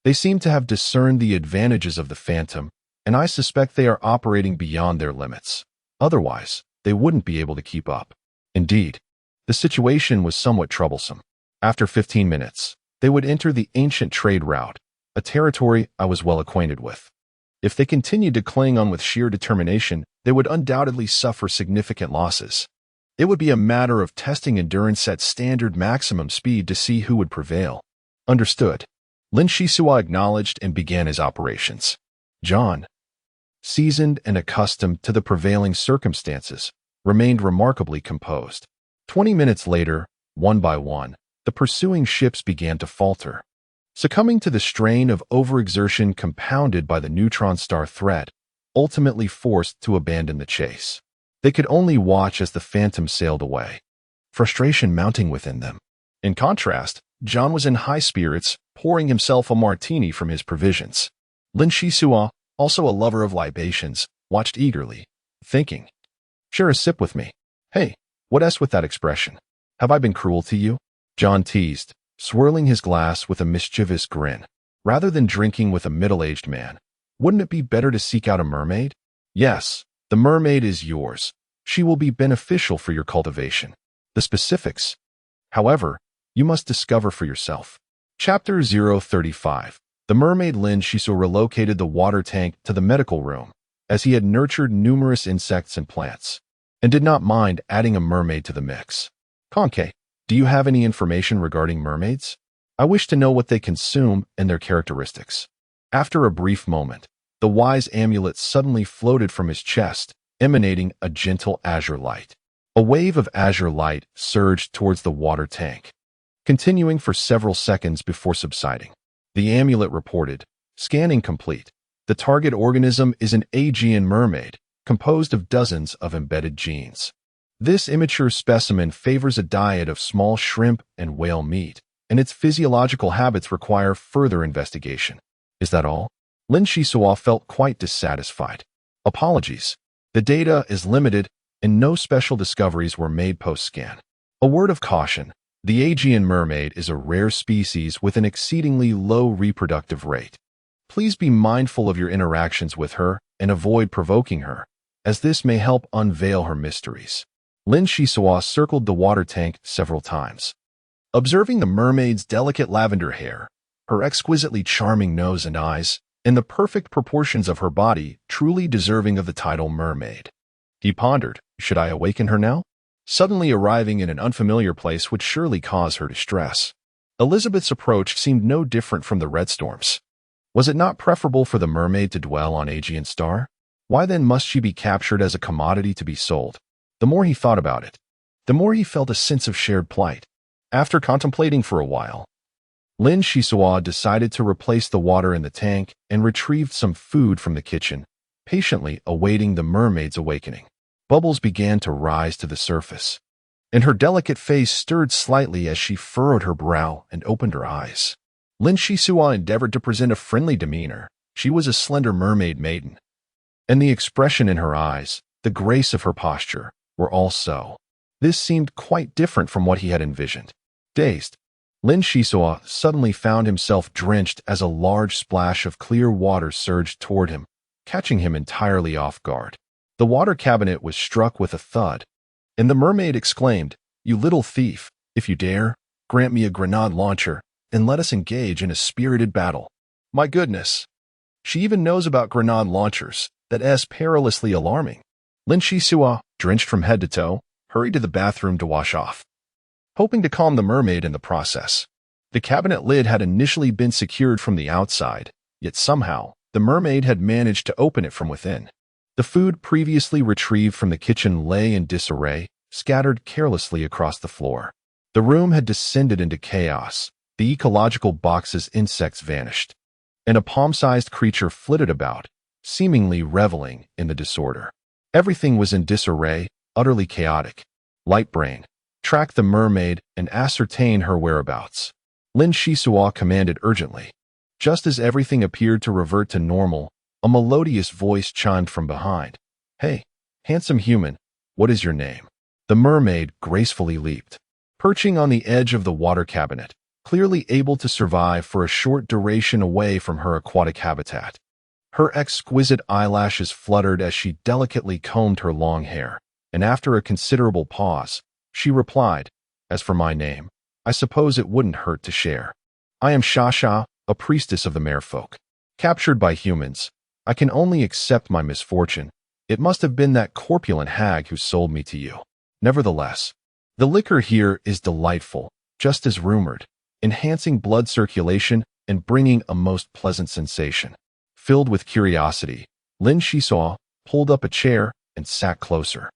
Speaker 1: They seem to have discerned the advantages of the Phantom, and I suspect they are operating beyond their limits. Otherwise, they wouldn't be able to keep up." Indeed, the situation was somewhat troublesome. After 15 minutes, they would enter the ancient trade route, a territory I was well acquainted with. If they continued to cling on with sheer determination, they would undoubtedly suffer significant losses. It would be a matter of testing endurance at standard maximum speed to see who would prevail. "Understood." Lin Shisao acknowledged and began his operations. John, seasoned and accustomed to the prevailing circumstances, remained remarkably composed. 20 minutes later, one by one, the pursuing ships began to falter. Succumbing to the strain of overexertion compounded by the neutron star threat, ultimately forced to abandon the chase. They could only watch as the Phantom sailed away, frustration mounting within them. In contrast, John was in high spirits, pouring himself a martini from his provisions. Lin Shisao, also a lover of libations, watched eagerly, thinking, "Share a sip with me. Hey, what s with that expression? Have I been cruel to you?" John teased, swirling his glass with a mischievous grin. "Rather than drinking with a middle-aged man, wouldn't it be better to seek out a mermaid?" "Yes, the mermaid is yours. She will be beneficial for your cultivation. The specifics, however, you must discover for yourself." Chapter 035. The mermaid. Lin Shisao relocated the water tank to the medical room, as he had nurtured numerous insects and plants, and did not mind adding a mermaid to the mix. "Conke, do you have any information regarding mermaids? I wish to know what they consume and their characteristics." After a brief moment, the wise amulet suddenly floated from his chest, emanating a gentle azure light. A wave of azure light surged towards the water tank, continuing for several seconds before subsiding. The amulet reported, "Scanning complete. The target organism is an Aegean mermaid, composed of dozens of embedded genes. This immature specimen favors a diet of small shrimp and whale meat, and its physiological habits require further investigation." "Is that all?" Lin Shisao felt quite dissatisfied. "Apologies. The data is limited, and no special discoveries were made post-scan. A word of caution: the Aegean mermaid is a rare species with an exceedingly low reproductive rate. Please be mindful of your interactions with her and avoid provoking her, as this may help unveil her mysteries. Lin Shisua circled the water tank several times. Observing the mermaid's delicate lavender hair, her exquisitely charming nose and eyes, and the perfect proportions of her body truly deserving of the title mermaid. He pondered, should I awaken her now? Suddenly arriving in an unfamiliar place would surely cause her distress. Elizabeth's approach seemed no different from the Red Storm's. Was it not preferable for the mermaid to dwell on Aegean Star? Why then must she be captured as a commodity to be sold? The more he thought about it, the more he felt a sense of shared plight. After contemplating for a while, Lin Shisua decided to replace the water in the tank and retrieved some food from the kitchen, patiently awaiting the mermaid's awakening. Bubbles began to rise to the surface, and her delicate face stirred slightly as she furrowed her brow and opened her eyes. Lin Shisua endeavored to present a friendly demeanor. She was a slender mermaid maiden, and the expression in her eyes, the grace of her posture, were all so. This seemed quite different from what he had envisioned. Dazed, Lin Shisua suddenly found himself drenched as a large splash of clear water surged toward him, catching him entirely off guard. The water cabinet was struck with a thud, and the mermaid exclaimed, "You little thief, if you dare, grant me a grenade launcher, and let us engage in a spirited battle." My goodness, she even knows about grenade launchers. That's perilously alarming. Lin Shisua, drenched from head to toe, hurried to the bathroom to wash off, hoping to calm the mermaid in the process. The cabinet lid had initially been secured from the outside, yet somehow, the mermaid had managed to open it from within. The food previously retrieved from the kitchen lay in disarray, scattered carelessly across the floor. The room had descended into chaos. The ecological box's insects vanished, and a palm-sized creature flitted about, seemingly reveling in the disorder. Everything was in disarray, utterly chaotic. Lightbrain, track the mermaid and ascertain her whereabouts, Lin Shisua commanded urgently. Just as everything appeared to revert to normal, a melodious voice chimed from behind. "Hey, handsome human, what is your name?" The mermaid gracefully leaped, perching on the edge of the water cabinet, clearly able to survive for a short duration away from her aquatic habitat. Her exquisite eyelashes fluttered as she delicately combed her long hair, and after a considerable pause, she replied, "As for my name, I suppose it wouldn't hurt to share. I am Shasha, a priestess of the merfolk. Captured by humans, I can only accept my misfortune. It must have been that corpulent hag who sold me to you. Nevertheless, the liquor here is delightful, just as rumored, enhancing blood circulation and bringing a most pleasant sensation." Filled with curiosity, Lin Shisua pulled up a chair and sat closer,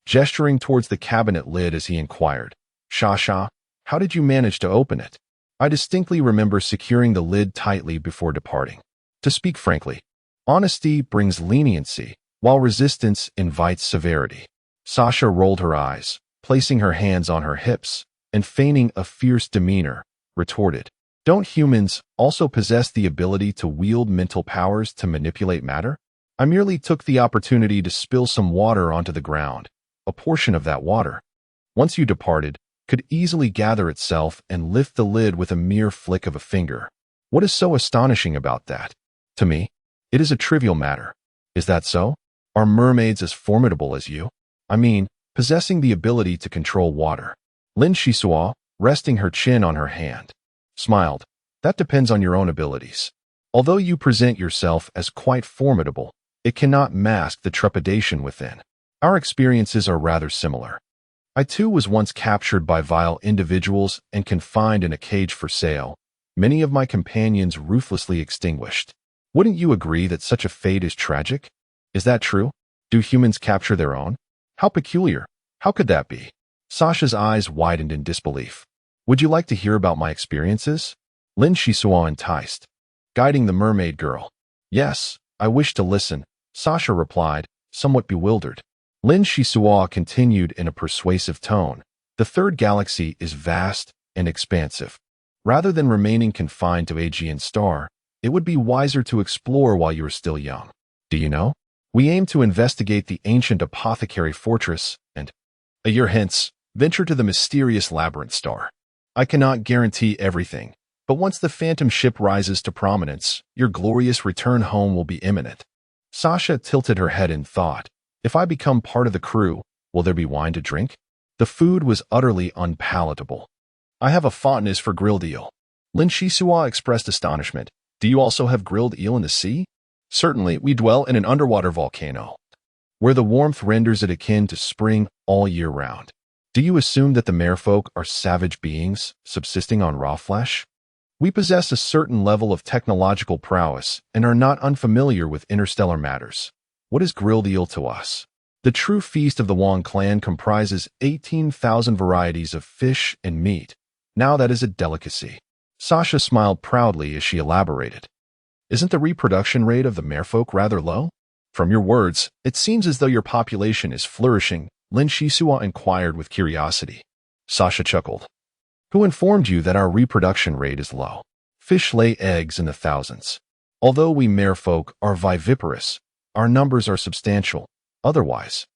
Speaker 1: gesturing towards the cabinet lid as he inquired, "Shasha, how did you manage to open it?" I distinctly remember securing the lid tightly before departing. To speak frankly, honesty brings leniency, while resistance invites severity. Sasha rolled her eyes, placing her hands on her hips, and feigning a fierce demeanor, retorted, "Don't humans also possess the ability to wield mental powers to manipulate matter? I merely took the opportunity to spill some water onto the ground. A portion of that water, once you departed, could easily gather itself and lift the lid with a mere flick of a finger. What is so astonishing about that? To me, it is a trivial matter. Is that so? Are mermaids as formidable as you? I mean, possessing the ability to control water." Lin Shisua, resting her chin on her hand, smiled. "That depends on your own abilities. Although you present yourself as quite formidable, it cannot mask the trepidation within. Our experiences are rather similar. I too was once captured by vile individuals and confined in a cage for sale, many of my companions ruthlessly extinguished. Wouldn't you agree that such a fate is tragic? Is that true? Do humans capture their own? How peculiar. How could that be?" Sasha's eyes widened in disbelief. "Would you like to hear about my experiences?" Lin Shisua enticed, guiding the mermaid girl. "Yes, I wish to listen," Sasha replied, somewhat bewildered. Lin Shisua continued in a persuasive tone. "The third galaxy is vast and expansive. Rather than remaining confined to Aegean Star, it would be wiser to explore while you are still young. Do you know? We aim to investigate the ancient apothecary fortress and, a year hence, venture to the mysterious labyrinth star. I cannot guarantee everything, but once the phantom ship rises to prominence, your glorious return home will be imminent. Sasha tilted her head in thought. If I become part of the crew, will there be wine to drink? The food was utterly unpalatable. I have a fondness for grilled eel. Lin Shisua expressed astonishment. Do you also have grilled eel in the sea? Certainly, we dwell in an underwater volcano, where the warmth renders it akin to spring all year round. Do you assume that the merfolk are savage beings, subsisting on raw flesh? We possess a certain level of technological prowess and are not unfamiliar with interstellar matters. What is grilled eel to us? The true feast of the Wang clan comprises 18,000 varieties of fish and meat. Now that is a delicacy. Sasha smiled proudly as she elaborated. Isn't the reproduction rate of the merfolk rather low? From your words, it seems as though your population is flourishing, Lin Shisua inquired with curiosity. Sasha chuckled. Who informed you that our reproduction rate is low? Fish lay eggs in the thousands. Although we merfolk are viviparous, our numbers are substantial. Otherwise,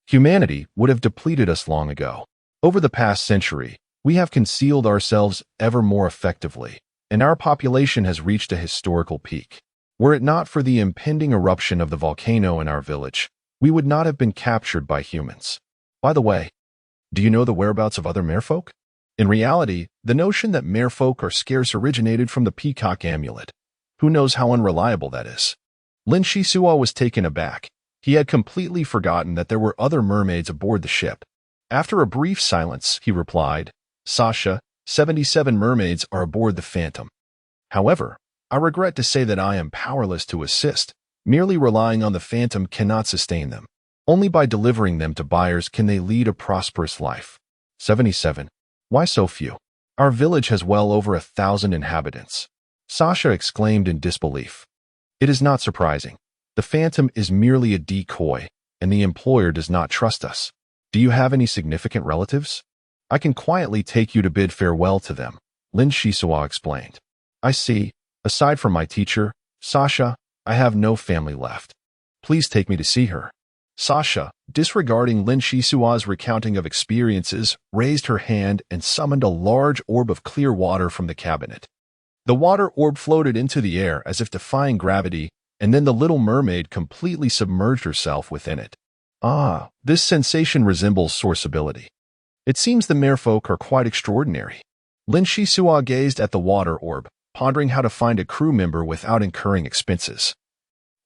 Speaker 1: humanity would have depleted us long ago. Over the past century, we have concealed ourselves ever more effectively, and our population has reached a historical peak. Were it not for the impending eruption of the volcano in our village, we would not have been captured by humans. By the way, do you know the whereabouts of other merfolk? In reality, the notion that merfolk are scarce originated from the peacock amulet. Who knows how unreliable that is? Lin Shisua was taken aback. He had completely forgotten that there were other mermaids aboard the ship. After a brief silence, he replied, Sasha, 77 mermaids are aboard the Phantom. However, I regret to say that I am powerless to assist. Merely relying on the Phantom cannot sustain them. Only by delivering them to buyers can they lead a prosperous life. 77. Why so few? Our village has well over 1,000 inhabitants. Sasha exclaimed in disbelief. It is not surprising. The Phantom is merely a decoy, and the employer does not trust us. Do you have any significant relatives? I can quietly take you to bid farewell to them, Lin Shisua explained. I see. Aside from my teacher, Sasha, I have no family left. Please take me to see her. Sasha, disregarding Lin Shisua's recounting of experiences, raised her hand and summoned a large orb of clear water from the cabinet. The water orb floated into the air as if defying gravity, and then the little mermaid completely submerged herself within it. Ah, this sensation resembles sourceability. It seems the merfolk are quite extraordinary. Lin Shisua gazed at the water orb, pondering how to find a crew member without incurring expenses.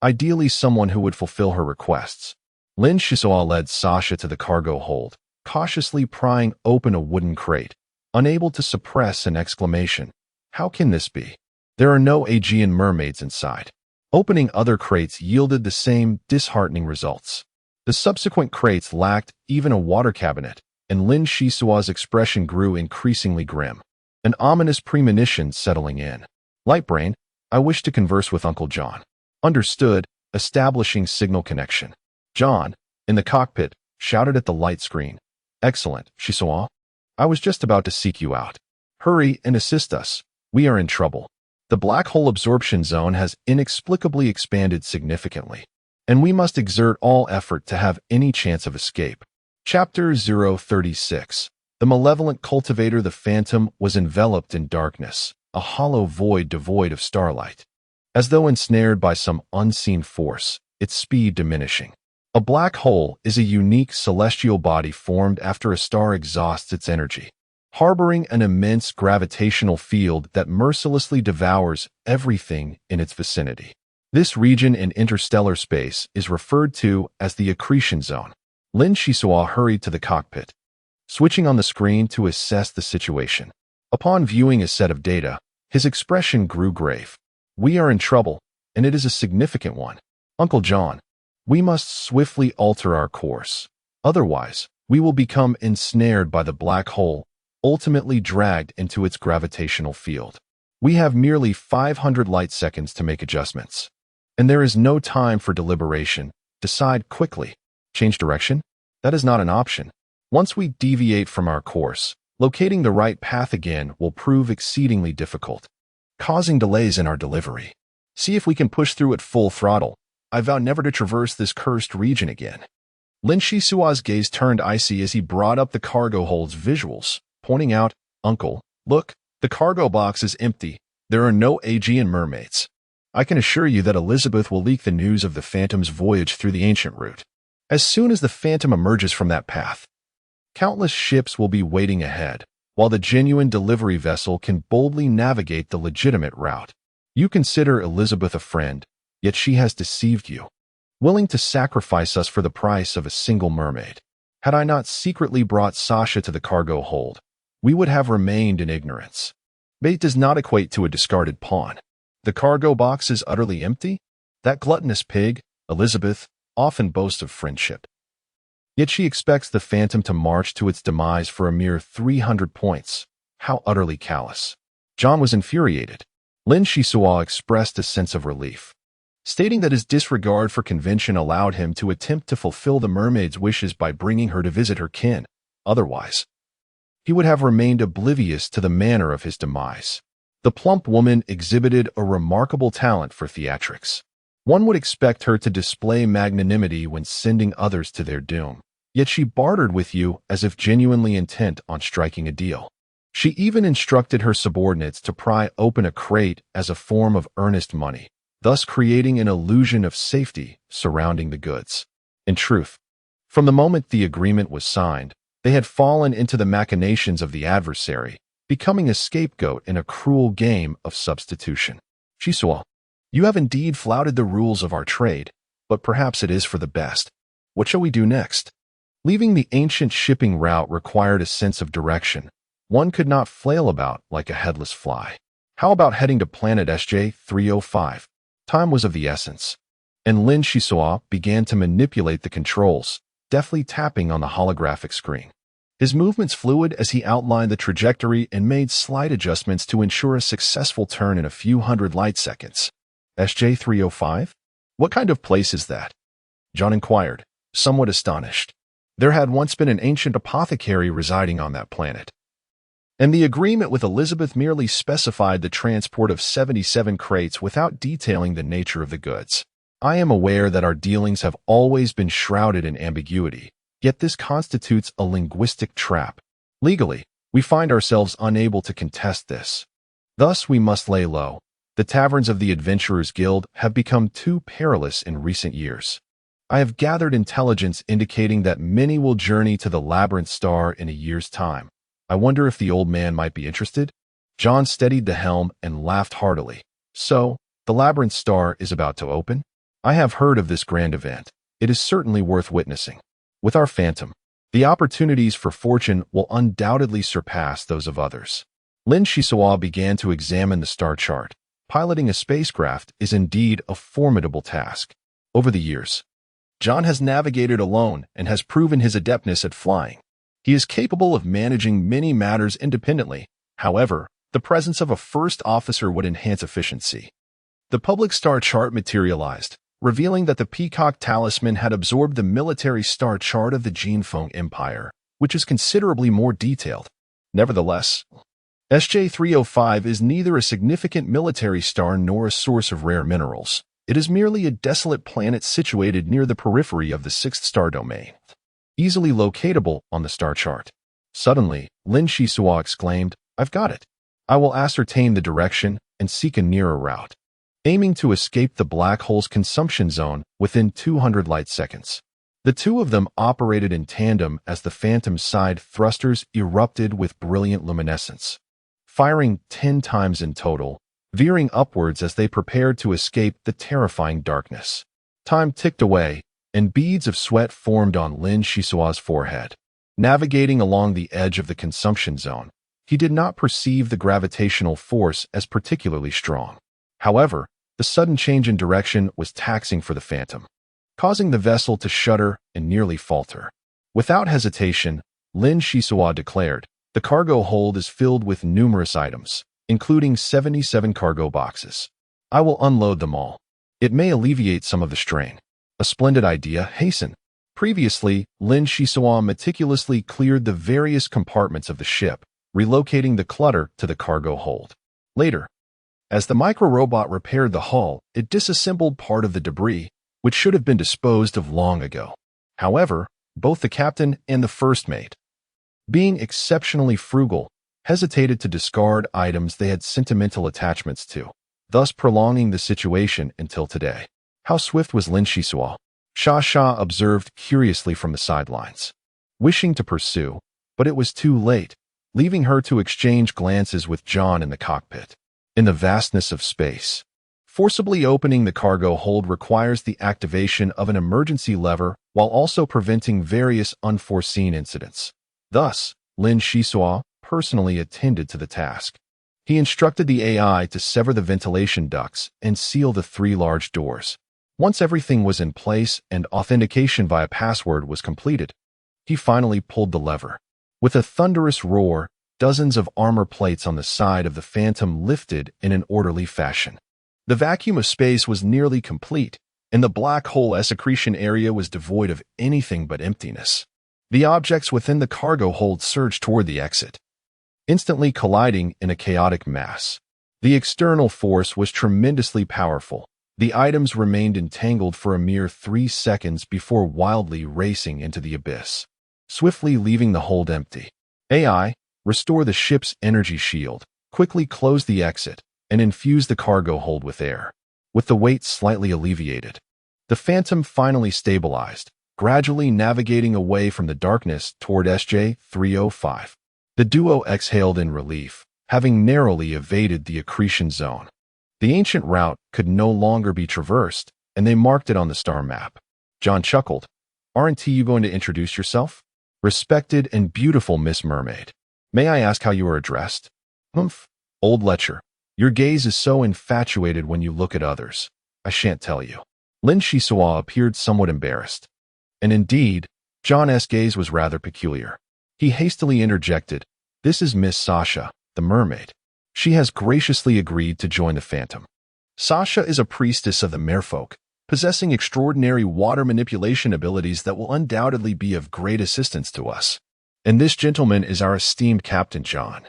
Speaker 1: Ideally, someone who would fulfill her requests. Lin Shisua led Sasha to the cargo hold, cautiously prying open a wooden crate, unable to suppress an exclamation. How can this be? There are no Aegean mermaids inside. Opening other crates yielded the same disheartening results. The subsequent crates lacked even a water cabinet, and Lin Shisua's expression grew increasingly grim, an ominous premonition settling in. Lightbrain, I wish to converse with Uncle John. Understood, establishing signal connection. John, in the cockpit, shouted at the light screen. Excellent, Shisua. I was just about to seek you out. Hurry and assist us. We are in trouble. The black hole absorption zone has inexplicably expanded significantly, and we must exert all effort to have any chance of escape. Chapter 036. The malevolent cultivator the Phantom was enveloped in darkness, a hollow void devoid of starlight. As though ensnared by some unseen force, its speed diminishing. A black hole is a unique celestial body formed after a star exhausts its energy, harboring an immense gravitational field that mercilessly devours everything in its vicinity. This region in interstellar space is referred to as the accretion zone. Lin Shisua hurried to the cockpit, switching on the screen to assess the situation. Upon viewing a set of data, his expression grew grave. We are in trouble, and it is a significant one. Uncle John, we must swiftly alter our course. Otherwise, we will become ensnared by the black hole, ultimately dragged into its gravitational field. We have merely 500 light seconds to make adjustments. And there is no time for deliberation. Decide quickly. Change direction? That is not an option. Once we deviate from our course, locating the right path again will prove exceedingly difficult, causing delays in our delivery. See if we can push through at full throttle. I vow never to traverse this cursed region again. Lin Shisua's gaze turned icy as he brought up the cargo hold's visuals, pointing out, Uncle, look, the cargo box is empty. There are no Aegean mermaids. I can assure you that Elizabeth will leak the news of the Phantom's voyage through the ancient route. As soon as the Phantom emerges from that path, countless ships will be waiting ahead, while the genuine delivery vessel can boldly navigate the legitimate route. You consider Elizabeth a friend, yet she has deceived you, willing to sacrifice us for the price of a single mermaid. Had I not secretly brought Sasha to the cargo hold, we would have remained in ignorance. Bait does not equate to a discarded pawn. The cargo box is utterly empty? That gluttonous pig, Elizabeth, often boasts of friendship. Yet she expects the Phantom to march to its demise for a mere 300 points. How utterly callous. John was infuriated. Lin Shisua expressed a sense of relief, stating that his disregard for convention allowed him to attempt to fulfill the mermaid's wishes by bringing her to visit her kin. Otherwise, he would have remained oblivious to the manner of his demise. The plump woman exhibited a remarkable talent for theatrics. One would expect her to display magnanimity when sending others to their doom. Yet she bartered with you as if genuinely intent on striking a deal. She even instructed her subordinates to pry open a crate as a form of earnest money, thus creating an illusion of safety surrounding the goods. In truth, from the moment the agreement was signed, they had fallen into the machinations of the adversary, becoming a scapegoat in a cruel game of substitution. Shisua, you have indeed flouted the rules of our trade, but perhaps it is for the best. What shall we do next? Leaving the ancient shipping route required a sense of direction. One could not flail about like a headless fly. How about heading to planet SJ-305? Time was of the essence, and Lin Shisua began to manipulate the controls, deftly tapping on the holographic screen. His movements fluid as he outlined the trajectory and made slight adjustments to ensure a successful turn in a few hundred light seconds. SJ-305? What kind of place is that? John inquired, somewhat astonished. There had once been an ancient apothecary residing on that planet, and the agreement with Elizabeth merely specified the transport of 77 crates without detailing the nature of the goods. I am aware that our dealings have always been shrouded in ambiguity, yet this constitutes a linguistic trap. Legally, we find ourselves unable to contest this. Thus, we must lay low. The taverns of the Adventurers Guild have become too perilous in recent years. I have gathered intelligence indicating that many will journey to the Labyrinth Star in a year's time. I wonder if the old man might be interested? John steadied the helm and laughed heartily. So, the Labyrinth Star is about to open? I have heard of this grand event. It is certainly worth witnessing. With our Phantom, the opportunities for fortune will undoubtedly surpass those of others. Lin Shisua began to examine the star chart. Piloting a spacecraft is indeed a formidable task. Over the years, John has navigated alone and has proven his adeptness at flying. He is capable of managing many matters independently. However, the presence of a first officer would enhance efficiency. The public star chart materialized, revealing that the Peacock Talisman had absorbed the military star chart of the Jinfeng Empire, which is considerably more detailed. Nevertheless, SJ-305 is neither a significant military star nor a source of rare minerals. It is merely a desolate planet situated near the periphery of the sixth star domain, easily locatable on the star chart. Suddenly, Lin Shisua exclaimed, I've got it. I will ascertain the direction and seek a nearer route, aiming to escape the black hole's consumption zone within 200 light seconds. The two of them operated in tandem as the Phantom's side thrusters erupted with brilliant luminescence, firing 10 times in total, veering upwards as they prepared to escape the terrifying darkness. Time ticked away, and beads of sweat formed on Lin Shisua's forehead. Navigating along the edge of the consumption zone, he did not perceive the gravitational force as particularly strong. However, the sudden change in direction was taxing for the Phantom, causing the vessel to shudder and nearly falter. Without hesitation, Lin Shisua declared, the cargo hold is filled with numerous items, including 77 cargo boxes. I will unload them all. It may alleviate some of the strain. A splendid idea, hasten. Previously, Lin Shisua meticulously cleared the various compartments of the ship, relocating the clutter to the cargo hold. Later, as the micro-robot repaired the hull, it disassembled part of the debris, which should have been disposed of long ago. However, both the captain and the first mate, being exceptionally frugal, hesitated to discard items they had sentimental attachments to, thus prolonging the situation until today. How swift was Lin Shisua? Sha observed curiously from the sidelines, wishing to pursue, but it was too late, leaving her to exchange glances with John in the cockpit. In the vastness of space, forcibly opening the cargo hold requires the activation of an emergency lever while also preventing various unforeseen incidents. Thus, Lin Shisua personally attended to the task. He instructed the AI to sever the ventilation ducts and seal the 3 large doors. Once everything was in place and authentication via password was completed, he finally pulled the lever. With a thunderous roar, dozens of armor plates on the side of the Phantom lifted in an orderly fashion. The vacuum of space was nearly complete, and the black hole accretion area was devoid of anything but emptiness. The objects within the cargo hold surged toward the exit, instantly colliding in a chaotic mass. The external force was tremendously powerful. The items remained entangled for a mere 3 seconds before wildly racing into the abyss, swiftly leaving the hold empty. AI, restore the ship's energy shield, quickly close the exit, and infuse the cargo hold with air. With the weight slightly alleviated, the Phantom finally stabilized, gradually navigating away from the darkness toward SJ-305. The duo exhaled in relief, having narrowly evaded the accretion zone. The ancient route could no longer be traversed, and they marked it on the star map. John chuckled. "Aren't you going to introduce yourself?" "Respected and beautiful Miss Mermaid. May I ask how you are addressed?" "Humph, old lecher. Your gaze is so infatuated when you look at others. I shan't tell you." Lin Shisua appeared somewhat embarrassed. And indeed, John's gaze was rather peculiar. He hastily interjected, "This is Miss Sasha, the mermaid. She has graciously agreed to join the Phantom. Sasha is a priestess of the merfolk, possessing extraordinary water manipulation abilities that will undoubtedly be of great assistance to us. And this gentleman is our esteemed Captain John,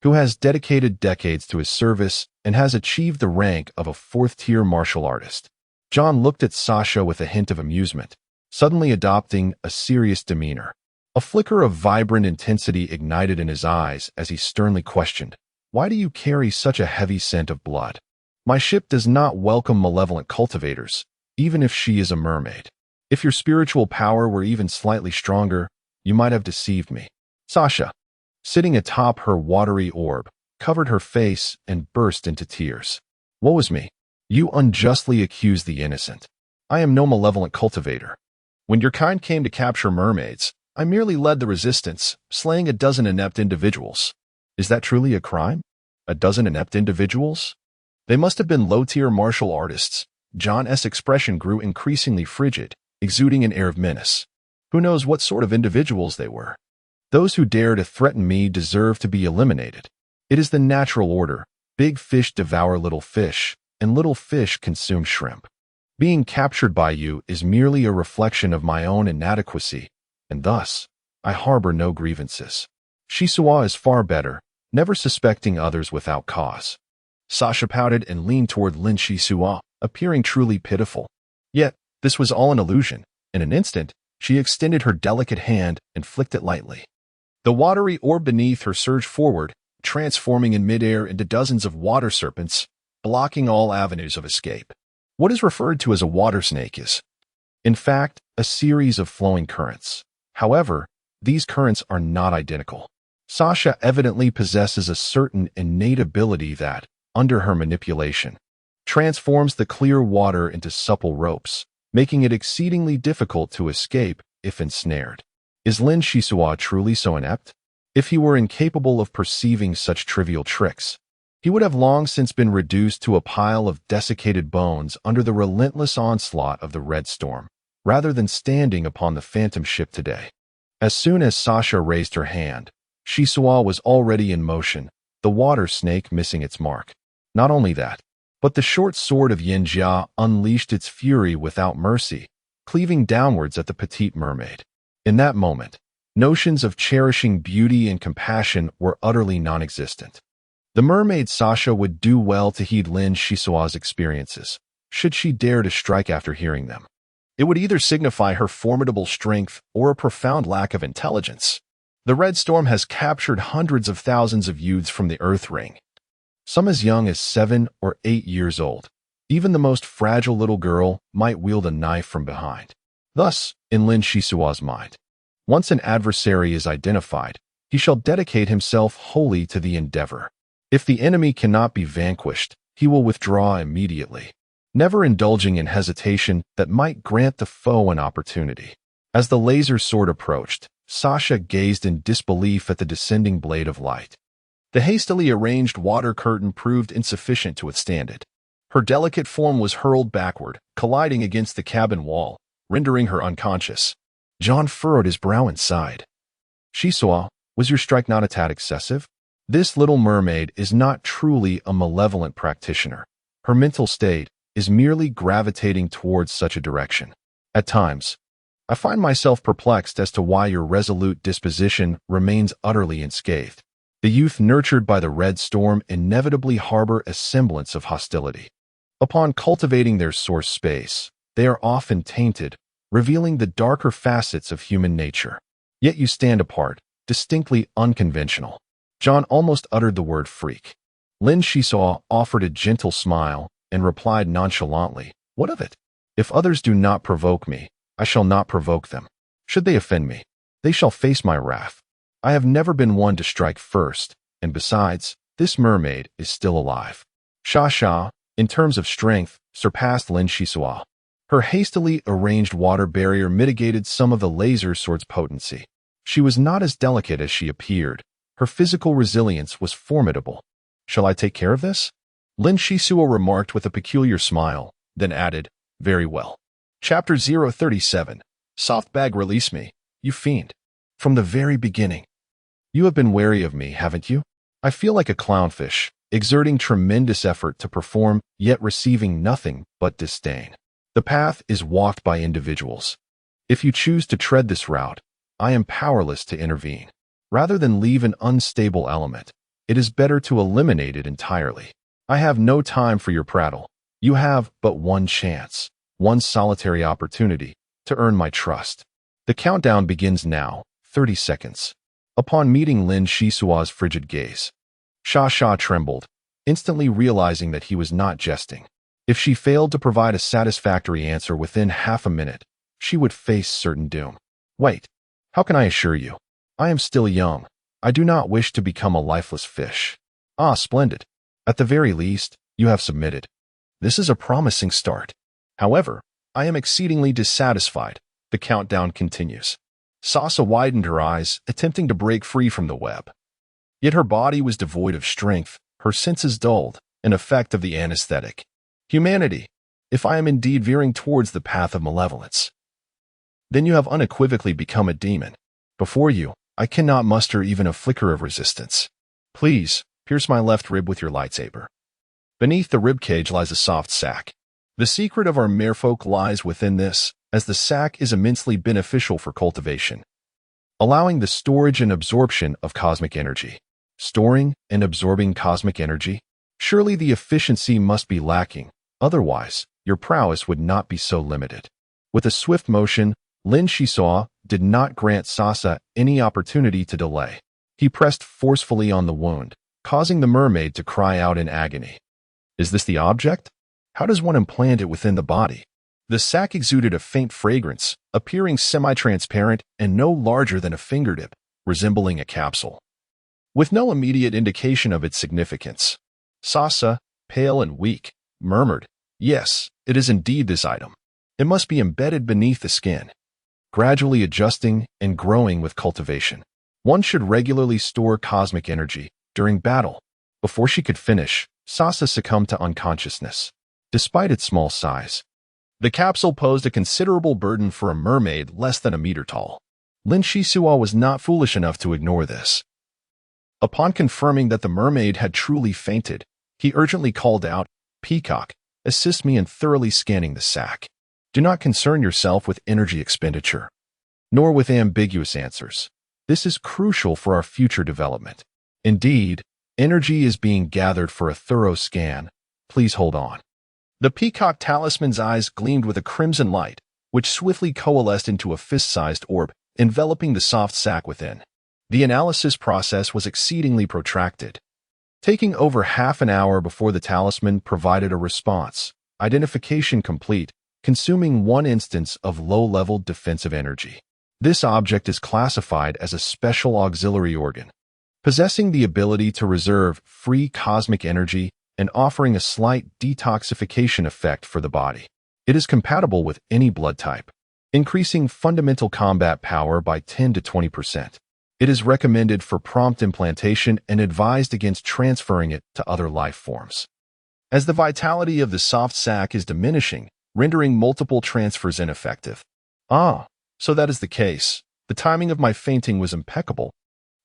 Speaker 1: who has dedicated decades to his service and has achieved the rank of a 4th-tier martial artist." John looked at Sasha with a hint of amusement, suddenly adopting a serious demeanor. A flicker of vibrant intensity ignited in his eyes as he sternly questioned, "Why do you carry such a heavy scent of blood? My ship does not welcome malevolent cultivators, even if she is a mermaid. If your spiritual power were even slightly stronger, you might have deceived me." Sasha, sitting atop her watery orb, covered her face and burst into tears. "Woe is me. You unjustly accuse the innocent. I am no malevolent cultivator. When your kind came to capture mermaids, I merely led the resistance, slaying a dozen inept individuals." "Is that truly a crime? A dozen inept individuals? They must have been low-tier martial artists." John's expression grew increasingly frigid, exuding an air of menace. "Who knows what sort of individuals they were? Those who dare to threaten me deserve to be eliminated. It is the natural order. Big fish devour little fish, and little fish consume shrimp. Being captured by you is merely a reflection of my own inadequacy, and thus, I harbor no grievances." Shisua is far better, never suspecting others without cause. Sasha pouted and leaned toward Lin Shisua, appearing truly pitiful. Yet, this was all an illusion. In an instant, she extended her delicate hand and flicked it lightly. The watery orb beneath her surged forward, transforming in midair into dozens of water serpents, blocking all avenues of escape. What is referred to as a water snake is, in fact, a series of flowing currents. However, these currents are not identical. Sasha evidently possesses a certain innate ability that, under her manipulation, transforms the clear water into supple ropes, making it exceedingly difficult to escape if ensnared. Is Lin Shisua truly so inept? If he were incapable of perceiving such trivial tricks, he would have long since been reduced to a pile of desiccated bones under the relentless onslaught of the Red Storm, rather than standing upon the Phantom ship today. As soon as Sasha raised her hand, Shisua was already in motion, the water snake missing its mark. Not only that, but the short sword of Yin Jia unleashed its fury without mercy, cleaving downwards at the petite mermaid. In that moment, notions of cherishing beauty and compassion were utterly non-existent. The mermaid Sasha would do well to heed Lin Shisua's experiences. should she dare to strike after hearing them. It would either signify her formidable strength or a profound lack of intelligence. The Red Storm has captured hundreds of thousands of youths from the Earth Ring, some as young as 7 or 8 years old. Even the most fragile little girl might wield a knife from behind. Thus, in Lin Shisua's mind, once an adversary is identified, he shall dedicate himself wholly to the endeavor. If the enemy cannot be vanquished, he will withdraw immediately, never indulging in hesitation that might grant the foe an opportunity. As the laser sword approached, Sasha gazed in disbelief at the descending blade of light. The hastily arranged water curtain proved insufficient to withstand it. Her delicate form was hurled backward, colliding against the cabin wall, rendering her unconscious. John furrowed his brow and sighed. "Shisua, was your strike not a tad excessive? This little mermaid is not truly a malevolent practitioner. Her mental state is merely gravitating towards such a direction. At times, I find myself perplexed as to why your resolute disposition remains utterly unscathed. The youth nurtured by the Red Storm inevitably harbor a semblance of hostility. Upon cultivating their source space, they are often tainted, revealing the darker facets of human nature. Yet you stand apart, distinctly unconventional." John almost uttered the word freak. Lin Shisua offered a gentle smile and replied nonchalantly, "What of it? If others do not provoke me, I shall not provoke them. Should they offend me, they shall face my wrath. I have never been one to strike first, and besides, this mermaid is still alive." Sha, in terms of strength, surpassed Lin Shisua. Her hastily arranged water barrier mitigated some of the laser sword's potency. She was not as delicate as she appeared. Her physical resilience was formidable. "Shall I take care of this?" Lin Shisua remarked with a peculiar smile, then added, "Very well." Chapter 037. Soft bag, release me, you fiend. From the very beginning, you have been wary of me, haven't you? I feel like a clownfish, exerting tremendous effort to perform, yet receiving nothing but disdain. The path is walked by individuals. If you choose to tread this route, I am powerless to intervene. Rather than leave an unstable element, it is better to eliminate it entirely. I have no time for your prattle. You have but one chance, one solitary opportunity, to earn my trust. The countdown begins now, 30 seconds. Upon meeting Lin Shisua's frigid gaze, Sha trembled, instantly realizing that he was not jesting. If she failed to provide a satisfactory answer within half a minute, she would face certain doom. "Wait, how can I assure you? I am still young. I do not wish to become a lifeless fish." "Ah, splendid. At the very least, you have submitted. This is a promising start. However, I am exceedingly dissatisfied." The countdown continues. Sasa widened her eyes, attempting to break free from the web. Yet her body was devoid of strength, her senses dulled, an effect of the anesthetic. "Humanity, if I am indeed veering towards the path of malevolence, then you have unequivocally become a demon. Before you, I cannot muster even a flicker of resistance. Please, pierce my left rib with your lightsaber." Beneath the ribcage lies a soft sac. The secret of our merfolk lies within this, as the sac is immensely beneficial for cultivation, allowing the storage and absorption of cosmic energy. Storing and absorbing cosmic energy? Surely the efficiency must be lacking, otherwise, your prowess would not be so limited. With a swift motion, Lin Shisua did not grant Sasa any opportunity to delay. He pressed forcefully on the wound, causing the mermaid to cry out in agony. Is this the object? How does one implant it within the body? The sac exuded a faint fragrance, appearing semi-transparent and no larger than a fingertip, resembling a capsule. With no immediate indication of its significance, Sasa, pale and weak, murmured, "Yes, it is indeed this item. It must be embedded beneath the skin, gradually adjusting and growing with cultivation. One should regularly store cosmic energy during battle." Before she could finish, Sasa succumbed to unconsciousness. Despite its small size, the capsule posed a considerable burden for a mermaid less than a meter tall. Lin Shisua was not foolish enough to ignore this. Upon confirming that the mermaid had truly fainted, he urgently called out, "Peacock, assist me in thoroughly scanning the sac. Do not concern yourself with energy expenditure, nor with ambiguous answers. This is crucial for our future development. Indeed, energy is being gathered for a thorough scan. Please hold on." The peacock talisman's eyes gleamed with a crimson light, which swiftly coalesced into a fist-sized orb, enveloping the soft sack within. The analysis process was exceedingly protracted, taking over half an hour before the talisman provided a response. Identification complete, consuming 1 instance of low-level defensive energy. This object is classified as a special auxiliary organ, possessing the ability to reserve free cosmic energy and offering a slight detoxification effect for the body. It is compatible with any blood type, increasing fundamental combat power by 10 to 20%. It is recommended for prompt implantation and advised against transferring it to other life forms, as the vitality of the soft sac is diminishing, rendering multiple transfers ineffective. So that is the case. The timing of my fainting was impeccable.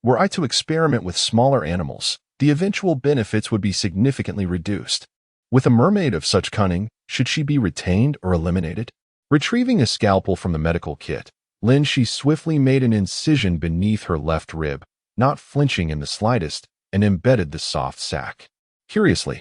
Speaker 1: Were I to experiment with smaller animals, the eventual benefits would be significantly reduced. With a mermaid of such cunning, should she be retained or eliminated? Retrieving a scalpel from the medical kit, Lin-Shi swiftly made an incision beneath her left rib, not flinching in the slightest, and embedded the soft sac. Curiously,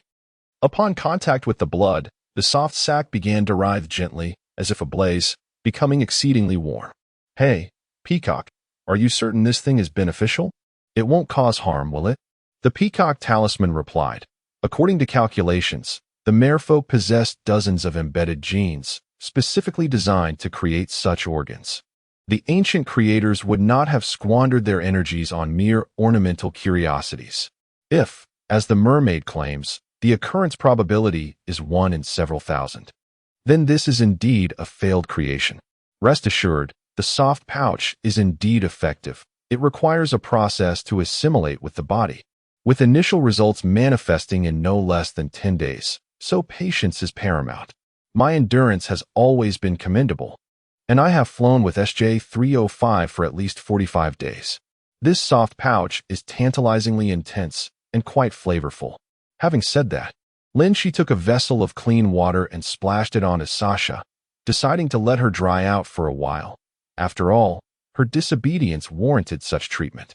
Speaker 1: upon contact with the blood, the soft sac began to writhe gently, as if ablaze, becoming exceedingly warm. Hey, Peacock, are you certain this thing is beneficial? It won't cause harm, will it? The peacock talisman replied. According to calculations, the merfolk possessed dozens of embedded genes, specifically designed to create such organs. The ancient creators would not have squandered their energies on mere ornamental curiosities. If, as the mermaid claims, the occurrence probability is 1 in several thousand, then this is indeed a failed creation. Rest assured, the soft pouch is indeed effective. It requires a process to assimilate with the body, with initial results manifesting in no less than 10 days, so patience is paramount. My endurance has always been commendable, and I have flown with SJ-305 for at least 45 days. This soft pouch is tantalizingly intense and quite flavorful. Having said that, Lin-Shi took a vessel of clean water and splashed it onto Sasha, deciding to let her dry out for a while. After all, her disobedience warranted such treatment.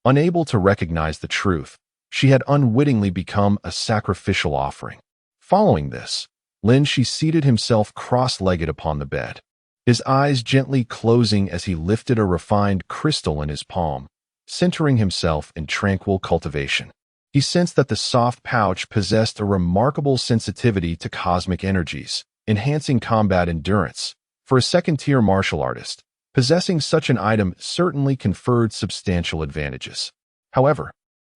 Speaker 1: Unable to recognize the truth, she had unwittingly become a sacrificial offering. Following this, Lin-Shi seated himself cross-legged upon the bed, his eyes gently closing as he lifted a refined crystal in his palm, centering himself in tranquil cultivation. He sensed that the soft pouch possessed a remarkable sensitivity to cosmic energies, enhancing combat endurance. For a second-tier martial artist, possessing such an item certainly conferred substantial advantages. However,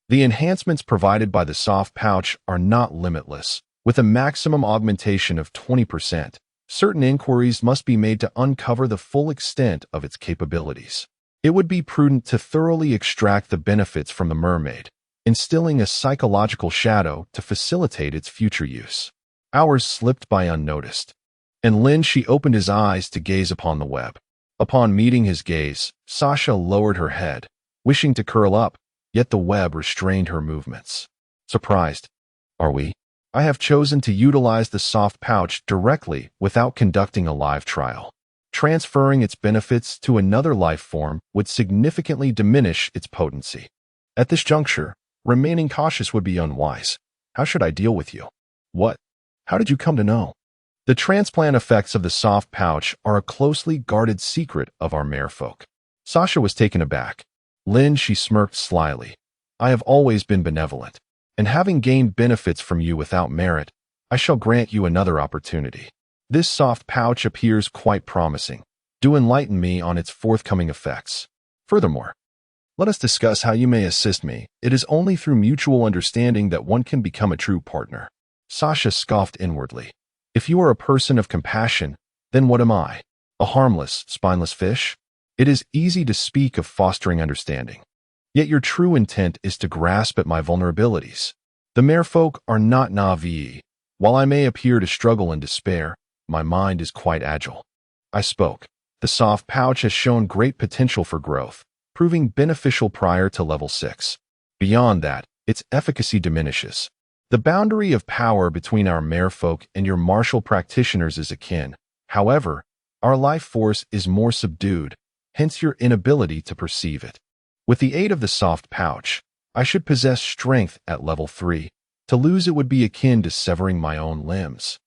Speaker 1: the enhancements provided by the soft pouch are not limitless. With a maximum augmentation of 20%, certain inquiries must be made to uncover the full extent of its capabilities. It would be prudent to thoroughly extract the benefits from the mermaid, instilling a psychological shadow to facilitate its future use. Hours slipped by unnoticed, and Lin-Shi opened his eyes to gaze upon the web. Upon meeting his gaze, Sasha lowered her head, wishing to curl up, yet the web restrained her movements. Surprised, are we? I have chosen to utilize the soft pouch directly without conducting a live trial. Transferring its benefits to another life form would significantly diminish its potency. At this juncture, remaining cautious would be unwise. How should I deal with you? What? How did you come to know? The transplant effects of the soft pouch are a closely guarded secret of our merfolk. Sasha was taken aback. Lin-Shi smirked slyly. I have always been benevolent, and having gained benefits from you without merit, I shall grant you another opportunity. This soft pouch appears quite promising. Do enlighten me on its forthcoming effects. Furthermore, let us discuss how you may assist me. It is only through mutual understanding that one can become a true partner. Sasha scoffed inwardly. If you are a person of compassion, then what am I? A harmless, spineless fish? It is easy to speak of fostering understanding. Yet your true intent is to grasp at my vulnerabilities. The merfolk are not naive. While I may appear to struggle and despair, my mind is quite agile. I spoke. The soft pouch has shown great potential for growth, proving beneficial prior to level 6. Beyond that, its efficacy diminishes. The boundary of power between our merfolk and your martial practitioners is akin. However, our life force is more subdued, hence your inability to perceive it. With the aid of the soft pouch, I should possess strength at level 3. To lose it would be akin to severing my own limbs.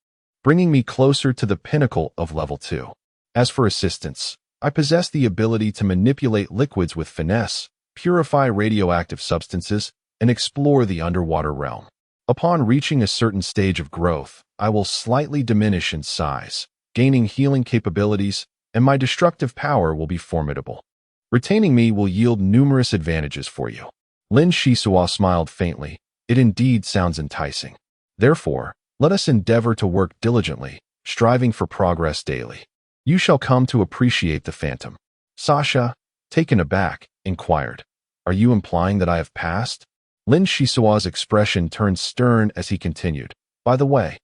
Speaker 1: bringing me closer to the pinnacle of level 2. As for assistance, I possess the ability to manipulate liquids with finesse, purify radioactive substances, and explore the underwater realm. Upon reaching a certain stage of growth, I will slightly diminish in size, gaining healing capabilities, and my destructive power will be formidable. Retaining me will yield numerous advantages for you. Lin Shisua smiled faintly. It indeed sounds enticing. Therefore, let us endeavor to work diligently, striving for progress daily. You shall come to appreciate the phantom. Sasha, taken aback, inquired, "Are you implying that I have passed?" Lin Shisua's expression turned stern as he continued, "By the way,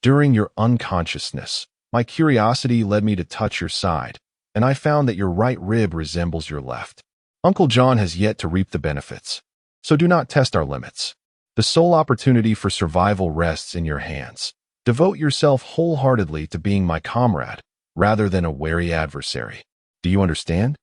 Speaker 1: during your unconsciousness, my curiosity led me to touch your side, and I found that your right rib resembles your left. Uncle John has yet to reap the benefits, so do not test our limits. The sole opportunity for survival rests in your hands. Devote yourself wholeheartedly to being my comrade, rather than a wary adversary. Do you understand?"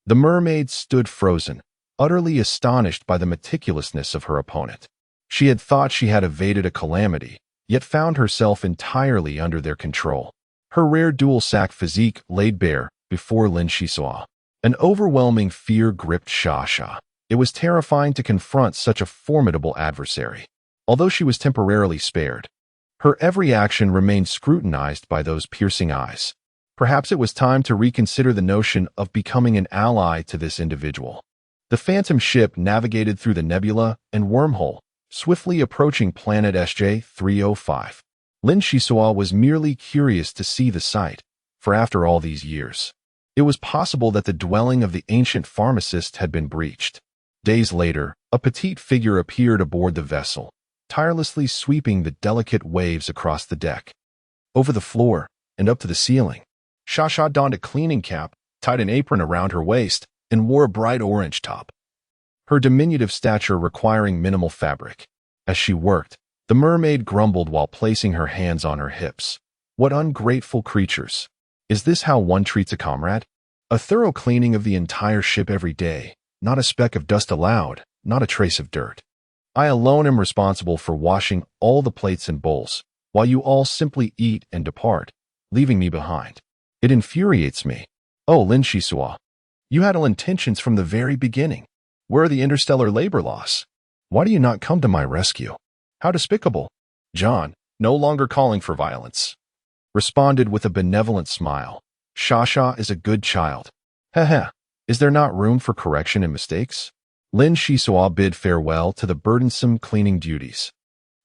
Speaker 1: The mermaid stood frozen, utterly astonished by the meticulousness of her opponent. She had thought she had evaded a calamity, yet found herself entirely under their control. Her rare dual-sack physique laid bare before Lin Shisua. An overwhelming fear gripped Sasha. It was terrifying to confront such a formidable adversary. Although she was temporarily spared, her every action remained scrutinized by those piercing eyes. Perhaps it was time to reconsider the notion of becoming an ally to this individual. The phantom ship navigated through the nebula and wormhole, swiftly approaching planet SJ-305. Lin Shisua was merely curious to see the sight, for after all these years, it was possible that the dwelling of the ancient pharmacist had been breached. Days later, a petite figure appeared aboard the vessel, tirelessly sweeping the delicate waves across the deck. Over the floor and up to the ceiling, Sasha donned a cleaning cap, tied an apron around her waist, and wore a bright orange top, her diminutive stature requiring minimal fabric. As she worked, the mermaid grumbled while placing her hands on her hips. What ungrateful creatures! Is this how one treats a comrade? A thorough cleaning of the entire ship every day, not a speck of dust allowed, not a trace of dirt. I alone am responsible for washing all the plates and bowls, while you all simply eat and depart, leaving me behind. It infuriates me. Oh, Lin Shisua, you had ill intentions from the very beginning. Where are the interstellar labor laws? Why do you not come to my rescue? How despicable. John, no longer calling for violence, responded with a benevolent smile. Sasha is a good child. Heh. Is there not room for correction and mistakes? Lin Shisua bid farewell to the burdensome cleaning duties,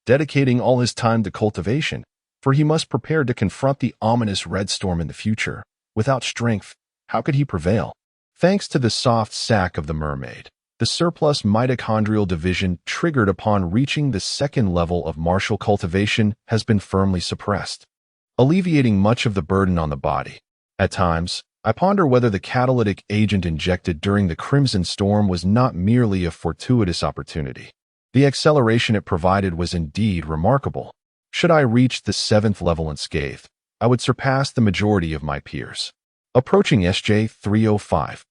Speaker 1: dedicating all his time to cultivation, for he must prepare to confront the ominous red storm in the future. Without strength, how could he prevail? Thanks to the soft sack of the mermaid, the surplus mitochondrial division triggered upon reaching the second level of martial cultivation has been firmly suppressed, alleviating much of the burden on the body. At times, I ponder whether the catalytic agent injected during the Crimson Storm was not merely a fortuitous opportunity. The acceleration it provided was indeed remarkable. Should I reach the 7th level unscathed, I would surpass the majority of my peers. Approaching SJ-305.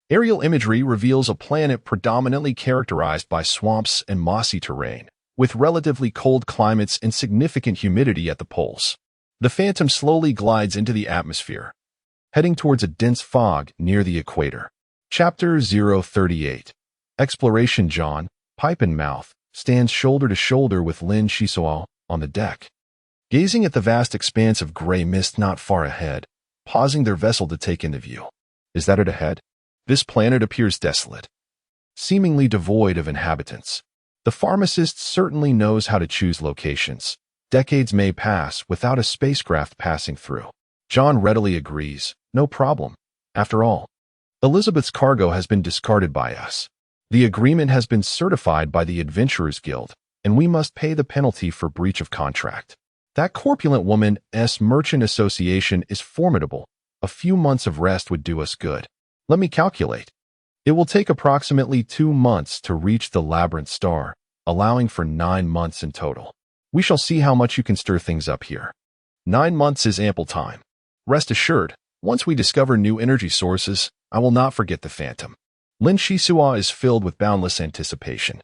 Speaker 1: Aerial imagery reveals a planet predominantly characterized by swamps and mossy terrain, with relatively cold climates and significant humidity at the poles. The Phantom slowly glides into the atmosphere, heading towards a dense fog near the equator. Chapter 038. Exploration. John, pipe in mouth, stands shoulder to shoulder with Lin Shisua on the deck, gazing at the vast expanse of gray mist not far ahead, pausing their vessel to take in the view. Is that it ahead? This planet appears desolate, seemingly devoid of inhabitants. The pharmacist certainly knows how to choose locations. Decades may pass without a spacecraft passing through. John readily agrees. No problem. After all, Elizabeth's cargo has been discarded by us. The agreement has been certified by the Adventurers Guild, and we must pay the penalty for breach of contract. That corpulent woman's merchant association is formidable. A few months of rest would do us good. Let me calculate. It will take approximately 2 months to reach the Labyrinth Star, allowing for 9 months in total. We shall see how much you can stir things up here. 9 months is ample time. Rest assured, once we discover new energy sources, I will not forget the Phantom. Lin Shisua is filled with boundless anticipation.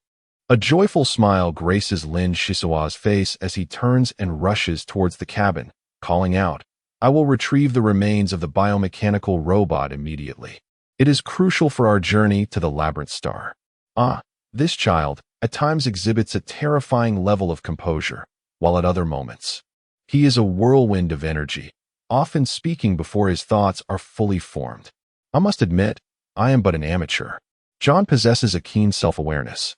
Speaker 1: A joyful smile graces Lin Shisua's face as he turns and rushes towards the cabin, calling out, "I will retrieve the remains of the biomechanical robot immediately. It is crucial for our journey to the Labyrinth Star." This child at times exhibits a terrifying level of composure, while at other moments, he is a whirlwind of energy, often speaking before his thoughts are fully formed. I must admit, I am but an amateur. John possesses a keen self-awareness.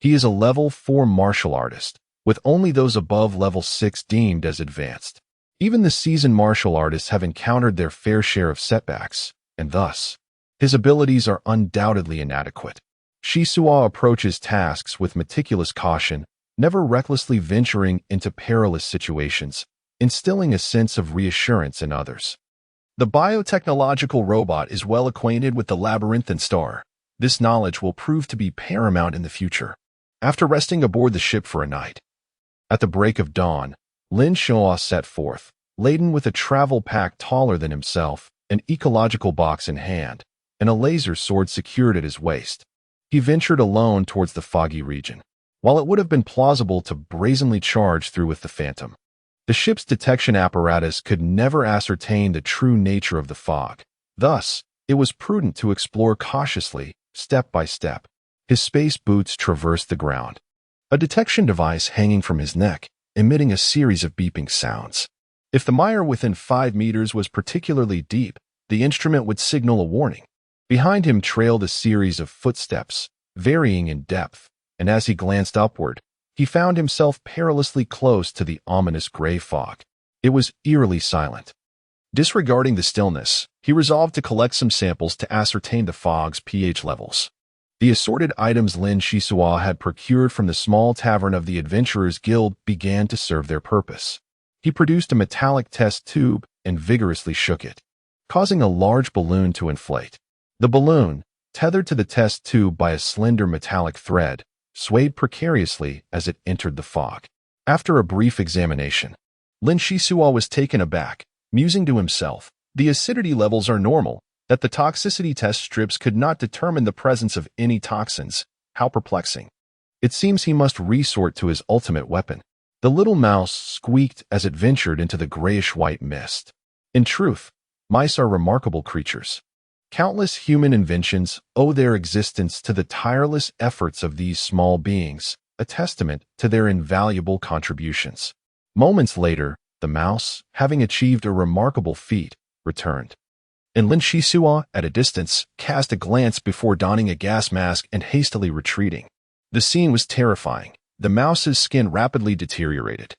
Speaker 1: He is a level 4 martial artist, with only those above level 6 deemed as advanced. Even the seasoned martial artists have encountered their fair share of setbacks, and thus, his abilities are undoubtedly inadequate. Shisua approaches tasks with meticulous caution, never recklessly venturing into perilous situations, instilling a sense of reassurance in others. The biotechnological robot is well acquainted with the labyrinthine star. This knowledge will prove to be paramount in the future. After resting aboard the ship for a night, at the break of dawn, Lin Shuo set forth, laden with a travel pack taller than himself, an ecological box in hand, and a laser sword secured at his waist. He ventured alone towards the foggy region. While it would have been plausible to brazenly charge through with the Phantom, the ship's detection apparatus could never ascertain the true nature of the fog. Thus, it was prudent to explore cautiously, step by step. His space boots traversed the ground, a detection device hanging from his neck, emitting a series of beeping sounds. If the mire within 5 meters was particularly deep, the instrument would signal a warning. Behind him trailed a series of footsteps, varying in depth, and as he glanced upward, he found himself perilously close to the ominous gray fog. It was eerily silent. Disregarding the stillness, he resolved to collect some samples to ascertain the fog's pH levels. The assorted items Lin Shisua had procured from the small tavern of the Adventurers Guild began to serve their purpose. He produced a metallic test tube and vigorously shook it, causing a large balloon to inflate. The balloon, tethered to the test tube by a slender metallic thread, swayed precariously as it entered the fog. After a brief examination, Lin Shisua was taken aback, musing to himself, "The acidity levels are normal, that the toxicity test strips could not determine the presence of any toxins. How perplexing." It seems he must resort to his ultimate weapon. The little mouse squeaked as it ventured into the grayish-white mist. In truth, mice are remarkable creatures. Countless human inventions owe their existence to the tireless efforts of these small beings, a testament to their invaluable contributions. Moments later, the mouse, having achieved a remarkable feat, returned. And Lin Shisua, at a distance, cast a glance before donning a gas mask and hastily retreating. The scene was terrifying. The mouse's skin rapidly deteriorated,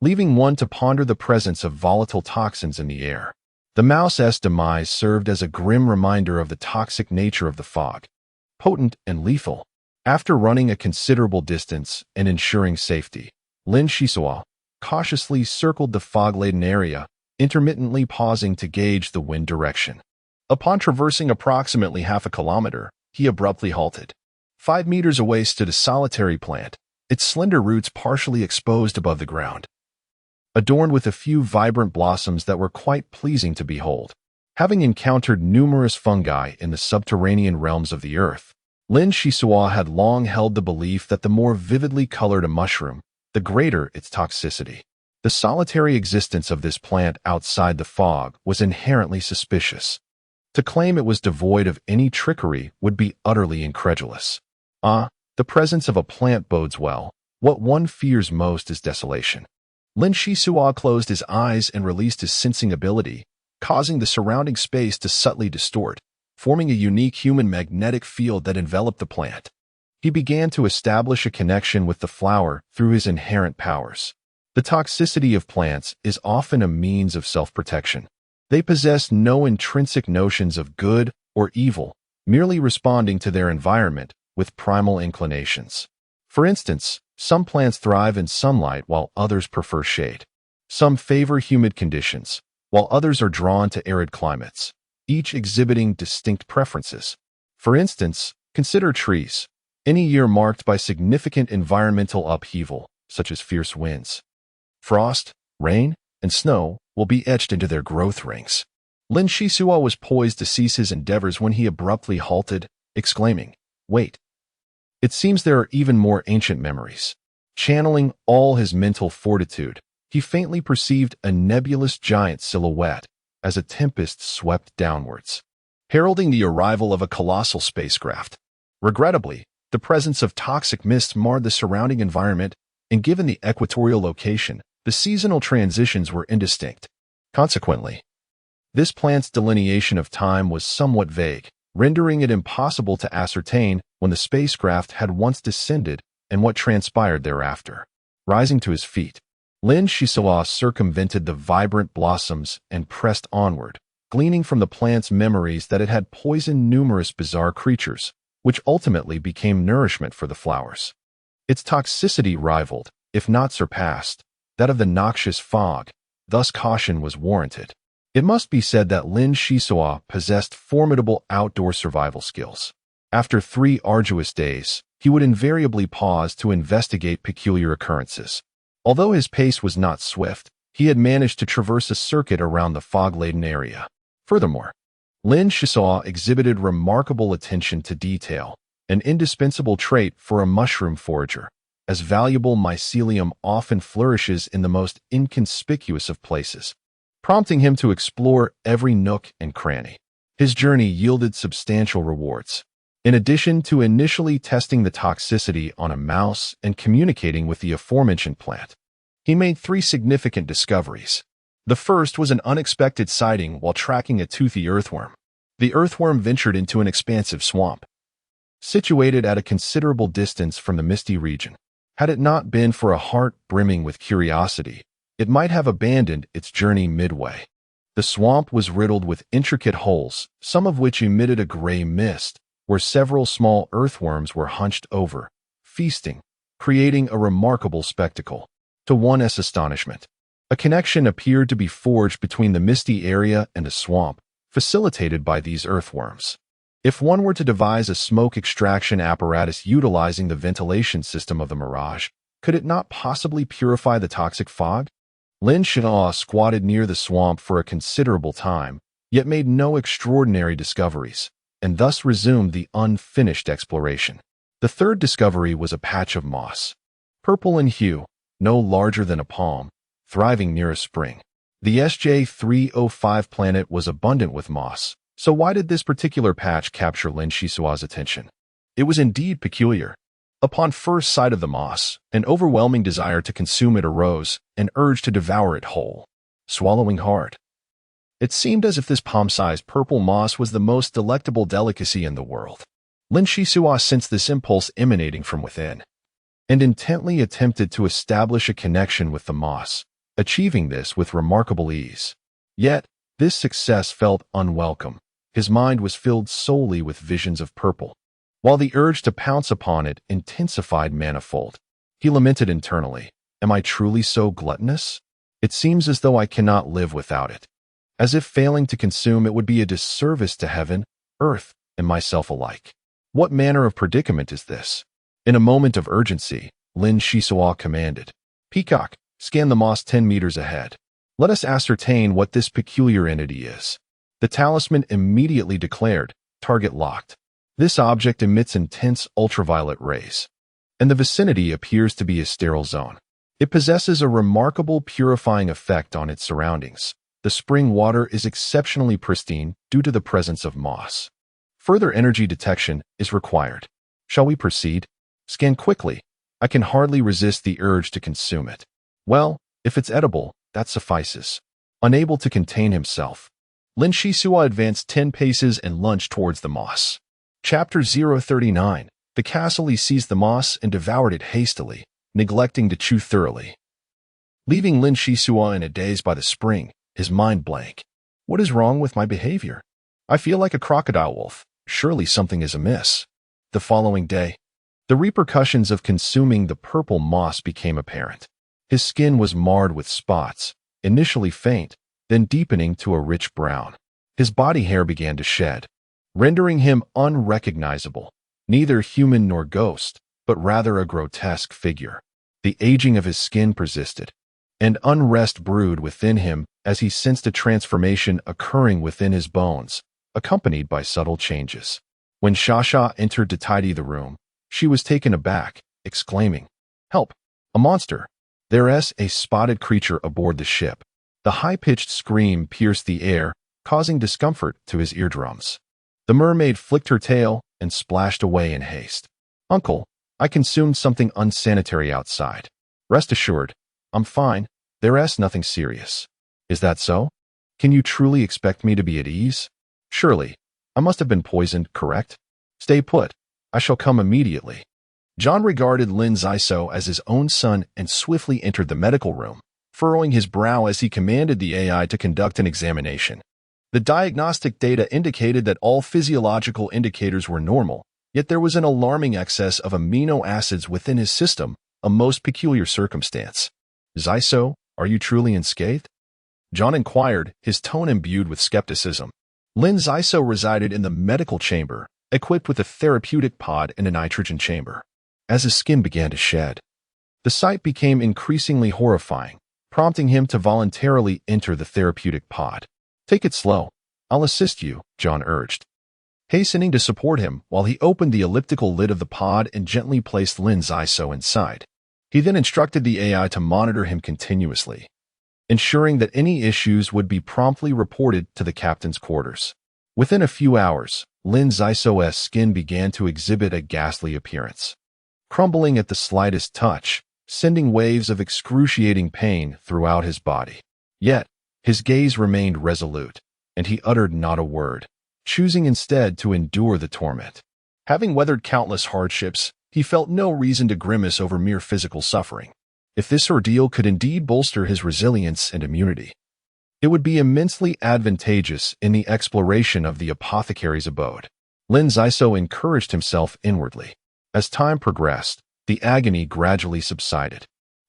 Speaker 1: leaving one to ponder the presence of volatile toxins in the air. The mouse's demise served as a grim reminder of the toxic nature of the fog, potent and lethal. After running a considerable distance and ensuring safety, Lin Shisua cautiously circled the fog-laden area, intermittently pausing to gauge the wind direction. Upon traversing approximately half a kilometer, he abruptly halted. 5 meters away stood a solitary plant, its slender roots partially exposed above the ground, adorned with a few vibrant blossoms that were quite pleasing to behold. Having encountered numerous fungi in the subterranean realms of the earth, Lin Shisua had long held the belief that the more vividly colored a mushroom, the greater its toxicity. The solitary existence of this plant outside the fog was inherently suspicious. To claim it was devoid of any trickery would be utterly incredulous. The presence of a plant bodes well. What one fears most is desolation. Lin Shisua closed his eyes and released his sensing ability, causing the surrounding space to subtly distort, forming a unique human magnetic field that enveloped the plant. He began to establish a connection with the flower through his inherent powers. The toxicity of plants is often a means of self-protection. They possess no intrinsic notions of good or evil, merely responding to their environment with primal inclinations. For instance, some plants thrive in sunlight while others prefer shade. Some favor humid conditions, while others are drawn to arid climates, each exhibiting distinct preferences. For instance, consider trees. Any year marked by significant environmental upheaval, such as fierce winds, frost, rain, and snow, will be etched into their growth rings. Lin Shisua was poised to cease his endeavors when he abruptly halted, exclaiming, "Wait. It seems there are even more ancient memories." Channeling all his mental fortitude, he faintly perceived a nebulous giant silhouette as a tempest swept downwards, heralding the arrival of a colossal spacecraft. Regrettably, the presence of toxic mist marred the surrounding environment, and given the equatorial location, the seasonal transitions were indistinct. Consequently, this plant's delineation of time was somewhat vague, rendering it impossible to ascertain when the spacecraft had once descended and what transpired thereafter. Rising to his feet, Lin Shisua circumvented the vibrant blossoms and pressed onward, gleaning from the plant's memories that it had poisoned numerous bizarre creatures, which ultimately became nourishment for the flowers. Its toxicity rivaled, if not surpassed, that of the noxious fog, thus caution was warranted. It must be said that Lin Shisua possessed formidable outdoor survival skills. After 3 arduous days, he would invariably pause to investigate peculiar occurrences. Although his pace was not swift, he had managed to traverse a circuit around the fog-laden area. Furthermore, Lin Shisua exhibited remarkable attention to detail, an indispensable trait for a mushroom forager, as valuable mycelium often flourishes in the most inconspicuous of places, prompting him to explore every nook and cranny. His journey yielded substantial rewards. In addition to initially testing the toxicity on a mouse and communicating with the aforementioned plant, he made 3 significant discoveries. The first was an unexpected sighting while tracking a toothy earthworm. The earthworm ventured into an expansive swamp, situated at a considerable distance from the misty region. Had it not been for a heart brimming with curiosity, it might have abandoned its journey midway. The swamp was riddled with intricate holes, some of which emitted a gray mist, where several small earthworms were hunched over, feasting, creating a remarkable spectacle. To one's astonishment, a connection appeared to be forged between the misty area and the swamp, facilitated by these earthworms. If one were to devise a smoke extraction apparatus utilizing the ventilation system of the mirage, could it not possibly purify the toxic fog? Lin Shisua squatted near the swamp for a considerable time, yet made no extraordinary discoveries, and thus resumed the unfinished exploration. The third discovery was a patch of moss, purple in hue, no larger than a palm, thriving near a spring. The SJ-305 planet was abundant with moss, so why did this particular patch capture Lin Shisua's attention? It was indeed peculiar. Upon first sight of the moss, an overwhelming desire to consume it arose, an urge to devour it whole, swallowing hard. It seemed as if this palm-sized purple moss was the most delectable delicacy in the world. Lin Shisua sensed this impulse emanating from within, and intently attempted to establish a connection with the moss, achieving this with remarkable ease. Yet, this success felt unwelcome. His mind was filled solely with visions of purple, while the urge to pounce upon it intensified manifold. He lamented internally, "Am I truly so gluttonous? It seems as though I cannot live without it. As if failing to consume it would be a disservice to heaven, earth, and myself alike. What manner of predicament is this?" In a moment of urgency, Lin Shisua commanded, "Peacock, scan the moss 10 meters ahead. Let us ascertain what this peculiar entity is." The talisman immediately declared, "Target locked. This object emits intense ultraviolet rays, and the vicinity appears to be a sterile zone. It possesses a remarkable purifying effect on its surroundings. The spring water is exceptionally pristine due to the presence of moss. Further energy detection is required. Shall we proceed? Scan quickly. I can hardly resist the urge to consume it." "Well, if it's edible, that suffices." Unable to contain himself, Lin Shisua advanced 10 paces and lunged towards the moss. Chapter 039. The castle seized the moss and devoured it hastily, neglecting to chew thoroughly, leaving Lin Shisua in a daze by the spring, his mind blank. What is wrong with my behavior? I feel like a crocodile wolf. Surely something is amiss. The following day, the repercussions of consuming the purple moss became apparent. His skin was marred with spots, initially faint, then deepening to a rich brown. His body hair began to shed, rendering him unrecognizable, neither human nor ghost, but rather a grotesque figure. The aging of his skin persisted, and unrest brewed within him as he sensed a transformation occurring within his bones, accompanied by subtle changes. When Shasha entered to tidy the room, she was taken aback, exclaiming, "Help! A monster!" There's a spotted creature aboard the ship. The high-pitched scream pierced the air, causing discomfort to his eardrums. The mermaid flicked her tail and splashed away in haste. Uncle, I consumed something unsanitary outside. Rest assured, I'm fine. There's nothing serious. Is that so? Can you truly expect me to be at ease? Surely, I must have been poisoned, correct? Stay put. I shall come immediately. John regarded Lin Zaiso as his own son and swiftly entered the medical room, furrowing his brow as he commanded the AI to conduct an examination. The diagnostic data indicated that all physiological indicators were normal, yet there was an alarming excess of amino acids within his system, a most peculiar circumstance. Zaiso, are you truly unscathed? John inquired, his tone imbued with skepticism. Lin Zaiso resided in the medical chamber, equipped with a therapeutic pod and a nitrogen chamber. As his skin began to shed, the sight became increasingly horrifying, prompting him to voluntarily enter the therapeutic pod. Take it slow. I'll assist you, John urged, hastening to support him while he opened the elliptical lid of the pod and gently placed Lin Zaiso inside. He then instructed the AI to monitor him continuously, ensuring that any issues would be promptly reported to the captain's quarters. Within a few hours, Lin Zaiso's skin began to exhibit a ghastly appearance, crumbling at the slightest touch, sending waves of excruciating pain throughout his body. Yet, his gaze remained resolute, and he uttered not a word, choosing instead to endure the torment. Having weathered countless hardships, he felt no reason to grimace over mere physical suffering. If this ordeal could indeed bolster his resilience and immunity, it would be immensely advantageous in the exploration of the apothecary's abode. Lin Zaiso encouraged himself inwardly. As time progressed, the agony gradually subsided.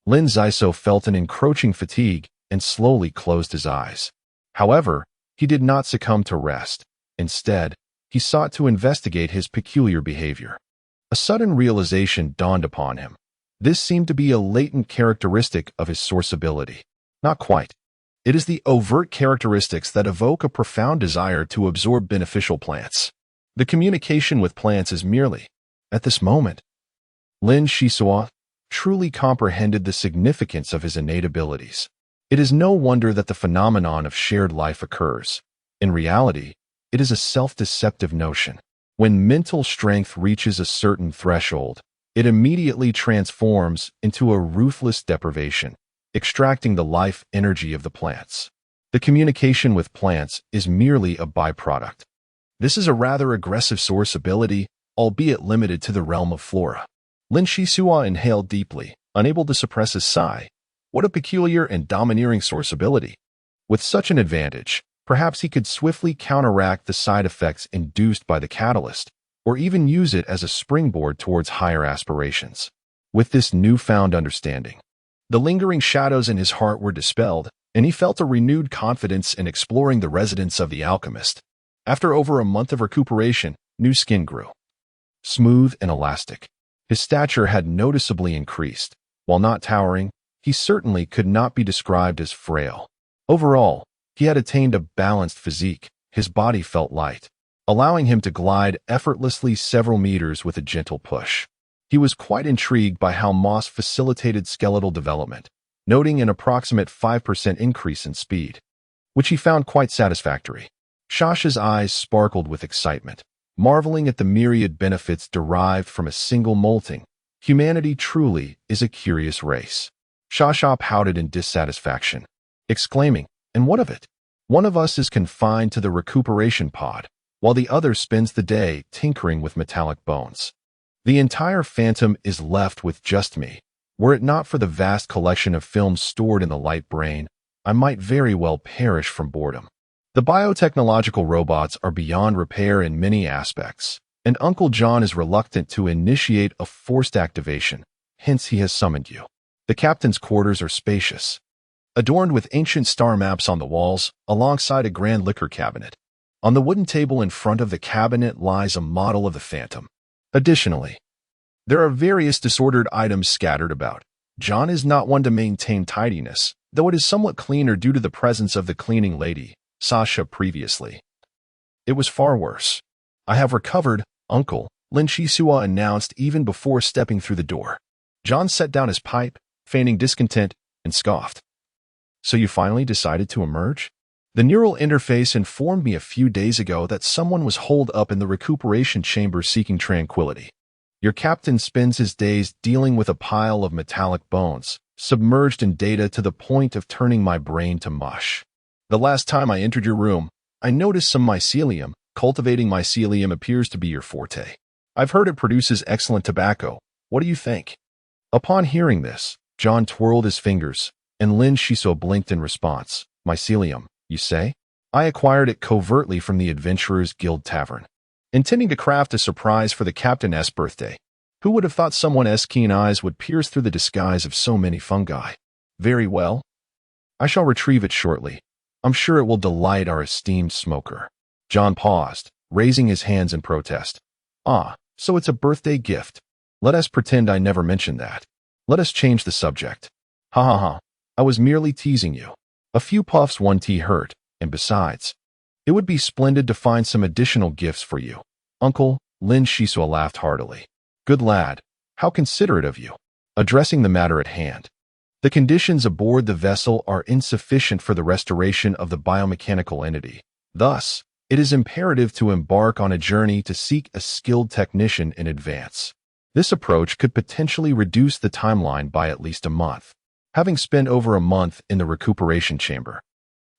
Speaker 1: Lin Zaiso felt an encroaching fatigue and slowly closed his eyes. However, he did not succumb to rest. Instead, he sought to investigate his peculiar behavior. A sudden realization dawned upon him. This seemed to be a latent characteristic of his source ability. Not quite. It is the overt characteristics that evoke a profound desire to absorb beneficial plants. The communication with plants is merely, at this moment, Lin Zaiso truly comprehended the significance of his innate abilities. It is no wonder that the phenomenon of shared life occurs. In reality, it is a self-deceptive notion. When mental strength reaches a certain threshold, it immediately transforms into a ruthless deprivation, extracting the life energy of the plants. The communication with plants is merely a byproduct. This is a rather aggressive source ability, albeit limited to the realm of flora. Lin Zaiso inhaled deeply, unable to suppress a sigh. What a peculiar and domineering source ability. With such an advantage, perhaps he could swiftly counteract the side effects induced by the catalyst, or even use it as a springboard towards higher aspirations. With this newfound understanding, the lingering shadows in his heart were dispelled, and he felt a renewed confidence in exploring the residence of the alchemist. After over a month of recuperation, new skin grew, smooth and elastic. His stature had noticeably increased. While not towering, he certainly could not be described as frail. Overall, he had attained a balanced physique. His body felt light, allowing him to glide effortlessly several meters with a gentle push. He was quite intrigued by how moss facilitated skeletal development, noting an approximate 5% increase in speed, which he found quite satisfactory. Shasha's eyes sparkled with excitement, marveling at the myriad benefits derived from a single molting. Humanity truly is a curious race. Shasha pouted in dissatisfaction, exclaiming, "And what of it? One of us is confined to the recuperation pod, while the other spends the day tinkering with metallic bones. The entire phantom is left with just me. Were it not for the vast collection of films stored in the light brain, I might very well perish from boredom." The biotechnological robots are beyond repair in many aspects, and Uncle John is reluctant to initiate a forced activation, hence he has summoned you. The captain's quarters are spacious, adorned with ancient star maps on the walls, alongside a grand liquor cabinet. On the wooden table in front of the cabinet lies a model of the Phantom. Additionally, there are various disordered items scattered about. John is not one to maintain tidiness, though it is somewhat cleaner due to the presence of the cleaning lady, Sasha, previously. It was far worse. "I have recovered, Uncle," Lin Zaiso announced even before stepping through the door. John set down his pipe, feigning discontent, and scoffed. So you finally decided to emerge? The neural interface informed me a few days ago that someone was holed up in the recuperation chamber seeking tranquility. Your captain spends his days dealing with a pile of metallic bones, submerged in data to the point of turning my brain to mush. The last time I entered your room, I noticed some mycelium. Cultivating mycelium appears to be your forte. I've heard it produces excellent tobacco. What do you think? Upon hearing this, John twirled his fingers, and Lin Shiso blinked in response. Mycelium, you say? I acquired it covertly from the Adventurers Guild Tavern, intending to craft a surprise for the Captain's birthday. Who would have thought someone as keen eyes would pierce through the disguise of so many fungi? Very well. I shall retrieve it shortly. I'm sure it will delight our esteemed smoker. John paused, raising his hands in protest. Ah, so it's a birthday gift. Let us pretend I never mentioned that. Let us change the subject. Ha ha ha. I was merely teasing you. A few puffs won't hurt, and besides, it would be splendid to find some additional gifts for you. Uncle, Lin Shiso laughed heartily. Good lad. How considerate of you. Addressing the matter at hand. The conditions aboard the vessel are insufficient for the restoration of the biomechanical entity. Thus, it is imperative to embark on a journey to seek a skilled technician in advance. This approach could potentially reduce the timeline by at least a month. Having spent over a month in the recuperation chamber,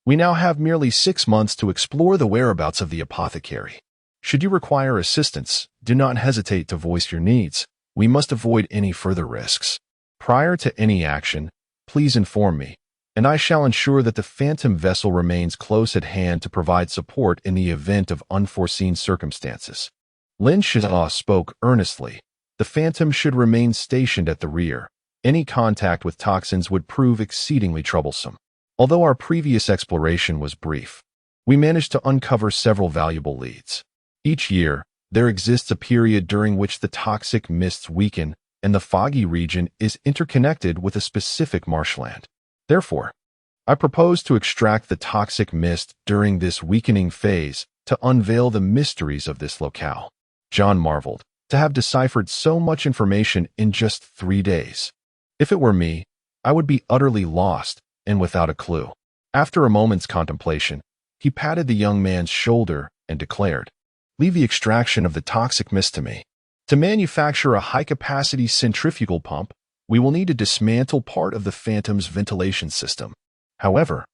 Speaker 1: we now have merely 6 months to explore the whereabouts of the apothecary. Should you require assistance, do not hesitate to voice your needs. We must avoid any further risks. Prior to any action, please inform me, and I shall ensure that the Phantom vessel remains close at hand to provide support in the event of unforeseen circumstances. Lin Shiso spoke earnestly. The Phantom should remain stationed at the rear. Any contact with toxins would prove exceedingly troublesome. Although our previous exploration was brief, we managed to uncover several valuable leads. Each year, there exists a period during which the toxic mists weaken, and the foggy region is interconnected with a specific marshland. Therefore, I propose to extract the toxic mist during this weakening phase to unveil the mysteries of this locale. John marveled to have deciphered so much information in just 3 days. If it were me, I would be utterly lost and without a clue. After a moment's contemplation, he patted the young man's shoulder and declared, "Leave the extraction of the toxic mist to me. To manufacture a high-capacity centrifugal pump, we will need to dismantle part of the Phantom's ventilation system. However,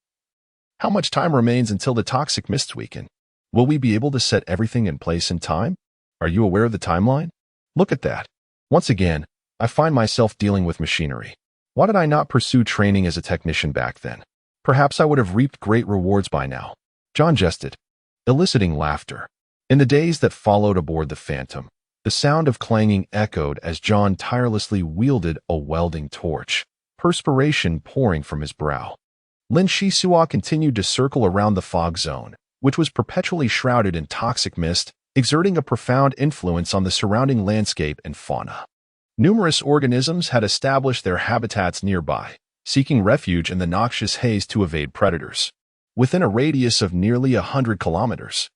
Speaker 1: how much time remains until the toxic mists weaken? Will we be able to set everything in place in time? Are you aware of the timeline? Look at that. Once again, I find myself dealing with machinery. Why did I not pursue training as a technician back then? Perhaps I would have reaped great rewards by now." John jested, eliciting laughter. In the days that followed aboard the Phantom, the sound of clanging echoed as John tirelessly wielded a welding torch, perspiration pouring from his brow. Lin Shiso continued to circle around the fog zone, which was perpetually shrouded in toxic mist, exerting a profound influence on the surrounding landscape and fauna. Numerous organisms had established their habitats nearby, seeking refuge in the noxious haze to evade predators. Within a radius of nearly 100 kilometers,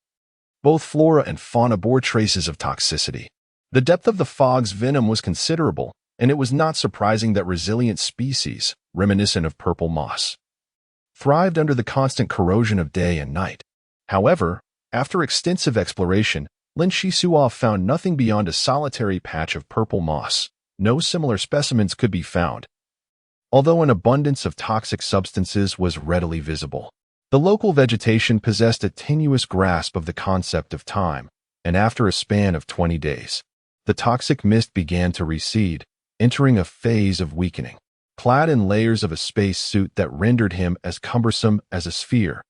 Speaker 1: both flora and fauna bore traces of toxicity. The depth of the fog's venom was considerable, and it was not surprising that resilient species, reminiscent of purple moss, thrived under the constant corrosion of day and night. However, after extensive exploration, Lin Shiso found nothing beyond a solitary patch of purple moss. No similar specimens could be found, although an abundance of toxic substances was readily visible. The local vegetation possessed a tenuous grasp of the concept of time, and after a span of 20 days, the toxic mist began to recede, entering a phase of weakening. Clad in layers of a space suit that rendered him as cumbersome as a sphere,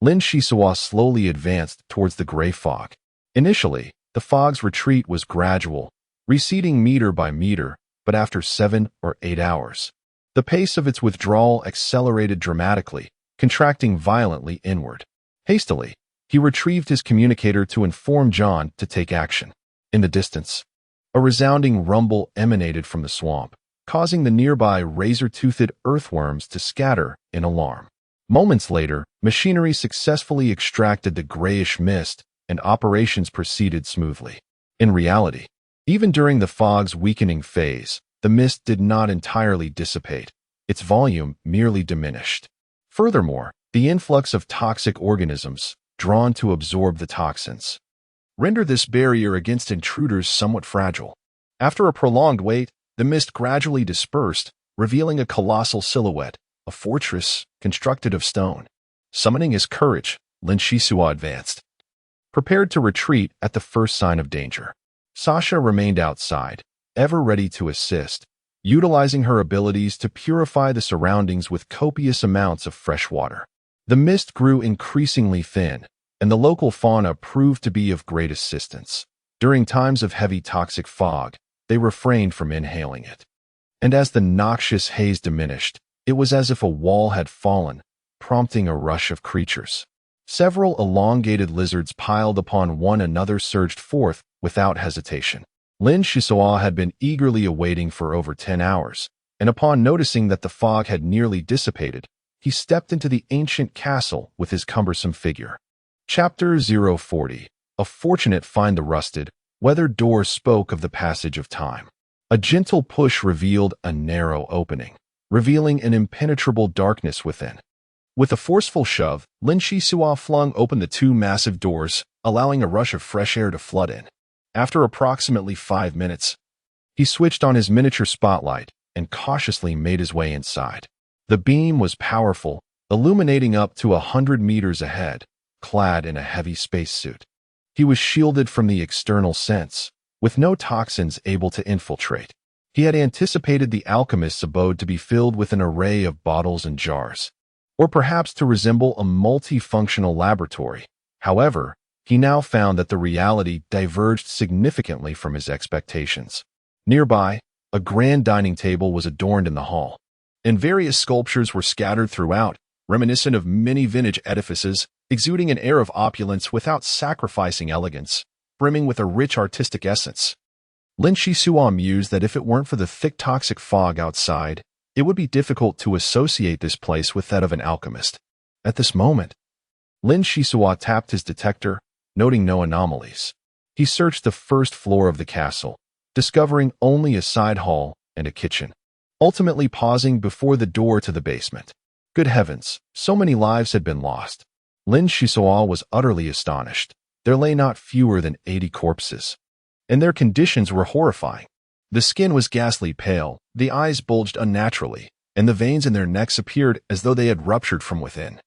Speaker 1: Lin Shiso slowly advanced towards the gray fog. Initially, the fog's retreat was gradual, receding meter by meter, but after 7 or 8 hours, the pace of its withdrawal accelerated dramatically, contracting violently inward. Hastily, he retrieved his communicator to inform John to take action. In the distance, a resounding rumble emanated from the swamp, causing the nearby razor-toothed earthworms to scatter in alarm. Moments later, machinery successfully extracted the grayish mist, and operations proceeded smoothly. In reality, even during the fog's weakening phase, the mist did not entirely dissipate. Its volume merely diminished. Furthermore, the influx of toxic organisms, drawn to absorb the toxins, render this barrier against intruders somewhat fragile. After a prolonged wait, the mist gradually dispersed, revealing a colossal silhouette, a fortress constructed of stone. Summoning his courage, Lin Shisua advanced, prepared to retreat at the first sign of danger. Sasha remained outside, ever ready to assist, utilizing her abilities to purify the surroundings with copious amounts of fresh water. The mist grew increasingly thin, and the local fauna proved to be of great assistance. During times of heavy toxic fog, they refrained from inhaling it. And as the noxious haze diminished, it was as if a wall had fallen, prompting a rush of creatures. Several elongated lizards piled upon one another surged forth without hesitation. Lin Shisua had been eagerly awaiting for over 10 hours, and upon noticing that the fog had nearly dissipated, he stepped into the ancient castle with his cumbersome figure. Chapter 040. A fortunate find. The rusted, weathered door spoke of the passage of time. A gentle push revealed a narrow opening, revealing an impenetrable darkness within. With a forceful shove, Lin Shisua flung open the two massive doors, allowing a rush of fresh air to flood in. After approximately 5 minutes, he switched on his miniature spotlight and cautiously made his way inside. The beam was powerful, illuminating up to 100 meters ahead, clad in a heavy spacesuit. He was shielded from the external sense, with no toxins able to infiltrate. He had anticipated the alchemist's abode to be filled with an array of bottles and jars, or perhaps to resemble a multifunctional laboratory. However, he now found that the reality diverged significantly from his expectations. Nearby, a grand dining table was adorned in the hall, and various sculptures were scattered throughout, reminiscent of many vintage edifices, exuding an air of opulence without sacrificing elegance, brimming with a rich artistic essence. Lin Shisua mused that if it weren't for the thick toxic fog outside, it would be difficult to associate this place with that of an alchemist. At this moment, Lin Shisua tapped his detector, noting no anomalies. He searched the first floor of the castle, discovering only a side hall and a kitchen, ultimately pausing before the door to the basement. Good heavens, so many lives had been lost. Lin Shisua was utterly astonished. There lay not fewer than 80 corpses, and their conditions were horrifying. The skin was ghastly pale, the eyes bulged unnaturally, and the veins in their necks appeared as though they had ruptured from within.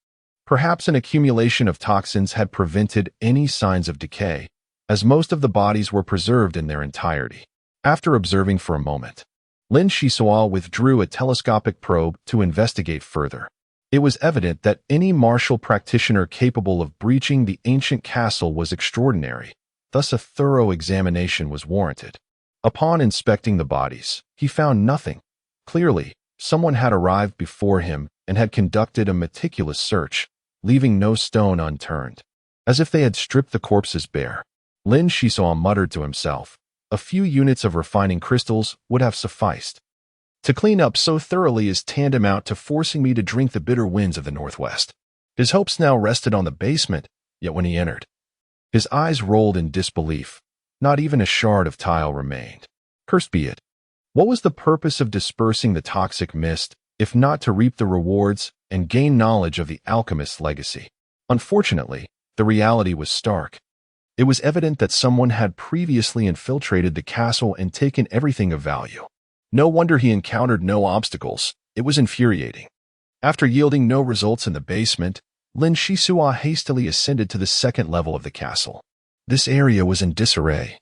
Speaker 1: Perhaps an accumulation of toxins had prevented any signs of decay, as most of the bodies were preserved in their entirety. After observing for a moment, Lin Shisua withdrew a telescopic probe to investigate further. It was evident that any martial practitioner capable of breaching the ancient castle was extraordinary, thus a thorough examination was warranted. Upon inspecting the bodies, he found nothing. Clearly, someone had arrived before him and had conducted a meticulous search, leaving no stone unturned. As if they had stripped the corpses bare. Lin Shisua muttered to himself, a few units of refining crystals would have sufficed. To clean up so thoroughly is tantamount to forcing me to drink the bitter winds of the northwest. His hopes now rested on the basement, yet when he entered, his eyes rolled in disbelief. Not even a shard of tile remained. Cursed be it. What was the purpose of dispersing the toxic mist, if not to reap the rewards and gain knowledge of the alchemist's legacy? Unfortunately, the reality was stark. It was evident that someone had previously infiltrated the castle and taken everything of value. No wonder he encountered no obstacles. It was infuriating. After yielding no results in the basement, Lin Shisua hastily ascended to the second level of the castle. This area was in disarray.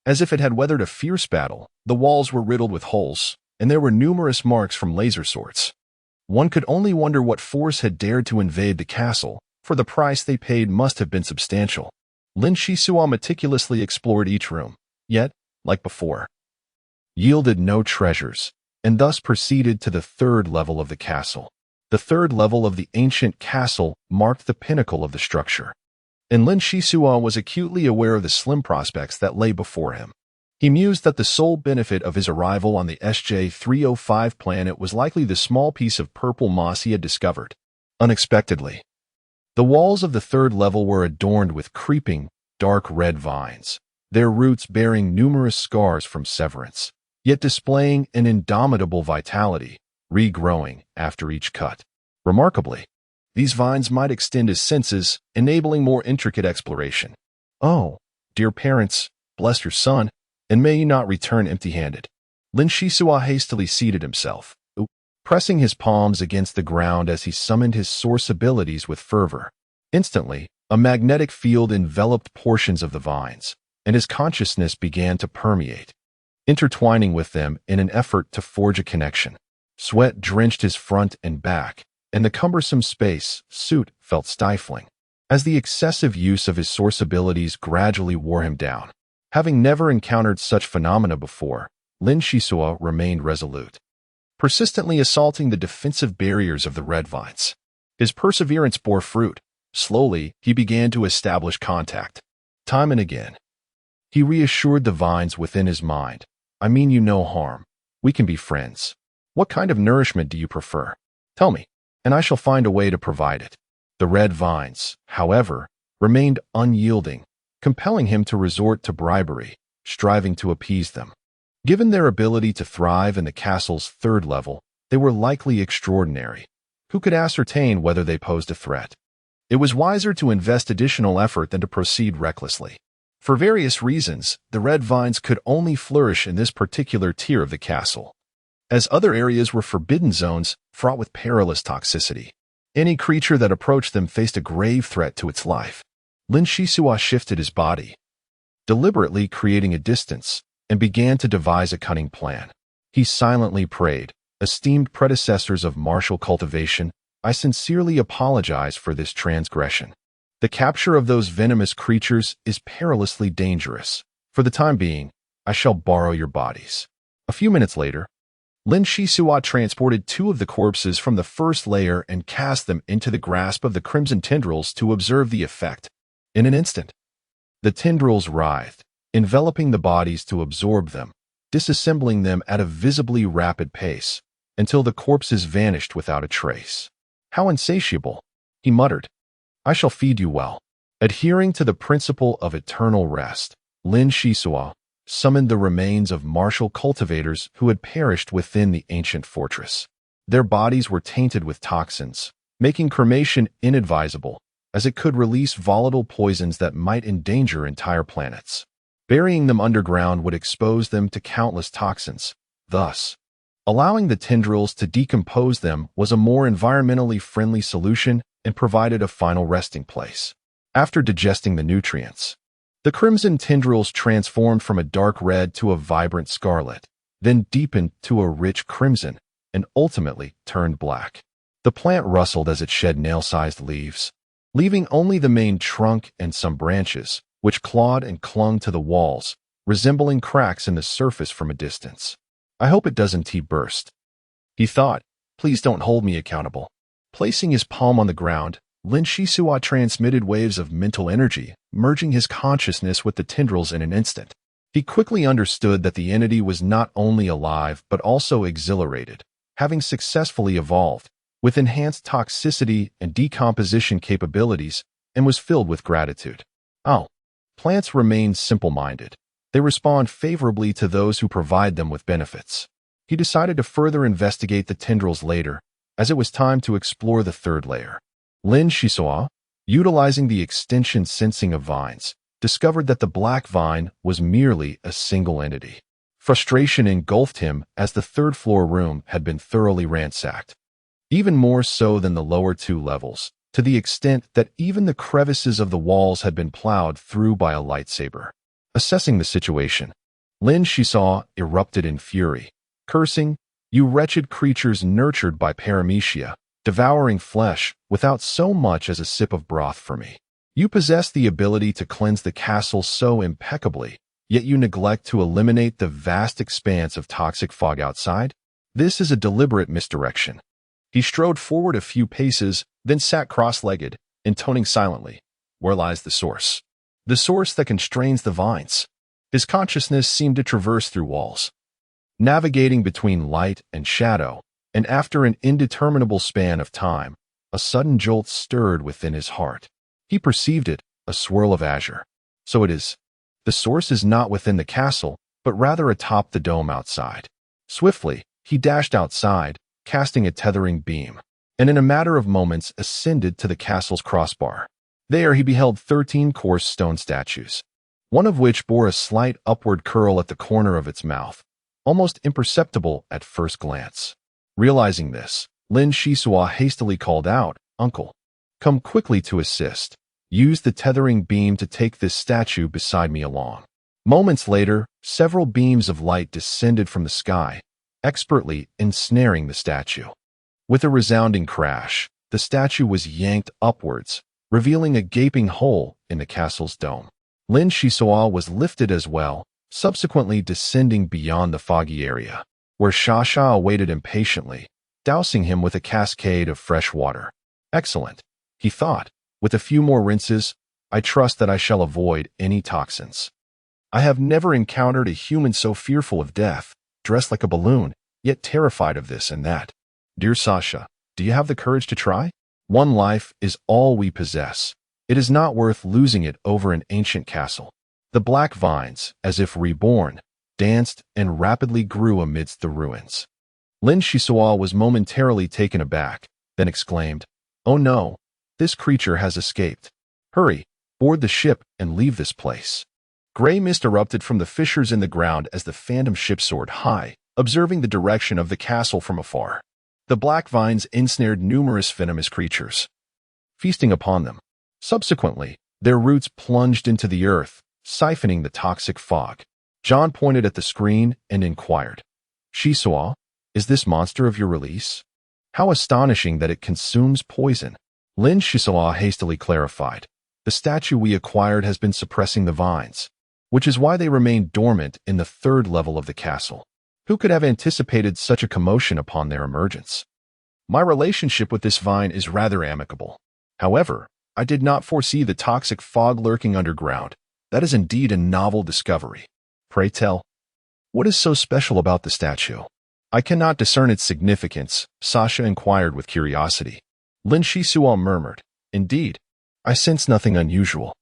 Speaker 1: As if it had weathered a fierce battle, the walls were riddled with holes, and there were numerous marks from laser swords. One could only wonder what force had dared to invade the castle, for the price they paid must have been substantial. Lin Shisua meticulously explored each room, yet, like before, yielded no treasures, and thus proceeded to the third level of the castle. The third level of the ancient castle marked the pinnacle of the structure, and Lin Shisua was acutely aware of the slim prospects that lay before him. He mused that the sole benefit of his arrival on the SJ-305 planet was likely the small piece of purple moss he had discovered. Unexpectedly, the walls of the third level were adorned with creeping, dark red vines, their roots bearing numerous scars from severance. yet displaying an indomitable vitality, regrowing after each cut. Remarkably, these vines might extend his senses, enabling more intricate exploration. Oh, dear parents, bless your son, and may you not return empty-handed. Lin Shisua hastily seated himself, pressing his palms against the ground as he summoned his source abilities with fervor. Instantly, a magnetic field enveloped portions of the vines, and his consciousness began to permeate, intertwining with them in an effort to forge a connection. Sweat drenched his front and back, and the cumbersome space suit felt stifling, as the excessive use of his source abilities gradually wore him down. Having never encountered such phenomena before, Lin Shisua remained resolute, persistently assaulting the defensive barriers of the red vines. His perseverance bore fruit. Slowly, he began to establish contact. Time and again, he reassured the vines within his mind. I mean you no harm. We can be friends. What kind of nourishment do you prefer? Tell me, and I shall find a way to provide it. The red vines, however, remained unyielding, compelling him to resort to bribery, striving to appease them. Given their ability to thrive in the castle's third level, they were likely extraordinary. Who could ascertain whether they posed a threat? It was wiser to invest additional effort than to proceed recklessly. For various reasons, the red vines could only flourish in this particular tier of the castle, as other areas were forbidden zones fraught with perilous toxicity. Any creature that approached them faced a grave threat to its life. Lin Shisua shifted his body, deliberately creating a distance, and began to devise a cunning plan. He silently prayed, "Esteemed predecessors of martial cultivation, I sincerely apologize for this transgression. The capture of those venomous creatures is perilously dangerous. For the time being, I shall borrow your bodies." A few minutes later, Lin Shisua transported 2 of the corpses from the first layer and cast them into the grasp of the crimson tendrils to observe the effect. In an instant, the tendrils writhed, enveloping the bodies to absorb them, disassembling them at a visibly rapid pace, until the corpses vanished without a trace. "How insatiable," he muttered. "I shall feed you well." Adhering to the principle of eternal rest, Lin Shisua summoned the remains of martial cultivators who had perished within the ancient fortress. Their bodies were tainted with toxins, making cremation inadvisable, as it could release volatile poisons that might endanger entire planets. Burying them underground would expose them to countless toxins. Thus, allowing the tendrils to decompose them was a more environmentally friendly solution and provided a final resting place. After digesting the nutrients, the crimson tendrils transformed from a dark red to a vibrant scarlet, then deepened to a rich crimson, and ultimately turned black. The plant rustled as it shed nail-sized leaves, leaving only the main trunk and some branches, which clawed and clung to the walls, resembling cracks in the surface from a distance. "I hope it doesn't burst," he thought. "Please don't hold me accountable." Placing his palm on the ground, Lin Shisua transmitted waves of mental energy, merging his consciousness with the tendrils in an instant. He quickly understood that the entity was not only alive but also exhilarated, having successfully evolved, with enhanced toxicity and decomposition capabilities, and was filled with gratitude. Oh, plants remain simple-minded. They respond favorably to those who provide them with benefits. He decided to further investigate the tendrils later, as it was time to explore the third layer. Lin Shisua, utilizing the extension sensing of vines, discovered that the black vine was merely a single entity. Frustration engulfed him as the third-floor room had been thoroughly ransacked, even more so than the lower 2 levels, to the extent that even the crevices of the walls had been plowed through by a lightsaber. Assessing the situation, Lin Shisua erupted in fury, cursing, "You wretched creatures nurtured by paramecia, devouring flesh without so much as a sip of broth for me. You possess the ability to cleanse the castle so impeccably, yet you neglect to eliminate the vast expanse of toxic fog outside? This is a deliberate misdirection." He strode forward a few paces, then sat cross-legged, intoning silently, "Where lies the source? The source that constrains the vines." His consciousness seemed to traverse through walls, navigating between light and shadow, and after an indeterminable span of time, a sudden jolt stirred within his heart. He perceived it, a swirl of azure. So it is. The source is not within the castle, but rather atop the dome outside. Swiftly, he dashed outside, casting a tethering beam, and in a matter of moments ascended to the castle's crossbar. There he beheld 13 coarse stone statues, one of which bore a slight upward curl at the corner of its mouth, almost imperceptible at first glance. Realizing this, Lin Shisua hastily called out, "Uncle, come quickly to assist. Use the tethering beam to take this statue beside me along." Moments later, several beams of light descended from the sky, expertly ensnaring the statue. With a resounding crash, the statue was yanked upwards, revealing a gaping hole in the castle's dome. Lin Shisua was lifted as well, subsequently descending beyond the foggy area, where Shasha awaited impatiently, dousing him with a cascade of fresh water. "Excellent," he thought. "With a few more rinses, I trust that I shall avoid any toxins." I have never encountered a human so fearful of death, dressed like a balloon, yet terrified of this and that. Dear Sasha, do you have the courage to try? One life is all we possess. It is not worth losing it over an ancient castle. The black vines, as if reborn, danced and rapidly grew amidst the ruins. Lin Shisua was momentarily taken aback, then exclaimed, "Oh no, this creature has escaped. Hurry, board the ship and leave this place." Gray mist erupted from the fissures in the ground as the phantom ship soared high, observing the direction of the castle from afar. The black vines ensnared numerous venomous creatures, feasting upon them. Subsequently, their roots plunged into the earth, siphoning the toxic fog. John pointed at the screen and inquired, "Shisua, is this monster of your release? How astonishing that it consumes poison." Lin Shisua hastily clarified, "The statue we acquired has been suppressing the vines, which is why they remain dormant in the third level of the castle. Who could have anticipated such a commotion upon their emergence? My relationship with this vine is rather amicable. However, I did not foresee the toxic fog lurking underground. That is indeed a novel discovery. Pray tell, what is so special about the statue?" "I cannot discern its significance," Sasha inquired with curiosity. Lin Shisua murmured, "Indeed, I sense nothing unusual.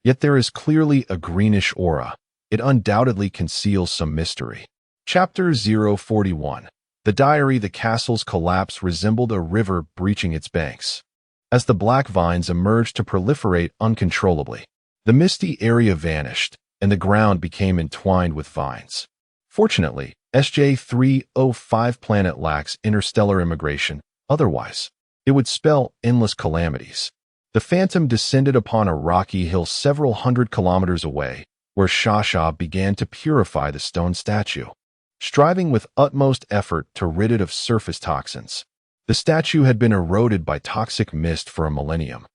Speaker 1: Yet there is clearly a greenish aura. It undoubtedly conceals some mystery." Chapter 041. The diary. The castle's collapse resembled a river breaching its banks. As the black vines emerged to proliferate uncontrollably, the misty area vanished, and the ground became entwined with vines. Fortunately, SJ-305 planet lacks interstellar immigration, otherwise, it would spell endless calamities. The phantom descended upon a rocky hill several hundred kilometers away, where Shasha began to purify the stone statue, striving with utmost effort to rid it of surface toxins. The statue had been eroded by toxic mist for a millennium,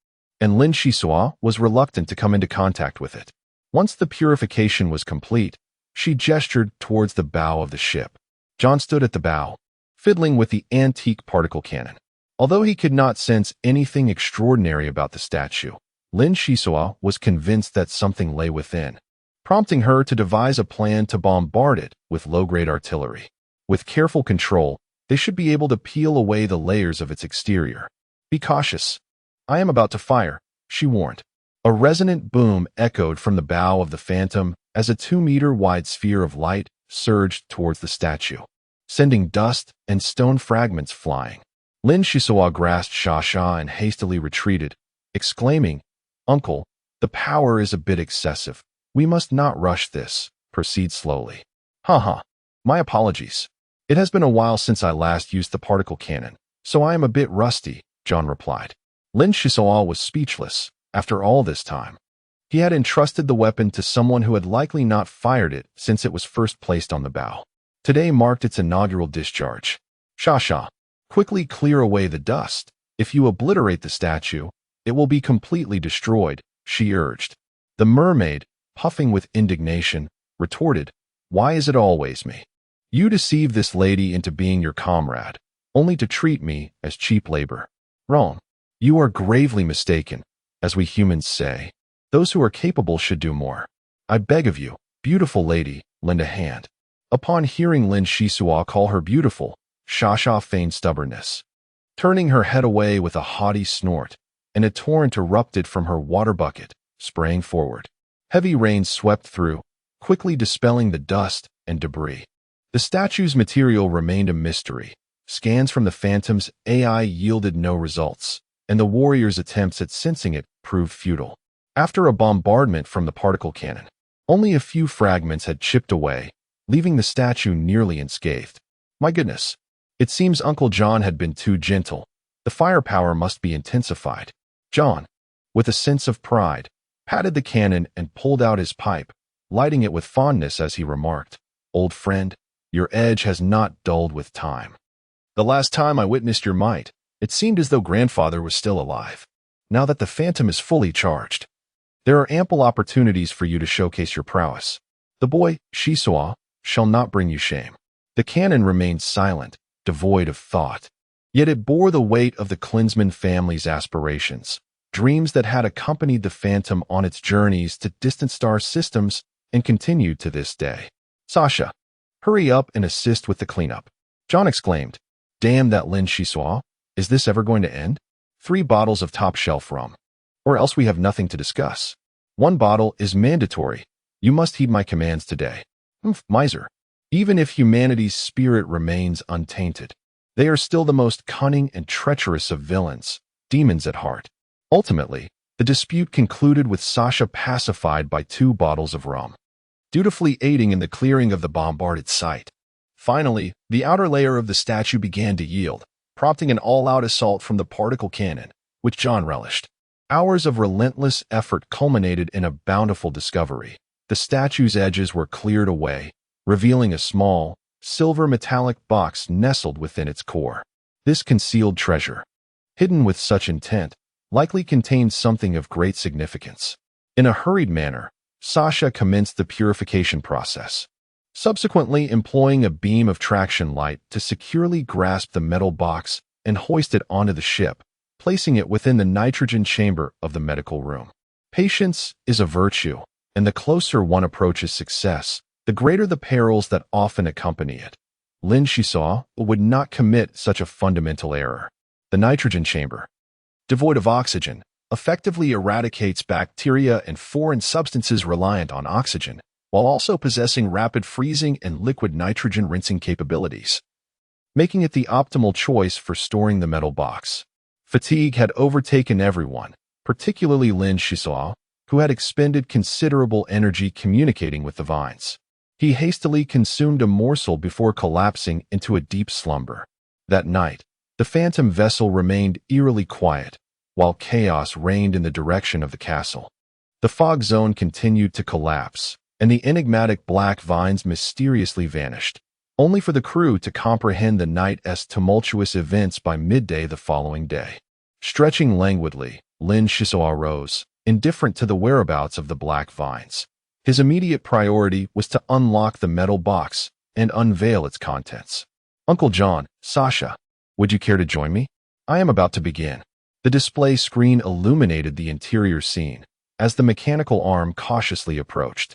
Speaker 1: and Lin Shisua was reluctant to come into contact with it. Once the purification was complete, she gestured towards the bow of the ship. John stood at the bow, fiddling with the antique particle cannon. Although he could not sense anything extraordinary about the statue, Lin Shisua was convinced that something lay within, prompting her to devise a plan to bombard it with low-grade artillery. With careful control, they should be able to peel away the layers of its exterior. "Be cautious. I am about to fire," she warned. A resonant boom echoed from the bow of the Phantom as a 2-meter-wide sphere of light surged towards the statue, sending dust and stone fragments flying. Lin Shisua grasped Shasha and hastily retreated, exclaiming, "Uncle, the power is a bit excessive. We must not rush this. Proceed slowly." "Haha, my apologies. It has been a while since I last used the particle cannon, so I am a bit rusty," John replied. Lin Shisua was speechless. After all this time, he had entrusted the weapon to someone who had likely not fired it since it was first placed on the bow. Today marked its inaugural discharge. "Shasha, quickly clear away the dust. If you obliterate the statue, it will be completely destroyed," she urged. The mermaid, puffing with indignation, retorted, "Why is it always me? You deceive this lady into being your comrade, only to treat me as cheap labor. Wrong. You are gravely mistaken. As we humans say, those who are capable should do more. I beg of you, beautiful lady, lend a hand." Upon hearing Lin Shisua call her beautiful, Shasha feigned stubbornness, turning her head away with a haughty snort, and a torrent erupted from her water bucket, spraying forward. Heavy rain swept through, quickly dispelling the dust and debris. The statue's material remained a mystery. Scans from the Phantom's AI yielded no results, and the warrior's attempts at sensing it proved futile. After a bombardment from the particle cannon, only a few fragments had chipped away, leaving the statue nearly unscathed. My goodness, it seems Uncle John had been too gentle. The firepower must be intensified. John, with a sense of pride, patted the cannon and pulled out his pipe, lighting it with fondness as he remarked, "Old friend, your edge has not dulled with time. The last time I witnessed your might, it seemed as though grandfather was still alive. Now that the Phantom is fully charged, there are ample opportunities for you to showcase your prowess. The boy, Shisua, shall not bring you shame." The cannon remained silent, devoid of thought. Yet it bore the weight of the Klinsmann family's aspirations, dreams that had accompanied the Phantom on its journeys to distant star systems and continued to this day. "Sasha, hurry up and assist with the cleanup," John exclaimed. "Damn that Lin Shisua. Is this ever going to end? 3 bottles of top-shelf rum. Or else we have nothing to discuss. 1 bottle is mandatory. You must heed my commands today." Miser. Even if humanity's spirit remains untainted, they are still the most cunning and treacherous of villains, demons at heart. Ultimately, the dispute concluded with Sasha pacified by 2 bottles of rum, dutifully aiding in the clearing of the bombarded site. Finally, the outer layer of the statue began to yield, prompting an all-out assault from the particle cannon, which John relished. Hours of relentless effort culminated in a bountiful discovery. The statue's edges were cleared away, revealing a small, silver metallic box nestled within its core. This concealed treasure, hidden with such intent, likely contained something of great significance. In a hurried manner, Sasha commenced the purification process, subsequently employing a beam of traction light to securely grasp the metal box and hoist it onto the ship, placing it within the nitrogen chamber of the medical room. Patience is a virtue, and the closer one approaches success, the greater the perils that often accompany it. Lin Shisua would not commit such a fundamental error. The nitrogen chamber, devoid of oxygen, effectively eradicates bacteria and foreign substances reliant on oxygen, while also possessing rapid freezing and liquid nitrogen rinsing capabilities, making it the optimal choice for storing the metal box. Fatigue had overtaken everyone, particularly Lin Shisua, who had expended considerable energy communicating with the vines. He hastily consumed a morsel before collapsing into a deep slumber. That night, the Phantom vessel remained eerily quiet, while chaos reigned in the direction of the castle. The fog zone continued to collapse, and the enigmatic black vines mysteriously vanished, only for the crew to comprehend the night's tumultuous events by midday the following day. Stretching languidly, Lin Shisua rose, indifferent to the whereabouts of the black vines. His immediate priority was to unlock the metal box and unveil its contents. "Uncle John, Sasha, would you care to join me? I am about to begin." The display screen illuminated the interior scene as the mechanical arm cautiously approached,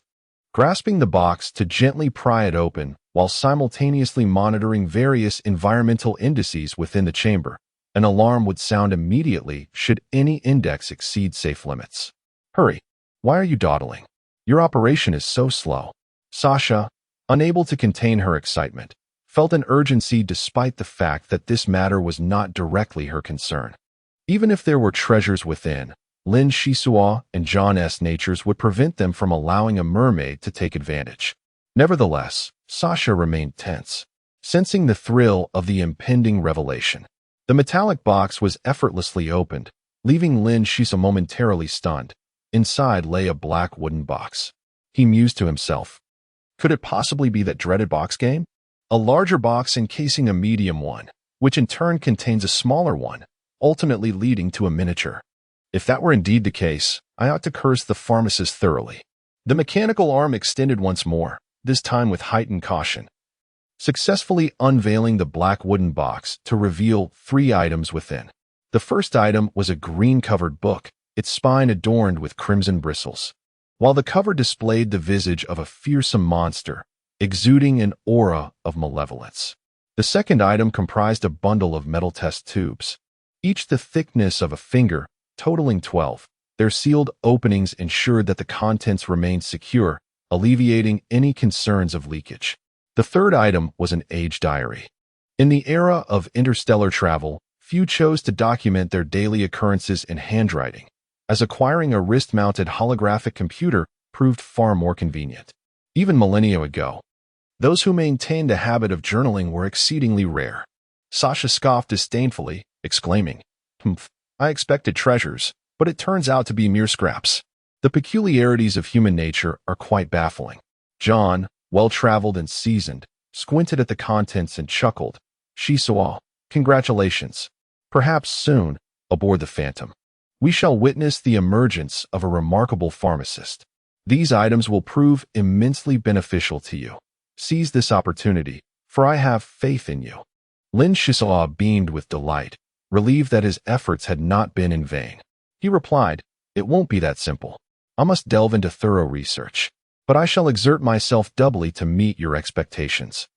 Speaker 1: grasping the box to gently pry it open while simultaneously monitoring various environmental indices within the chamber. An alarm would sound immediately should any index exceed safe limits. "Hurry! Why are you dawdling? Your operation is so slow." Sasha, unable to contain her excitement, felt an urgency despite the fact that this matter was not directly her concern. Even if there were treasures within, Lin Shisua and John S. natures would prevent them from allowing a mermaid to take advantage. Nevertheless, Sasha remained tense, sensing the thrill of the impending revelation. The metallic box was effortlessly opened, leaving Lin Shisua momentarily stunned. Inside lay a black wooden box. He mused to himself. Could it possibly be that dreaded box game? A larger box encasing a medium one, which in turn contains a smaller one, ultimately leading to a miniature. If that were indeed the case, I ought to curse the pharmacist thoroughly. The mechanical arm extended once more, this time with heightened caution, successfully unveiling the black wooden box to reveal 3 items within. The first item was a green-covered book, its spine adorned with crimson bristles, while the cover displayed the visage of a fearsome monster, exuding an aura of malevolence. The second item comprised a bundle of metal test tubes, each the thickness of a finger, totaling 12. Their sealed openings ensured that the contents remained secure, alleviating any concerns of leakage. The third item was an age diary. In the era of interstellar travel, few chose to document their daily occurrences in handwriting, as acquiring a wrist-mounted holographic computer proved far more convenient. Even millennia ago, those who maintained the habit of journaling were exceedingly rare. Sasha scoffed disdainfully, exclaiming, "Humph, I expected treasures, but it turns out to be mere scraps." The peculiarities of human nature are quite baffling. John, well-traveled and seasoned, squinted at the contents and chuckled. "Shisoa, congratulations. Perhaps soon, aboard the Phantom, we shall witness the emergence of a remarkable pharmacist. These items will prove immensely beneficial to you. Seize this opportunity, for I have faith in you." Lin Shisoa beamed with delight, relieved that his efforts had not been in vain. He replied, "It won't be that simple. I must delve into thorough research, but I shall exert myself doubly to meet your expectations."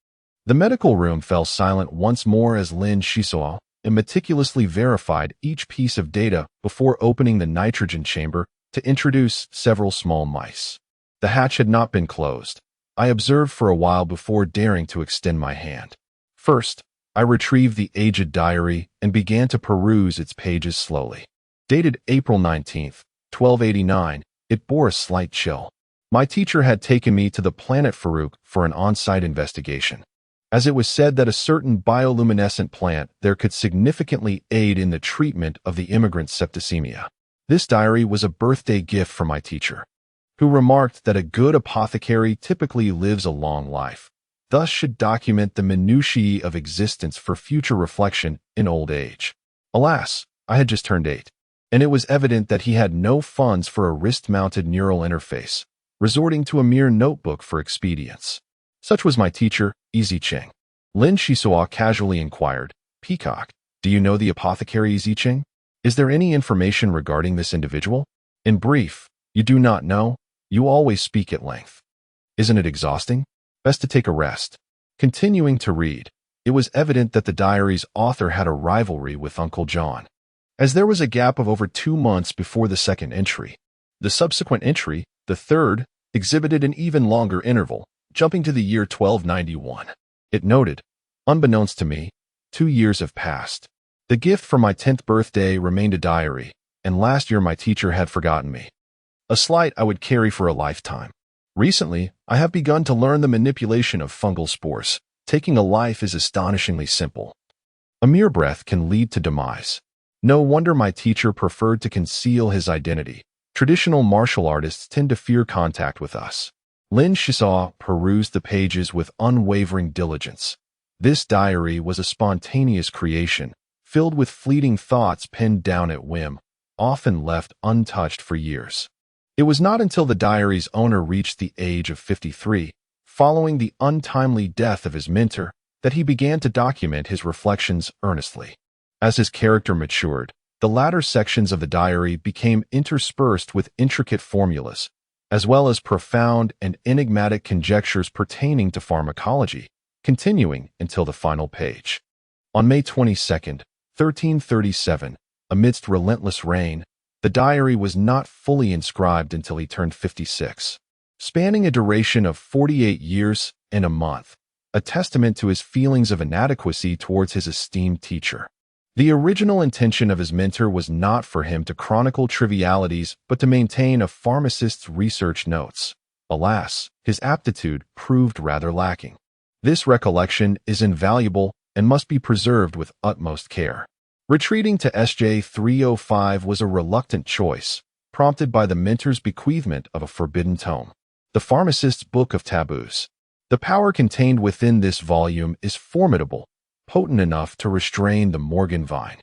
Speaker 1: The medical room fell silent once more as Lin Shisoa meticulously verified each piece of data before opening the nitrogen chamber to introduce several small mice. The hatch had not been closed. I observed for a while before daring to extend my hand. First, I retrieved the aged diary and began to peruse its pages slowly. Dated April 19th, 1289, it bore a slight chill. My teacher had taken me to the planet Farouk for an on-site investigation, as it was said that a certain bioluminescent plant there could significantly aid in the treatment of the immigrant's septicemia. This diary was a birthday gift from my teacher, who remarked that a good apothecary typically lives a long life, thus should document the minutiae of existence for future reflection in old age. Alas, I had just turned 8, and it was evident that he had no funds for a wrist-mounted neural interface, resorting to a mere notebook for expedience. Such was my teacher, Easy Ching. Lin Shisoa casually inquired, "Peacock, do you know the apothecary Easy Ching? Is there any information regarding this individual?" "In brief, you do not know? You always speak at length. Isn't it exhausting? Best to take a rest." Continuing to read, it was evident that the diary's author had a rivalry with Uncle John, as there was a gap of over 2 months before the second entry. The subsequent entry, the third, exhibited an even longer interval, jumping to the year 1291. It noted, "Unbeknownst to me, 2 years have passed. The gift for my 10th birthday remained a diary, and last year my teacher had forgotten me. A slight I would carry for a lifetime. Recently, I have begun to learn the manipulation of fungal spores. Taking a life is astonishingly simple. A mere breath can lead to demise. No wonder my teacher preferred to conceal his identity. Traditional martial artists tend to fear contact with us." Lin Shisoa perused the pages with unwavering diligence. This diary was a spontaneous creation, filled with fleeting thoughts penned down at whim, often left untouched for years. It was not until the diary's owner reached the age of 53, following the untimely death of his mentor, that he began to document his reflections earnestly. As his character matured, the latter sections of the diary became interspersed with intricate formulas, as well as profound and enigmatic conjectures pertaining to pharmacology, continuing until the final page. On May 22nd, 1337, amidst relentless rain, the diary was not fully inscribed until he turned 56, spanning a duration of 48 years and a month, a testament to his feelings of inadequacy towards his esteemed teacher. The original intention of his mentor was not for him to chronicle trivialities, but to maintain a pharmacist's research notes. Alas, his aptitude proved rather lacking. This recollection is invaluable and must be preserved with utmost care. Retreating to SJ-305 was a reluctant choice, prompted by the mentor's bequeathment of a forbidden tome, the Pharmacist's Book of Taboos. The power contained within this volume is formidable, potent enough to restrain the Morgan vine.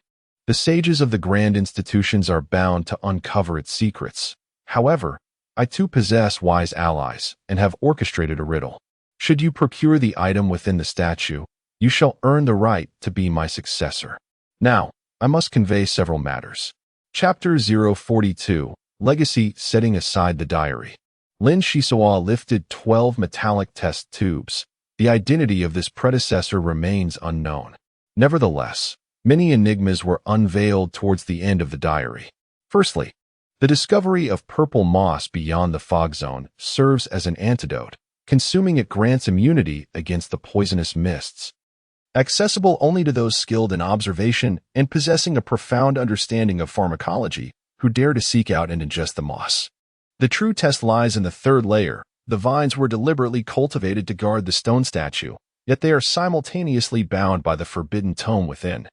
Speaker 1: The sages of the grand institutions are bound to uncover its secrets. However, I too possess wise allies and have orchestrated a riddle. Should you procure the item within the statue, you shall earn the right to be my successor. Now, I must convey several matters. Chapter 042, Legacy. Setting aside the diary, Lin Shisoa lifted 12 metallic test tubes. The identity of this predecessor remains unknown. Nevertheless, many enigmas were unveiled towards the end of the diary. Firstly, The discovery of purple moss beyond the fog zone serves as an antidote. Consuming it grants immunity against the poisonous mists. Accessible only to those skilled in observation and possessing a profound understanding of pharmacology who dare to seek out and ingest the moss. The true test lies in the third layer. The vines were deliberately cultivated to guard the stone statue, yet they are simultaneously bound by the forbidden tome within.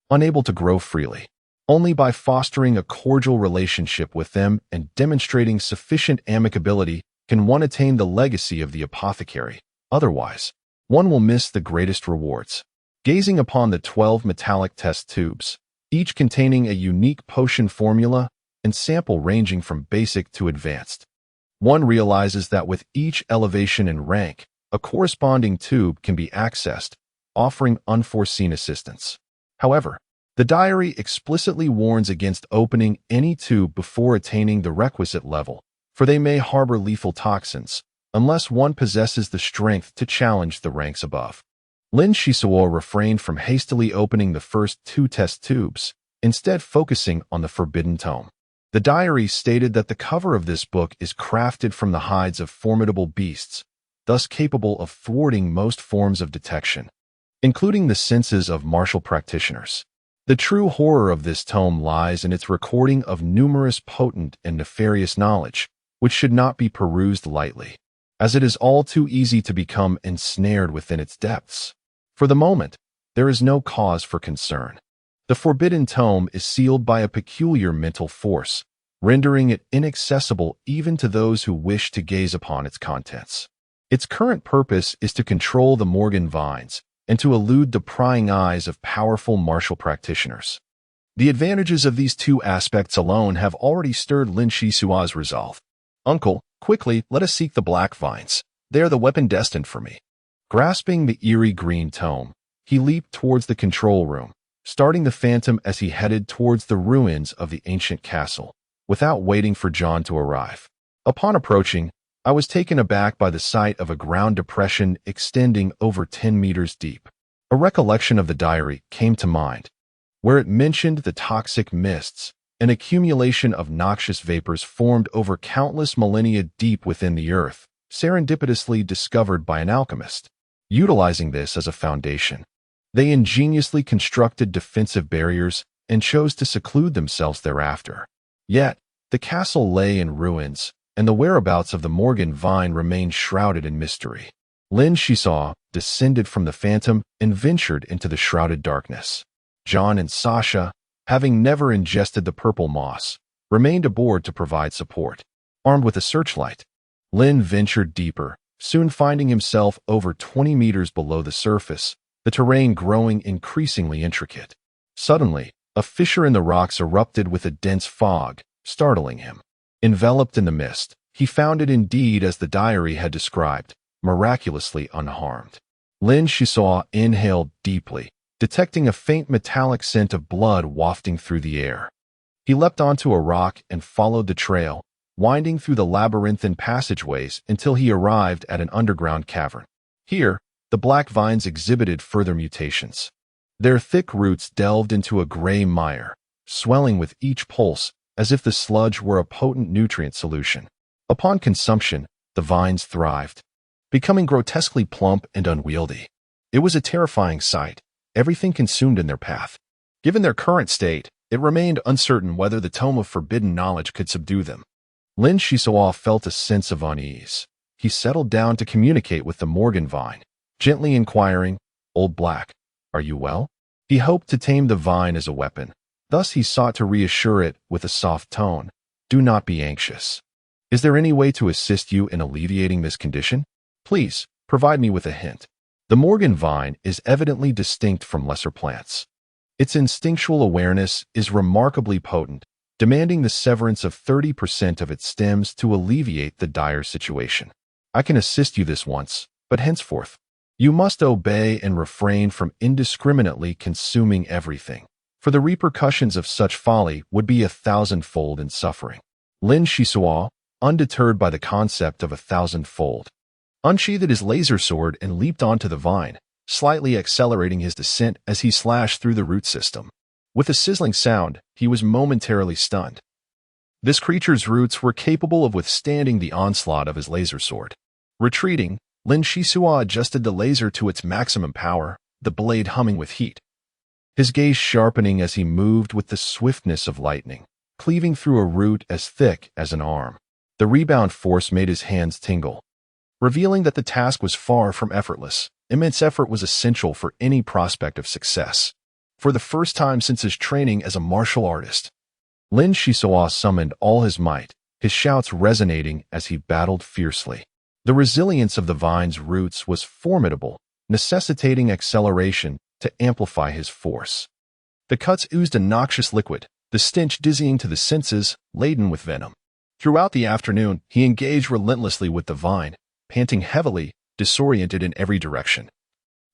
Speaker 1: Unable to grow freely. Only by fostering a cordial relationship with them and demonstrating sufficient amicability can one attain the legacy of the apothecary. Otherwise, one will miss the greatest rewards. Gazing upon the 12 metallic test tubes, each containing a unique potion formula and sample ranging from basic to advanced, one realizes that with each elevation in rank, a corresponding tube can be accessed, offering unforeseen assistance. However, the diary explicitly warns against opening any tube before attaining the requisite level, for they may harbor lethal toxins, unless one possesses the strength to challenge the ranks above. Lin Shisuo refrained from hastily opening the first 2 test tubes, instead focusing on the forbidden tome. The diary stated that the cover of this book is crafted from the hides of formidable beasts, thus capable of thwarting most forms of detection, including the senses of martial practitioners. The true horror of this tome lies in its recording of numerous potent and nefarious knowledge, which should not be perused lightly, as it is all too easy to become ensnared within its depths. For the moment, there is no cause for concern. The forbidden tome is sealed by a peculiar mental force, rendering it inaccessible even to those who wish to gaze upon its contents. Its current purpose is to control the Morgan vines and to elude the prying eyes of powerful martial practitioners. The advantages of these 2 aspects alone have already stirred Lin Shisuo's resolve. Uncle, quickly, let us seek the black vines. They are the weapon destined for me. Grasping the eerie green tome, he leaped towards the control room, starting the phantom as he headed towards the ruins of the ancient castle, without waiting for John to arrive. Upon approaching, I was taken aback by the sight of a ground depression extending over 10 meters deep. A recollection of the diary came to mind, where it mentioned the toxic mists, an accumulation of noxious vapors formed over countless millennia deep within the earth, serendipitously discovered by an alchemist. Utilizing this as a foundation, they ingeniously constructed defensive barriers and chose to seclude themselves thereafter. Yet, the castle lay in ruins, and the whereabouts of the Morgan vine remained shrouded in mystery. Lin Shisuo descended from the phantom and ventured into the shrouded darkness. John and Sasha, having never ingested the purple moss, remained aboard to provide support. Armed with a searchlight, Lin ventured deeper, soon finding himself over 20 meters below the surface, the terrain growing increasingly intricate. Suddenly, a fissure in the rocks erupted with a dense fog, startling him. Enveloped in the mist, he found it indeed as the diary had described, miraculously unharmed. Lin Shisuo inhaled deeply, detecting a faint metallic scent of blood wafting through the air. He leapt onto a rock and followed the trail, winding through the labyrinthine passageways until he arrived at an underground cavern. Here, the black vines exhibited further mutations. Their thick roots delved into a gray mire, swelling with each pulse as if the sludge were a potent nutrient solution. Upon consumption, the vines thrived, becoming grotesquely plump and unwieldy. It was a terrifying sight, everything consumed in their path. Given their current state, it remained uncertain whether the tome of forbidden knowledge could subdue them. Lin Shisuo felt a sense of unease. He settled down to communicate with the Morgan vine, gently inquiring, "Old Black, are you well?" He hoped to tame the vine as a weapon. Thus he sought to reassure it with a soft tone. "Do not be anxious. Is there any way to assist you in alleviating this condition? Please, provide me with a hint." The Morgan vine is evidently distinct from lesser plants. Its instinctual awareness is remarkably potent, demanding the severance of 30% of its stems to alleviate the dire situation. "I can assist you this once, but henceforth, you must obey and refrain from indiscriminately consuming everything, for the repercussions of such folly would be 1,000-fold in suffering." Lin Shisuo, undeterred by the concept of 1,000-fold, unsheathed his laser sword and leaped onto the vine, slightly accelerating his descent as he slashed through the root system. With a sizzling sound, he was momentarily stunned. This creature's roots were capable of withstanding the onslaught of his laser sword. Retreating, Lin Shisua adjusted the laser to its maximum power, the blade humming with heat. His gaze sharpening as he moved with the swiftness of lightning, cleaving through a root as thick as an arm. The rebound force made his hands tingle, revealing that the task was far from effortless. Immense effort was essential for any prospect of success. For the first time since his training as a martial artist, Lin Shisua summoned all his might, his shouts resonating as he battled fiercely. The resilience of the vine's roots was formidable, necessitating acceleration to amplify his force. The cuts oozed a noxious liquid, the stench dizzying to the senses, laden with venom. Throughout the afternoon, he engaged relentlessly with the vine, panting heavily, disoriented in every direction.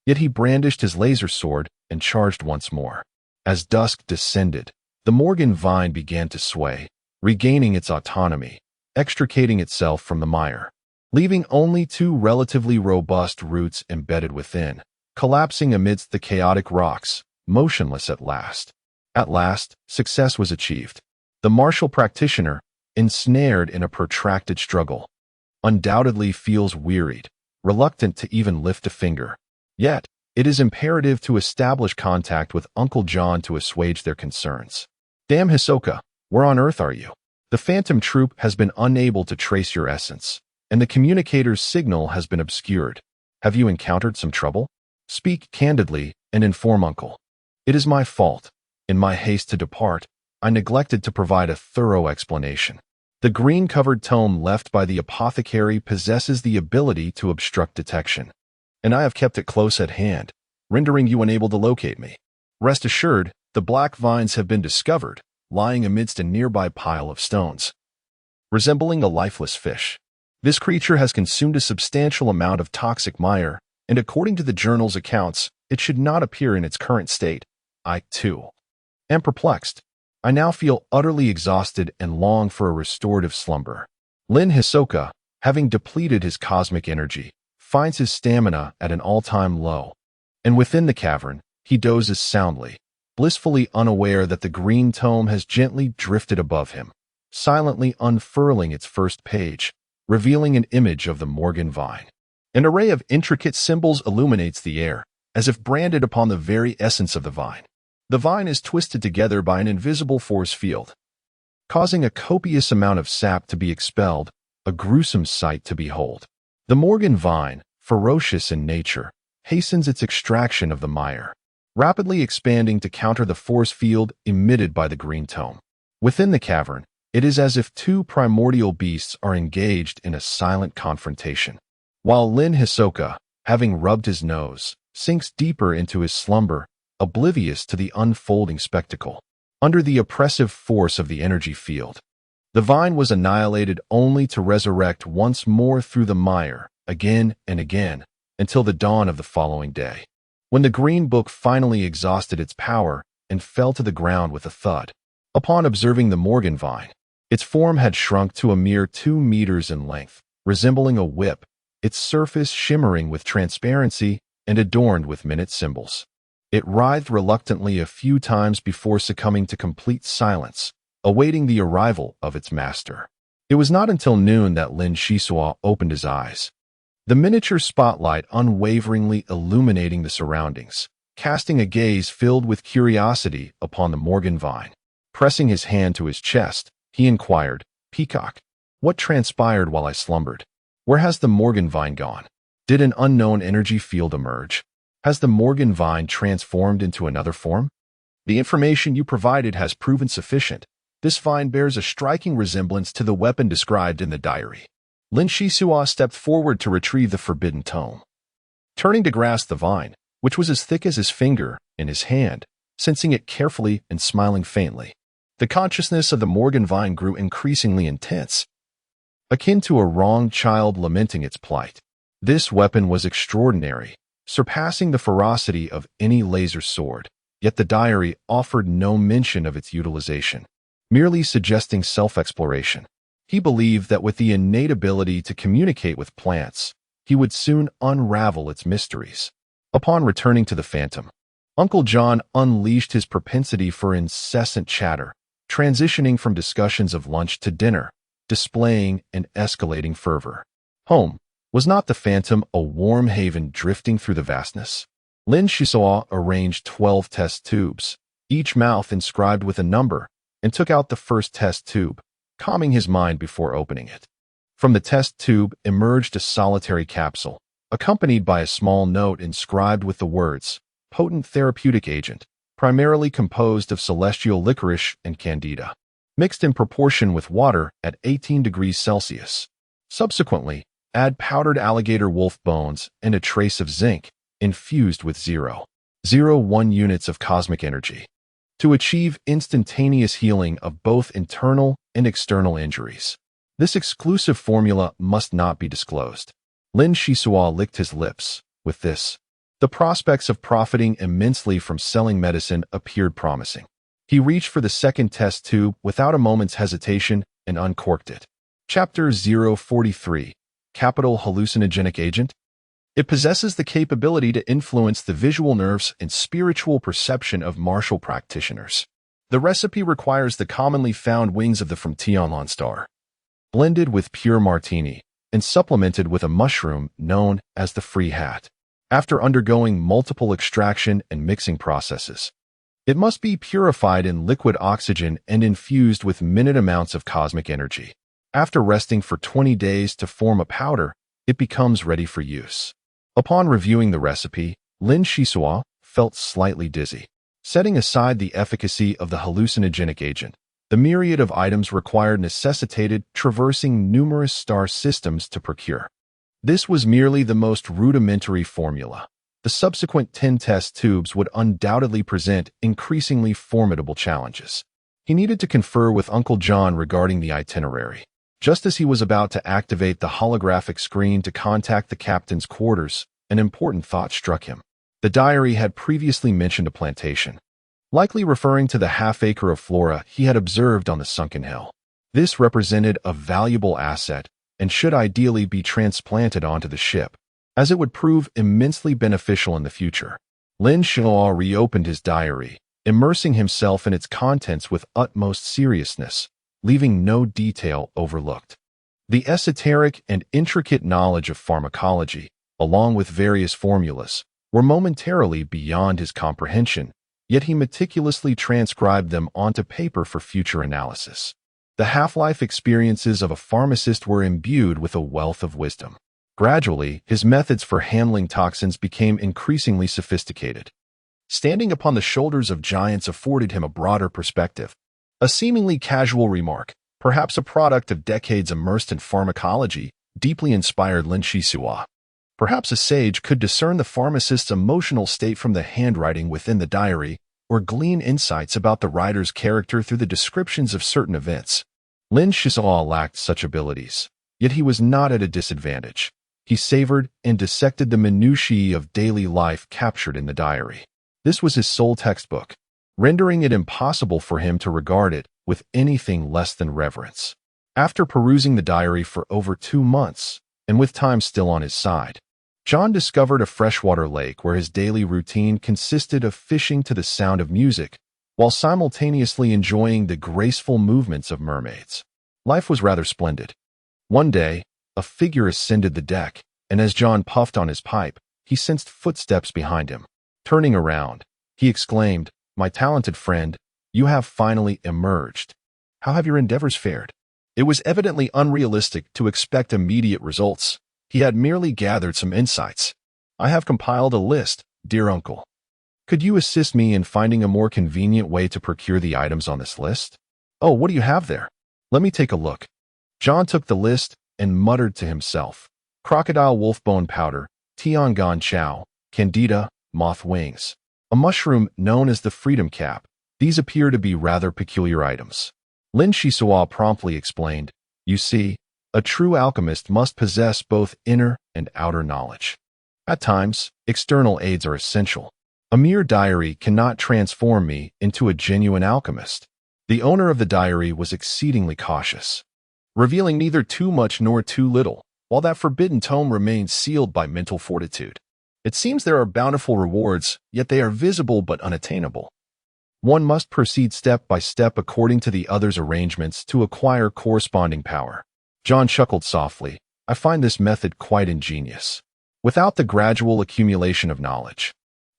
Speaker 1: Yet he brandished his laser sword and charged once more. As dusk descended, the Morgan vine began to sway, regaining its autonomy, extricating itself from the mire, leaving only two relatively robust roots embedded within, collapsing amidst the chaotic rocks, motionless at last. At last, success was achieved. The martial practitioner, ensnared in a protracted struggle, undoubtedly feels wearied, reluctant to even lift a finger. Yet, it is imperative to establish contact with Uncle John to assuage their concerns. Damn Hisoka, where on earth are you? The Phantom Troop has been unable to trace your essence, and the communicator's signal has been obscured. Have you encountered some trouble? Speak candidly and inform Uncle. It is my fault. In my haste to depart, I neglected to provide a thorough explanation. The green-covered tome left by the apothecary possesses the ability to obstruct detection, and I have kept it close at hand, rendering you unable to locate me. Rest assured, the black vines have been discovered, lying amidst a nearby pile of stones, resembling a lifeless fish. This creature has consumed a substantial amount of toxic mire, and according to the journal's accounts, it should not appear in its current state. I, too, am perplexed. I now feel utterly exhausted and long for a restorative slumber. Lin Hisoka, having depleted his cosmic energy, finds his stamina at an all-time low, and within the cavern, he dozes soundly, blissfully unaware that the green tome has gently drifted above him, silently unfurling its first page, revealing an image of the Morgan vine. An array of intricate symbols illuminates the air, as if branded upon the very essence of the vine. The vine is twisted together by an invisible force field, causing a copious amount of sap to be expelled, a gruesome sight to behold. The Morgan vine, ferocious in nature, hastens its extraction of the mire, rapidly expanding to counter the force field emitted by the green tome. Within the cavern, it is as if two primordial beasts are engaged in a silent confrontation. While Lin Hisoka, having rubbed his nose, sinks deeper into his slumber, oblivious to the unfolding spectacle. Under the oppressive force of the energy field, the vine was annihilated only to resurrect once more through the mire, again and again, until the dawn of the following day, when the green book finally exhausted its power and fell to the ground with a thud. Upon observing the Morgan vine, its form had shrunk to a mere 2 meters in length, resembling a whip, its surface shimmering with transparency and adorned with minute symbols. It writhed reluctantly a few times before succumbing to complete silence, awaiting the arrival of its master. It was not until noon that Lin Shisua opened his eyes, the miniature spotlight unwaveringly illuminating the surroundings, casting a gaze filled with curiosity upon the Morgan vine. Pressing his hand to his chest, he inquired, "Peacock, what transpired while I slumbered? Where has the Morgan vine gone? Did an unknown energy field emerge? Has the Morgan vine transformed into another form? The information you provided has proven sufficient. This vine bears a striking resemblance to the weapon described in the diary." Lin Shisua stepped forward to retrieve the forbidden tome. Turning to grasp the vine, which was as thick as his finger, in his hand, sensing it carefully and smiling faintly, the consciousness of the Morgan vine grew increasingly intense, akin to a wronged child lamenting its plight. This weapon was extraordinary, surpassing the ferocity of any laser sword, yet the diary offered no mention of its utilization, merely suggesting self-exploration. He believed that with the innate ability to communicate with plants, he would soon unravel its mysteries. Upon returning to the Phantom, Uncle John unleashed his propensity for incessant chatter, transitioning from discussions of lunch to dinner, displaying an escalating fervor. Home. Was not the phantom a warm haven drifting through the vastness? Lin Shisao arranged 12 test tubes, each mouth inscribed with a number, and took out the first test tube, calming his mind before opening it. From the test tube emerged a solitary capsule, accompanied by a small note inscribed with the words, "Potent therapeutic agent, primarily composed of celestial licorice and candida, mixed in proportion with water at 18 degrees Celsius. Subsequently, add powdered alligator wolf bones and a trace of zinc, infused with 0.01 units of cosmic energy, to achieve instantaneous healing of both internal and external injuries. This exclusive formula must not be disclosed." Lin Shisao licked his lips. With this, the prospects of profiting immensely from selling medicine appeared promising. He reached for the second test tube without a moment's hesitation and uncorked it. Chapter 043. Capital Hallucinogenic Agent. It possesses the capability to influence the visual nerves and spiritual perception of martial practitioners. The recipe requires the commonly found wings of the from Tianlan star, blended with pure martini, and supplemented with a mushroom known as the free hat. After undergoing multiple extraction and mixing processes, it must be purified in liquid oxygen and infused with minute amounts of cosmic energy. After resting for 20 days to form a powder, it becomes ready for use. Upon reviewing the recipe, Lin Shisao felt slightly dizzy. Setting aside the efficacy of the hallucinogenic agent, the myriad of items required necessitated traversing numerous star systems to procure. This was merely the most rudimentary formula. The subsequent 10 test tubes would undoubtedly present increasingly formidable challenges. He needed to confer with Uncle John regarding the itinerary. Just as he was about to activate the holographic screen to contact the captain's quarters, an important thought struck him. The diary had previously mentioned a plantation, likely referring to the half-acre of flora he had observed on the sunken hill. This represented a valuable asset and should ideally be transplanted onto the ship, as it would prove immensely beneficial in the future. Lin Shisao reopened his diary, immersing himself in its contents with utmost seriousness, leaving no detail overlooked. The esoteric and intricate knowledge of pharmacology, along with various formulas, were momentarily beyond his comprehension, yet he meticulously transcribed them onto paper for future analysis. The half-life experiences of a pharmacist were imbued with a wealth of wisdom. Gradually, his methods for handling toxins became increasingly sophisticated. Standing upon the shoulders of giants afforded him a broader perspective. A seemingly casual remark, perhaps a product of decades immersed in pharmacology, deeply inspired Lin Shisao. Perhaps a sage could discern the pharmacist's emotional state from the handwriting within the diary, or glean insights about the writer's character through the descriptions of certain events. Lin Shisao lacked such abilities, yet he was not at a disadvantage. He savored and dissected the minutiae of daily life captured in the diary. This was his sole textbook, rendering it impossible for him to regard it with anything less than reverence. After perusing the diary for over 2 months, and with time still on his side, John discovered a freshwater lake where his daily routine consisted of fishing to the sound of music, while simultaneously enjoying the graceful movements of mermaids. Life was rather splendid. One day, a figure ascended the deck, and as John puffed on his pipe, he sensed footsteps behind him. Turning around, he exclaimed, "My talented friend, you have finally emerged. How have your endeavors fared?" It was evidently unrealistic to expect immediate results. He had merely gathered some insights. "I have compiled a list, dear uncle. Could you assist me in finding a more convenient way to procure the items on this list?" "Oh, what do you have there? Let me take a look." John took the list and muttered to himself, "Crocodile wolfbone powder, Tiangan chow, candida, moth wings, a mushroom known as the freedom cap. These appear to be rather peculiar items." Lin Shisao promptly explained, "You see, a true alchemist must possess both inner and outer knowledge. At times, external aids are essential. A mere diary cannot transform me into a genuine alchemist." The owner of the diary was exceedingly cautious, revealing neither too much nor too little, while that forbidden tome remained sealed by mental fortitude. "It seems there are bountiful rewards, yet they are visible but unattainable. One must proceed step by step according to the other's arrangements to acquire corresponding power. John chuckled softly. I find this method quite ingenious. Without the gradual accumulation of knowledge,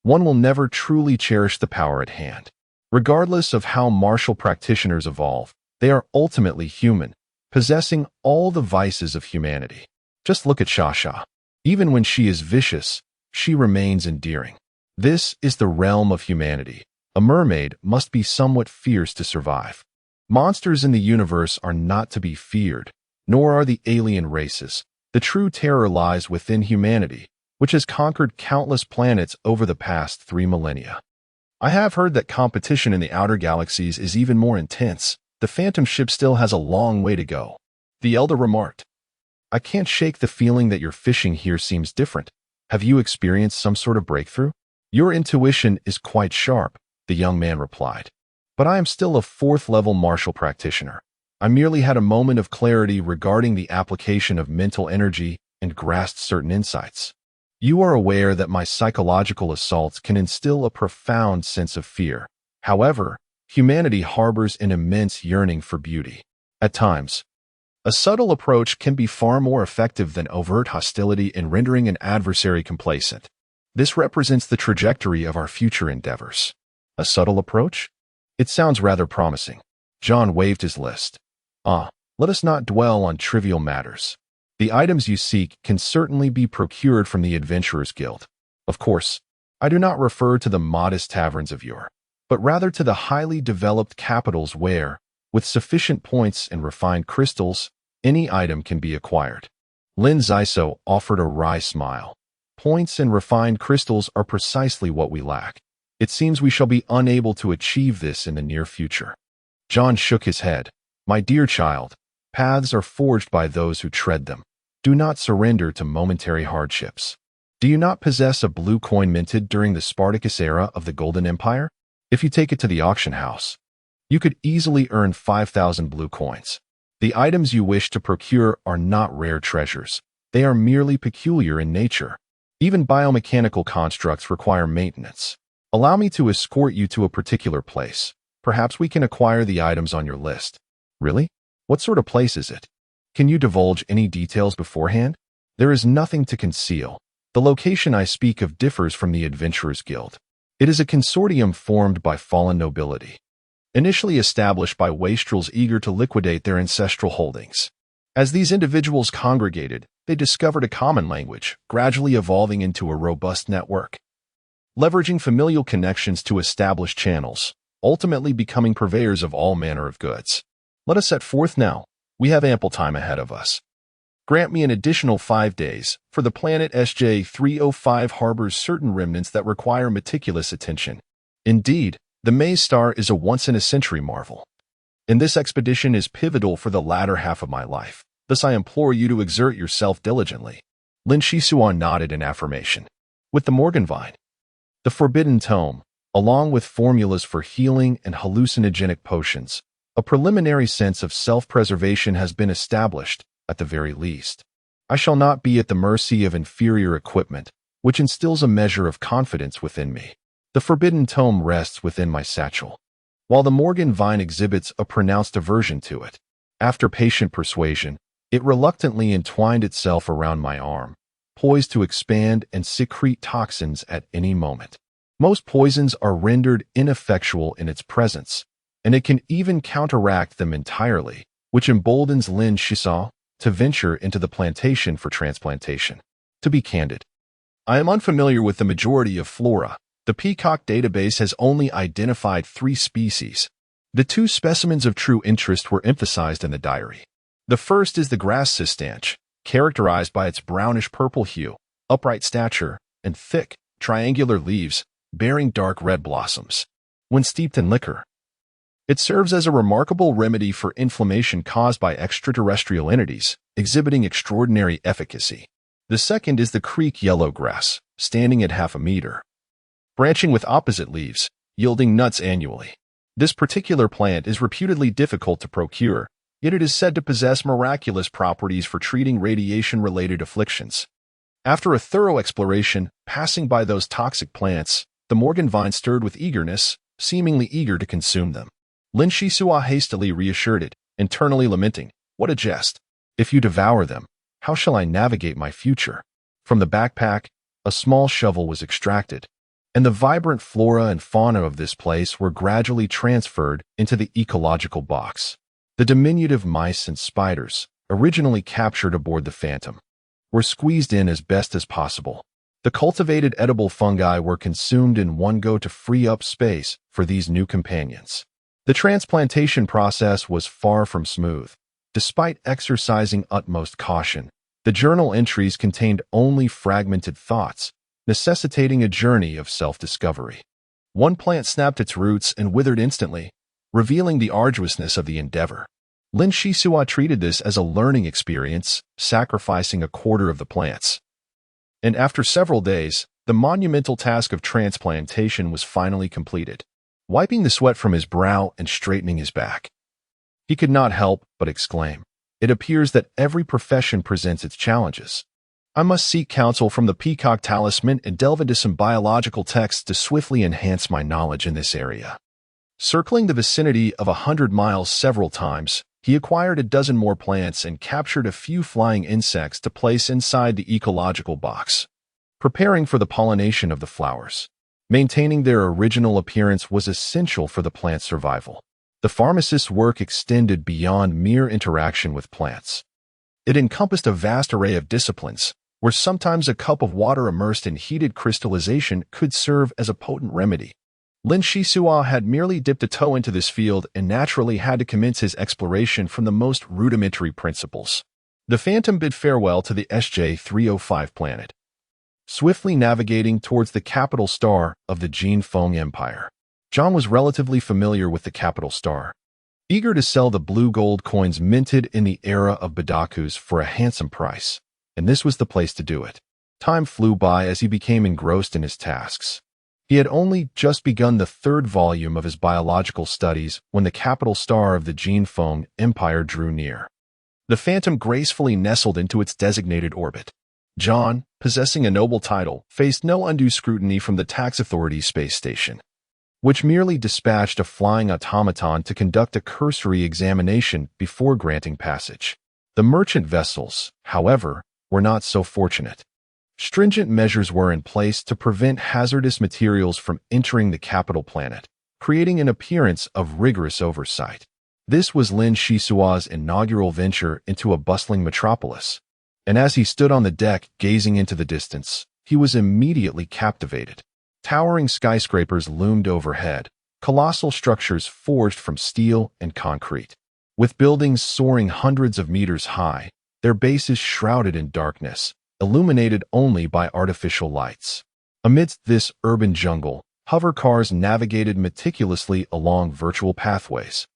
Speaker 1: one will never truly cherish the power at hand. Regardless of how martial practitioners evolve, they are ultimately human, possessing all the vices of humanity. Just look at Shasha. Even when she is vicious, she remains endearing. This is the realm of humanity. A mermaid must be somewhat fierce to survive. Monsters in the universe are not to be feared, nor are the alien races. The true terror lies within humanity, which has conquered countless planets over the past 3 millennia. I have heard that competition in the outer galaxies is even more intense. The Phantom ship still has a long way to go. The elder remarked. I can't shake the feeling that your fishing here seems different. Have you experienced some sort of breakthrough? Your intuition is quite sharp, the young man replied. But I am still a 4th-level martial practitioner. I merely had a moment of clarity regarding the application of mental energy and grasped certain insights. You are aware that my psychological assaults can instill a profound sense of fear. However, humanity harbors an immense yearning for beauty. At times, a subtle approach can be far more effective than overt hostility in rendering an adversary complacent. This represents the trajectory of our future endeavors. A subtle approach? It sounds rather promising. John waved his list. Let us not dwell on trivial matters. The items you seek can certainly be procured from the Adventurers Guild. Of course, I do not refer to the modest taverns of yore, but rather to the highly developed capitals where, with sufficient points and refined crystals, any item can be acquired. Lin Zyso offered a wry smile. Points and refined crystals are precisely what we lack. It seems we shall be unable to achieve this in the near future. John shook his head. My dear child, paths are forged by those who tread them. Do not surrender to momentary hardships. Do you not possess a blue coin minted during the Spartacus era of the Golden Empire? If you take it to the auction house, you could easily earn 5,000 blue coins. The items you wish to procure are not rare treasures. They are merely peculiar in nature. Even biomechanical constructs require maintenance. Allow me to escort you to a particular place. Perhaps we can acquire the items on your list. Really? What sort of place is it? Can you divulge any details beforehand? There is nothing to conceal. The location I speak of differs from the Adventurers Guild. It is a consortium formed by fallen nobility, initially established by wastrels eager to liquidate their ancestral holdings. As these individuals congregated, they discovered a common language, gradually evolving into a robust network, leveraging familial connections to establish channels, ultimately becoming purveyors of all manner of goods. Let us set forth now. We have ample time ahead of us. Grant me an additional 5 days, for the planet SJ-305 harbors certain remnants that require meticulous attention. Indeed, the Maze Star is a once-in-a-century marvel, and this expedition is pivotal for the latter half of my life. Thus I implore you to exert yourself diligently. Lin Shisuan nodded in affirmation. With the Morganvine, the Forbidden Tome, along with formulas for healing and hallucinogenic potions, a preliminary sense of self-preservation has been established, at the very least. I shall not be at the mercy of inferior equipment, which instills a measure of confidence within me. The Forbidden Tome rests within my satchel, while the Morganvine exhibits a pronounced aversion to it. After patient persuasion, it reluctantly entwined itself around my arm, poised to expand and secrete toxins at any moment. Most poisons are rendered ineffectual in its presence, and it can even counteract them entirely, which emboldens Lin Shisa to venture into the plantation for transplantation. To be candid, I am unfamiliar with the majority of flora. The Peacock database has only identified 3 species. The 2 specimens of true interest were emphasized in the diary. The first is the grass cistanche, characterized by its brownish-purple hue, upright stature, and thick, triangular leaves, bearing dark red blossoms. When steeped in liquor, it serves as a remarkable remedy for inflammation caused by extraterrestrial entities, exhibiting extraordinary efficacy. The second is the creek yellow grass, standing at half a meter, branching with opposite leaves, yielding nuts annually. This particular plant is reputedly difficult to procure, yet it is said to possess miraculous properties for treating radiation-related afflictions. After a thorough exploration, passing by those toxic plants, the Morganvine stirred with eagerness, seemingly eager to consume them. Lin Shisua hastily reassured it, internally lamenting, "What a jest! If you devour them, how shall I navigate my future?" From the backpack, a small shovel was extracted, and the vibrant flora and fauna of this place were gradually transferred into the ecological box. The diminutive mice and spiders, originally captured aboard the Phantom, were squeezed in as best as possible. The cultivated edible fungi were consumed in one go to free up space for these new companions. The transplantation process was far from smooth. Despite exercising utmost caution, the journal entries contained only fragmented thoughts, necessitating a journey of self-discovery. One plant snapped its roots and withered instantly, revealing the arduousness of the endeavor. Lin Shisua treated this as a learning experience, sacrificing a quarter of the plants. And after several days, the monumental task of transplantation was finally completed. Wiping the sweat from his brow and straightening his back, he could not help but exclaim, "It appears that every profession presents its challenges. I must seek counsel from the Peacock Talisman and delve into some biological texts to swiftly enhance my knowledge in this area." Circling the vicinity of 100 miles several times, he acquired a dozen more plants and captured a few flying insects to place inside the ecological box, preparing for the pollination of the flowers. Maintaining their original appearance was essential for the plant's survival. The pharmacist's work extended beyond mere interaction with plants. It encompassed a vast array of disciplines, where sometimes a cup of water immersed in heated crystallization could serve as a potent remedy. Lin Shisua had merely dipped a toe into this field and naturally had to commence his exploration from the most rudimentary principles. The Phantom bid farewell to the SJ-305 planet, swiftly navigating towards the capital star of the Jin Feng Empire. John was relatively familiar with the capital star, eager to sell the blue gold coins minted in the era of Badakus for a handsome price, and this was the place to do it. Time flew by as he became engrossed in his tasks. He had only just begun the third volume of his biological studies when the capital star of the Jin Feng Empire drew near. The Phantom gracefully nestled into its designated orbit. John, possessing a noble title, faced no undue scrutiny from the tax authority's space station, which merely dispatched a flying automaton to conduct a cursory examination before granting passage. The merchant vessels, however, were not so fortunate. Stringent measures were in place to prevent hazardous materials from entering the capital planet, creating an appearance of rigorous oversight. This was Lin Shisua's inaugural venture into a bustling metropolis, and as he stood on the deck gazing into the distance, he was immediately captivated. Towering skyscrapers loomed overhead, colossal structures forged from steel and concrete. With buildings soaring hundreds of meters high, their bases shrouded in darkness, illuminated only by artificial lights. Amidst this urban jungle, hover cars navigated meticulously along virtual pathways,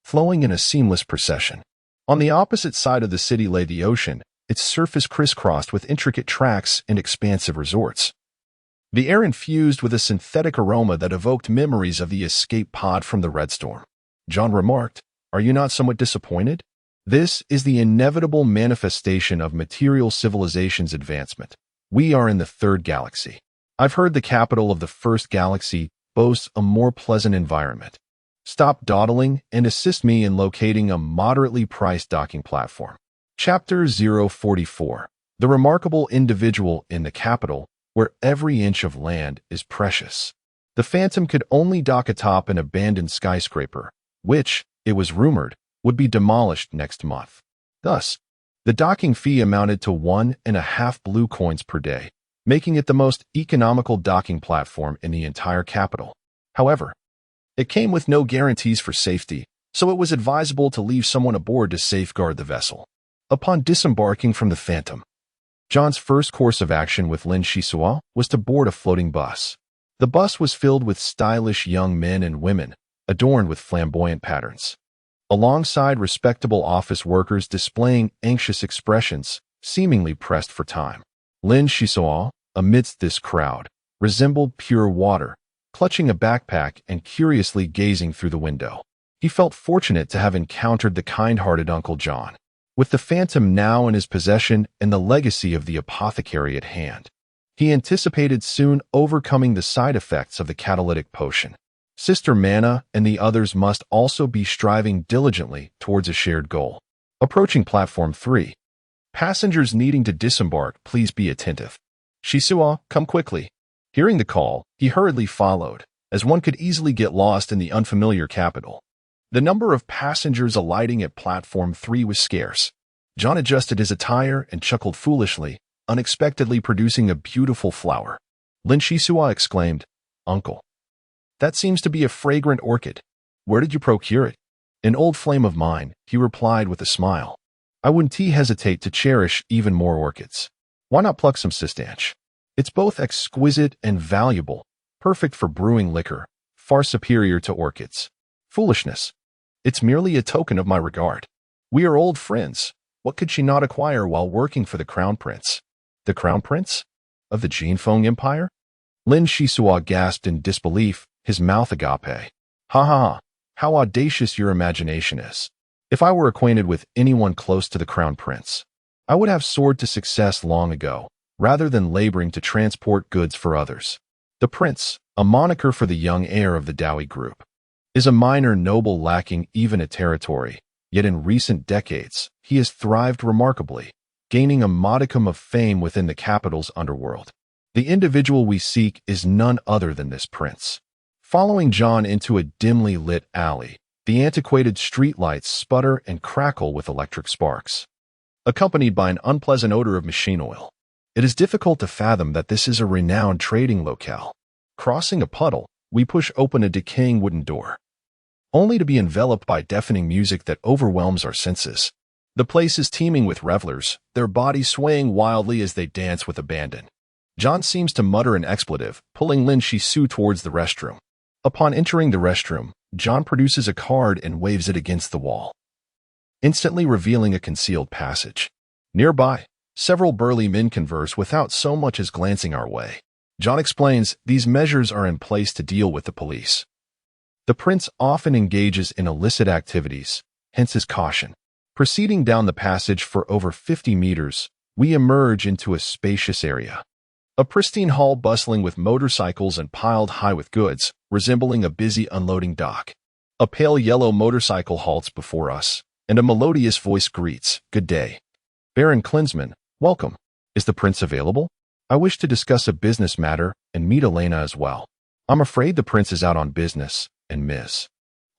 Speaker 1: flowing in a seamless procession. On the opposite side of the city lay the ocean, its surface crisscrossed with intricate tracks and expansive resorts. The air infused with a synthetic aroma that evoked memories of the escape pod from the Red Storm. John remarked, "Are you not somewhat disappointed? This is the inevitable manifestation of material civilization's advancement. We are in the third galaxy. I've heard the capital of the first galaxy boasts a more pleasant environment. Stop dawdling and assist me in locating a moderately priced docking platform." Chapter 044. The remarkable individual in the capital, where every inch of land is precious. The Phantom could only dock atop an abandoned skyscraper, which, it was rumored, would be demolished next month. Thus, the docking fee amounted to 1.5 blue coins per day, making it the most economical docking platform in the entire capital. However, it came with no guarantees for safety, so it was advisable to leave someone aboard to safeguard the vessel. Upon disembarking from the Phantom, John's first course of action with Lin Shisua was to board a floating bus. The bus was filled with stylish young men and women, adorned with flamboyant patterns, alongside respectable office workers displaying anxious expressions, seemingly pressed for time. Lin Shisua, amidst this crowd, resembled pure water, clutching a backpack and curiously gazing through the window. He felt fortunate to have encountered the kind-hearted Uncle John. With the Phantom now in his possession and the legacy of the apothecary at hand, he anticipated soon overcoming the side effects of the catalytic potion. Sister Mana and the others must also be striving diligently towards a shared goal. Approaching Platform 3. Passengers needing to disembark, please be attentive. Shisua, come quickly. Hearing the call, he hurriedly followed, as one could easily get lost in the unfamiliar capital. The number of passengers alighting at Platform 3 was scarce. John adjusted his attire and chuckled foolishly, unexpectedly producing a beautiful flower. Lin Shisua exclaimed, "Uncle, that seems to be a fragrant orchid. Where did you procure it?" "An old flame of mine," he replied with a smile. "I wouldn't hesitate to cherish even more orchids. Why not pluck some sistanch? It's both exquisite and valuable, perfect for brewing liquor, far superior to orchids." "Foolishness. It's merely a token of my regard. We are old friends. What could she not acquire while working for the Crown Prince?" "The Crown Prince? Of the Jinfeng Empire?" Lin Shisua gasped in disbelief, his mouth agape. "Ha ha ha. How audacious your imagination is. If I were acquainted with anyone close to the Crown Prince, I would have soared to success long ago, rather than laboring to transport goods for others. The Prince, a moniker for the young heir of the Dowie group, is a minor noble lacking even a territory, yet in recent decades, he has thrived remarkably, gaining a modicum of fame within the capital's underworld. The individual we seek is none other than this prince." Following John into a dimly lit alley, the antiquated streetlights sputter and crackle with electric sparks, accompanied by an unpleasant odor of machine oil. It is difficult to fathom that this is a renowned trading locale. Crossing a puddle, we push open a decaying wooden door, only to be enveloped by deafening music that overwhelms our senses. The place is teeming with revelers, their bodies swaying wildly as they dance with abandon. John seems to mutter an expletive, pulling Lin Shisu towards the restroom. Upon entering the restroom, John produces a card and waves it against the wall, instantly revealing a concealed passage. Nearby, several burly men converse without so much as glancing our way. John explains these measures are in place to deal with the police. The prince often engages in illicit activities, hence his caution. Proceeding down the passage for over 50 meters, we emerge into a spacious area. A pristine hall bustling with motorcycles and piled high with goods, resembling a busy unloading dock. A pale yellow motorcycle halts before us, and a melodious voice greets, "Good day. Baron Klinsmann, welcome. Is the prince available? I wish to discuss a business matter and meet Elena as well." "I'm afraid the prince is out on business, and Miss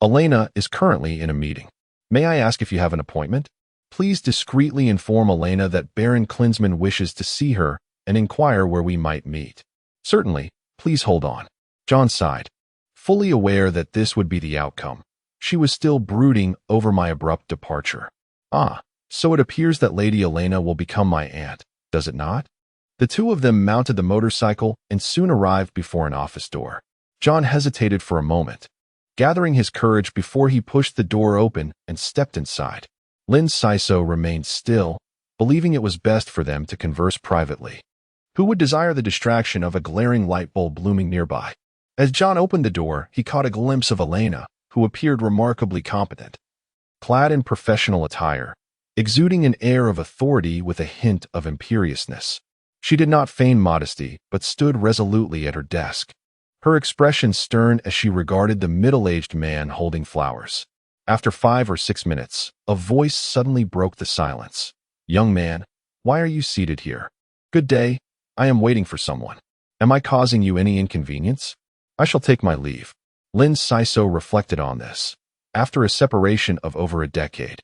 Speaker 1: Elena is currently in a meeting. May I ask if you have an appointment? Please discreetly inform Elena that Baron Klinsmann wishes to see her and inquire where we might meet." "Certainly, please hold on." John sighed, fully aware that this would be the outcome. She was still brooding over my abrupt departure. "Ah, so it appears that Lady Elena will become my aunt, does it not?" The two of them mounted the motorcycle and soon arrived before an office door. John hesitated for a moment, gathering his courage before he pushed the door open and stepped inside. Lin Saiso remained still, believing it was best for them to converse privately. Who would desire the distraction of a glaring light bulb blooming nearby? As John opened the door, he caught a glimpse of Elena, who appeared remarkably competent. Clad in professional attire, exuding an air of authority with a hint of imperiousness. She did not feign modesty, but stood resolutely at her desk, her expression stern as she regarded the middle-aged man holding flowers. After 5 or 6 minutes, a voice suddenly broke the silence. "Young man, why are you seated here?" "Good day. I am waiting for someone. Am I causing you any inconvenience?" "I shall take my leave." Lin Saiso reflected on this. After a separation of over a decade,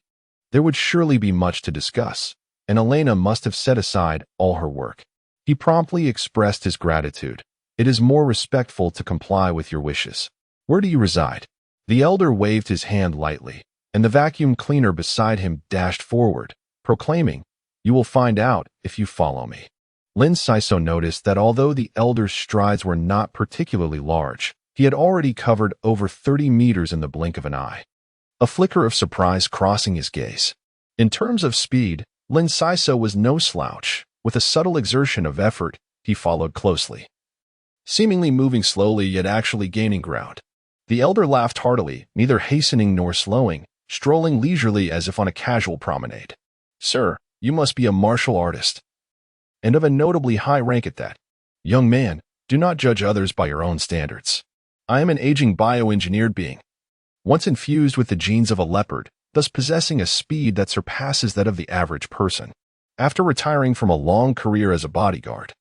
Speaker 1: there would surely be much to discuss, and Elena must have set aside all her work. He promptly expressed his gratitude. "It is more respectful to comply with your wishes. Where do you reside?" The elder waved his hand lightly, and the vacuum cleaner beside him dashed forward, proclaiming, "You will find out if you follow me." Lin Saiso noticed that although the elder's strides were not particularly large, he had already covered over 30 meters in the blink of an eye, a flicker of surprise crossing his gaze. In terms of speed, Lin Saiso was no slouch. With a subtle exertion of effort, he followed closely, seemingly moving slowly yet actually gaining ground. The elder laughed heartily, neither hastening nor slowing, strolling leisurely as if on a casual promenade. "Sir, you must be a martial artist, and of a notably high rank at that. Young man, do not judge others by your own standards. I am an aging bioengineered being, once infused with the genes of a leopard, thus possessing a speed that surpasses that of the average person. After retiring from a long career as a bodyguard,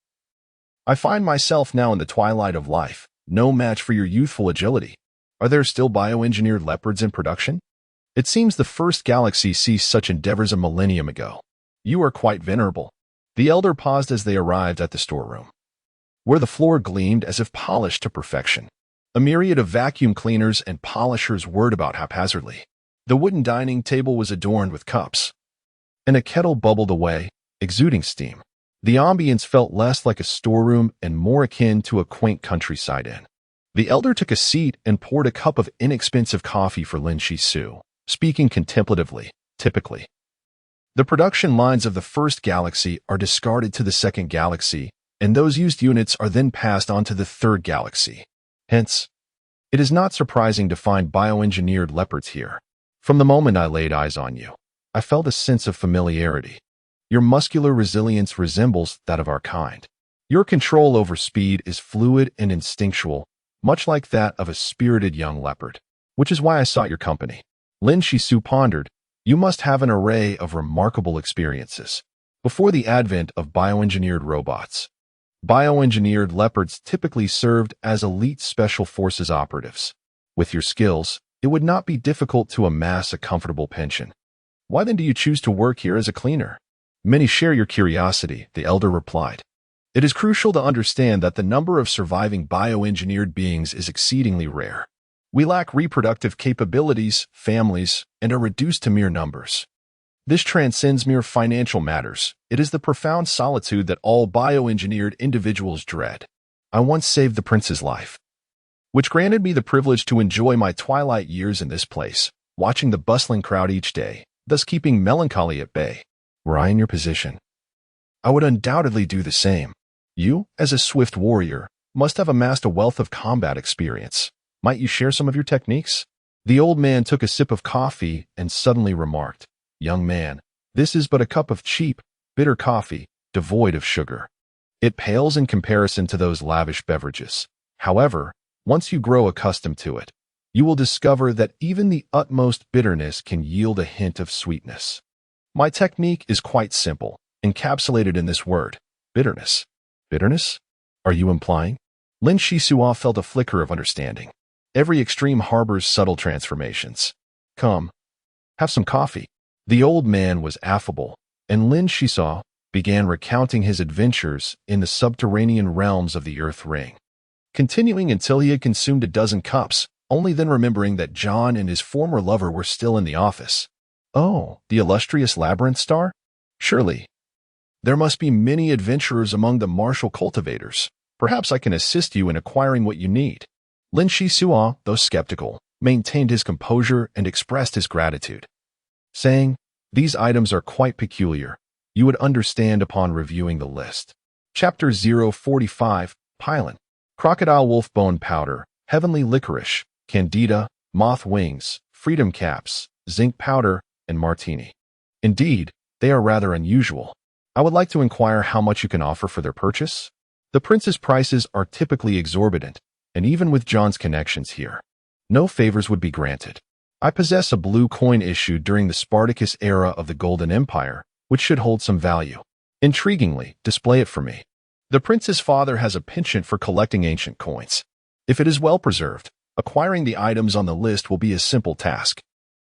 Speaker 1: I find myself now in the twilight of life, no match for your youthful agility. Are there still bioengineered leopards in production? It seems the first galaxy ceased such endeavors a millennium ago. You are quite venerable. The elder paused as they arrived at the storeroom, where the floor gleamed as if polished to perfection. A myriad of vacuum cleaners and polishers whirred about haphazardly. The wooden dining table was adorned with cups, and a kettle bubbled away, exuding steam. The ambience felt less like a storeroom and more akin to a quaint countryside inn. The elder took a seat and poured a cup of inexpensive coffee for Lin Shisu, speaking contemplatively. Typically, the production lines of the first galaxy are discarded to the second galaxy, and those used units are then passed on to the third galaxy. Hence, it is not surprising to find bioengineered leopards here. From the moment I laid eyes on you, I felt a sense of familiarity. Your muscular resilience resembles that of our kind. Your control over speed is fluid and instinctual, much like that of a spirited young leopard, which is why I sought your company. Lin Shisu pondered. You must have an array of remarkable experiences. Before the advent of bioengineered robots, bioengineered leopards typically served as elite special forces operatives. With your skills, it would not be difficult to amass a comfortable pension. Why then do you choose to work here as a cleaner? Many share your curiosity, the elder replied. It is crucial to understand that the number of surviving bioengineered beings is exceedingly rare. We lack reproductive capabilities, families, and are reduced to mere numbers. This transcends mere financial matters. It is the profound solitude that all bioengineered individuals dread. I once saved the prince's life, which granted me the privilege to enjoy my twilight years in this place, watching the bustling crowd each day, thus keeping melancholy at bay. Were I in your position, I would undoubtedly do the same. You, as a swift warrior, must have amassed a wealth of combat experience. Might you share some of your techniques? The old man took a sip of coffee and suddenly remarked, Young man, this is but a cup of cheap, bitter coffee, devoid of sugar. It pales in comparison to those lavish beverages. However, once you grow accustomed to it, you will discover that even the utmost bitterness can yield a hint of sweetness. My technique is quite simple, encapsulated in this word, bitterness. Bitterness? Are you implying? Lin Shisu felt a flicker of understanding. Every extreme harbors subtle transformations. Come, have some coffee. The old man was affable, and Lin Shisu began recounting his adventures in the subterranean realms of the Earth Ring, continuing until he had consumed a dozen cups, only then remembering that John and his former lover were still in the office. Oh, the illustrious Labyrinth Star? Surely. There must be many adventurers among the martial cultivators. Perhaps I can assist you in acquiring what you need. Lin Shisu, though skeptical, maintained his composure and expressed his gratitude, saying, These items are quite peculiar. You would understand upon reviewing the list. Chapter 045, Pylon. Crocodile wolf bone powder, heavenly licorice, candida, moth wings, freedom caps, zinc powder, and martini. Indeed, they are rather unusual. I would like to inquire how much you can offer for their purchase. The prince's prices are typically exorbitant, and even with John's connections here, no favors would be granted. I possess a blue coin issued during the Spartacus era of the Golden Empire, which should hold some value. Intriguingly, display it for me. The prince's father has a penchant for collecting ancient coins. If it is well preserved, acquiring the items on the list will be a simple task.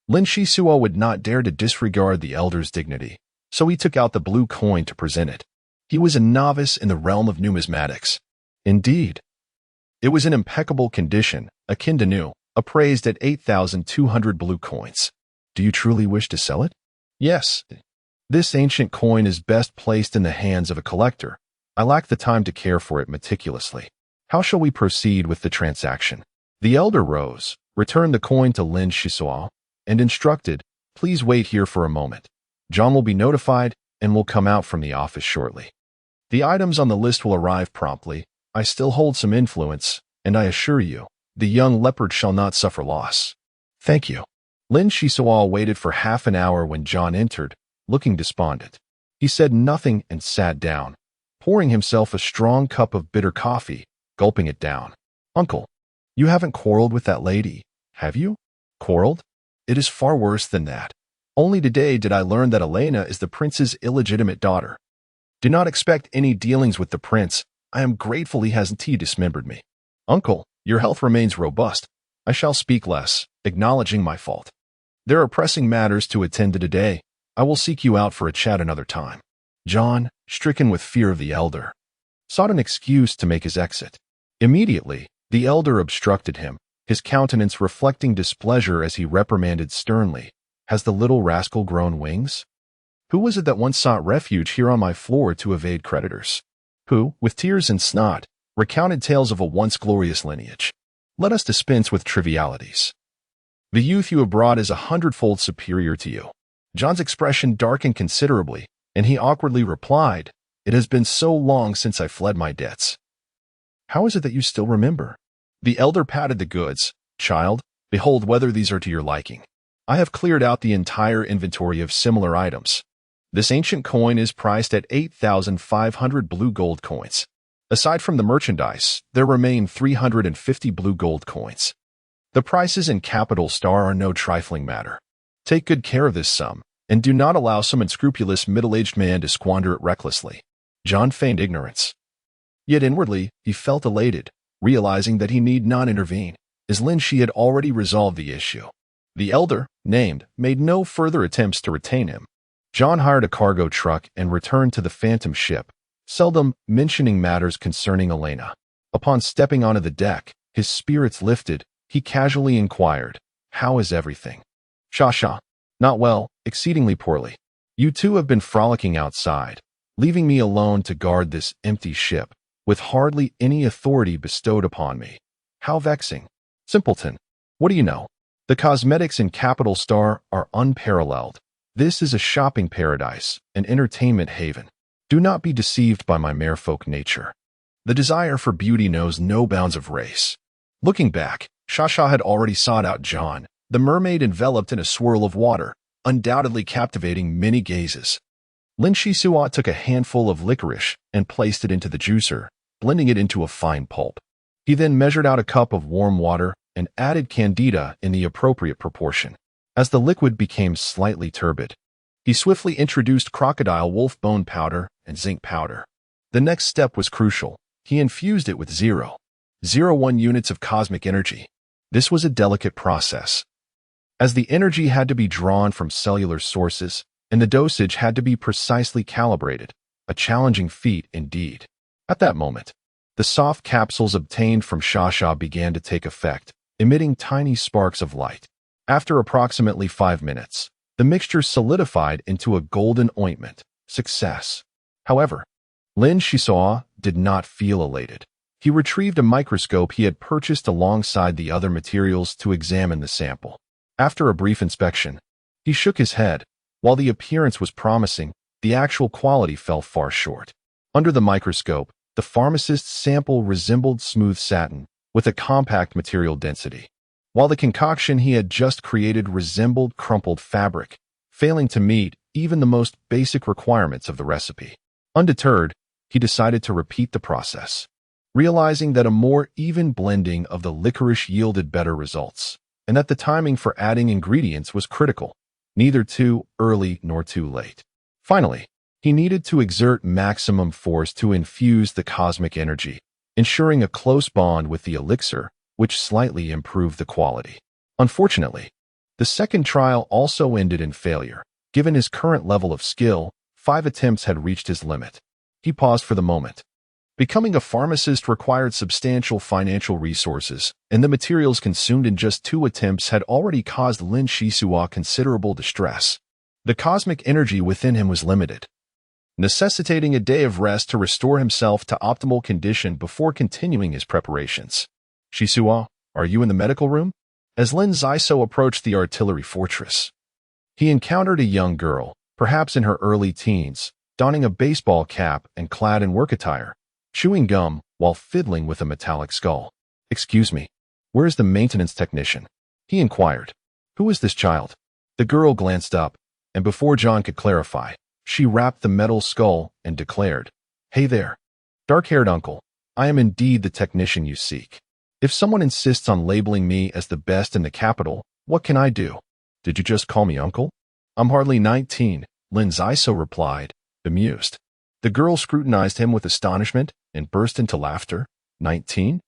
Speaker 1: Lin Shisu would not dare to disregard the elder's dignity, so he took out the blue coin to present it. He was a novice in the realm of numismatics. Indeed, it was in impeccable condition, akin to new, appraised at 8,200 blue coins. Do you truly wish to sell it? Yes. This ancient coin is best placed in the hands of a collector. I lack the time to care for it meticulously. How shall we proceed with the transaction? The elder rose, returned the coin to Lin Shisu, and instructed, Please wait here for a moment. John will be notified and will come out from the office shortly. The items on the list will arrive promptly. I still hold some influence, and I assure you, the young leopard shall not suffer loss. Thank you. Lin Shisu waited for half an hour when John entered, looking despondent. He said nothing and sat down, pouring himself a strong cup of bitter coffee, gulping it down. Uncle, You haven't quarreled with that lady, have you? Quarreled? It is far worse than that. Only today did I learn that Elena is the prince's illegitimate daughter. Do not expect any dealings with the prince. I am grateful he hasn't dismembered me. Uncle, your health remains robust. I shall speak less, acknowledging my fault. There are pressing matters to attend to today. I will seek you out for a chat another time. John, stricken with fear of the elder, sought an excuse to make his exit. Immediately, the elder obstructed him, his countenance reflecting displeasure as he reprimanded sternly. Has the little rascal grown wings? Who was it that once sought refuge here on my floor to evade creditors? Who, with tears and snot, recounted tales of a once glorious lineage? Let us dispense with trivialities. The youth you have brought is 100-fold superior to you. John's expression darkened considerably, and he awkwardly replied, It has been so long since I fled my debts. How is it that you still remember? The elder patted the goods. Child, behold whether these are to your liking. I have cleared out the entire inventory of similar items. This ancient coin is priced at 8,500 blue gold coins. Aside from the merchandise, there remain 350 blue gold coins. The prices in Capital Star are no trifling matter. Take good care of this sum, and do not allow some unscrupulous middle-aged man to squander it recklessly. John feigned ignorance. Yet inwardly, he felt elated, realizing that he need not intervene, as Lin Shi had already resolved the issue. The elder, named, made no further attempts to retain him. John hired a cargo truck and returned to the phantom ship, seldom mentioning matters concerning Elena. Upon stepping onto the deck, his spirits lifted, he casually inquired, How is everything? Sha. Not well, exceedingly poorly. You two have been frolicking outside, leaving me alone to guard this empty ship, with hardly any authority bestowed upon me. How vexing. Simpleton. What do you know? The cosmetics in Capital Star are unparalleled. This is a shopping paradise, an entertainment haven. Do not be deceived by my merfolk nature. The desire for beauty knows no bounds of race. Looking back, Sha had already sought out John, the mermaid enveloped in a swirl of water, undoubtedly captivating many gazes. Lin Shi took a handful of licorice and placed it into the juicer, blending it into a fine pulp. He then measured out a cup of warm water and added candida in the appropriate proportion. As the liquid became slightly turbid, he swiftly introduced crocodile wolf bone powder and zinc powder. The next step was crucial. He infused it with 0.01 units of cosmic energy. This was a delicate process, as the energy had to be drawn from cellular sources, and the dosage had to be precisely calibrated, a challenging feat indeed. At that moment, the soft capsules obtained from Sha began to take effect, emitting tiny sparks of light. After approximately 5 minutes, the mixture solidified into a golden ointment. Success. However, Lin Shi did not feel elated. He retrieved a microscope he had purchased alongside the other materials to examine the sample. After a brief inspection, he shook his head. While the appearance was promising, the actual quality fell far short. Under the microscope, the pharmacist's sample resembled smooth satin, with a compact material density, while the concoction he had just created resembled crumpled fabric, failing to meet even the most basic requirements of the recipe. Undeterred, he decided to repeat the process, realizing that a more even blending of the licorice yielded better results, and that the timing for adding ingredients was critical, neither too early nor too late. Finally, he needed to exert maximum force to infuse the cosmic energy, ensuring a close bond with the elixir, which slightly improved the quality. Unfortunately, the second trial also ended in failure. Given his current level of skill, 5 attempts had reached his limit. He paused for the moment. Becoming a pharmacist required substantial financial resources, and the materials consumed in just 2 attempts had already caused Lin Shi considerable distress. The cosmic energy within him was limited, necessitating a day of rest to restore himself to optimal condition before continuing his preparations. Shisua, are you in the medical room? As Lin Zaiso approached the artillery fortress, he encountered a young girl, perhaps in her early teens, donning a baseball cap and clad in work attire, chewing gum while fiddling with a metallic skull. Excuse me, where is the maintenance technician? He inquired. Who is this child? The girl glanced up, and before John could clarify, she rapped the metal skull and declared, Hey there, dark-haired uncle, I am indeed the technician you seek. If someone insists on labeling me as the best in the capital, what can I do? Did you just call me uncle? I'm hardly 19, Lin Zaiso replied, bemused. The girl scrutinized him with astonishment and burst into laughter. 19?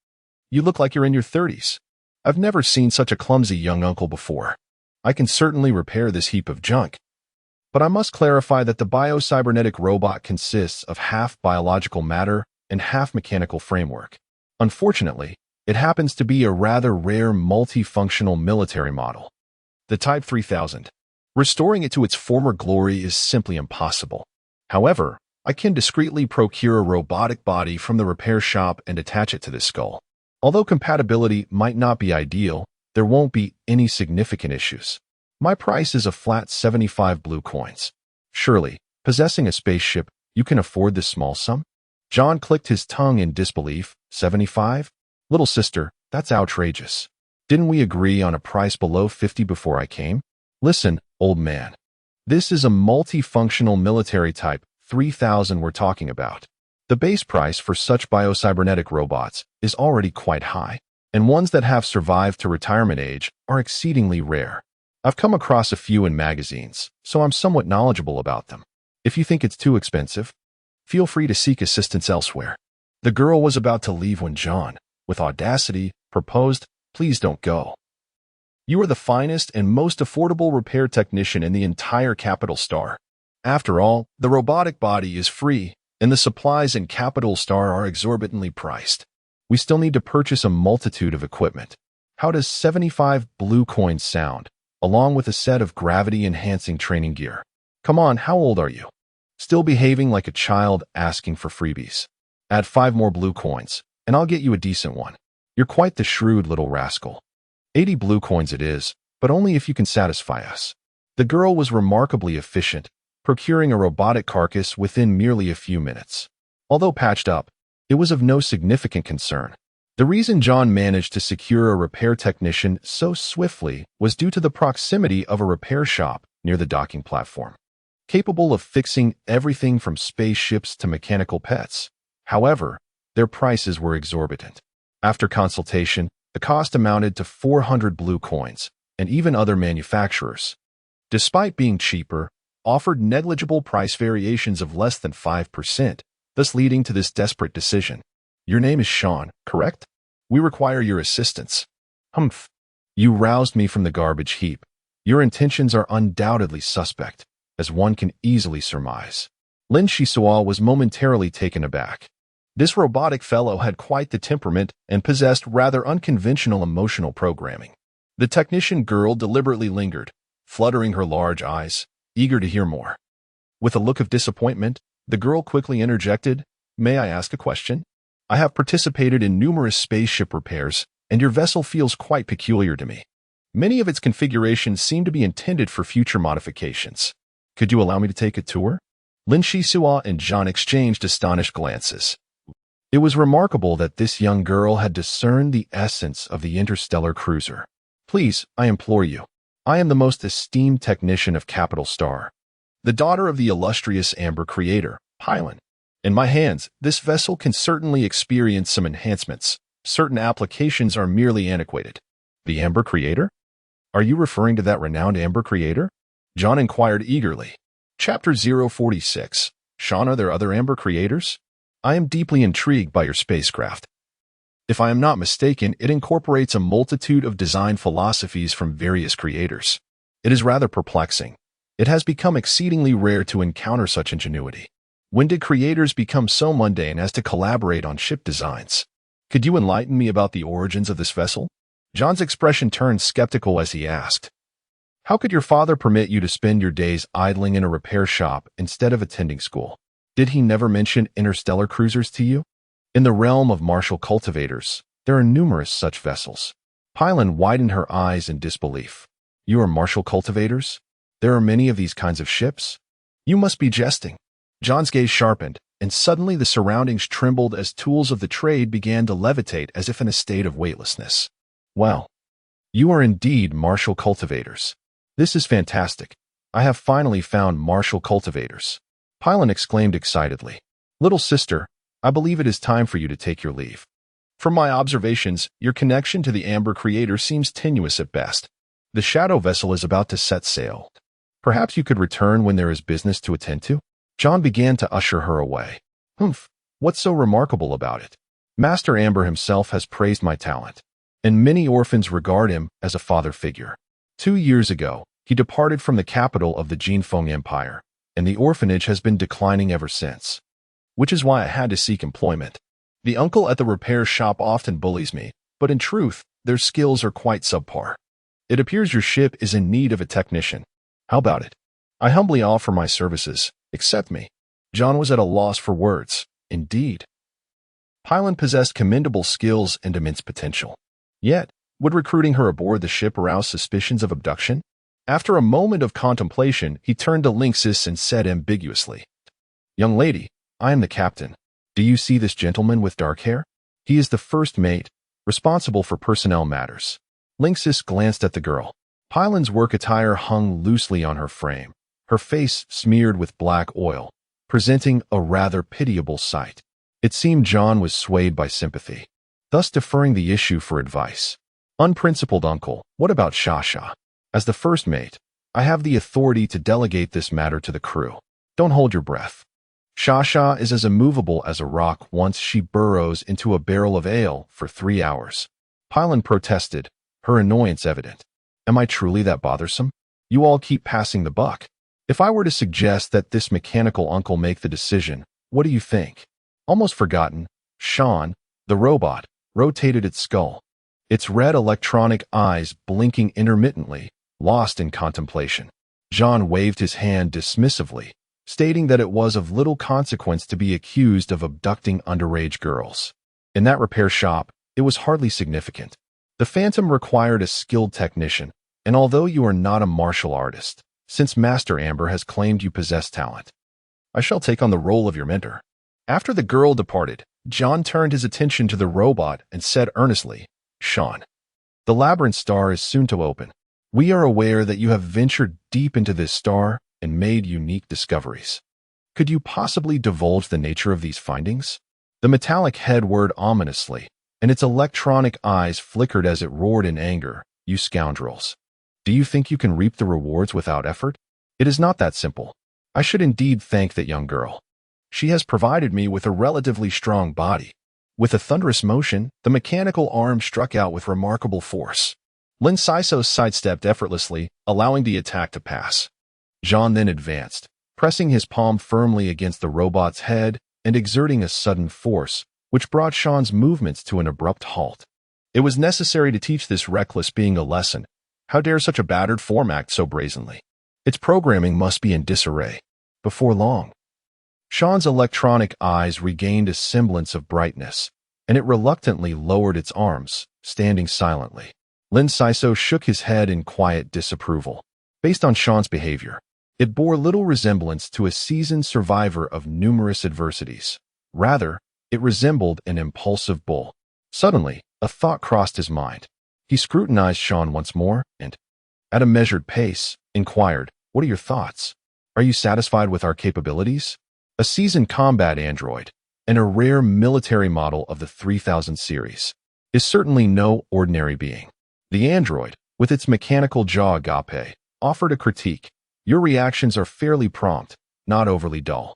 Speaker 1: You look like you're in your 30s. I've never seen such a clumsy young uncle before. I can certainly repair this heap of junk. But I must clarify that the bio-cybernetic robot consists of half biological matter and half mechanical framework. Unfortunately, it happens to be a rather rare multifunctional military model. The Type 3000. Restoring it to its former glory is simply impossible. However, I can discreetly procure a robotic body from the repair shop and attach it to this skull. Although compatibility might not be ideal, there won't be any significant issues. My price is a flat 75 blue coins. Surely, possessing a spaceship, you can afford this small sum? John clicked his tongue in disbelief. 75? Little sister, that's outrageous. Didn't we agree on a price below 50 before I came? Listen, old man. This is a multifunctional military type 3000 we're talking about. The base price for such bio-cybernetic robots is already quite high, and ones that have survived to retirement age are exceedingly rare. I've come across a few in magazines, so I'm somewhat knowledgeable about them. If you think it's too expensive, feel free to seek assistance elsewhere. The girl was about to leave when John, with audacity, proposed, "Please don't go. You are the finest and most affordable repair technician in the entire Capital Star. After all, the robotic body is free, and the supplies in Capital Star are exorbitantly priced. We still need to purchase a multitude of equipment. How does 75 blue coins sound, along with a set of gravity-enhancing training gear? Come on, how old are you? Still behaving like a child asking for freebies. Add 5 more blue coins, and I'll get you a decent one. You're quite the shrewd little rascal. 80 blue coins it is, but only if you can satisfy us." The girl was remarkably efficient, procuring a robotic carcass within merely a few minutes. Although patched up, it was of no significant concern. The reason John managed to secure a repair technician so swiftly was due to the proximity of a repair shop near the docking platform, capable of fixing everything from spaceships to mechanical pets. However, their prices were exorbitant. After consultation, the cost amounted to 400 blue coins, and even other manufacturers, despite being cheaper, offered negligible price variations of less than 5%, thus leading to this desperate decision. "Your name is Sean, correct? We require your assistance." "Humph. You roused me from the garbage heap. Your intentions are undoubtedly suspect, as one can easily surmise." Lin Shisua was momentarily taken aback. This robotic fellow had quite the temperament and possessed rather unconventional emotional programming. The technician girl deliberately lingered, fluttering her large eyes, eager to hear more. With a look of disappointment, the girl quickly interjected, "May I ask a question? I have participated in numerous spaceship repairs, and your vessel feels quite peculiar to me. Many of its configurations seem to be intended for future modifications. Could you allow me to take a tour?" Lin Shisua and John exchanged astonished glances. It was remarkable that this young girl had discerned the essence of the interstellar cruiser. "Please, I implore you. I am the most esteemed technician of Capital Star, the daughter of the illustrious Amber creator, Pylon. In my hands, this vessel can certainly experience some enhancements. Certain applications are merely antiquated." "The Amber creator? Are you referring to that renowned Amber creator?" John inquired eagerly. Chapter 046. Sean, are there other Amber creators? I am deeply intrigued by your spacecraft. If I am not mistaken, it incorporates a multitude of design philosophies from various creators. It is rather perplexing. It has become exceedingly rare to encounter such ingenuity. When did creators become so mundane as to collaborate on ship designs? Could you enlighten me about the origins of this vessel? John's expression turned skeptical as he asked, "How could your father permit you to spend your days idling in a repair shop instead of attending school? Did he never mention interstellar cruisers to you? In the realm of martial cultivators, there are numerous such vessels." Pylon widened her eyes in disbelief. "You are martial cultivators? There are many of these kinds of ships? You must be jesting." John's gaze sharpened, and suddenly the surroundings trembled as tools of the trade began to levitate as if in a state of weightlessness. "Well, you are indeed martial cultivators. This is fantastic. I have finally found martial cultivators." Pylon exclaimed excitedly. "Little sister, I believe it is time for you to take your leave. From my observations, your connection to the Amber Creator seems tenuous at best. The shadow vessel is about to set sail. Perhaps you could return when there is business to attend to? John began to usher her away. Humph, what's so remarkable about it? Master Amber himself has praised my talent, and many orphans regard him as a father figure. 2 years ago, he departed from the capital of the Jinfeng Empire, and the orphanage has been declining ever since, which is why I had to seek employment. The uncle at the repair shop often bullies me, but in truth, their skills are quite subpar. It appears your ship is in need of a technician. How about it? I humbly offer my services. Accept me. John was at a loss for words. Indeed. Pylon possessed commendable skills and immense potential. Yet, would recruiting her aboard the ship arouse suspicions of abduction? After a moment of contemplation, he turned to Linksys and said ambiguously, "Young lady, I am the captain. Do you see this gentleman with dark hair? He is the first mate, responsible for personnel matters." Linksys glanced at the girl. Pylon's work attire hung loosely on her frame, her face smeared with black oil, presenting a rather pitiable sight. It seemed John was swayed by sympathy, thus deferring the issue for advice. "Unprincipled uncle, what about Shasha? As the first mate, I have the authority to delegate this matter to the crew. Don't hold your breath. Shasha is as immovable as a rock once she burrows into a barrel of ale for 3 hours." Pylon protested, her annoyance evident. "Am I truly that bothersome? You all keep passing the buck. If I were to suggest that this mechanical uncle make the decision, what do you think?" Almost forgotten, Sean, the robot, rotated its skull, its red electronic eyes blinking intermittently, lost in contemplation. John waved his hand dismissively, stating that it was of little consequence to be accused of abducting underage girls. In that repair shop, it was hardly significant. The Phantom required a skilled technician, and although you are not a martial artist, since Master Amber has claimed you possess talent, I shall take on the role of your mentor. After the girl departed, John turned his attention to the robot and said earnestly, "Sean, the Labyrinth Star is soon to open. We are aware that you have ventured deep into this star and made unique discoveries. Could you possibly divulge the nature of these findings?" The metallic head whirred ominously, and its electronic eyes flickered as it roared in anger. "You scoundrels. Do you think you can reap the rewards without effort? It is not that simple. I should indeed thank that young girl. She has provided me with a relatively strong body." With a thunderous motion, the mechanical arm struck out with remarkable force. Lin Siso sidestepped effortlessly, allowing the attack to pass. John then advanced, pressing his palm firmly against the robot's head and exerting a sudden force, which brought Sean's movements to an abrupt halt. It was necessary to teach this reckless being a lesson. How dare such a battered form act so brazenly? Its programming must be in disarray. Before long, Sean's electronic eyes regained a semblance of brightness, and it reluctantly lowered its arms, standing silently. Lin Siso shook his head in quiet disapproval. Based on Sean's behavior, it bore little resemblance to a seasoned survivor of numerous adversities. Rather, it resembled an impulsive bull. Suddenly, a thought crossed his mind. He scrutinized Sean once more and, at a measured pace, inquired, "What are your thoughts? Are you satisfied with our capabilities?" A seasoned combat android, and a rare military model of the 3000 series, is certainly no ordinary being. The android, with its mechanical jaw agape, offered a critique. "Your reactions are fairly prompt, not overly dull.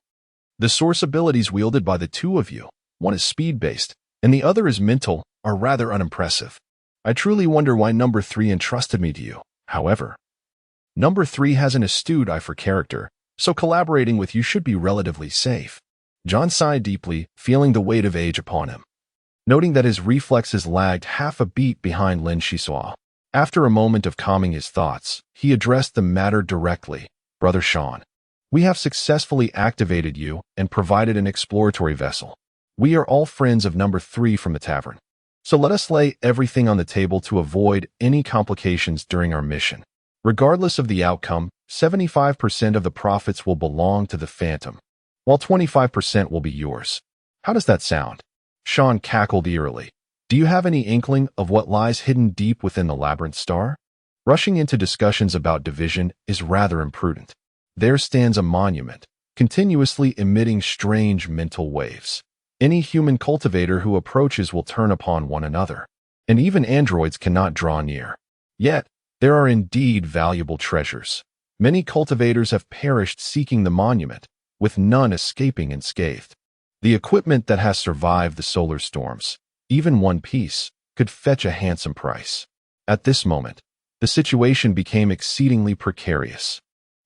Speaker 1: The source abilities wielded by the two of you, one is speed-based, and the other is mental, are rather unimpressive. I truly wonder why Number 3 entrusted me to you. However, Number 3 has an astute eye for character, so collaborating with you should be relatively safe." John sighed deeply, feeling the weight of age upon him, noting that his reflexes lagged half a beat behind Lin Shisua. After a moment of calming his thoughts, he addressed the matter directly. "Brother Sean, we have successfully activated you and provided an exploratory vessel. We are all friends of Number 3 from the tavern, so let us lay everything on the table to avoid any complications during our mission. Regardless of the outcome, 75% of the profits will belong to the Phantom, while 25% will be yours. How does that sound?" Sean cackled eerily. "Do you have any inkling of what lies hidden deep within the Labyrinth Star? Rushing into discussions about division is rather imprudent. There stands a monument, continuously emitting strange mental waves. Any human cultivator who approaches will turn upon one another, and even androids cannot draw near. Yet, there are indeed valuable treasures. Many cultivators have perished seeking the monument, with none escaping unscathed. The equipment that has survived the solar storms, even one piece, could fetch a handsome price. At this moment, the situation became exceedingly precarious.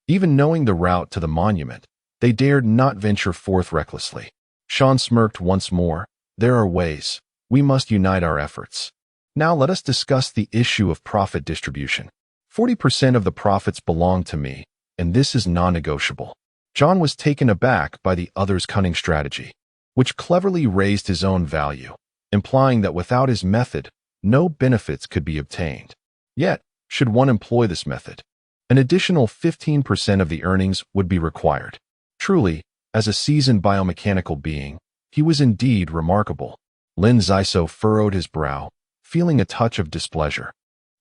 Speaker 1: Even knowing the route to the monument, they dared not venture forth recklessly. Sean smirked once more. There are ways. We must unite our efforts. Now let us discuss the issue of profit distribution. 40% of the profits belong to me, and this is non-negotiable. John was taken aback by the other's cunning strategy, which cleverly raised his own value, implying that without his method, no benefits could be obtained. Yet, should one employ this method, an additional 15% of the earnings would be required. Truly, as a seasoned biomechanical being, he was indeed remarkable. Lin Zaiso furrowed his brow, feeling a touch of displeasure.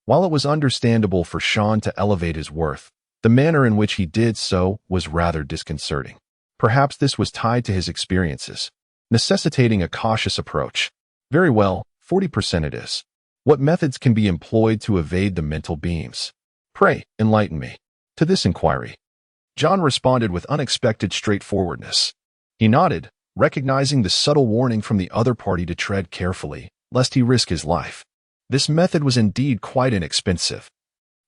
Speaker 1: While it was understandable for Sean to elevate his worth, the manner in which he did so was rather disconcerting. Perhaps this was tied to his experiences, necessitating a cautious approach. Very well, 40% it is. What methods can be employed to evade the mental beams? Pray, enlighten me. To this inquiry, John responded with unexpected straightforwardness. He nodded, recognizing the subtle warning from the other party to tread carefully, lest he risk his life. This method was indeed quite inexpensive,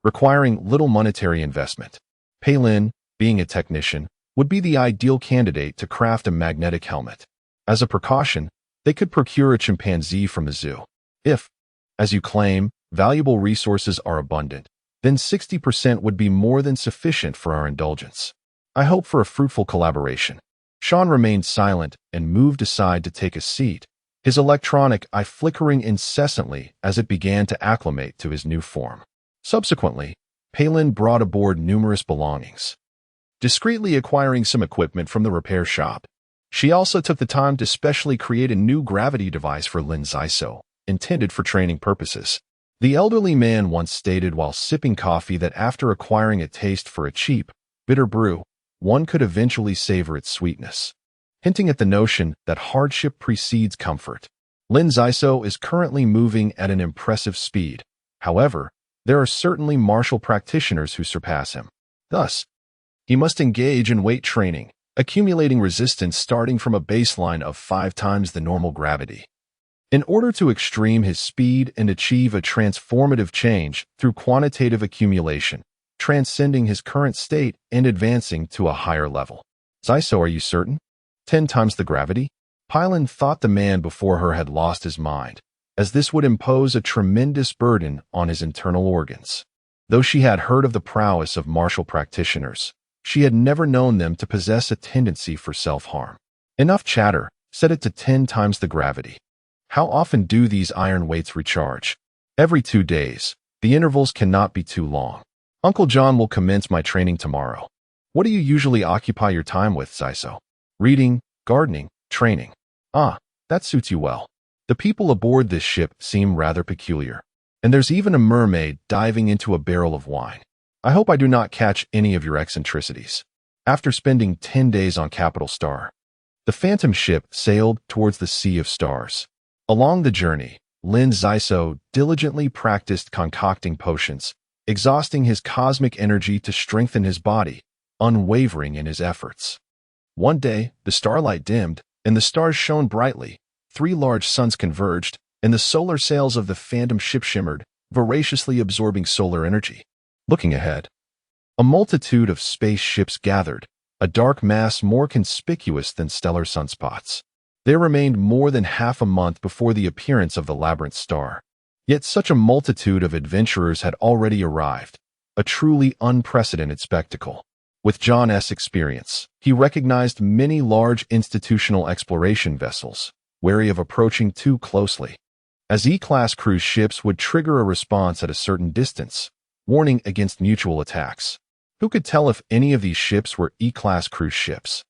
Speaker 1: requiring little monetary investment. Palin, being a technician, would be the ideal candidate to craft a magnetic helmet. As a precaution, they could procure a chimpanzee from the zoo. If, as you claim, valuable resources are abundant, then 60% would be more than sufficient for our indulgence. I hope for a fruitful collaboration. Sean remained silent and moved aside to take a seat, his electronic eye flickering incessantly as it began to acclimate to his new form. Subsequently, Palin brought aboard numerous belongings, discreetly acquiring some equipment from the repair shop. She also took the time to specially create a new gravity device for Lin Zaiso, intended for training purposes. The elderly man once stated while sipping coffee that after acquiring a taste for a cheap, bitter brew, one could eventually savor its sweetness, hinting at the notion that hardship precedes comfort. Lin Zaiso is currently moving at an impressive speed. However, there are certainly martial practitioners who surpass him. Thus, he must engage in weight training, accumulating resistance starting from a baseline of 5 times the normal gravity, in order to extreme his speed and achieve a transformative change through quantitative accumulation, transcending his current state and advancing to a higher level. Zaiso, are you certain? 10 times the gravity? Palin thought the man before her had lost his mind, as this would impose a tremendous burden on his internal organs. Though she had heard of the prowess of martial practitioners, she had never known them to possess a tendency for self-harm. Enough chatter, set it to 10 times the gravity. How often do these iron weights recharge? Every 2 days. The intervals cannot be too long. Uncle John will commence my training tomorrow. What do you usually occupy your time with, Zaiso? Reading, gardening, training. Ah, that suits you well. The people aboard this ship seem rather peculiar, and there's even a mermaid diving into a barrel of wine. I hope I do not catch any of your eccentricities. After spending 10 days on Capital Star, the Phantom ship sailed towards the Sea of Stars. Along the journey, Lin Zaiso diligently practiced concocting potions, exhausting his cosmic energy to strengthen his body, unwavering in his efforts. One day, the starlight dimmed, and the stars shone brightly. 3 large suns converged, and the solar sails of the Phantom ship shimmered, voraciously absorbing solar energy. Looking ahead, a multitude of space ships gathered, a dark mass more conspicuous than stellar sunspots. There remained more than half a month before the appearance of the Labyrinth star. Yet such a multitude of adventurers had already arrived, a truly unprecedented spectacle. With John S. experience, he recognized many large institutional exploration vessels, wary of approaching too closely, as E-class cruise ships would trigger a response at a certain distance, warning against mutual attacks. Who could tell if any of these ships were E-class cruise ships?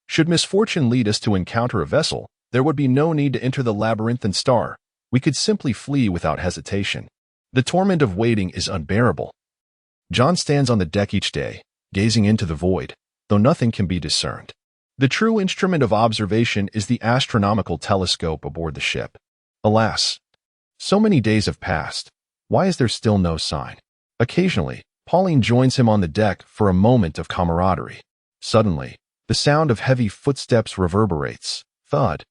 Speaker 1: Should misfortune lead us to encounter a vessel, there would be no need to enter the labyrinthine star. We could simply flee without hesitation. The torment of waiting is unbearable. John stands on the deck each day, gazing into the void, though nothing can be discerned. The true instrument of observation is the astronomical telescope aboard the ship. Alas, so many days have passed. Why is there still no sign? Occasionally, Pauline joins him on the deck for a moment of camaraderie. Suddenly, the sound of heavy footsteps reverberates. Thud,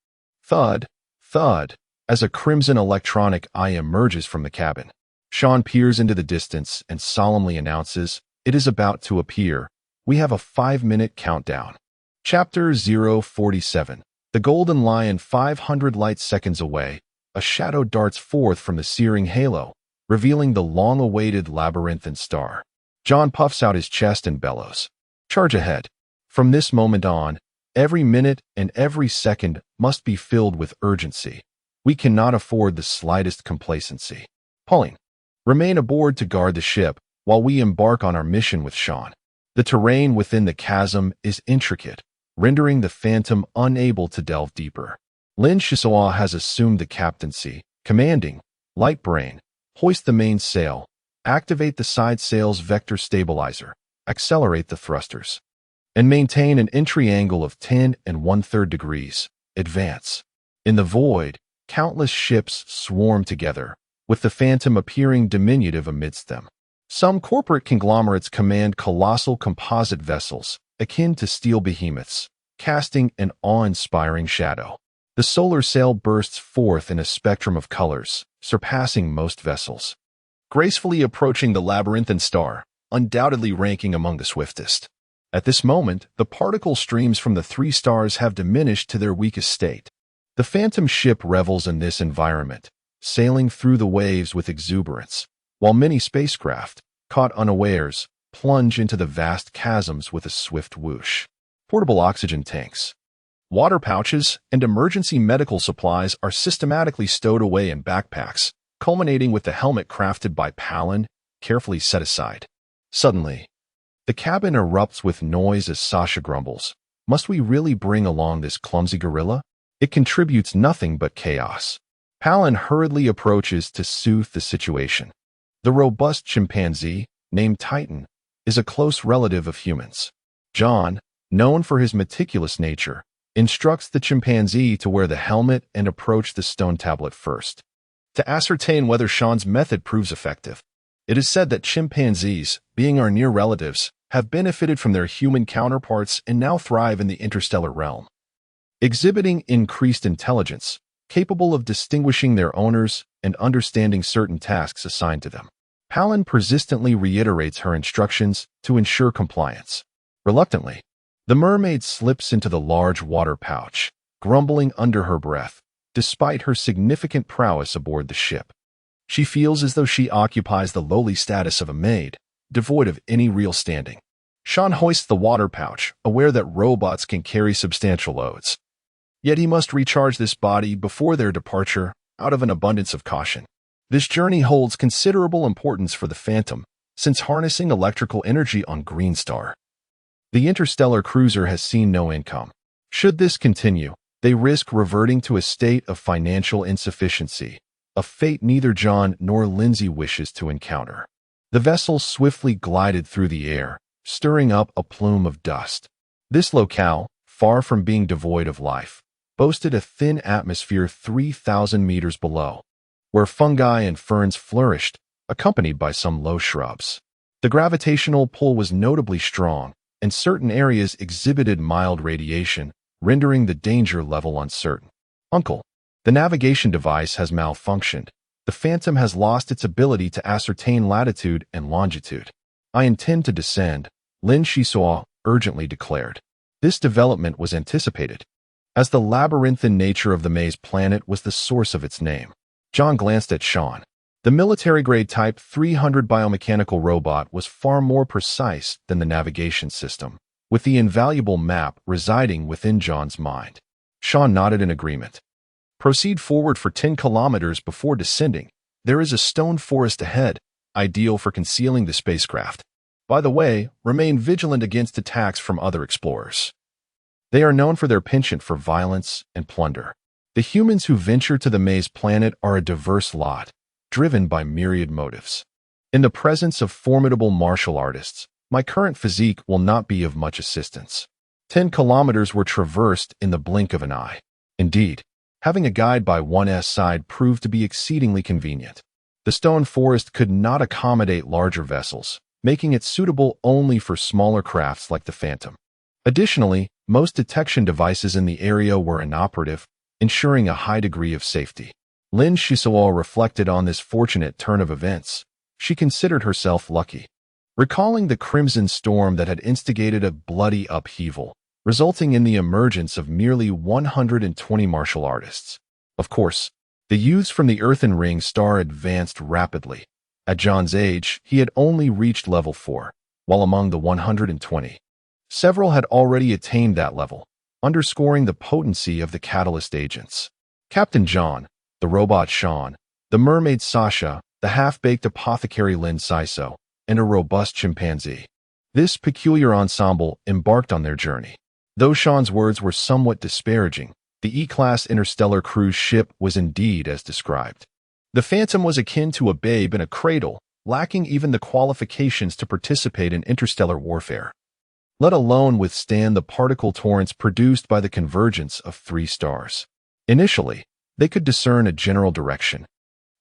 Speaker 1: thud, thud, as a crimson electronic eye emerges from the cabin. Sean peers into the distance and solemnly announces, "It is about to appear. We have a 5-minute countdown." Chapter 047. The Golden Lion 500 light seconds away. A shadow darts forth from the searing halo, revealing the long-awaited labyrinthine star. John puffs out his chest and bellows, "Charge ahead." From this moment on, every minute and every second must be filled with urgency. We cannot afford the slightest complacency. Pauline, remain aboard to guard the ship while we embark on our mission with Sean. The terrain within the chasm is intricate, rendering the Phantom unable to delve deeper. Lin Shisoa has assumed the captaincy, commanding, "Light brain, hoist the main sail, activate the side sail's vector stabilizer, accelerate the thrusters, and maintain an entry angle of 10 1/3 degrees. Advance." In the void, countless ships swarm together, with the Phantom appearing diminutive amidst them. Some corporate conglomerates command colossal composite vessels, akin to steel behemoths, casting an awe-inspiring shadow. The solar sail bursts forth in a spectrum of colors, surpassing most vessels, gracefully approaching the labyrinthine star, undoubtedly ranking among the swiftest. At this moment, the particle streams from the 3 stars have diminished to their weakest state. The Phantom ship revels in this environment, sailing through the waves with exuberance, while many spacecraft, caught unawares, plunge into the vast chasms with a swift whoosh. Portable oxygen tanks, water pouches, and emergency medical supplies are systematically stowed away in backpacks, culminating with the helmet crafted by Palin, carefully set aside. Suddenly, the cabin erupts with noise as Sasha grumbles, "Must we really bring along this clumsy gorilla? It contributes nothing but chaos." Palin hurriedly approaches to soothe the situation. The robust chimpanzee, named Titan, is a close relative of humans. John, known for his meticulous nature, instructs the chimpanzee to wear the helmet and approach the stone tablet first, to ascertain whether Sean's method proves effective. It is said that chimpanzees, being our near relatives, have benefited from their human counterparts and now thrive in the interstellar realm, exhibiting increased intelligence, capable of distinguishing their owners and understanding certain tasks assigned to them. Palin persistently reiterates her instructions to ensure compliance. Reluctantly, the mermaid slips into the large water pouch, grumbling under her breath, despite her significant prowess aboard the ship. She feels as though she occupies the lowly status of a maid, devoid of any real standing. Sean hoists the water pouch, aware that robots can carry substantial loads. Yet he must recharge this body before their departure, out of an abundance of caution. This journey holds considerable importance for the Phantom, since harnessing electrical energy on Green Star, the interstellar cruiser, has seen no income. Should this continue, they risk reverting to a state of financial insufficiency, a fate neither John nor Lindsay wishes to encounter. The vessel swiftly glided through the air, stirring up a plume of dust. This locale, far from being devoid of life, boasted a thin atmosphere 3,000 meters below, where fungi and ferns flourished, accompanied by some low shrubs. The gravitational pull was notably strong, and certain areas exhibited mild radiation, rendering the danger level uncertain. "Uncle, the navigation device has malfunctioned. The Phantom has lost its ability to ascertain latitude and longitude. I intend to descend," Lin Shisoa urgently declared. This development was anticipated, as the labyrinthine nature of the maze planet was the source of its name. John glanced at Sean. The military-grade Type 300 biomechanical robot was far more precise than the navigation system, with the invaluable map residing within John's mind. Sean nodded in agreement. "Proceed forward for 10 kilometers before descending. There is a stone forest ahead, ideal for concealing the spacecraft. By the way, remain vigilant against attacks from other explorers. They are known for their penchant for violence and plunder. The humans who venture to the maze planet are a diverse lot, driven by myriad motives. In the presence of formidable martial artists, my current physique will not be of much assistance." 10 kilometers were traversed in the blink of an eye. Indeed, having a guide by one's side proved to be exceedingly convenient. The stone forest could not accommodate larger vessels, making it suitable only for smaller crafts like the Phantom. Additionally, most detection devices in the area were inoperative, ensuring a high degree of safety. Lin Shisao reflected on this fortunate turn of events. She considered herself lucky. Recalling the Crimson Storm that had instigated a bloody upheaval, resulting in the emergence of merely 120 martial artists. Of course, the youths from the Earthen Ring star advanced rapidly. At John's age, he had only reached level 4, while among the 120, several had already attained that level, underscoring the potency of the catalyst agents. Captain John, the robot Sean, the mermaid Sasha, the half-baked apothecary Lin Sisao, and a robust chimpanzee. This peculiar ensemble embarked on their journey. Though Sean's words were somewhat disparaging, the E-class interstellar cruise ship was indeed as described. The Phantom was akin to a babe in a cradle, lacking even the qualifications to participate in interstellar warfare, let alone withstand the particle torrents produced by the convergence of 3 stars. Initially, they could discern a general direction,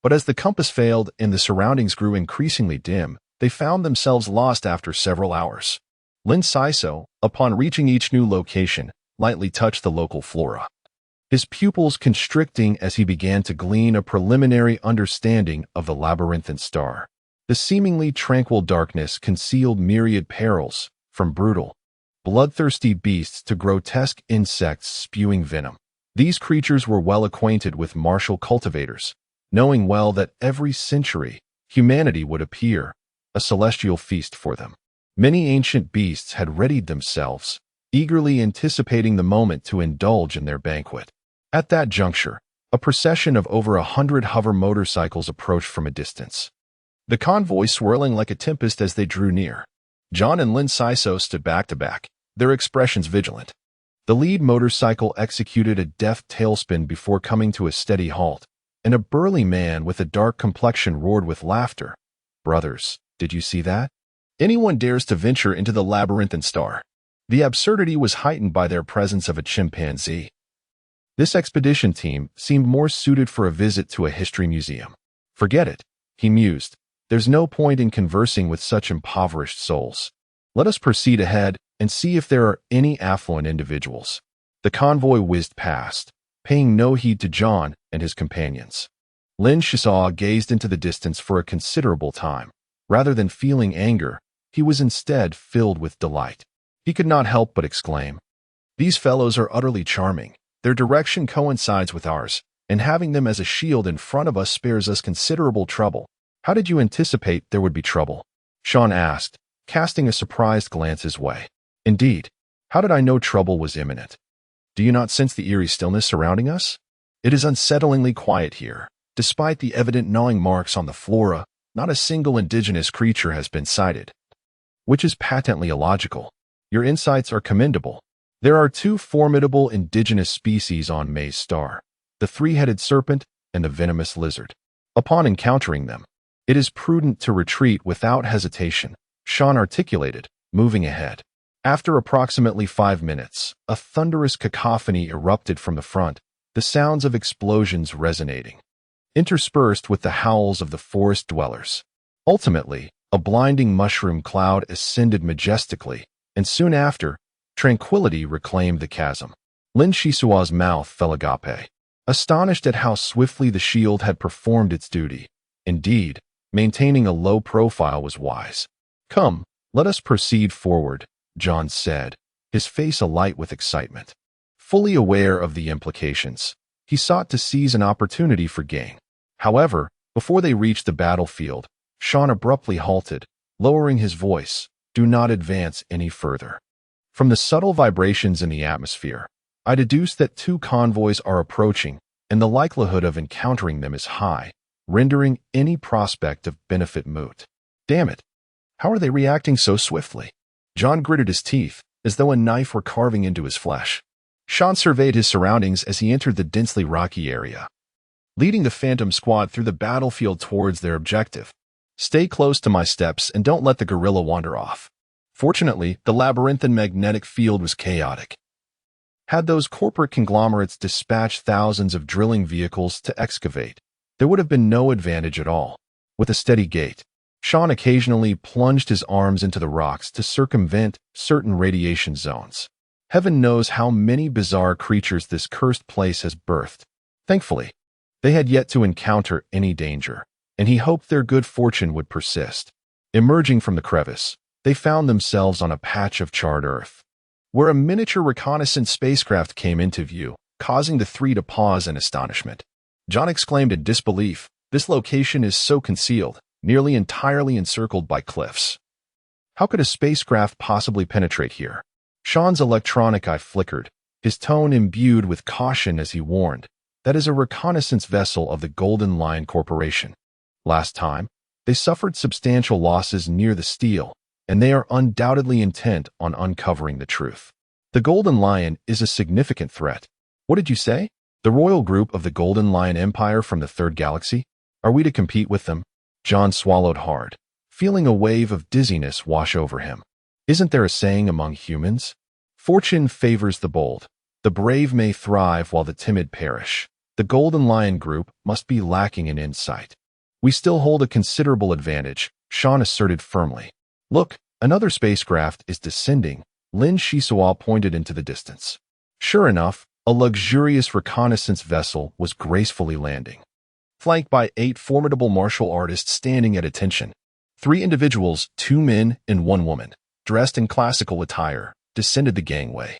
Speaker 1: but as the compass failed and the surroundings grew increasingly dim, they found themselves lost after several hours. Lin Sisao, upon reaching each new location, lightly touched the local flora, his pupils constricting as he began to glean a preliminary understanding of the labyrinthine star. The seemingly tranquil darkness concealed myriad perils, from brutal, bloodthirsty beasts to grotesque insects spewing venom. These creatures were well acquainted with martial cultivators, knowing well that every century, humanity would appear, a celestial feast for them. Many ancient beasts had readied themselves, eagerly anticipating the moment to indulge in their banquet. At that juncture, a procession of over 100 hover motorcycles approached from a distance, the convoy swirling like a tempest as they drew near. John and Lin Sisao stood back to back, their expressions vigilant. The lead motorcycle executed a deft tailspin before coming to a steady halt, and a burly man with a dark complexion roared with laughter. "Brothers, did you see that? Anyone dares to venture into the labyrinthine star." The absurdity was heightened by their presence of a chimpanzee. This expedition team seemed more suited for a visit to a history museum. "Forget it," he mused. "There's no point in conversing with such impoverished souls. Let us proceed ahead and see if there are any affluent individuals." The convoy whizzed past, paying no heed to John and his companions. Lin Shisao gazed into the distance for a considerable time. Rather than feeling anger, he was instead filled with delight. He could not help but exclaim, "These fellows are utterly charming. Their direction coincides with ours, and having them as a shield in front of us spares us considerable trouble." "How did you anticipate there would be trouble?" Sean asked, casting a surprised glance his way. "Indeed, how did I know trouble was imminent? Do you not sense the eerie stillness surrounding us? It is unsettlingly quiet here. Despite the evident gnawing marks on the flora, not a single indigenous creature has been sighted, which is patently illogical. Your insights are commendable. There are 2 formidable indigenous species on May's star, the 3-headed serpent and the venomous lizard. Upon encountering them, it is prudent to retreat without hesitation," Sean articulated, moving ahead. After approximately 5 minutes, a thunderous cacophony erupted from the front, the sounds of explosions resonating, interspersed with the howls of the forest dwellers. Ultimately, a blinding mushroom cloud ascended majestically, and soon after, tranquility reclaimed the chasm. Lin Shisua's mouth fell agape, astonished at how swiftly the shield had performed its duty. Indeed, maintaining a low profile was wise. "Come, let us proceed forward," John said, his face alight with excitement. Fully aware of the implications, he sought to seize an opportunity for gain. However, before they reached the battlefield, Sean abruptly halted, lowering his voice. "Do not advance any further. From the subtle vibrations in the atmosphere, I deduce that 2 convoys are approaching, and the likelihood of encountering them is high, rendering any prospect of benefit moot." "Damn it! How are they reacting so swiftly?" John gritted his teeth, as though a knife were carving into his flesh. Sean surveyed his surroundings as he entered the densely rocky area, leading the Phantom squad through the battlefield towards their objective. "Stay close to my steps and don't let the gorilla wander off." Fortunately, the labyrinthine magnetic field was chaotic. Had those corporate conglomerates dispatched thousands of drilling vehicles to excavate, there would have been no advantage at all. With a steady gait, Sean occasionally plunged his arms into the rocks to circumvent certain radiation zones. Heaven knows how many bizarre creatures this cursed place has birthed. Thankfully, they had yet to encounter any danger, and he hoped their good fortune would persist. Emerging from the crevice, they found themselves on a patch of charred earth, where a miniature reconnaissance spacecraft came into view, causing the three to pause in astonishment. John exclaimed in disbelief, "This location is so concealed, nearly entirely encircled by cliffs. How could a spacecraft possibly penetrate here?" Sean's electronic eye flickered, his tone imbued with caution as he warned, "That is a reconnaissance vessel of the Golden Lion Corporation. Last time, they suffered substantial losses near the steel, and they are undoubtedly intent on uncovering the truth. The Golden Lion is a significant threat." "What did you say? The royal group of the Golden Lion Empire from the Third Galaxy? Are we to compete with them?" John swallowed hard, feeling a wave of dizziness wash over him. Isn't there a saying among humans? Fortune favors the bold. The brave may thrive while the timid perish. The Golden Lion Group must be lacking in insight. "We still hold a considerable advantage," Sean asserted firmly. "Look, another spacecraft is descending," Lin Shisua pointed into the distance. Sure enough, a luxurious reconnaissance vessel was gracefully landing, flanked by 8 formidable martial artists standing at attention. 3 individuals, 2 men and 1 woman, dressed in classical attire, descended the gangway,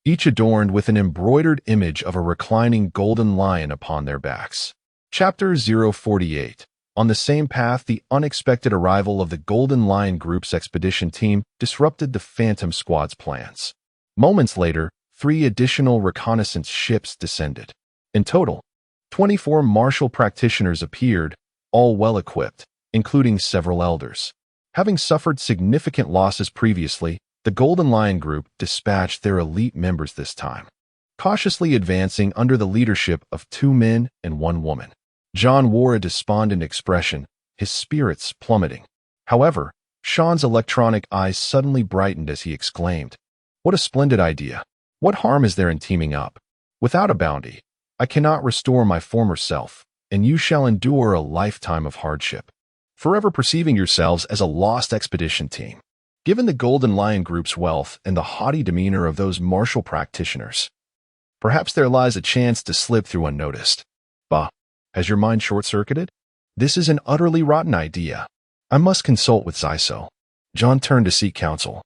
Speaker 1: each adorned with an embroidered image of a reclining golden lion upon their backs. Chapter 048. On the same path, the unexpected arrival of the Golden Lion Group's expedition team disrupted the Phantom Squad's plans. Moments later, 3 additional reconnaissance ships descended. In total, 24 martial practitioners appeared, all well-equipped, including several elders. Having suffered significant losses previously, the Golden Lion Group dispatched their elite members this time, cautiously advancing under the leadership of 2 men and 1 woman. John wore a despondent expression, his spirits plummeting. However, Sean's electronic eyes suddenly brightened as he exclaimed, "What a splendid idea! What harm is there in teaming up? Without a bounty, I cannot restore my former self, and you shall endure a lifetime of hardship, forever perceiving yourselves as a lost expedition team." Given the Golden Lion Group's wealth and the haughty demeanor of those martial practitioners, perhaps there lies a chance to slip through unnoticed. Bah, has your mind short-circuited? This is an utterly rotten idea. I must consult with Zyso. John turned to seek counsel,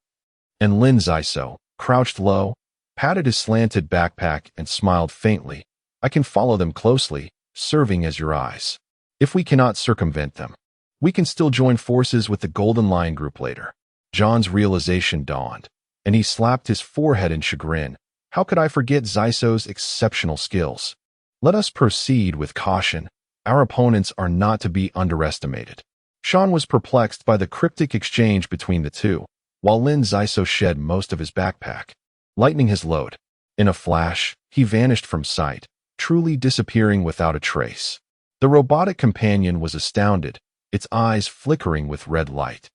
Speaker 1: and Lin Zyso, crouched low, patted his slanted backpack and smiled faintly. "I can follow them closely, serving as your eyes. If we cannot circumvent them, we can still join forces with the Golden Lion Group later." John's realization dawned, and he slapped his forehead in chagrin. How could I forget Zyso's exceptional skills? Let us proceed with caution. Our opponents are not to be underestimated. Sean was perplexed by the cryptic exchange between the two, while Lin Zyso shed most of his backpack, lightening his load. In a flash, he vanished from sight, truly disappearing without a trace. The robotic companion was astounded, its eyes flickering with red light.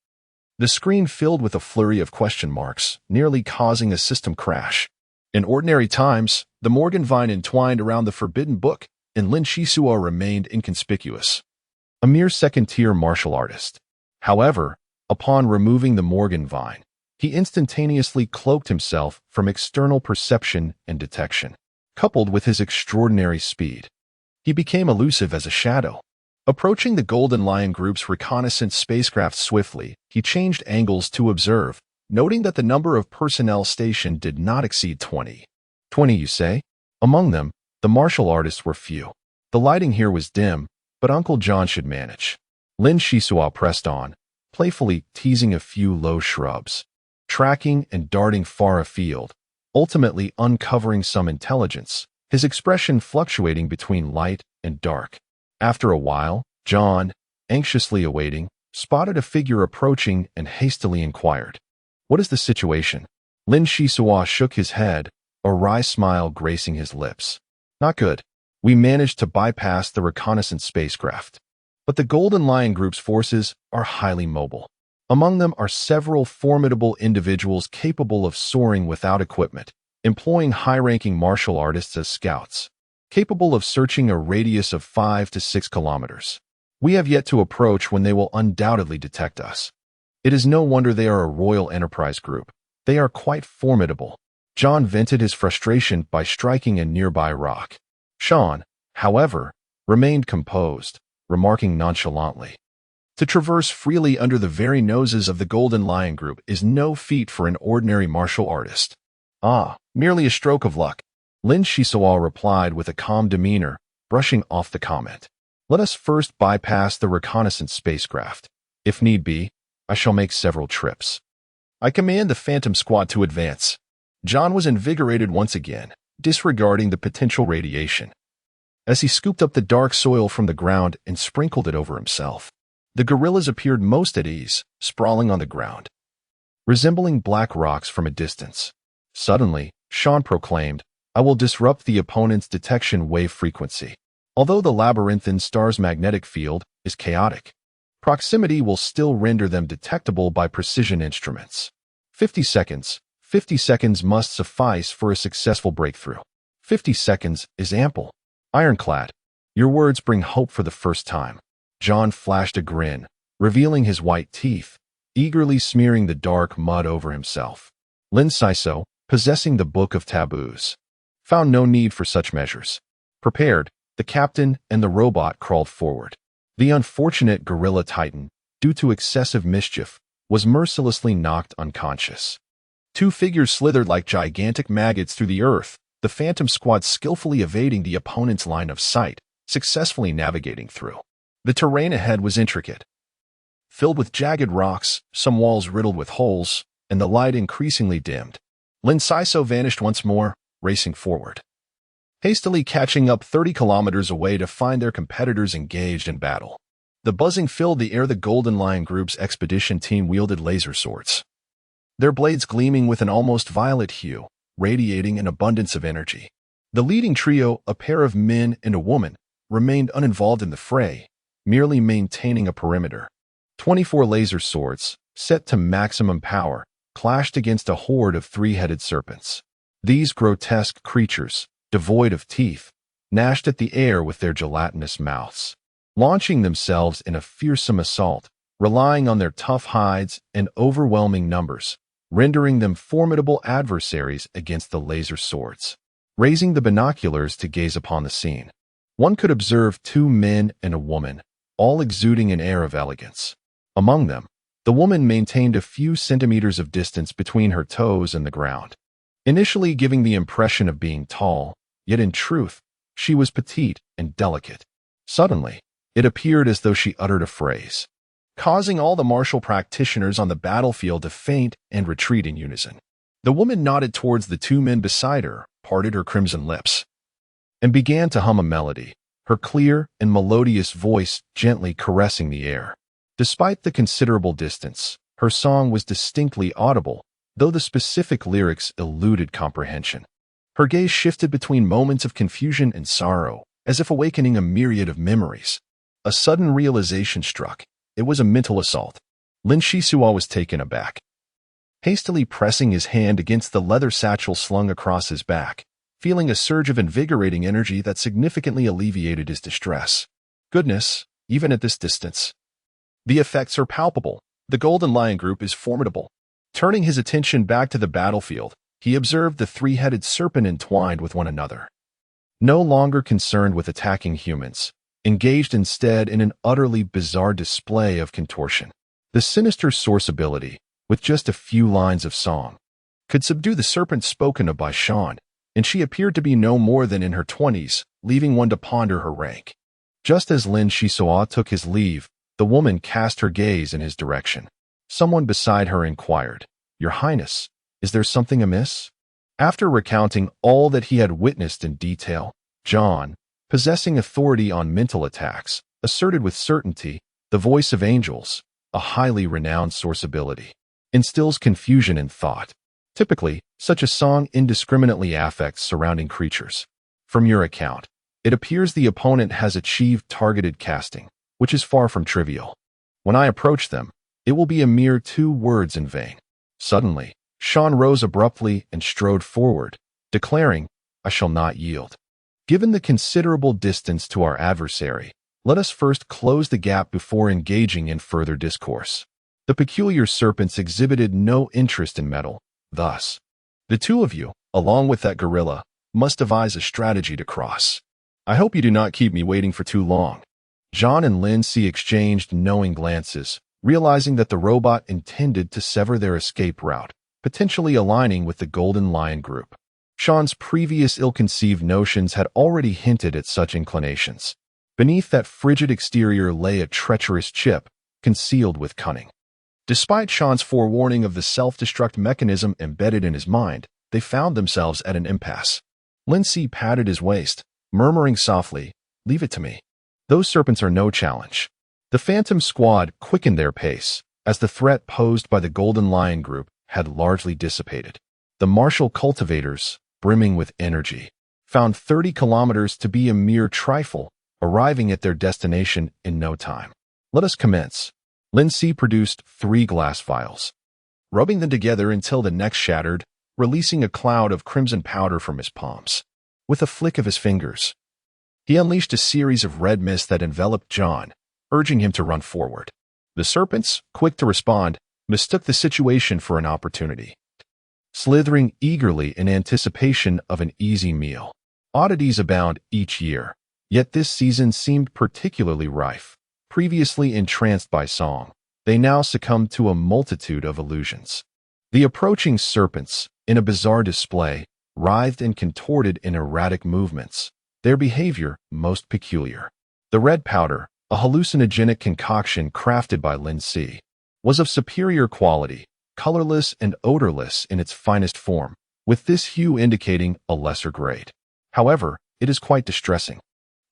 Speaker 1: The screen filled with a flurry of question marks, nearly causing a system crash. In ordinary times, the Morgan vine entwined around the forbidden book, and Lin Shisua remained inconspicuous, a mere second-tier martial artist. However, upon removing the Morgan vine, he instantaneously cloaked himself from external perception and detection. Coupled with his extraordinary speed, he became elusive as a shadow. Approaching the Golden Lion Group's reconnaissance spacecraft swiftly, he changed angles to observe, noting that the number of personnel stationed did not exceed 20. 20, you say? Among them, the martial artists were few. The lighting here was dim, but Uncle John should manage. Lin Shisua pressed on, playfully teasing a few low shrubs, tracking and darting far afield, ultimately uncovering some intelligence, his expression fluctuating between light and dark. After a while, John, anxiously awaiting, spotted a figure approaching and hastily inquired, "What is the situation?" Lin Shisua shook his head, a wry smile gracing his lips. "Not good. We managed to bypass the reconnaissance spacecraft, but the Golden Lion Group's forces are highly mobile. Among them are several formidable individuals capable of soaring without equipment, employing high-ranking martial artists as scouts, capable of searching a radius of 5 to 6 kilometers. We have yet to approach when they will undoubtedly detect us. It is no wonder they are a Royal Enterprise group. They are quite formidable. John vented his frustration by striking a nearby rock. Sean, however, remained composed, remarking nonchalantly, "To traverse freely under the very noses of the Golden Lion group is no feat for an ordinary martial artist." "Ah, merely a stroke of luck," Lin Shisoa replied with a calm demeanor, brushing off the comment. "Let us first bypass the reconnaissance spacecraft. If need be, I shall make several trips. I command the Phantom Squad to advance." John was invigorated once again, disregarding the potential radiation, as he scooped up the dark soil from the ground and sprinkled it over himself. The gorillas appeared most at ease, sprawling on the ground, resembling black rocks from a distance. Suddenly, Sean proclaimed, "I will disrupt the opponent's detection wave frequency." Although the labyrinthine star's magnetic field is chaotic, proximity will still render them detectable by precision instruments. 50 seconds. 50 seconds must suffice for a successful breakthrough. 50 seconds is ample. Ironclad. Your words bring hope for the first time. John flashed a grin, revealing his white teeth, eagerly smearing the dark mud over himself. Lin Shiso, possessing the Book of Taboos, found no need for such measures. Prepared, the captain and the robot crawled forward. The unfortunate gorilla titan, due to excessive mischief, was mercilessly knocked unconscious. Two figures slithered like gigantic maggots through the earth, the Phantom Squad skillfully evading the opponent's line of sight, successfully navigating through. The terrain ahead was intricate, filled with jagged rocks, some walls riddled with holes, and the light increasingly dimmed. Lin Shiso vanished once more, racing forward, hastily catching up 30 kilometers away to find their competitors engaged in battle. The buzzing filled the air. The Golden Lion Group's expedition team wielded laser swords, their blades gleaming with an almost violet hue, radiating an abundance of energy. The leading trio, a pair of men and a woman, remained uninvolved in the fray, merely maintaining a perimeter. 24 laser swords, set to maximum power, clashed against a horde of three-headed serpents. These grotesque creatures, devoid of teeth, gnashed at the air with their gelatinous mouths, launching themselves in a fearsome assault, relying on their tough hides and overwhelming numbers, rendering them formidable adversaries against the laser swords. Raising the binoculars to gaze upon the scene, one could observe two men and a woman, all exuding an air of elegance. Among them, the woman maintained a few centimeters of distance between her toes and the ground, initially giving the impression of being tall, yet in truth, she was petite and delicate. Suddenly, it appeared as though she uttered a phrase, causing all the martial practitioners on the battlefield to faint and retreat in unison. The woman nodded towards the two men beside her, parted her crimson lips, and began to hum a melody, her clear and melodious voice gently caressing the air. Despite the considerable distance, her song was distinctly audible, though the specific lyrics eluded comprehension. Her gaze shifted between moments of confusion and sorrow, as if awakening a myriad of memories. A sudden realization struck. It was a mental assault. Lin Shiso was taken aback, hastily pressing his hand against the leather satchel slung across his back, feeling a surge of invigorating energy that significantly alleviated his distress. Goodness, even at this distance, the effects are palpable. The Golden Lion Group is formidable. Turning his attention back to the battlefield, he observed the three-headed serpent entwined with one another. No longer concerned with attacking humans, engaged instead in an utterly bizarre display of contortion. The sinister source ability, with just a few lines of song, could subdue the serpent spoken of by Sean, and she appeared to be no more than in her 20s, leaving one to ponder her rank. Just as Lin Shiso took his leave, the woman cast her gaze in his direction. Someone beside her inquired, "Your Highness, is there something amiss?" After recounting all that he had witnessed in detail, John, possessing authority on mental attacks, asserted with certainty, "The voice of angels, a highly renowned source ability, instills confusion in thought. Typically, such a song indiscriminately affects surrounding creatures. From your account, it appears the opponent has achieved targeted casting, which is far from trivial. When I approach them, It will be a mere 2 words in vain. Suddenly, Sean rose abruptly and strode forward, declaring, "I shall not yield." Given the considerable distance to our adversary, let us first close the gap before engaging in further discourse. The peculiar serpents exhibited no interest in metal. Thus, the two of you, along with that gorilla, must devise a strategy to cross. I hope you do not keep me waiting for too long. John and Lindsay exchanged knowing glances, realizing that the robot intended to sever their escape route, potentially aligning with the Golden Lion group. Sean's previous ill-conceived notions had already hinted at such inclinations. Beneath that frigid exterior lay a treacherous chip, concealed with cunning. Despite Sean's forewarning of the self-destruct mechanism embedded in his mind, they found themselves at an impasse. Lindsay patted his waist, murmuring softly, "Leave it to me. Those serpents are no challenge." The Phantom Squad quickened their pace, as the threat posed by the Golden Lion group had largely dissipated. The martial cultivators, brimming with energy, found 30 kilometers to be a mere trifle, arriving at their destination in no time. "Let us commence." Lindsay produced 3 glass vials, rubbing them together until the neck shattered, releasing a cloud of crimson powder from his palms. With a flick of his fingers, he unleashed a series of red mist that enveloped John, urging him to run forward. The serpents, quick to respond, mistook the situation for an opportunity, slithering eagerly in anticipation of an easy meal. Oddities abound each year, yet this season seemed particularly rife. Previously entranced by song, they now succumbed to a multitude of illusions. The approaching serpents, in a bizarre display, writhed and contorted in erratic movements, their behavior most peculiar. The red powder, a hallucinogenic concoction crafted by Lindsay, was of superior quality, colorless and odorless in its finest form, with this hue indicating a lesser grade. However, it is quite distressing.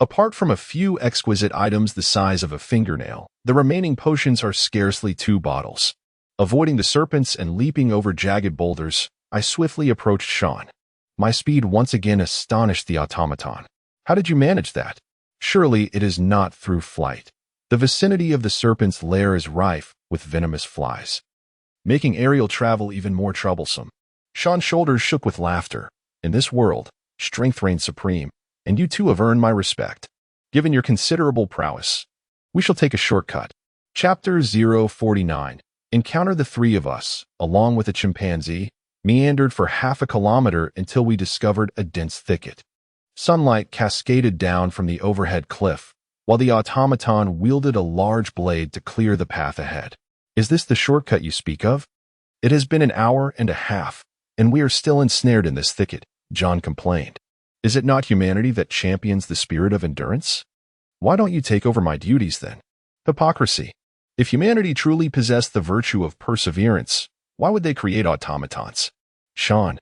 Speaker 1: Apart from a few exquisite items the size of a fingernail, the remaining potions are scarcely 2 bottles. Avoiding the serpents and leaping over jagged boulders, I swiftly approached Sean. My speed once again astonished the automaton. "How did you manage that? Surely it is not through flight." The vicinity of the serpent's lair is rife with venomous flies, making aerial travel even more troublesome. Sean's shoulders shook with laughter. In this world, strength reigns supreme, and you two have earned my respect. Given your considerable prowess, we shall take a shortcut. Chapter 049. Encounter. The 3 of us, along with a chimpanzee, meandered for half a kilometer until we discovered a dense thicket. Sunlight cascaded down from the overhead cliff, while the automaton wielded a large blade to clear the path ahead. "Is this the shortcut you speak of?" "It has been an hour and a half, and we are still ensnared in this thicket," John complained. "Is it not humanity that champions the spirit of endurance? Why don't you take over my duties then?" "Hypocrisy. If humanity truly possessed the virtue of perseverance, why would they create automatons?" "Sean,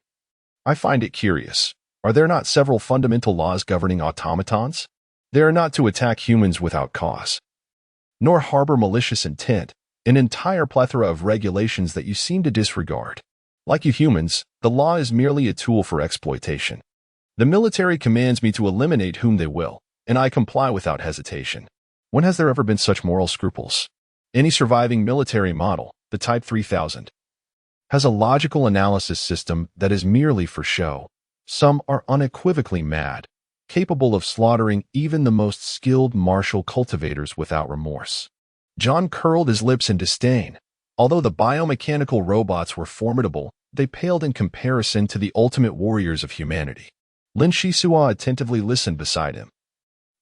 Speaker 1: I find it curious. Are there not several fundamental laws governing automatons? They are not to attack humans without cause, nor harbor malicious intent, an entire plethora of regulations that you seem to disregard. Like you humans, the law is merely a tool for exploitation. The military commands me to eliminate whom they will, and I comply without hesitation. When has there ever been such moral scruples? Any surviving military model, the Type 3000, has a logical analysis system that is merely for show. Some are unequivocally mad, capable of slaughtering even the most skilled martial cultivators without remorse." John curled his lips in disdain. Although the biomechanical robots were formidable, they paled in comparison to the ultimate warriors of humanity. Lin Shisua attentively listened beside him,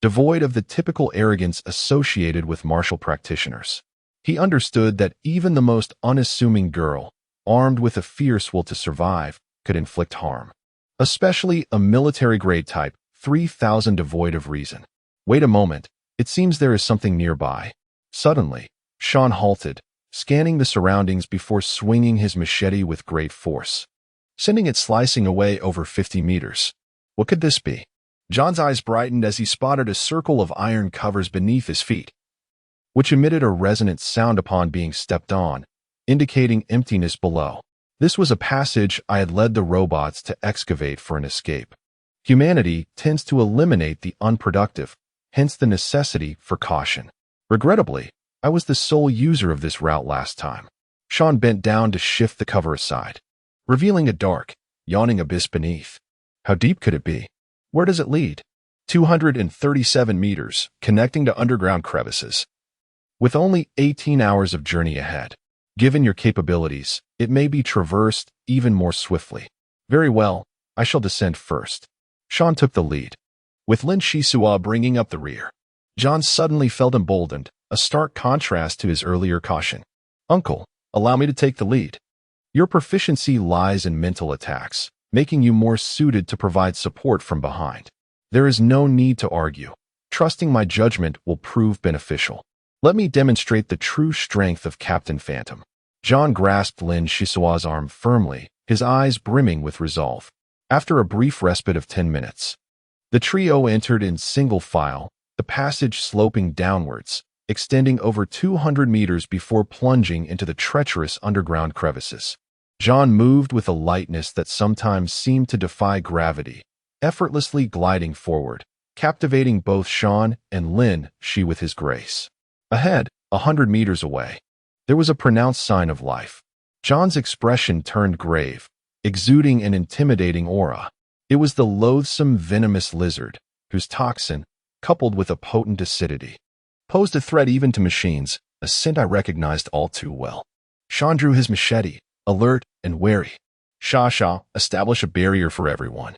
Speaker 1: devoid of the typical arrogance associated with martial practitioners. He understood that even the most unassuming girl, armed with a fierce will to survive, could inflict harm, especially a military-grade Type 3000 devoid of reason. "Wait a moment, it seems there is something nearby." Suddenly, Sean halted, scanning the surroundings before swinging his machete with great force, sending it slicing away over 50 meters. What could this be? John's eyes brightened as he spotted a circle of iron covers beneath his feet, which emitted a resonant sound upon being stepped on, indicating emptiness below. This was a passage I had led the robots to excavate for an escape. Humanity tends to eliminate the unproductive, hence the necessity for caution. Regrettably, I was the sole user of this route last time. Sean bent down to shift the cover aside, revealing a dark, yawning abyss beneath. How deep could it be? Where does it lead? 237 meters, connecting to underground crevices. With only 18 hours of journey ahead, given your capabilities, it may be traversed even more swiftly. Very well, I shall descend first. Sean took the lead, with Lin Shisua bringing up the rear. John suddenly felt emboldened, a stark contrast to his earlier caution. Uncle, allow me to take the lead. Your proficiency lies in mental attacks, making you more suited to provide support from behind. There is no need to argue. Trusting my judgment will prove beneficial. Let me demonstrate the true strength of Captain Phantom. John grasped Lin Shisua's arm firmly, his eyes brimming with resolve. After a brief respite of 10 minutes, the trio entered in single file, the passage sloping downwards, extending over 200 meters before plunging into the treacherous underground crevices. John moved with a lightness that sometimes seemed to defy gravity, effortlessly gliding forward, captivating both Sean and Lin Shi with his grace. Ahead, 100 meters away, there was a pronounced sign of life. John's expression turned grave, exuding an intimidating aura. It was the loathsome venomous lizard, whose toxin, coupled with a potent acidity, posed a threat even to machines, a scent I recognized all too well. Sean drew his machete, alert and wary. Sha, establish a barrier for everyone.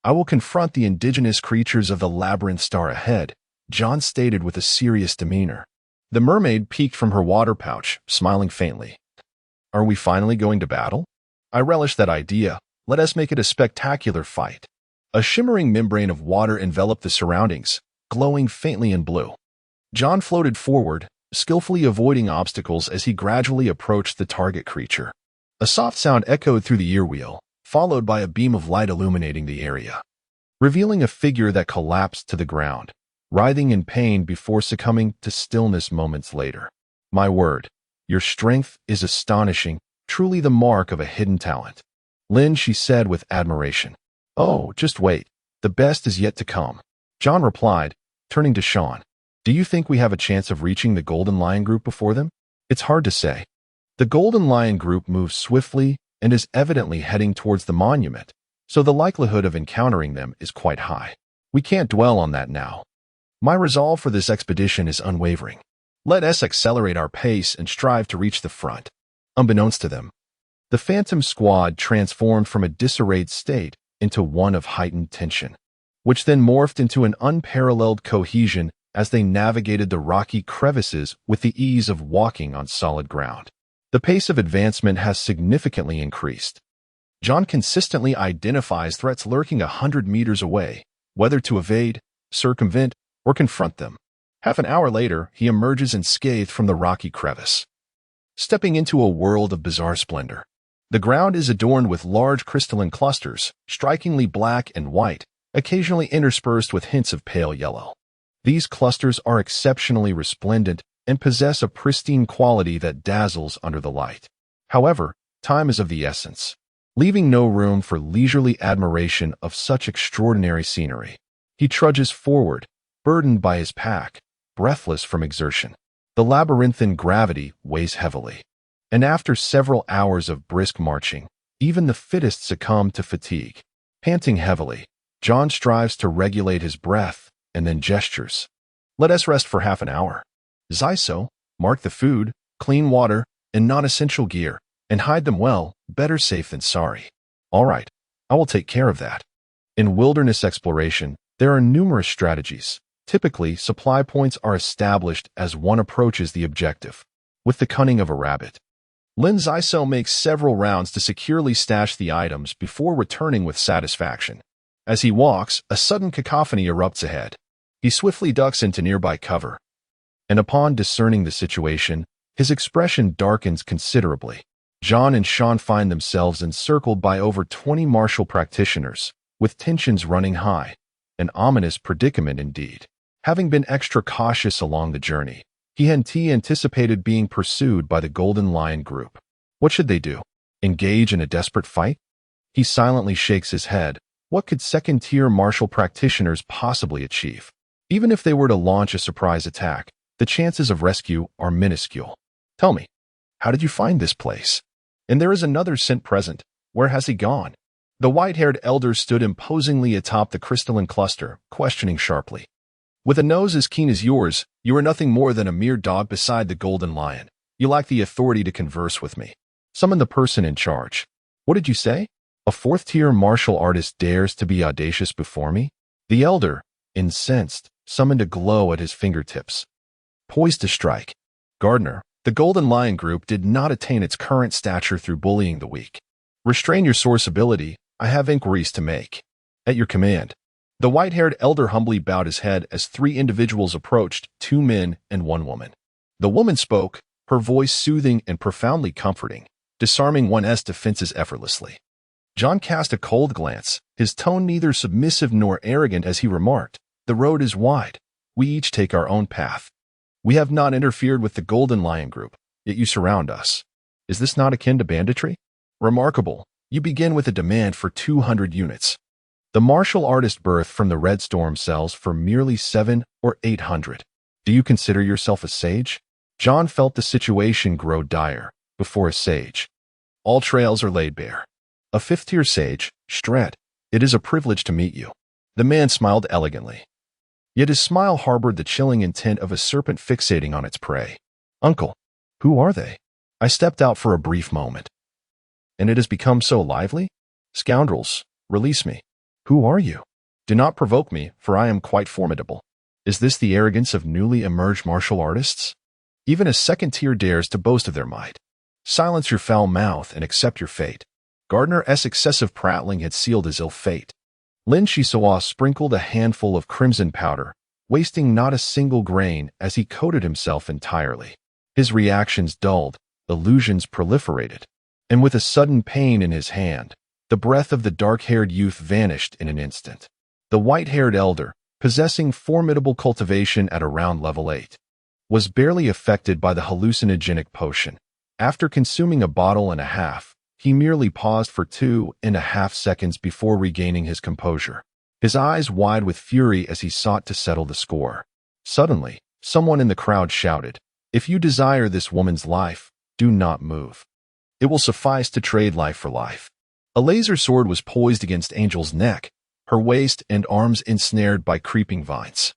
Speaker 1: I will confront the indigenous creatures of the labyrinth star ahead, John stated with a serious demeanor. The mermaid peeked from her water pouch, smiling faintly. Are we finally going to battle? I relish that idea. Let us make it a spectacular fight. A shimmering membrane of water enveloped the surroundings, glowing faintly in blue. John floated forward, skillfully avoiding obstacles as he gradually approached the target creature. A soft sound echoed through the earwheel, followed by a beam of light illuminating the area, revealing a figure that collapsed to the ground, writhing in pain before succumbing to stillness moments later. My word, your strength is astonishing, truly the mark of a hidden talent. Lin, she said with admiration. Oh, just wait. The best is yet to come. John replied, turning to Sean. Do you think we have a chance of reaching the Golden Lion group before them? It's hard to say. The Golden Lion group moves swiftly and is evidently heading towards the monument, so the likelihood of encountering them is quite high. We can't dwell on that now. My resolve for this expedition is unwavering. Let us accelerate our pace and strive to reach the front. Unbeknownst to them, the Phantom Squad transformed from a disarrayed state into one of heightened tension, which then morphed into an unparalleled cohesion as they navigated the rocky crevices with the ease of walking on solid ground. The pace of advancement has significantly increased. John consistently identifies threats lurking 100 meters away, whether to evade, circumvent, or confront them. Half an hour later, he emerges unscathed from the rocky crevice, stepping into a world of bizarre splendor. The ground is adorned with large crystalline clusters, strikingly black and white, occasionally interspersed with hints of pale yellow. These clusters are exceptionally resplendent and possess a pristine quality that dazzles under the light. However, time is of the essence, leaving no room for leisurely admiration of such extraordinary scenery. He trudges forward, burdened by his pack, breathless from exertion. The labyrinthine gravity weighs heavily, and after several hours of brisk marching, even the fittest succumb to fatigue. Panting heavily, John strives to regulate his breath and then gestures. Let us rest for half an hour. Zaiso, mark the food, clean water, and non-essential gear, and hide them well, better safe than sorry. All right, I will take care of that. In wilderness exploration, there are numerous strategies. Typically, supply points are established as one approaches the objective, with the cunning of a rabbit. Lin Zaiso makes several rounds to securely stash the items before returning with satisfaction. As he walks, a sudden cacophony erupts ahead. He swiftly ducks into nearby cover, and upon discerning the situation, his expression darkens considerably. John and Sean find themselves encircled by over 20 martial practitioners, with tensions running high. An ominous predicament indeed. Having been extra cautious along the journey, he anticipated being pursued by the Golden Lion group. What should they do? Engage in a desperate fight? He silently shakes his head. What could second-tier martial practitioners possibly achieve? Even if they were to launch a surprise attack, The chances of rescue are minuscule. Tell me, how did you find this place? And there is another scent present. Where has he gone? The white-haired elder stood imposingly atop the crystalline cluster, questioning sharply. With a nose as keen as yours, you are nothing more than a mere dog beside the golden lion. You lack the authority to converse with me. Summon the person in charge. What did you say? A fourth-tier martial artist dares to be audacious before me? The elder, incensed, summoned a glow at his fingertips. Poised to strike. Gardner, the Golden Lion Group did not attain its current stature through bullying the weak. Restrain your source ability. I have inquiries to make. At your command. The white-haired elder humbly bowed his head as 3 individuals approached, 2 men and 1 woman. The woman spoke, her voice soothing and profoundly comforting, disarming one's defenses effortlessly. John cast a cold glance, his tone neither submissive nor arrogant as he remarked, "The road is wide. We each take our own path. We have not interfered with the Golden Lion Group, yet you surround us. Is this not akin to banditry? Remarkable. You begin with a demand for 200 units. The martial artist birthed from the Red Storm sells for merely 700 or 800. Do you consider yourself a sage?" John felt the situation grow dire. Before a sage, all trails are laid bare. A 5th-tier sage, Stret, it is a privilege to meet you. The man smiled elegantly. Yet his smile harbored the chilling intent of a serpent fixating on its prey. Uncle, who are they? I stepped out for a brief moment. And it has become so lively? Scoundrels, release me. Who are you? Do not provoke me, for I am quite formidable. Is this the arrogance of newly emerged martial artists? Even a 2nd-tier dares to boast of their might. Silence your foul mouth and accept your fate. Gardner's excessive prattling had sealed his ill fate. Lin Shisoa sprinkled a handful of crimson powder, wasting not a single grain as he coated himself entirely. His reactions dulled, illusions proliferated, and with a sudden pain in his hand, the breath of the dark-haired youth vanished in an instant. The white-haired elder, possessing formidable cultivation at around level 8, was barely affected by the hallucinogenic potion. After consuming a bottle and a half, he merely paused for 2.5 seconds before regaining his composure, his eyes wide with fury as he sought to settle the score. Suddenly, someone in the crowd shouted, "If you desire this woman's life, do not move. It will suffice to trade life for life." A laser sword was poised against Angel's neck, her waist and arms ensnared by creeping vines.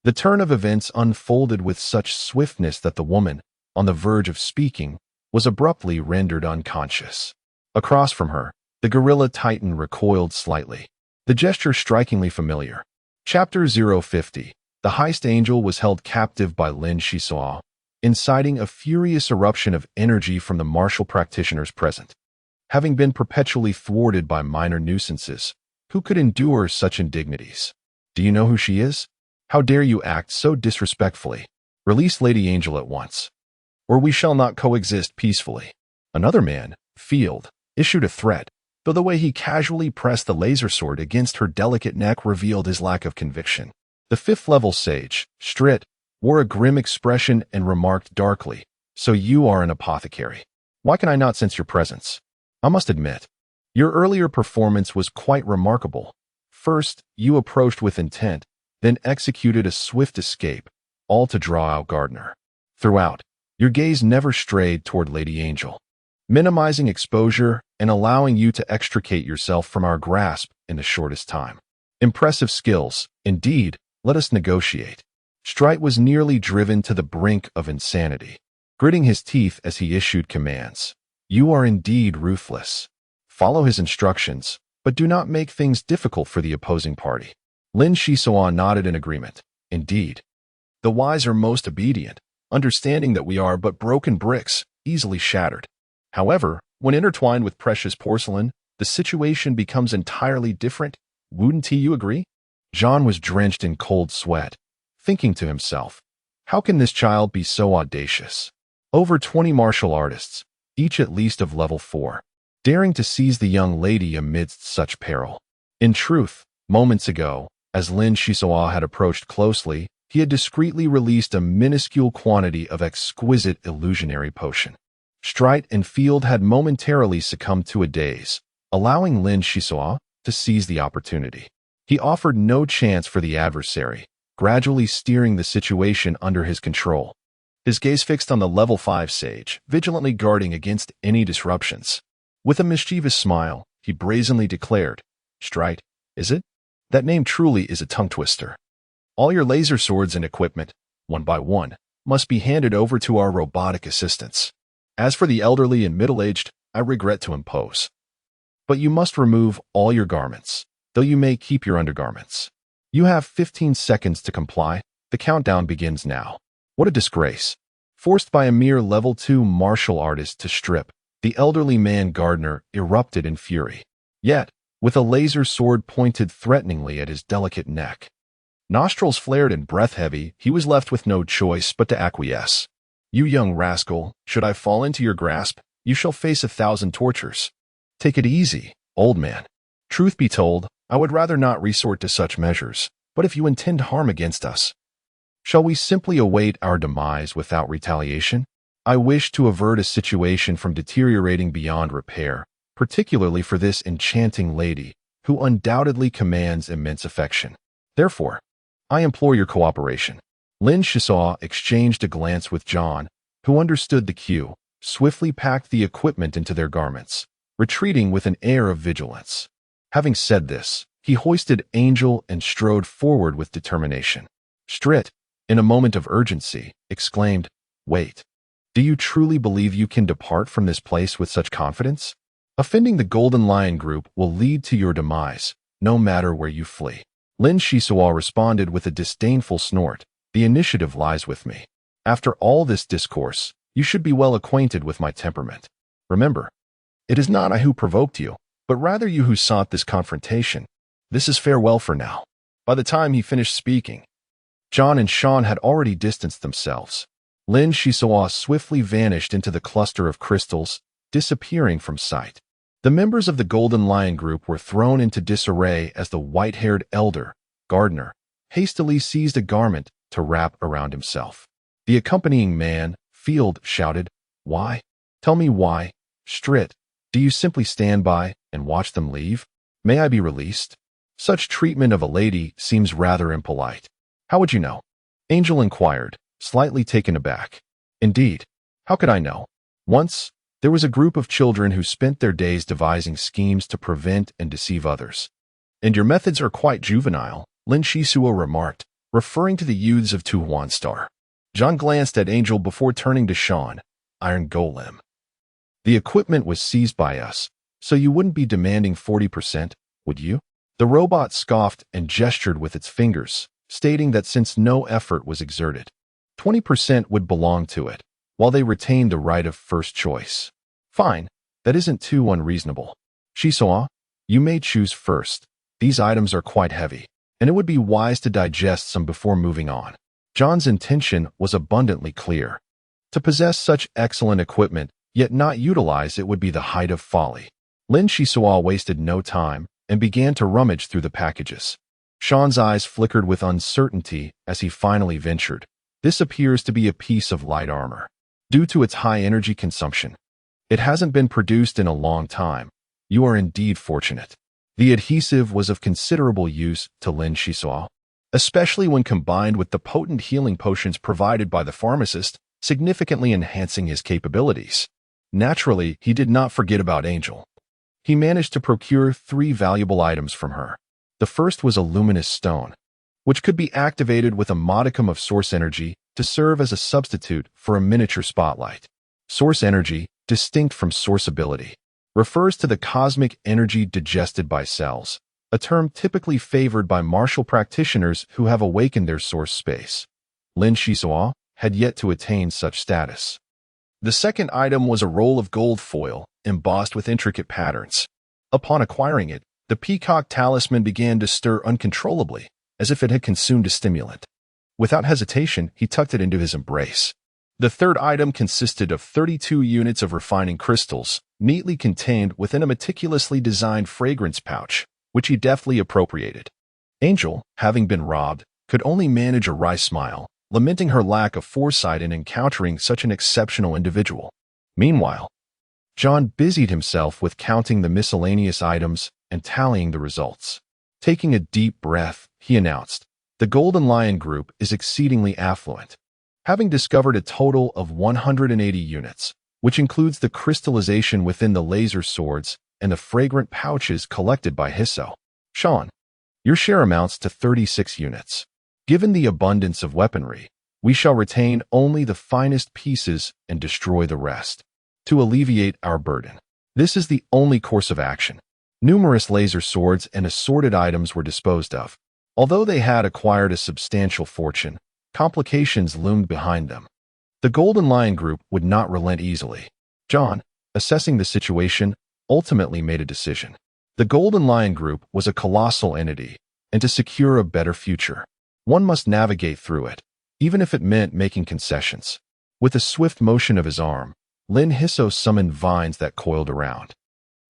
Speaker 1: The turn of events unfolded with such swiftness that the woman, on the verge of speaking, was abruptly rendered unconscious. Across from her, the gorilla titan recoiled slightly, the gesture strikingly familiar. Chapter 050. The heist angel was held captive by Lin Shisoa, inciting a furious eruption of energy from the martial practitioners present. Having been perpetually thwarted by minor nuisances, who could endure such indignities? Do you know who she is? How dare you act so disrespectfully? Release Lady Angel at once, or we shall not coexist peacefully. Another man, Field, issued a threat, though the way he casually pressed the laser sword against her delicate neck revealed his lack of conviction. The 5th-level sage, Strit, wore a grim expression and remarked darkly, "So you are an apothecary. Why can I not sense your presence? I must admit, your earlier performance was quite remarkable. First, you approached with intent, then executed a swift escape, all to draw out Gardner. Throughout, your gaze never strayed toward Lady Angel, minimizing exposure and allowing you to extricate yourself from our grasp in the shortest time. Impressive skills, indeed. Let us negotiate." Strit was nearly driven to the brink of insanity, gritting his teeth as he issued commands. "You are indeed ruthless. Follow his instructions, but do not make things difficult for the opposing party." Lin Shisoa nodded in agreement. "Indeed. The wise are most obedient, understanding that we are but broken bricks, easily shattered. However, when intertwined with precious porcelain, the situation becomes entirely different. Wouldn't you agree?" John was drenched in cold sweat, thinking to himself, how can this child be so audacious? Over 20 martial artists, each at least of level 4, daring to seize the young lady amidst such peril. In truth, moments ago, as Lin Shisoa had approached closely, he had discreetly released a minuscule quantity of exquisite illusionary potion. Strit and Field had momentarily succumbed to a daze, allowing Lin Shisoa to seize the opportunity. He offered no chance for the adversary, gradually steering the situation under his control. His gaze fixed on the level 5 sage, vigilantly guarding against any disruptions. With a mischievous smile, he brazenly declared, "Strike, is it? That name truly is a tongue-twister. All your laser swords and equipment, one by one, must be handed over to our robotic assistants. As for the elderly and middle-aged, I regret to impose. But you must remove all your garments, though you may keep your undergarments. You have 15 seconds to comply. The countdown begins now." What a disgrace. Forced by a mere level 2 martial artist to strip, the elderly man Gardner erupted in fury. Yet, with a laser sword pointed threateningly at his delicate neck. Nostrils flared and breath heavy, he was left with no choice but to acquiesce. "You young rascal, should I fall into your grasp, you shall face 1,000 tortures. Take it easy, old man. Truth be told, I would rather not resort to such measures, but if you intend harm against us, shall we simply await our demise without retaliation? I wish to avert a situation from deteriorating beyond repair, particularly for this enchanting lady, who undoubtedly commands immense affection. Therefore, I implore your cooperation." Lin Shisaw exchanged a glance with John, who understood the cue, swiftly packed the equipment into their garments, retreating with an air of vigilance. Having said this, he hoisted Angel and strode forward with determination. Strit, in a moment of urgency, exclaimed, "Wait. Do you truly believe you can depart from this place with such confidence? Offending the Golden Lion Group will lead to your demise, no matter where you flee." Lin Shisaw responded with a disdainful snort, "The initiative lies with me. After all this discourse, you should be well acquainted with my temperament. Remember, it is not I who provoked you, but rather you who sought this confrontation. This is farewell for now." By the time he finished speaking, John and Sean had already distanced themselves. Lin Shisaw swiftly vanished into the cluster of crystals, disappearing from sight. The members of the Golden Lion Group were thrown into disarray as the white-haired elder, Gardner, hastily seized a garment to wrap around himself. The accompanying man, Field, shouted, "Why? Tell me why, Strit? Do you simply stand by and watch them leave? May I be released? Such treatment of a lady seems rather impolite." "How would you know?" Angel inquired, slightly taken aback. "Indeed, how could I know? Once, there was a group of children who spent their days devising schemes to prevent and deceive others." "And your methods are quite juvenile," Lin Shisaw remarked, referring to the youths of Tuhuan Star. John glanced at Angel before turning to Sean. "Iron Golem. The equipment was seized by us, so you wouldn't be demanding 40%, would you?" The robot scoffed and gestured with its fingers, stating that since no effort was exerted, 20% would belong to it, while they retained the right of first choice. "Fine, that isn't too unreasonable. Shisaw, you may choose first. These items are quite heavy, and it would be wise to digest some before moving on." John's intention was abundantly clear. To possess such excellent equipment, yet not utilize it would be the height of folly. Lin Shisaw wasted no time and began to rummage through the packages. Sean's eyes flickered with uncertainty as he finally ventured, "This appears to be a piece of light armor. Due to its high energy consumption, it hasn't been produced in a long time. You are indeed fortunate." The adhesive was of considerable use to Lin Shisaw, especially when combined with the potent healing potions provided by the pharmacist, significantly enhancing his capabilities. Naturally, he did not forget about Angel. He managed to procure 3 valuable items from her. The first was a luminous stone, which could be activated with a modicum of source energy to serve as a substitute for a miniature spotlight. Source energy, distinct from source ability, refers to the cosmic energy digested by cells, a term typically favored by martial practitioners who have awakened their source space. Lin Shisaw had yet to attain such status. The second item was a roll of gold foil, embossed with intricate patterns. Upon acquiring it, the peacock talisman began to stir uncontrollably, as if it had consumed a stimulant. Without hesitation, he tucked it into his embrace. The third item consisted of 32 units of refining crystals, neatly contained within a meticulously designed fragrance pouch, which he deftly appropriated. Angel, having been robbed, could only manage a wry smile, lamenting her lack of foresight in encountering such an exceptional individual. Meanwhile, John busied himself with counting the miscellaneous items and tallying the results. Taking a deep breath, he announced, The Golden Lion Group is exceedingly affluent, having discovered a total of 180 units, which includes the crystallization within the laser swords and the fragrant pouches collected by Hisso. Sean, your share amounts to 36 units. Given the abundance of weaponry, we shall retain only the finest pieces and destroy the rest, to alleviate our burden. This is the only course of action. Numerous laser swords and assorted items were disposed of. Although they had acquired a substantial fortune, complications loomed behind them. The Golden Lion Group would not relent easily. John, assessing the situation, ultimately made a decision. The Golden Lion Group was a colossal entity, and to secure a better future, one must navigate through it, even if it meant making concessions. With a swift motion of his arm, Lin Hisso summoned vines that coiled around.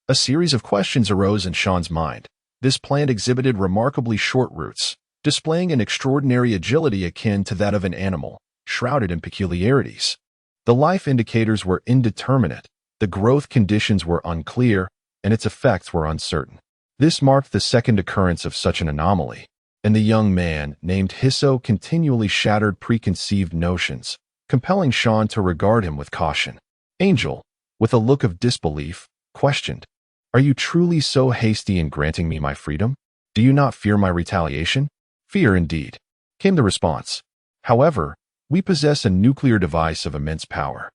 Speaker 1: A series of questions arose in Sean's mind. This plant exhibited remarkably short roots, displaying an extraordinary agility akin to that of an animal, shrouded in peculiarities. The life indicators were indeterminate, the growth conditions were unclear, and its effects were uncertain. This marked the second occurrence of such an anomaly, and the young man, named Hisso, continually shattered preconceived notions, compelling Sean to regard him with caution. Angel, with a look of disbelief, questioned, "Are you truly so hasty in granting me my freedom? Do you not fear my retaliation?" "Fear indeed," came the response. "However, we possess a nuclear device of immense power,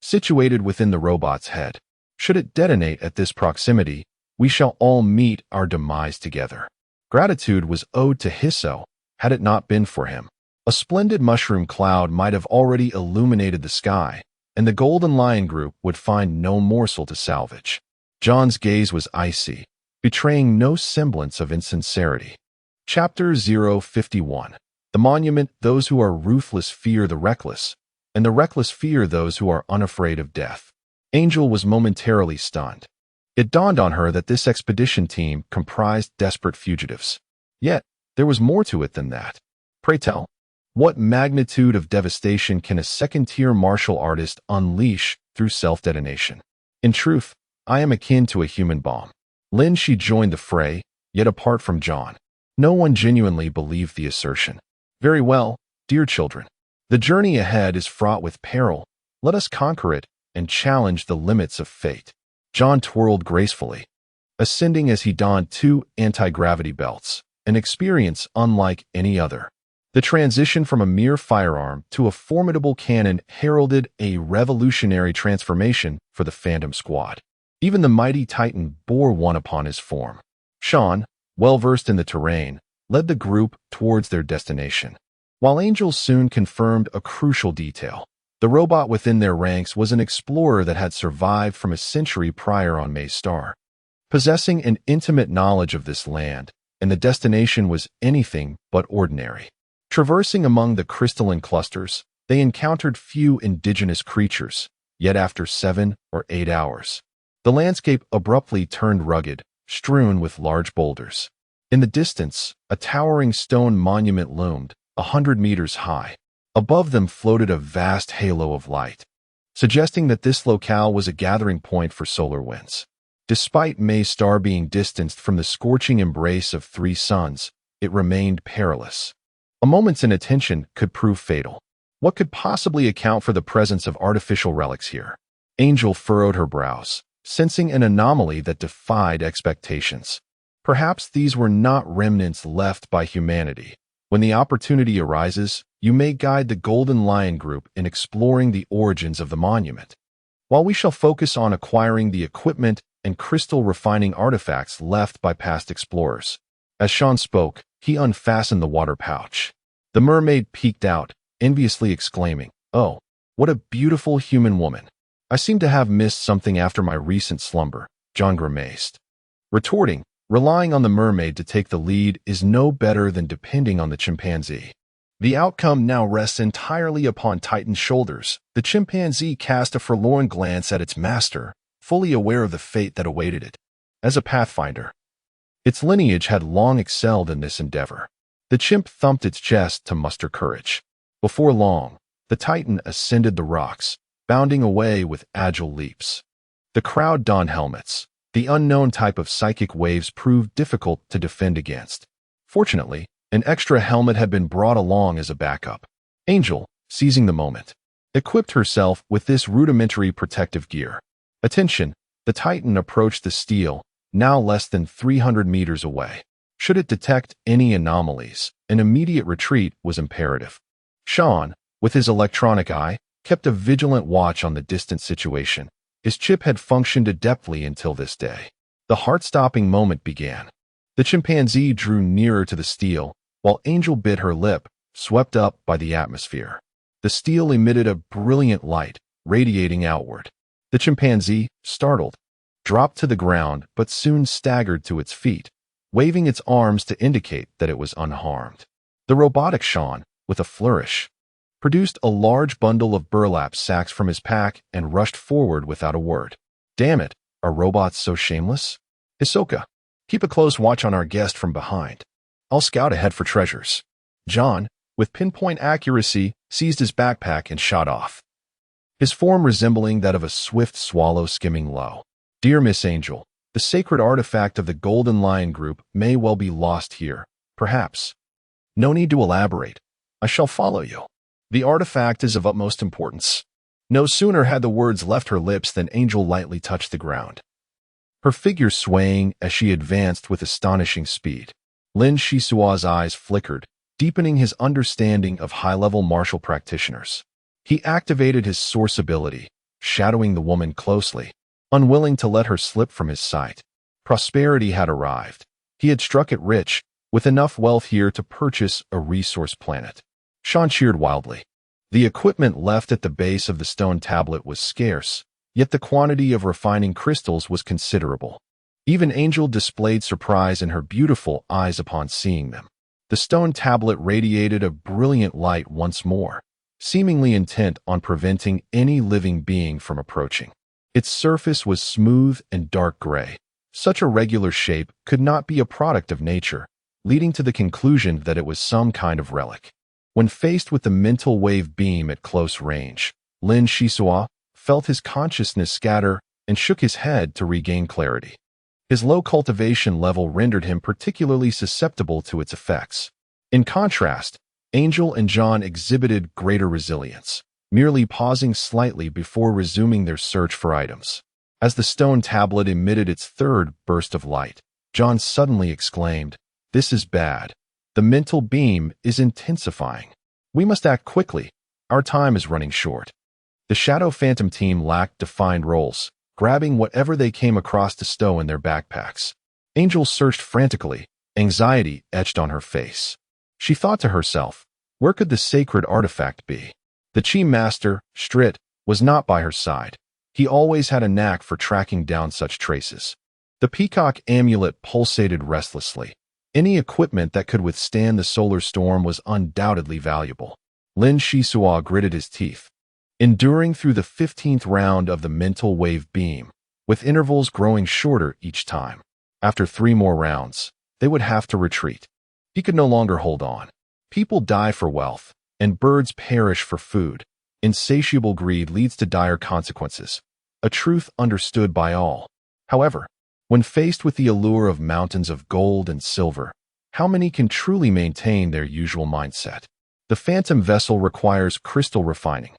Speaker 1: situated within the robot's head. Should it detonate at this proximity, we shall all meet our demise together." Gratitude was owed to Hisso, had it not been for him. A splendid mushroom cloud might have already illuminated the sky, and the Golden Lion Group would find no morsel to salvage. John's gaze was icy, betraying no semblance of insincerity. Chapter 051. The Monument. Those who are ruthless fear the reckless, and the reckless fear those who are unafraid of death. Angel was momentarily stunned. It dawned on her that this expedition team comprised desperate fugitives. Yet, there was more to it than that. Pray tell, what magnitude of devastation can a second-tier martial artist unleash through self-detonation? In truth, I am akin to a human bomb. Lin Shi joined the fray, yet apart from John. No one genuinely believed the assertion. Very well, dear children. The journey ahead is fraught with peril. Let us conquer it and challenge the limits of fate. John twirled gracefully, ascending as he donned 2 anti-gravity belts, an experience unlike any other. The transition from a mere firearm to a formidable cannon heralded a revolutionary transformation for the Phantom Squad. Even the mighty Titan bore one upon his form. Sean, well-versed in the terrain, led the group towards their destination. While Angel soon confirmed a crucial detail, the robot within their ranks was an explorer that had survived from a century prior on May's star. Possessing an intimate knowledge of this land, and the destination was anything but ordinary. Traversing among the crystalline clusters, they encountered few indigenous creatures, yet after 7 or 8 hours, the landscape abruptly turned rugged, strewn with large boulders. In the distance, a towering stone monument loomed, 100 meters high. Above them floated a vast halo of light, suggesting that this locale was a gathering point for solar winds. Despite May's star being distanced from the scorching embrace of 3 suns, it remained perilous. A moment's inattention could prove fatal. What could possibly account for the presence of artificial relics here? Angel furrowed her brows, sensing an anomaly that defied expectations. Perhaps these were not remnants left by humanity. When the opportunity arises, you may guide the Golden Lion Group in exploring the origins of the monument, while we shall focus on acquiring the equipment and crystal refining artifacts left by past explorers. As Sean spoke, he unfastened the water pouch. The mermaid peeked out, enviously exclaiming, "Oh, what a beautiful human woman. I seem to have missed something after my recent slumber," John grimaced. Retorting, relying on the mermaid to take the lead is no better than depending on the chimpanzee. The outcome now rests entirely upon Titan's shoulders. The chimpanzee cast a forlorn glance at its master, fully aware of the fate that awaited it. As a pathfinder, its lineage had long excelled in this endeavor. The chimp thumped its chest to muster courage. Before long, the Titan ascended the rocks, bounding away with agile leaps. The crowd donned helmets. The unknown type of psychic waves proved difficult to defend against. Fortunately, An extra helmet had been brought along as a backup. Angel, seizing the moment, equipped herself with this rudimentary protective gear. Attention, the Titan approached the steel, now less than 300 meters away. Should it detect any anomalies, an immediate retreat was imperative. Sean, with his electronic eye, kept a vigilant watch on the distant situation. His chip had functioned adeptly until this day. The heart-stopping moment began. The chimpanzee drew nearer to the steel, while Angel bit her lip, swept up by the atmosphere. The steel emitted a brilliant light, radiating outward. The chimpanzee, startled, dropped to the ground but soon staggered to its feet, waving its arms to indicate that it was unharmed. The robotic Sean, with a flourish, produced a large bundle of burlap sacks from his pack and rushed forward without a word. Damn it, are robots so shameless? Hisoka, keep a close watch on our guest from behind. I'll scout ahead for treasures. John, with pinpoint accuracy, seized his backpack and shot off, his form resembling that of a swift swallow skimming low. Dear Miss Angel, the sacred artifact of the Golden Lion Group may well be lost here, perhaps. No need to elaborate. I shall follow you. The artifact is of utmost importance. No sooner had the words left her lips than Angel lightly touched the ground, her figure swaying as she advanced with astonishing speed. Lin Shisua's eyes flickered, deepening his understanding of high-level martial practitioners. He activated his source ability, shadowing the woman closely, unwilling to let her slip from his sight. Prosperity had arrived. He had struck it rich, with enough wealth here to purchase a resource planet. Sean cheered wildly. The equipment left at the base of the stone tablet was scarce, yet the quantity of refining crystals was considerable. Even Angel displayed surprise in her beautiful eyes upon seeing them. The stone tablet radiated a brilliant light once more, seemingly intent on preventing any living being from approaching. Its surface was smooth and dark gray. Such a regular shape could not be a product of nature, leading to the conclusion that it was some kind of relic. When faced with the mental wave beam at close range, Lin Shisua felt his consciousness scatter and shook his head to regain clarity. His low cultivation level rendered him particularly susceptible to its effects. In contrast, Angel and John exhibited greater resilience, merely pausing slightly before resuming their search for items. As the stone tablet emitted its third burst of light, John suddenly exclaimed, "This is bad. The mental beam is intensifying. We must act quickly. Our time is running short." The Shadow Phantom team lacked defined roles, grabbing whatever they came across to stow in their backpacks. Angel searched frantically, anxiety etched on her face. She thought to herself, where could the sacred artifact be? The Chi Master, Strit, was not by her side. He always had a knack for tracking down such traces. The peacock amulet pulsated restlessly. Any equipment that could withstand the solar storm was undoubtedly valuable. Lin Shisua gritted his teeth, enduring through the 15th round of the mental wave beam, with intervals growing shorter each time. After 3 more rounds, they would have to retreat. He could no longer hold on. People die for wealth, and birds perish for food. Insatiable greed leads to dire consequences, a truth understood by all. However, when faced with the allure of mountains of gold and silver, how many can truly maintain their usual mindset? The phantom vessel requires crystal refining,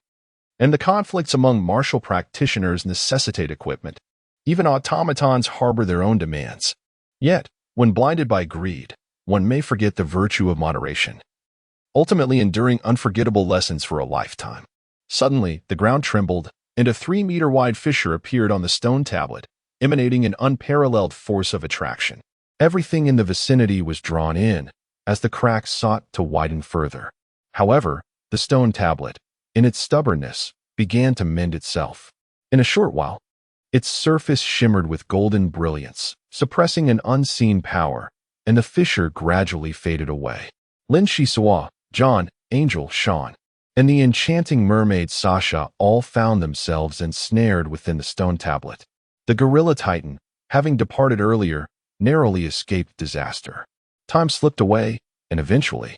Speaker 1: and the conflicts among martial practitioners necessitate equipment. Even automatons harbor their own demands. Yet, when blinded by greed, one may forget the virtue of moderation, ultimately enduring unforgettable lessons for a lifetime. Suddenly, the ground trembled, and a 3-meter-wide fissure appeared on the stone tablet, emanating an unparalleled force of attraction. Everything in the vicinity was drawn in, as the crack sought to widen further. However, the stone tablet, in its stubbornness, began to mend itself. In a short while, its surface shimmered with golden brilliance, suppressing an unseen power, and the fissure gradually faded away. Lin Shisua, John, Angel, Sean, and the enchanting mermaid Sasha all found themselves ensnared within the stone tablet. The gorilla titan, having departed earlier, narrowly escaped disaster. Time slipped away, and eventually,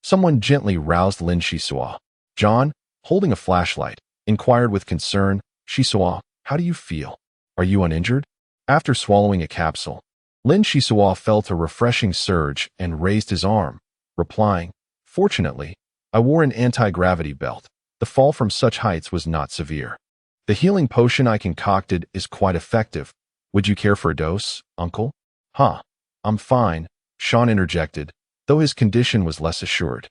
Speaker 1: someone gently roused Lin Shisua. John, holding a flashlight, inquired with concern, "Shisua, how do you feel? Are you uninjured?" After swallowing a capsule, Lin Shisua felt a refreshing surge and raised his arm, replying, "Fortunately, I wore an anti-gravity belt. The fall from such heights was not severe. The healing potion I concocted is quite effective. Would you care for a dose, uncle?" "Huh, I'm fine," Sean interjected, though his condition was less assured.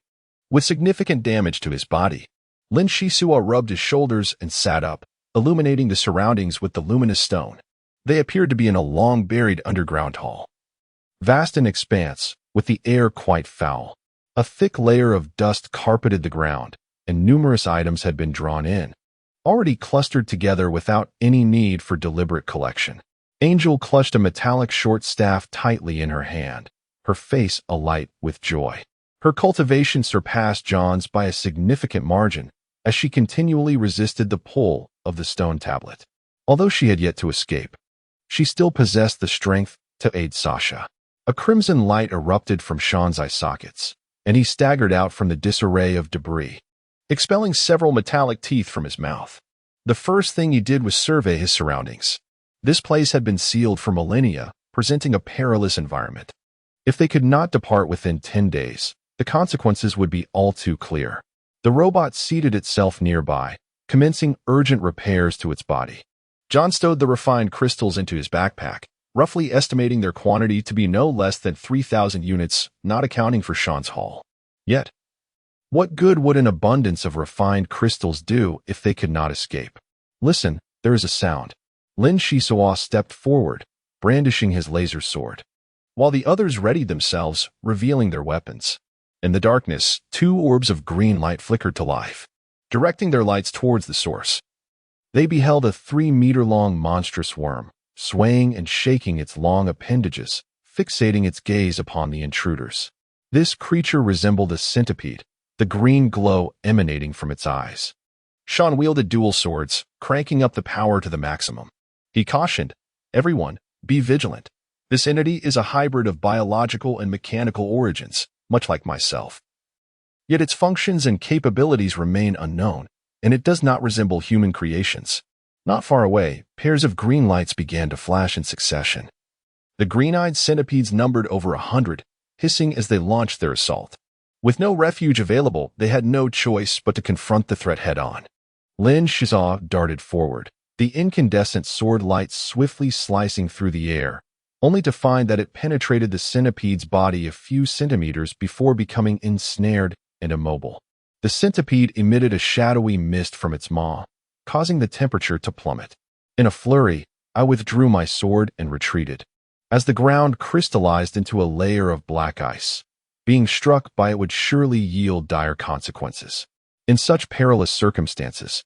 Speaker 1: With significant damage to his body, Lin Shisua rubbed his shoulders and sat up, illuminating the surroundings with the luminous stone. They appeared to be in a long-buried underground hall. Vast in expanse, with the air quite foul. A thick layer of dust carpeted the ground, and numerous items had been drawn in, already clustered together without any need for deliberate collection. Angel clutched a metallic short staff tightly in her hand, her face alight with joy. Her cultivation surpassed John's by a significant margin, as she continually resisted the pull of the stone tablet. Although she had yet to escape, she still possessed the strength to aid Sasha. A crimson light erupted from Sean's eye sockets, and he staggered out from the disarray of debris, expelling several metallic teeth from his mouth. The first thing he did was survey his surroundings. This place had been sealed for millennia, presenting a perilous environment. If they could not depart within 10 days, the consequences would be all too clear. The robot seated itself nearby, commencing urgent repairs to its body. John stowed the refined crystals into his backpack, roughly estimating their quantity to be no less than 3,000 units, not accounting for Sean's haul. Yet, what good would an abundance of refined crystals do if they could not escape? Listen, there is a sound. Lin Shisua stepped forward, brandishing his laser sword, while the others readied themselves, revealing their weapons. In the darkness, 2 orbs of green light flickered to life, directing their lights towards the source. They beheld a 3-meter-long monstrous worm, swaying and shaking its long appendages, fixating its gaze upon the intruders. This creature resembled a centipede, the green glow emanating from its eyes. Sean wielded dual swords, cranking up the power to the maximum. He cautioned, "Everyone, be vigilant. This entity is a hybrid of biological and mechanical origins, much like myself. Yet its functions and capabilities remain unknown, and it does not resemble human creations." Not far away, pairs of green lights began to flash in succession. The green-eyed centipedes numbered over 100, hissing as they launched their assault. With no refuge available, they had no choice but to confront the threat head-on. Lin Shisua darted forward, the incandescent sword light swiftly slicing through the air, only to find that it penetrated the centipede's body a few centimeters before becoming ensnared and immobile. The centipede emitted a shadowy mist from its maw, causing the temperature to plummet. In a flurry, I withdrew my sword and retreated, as the ground crystallized into a layer of black ice. Being struck by it would surely yield dire consequences. In such perilous circumstances,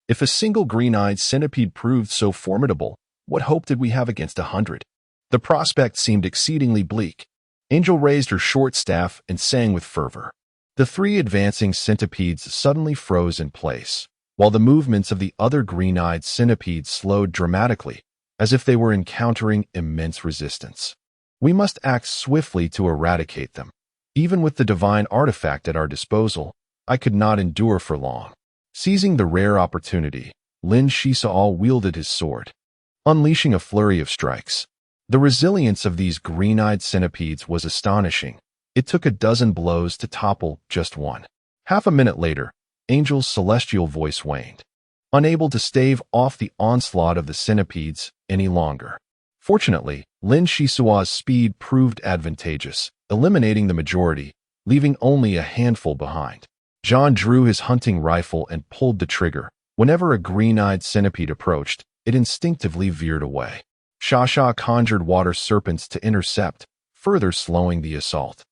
Speaker 1: if a single green-eyed centipede proved so formidable, what hope did we have against 100? The prospect seemed exceedingly bleak. Angel raised her short staff and sang with fervor. The 3 advancing centipedes suddenly froze in place, while the movements of the other green-eyed centipedes slowed dramatically, as if they were encountering immense resistance. We must act swiftly to eradicate them. Even with the divine artifact at our disposal, I could not endure for long. Seizing the rare opportunity, Lin Shisua wielded his sword, unleashing a flurry of strikes. The resilience of these green-eyed centipedes was astonishing. It took a dozen blows to topple just one. Half a minute later, Angel's celestial voice waned, unable to stave off the onslaught of the centipedes any longer. Fortunately, Lin Shisua's speed proved advantageous, eliminating the majority, leaving only a handful behind. John drew his hunting rifle and pulled the trigger. Whenever a green-eyed centipede approached, it instinctively veered away. Shasha conjured water serpents to intercept, further slowing the assault.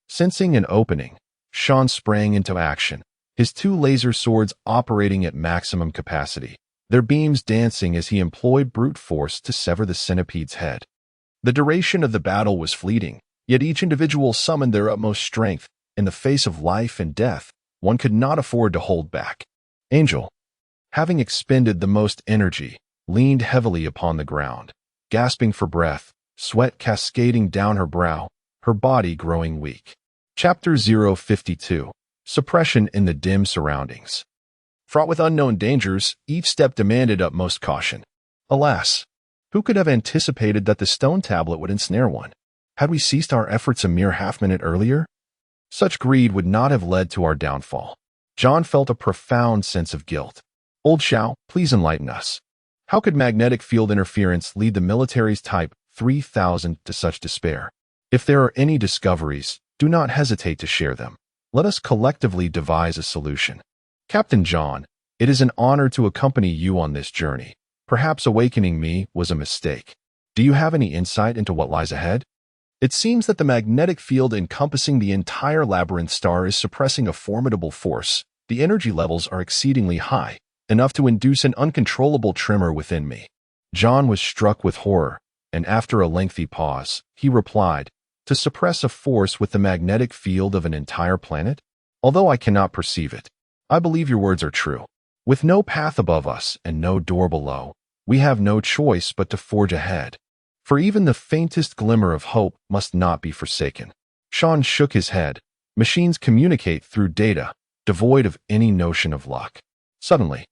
Speaker 1: Sensing an opening, Sean sprang into action, his 2 laser swords operating at maximum capacity, their beams dancing as he employed brute force to sever the centipede's head. The duration of the battle was fleeting, yet each individual summoned their utmost strength. In the face of life and death, one could not afford to hold back. Angel, having expended the most energy, leaned heavily upon the ground, gasping for breath, sweat cascading down her brow, her body growing weak. Chapter 052. Suppression in the dim surroundings. Fraught with unknown dangers, each step demanded utmost caution. Alas, who could have anticipated that the stone tablet would ensnare one? Had we ceased our efforts a mere half-minute earlier? Such greed would not have led to our downfall. John felt a profound sense of guilt. Old Xiao, please enlighten us. How could magnetic field interference lead the military's Type 3000 to such despair? If there are any discoveries, do not hesitate to share them. Let us collectively devise a solution. Captain John, it is an honor to accompany you on this journey. Perhaps awakening me was a mistake. Do you have any insight into what lies ahead? It seems that the magnetic field encompassing the entire labyrinth star is suppressing a formidable force. The energy levels are exceedingly high, enough to induce an uncontrollable tremor within me. John was struck with horror, and after a lengthy pause, he replied, to suppress a force with the magnetic field of an entire planet? Although I cannot perceive it, I believe your words are true. With no path above us and no door below, we have no choice but to forge ahead. For even the faintest glimmer of hope must not be forsaken. Sean shook his head. Machines communicate through data, devoid of any notion of luck. Suddenly,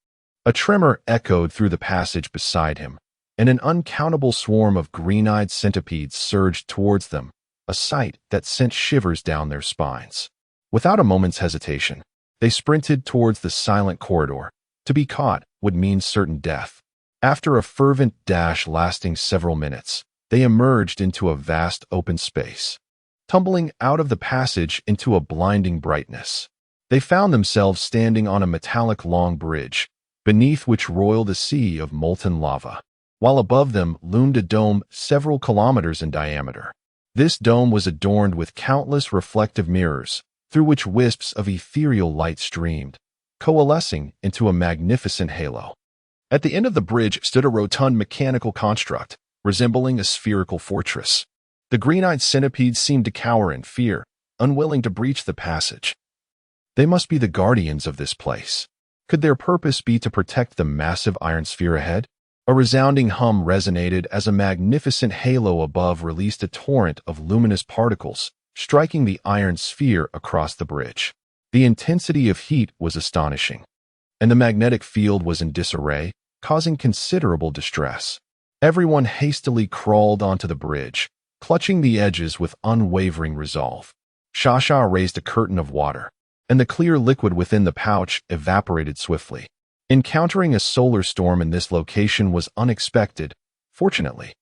Speaker 1: a tremor echoed through the passage beside him, and an uncountable swarm of green-eyed centipedes surged towards them, a sight that sent shivers down their spines. Without a moment's hesitation, they sprinted towards the silent corridor. To be caught would mean certain death. After a fervent dash lasting several minutes, they emerged into a vast open space. Tumbling out of the passage into a blinding brightness, they found themselves standing on a metallic long bridge, beneath which roiled a sea of molten lava, while above them loomed a dome several kilometers in diameter. This dome was adorned with countless reflective mirrors, through which wisps of ethereal light streamed, coalescing into a magnificent halo. At the end of the bridge stood a rotund mechanical construct, resembling a spherical fortress. The green-eyed centipedes seemed to cower in fear, unwilling to breach the passage. They must be the guardians of this place. Could their purpose be to protect the massive iron sphere ahead? A resounding hum resonated as a magnificent halo above released a torrent of luminous particles, striking the iron sphere across the bridge. The intensity of heat was astonishing, and the magnetic field was in disarray, causing considerable distress. Everyone hastily crawled onto the bridge, clutching the edges with unwavering resolve. Shasha raised a curtain of water, and the clear liquid within the pouch evaporated swiftly. Encountering a solar storm in this location was unexpected, fortunately.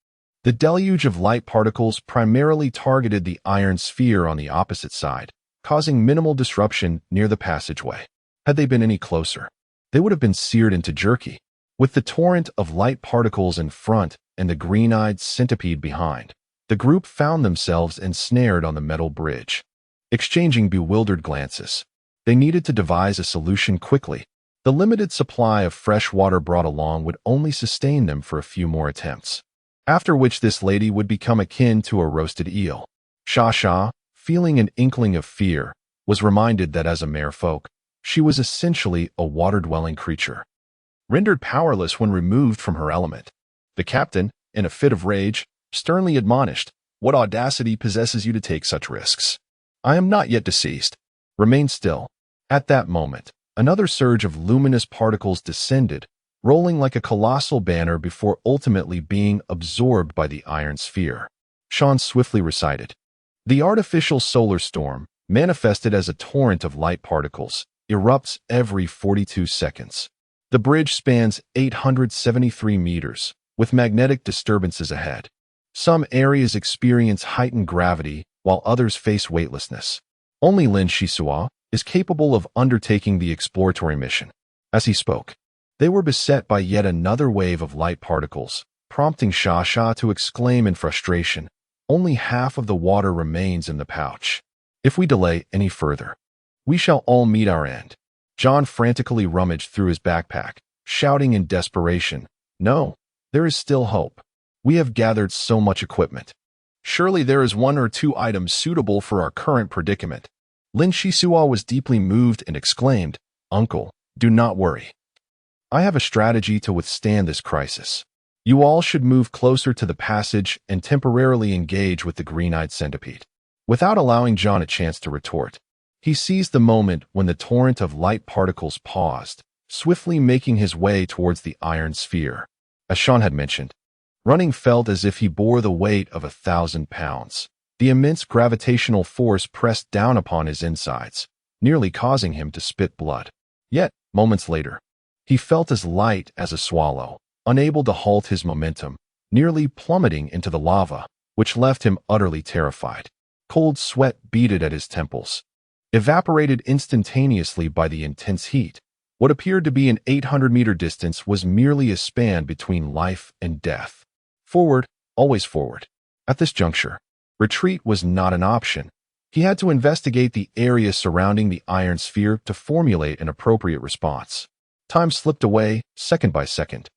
Speaker 1: The deluge of light particles primarily targeted the iron sphere on the opposite side, causing minimal disruption near the passageway. Had they been any closer, they would have been seared into jerky. With the torrent of light particles in front and the green-eyed centipede behind, the group found themselves ensnared on the metal bridge. Exchanging bewildered glances, they needed to devise a solution quickly. The limited supply of fresh water brought along would only sustain them for a few more attempts, after which this lady would become akin to a roasted eel. Shasha, feeling an inkling of fear, was reminded that as a merfolk, she was essentially a water-dwelling creature, rendered powerless when removed from her element. The captain, in a fit of rage, sternly admonished, "What audacity possesses you to take such risks? I am not yet deceased. Remain still." At that moment, another surge of luminous particles descended, rolling like a colossal banner before ultimately being absorbed by the iron sphere. Sean swiftly recited, "The artificial solar storm, manifested as a torrent of light particles, erupts every 42 seconds. The bridge spans 873 meters, with magnetic disturbances ahead. Some areas experience heightened gravity, while others face weightlessness. Only Lin Shisua is capable of undertaking the exploratory mission." As he spoke, they were beset by yet another wave of light particles, prompting Shasha to exclaim in frustration, "Only half of the water remains in the pouch. If we delay any further, we shall all meet our end." John frantically rummaged through his backpack, shouting in desperation, "No, there is still hope. We have gathered so much equipment. Surely there is one or two items suitable for our current predicament." Lin Shisua was deeply moved and exclaimed, "Uncle, do not worry. I have a strategy to withstand this crisis. You all should move closer to the passage and temporarily engage with the green-eyed centipede." Without allowing John a chance to retort, he seized the moment when the torrent of light particles paused, swiftly making his way towards the iron sphere. As Sean had mentioned, running felt as if he bore the weight of 1,000 pounds. The immense gravitational force pressed down upon his insides, nearly causing him to spit blood. Yet, moments later, he felt as light as a swallow, unable to halt his momentum, nearly plummeting into the lava, which left him utterly terrified. Cold sweat beaded at his temples. Evaporated instantaneously by the intense heat, what appeared to be an 800-meter distance was merely a span between life and death. Forward, always forward. At this juncture, retreat was not an option. He had to investigate the area surrounding the iron sphere to formulate an appropriate response. Time slipped away, second by second,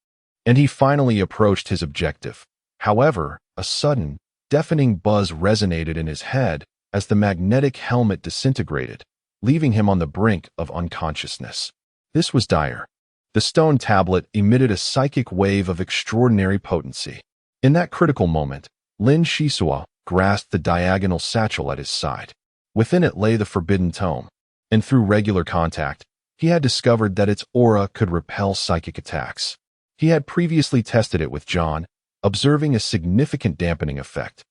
Speaker 1: and he finally approached his objective. However, a sudden, deafening buzz resonated in his head as the magnetic helmet disintegrated, leaving him on the brink of unconsciousness. This was dire. The stone tablet emitted a psychic wave of extraordinary potency. In that critical moment, Lin Shisua grasped the diagonal satchel at his side. Within it lay the forbidden tome, and through regular contact, he had discovered that its aura could repel psychic attacks. He had previously tested it with John, observing a significant dampening effect.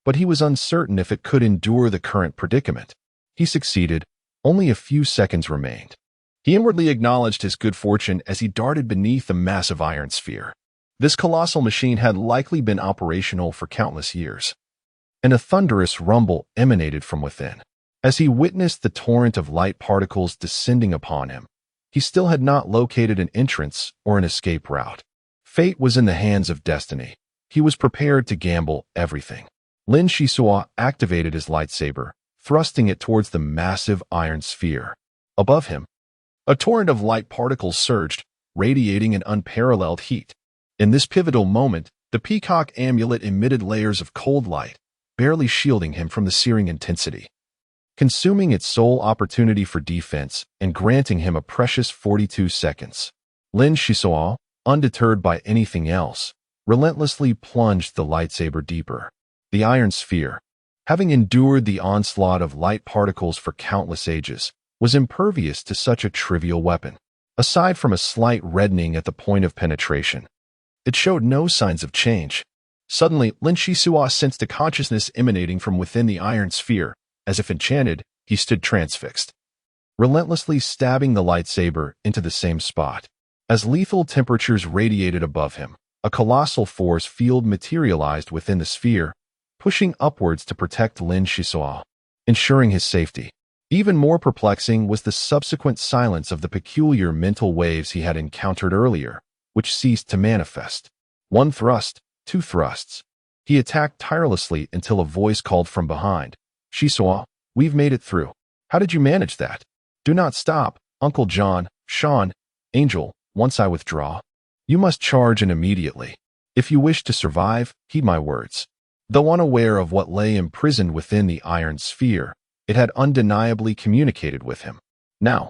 Speaker 1: But he was uncertain if it could endure the current predicament. He succeeded. Only a few seconds remained. He inwardly acknowledged his good fortune as he darted beneath the massive iron sphere. This colossal machine had likely been operational for countless years, and a thunderous rumble emanated from within. As he witnessed the torrent of light particles descending upon him, he still had not located an entrance or an escape route. Fate was in the hands of destiny. He was prepared to gamble everything. Lin Shisua activated his lightsaber, thrusting it towards the massive iron sphere. Above him, a torrent of light particles surged, radiating an unparalleled heat. In this pivotal moment, the peacock amulet emitted layers of cold light, barely shielding him from the searing intensity, consuming its sole opportunity for defense and granting him a precious 42 seconds. Lin Shisua, undeterred by anything else, relentlessly plunged the lightsaber deeper. The iron sphere, having endured the onslaught of light particles for countless ages, was impervious to such a trivial weapon. Aside from a slight reddening at the point of penetration, it showed no signs of change. Suddenly, Lin Shisua sensed a consciousness emanating from within the iron sphere. As if enchanted, he stood transfixed, relentlessly stabbing the lightsaber into the same spot. As lethal temperatures radiated above him, a colossal force field materialized within the sphere, pushing upwards to protect Lin Shisua, ensuring his safety. Even more perplexing was the subsequent silence of the peculiar mental waves he had encountered earlier, which ceased to manifest. One thrust, two thrusts. He attacked tirelessly until a voice called from behind. "Shisua, we've made it through. How did you manage that? Do not stop, Uncle John, Sean, Angel, once I withdraw. You must charge in immediately. If you wish to survive, heed my words." Though unaware of what lay imprisoned within the iron sphere, it had undeniably communicated with him. Now,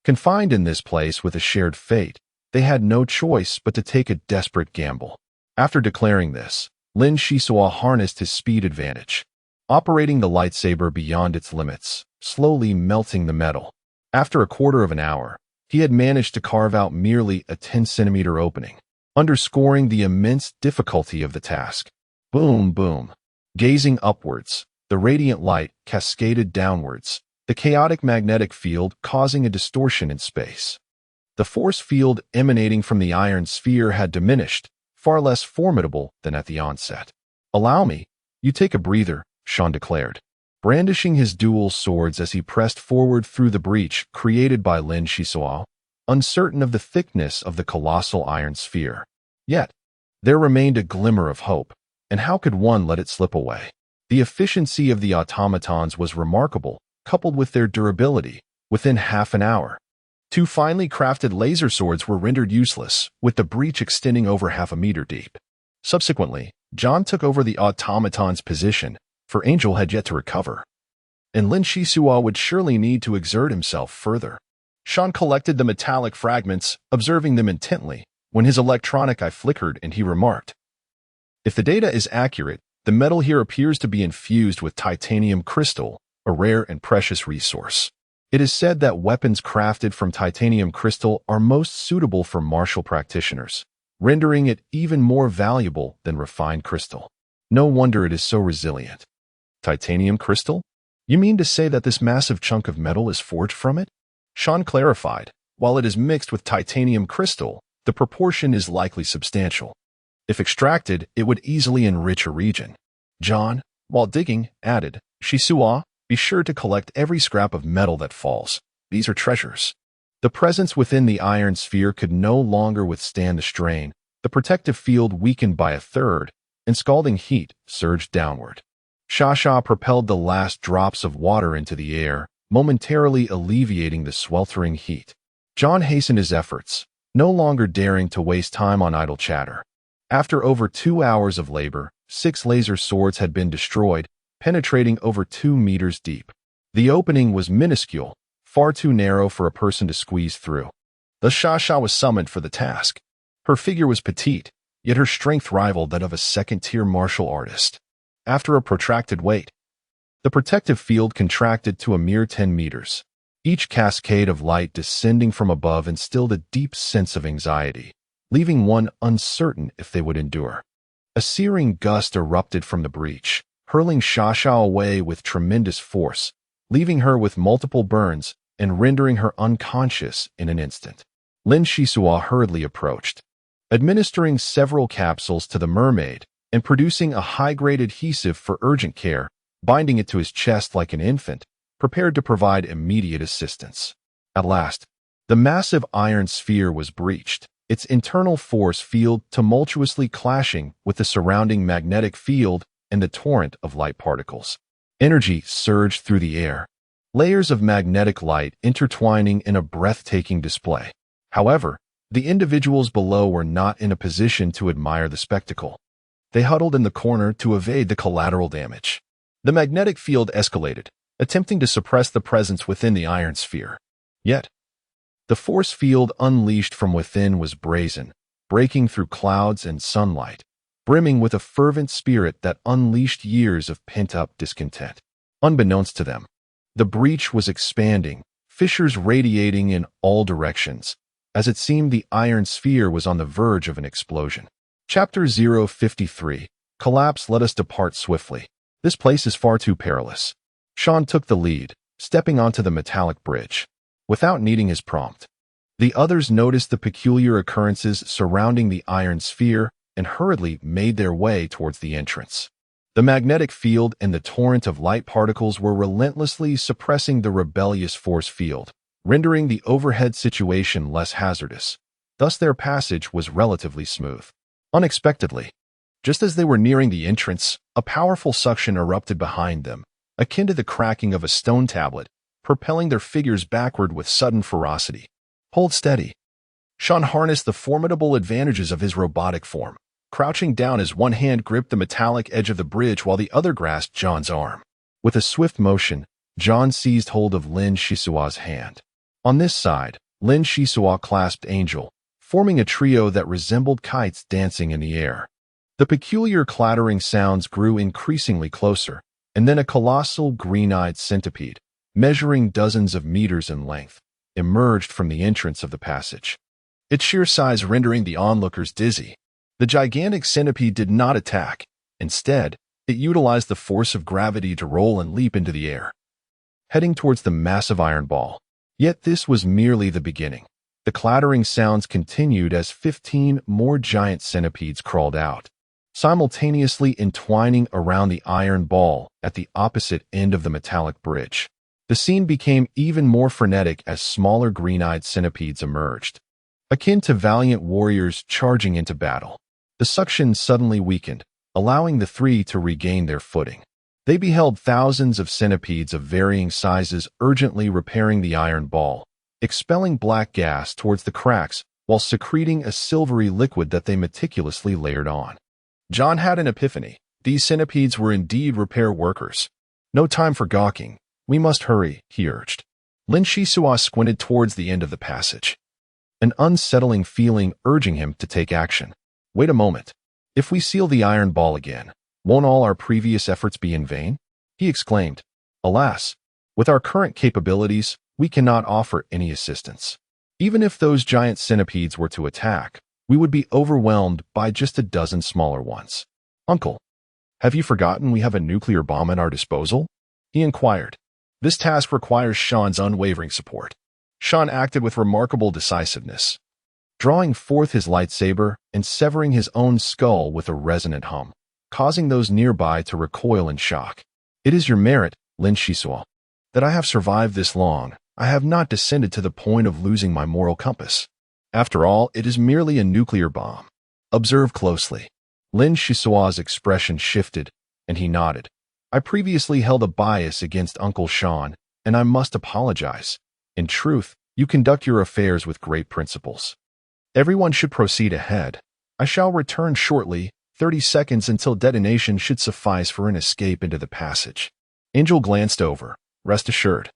Speaker 1: confined in this place with a shared fate, they had no choice but to take a desperate gamble. After declaring this, Lin Shisua harnessed his speed advantage, operating the lightsaber beyond its limits, slowly melting the metal. After a quarter of an hour, he had managed to carve out merely a 10-centimeter opening, underscoring the immense difficulty of the task. Boom, boom. Gazing upwards, the radiant light cascaded downwards, the chaotic magnetic field causing a distortion in space. The force field emanating from the iron sphere had diminished, far less formidable than at the onset. "Allow me, you take a breather," Sean declared, brandishing his dual swords as he pressed forward through the breach created by Lin Shisua, uncertain of the thickness of the colossal iron sphere. Yet, there remained a glimmer of hope, and how could one let it slip away? The efficiency of the automatons was remarkable, coupled with their durability. Within half an hour, two finely crafted laser swords were rendered useless, with the breach extending over half a meter deep. Subsequently, John took over the automaton's position, for Angel had yet to recover, and Lin Shisua would surely need to exert himself further. Sean collected the metallic fragments, observing them intently, when his electronic eye flickered and he remarked, "If the data is accurate, the metal here appears to be infused with titanium crystal, a rare and precious resource. It is said that weapons crafted from titanium crystal are most suitable for martial practitioners, rendering it even more valuable than refined crystal. No wonder it is so resilient." Titanium crystal? You mean to say that this massive chunk of metal is forged from it? Sean clarified. While it is mixed with titanium crystal, the proportion is likely substantial. If extracted, it would easily enrich a region. John, while digging, added, Shisua, be sure to collect every scrap of metal that falls. These are treasures. The presence within the iron sphere could no longer withstand the strain. The protective field weakened by a third, and scalding heat surged downward. Shasha propelled the last drops of water into the air, momentarily alleviating the sweltering heat. John hastened his efforts, no longer daring to waste time on idle chatter. After over 2 hours of labor, 6 laser swords had been destroyed, penetrating over 2 meters deep. The opening was minuscule, far too narrow for a person to squeeze through. The Shasha was summoned for the task. Her figure was petite, yet her strength rivaled that of a second-tier martial artist. After a protracted wait, the protective field contracted to a mere 10 meters. Each cascade of light descending from above instilled a deep sense of anxiety, leaving one uncertain if they would endure. A searing gust erupted from the breach, hurling Shasha away with tremendous force, leaving her with multiple burns and rendering her unconscious in an instant. Lin Shisua hurriedly approached, administering several capsules to the mermaid and producing a high-grade adhesive for urgent care, binding it to his chest like an infant, prepared to provide immediate assistance. At last, the massive iron sphere was breached, its internal force field tumultuously clashing with the surrounding magnetic field and the torrent of light particles. Energy surged through the air, layers of magnetic light intertwining in a breathtaking display. However, the individuals below were not in a position to admire the spectacle. They huddled in the corner to evade the collateral damage. The magnetic field escalated, attempting to suppress the presence within the iron sphere. Yet, the force field unleashed from within was brazen, breaking through clouds and sunlight, brimming with a fervent spirit that unleashed years of pent-up discontent. Unbeknownst to them, the breach was expanding, fissures radiating in all directions, as it seemed the iron sphere was on the verge of an explosion. Chapter 053, Collapse. Let us depart swiftly. This place is far too perilous. Sean took the lead, stepping onto the metallic bridge. Without needing his prompt, the others noticed the peculiar occurrences surrounding the iron sphere and hurriedly made their way towards the entrance. The magnetic field and the torrent of light particles were relentlessly suppressing the rebellious force field, rendering the overhead situation less hazardous. Thus their passage was relatively smooth. Unexpectedly, just as they were nearing the entrance, a powerful suction erupted behind them, akin to the cracking of a stone tablet, propelling their figures backward with sudden ferocity. Hold steady. Sean harnessed the formidable advantages of his robotic form, crouching down as one hand gripped the metallic edge of the bridge while the other grasped John's arm. With a swift motion, John seized hold of Lin Shisua's hand. On this side, Lin Shisua clasped Angel, forming a trio that resembled kites dancing in the air. The peculiar clattering sounds grew increasingly closer, and then a colossal green-eyed centipede, measuring dozens of meters in length, emerged from the entrance of the passage, its sheer size rendering the onlookers dizzy. The gigantic centipede did not attack. Instead, it utilized the force of gravity to roll and leap into the air, heading towards the massive iron ball. Yet this was merely the beginning. The clattering sounds continued as 15 more giant centipedes crawled out, simultaneously entwining around the iron ball at the opposite end of the metallic bridge. The scene became even more frenetic as smaller green-eyed centipedes emerged, akin to valiant warriors charging into battle. The suction suddenly weakened, allowing the three to regain their footing. They beheld thousands of centipedes of varying sizes urgently repairing the iron ball, expelling black gas towards the cracks while secreting a silvery liquid that they meticulously layered on. John had an epiphany. These centipedes were indeed repair workers. No time for gawking. We must hurry, he urged. Lin Shisua squinted towards the end of the passage, an unsettling feeling urging him to take action. Wait a moment. If we seal the iron ball again, won't all our previous efforts be in vain? He exclaimed. Alas, with our current capabilities, we cannot offer any assistance. Even if those giant centipedes were to attack, we would be overwhelmed by just a dozen smaller ones. Uncle, Have you forgotten we have a nuclear bomb at our disposal? He inquired. This task requires Sean's unwavering support. Sean acted with remarkable decisiveness, drawing forth his lightsaber and severing his own skull with a resonant hum, causing those nearby to recoil in shock. It is your merit, Lin Shisua, that I have survived this long. I have not descended to the point of losing my moral compass. After all, it is merely a nuclear bomb. Observe closely. Lin Shisua's expression shifted, and he nodded. I previously held a bias against Uncle Sean, and I must apologize. In truth, you conduct your affairs with great principles. Everyone should proceed ahead. I shall return shortly. 30 seconds until detonation should suffice for an escape into the passage. Angel glanced over. Rest assured.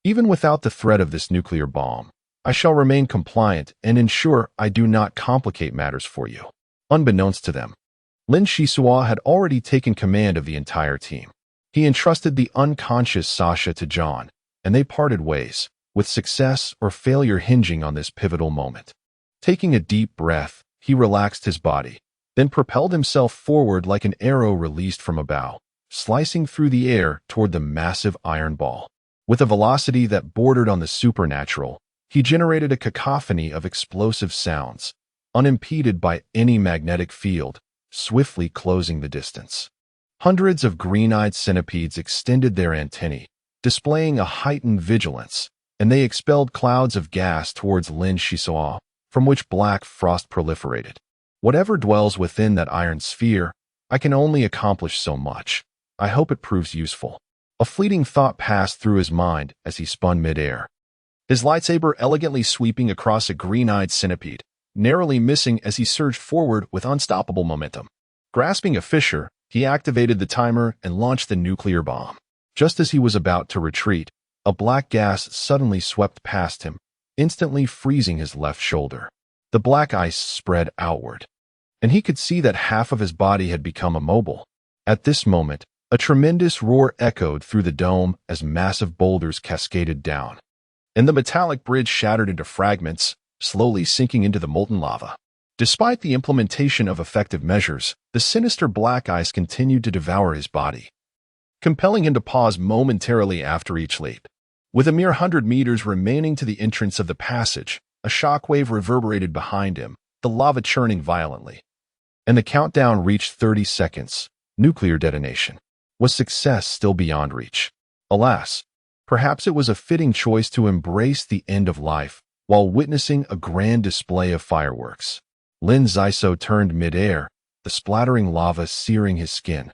Speaker 1: Even without the threat of this nuclear bomb, I shall remain compliant and ensure I do not complicate matters for you. Unbeknownst to them, Lin Shisua had already taken command of the entire team. He entrusted the unconscious Sasha to John, and they parted ways, with success or failure hinging on this pivotal moment. Taking a deep breath, he relaxed his body, then propelled himself forward like an arrow released from a bow, slicing through the air toward the massive iron ball. With a velocity that bordered on the supernatural, he generated a cacophony of explosive sounds, unimpeded by any magnetic field, swiftly closing the distance. Hundreds of green-eyed centipedes extended their antennae, displaying a heightened vigilance, and they expelled clouds of gas towards Lin Shisua, from which black frost proliferated. Whatever dwells within that iron sphere, I can only accomplish so much. I hope it proves useful. A fleeting thought passed through his mind as he spun midair, his lightsaber elegantly sweeping across a green-eyed centipede, narrowly missing as he surged forward with unstoppable momentum. Grasping a fissure, he activated the timer and launched the nuclear bomb. Just as he was about to retreat, a black gas suddenly swept past him, instantly freezing his left shoulder. The black ice spread outward, and he could see that half of his body had become immobile. At this moment, a tremendous roar echoed through the dome as massive boulders cascaded down, and the metallic bridge shattered into fragments, slowly sinking into the molten lava. Despite the implementation of effective measures, the sinister black ice continued to devour his body, compelling him to pause momentarily after each leap. With a mere 100 meters remaining to the entrance of the passage, a shockwave reverberated behind him, the lava churning violently. And the countdown reached 30 seconds. Nuclear detonation. Was success still beyond reach? Alas, perhaps it was a fitting choice to embrace the end of life while witnessing a grand display of fireworks. Lin Zaiso turned midair, the splattering lava searing his skin,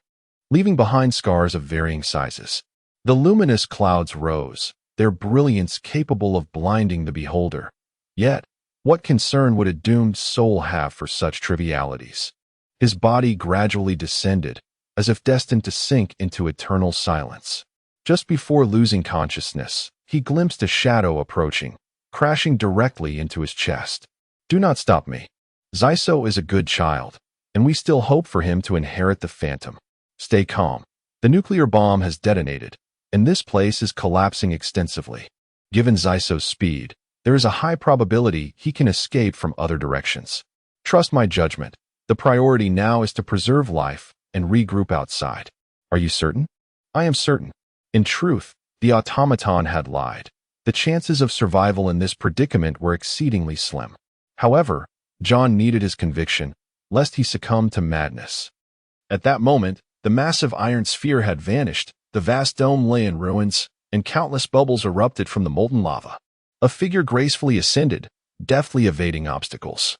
Speaker 1: leaving behind scars of varying sizes. The luminous clouds rose, their brilliance capable of blinding the beholder. Yet, what concern would a doomed soul have for such trivialities? His body gradually descended, as if destined to sink into eternal silence. Just before losing consciousness, he glimpsed a shadow approaching, crashing directly into his chest. Do not stop me. Zaiso is a good child, and we still hope for him to inherit the phantom. Stay calm. The nuclear bomb has detonated, and this place is collapsing extensively. Given Zaiso's speed, there is a high probability he can escape from other directions. Trust my judgment. The priority now is to preserve life and regroup outside. Are you certain? I am certain. In truth, the automaton had lied. The chances of survival in this predicament were exceedingly slim. However, John needed his conviction, lest he succumb to madness. At that moment, the massive iron sphere had vanished, the vast dome lay in ruins, and countless bubbles erupted from the molten lava. A figure gracefully ascended, deftly evading obstacles,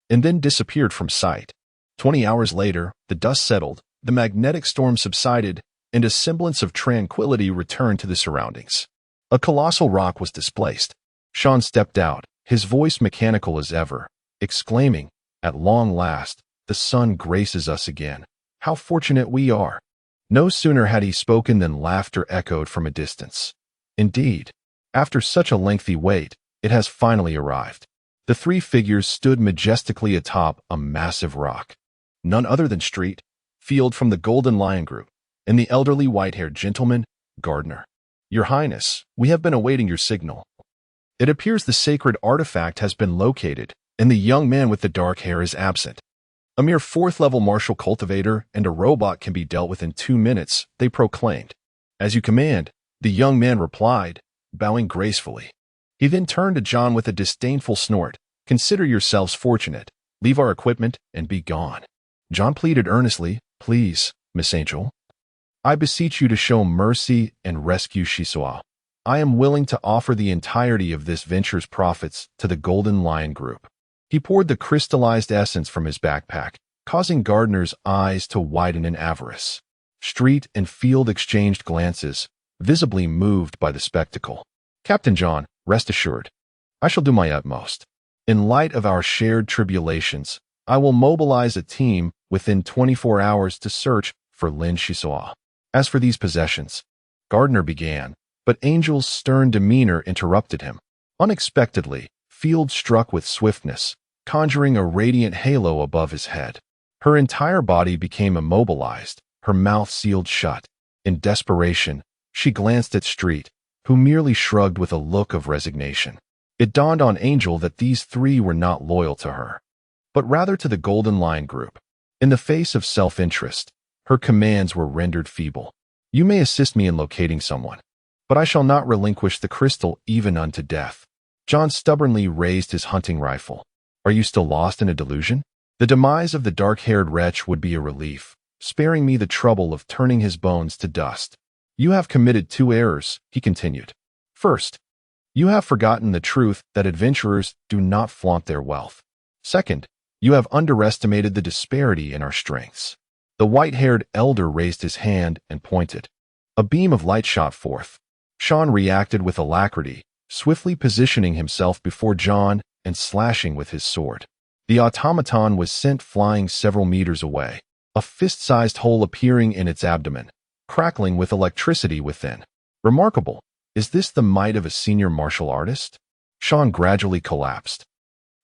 Speaker 1: and then disappeared from sight. 20 hours later, the dust settled, the magnetic storm subsided, and a semblance of tranquility returned to the surroundings. A colossal rock was displaced. Sean stepped out, his voice mechanical as ever, exclaiming, "At long last, the sun graces us again. How fortunate we are." No sooner had he spoken than laughter echoed from a distance. Indeed, after such a lengthy wait, it has finally arrived. The three figures stood majestically atop a massive rock. None other than Street, Field from the Golden Lion Group, and the elderly white-haired gentleman, Gardner. Your Highness, we have been awaiting your signal. It appears the sacred artifact has been located, and the young man with the dark hair is absent. A mere 4th-level martial cultivator and a robot can be dealt with in 2 minutes, they proclaimed. As you command, the young man replied, bowing gracefully. He then turned to John with a disdainful snort. Consider yourselves fortunate. Leave our equipment and be gone. John pleaded earnestly, Please, Miss Angel. I beseech you to show mercy and rescue Shisua. I am willing to offer the entirety of this venture's profits to the Golden Lion Group. He poured the crystallized essence from his backpack, causing Gardner's eyes to widen in avarice. Street and field exchanged glances, visibly moved by the spectacle. Captain John, rest assured, I shall do my utmost. In light of our shared tribulations, I will mobilize a team within 24 hours to search for Lin Shisua. As for these possessions, Gardner began, but Angel's stern demeanor interrupted him. Unexpectedly, Field struck with swiftness, conjuring a radiant halo above his head. Her entire body became immobilized, her mouth sealed shut. In desperation, she glanced at Street, who merely shrugged with a look of resignation. It dawned on Angel that these three were not loyal to her, but rather to the Golden Lion Group. In the face of self-interest, her commands were rendered feeble. You may assist me in locating someone, but I shall not relinquish the crystal even unto death. John stubbornly raised his hunting rifle. Are you still lost in a delusion? The demise of the dark-haired wretch would be a relief, sparing me the trouble of turning his bones to dust. You have committed 2 errors, he continued. First, you have forgotten the truth that adventurers do not flaunt their wealth. Second, you have underestimated the disparity in our strengths. The white-haired elder raised his hand and pointed. A beam of light shot forth. Sean reacted with alacrity, swiftly positioning himself before John and slashing with his sword. The automaton was sent flying several meters away, a fist-sized hole appearing in its abdomen, crackling with electricity within. Remarkable. Is this the might of a senior martial artist? Sean gradually collapsed,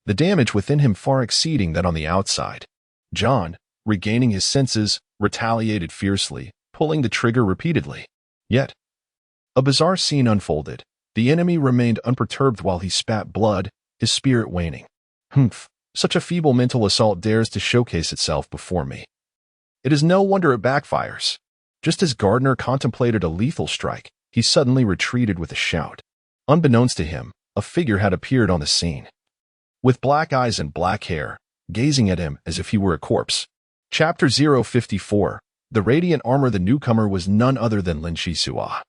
Speaker 1: the damage within him far exceeding that on the outside. John, regaining his senses, retaliated fiercely, pulling the trigger repeatedly. Yet, a bizarre scene unfolded. The enemy remained unperturbed while he spat blood, his spirit waning. Humph, such a feeble mental assault dares to showcase itself before me. It is no wonder it backfires. Just as Gardner contemplated a lethal strike, he suddenly retreated with a shout. Unbeknownst to him, a figure had appeared on the scene. With black eyes and black hair, gazing at him as if he were a corpse. Chapter 054. The radiant armor. The newcomer was none other than Lin Shisua,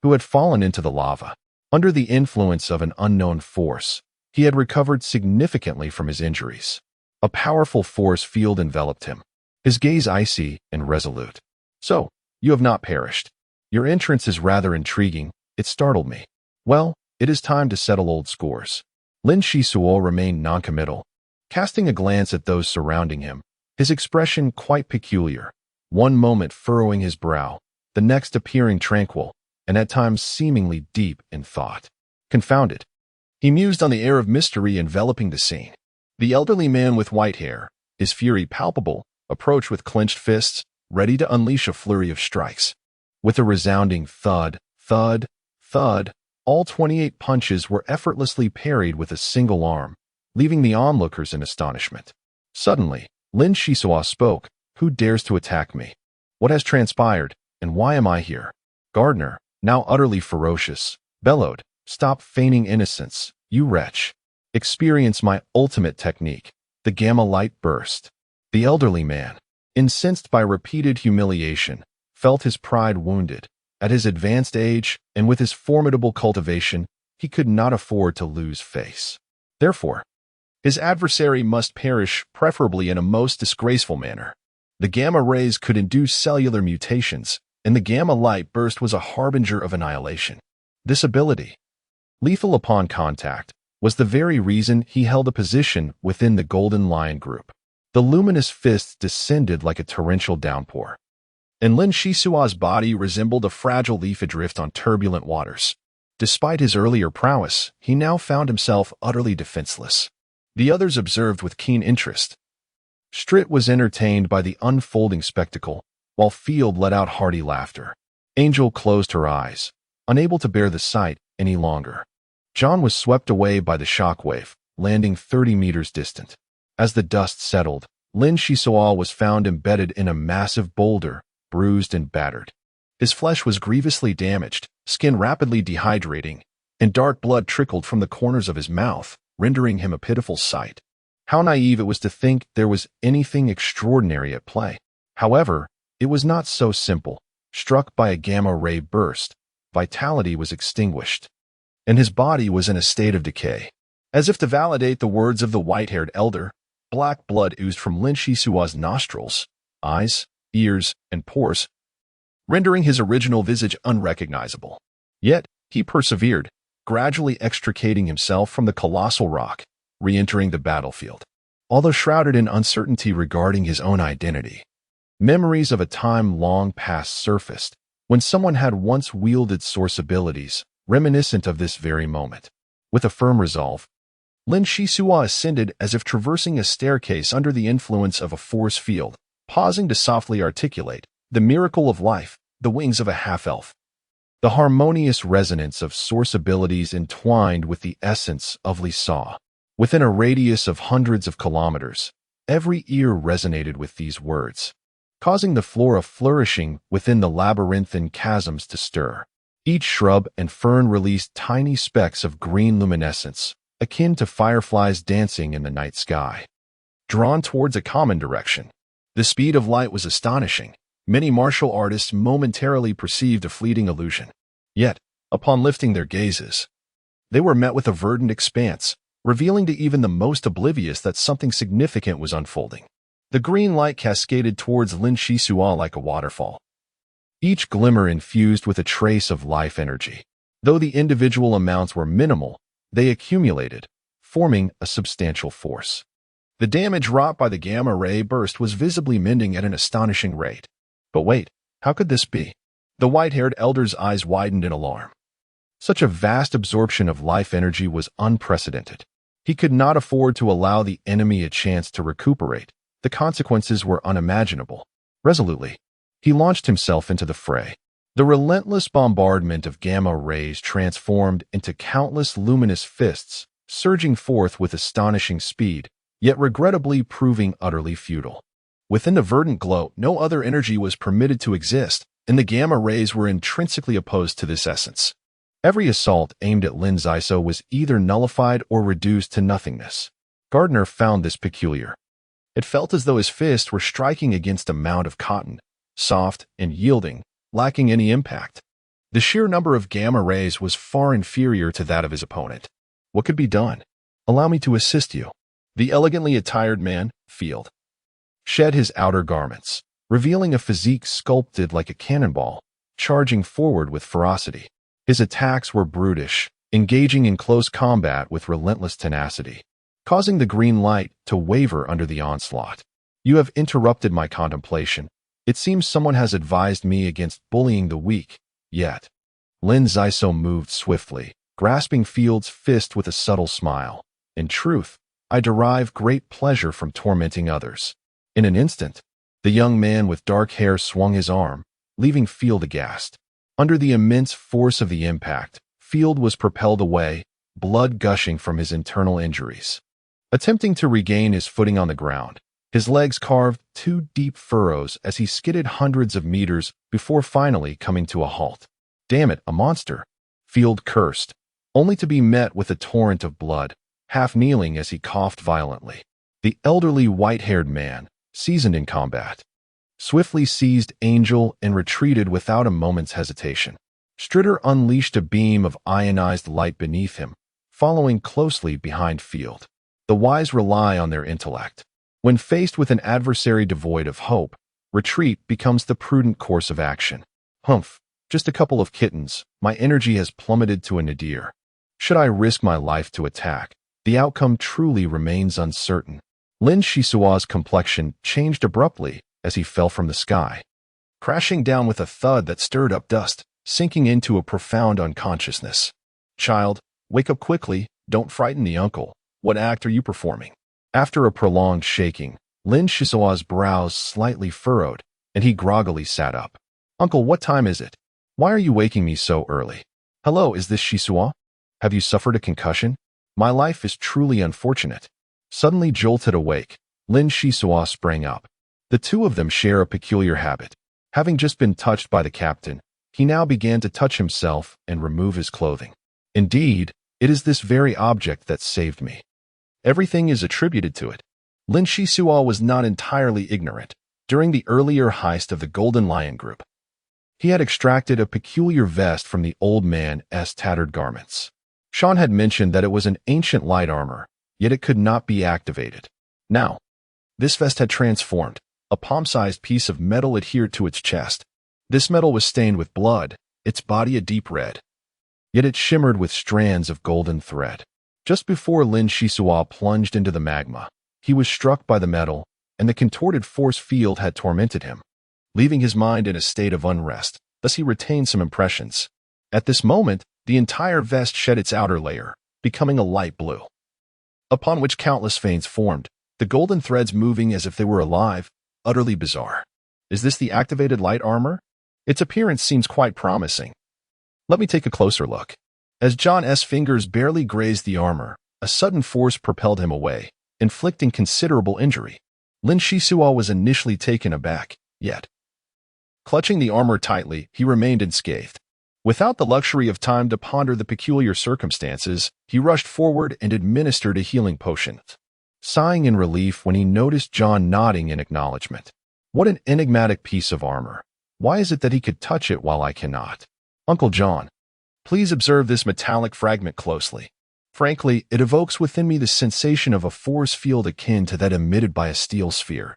Speaker 1: who had fallen into the lava. Under the influence of an unknown force, he had recovered significantly from his injuries. A powerful force field enveloped him, his gaze icy and resolute. So, you have not perished. Your entrance is rather intriguing. It startled me. Well, it is time to settle old scores. Lin Shisua remained noncommittal, casting a glance at those surrounding him, his expression quite peculiar, one moment furrowing his brow, the next appearing tranquil, and at times seemingly deep in thought. Confounded, he mused on the air of mystery enveloping the scene. The elderly man with white hair, his fury palpable, approached with clenched fists, ready to unleash a flurry of strikes. With a resounding thud, thud, thud, all 28 punches were effortlessly parried with a single arm, leaving the onlookers in astonishment. Suddenly, Lin Shisua spoke. Who dares to attack me? What has transpired, and why am I here? Gardner, now utterly ferocious, bellowed, Stop feigning innocence, you wretch. Experience my ultimate technique, the gamma light burst. The elderly man, incensed by repeated humiliation, felt his pride wounded. At his advanced age, and with his formidable cultivation, he could not afford to lose face. Therefore, his adversary must perish, preferably in a most disgraceful manner. The gamma rays could induce cellular mutations, and the gamma light burst was a harbinger of annihilation. This ability, lethal upon contact, was the very reason he held a position within the Golden Lion Group. The luminous fists descended like a torrential downpour, and Lin Shisua's body resembled a fragile leaf adrift on turbulent waters. Despite his earlier prowess, he now found himself utterly defenseless. The others observed with keen interest. Strit was entertained by the unfolding spectacle, while Field let out hearty laughter. Angel closed her eyes, unable to bear the sight any longer. John was swept away by the shockwave, landing 30 meters distant. As the dust settled, Lin Shisua was found embedded in a massive boulder, bruised and battered. His flesh was grievously damaged, skin rapidly dehydrating, and dark blood trickled from the corners of his mouth, rendering him a pitiful sight. How naive it was to think there was anything extraordinary at play. However, it was not so simple. Struck by a gamma-ray burst, vitality was extinguished, and his body was in a state of decay. As if to validate the words of the white-haired elder, black blood oozed from Lin Shisua's nostrils, eyes, ears, and pores, rendering his original visage unrecognizable. Yet, he persevered, gradually extricating himself from the colossal rock, re-entering the battlefield. Although shrouded in uncertainty regarding his own identity, memories of a time long past surfaced, when someone had once wielded source abilities, reminiscent of this very moment. With a firm resolve, Lin Shisua ascended as if traversing a staircase under the influence of a force field, pausing to softly articulate, "The miracle of life, the wings of a half-elf." The harmonious resonance of source abilities entwined with the essence of Li Sa. Within a radius of hundreds of kilometers, every ear resonated with these words, causing the flora flourishing within the labyrinthine chasms to stir. Each shrub and fern released tiny specks of green luminescence, akin to fireflies dancing in the night sky, drawn towards a common direction. The speed of light was astonishing. Many martial artists momentarily perceived a fleeting illusion. Yet, upon lifting their gazes, they were met with a verdant expanse, revealing to even the most oblivious that something significant was unfolding. The green light cascaded towards Lin Shisua like a waterfall, each glimmer infused with a trace of life energy. Though the individual amounts were minimal, they accumulated, forming a substantial force. The damage wrought by the gamma-ray burst was visibly mending at an astonishing rate. But wait, how could this be? The white-haired elder's eyes widened in alarm. Such a vast absorption of life energy was unprecedented. He could not afford to allow the enemy a chance to recuperate. The consequences were unimaginable. Resolutely, he launched himself into the fray. The relentless bombardment of gamma rays transformed into countless luminous fists, surging forth with astonishing speed, yet regrettably proving utterly futile. Within the verdant glow, no other energy was permitted to exist, and the gamma rays were intrinsically opposed to this essence. Every assault aimed at Lin Zaiso was either nullified or reduced to nothingness. Gardner found this peculiar. It felt as though his fists were striking against a mound of cotton, soft and yielding, lacking any impact. The sheer number of gamma rays was far inferior to that of his opponent. What could be done? Allow me to assist you. The elegantly attired man, Field, shed his outer garments, revealing a physique sculpted like a cannonball, charging forward with ferocity. His attacks were brutish, engaging in close combat with relentless tenacity, causing the green light to waver under the onslaught. You have interrupted my contemplation. It seems someone has advised me against bullying the weak, yet. Lin Zaiso moved swiftly, grasping Field's fist with a subtle smile. In truth, I derive great pleasure from tormenting others. In an instant, the young man with dark hair swung his arm, leaving Field aghast. Under the immense force of the impact, Field was propelled away, blood gushing from his internal injuries. Attempting to regain his footing on the ground, his legs carved two deep furrows as he skidded hundreds of meters before finally coming to a halt. "Damn it, a monster," Field cursed, only to be met with a torrent of blood, half kneeling as he coughed violently. The elderly white-haired man, seasoned in combat, swiftly seized Angel and retreated without a moment's hesitation. Stritter unleashed a beam of ionized light beneath him, following closely behind Field. The wise rely on their intellect. When faced with an adversary devoid of hope, retreat becomes the prudent course of action. Humph, just a couple of kittens, my energy has plummeted to a nadir. Should I risk my life to attack, the outcome truly remains uncertain. Lin Shisua's complexion changed abruptly as he fell from the sky, crashing down with a thud that stirred up dust, sinking into a profound unconsciousness. "Child, wake up quickly, don't frighten the uncle. What act are you performing?" After a prolonged shaking, Lin Shisua's brows slightly furrowed, and he groggily sat up. "Uncle, what time is it? Why are you waking me so early?" "Hello, is this Shisua? Have you suffered a concussion? My life is truly unfortunate." Suddenly jolted awake, Lin Shisua sprang up. The two of them share a peculiar habit. Having just been touched by the captain, he now began to touch himself and remove his clothing. Indeed, it is this very object that saved me. Everything is attributed to it. Lin Shisua was not entirely ignorant. During the earlier heist of the Golden Lion Group, he had extracted a peculiar vest from the old man's tattered garments. Sean had mentioned that it was an ancient light armor, yet it could not be activated. Now, this vest had transformed. A palm-sized piece of metal adhered to its chest. This metal was stained with blood, its body a deep red. Yet it shimmered with strands of golden thread. Just before Lin Shisua plunged into the magma, he was struck by the metal, and the contorted force field had tormented him, leaving his mind in a state of unrest. Thus he retained some impressions. At this moment, the entire vest shed its outer layer, becoming a light blue, upon which countless veins formed, the golden threads moving as if they were alive. Utterly bizarre. Is this the activated light armor? Its appearance seems quite promising. Let me take a closer look. As John's fingers barely grazed the armor, a sudden force propelled him away, inflicting considerable injury. Lin Shisua was initially taken aback, yet, clutching the armor tightly, he remained unscathed. Without the luxury of time to ponder the peculiar circumstances, he rushed forward and administered a healing potion, sighing in relief when he noticed John nodding in acknowledgement. What an enigmatic piece of armor. Why is it that he could touch it while I cannot? Uncle John, please observe this metallic fragment closely. Frankly, it evokes within me the sensation of a force field akin to that emitted by a steel sphere,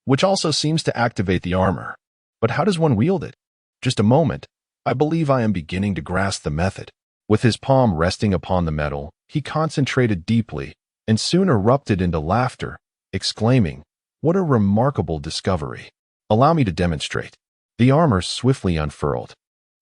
Speaker 1: which also seems to activate the armor. But how does one wield it? Just a moment. I believe I am beginning to grasp the method. With his palm resting upon the metal, he concentrated deeply, and soon erupted into laughter, exclaiming, "What a remarkable discovery! Allow me to demonstrate." The armor swiftly unfurled,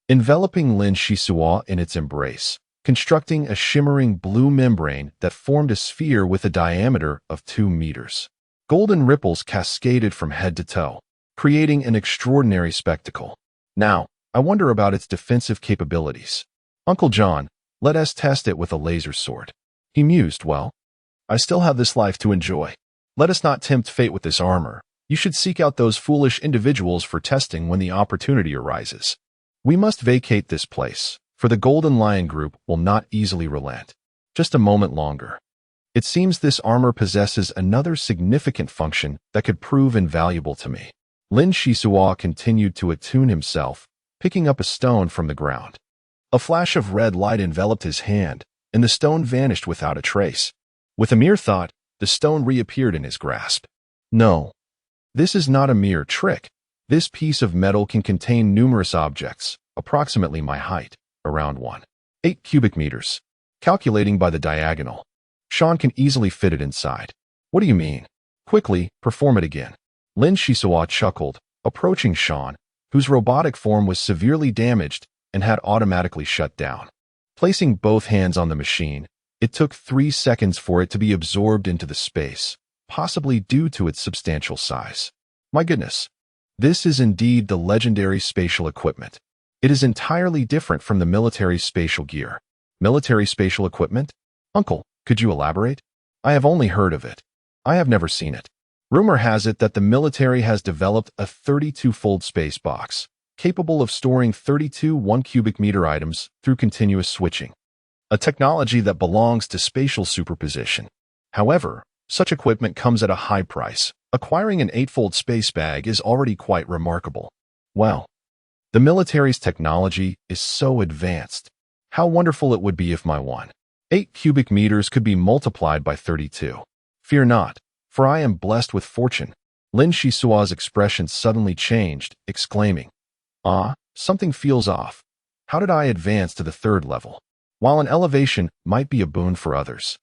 Speaker 1: enveloping Lin Shisua in its embrace, constructing a shimmering blue membrane that formed a sphere with a diameter of 2 meters. Golden ripples cascaded from head to toe, creating an extraordinary spectacle. Now, I wonder about its defensive capabilities. Uncle John, let us test it with a laser sword. He mused, well, I still have this life to enjoy. Let us not tempt fate with this armor. You should seek out those foolish individuals for testing when the opportunity arises. We must vacate this place, for the Golden Lion Group will not easily relent. Just a moment longer. It seems this armor possesses another significant function that could prove invaluable to me. Lin Shisua continued to attune himself, picking up a stone from the ground. A flash of red light enveloped his hand, and the stone vanished without a trace. With a mere thought, the stone reappeared in his grasp. No, this is not a mere trick. This piece of metal can contain numerous objects, approximately my height, around 1.8 cubic meters. Calculating by the diagonal, Sean can easily fit it inside. What do you mean? Quickly, perform it again. Lin Shisua chuckled, approaching Sean, whose robotic form was severely damaged and had automatically shut down. Placing both hands on the machine, it took 3 seconds for it to be absorbed into the space, possibly due to its substantial size. My goodness, this is indeed the legendary spatial equipment. It is entirely different from the military spatial gear. Military spatial equipment? Uncle, could you elaborate? I have only heard of it. I have never seen it. Rumor has it that the military has developed a 32-fold space box, capable of storing 32 1-cubic meter items through continuous switching, a technology that belongs to spatial superposition. However, such equipment comes at a high price. Acquiring an 8-fold space bag is already quite remarkable. Wow, the military's technology is so advanced. How wonderful it would be if my 1.8 cubic meters could be multiplied by 32. Fear not, for I am blessed with fortune. Lin Shisua's expression suddenly changed, exclaiming, "Ah, something feels off. How did I advance to the 3rd level? While an elevation might be a boon for others,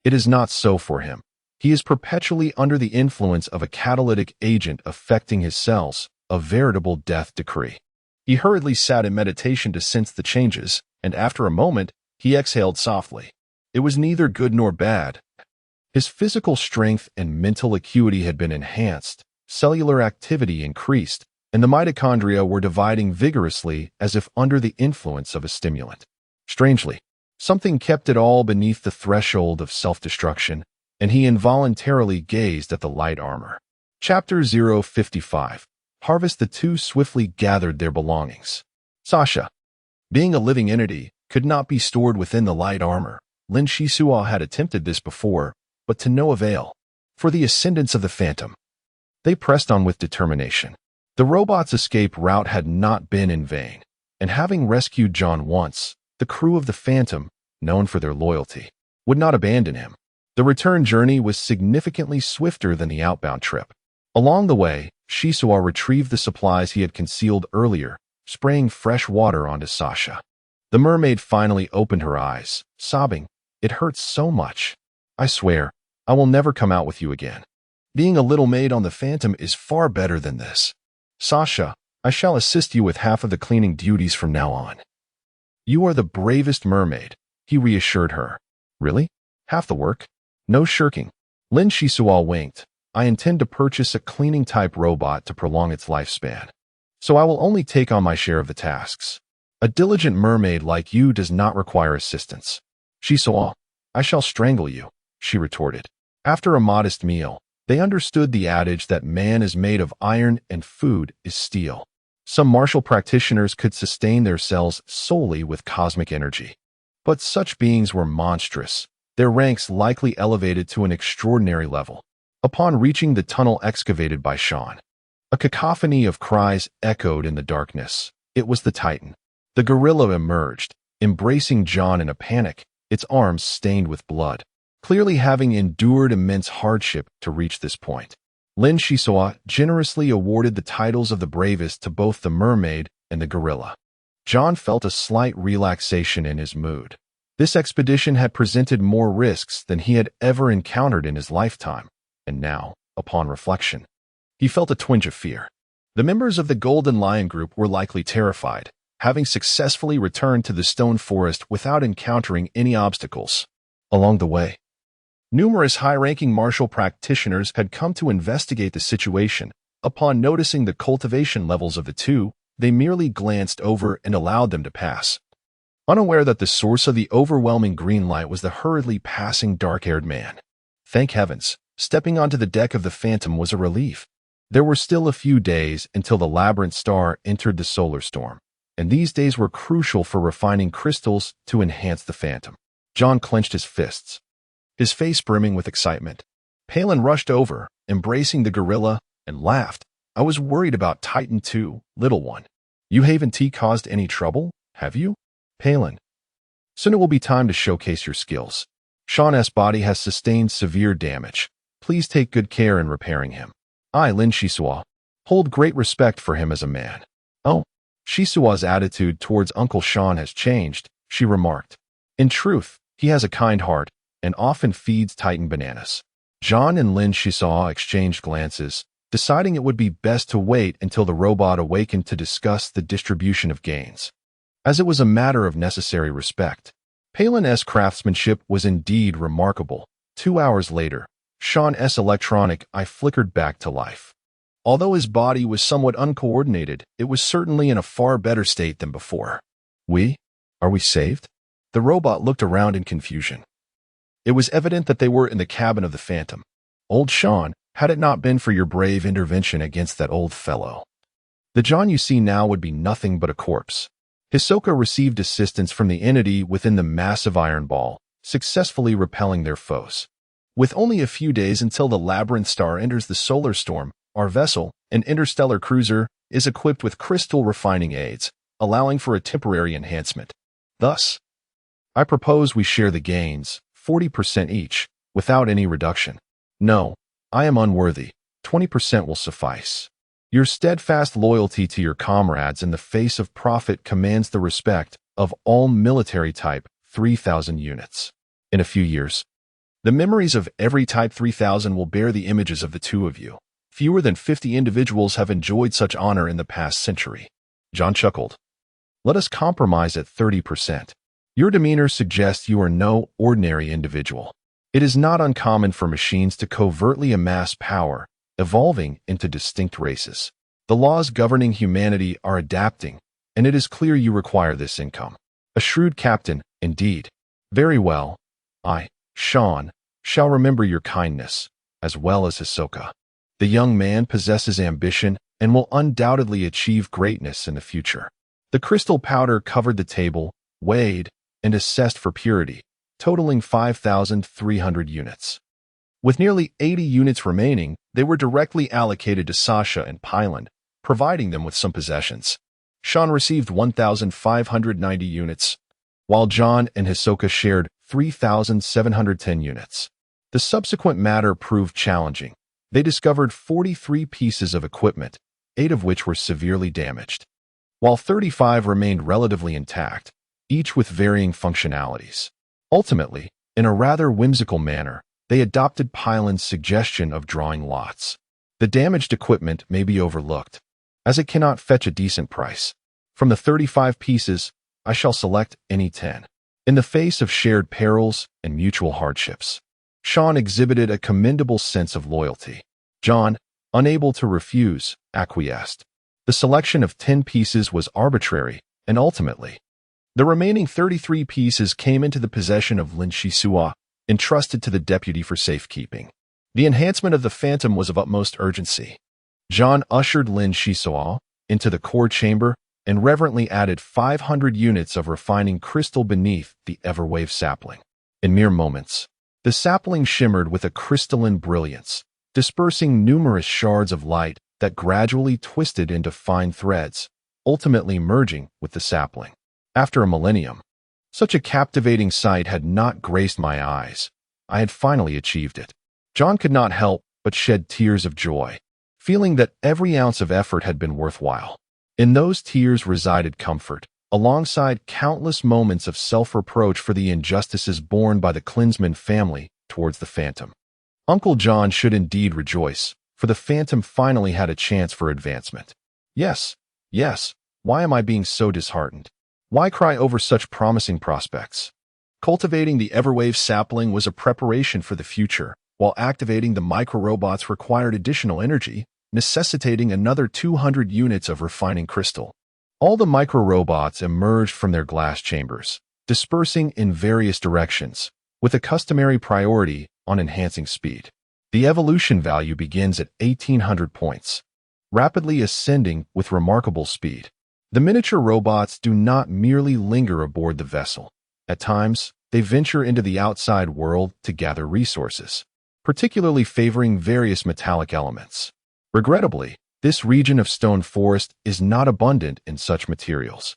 Speaker 1: it is not so for him. He is perpetually under the influence of a catalytic agent affecting his cells, a veritable death decree." He hurriedly sat in meditation to sense the changes, and after a moment, he exhaled softly. It was neither good nor bad. His physical strength and mental acuity had been enhanced, cellular activity increased, and the mitochondria were dividing vigorously as if under the influence of a stimulant. Strangely, something kept it all beneath the threshold of self-destruction, and he involuntarily gazed at the light armor. Chapter 055. Harvest. The two swiftly gathered their belongings. Sasha, being a living entity, could not be stored within the light armor. Lin Shisua had attempted this before, but to no avail. For the ascendants of the Phantom, they pressed on with determination. The robot's escape route had not been in vain, and having rescued John once, the crew of the Phantom, known for their loyalty, would not abandon him. The return journey was significantly swifter than the outbound trip. Along the way, Shisua retrieved the supplies he had concealed earlier, spraying fresh water onto Sasha. The mermaid finally opened her eyes, sobbing, "It hurts so much. I swear, I will never come out with you again. Being a little maid on the Phantom is far better than this. Sasha, I shall assist you with half of the cleaning duties from now on." "You are the bravest mermaid," he reassured her. "Really? Half the work? No shirking." Lin Shisua winked. "I intend to purchase a cleaning-type robot to prolong its lifespan, so I will only take on my share of the tasks. A diligent mermaid like you does not require assistance." "Shisua, I shall strangle you," she retorted. After a modest meal, they understood the adage that man is made of iron and food is steel. Some martial practitioners could sustain their cells solely with cosmic energy. But such beings were monstrous, their ranks likely elevated to an extraordinary level. Upon reaching the tunnel excavated by Sean, a cacophony of cries echoed in the darkness. It was the Titan. The gorilla emerged, embracing John in a panic, its arms stained with blood, clearly having endured immense hardship to reach this point. Lin Shisua generously awarded the titles of the bravest to both the mermaid and the gorilla. John felt a slight relaxation in his mood. This expedition had presented more risks than he had ever encountered in his lifetime, and now, upon reflection, he felt a twinge of fear. The members of the Golden Lion group were likely terrified, having successfully returned to the stone forest without encountering any obstacles. Along the way, numerous high-ranking martial practitioners had come to investigate the situation. Upon noticing the cultivation levels of the two, they merely glanced over and allowed them to pass, unaware that the source of the overwhelming green light was the hurriedly passing dark-haired man. Thank heavens, stepping onto the deck of the Phantom was a relief. There were still a few days until the Labyrinth star entered the solar storm, and these days were crucial for refining crystals to enhance the Phantom. John clenched his fists, his face brimming with excitement. Palin rushed over, embracing the gorilla, and laughed. "I was worried about Titan too, little one. You haven't caused any trouble, have you?" "Palin, soon it will be time to showcase your skills. Sean's body has sustained severe damage. Please take good care in repairing him. I, Lin Shisua, hold great respect for him as a man." "Oh." Shisua's attitude towards Uncle Sean has changed, she remarked. "In truth, he has a kind heart and often feeds Titan bananas." John and Lin Shisua exchanged glances, deciding it would be best to wait until the robot awakened to discuss the distribution of gains, as it was a matter of necessary respect. Palin's craftsmanship was indeed remarkable. 2 hours later, Sean's electronic eye flickered back to life. Although his body was somewhat uncoordinated, it was certainly in a far better state than before. Are we saved?" The robot looked around in confusion. It was evident that they were in the cabin of the Phantom. "Old Sean, had it not been for your brave intervention against that old fellow, the John you see now would be nothing but a corpse." Hisoka received assistance from the entity within the massive iron ball, successfully repelling their foes. With only a few days until the Labyrinth star enters the solar storm, our vessel, an interstellar cruiser, is equipped with crystal refining aids, allowing for a temporary enhancement. Thus, I propose we share the gains, 40% each, without any reduction. No, I am unworthy. 20% will suffice. Your steadfast loyalty to your comrades in the face of profit commands the respect of all military type 3,000 units. In a few years, the memories of every type 3,000 will bear the images of the two of you. Fewer than 50 individuals have enjoyed such honor in the past century. John chuckled. Let us compromise at 30%. Your demeanor suggests you are no ordinary individual. It is not uncommon for machines to covertly amass power, evolving into distinct races. The laws governing humanity are adapting, and it is clear you require this income. A shrewd captain, indeed. Very well. I, Sean, shall remember your kindness, as well as Hisoka. The young man possesses ambition and will undoubtedly achieve greatness in the future. The crystal powder covered the table, weighed, and assessed for purity, totaling 5,300 units. With nearly 80 units remaining, they were directly allocated to Sasha and Pyland, providing them with some possessions. Sean received 1,590 units, while John and Hisoka shared 3,710 units. The subsequent matter proved challenging. They discovered 43 pieces of equipment, 8 of which were severely damaged, while 35 remained relatively intact, each with varying functionalities. Ultimately, in a rather whimsical manner, they adopted Pyland's suggestion of drawing lots. The damaged equipment may be overlooked, as it cannot fetch a decent price. From the 35 pieces, I shall select any 10. In the face of shared perils and mutual hardships, Sean exhibited a commendable sense of loyalty. John, unable to refuse, acquiesced. The selection of 10 pieces was arbitrary, and ultimately, the remaining 33 pieces came into the possession of Lin Shisua, entrusted to the deputy for safekeeping. The enhancement of the Phantom was of utmost urgency. John ushered Lin Shisua into the core chamber and reverently added 500 units of refining crystal beneath the Everwave sapling. In mere moments, the sapling shimmered with a crystalline brilliance, dispersing numerous shards of light that gradually twisted into fine threads, ultimately merging with the sapling. After a millennium, such a captivating sight had not graced my eyes. I had finally achieved it. John could not help but shed tears of joy, feeling that every ounce of effort had been worthwhile. In those tears resided comfort, alongside countless moments of self-reproach for the injustices borne by the Klinsmann family towards the Phantom. Uncle John should indeed rejoice, for the Phantom finally had a chance for advancement. Yes, why am I being so disheartened? Why cry over such promising prospects? Cultivating the Everwave sapling was a preparation for the future, while activating the micro-robots required additional energy, necessitating another 200 units of refining crystal. All the micro-robots emerged from their glass chambers, dispersing in various directions, with a customary priority on enhancing speed. The evolution value begins at 1,800 points, rapidly ascending with remarkable speed. The miniature robots do not merely linger aboard the vessel. At times, they venture into the outside world to gather resources, particularly favoring various metallic elements. Regrettably, this region of stone forest is not abundant in such materials,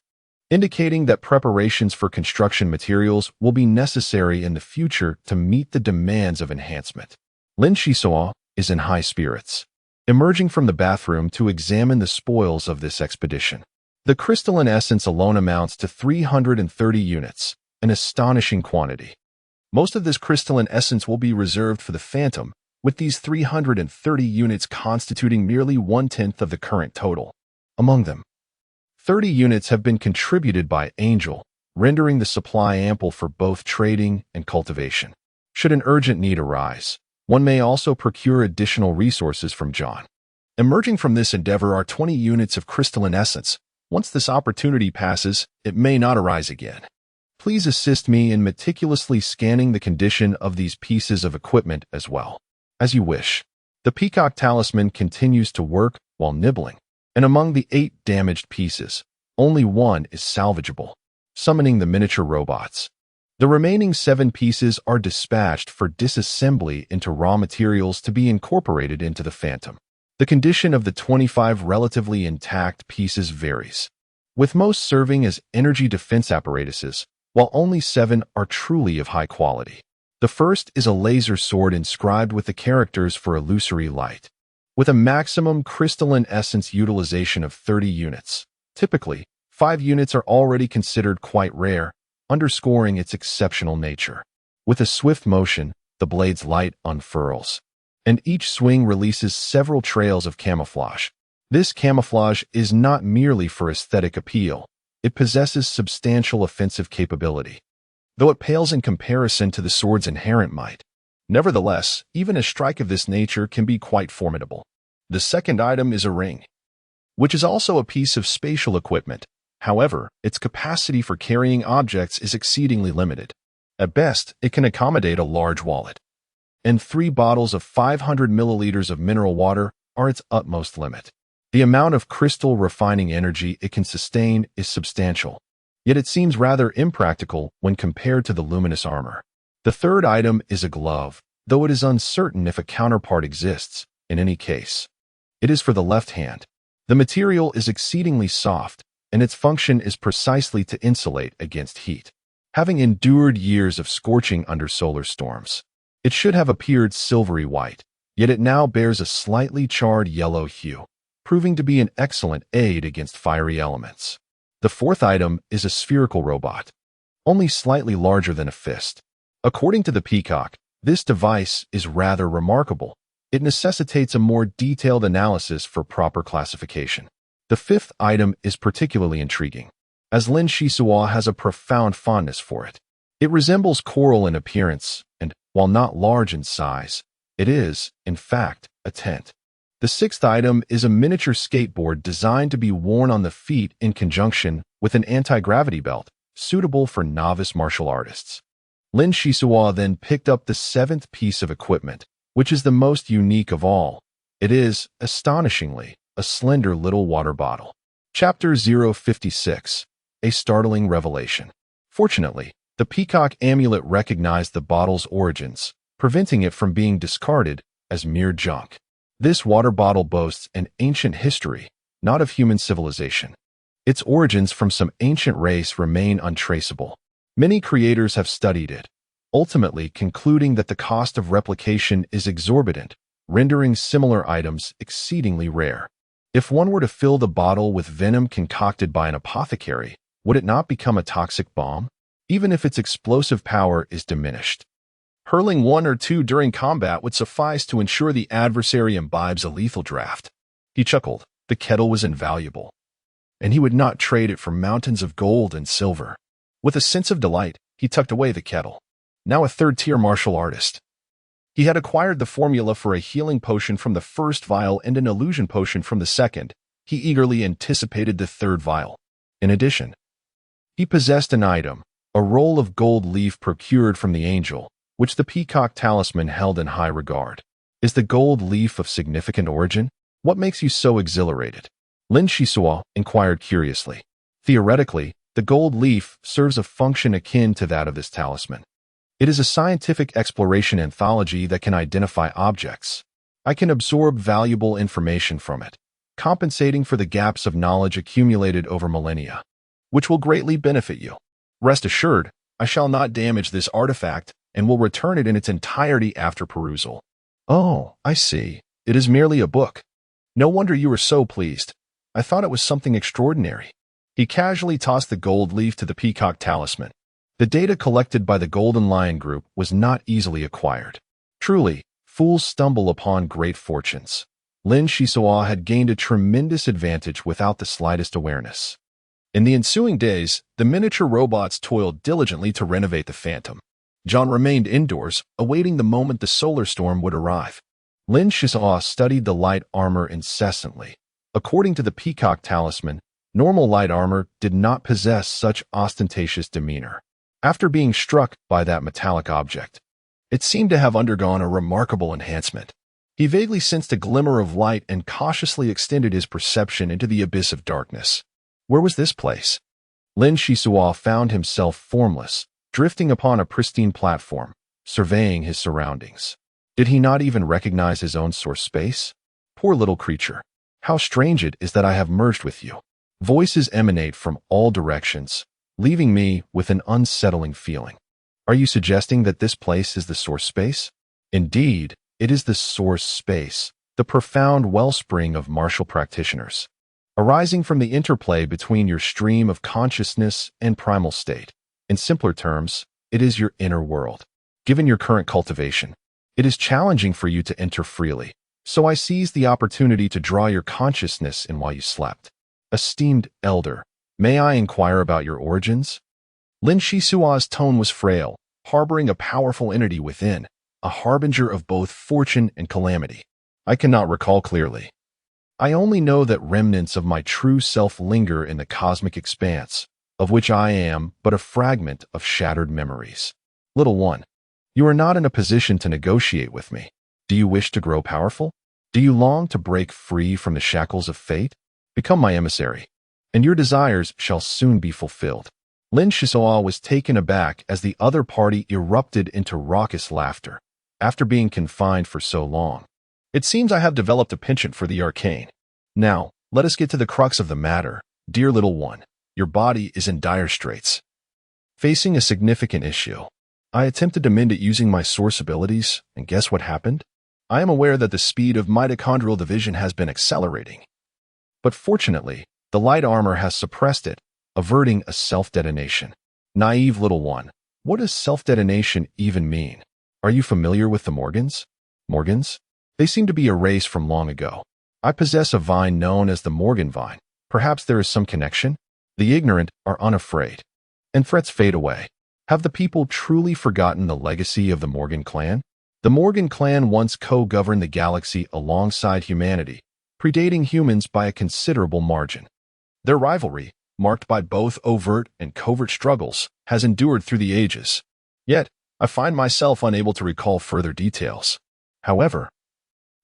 Speaker 1: indicating that preparations for construction materials will be necessary in the future to meet the demands of enhancement. Lin Shisua is in high spirits, emerging from the bathroom to examine the spoils of this expedition. The crystalline essence alone amounts to 330 units, an astonishing quantity. Most of this crystalline essence will be reserved for the Phantom, with these 330 units constituting merely 1/10 of the current total. Among them, 30 units have been contributed by Angel, rendering the supply ample for both trading and cultivation. Should an urgent need arise, one may also procure additional resources from John. Emerging from this endeavor are 20 units of crystalline essence. Once this opportunity passes, it may not arise again. Please assist me in meticulously scanning the condition of these pieces of equipment as well. As you wish. The Peacock Talisman continues to work while nibbling, and among the 8 damaged pieces, only 1 is salvageable, summoning the miniature robots. The remaining 7 pieces are dispatched for disassembly into raw materials to be incorporated into the Phantom. The condition of the 25 relatively intact pieces varies, with most serving as energy defense apparatuses, while only 7 are truly of high quality. The first is a laser sword inscribed with the characters for illusory light, with a maximum crystalline essence utilization of 30 units. Typically, 5 units are already considered quite rare, underscoring its exceptional nature. With a swift motion, the blade's light unfurls, and each swing releases several trails of camouflage. This camouflage is not merely for aesthetic appeal, it possesses substantial offensive capability, though it pales in comparison to the sword's inherent might. Nevertheless, even a strike of this nature can be quite formidable. The second item is a ring, which is also a piece of spatial equipment. However, its capacity for carrying objects is exceedingly limited. At best, it can accommodate a large wallet. and 3 bottles of 500 milliliters of mineral water are its utmost limit. The amount of crystal refining energy it can sustain is substantial, yet it seems rather impractical when compared to the luminous armor. The third item is a glove, though it is uncertain if a counterpart exists. In any case, it is for the left hand. The material is exceedingly soft, and its function is precisely to insulate against heat. Having endured years of scorching under solar storms, it should have appeared silvery white, yet it now bears a slightly charred yellow hue, proving to be an excellent aid against fiery elements. The fourth item is a spherical robot, only slightly larger than a fist. According to the Peacock, this device is rather remarkable. It necessitates a more detailed analysis for proper classification. The fifth item is particularly intriguing, as Lin Shisua has a profound fondness for it. It resembles coral in appearance, and, while not large in size, it is, in fact, a tent. The sixth item is a miniature skateboard designed to be worn on the feet in conjunction with an anti-gravity belt, suitable for novice martial artists. Lin Shisua then picked up the seventh piece of equipment, which is the most unique of all. It is, astonishingly, a slender little water bottle. Chapter 056. A startling revelation. Fortunately, the Peacock amulet recognized the bottle's origins, preventing it from being discarded as mere junk. This water bottle boasts an ancient history, not of human civilization. Its origins from some ancient race remain untraceable. Many creators have studied it, ultimately concluding that the cost of replication is exorbitant, rendering similar items exceedingly rare. If one were to fill the bottle with venom concocted by an apothecary, would it not become a toxic bomb, even if its explosive power is diminished? Hurling 1 or 2 during combat would suffice to ensure the adversary imbibes a lethal draft. He chuckled. The kettle was invaluable, and he would not trade it for mountains of gold and silver. With a sense of delight, he tucked away the kettle. Now a third-tier martial artist, he had acquired the formula for a healing potion from the first vial and an illusion potion from the second. He eagerly anticipated the third vial. In addition, he possessed an item, a roll of gold leaf procured from the angel, which the Peacock talisman held in high regard. Is the gold leaf of significant origin? What makes you so exhilarated? Lin Shisua inquired curiously. Theoretically, the gold leaf serves a function akin to that of this talisman. It is a scientific exploration anthology that can identify objects. I can absorb valuable information from it, compensating for the gaps of knowledge accumulated over millennia, which will greatly benefit you. Rest assured, I shall not damage this artifact and will return it in its entirety after perusal. Oh, I see. It is merely a book. No wonder you were so pleased. I thought it was something extraordinary. He casually tossed the gold leaf to the Peacock talisman. The data collected by the Golden Lion Group was not easily acquired. Truly, fools stumble upon great fortunes. Lin Shisua had gained a tremendous advantage without the slightest awareness. In the ensuing days, the miniature robots toiled diligently to renovate the Phantom. John remained indoors, awaiting the moment the solar storm would arrive. Lin Shisua studied the light armor incessantly. According to the Peacock talisman, normal light armor did not possess such ostentatious demeanor. After being struck by that metallic object, it seemed to have undergone a remarkable enhancement. He vaguely sensed a glimmer of light and cautiously extended his perception into the abyss of darkness. Where was this place? Lin Shisua found himself formless, drifting upon a pristine platform, surveying his surroundings. Did he not even recognize his own source space? Poor little creature. How strange it is that I have merged with you. Voices emanate from all directions, leaving me with an unsettling feeling. Are you suggesting that this place is the source space? Indeed, it is the source space, the profound wellspring of martial practitioners, arising from the interplay between your stream of consciousness and primal state. In simpler terms, it is your inner world. Given your current cultivation, it is challenging for you to enter freely, so I seized the opportunity to draw your consciousness in while you slept. Esteemed elder, may I inquire about your origins? Lin Shisua's tone was frail, harboring a powerful entity within, a harbinger of both fortune and calamity. I cannot recall clearly. I only know that remnants of my true self linger in the cosmic expanse, of which I am but a fragment of shattered memories. Little one, You are not in a position to negotiate with me. Do you wish to grow powerful? Do you long to break free from the shackles of fate? Become my emissary, and your desires shall soon be fulfilled. Lin Shisoa was taken aback as the other party erupted into raucous laughter. After being confined for so long, it seems I have developed a penchant for the arcane. Now, let us get to the crux of the matter. Dear little one, your body is in dire straits, facing a significant issue. I attempted to mend it using my source abilities, and guess what happened? I am aware that the speed of mitochondrial division has been accelerating. But fortunately, the light armor has suppressed it, averting a self-detonation. Naive little one, what does self-detonation even mean? Are you familiar with the Morgans? Morgans? They seem to be a race from long ago. I possess a vine known as the Morgan vine. Perhaps there is some connection? The ignorant are unafraid, and threats fade away. Have the people truly forgotten the legacy of the Morgan clan? The Morgan clan once co-governed the galaxy alongside humanity, predating humans by a considerable margin. Their rivalry, marked by both overt and covert struggles, has endured through the ages. Yet, I find myself unable to recall further details. However,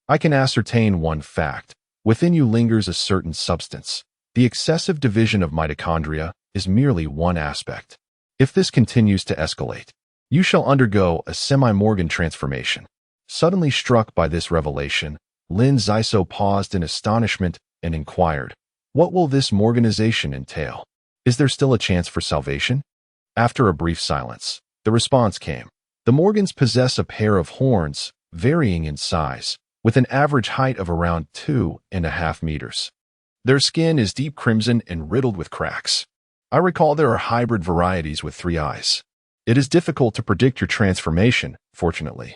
Speaker 1: I can ascertain one fact. Within you lingers a certain substance. The excessive division of mitochondria is merely one aspect. If this continues to escalate, you shall undergo a semi-Morgan transformation. Suddenly struck by this revelation, Lin Xiso paused in astonishment and inquired, what will this Morganization entail? Is there still a chance for salvation? After a brief silence, the response came. The Morgans possess a pair of horns, varying in size, with an average height of around 2.5 meters. Their skin is deep crimson and riddled with cracks. I recall there are hybrid varieties with 3 eyes. It is difficult to predict your transformation, fortunately.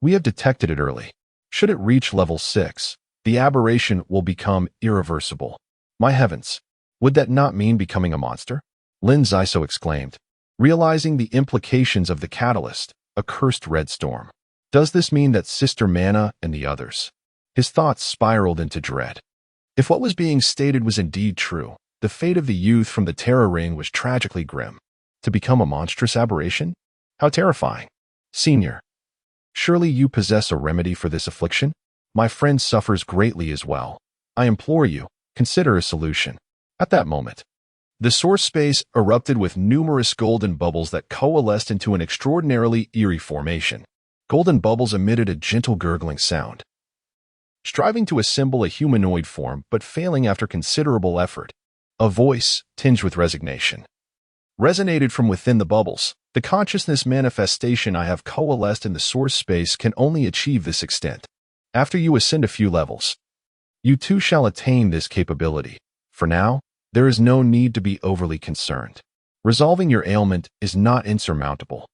Speaker 1: We have detected it early. Should it reach level 6, the aberration will become irreversible. My heavens, would that not mean becoming a monster? Lin Xiso exclaimed, realizing the implications of the catalyst, a cursed red storm. Does this mean that Sister Mana and the others? His thoughts spiraled into dread. If what was being stated was indeed true, the fate of the youth from the Terror Ring was tragically grim. To become a monstrous aberration? How terrifying. Senior, surely you possess a remedy for this affliction? My friend suffers greatly as well. I implore you, consider a solution. At that moment, the source space erupted with numerous golden bubbles that coalesced into an extraordinarily eerie formation. Golden bubbles emitted a gentle gurgling sound, striving to assemble a humanoid form but failing after considerable effort. A voice, tinged with resignation, resonated from within the bubbles. The consciousness manifestation I have coalesced in the source space can only achieve this extent. After you ascend a few levels, you too shall attain this capability. For now, there is no need to be overly concerned. Resolving your ailment is not insurmountable,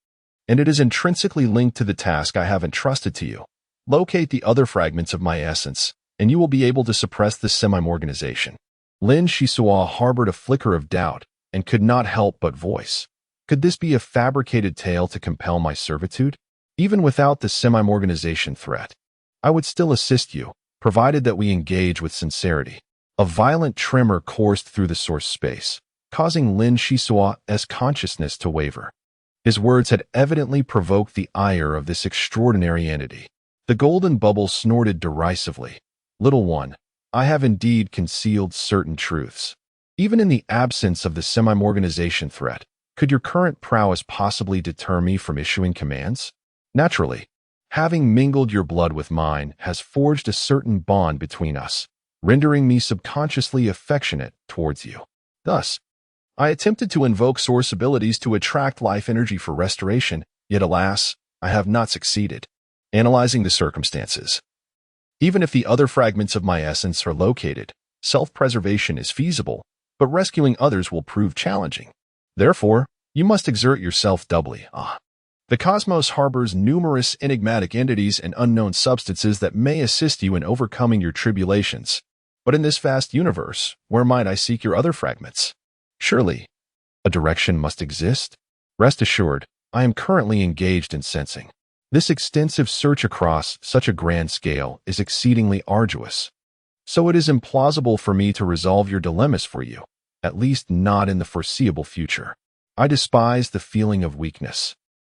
Speaker 1: and it is intrinsically linked to the task I have entrusted to you. Locate the other fragments of my essence, and you will be able to suppress this semi-Morganization. Lin Shisoa harbored a flicker of doubt and could not help but voice. Could this be a fabricated tale to compel my servitude? Even without the semi-Morganization threat, I would still assist you, provided that we engage with sincerity. A violent tremor coursed through the source space, causing Lin Shisoa's consciousness to waver. His words had evidently provoked the ire of this extraordinary entity. The golden bubble snorted derisively. Little one, I have indeed concealed certain truths. Even in the absence of the semi-Morganization threat, could your current prowess possibly deter me from issuing commands? Naturally, having mingled your blood with mine has forged a certain bond between us, rendering me subconsciously affectionate towards you. Thus, I attempted to invoke source abilities to attract life energy for restoration, yet alas, I have not succeeded. Analyzing the circumstances, even if the other fragments of my essence are located, self-preservation is feasible, but rescuing others will prove challenging. Therefore, you must exert yourself doubly. The cosmos harbors numerous enigmatic entities and unknown substances that may assist you in overcoming your tribulations. But in this vast universe, where might I seek your other fragments? Surely, a direction must exist. Rest assured, I am currently engaged in sensing. This extensive search across such a grand scale is exceedingly arduous. So it is implausible for me to resolve your dilemmas for you, at least not in the foreseeable future. I despise the feeling of weakness.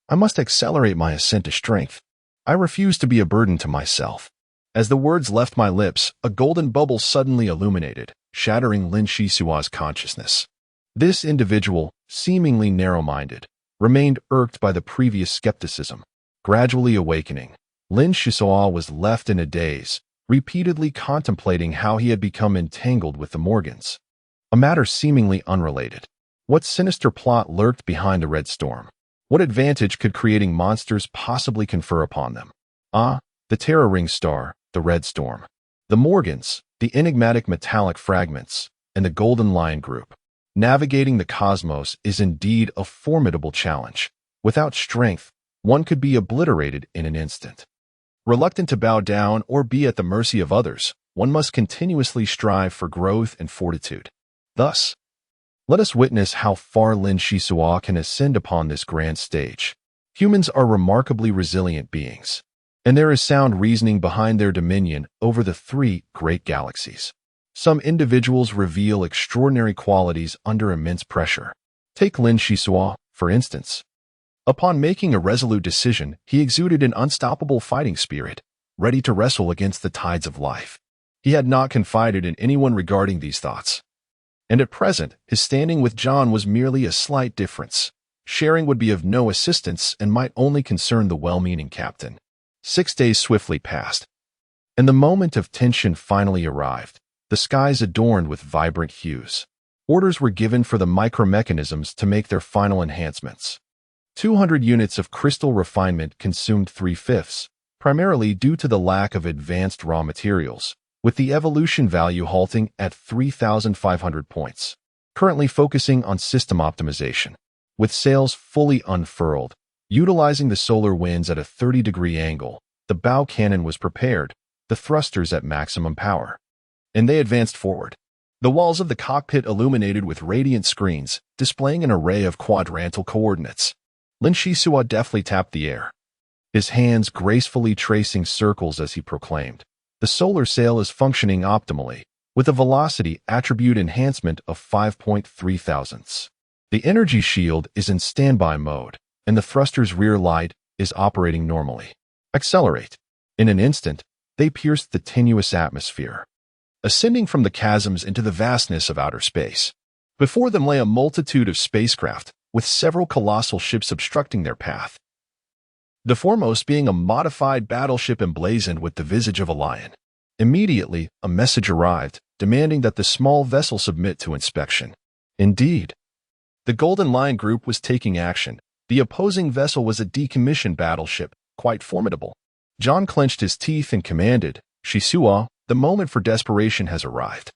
Speaker 1: I must accelerate my ascent to strength. I refuse to be a burden to myself. As the words left my lips, a golden bubble suddenly illuminated, shattering Lin Shisua's consciousness. This individual, seemingly narrow-minded, remained irked by the previous skepticism. Gradually awakening, Lin Shisua was left in a daze, repeatedly contemplating how he had become entangled with the Morgans. A matter seemingly unrelated. What sinister plot lurked behind the red storm? What advantage could creating monsters possibly confer upon them? Ah, the Terra Ring star, the red storm. The Morgans, the enigmatic metallic fragments, and the Golden Lion group. Navigating the cosmos is indeed a formidable challenge. Without strength, one could be obliterated in an instant. Reluctant to bow down or be at the mercy of others, one must continuously strive for growth and fortitude. Thus, let us witness how far Lin Shisua can ascend upon this grand stage. Humans are remarkably resilient beings, and there is sound reasoning behind their dominion over the three great galaxies. Some individuals reveal extraordinary qualities under immense pressure. Take Lin Shisua, for instance. Upon making a resolute decision, he exuded an unstoppable fighting spirit, ready to wrestle against the tides of life. He had not confided in anyone regarding these thoughts. And at present, his standing with John was merely a slight difference. Sharing would be of no assistance and might only concern the well-meaning captain. 6 days swiftly passed, and the moment of tension finally arrived. The skies adorned with vibrant hues. Orders were given for the micromechanisms to make their final enhancements. 200 units of crystal refinement consumed 3/5, primarily due to the lack of advanced raw materials, with the evolution value halting at 3,500 points. Currently focusing on system optimization. With sails fully unfurled, utilizing the solar winds at a 30-degree angle, the bow cannon was prepared, the thrusters at maximum power. And they advanced forward. The walls of the cockpit illuminated with radiant screens, displaying an array of quadrantal coordinates. Lin Shisua deftly tapped the air, his hands gracefully tracing circles as he proclaimed, "The solar sail is functioning optimally, with a velocity attribute enhancement of 5.3 thousandths. The energy shield is in standby mode, and the thruster's rear light is operating normally. Accelerate." In an instant, they pierced the tenuous atmosphere, ascending from the chasms into the vastness of outer space. Before them lay a multitude of spacecraft, with several colossal ships obstructing their path. The foremost being a modified battleship emblazoned with the visage of a lion. Immediately, a message arrived, demanding that the small vessel submit to inspection. Indeed, the Golden Lion group was taking action. The opposing vessel was a decommissioned battleship, quite formidable. John clenched his teeth and commanded, "Shisua, the moment for desperation has arrived.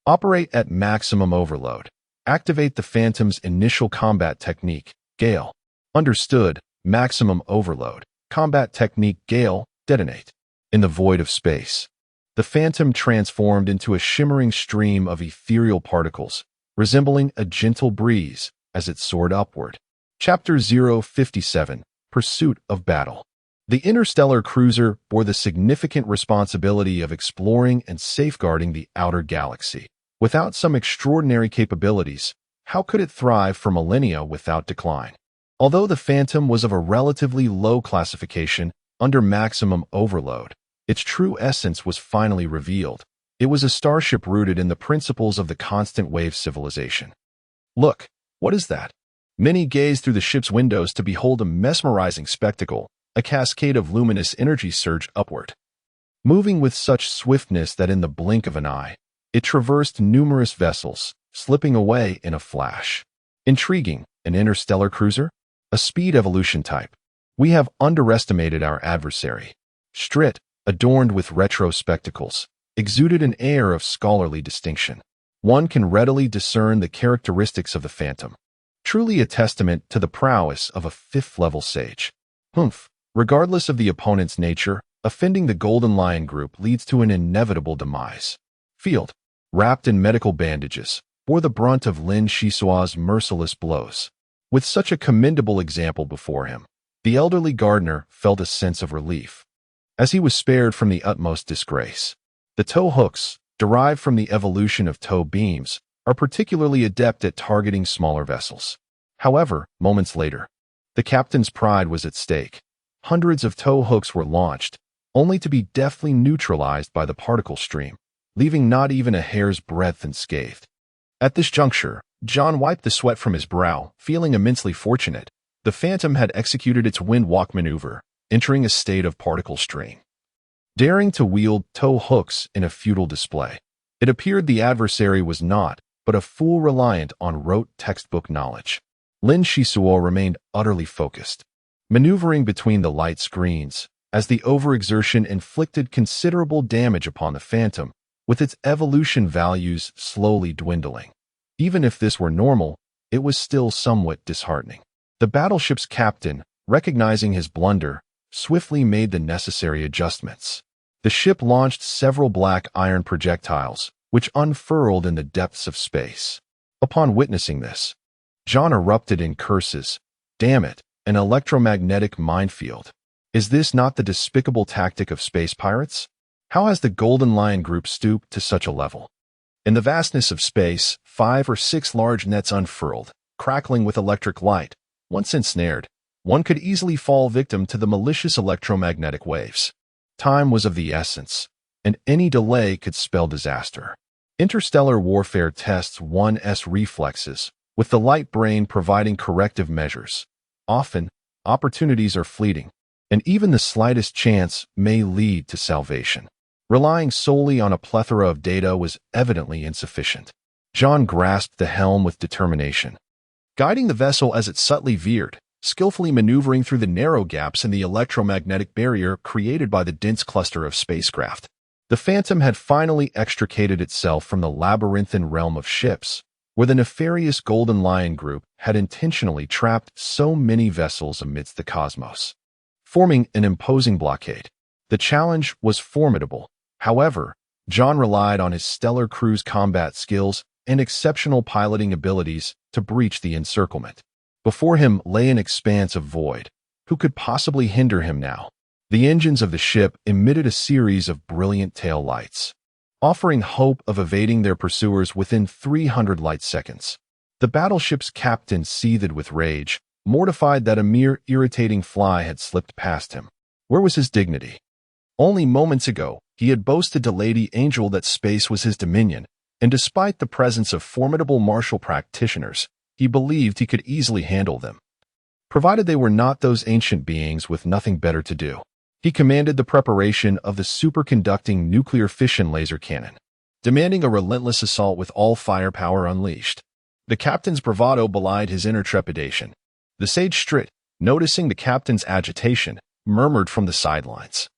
Speaker 1: Operate at maximum overload. Activate the Phantom's initial combat technique, Gale." Understood. Maximum overload. Combat technique Gale, detonate. In the void of space, the Phantom transformed into a shimmering stream of ethereal particles, resembling a gentle breeze as it soared upward. Chapter 057, Pursuit of Battle. The interstellar cruiser bore the significant responsibility of exploring and safeguarding the outer galaxy. Without some extraordinary capabilities, how could it thrive for millennia without decline? Although the Phantom was of a relatively low classification under maximum overload, its true essence was finally revealed. It was a starship rooted in the principles of the constant wave civilization. Look, what is that? Many gazed through the ship's windows to behold a mesmerizing spectacle, a cascade of luminous energy surged upward. Moving with such swiftness that in the blink of an eye, it traversed numerous vessels, slipping away in a flash. Intriguing, an interstellar cruiser? A speed evolution type. We have underestimated our adversary. Strit, adorned with retro spectacles, exuded an air of scholarly distinction. One can readily discern the characteristics of the Phantom. Truly a testament to the prowess of a fifth-level sage. Humph. Regardless of the opponent's nature, offending the Golden Lion group leads to an inevitable demise. Field, wrapped in medical bandages, bore the brunt of Lin Shisua's merciless blows. With such a commendable example before him, the elderly gardener felt a sense of relief, as he was spared from the utmost disgrace. The tow hooks, derived from the evolution of tow beams, are particularly adept at targeting smaller vessels. However, moments later, The captain's pride was at stake. Hundreds of tow hooks were launched, only to be deftly neutralized by the particle stream, leaving not even a hair's breadth unscathed. At this juncture, John wiped the sweat from his brow, feeling immensely fortunate. The Phantom had executed its wind-walk maneuver, entering a state of particle strain. Daring to wield tow hooks in a futile display, it appeared the adversary was not, but a fool reliant on rote textbook knowledge. Lin Shisuo remained utterly focused, maneuvering between the light screens, as the overexertion inflicted considerable damage upon the Phantom, with its evolution values slowly dwindling. Even if this were normal, it was still somewhat disheartening. The battleship's captain, recognizing his blunder, swiftly made the necessary adjustments. The ship launched several black iron projectiles, which unfurled in the depths of space. Upon witnessing this, John erupted in curses. Damn it, an electromagnetic minefield. Is this not the despicable tactic of space pirates? How has the Golden Lion Group stooped to such a level? In the vastness of space, 5 or 6 large nets unfurled, crackling with electric light. Once ensnared, one could easily fall victim to the malicious electromagnetic waves. Time was of the essence, and any delay could spell disaster. Interstellar warfare tests one's reflexes, with the light brain providing corrective measures. Often, opportunities are fleeting, and even the slightest chance may lead to salvation. Relying solely on a plethora of data was evidently insufficient. John grasped the helm with determination, guiding the vessel as it subtly veered, skillfully maneuvering through the narrow gaps in the electromagnetic barrier created by the dense cluster of spacecraft. The Phantom had finally extricated itself from the labyrinthine realm of ships, where the nefarious Golden Lion Group had intentionally trapped so many vessels amidst the cosmos, forming an imposing blockade. The challenge was formidable. However, John relied on his stellar cruise combat skills and exceptional piloting abilities to breach the encirclement. Before him lay an expanse of void. Who could possibly hinder him now? The engines of the ship emitted a series of brilliant tail lights, offering hope of evading their pursuers within 300 light seconds. The battleship's captain seethed with rage, mortified that a mere irritating fly had slipped past him. Where was his dignity? Only moments ago, he had boasted to Lady Angel that space was his dominion, and despite the presence of formidable martial practitioners, he believed he could easily handle them, provided they were not those ancient beings with nothing better to do. He commanded the preparation of the superconducting nuclear fission laser cannon, demanding a relentless assault with all firepower unleashed. The captain's bravado belied his inner trepidation. The sage Strit, noticing the captain's agitation, murmured from the sidelines,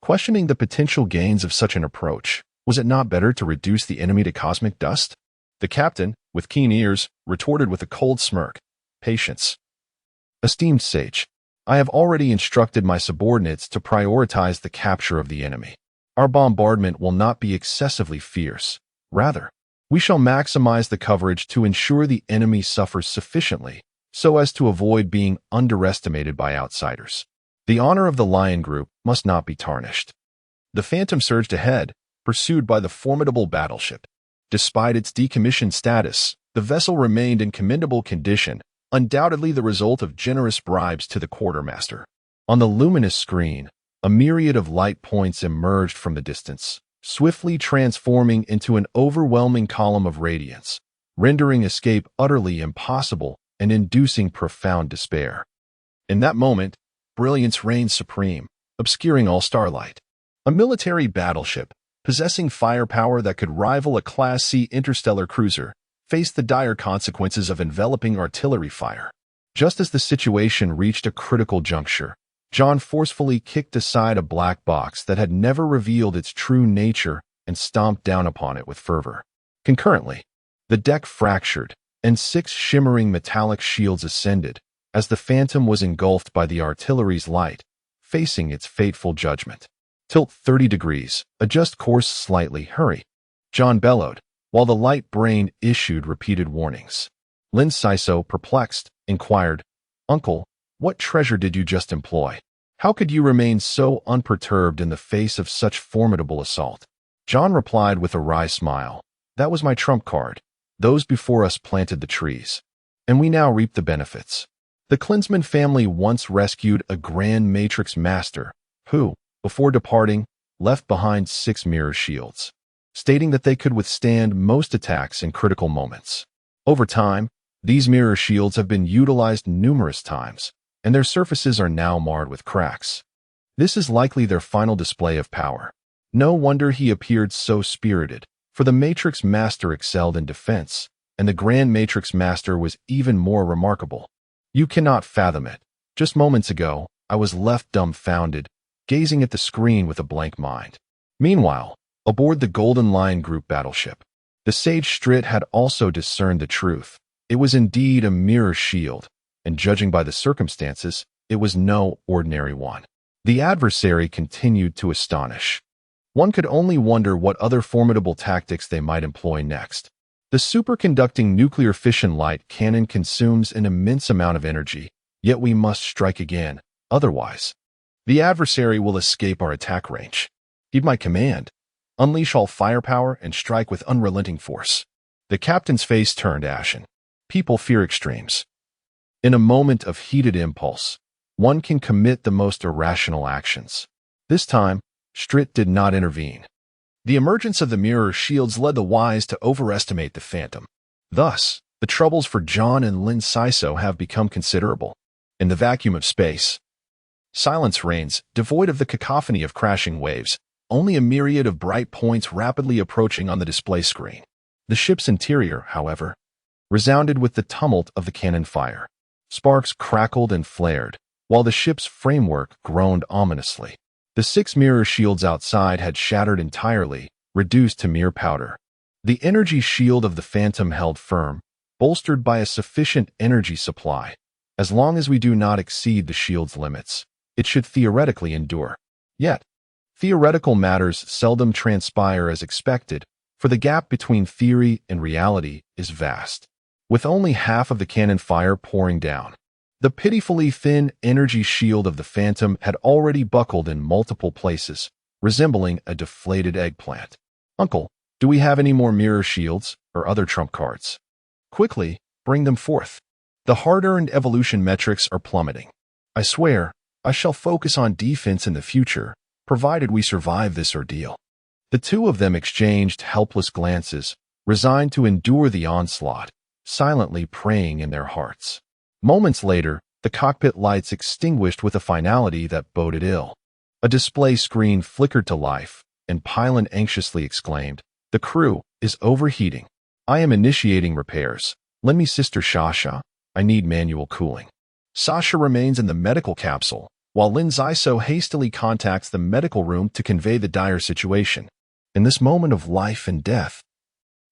Speaker 1: questioning the potential gains of such an approach. Was it not better to reduce the enemy to cosmic dust? The captain, with keen ears, retorted with a cold smirk. Patience. Esteemed sage, I have already instructed my subordinates to prioritize the capture of the enemy. Our bombardment will not be excessively fierce. Rather, we shall maximize the coverage to ensure the enemy suffers sufficiently so as to avoid being underestimated by outsiders. The honor of the Lion Group must not be tarnished. The Phantom surged ahead, pursued by the formidable battleship. Despite its decommissioned status, the vessel remained in commendable condition, undoubtedly the result of generous bribes to the quartermaster. On the luminous screen, a myriad of light points emerged from the distance, swiftly transforming into an overwhelming column of radiance, rendering escape utterly impossible and inducing profound despair. In that moment, brilliance reigned supreme, obscuring all starlight. A military battleship, possessing firepower that could rival a Class C interstellar cruiser, faced the dire consequences of enveloping artillery fire. Just as the situation reached a critical juncture, John forcefully kicked aside a black box that had never revealed its true nature and stomped down upon it with fervor. Concurrently, the deck fractured, and 6 shimmering metallic shields ascended as the Phantom was engulfed by the artillery's light, facing its fateful judgment. Tilt 30 degrees, adjust course slightly, hurry, John bellowed, while the light brain issued repeated warnings. Lin Siso, perplexed, inquired, Uncle, what treasure did you just employ? How could you remain so unperturbed in the face of such formidable assault? John replied with a wry smile, That was my trump card. Those before us planted the trees, and we now reap the benefits. The Klinsman family once rescued a Grand Matrix Master who, before departing, left behind 6 mirror shields, stating that they could withstand most attacks in critical moments. Over time, these mirror shields have been utilized numerous times, and their surfaces are now marred with cracks. This is likely their final display of power. No wonder he appeared so spirited, for the Matrix Master excelled in defense, and the Grand Matrix Master was even more remarkable. You cannot fathom it. Just moments ago, I was left dumbfounded, gazing at the screen with a blank mind. Meanwhile, aboard the Golden Lion Group battleship, the Sage Strit had also discerned the truth. It was indeed a mirror shield, and judging by the circumstances, it was no ordinary one. The adversary continued to astonish. One could only wonder what other formidable tactics they might employ next. The superconducting nuclear fission light cannon consumes an immense amount of energy, yet we must strike again, otherwise the adversary will escape our attack range. Heed my command. Unleash all firepower and strike with unrelenting force. The captain's face turned ashen. People fear extremes. In a moment of heated impulse, one can commit the most irrational actions. This time, Strit did not intervene. The emergence of the mirror shields led the wise to overestimate the Phantom. Thus, the troubles for John and Lin Saiso have become considerable. In the vacuum of space, silence reigns, devoid of the cacophony of crashing waves, only a myriad of bright points rapidly approaching on the display screen. The ship's interior, however, resounded with the tumult of the cannon fire. Sparks crackled and flared, while the ship's framework groaned ominously. The 6 mirror shields outside had shattered entirely, reduced to mere powder. The energy shield of the Phantom held firm, bolstered by a sufficient energy supply. As long as we do not exceed the shield's limits, it should theoretically endure. Yet, theoretical matters seldom transpire as expected, for the gap between theory and reality is vast. With only half of the cannon fire pouring down, the pitifully thin energy shield of the Phantom had already buckled in multiple places, resembling a deflated eggplant. Uncle, do we have any more mirror shields or other trump cards? Quickly, bring them forth. The hard-earned evolution metrics are plummeting. I swear, I shall focus on defense in the future, provided we survive this ordeal. The two of them exchanged helpless glances, resigned to endure the onslaught, silently praying in their hearts. Moments later, the cockpit lights extinguished with a finality that boded ill. A display screen flickered to life, and Pylon anxiously exclaimed, "The crew is overheating. I am initiating repairs. Lend me Sister Sasha. I need manual cooling." Sasha remains in the medical capsule, while Lin Zaiso hastily contacts the medical room to convey the dire situation. In this moment of life and death,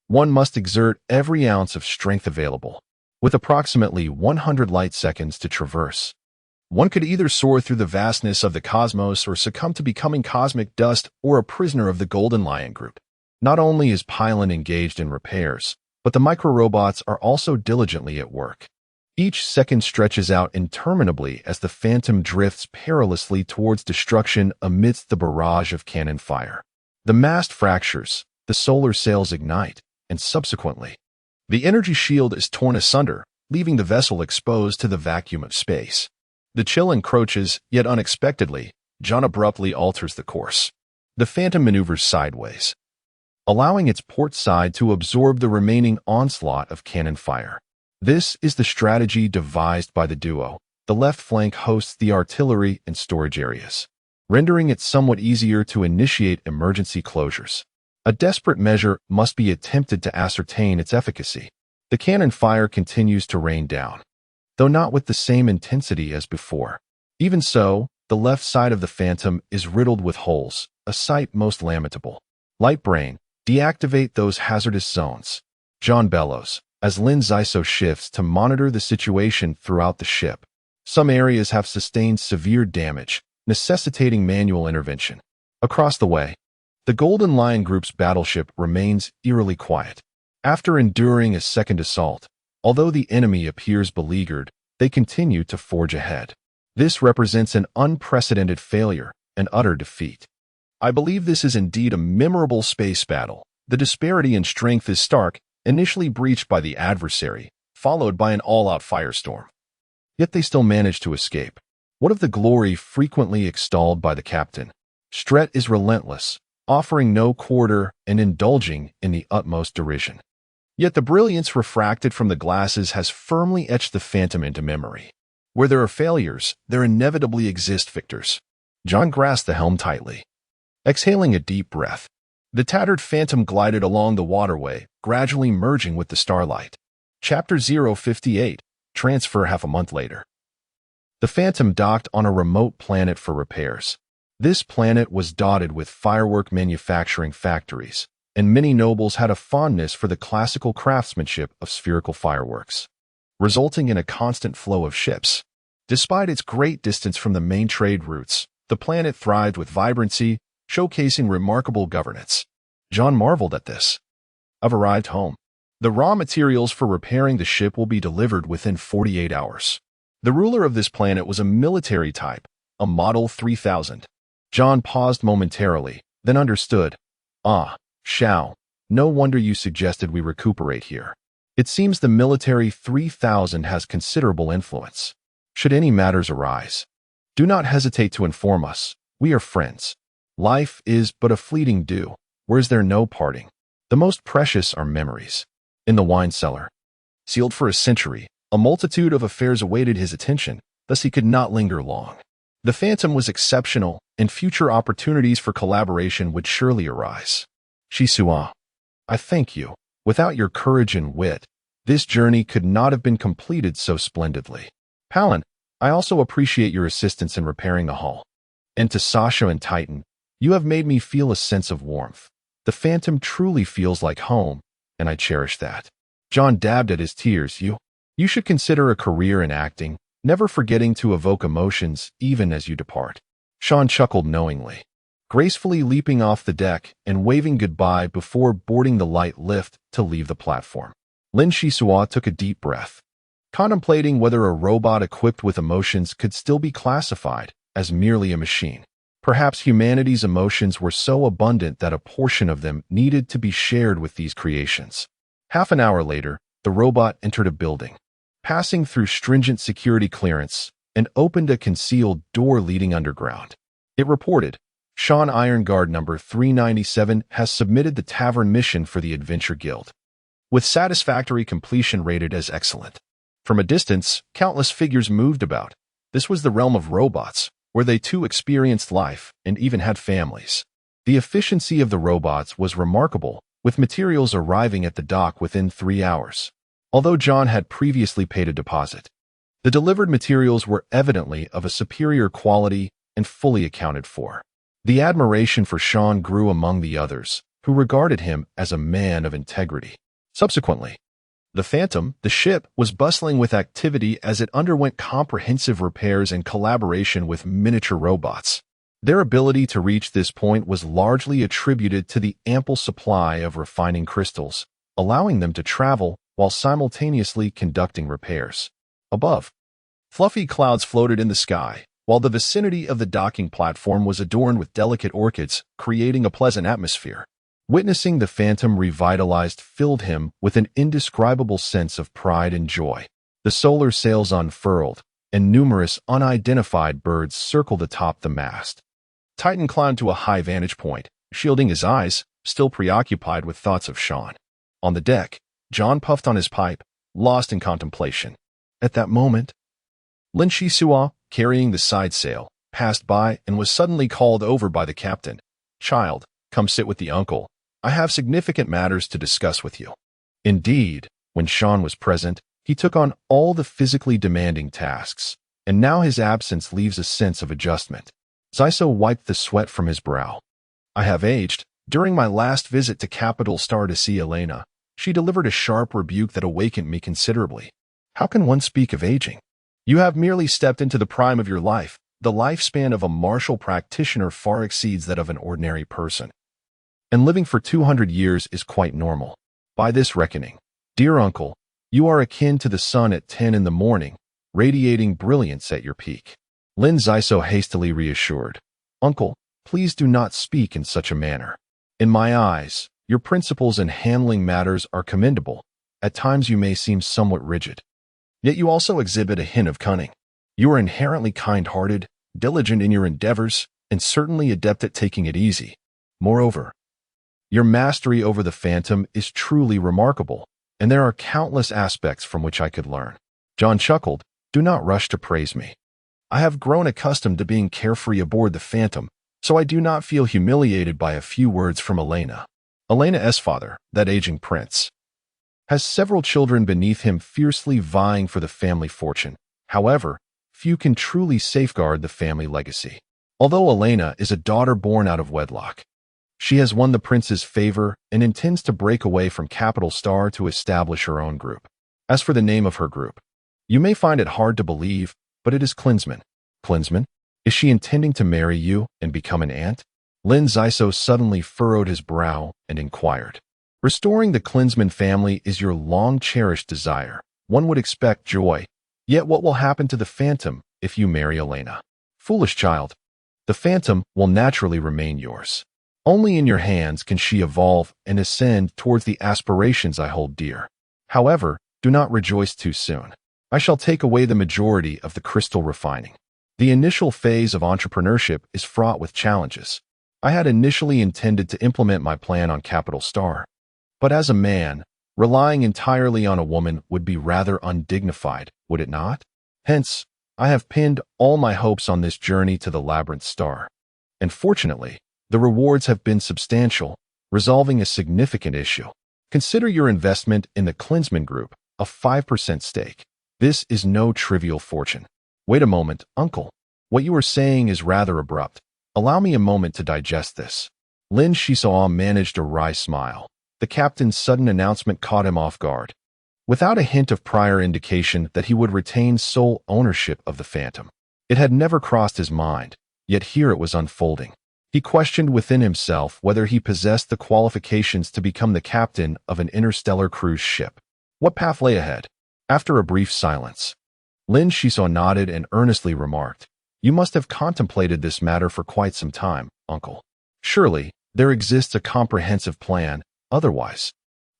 Speaker 1: one must exert every ounce of strength available. With approximately 100 light seconds to traverse, one could either soar through the vastness of the cosmos or succumb to becoming cosmic dust or a prisoner of the Golden Lion Group. Not only is Pylon engaged in repairs, but the micro-robots are also diligently at work. Each second stretches out interminably as the Phantom drifts perilously towards destruction amidst the barrage of cannon fire. The mast fractures, the solar sails ignite, and subsequently, the energy shield is torn asunder, leaving the vessel exposed to the vacuum of space. The chill encroaches, yet unexpectedly, John abruptly alters the course. The Phantom maneuvers sideways, allowing its port side to absorb the remaining onslaught of cannon fire. This is the strategy devised by the duo. The left flank hosts the artillery and storage areas, rendering it somewhat easier to initiate emergency closures. A desperate measure must be attempted to ascertain its efficacy. The cannon fire continues to rain down, though not with the same intensity as before. Even so, the left side of the Phantom is riddled with holes, a sight most lamentable. Lightbrain, deactivate those hazardous zones. John bellows, as Lin Zaiso shifts to monitor the situation throughout the ship. Some areas have sustained severe damage, necessitating manual intervention. Across the way, the Golden Lion Group's battleship remains eerily quiet. After enduring a second assault, although the enemy appears beleaguered, they continue to forge ahead. This represents an unprecedented failure, an utter defeat. I believe this is indeed a memorable space battle. The disparity in strength is stark, initially breached by the adversary, followed by an all-out firestorm. yet they still manage to escape. What of the glory frequently extolled by the captain? Stret is relentless, offering no quarter and indulging in the utmost derision. Yet the brilliance refracted from the glasses has firmly etched the phantom into memory. Where there are failures, there inevitably exist victors. John grasped the helm tightly. Exhaling a deep breath, the tattered phantom glided along the waterway, gradually merging with the starlight. Chapter 058, Transfer half a month later. The phantom docked on a remote planet for repairs. This planet was dotted with firework manufacturing factories, and many nobles had a fondness for the classical craftsmanship of spherical fireworks, resulting in a constant flow of ships. Despite its great distance from the main trade routes, the planet thrived with vibrancy, showcasing remarkable governance. John marveled at this. I've arrived home. The raw materials for repairing the ship will be delivered within 48 hours. The ruler of this planet was a military type, a Model 3000. John paused momentarily, then understood. Ah, Shao, no wonder you suggested we recuperate here. It seems the military 3000 has considerable influence. Should any matters arise, do not hesitate to inform us. We are friends. Life is but a fleeting dew, where is there no parting. The most precious are memories. In the wine cellar, sealed for a century, a multitude of affairs awaited his attention, thus he could not linger long. The phantom was exceptional, and future opportunities for collaboration would surely arise. Shisua, I thank you. Without your courage and wit, this journey could not have been completed so splendidly. Palin, I also appreciate your assistance in repairing the hull. And to Sasha and Titan, you have made me feel a sense of warmth. The phantom truly feels like home, and I cherish that. John dabbed at his tears. You should consider a career in acting, never forgetting to evoke emotions even as you depart. Sean chuckled knowingly, gracefully leaping off the deck and waving goodbye before boarding the light lift to leave the platform. Lin Shisua took a deep breath, contemplating whether a robot equipped with emotions could still be classified as merely a machine. Perhaps humanity's emotions were so abundant that a portion of them needed to be shared with these creations. Half an hour later, the robot entered a building, passing through stringent security clearance, and opened a concealed door leading underground. It reported, Sean Ironguard number 397 has submitted the tavern mission for the Adventure Guild, with satisfactory completion rated as excellent. From a distance, countless figures moved about. This was the realm of robots, where they too experienced life and even had families. The efficiency of the robots was remarkable, with materials arriving at the dock within 3 hours. Although John had previously paid a deposit, the delivered materials were evidently of a superior quality and fully accounted for. The admiration for Sean grew among the others, who regarded him as a man of integrity. Subsequently, the Phantom, the ship, was bustling with activity as it underwent comprehensive repairs in collaboration with miniature robots. Their ability to reach this point was largely attributed to the ample supply of refining crystals, allowing them to travel while simultaneously conducting repairs. Above, fluffy clouds floated in the sky, while the vicinity of the docking platform was adorned with delicate orchids, creating a pleasant atmosphere. Witnessing the Phantom revitalized filled him with an indescribable sense of pride and joy. The solar sails unfurled, and numerous unidentified birds circled atop the mast. Titan climbed to a high vantage point, shielding his eyes, still preoccupied with thoughts of Sean. On the deck, John puffed on his pipe, lost in contemplation. At that moment, Lin Shisua, carrying the side sail, passed by and was suddenly called over by the captain. Child, come sit with the uncle. I have significant matters to discuss with you. Indeed, when Sean was present, he took on all the physically demanding tasks, and now his absence leaves a sense of adjustment. Zaiso wiped the sweat from his brow. I have aged. During my last visit to Capital Star to see Elena, she delivered a sharp rebuke that awakened me considerably. How can one speak of aging? You have merely stepped into the prime of your life. The lifespan of a martial practitioner far exceeds that of an ordinary person, and living for 200 years is quite normal. By this reckoning, dear uncle, you are akin to the sun at 10 in the morning, radiating brilliance at your peak. Lin Zaiso hastily reassured. Uncle, please do not speak in such a manner. In my eyes, your principles in handling matters are commendable. At times you may seem somewhat rigid. Yet you also exhibit a hint of cunning. You are inherently kind-hearted, diligent in your endeavors, and certainly adept at taking it easy. Moreover, your mastery over the phantom is truly remarkable, and there are countless aspects from which I could learn. John chuckled. Do not rush to praise me. I have grown accustomed to being carefree aboard the phantom, so I do not feel humiliated by a few words from Elena. Elena's father, that aging prince, has several children beneath him fiercely vying for the family fortune. However, few can truly safeguard the family legacy. Although Elena is a daughter born out of wedlock, she has won the prince's favor and intends to break away from Capital Star to establish her own group. As for the name of her group, you may find it hard to believe, but it is Klinsmann. Klinsmann? Is she intending to marry you and become an aunt? Lin Zaiso suddenly furrowed his brow and inquired. Restoring the Klinsmann family is your long-cherished desire. One would expect joy. Yet what will happen to the phantom if you marry Elena? Foolish child. The phantom will naturally remain yours. Only in your hands can she evolve and ascend towards the aspirations I hold dear. However, do not rejoice too soon. I shall take away the majority of the crystal refining. The initial phase of entrepreneurship is fraught with challenges. I had initially intended to implement my plan on Capital Star, but as a man, relying entirely on a woman would be rather undignified, would it not? Hence, I have pinned all my hopes on this journey to the Labyrinth Star. And fortunately, the rewards have been substantial, resolving a significant issue. Consider your investment in the Klinsmann Group, a 5% stake. This is no trivial fortune. Wait a moment, uncle. What you are saying is rather abrupt. Allow me a moment to digest this. Lin Shisoa managed a wry smile. The captain's sudden announcement caught him off guard. Without a hint of prior indication that he would retain sole ownership of the phantom. It had never crossed his mind, yet here it was unfolding. He questioned within himself whether he possessed the qualifications to become the captain of an interstellar cruise ship. What path lay ahead? After a brief silence, Lin Shiso nodded and earnestly remarked, You must have contemplated this matter for quite some time, uncle. Surely, there exists a comprehensive plan, otherwise,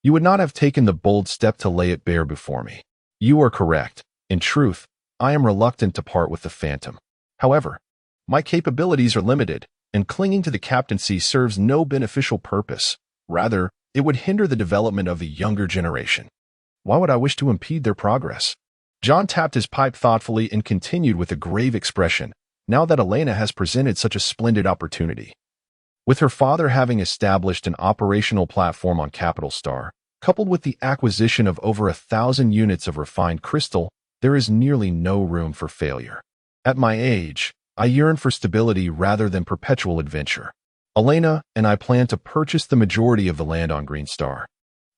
Speaker 1: you would not have taken the bold step to lay it bare before me. You are correct. In truth, I am reluctant to part with the phantom. However, my capabilities are limited, and clinging to the captaincy serves no beneficial purpose. Rather, it would hinder the development of the younger generation. Why would I wish to impede their progress? John tapped his pipe thoughtfully and continued with a grave expression, now that Elena has presented such a splendid opportunity. With her father having established an operational platform on Capital Star, coupled with the acquisition of over 1,000 units of refined crystal, there is nearly no room for failure. At my age, I yearn for stability rather than perpetual adventure. Elena and I plan to purchase the majority of the land on Green Star,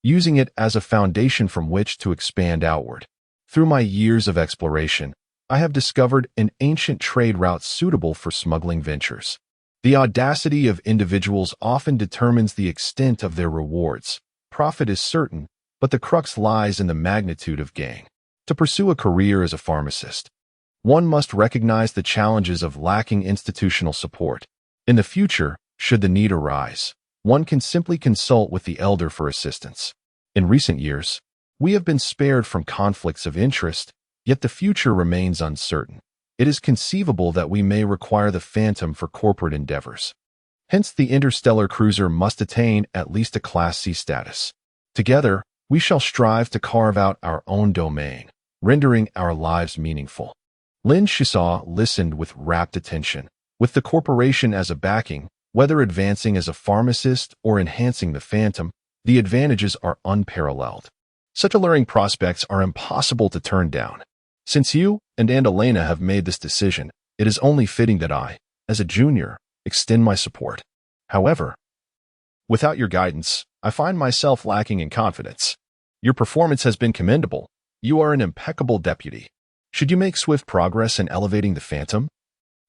Speaker 1: using it as a foundation from which to expand outward. Through my years of exploration, I have discovered an ancient trade route suitable for smuggling ventures. The audacity of individuals often determines the extent of their rewards. Profit is certain, but the crux lies in the magnitude of gain. To pursue a career as a pharmacist, one must recognize the challenges of lacking institutional support. In the future, should the need arise, one can simply consult with the elder for assistance. In recent years, we have been spared from conflicts of interest, yet the future remains uncertain. It is conceivable that we may require the phantom for corporate endeavors. Hence, the interstellar cruiser must attain at least a Class C status. Together, we shall strive to carve out our own domain, rendering our lives meaningful. Lin Shisoa listened with rapt attention. With the corporation as a backing, whether advancing as a pharmacist or enhancing the phantom, the advantages are unparalleled. Such alluring prospects are impossible to turn down. Since you and Aunt Elena have made this decision, it is only fitting that I, as a junior, extend my support. However, without your guidance, I find myself lacking in confidence. Your performance has been commendable. You are an impeccable deputy. Should you make swift progress in elevating the phantom,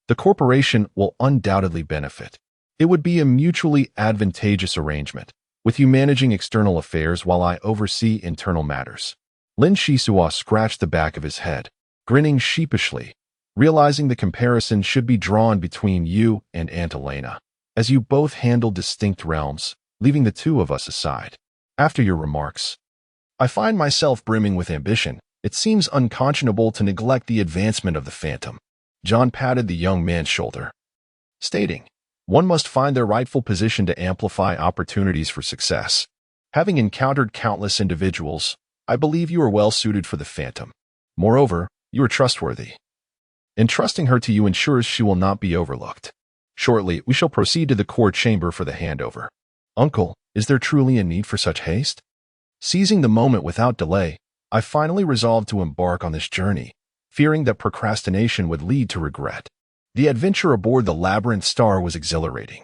Speaker 1: the corporation will undoubtedly benefit. It would be a mutually advantageous arrangement, with you managing external affairs while I oversee internal matters. Lin Shisoa scratched the back of his head, grinning sheepishly, realizing the comparison should be drawn between you and Aunt Elena, as you both handle distinct realms, leaving the two of us aside. After your remarks, I find myself brimming with ambition. It seems unconscionable to neglect the advancement of the Phantom. John patted the young man's shoulder, stating, "One must find their rightful position to amplify opportunities for success. Having encountered countless individuals, I believe you are well suited for the Phantom. Moreover, you are trustworthy. Entrusting her to you ensures she will not be overlooked. Shortly, we shall proceed to the core chamber for the handover." "Uncle, is there truly a need for such haste?" Seizing the moment without delay, I finally resolved to embark on this journey, fearing that procrastination would lead to regret. The adventure aboard the Labyrinth Star was exhilarating,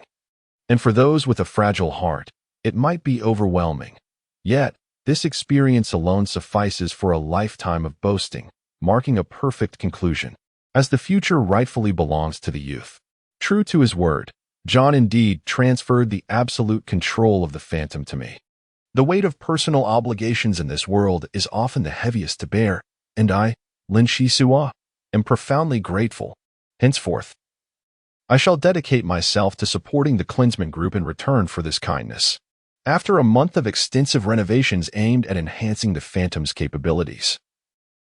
Speaker 1: and for those with a fragile heart, it might be overwhelming. Yet, this experience alone suffices for a lifetime of boasting, marking a perfect conclusion, as the future rightfully belongs to the youth. True to his word, John indeed transferred the absolute control of the Phantom to me. The weight of personal obligations in this world is often the heaviest to bear, and I, Lin Shisua, am profoundly grateful. Henceforth, I shall dedicate myself to supporting the Klinsman Group in return for this kindness. After a month of extensive renovations aimed at enhancing the Phantom's capabilities,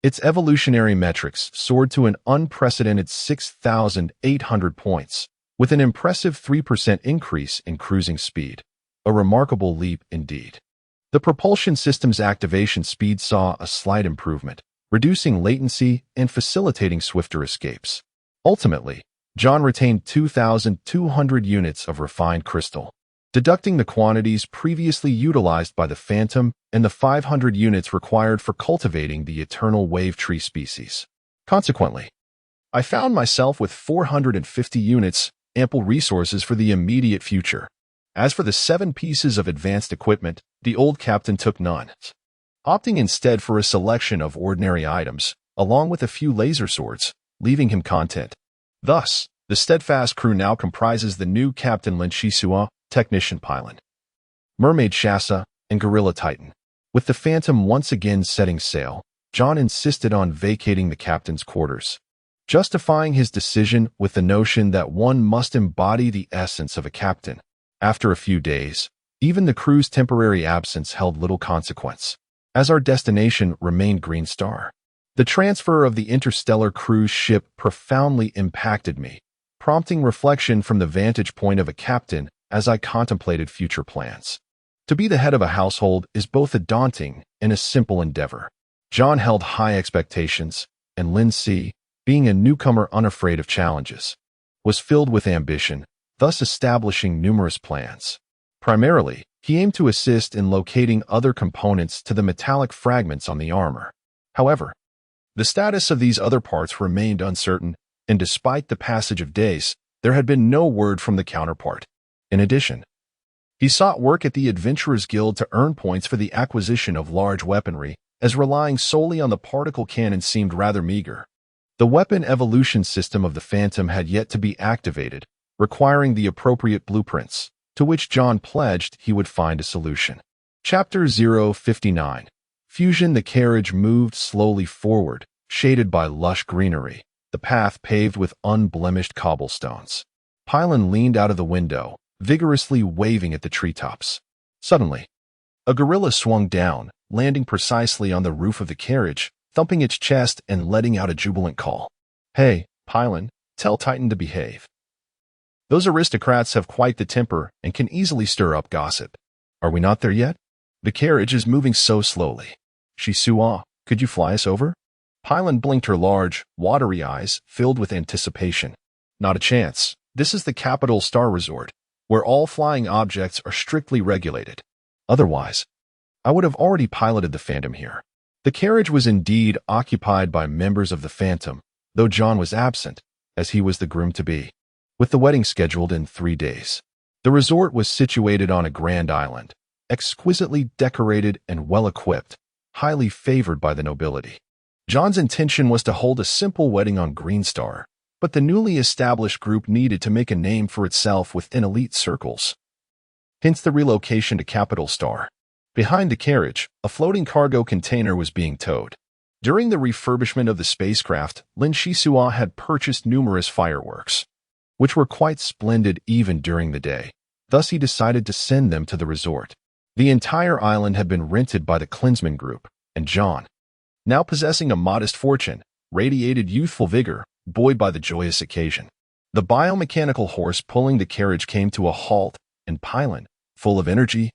Speaker 1: its evolutionary metrics soared to an unprecedented 6,800 points, with an impressive 3% increase in cruising speed. A remarkable leap indeed. The propulsion system's activation speed saw a slight improvement, reducing latency and facilitating swifter escapes. Ultimately, John retained 2,200 units of refined crystal. Deducting the quantities previously utilized by the Phantom and the 500 units required for cultivating the eternal wave tree species. Consequently, I found myself with 450 units, ample resources for the immediate future. As for the 7 pieces of advanced equipment, the old captain took none, opting instead for a selection of ordinary items, along with a few laser swords, leaving him content. Thus, the steadfast crew now comprises the new Captain Lin Shisua, Technician Pylon, Mermaid Shasa, and Gorilla Titan. With the Phantom once again setting sail, John insisted on vacating the captain's quarters, justifying his decision with the notion that one must embody the essence of a captain. After a few days, even the crew's temporary absence held little consequence, as our destination remained Green Star. The transfer of the interstellar cruise ship profoundly impacted me, prompting reflection from the vantage point of a captain as I contemplated future plans. To be the head of a household is both a daunting and a simple endeavor. John held high expectations, and Lin Si, being a newcomer unafraid of challenges, was filled with ambition, thus establishing numerous plans. Primarily, he aimed to assist in locating other components to the metallic fragments on the armor. However, the status of these other parts remained uncertain, and despite the passage of days, there had been no word from the counterpart. In addition, he sought work at the Adventurers Guild to earn points for the acquisition of large weaponry, as relying solely on the particle cannon seemed rather meager. The weapon evolution system of the Phantom had yet to be activated, requiring the appropriate blueprints, to which John pledged he would find a solution. Chapter 059. Fusion. The carriage moved slowly forward, shaded by lush greenery, the path paved with unblemished cobblestones. Pylon leaned out of the window, vigorously waving at the treetops. Suddenly, a gorilla swung down, landing precisely on the roof of the carriage, thumping its chest and letting out a jubilant call. "Hey, Pylon, tell Titan to behave. Those aristocrats have quite the temper and can easily stir up gossip. Are we not there yet? The carriage is moving so slowly. Shisua, could you fly us over?" Pylon blinked her large, watery eyes, filled with anticipation. "Not a chance. This is the capital Star Resort, where all flying objects are strictly regulated. Otherwise, I would have already piloted the Phantom here." The carriage was indeed occupied by members of the Phantom, though John was absent, as he was the groom-to-be. With the wedding scheduled in 3 days, the resort was situated on a grand island, exquisitely decorated and well-equipped, highly favored by the nobility. John's intention was to hold a simple wedding on Green Star, but the newly established group needed to make a name for itself within elite circles. Hence the relocation to Capital Star. Behind the carriage, a floating cargo container was being towed. During the refurbishment of the spacecraft, Lin Shisua had purchased numerous fireworks, which were quite splendid even during the day. Thus he decided to send them to the resort. The entire island had been rented by the Klinsman Group, and John, now possessing a modest fortune, radiated youthful vigor, buoyed by the joyous occasion. The biomechanical horse pulling the carriage came to a halt, and Pylon, full of energy,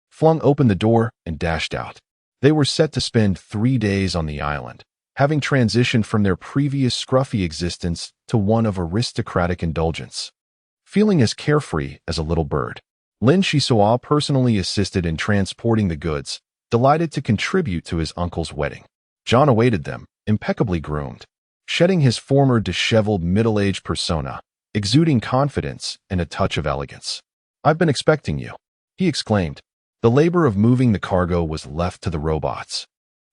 Speaker 1: flung open the door and dashed out. They were set to spend 3 days on the island, having transitioned from their previous scruffy existence to one of aristocratic indulgence. Feeling as carefree as a little bird, Lin Shisua personally assisted in transporting the goods, delighted to contribute to his uncle's wedding. John awaited them, impeccably groomed, shedding his former disheveled middle-aged persona, exuding confidence and a touch of elegance. "I've been expecting you," he exclaimed. The labor of moving the cargo was left to the robots.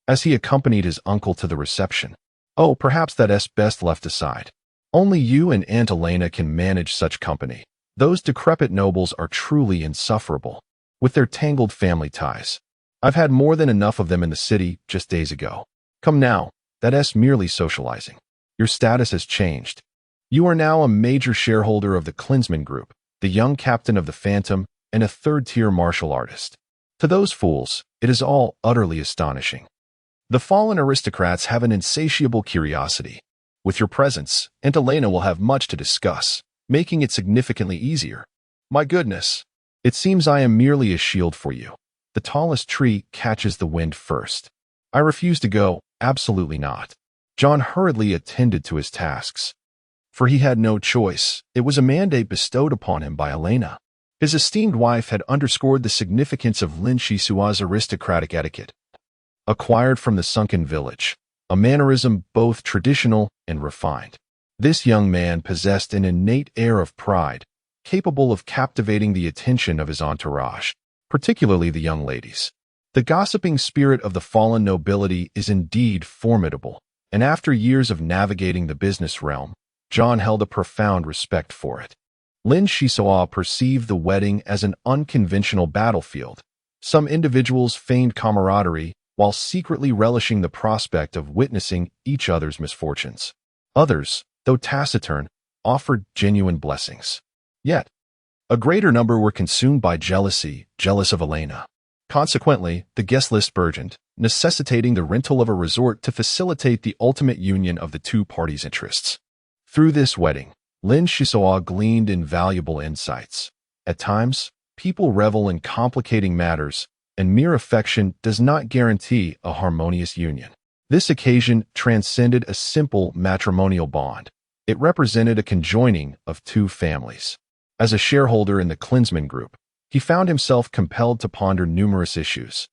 Speaker 1: As he accompanied his uncle to the reception, "Oh, perhaps that's best left aside. Only you and Aunt Elena can manage such company. Those decrepit nobles are truly insufferable, with their tangled family ties. I've had more than enough of them in the city just days ago. Come now, that's merely socializing. Your status has changed. You are now a major shareholder of the Klinsman Group, the young captain of the Phantom, and a third-tier martial artist. To those fools, it is all utterly astonishing. The fallen aristocrats have an insatiable curiosity. With your presence, Aunt Elena will have much to discuss, making it significantly easier. My goodness, it seems I am merely a shield for you. The tallest tree catches the wind first. I refuse to go, absolutely not." John hurriedly attended to his tasks. For he had no choice. It was a mandate bestowed upon him by Elena. His esteemed wife had underscored the significance of Lin Shisua's aristocratic etiquette, acquired from the sunken village, a mannerism both traditional and refined. This young man possessed an innate air of pride, capable of captivating the attention of his entourage, particularly the young ladies. The gossiping spirit of the fallen nobility is indeed formidable, and after years of navigating the business realm, John held a profound respect for it. Lin Shisua perceived the wedding as an unconventional battlefield. Some individuals feigned camaraderie while secretly relishing the prospect of witnessing each other's misfortunes. Others, though taciturn, offered genuine blessings. Yet, a greater number were consumed by jealousy, jealous of Elena. Consequently, the guest list burgeoned, necessitating the rental of a resort to facilitate the ultimate union of the two parties' interests. Through this wedding, Lin Shisua gleaned invaluable insights. At times, people revel in complicating matters, and mere affection does not guarantee a harmonious union. This occasion transcended a simple matrimonial bond. It represented a conjoining of two families. As a shareholder in the Klinsman Group, he found himself compelled to ponder numerous issues,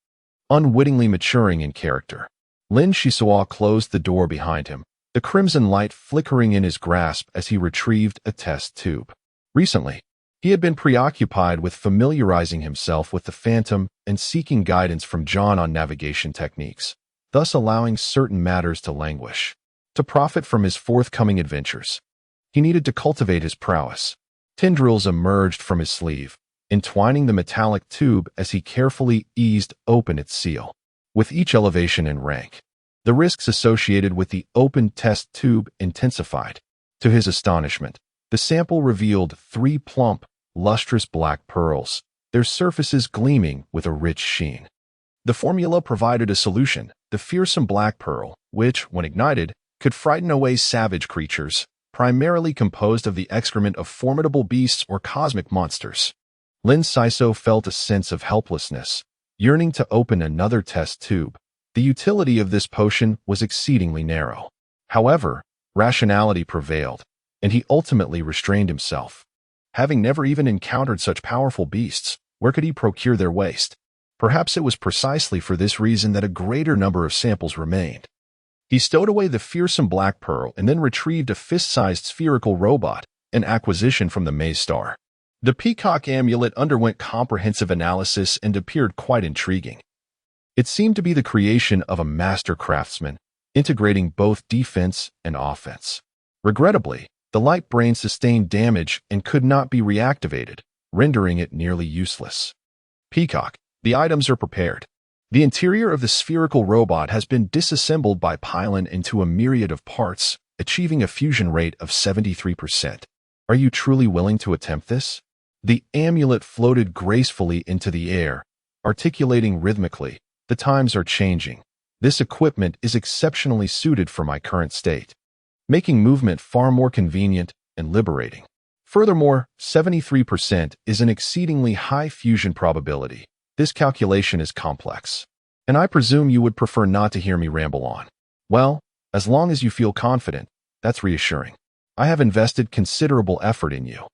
Speaker 1: unwittingly maturing in character. Lin Shisua closed the door behind him, the crimson light flickering in his grasp as he retrieved a test tube. Recently, he had been preoccupied with familiarizing himself with the Phantom and seeking guidance from John on navigation techniques, thus allowing certain matters to languish. To profit from his forthcoming adventures, he needed to cultivate his prowess. Tendrils emerged from his sleeve, entwining the metallic tube as he carefully eased open its seal. With each elevation in rank, the risks associated with the open test tube intensified. To his astonishment, the sample revealed 3 plump, lustrous black pearls, their surfaces gleaming with a rich sheen. The formula provided a solution, the fearsome black pearl, which, when ignited, could frighten away savage creatures, primarily composed of the excrement of formidable beasts or cosmic monsters. Lin Sisao felt a sense of helplessness, yearning to open another test tube. The utility of this potion was exceedingly narrow. However, rationality prevailed, and he ultimately restrained himself. Having never even encountered such powerful beasts, where could he procure their waste? Perhaps it was precisely for this reason that a greater number of samples remained. He stowed away the fearsome black pearl and then retrieved a fist-sized spherical robot, an acquisition from the Maze Star. The peacock amulet underwent comprehensive analysis and appeared quite intriguing. It seemed to be the creation of a master craftsman, integrating both defense and offense. Regrettably, the light brain sustained damage and could not be reactivated, rendering it nearly useless. Peacock, the items are prepared. The interior of the spherical robot has been disassembled by Pylon into a myriad of parts, achieving a fusion rate of 73%. Are you truly willing to attempt this? The amulet floated gracefully into the air, articulating rhythmically. The times are changing. This equipment is exceptionally suited for my current state, making movement far more convenient and liberating. Furthermore, 73% is an exceedingly high fusion probability. This calculation is complex, and I presume you would prefer not to hear me ramble on. Well, as long as you feel confident, that's reassuring. I have invested considerable effort in you.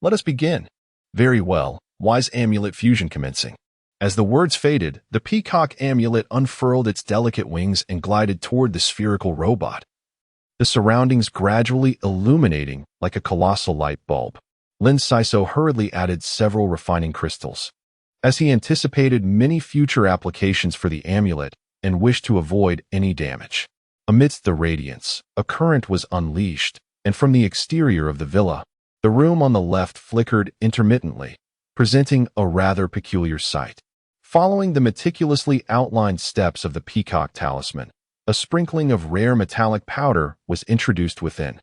Speaker 1: Let us begin. Very well, wise amulet fusion commencing. As the words faded, the peacock amulet unfurled its delicate wings and glided toward the spherical robot, the surroundings gradually illuminating like a colossal light bulb. Lin Siso hurriedly added several refining crystals, as he anticipated many future applications for the amulet and wished to avoid any damage. Amidst the radiance, a current was unleashed, and from the exterior of the villa, the room on the left flickered intermittently, presenting a rather peculiar sight. Following the meticulously outlined steps of the peacock talisman, a sprinkling of rare metallic powder was introduced within,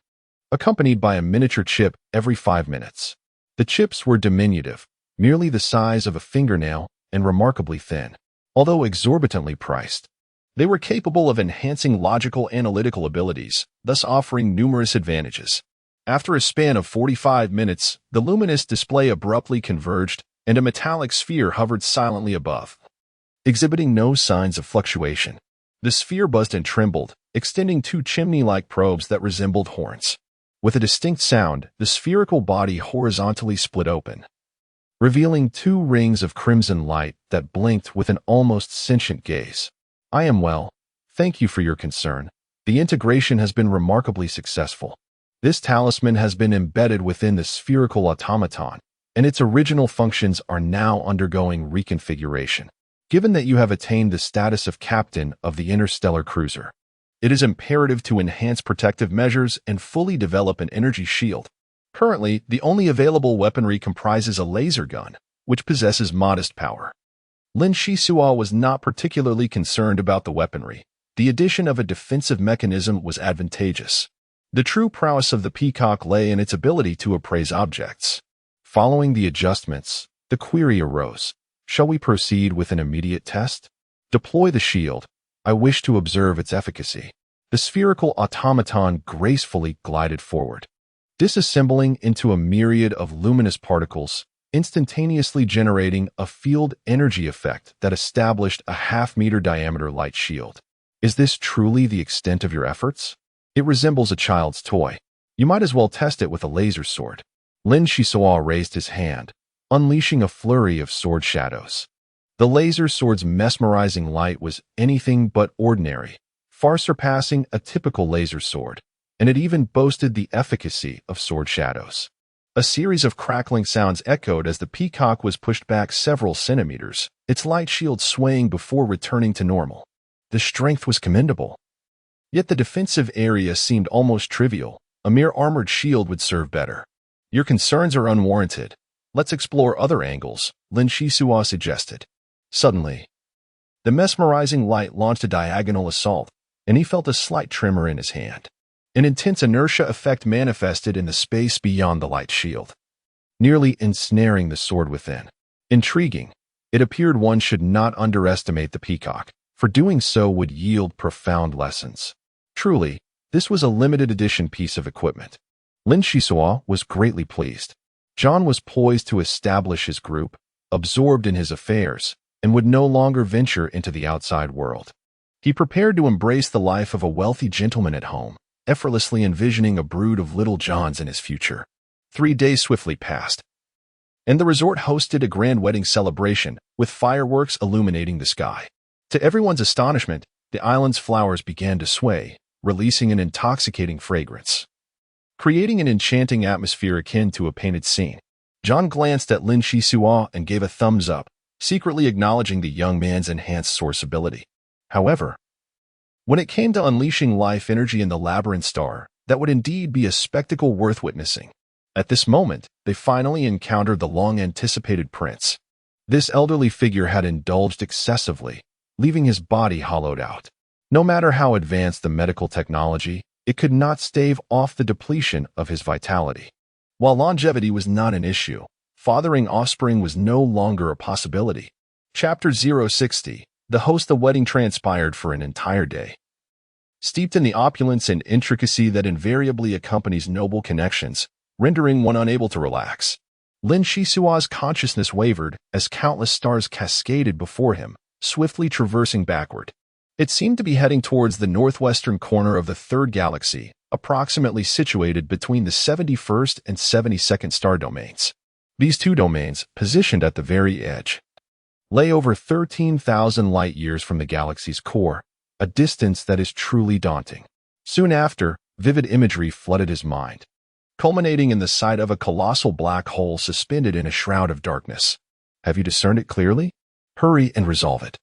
Speaker 1: accompanied by a miniature chip every 5 minutes. The chips were diminutive, merely the size of a fingernail and remarkably thin. Although exorbitantly priced, they were capable of enhancing logical analytical abilities, thus offering numerous advantages. After a span of 45 minutes, the luminous display abruptly converged, and a metallic sphere hovered silently above, exhibiting no signs of fluctuation. The sphere buzzed and trembled, extending 2 chimney-like probes that resembled horns. With a distinct sound, the spherical body horizontally split open, revealing 2 rings of crimson light that blinked with an almost sentient gaze. I am well. Thank you for your concern. The integration has been remarkably successful. This talisman has been embedded within the spherical automaton, and its original functions are now undergoing reconfiguration. Given that you have attained the status of captain of the interstellar cruiser, it is imperative to enhance protective measures and fully develop an energy shield. Currently, the only available weaponry comprises a laser gun, which possesses modest power. Lin Shisua was not particularly concerned about the weaponry. The addition of a defensive mechanism was advantageous. The true prowess of the peacock lay in its ability to appraise objects. Following the adjustments, the query arose. Shall we proceed with an immediate test? Deploy the shield. I wish to observe its efficacy. The spherical automaton gracefully glided forward, disassembling into a myriad of luminous particles, instantaneously generating a field energy effect that established a half-meter diameter light shield. Is this truly the extent of your efforts? It resembles a child's toy. You might as well test it with a laser sword. Lin Shisua raised his hand, unleashing a flurry of sword shadows. The laser sword's mesmerizing light was anything but ordinary, far surpassing a typical laser sword, and it even boasted the efficacy of sword shadows. A series of crackling sounds echoed as the peacock was pushed back several centimeters, its light shield swaying before returning to normal. The strength was commendable. Yet the defensive area seemed almost trivial. A mere armored shield would serve better. Your concerns are unwarranted. Let's explore other angles, Lin Shisua suggested. Suddenly, the mesmerizing light launched a diagonal assault, and he felt a slight tremor in his hand. An intense inertia effect manifested in the space beyond the light shield, nearly ensnaring the sword within. Intriguing. It appeared one should not underestimate the peacock, for doing so would yield profound lessons. Truly, this was a limited edition piece of equipment. Lin Shisua was greatly pleased. John was poised to establish his group, absorbed in his affairs, and would no longer venture into the outside world. He prepared to embrace the life of a wealthy gentleman at home, effortlessly envisioning a brood of little Johns in his future. 3 days swiftly passed, and the resort hosted a grand wedding celebration, with fireworks illuminating the sky. To everyone's astonishment, the island's flowers began to sway, releasing an intoxicating fragrance, creating an enchanting atmosphere akin to a painted scene. John glanced at Lin Shisua and gave a thumbs up, secretly acknowledging the young man's enhanced source ability. However, when it came to unleashing life energy in the labyrinth star, that would indeed be a spectacle worth witnessing. At this moment, they finally encountered the long-anticipated prince. This elderly figure had indulged excessively, leaving his body hollowed out. No matter how advanced the medical technology, it could not stave off the depletion of his vitality. While longevity was not an issue, fathering offspring was no longer a possibility. Chapter 060. The wedding transpired for an entire day. Steeped in the opulence and intricacy that invariably accompanies noble connections, rendering one unable to relax. Lin Shisua's consciousness wavered as countless stars cascaded before him, swiftly traversing backward. It seemed to be heading towards the northwestern corner of the third galaxy, approximately situated between the 71st and 72nd star domains. These two domains, positioned at the very edge, lay over 13,000 light-years from the galaxy's core, a distance that is truly daunting. Soon after, vivid imagery flooded his mind, culminating in the sight of a colossal black hole suspended in a shroud of darkness. Have you discerned it clearly? Hurry and resolve it.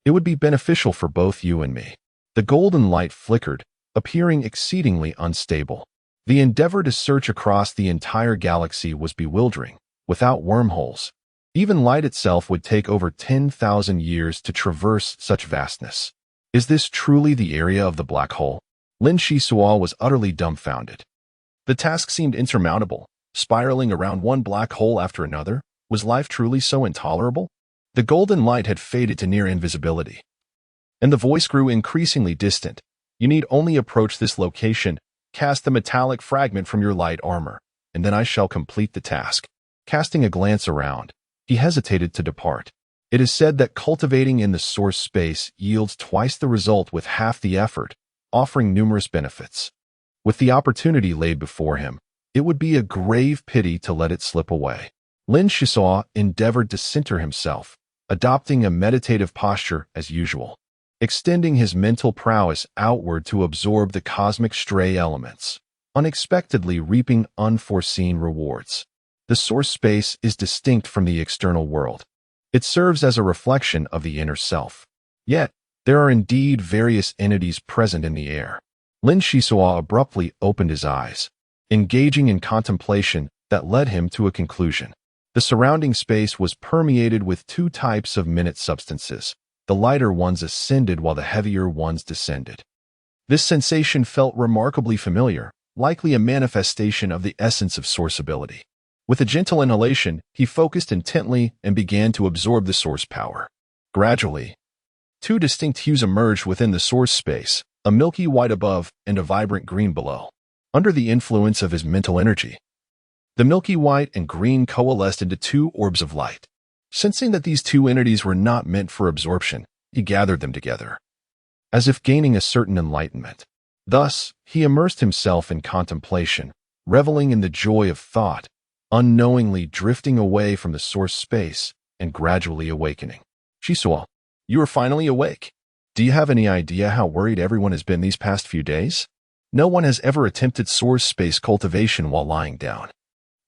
Speaker 1: It would be beneficial for both you and me. The golden light flickered, appearing exceedingly unstable. The endeavor to search across the entire galaxy was bewildering. Without wormholes, even light itself would take over 10,000 years to traverse such vastness. Is this truly the area of the black hole? Lin Shisua was utterly dumbfounded. The task seemed insurmountable, spiraling around one black hole after another. Was life truly so intolerable? The golden light had faded to near invisibility, and the voice grew increasingly distant. You need only approach this location, cast the metallic fragment from your light armor, and then I shall complete the task. Casting a glance around, he hesitated to depart. It is said that cultivating in the source space yields twice the result with half the effort, offering numerous benefits. With the opportunity laid before him, it would be a grave pity to let it slip away. Lin Shisua endeavored to center himself, adopting a meditative posture as usual, extending his mental prowess outward to absorb the cosmic stray elements, unexpectedly reaping unforeseen rewards. The source space is distinct from the external world. It serves as a reflection of the inner self. Yet, there are indeed various entities present in the air. Lin Shisua abruptly opened his eyes, engaging in contemplation that led him to a conclusion. The surrounding space was permeated with two types of minute substances. The lighter ones ascended while the heavier ones descended. This sensation felt remarkably familiar, likely a manifestation of the essence of source ability. With a gentle inhalation, he focused intently and began to absorb the source power. Gradually, two distinct hues emerged within the source space, a milky white above and a vibrant green below. Under the influence of his mental energy, the milky white and green coalesced into two orbs of light. Sensing that these two entities were not meant for absorption, he gathered them together, as if gaining a certain enlightenment. Thus, he immersed himself in contemplation, reveling in the joy of thought, unknowingly drifting away from the source space and gradually awakening. Shisua, you are finally awake. Do you have any idea how worried everyone has been these past few days? No one has ever attempted source space cultivation while lying down.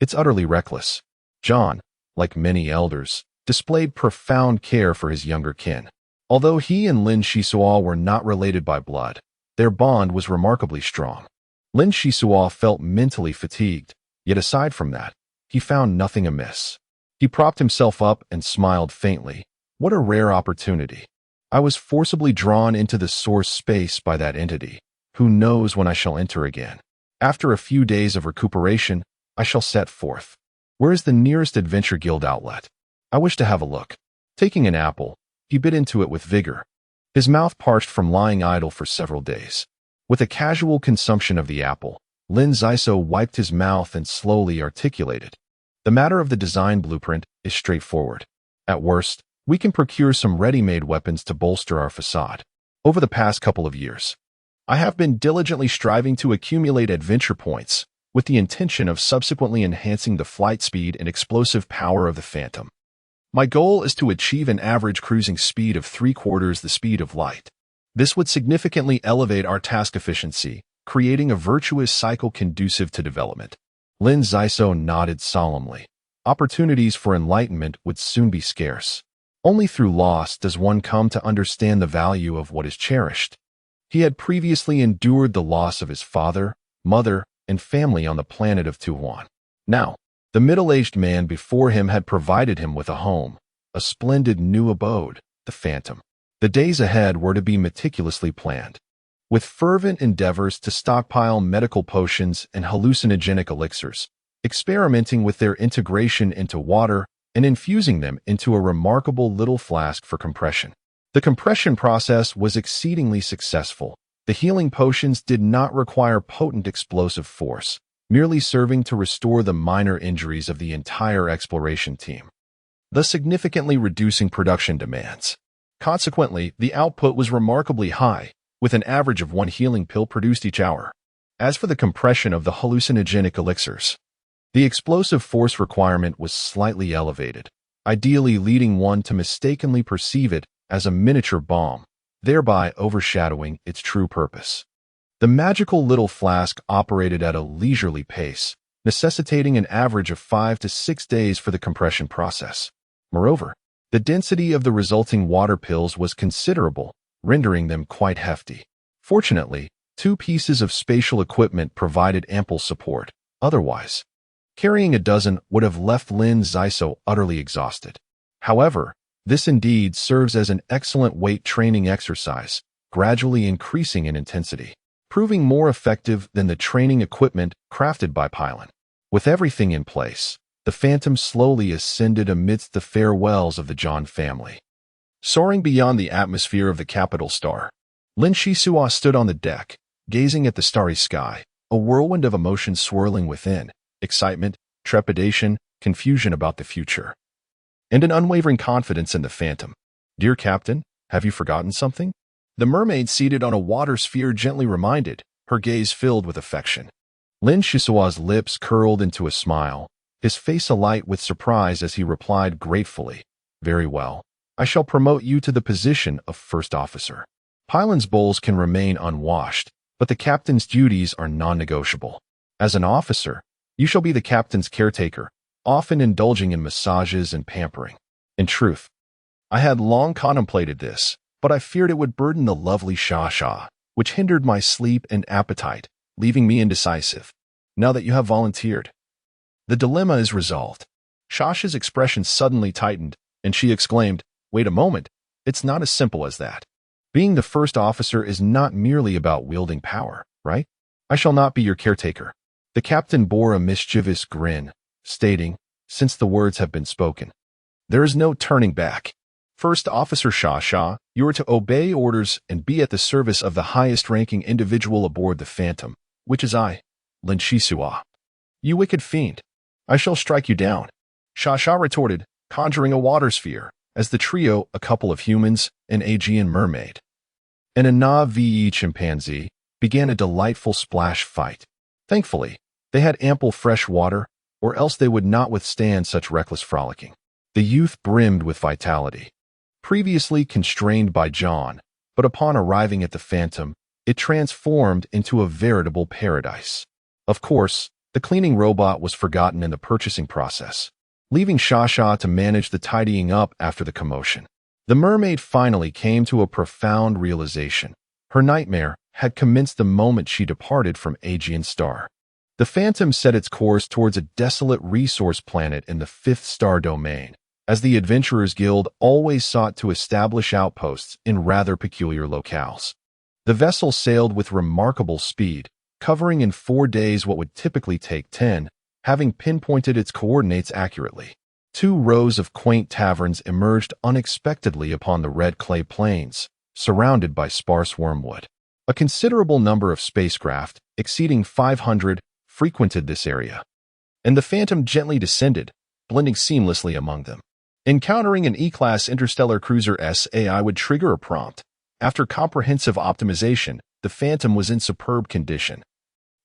Speaker 1: It's utterly reckless. John, like many elders, displayed profound care for his younger kin. Although he and Lin Shisua were not related by blood, their bond was remarkably strong. Lin Shisua felt mentally fatigued, yet aside from that, he found nothing amiss. He propped himself up and smiled faintly. What a rare opportunity. I was forcibly drawn into the source space by that entity. Who knows when I shall enter again? After a few days of recuperation, I shall set forth. Where is the nearest Adventure Guild outlet? I wish to have a look. Taking an apple, he bit into it with vigor. His mouth parched from lying idle for several days. With a casual consumption of the apple, Lin Zaiso wiped his mouth and slowly articulated. The matter of the design blueprint is straightforward. At worst, we can procure some ready-made weapons to bolster our facade. Over the past couple of years, I have been diligently striving to accumulate adventure points with the intention of subsequently enhancing the flight speed and explosive power of the Phantom. My goal is to achieve an average cruising speed of 3/4 the speed of light. This would significantly elevate our task efficiency, creating a virtuous cycle conducive to development. Lin Zaiso nodded solemnly. Opportunities for enlightenment would soon be scarce. Only through loss does one come to understand the value of what is cherished. He had previously endured the loss of his father, mother, and family on the planet of Tuhuan. Now, the middle-aged man before him had provided him with a home, a splendid new abode, the Phantom. The days ahead were to be meticulously planned. With fervent endeavors to stockpile medical potions and hallucinogenic elixirs, experimenting with their integration into water and infusing them into a remarkable little flask for compression. The compression process was exceedingly successful. The healing potions did not require potent explosive force, merely serving to restore the minor injuries of the entire exploration team, thus significantly reducing production demands. Consequently, the output was remarkably high, with an average of 1 healing pill produced each hour. As for the compression of the hallucinogenic elixirs, the explosive force requirement was slightly elevated, ideally leading one to mistakenly perceive it as a miniature bomb, thereby overshadowing its true purpose. The magical little flask operated at a leisurely pace, necessitating an average of 5 to 6 days for the compression process. Moreover, the density of the resulting water pills was considerable, rendering them quite hefty. Fortunately, 2 pieces of spatial equipment provided ample support. Otherwise, carrying a dozen would have left Lin Xiso utterly exhausted. However, this indeed serves as an excellent weight training exercise, gradually increasing in intensity, proving more effective than the training equipment crafted by Pylon. With everything in place, the Phantom slowly ascended amidst the farewells of the John family. Soaring beyond the atmosphere of the capital star, Lin Shisua stood on the deck, gazing at the starry sky, a whirlwind of emotions swirling within, excitement, trepidation, confusion about the future, and an unwavering confidence in the Phantom. "Dear Captain, have you forgotten something?" The mermaid seated on a water sphere gently reminded, her gaze filled with affection. Lin Shisua's lips curled into a smile, his face alight with surprise as he replied gratefully, "Very well. I shall promote you to the position of first officer. Pylon's bowls can remain unwashed, but the captain's duties are non-negotiable. As an officer, you shall be the captain's caretaker, often indulging in massages and pampering." In truth, I had long contemplated this, but I feared it would burden the lovely Sha, which hindered my sleep and appetite, leaving me indecisive. Now that you have volunteered, the dilemma is resolved. Shasha's expression suddenly tightened, and she exclaimed, "Wait a moment, it's not as simple as that. Being the first officer is not merely about wielding power, right? I shall not be your caretaker." The captain bore a mischievous grin, stating, "Since the words have been spoken, there is no turning back. First Officer Sha, you are to obey orders and be at the service of the highest-ranking individual aboard the Phantom, which is I, Lin Shisua." "You wicked fiend, I shall strike you down," Sha retorted, conjuring a water sphere, as the trio, a couple of humans, an Aegean mermaid, and a Na'vi chimpanzee, began a delightful splash fight. Thankfully, they had ample fresh water, or else they would not withstand such reckless frolicking. The youth brimmed with vitality. Previously constrained by John, but upon arriving at the Phantom, it transformed into a veritable paradise. Of course, the cleaning robot was forgotten in the purchasing process, leaving Sha to manage the tidying up after the commotion. The mermaid finally came to a profound realization. Her nightmare had commenced the moment she departed from Aegean Star. The Phantom set its course towards a desolate resource planet in the 5th star domain, as the Adventurers Guild always sought to establish outposts in rather peculiar locales. The vessel sailed with remarkable speed, covering in 4 days what would typically take 10, having pinpointed its coordinates accurately. 2 rows of quaint taverns emerged unexpectedly upon the red clay plains, surrounded by sparse wormwood. A considerable number of spacecraft, exceeding 500, frequented this area, and the Phantom gently descended, blending seamlessly among them. Encountering an E-class interstellar cruiser SAI would trigger a prompt. After comprehensive optimization, the Phantom was in superb condition,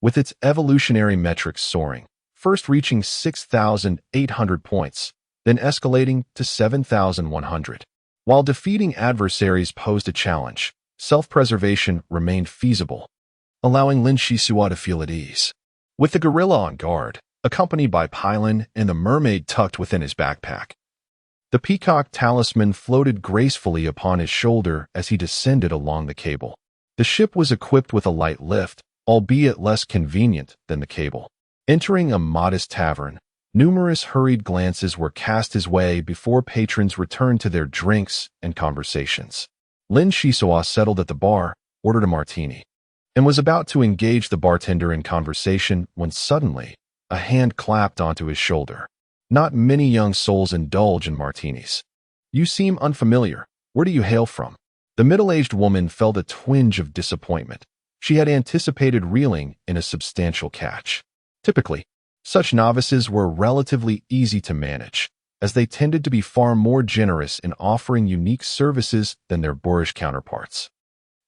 Speaker 1: with its evolutionary metrics soaring, first reaching 6,800 points, then escalating to 7,100. While defeating adversaries posed a challenge, self-preservation remained feasible, allowing Lin Shisua to feel at ease. With the gorilla on guard, accompanied by Pylon and the mermaid tucked within his backpack, the peacock talisman floated gracefully upon his shoulder as he descended along the cable. The ship was equipped with a light lift, albeit less convenient than the cable. Entering a modest tavern, numerous hurried glances were cast his way before patrons returned to their drinks and conversations. Lin Shisua settled at the bar, ordered a martini, and was about to engage the bartender in conversation when suddenly a hand clapped onto his shoulder. Not many young souls indulge in martinis. "You seem unfamiliar. Where do you hail from?" The middle-aged woman felt a twinge of disappointment. She had anticipated reeling in a substantial catch. Typically, such novices were relatively easy to manage, as they tended to be far more generous in offering unique services than their boorish counterparts,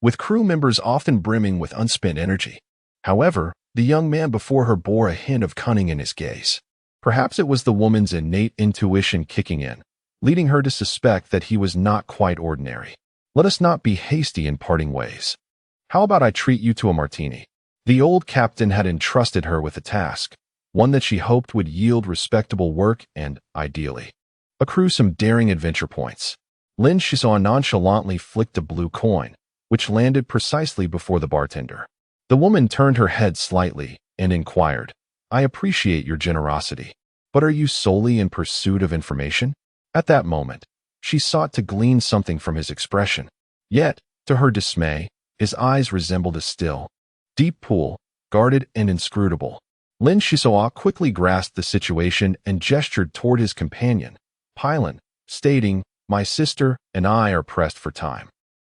Speaker 1: with crew members often brimming with unspent energy. However, the young man before her bore a hint of cunning in his gaze. Perhaps it was the woman's innate intuition kicking in, leading her to suspect that he was not quite ordinary. Let us not be hasty in parting ways. How about I treat you to a martini? The old captain had entrusted her with a task, one that she hoped would yield respectable work and, ideally, accrue some daring adventure points. Lin Shisaw nonchalantly flicked a blue coin, which landed precisely before the bartender. The woman turned her head slightly and inquired, "I appreciate your generosity, but are you solely in pursuit of information?" At that moment, she sought to glean something from his expression. Yet, to her dismay, his eyes resembled a still, deep pool, guarded and inscrutable. Lin Shisawa quickly grasped the situation and gestured toward his companion, Pylon, stating, "My sister and I are pressed for time.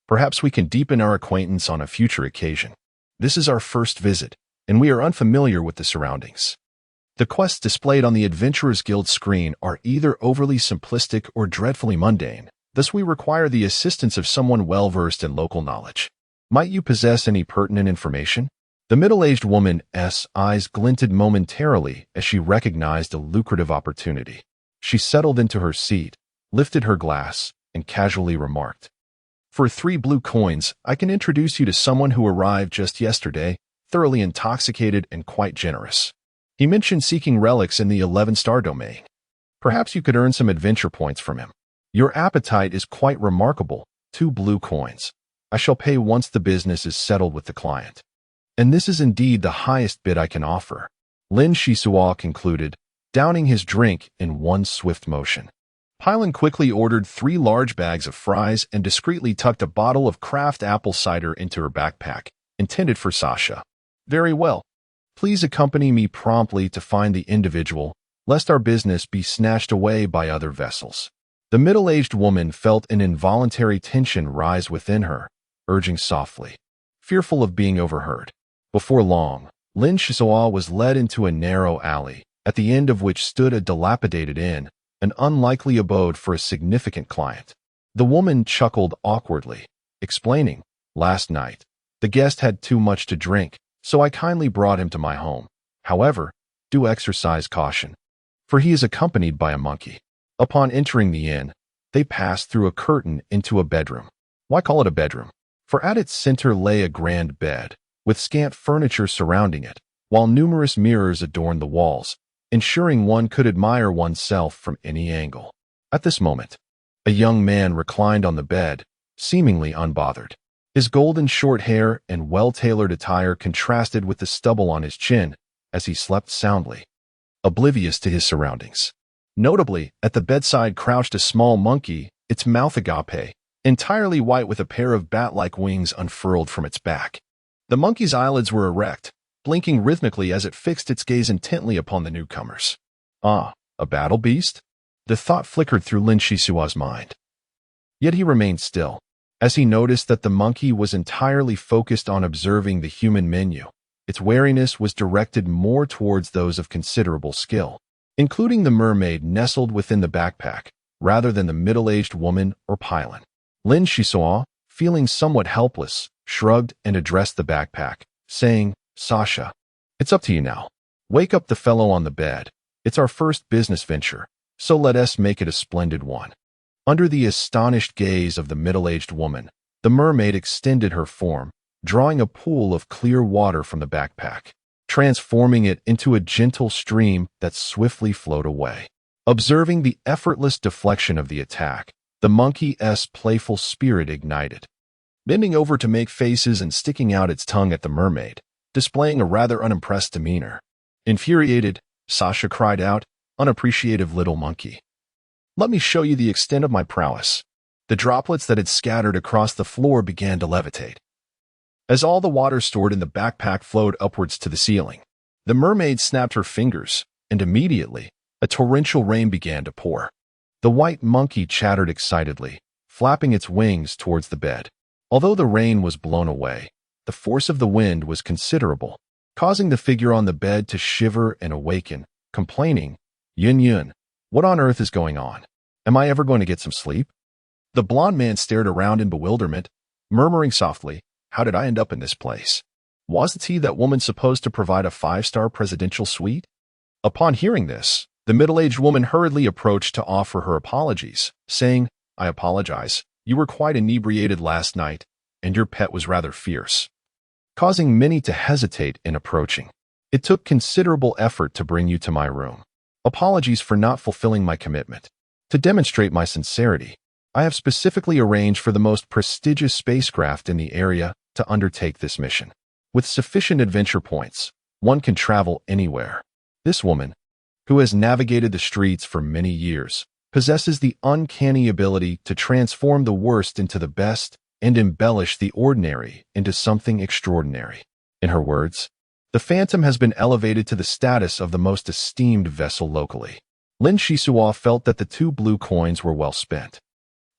Speaker 1: Perhaps we can deepen our acquaintance on a future occasion. This is our first visit, and we are unfamiliar with the surroundings." The quests displayed on the Adventurers Guild screen are either overly simplistic or dreadfully mundane, thus we require the assistance of someone well-versed in local knowledge. Might you possess any pertinent information? The middle-aged woman's eyes glinted momentarily as she recognized a lucrative opportunity. She settled into her seat, lifted her glass, and casually remarked, "For 3 blue coins, I can introduce you to someone who arrived just yesterday, thoroughly intoxicated and quite generous. He mentioned seeking relics in the 11-star domain. Perhaps you could earn some adventure points from him. Your appetite is quite remarkable. 2 blue coins. I shall pay once the business is settled with the client. And this is indeed the highest bid I can offer," Lin Shisawa concluded, downing his drink in one swift motion. Pylon quickly ordered 3 large bags of fries and discreetly tucked a bottle of craft apple cider into her backpack, intended for Sasha. "Very well. Please accompany me promptly to find the individual, lest our business be snatched away by other vessels." The middle-aged woman felt an involuntary tension rise within her, urging softly, fearful of being overheard. Before long, Lin Shisawa was led into a narrow alley, at the end of which stood a dilapidated inn, an unlikely abode for a significant client. The woman chuckled awkwardly, explaining, "Last night, the guest had too much to drink, so I kindly brought him to my home. However, do exercise caution, for he is accompanied by a monkey." Upon entering the inn, they passed through a curtain into a bedroom. Why call it a bedroom? For at its center lay a grand bed, with scant furniture surrounding it, while numerous mirrors adorned the walls, ensuring one could admire oneself from any angle. At this moment, a young man reclined on the bed, seemingly unbothered. His golden short hair and well-tailored attire contrasted with the stubble on his chin as he slept soundly, oblivious to his surroundings. Notably, at the bedside crouched a small monkey, its mouth agape, entirely white with a pair of bat-like wings unfurled from its back. The monkey's eyelids were erect, blinking rhythmically as it fixed its gaze intently upon the newcomers. "Ah, a battle beast?" The thought flickered through Lin Shisawa's mind. Yet he remained still, as he noticed that the monkey was entirely focused on observing the human menu. Its wariness was directed more towards those of considerable skill, including the mermaid nestled within the backpack, rather than the middle-aged woman or Pylon. Lin Shisawa, feeling somewhat helpless, shrugged and addressed the backpack, saying, "Sasha, it's up to you now. Wake up the fellow on the bed. It's our first business venture, so let us make it a splendid one." Under the astonished gaze of the middle-aged woman, the mermaid extended her form, drawing a pool of clear water from the backpack, transforming it into a gentle stream that swiftly flowed away. Observing the effortless deflection of the attack, the monkey's playful spirit ignited. Bending over to make faces and sticking out its tongue at the mermaid, displaying a rather unimpressed demeanor. Infuriated, Sasha cried out, "Unappreciative little monkey. Let me show you the extent of my prowess." The droplets that had scattered across the floor began to levitate, as all the water stored in the backpack flowed upwards to the ceiling. The mermaid snapped her fingers, and immediately, a torrential rain began to pour. The white monkey chattered excitedly, flapping its wings towards the bed. Although the rain was blown away, the force of the wind was considerable, causing the figure on the bed to shiver and awaken, complaining, "Yun Yun, what on earth is going on? Am I ever going to get some sleep?" The blond man stared around in bewilderment, murmuring softly, "How did I end up in this place? Wasn't he that woman supposed to provide a 5-star presidential suite?" Upon hearing this, the middle-aged woman hurriedly approached to offer her apologies, saying, "I apologize. You were quite inebriated last night, and your pet was rather fierce," causing many to hesitate in approaching. "It took considerable effort to bring you to my room. Apologies for not fulfilling my commitment. To demonstrate my sincerity, I have specifically arranged for the most prestigious spacecraft in the area to undertake this mission. With sufficient adventure points, one can travel anywhere. This woman, who has navigated the streets for many years, possesses the uncanny ability to transform the worst into the best and embellish the ordinary into something extraordinary. In her words, the Phantom has been elevated to the status of the most esteemed vessel locally." Lin Shisua felt that the 2 blue coins were well spent.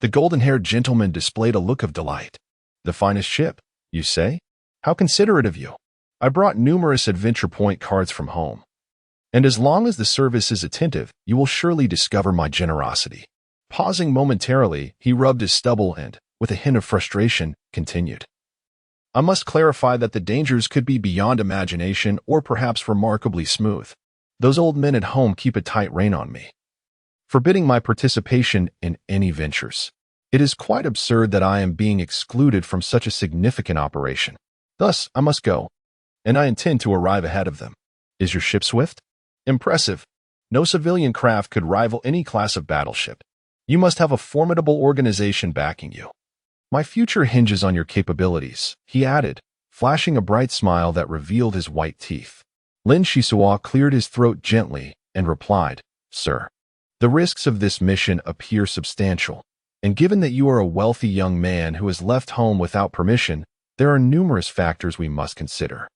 Speaker 1: The golden-haired gentleman displayed a look of delight. "The finest ship, you say? How considerate of you. I brought numerous adventure point cards from home. And as long as the service is attentive, you will surely discover my generosity." Pausing momentarily, he rubbed his stubble and, with a hint of frustration, continued, "I must clarify that the dangers could be beyond imagination or perhaps remarkably smooth. Those old men at home keep a tight rein on me, forbidding my participation in any ventures. It is quite absurd that I am being excluded from such a significant operation. Thus, I must go, and I intend to arrive ahead of them. Is your ship swift? Impressive. No civilian craft could rival any class of battleship. You must have a formidable organization backing you. My future hinges on your capabilities," he added, flashing a bright smile that revealed his white teeth. Lin Shisua cleared his throat gently and replied, "Sir, the risks of this mission appear substantial, and given that you are a wealthy young man who has left home without permission, there are numerous factors we must consider.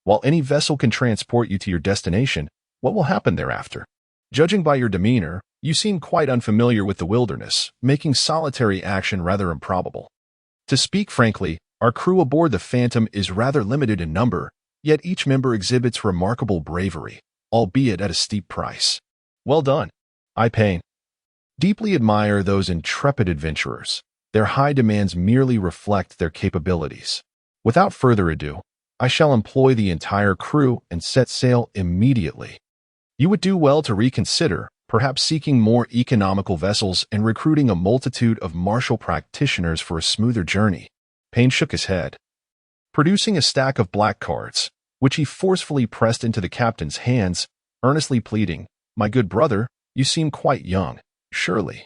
Speaker 1: While any vessel can transport you to your destination, what will happen thereafter? Judging by your demeanor, you seem quite unfamiliar with the wilderness, making solitary action rather improbable. To speak frankly, our crew aboard the Phantom is rather limited in number, yet each member exhibits remarkable bravery, albeit at a steep price. Well done. I deeply admire those intrepid adventurers. Their high demands merely reflect their capabilities. Without further ado, I shall employ the entire crew and set sail immediately. You would do well to reconsider, perhaps seeking more economical vessels and recruiting a multitude of martial practitioners for a smoother journey." Payne shook his head, producing a stack of black cards, which he forcefully pressed into the captain's hands, earnestly pleading, "My good brother, you seem quite young, surely.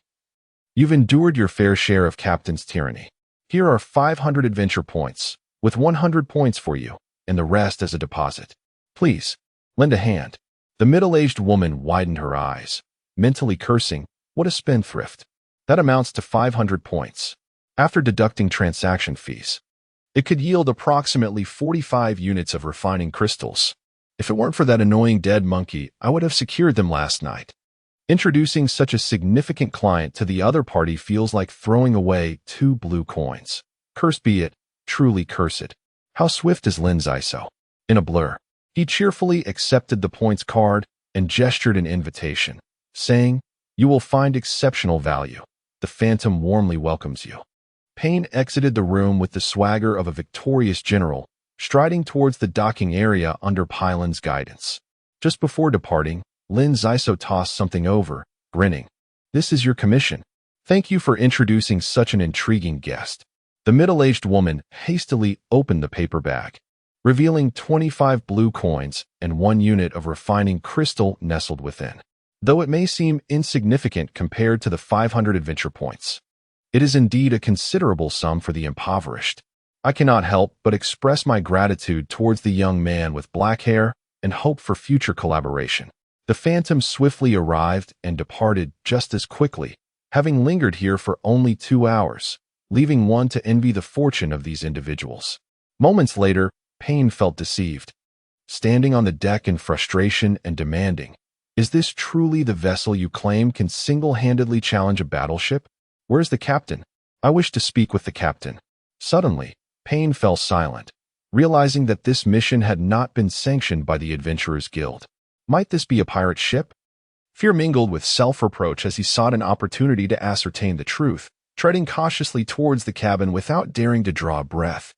Speaker 1: You've endured your fair share of captain's tyranny. Here are 500 adventure points, with 100 points for you, and the rest as a deposit. Please, lend a hand." The middle-aged woman widened her eyes, mentally cursing, "What a spendthrift. That amounts to 500 points. After deducting transaction fees, it could yield approximately 45 units of refining crystals. If it weren't for that annoying dead monkey, I would have secured them last night. Introducing such a significant client to the other party feels like throwing away 2 blue coins. Cursed be it, truly cursed. How swift is Lin Ziso?" In a blur, he cheerfully accepted the points card and gestured an invitation, saying, "You will find exceptional value. The Phantom warmly welcomes you." Payne exited the room with the swagger of a victorious general, striding towards the docking area under Pylon's guidance. Just before departing, Lin Ziso tossed something over, grinning. "This is your commission. Thank you for introducing such an intriguing guest." The middle-aged woman hastily opened the paper bag, revealing 25 blue coins and 1 unit of refining crystal nestled within. Though it may seem insignificant compared to the 500 adventure points, it is indeed a considerable sum for the impoverished. I cannot help but express my gratitude towards the young man with black hair and hope for future collaboration. The Phantom swiftly arrived and departed just as quickly, having lingered here for only 2 hours, leaving one to envy the fortune of these individuals. Moments later, Payne felt deceived, standing on the deck in frustration and demanding, "Is this truly the vessel you claim can single-handedly challenge a battleship? Where's the captain? I wish to speak with the captain." Suddenly, Payne fell silent, realizing that this mission had not been sanctioned by the Adventurers Guild. Might this be a pirate ship? Fear mingled with self-reproach as he sought an opportunity to ascertain the truth, treading cautiously towards the cabin without daring to draw a breath.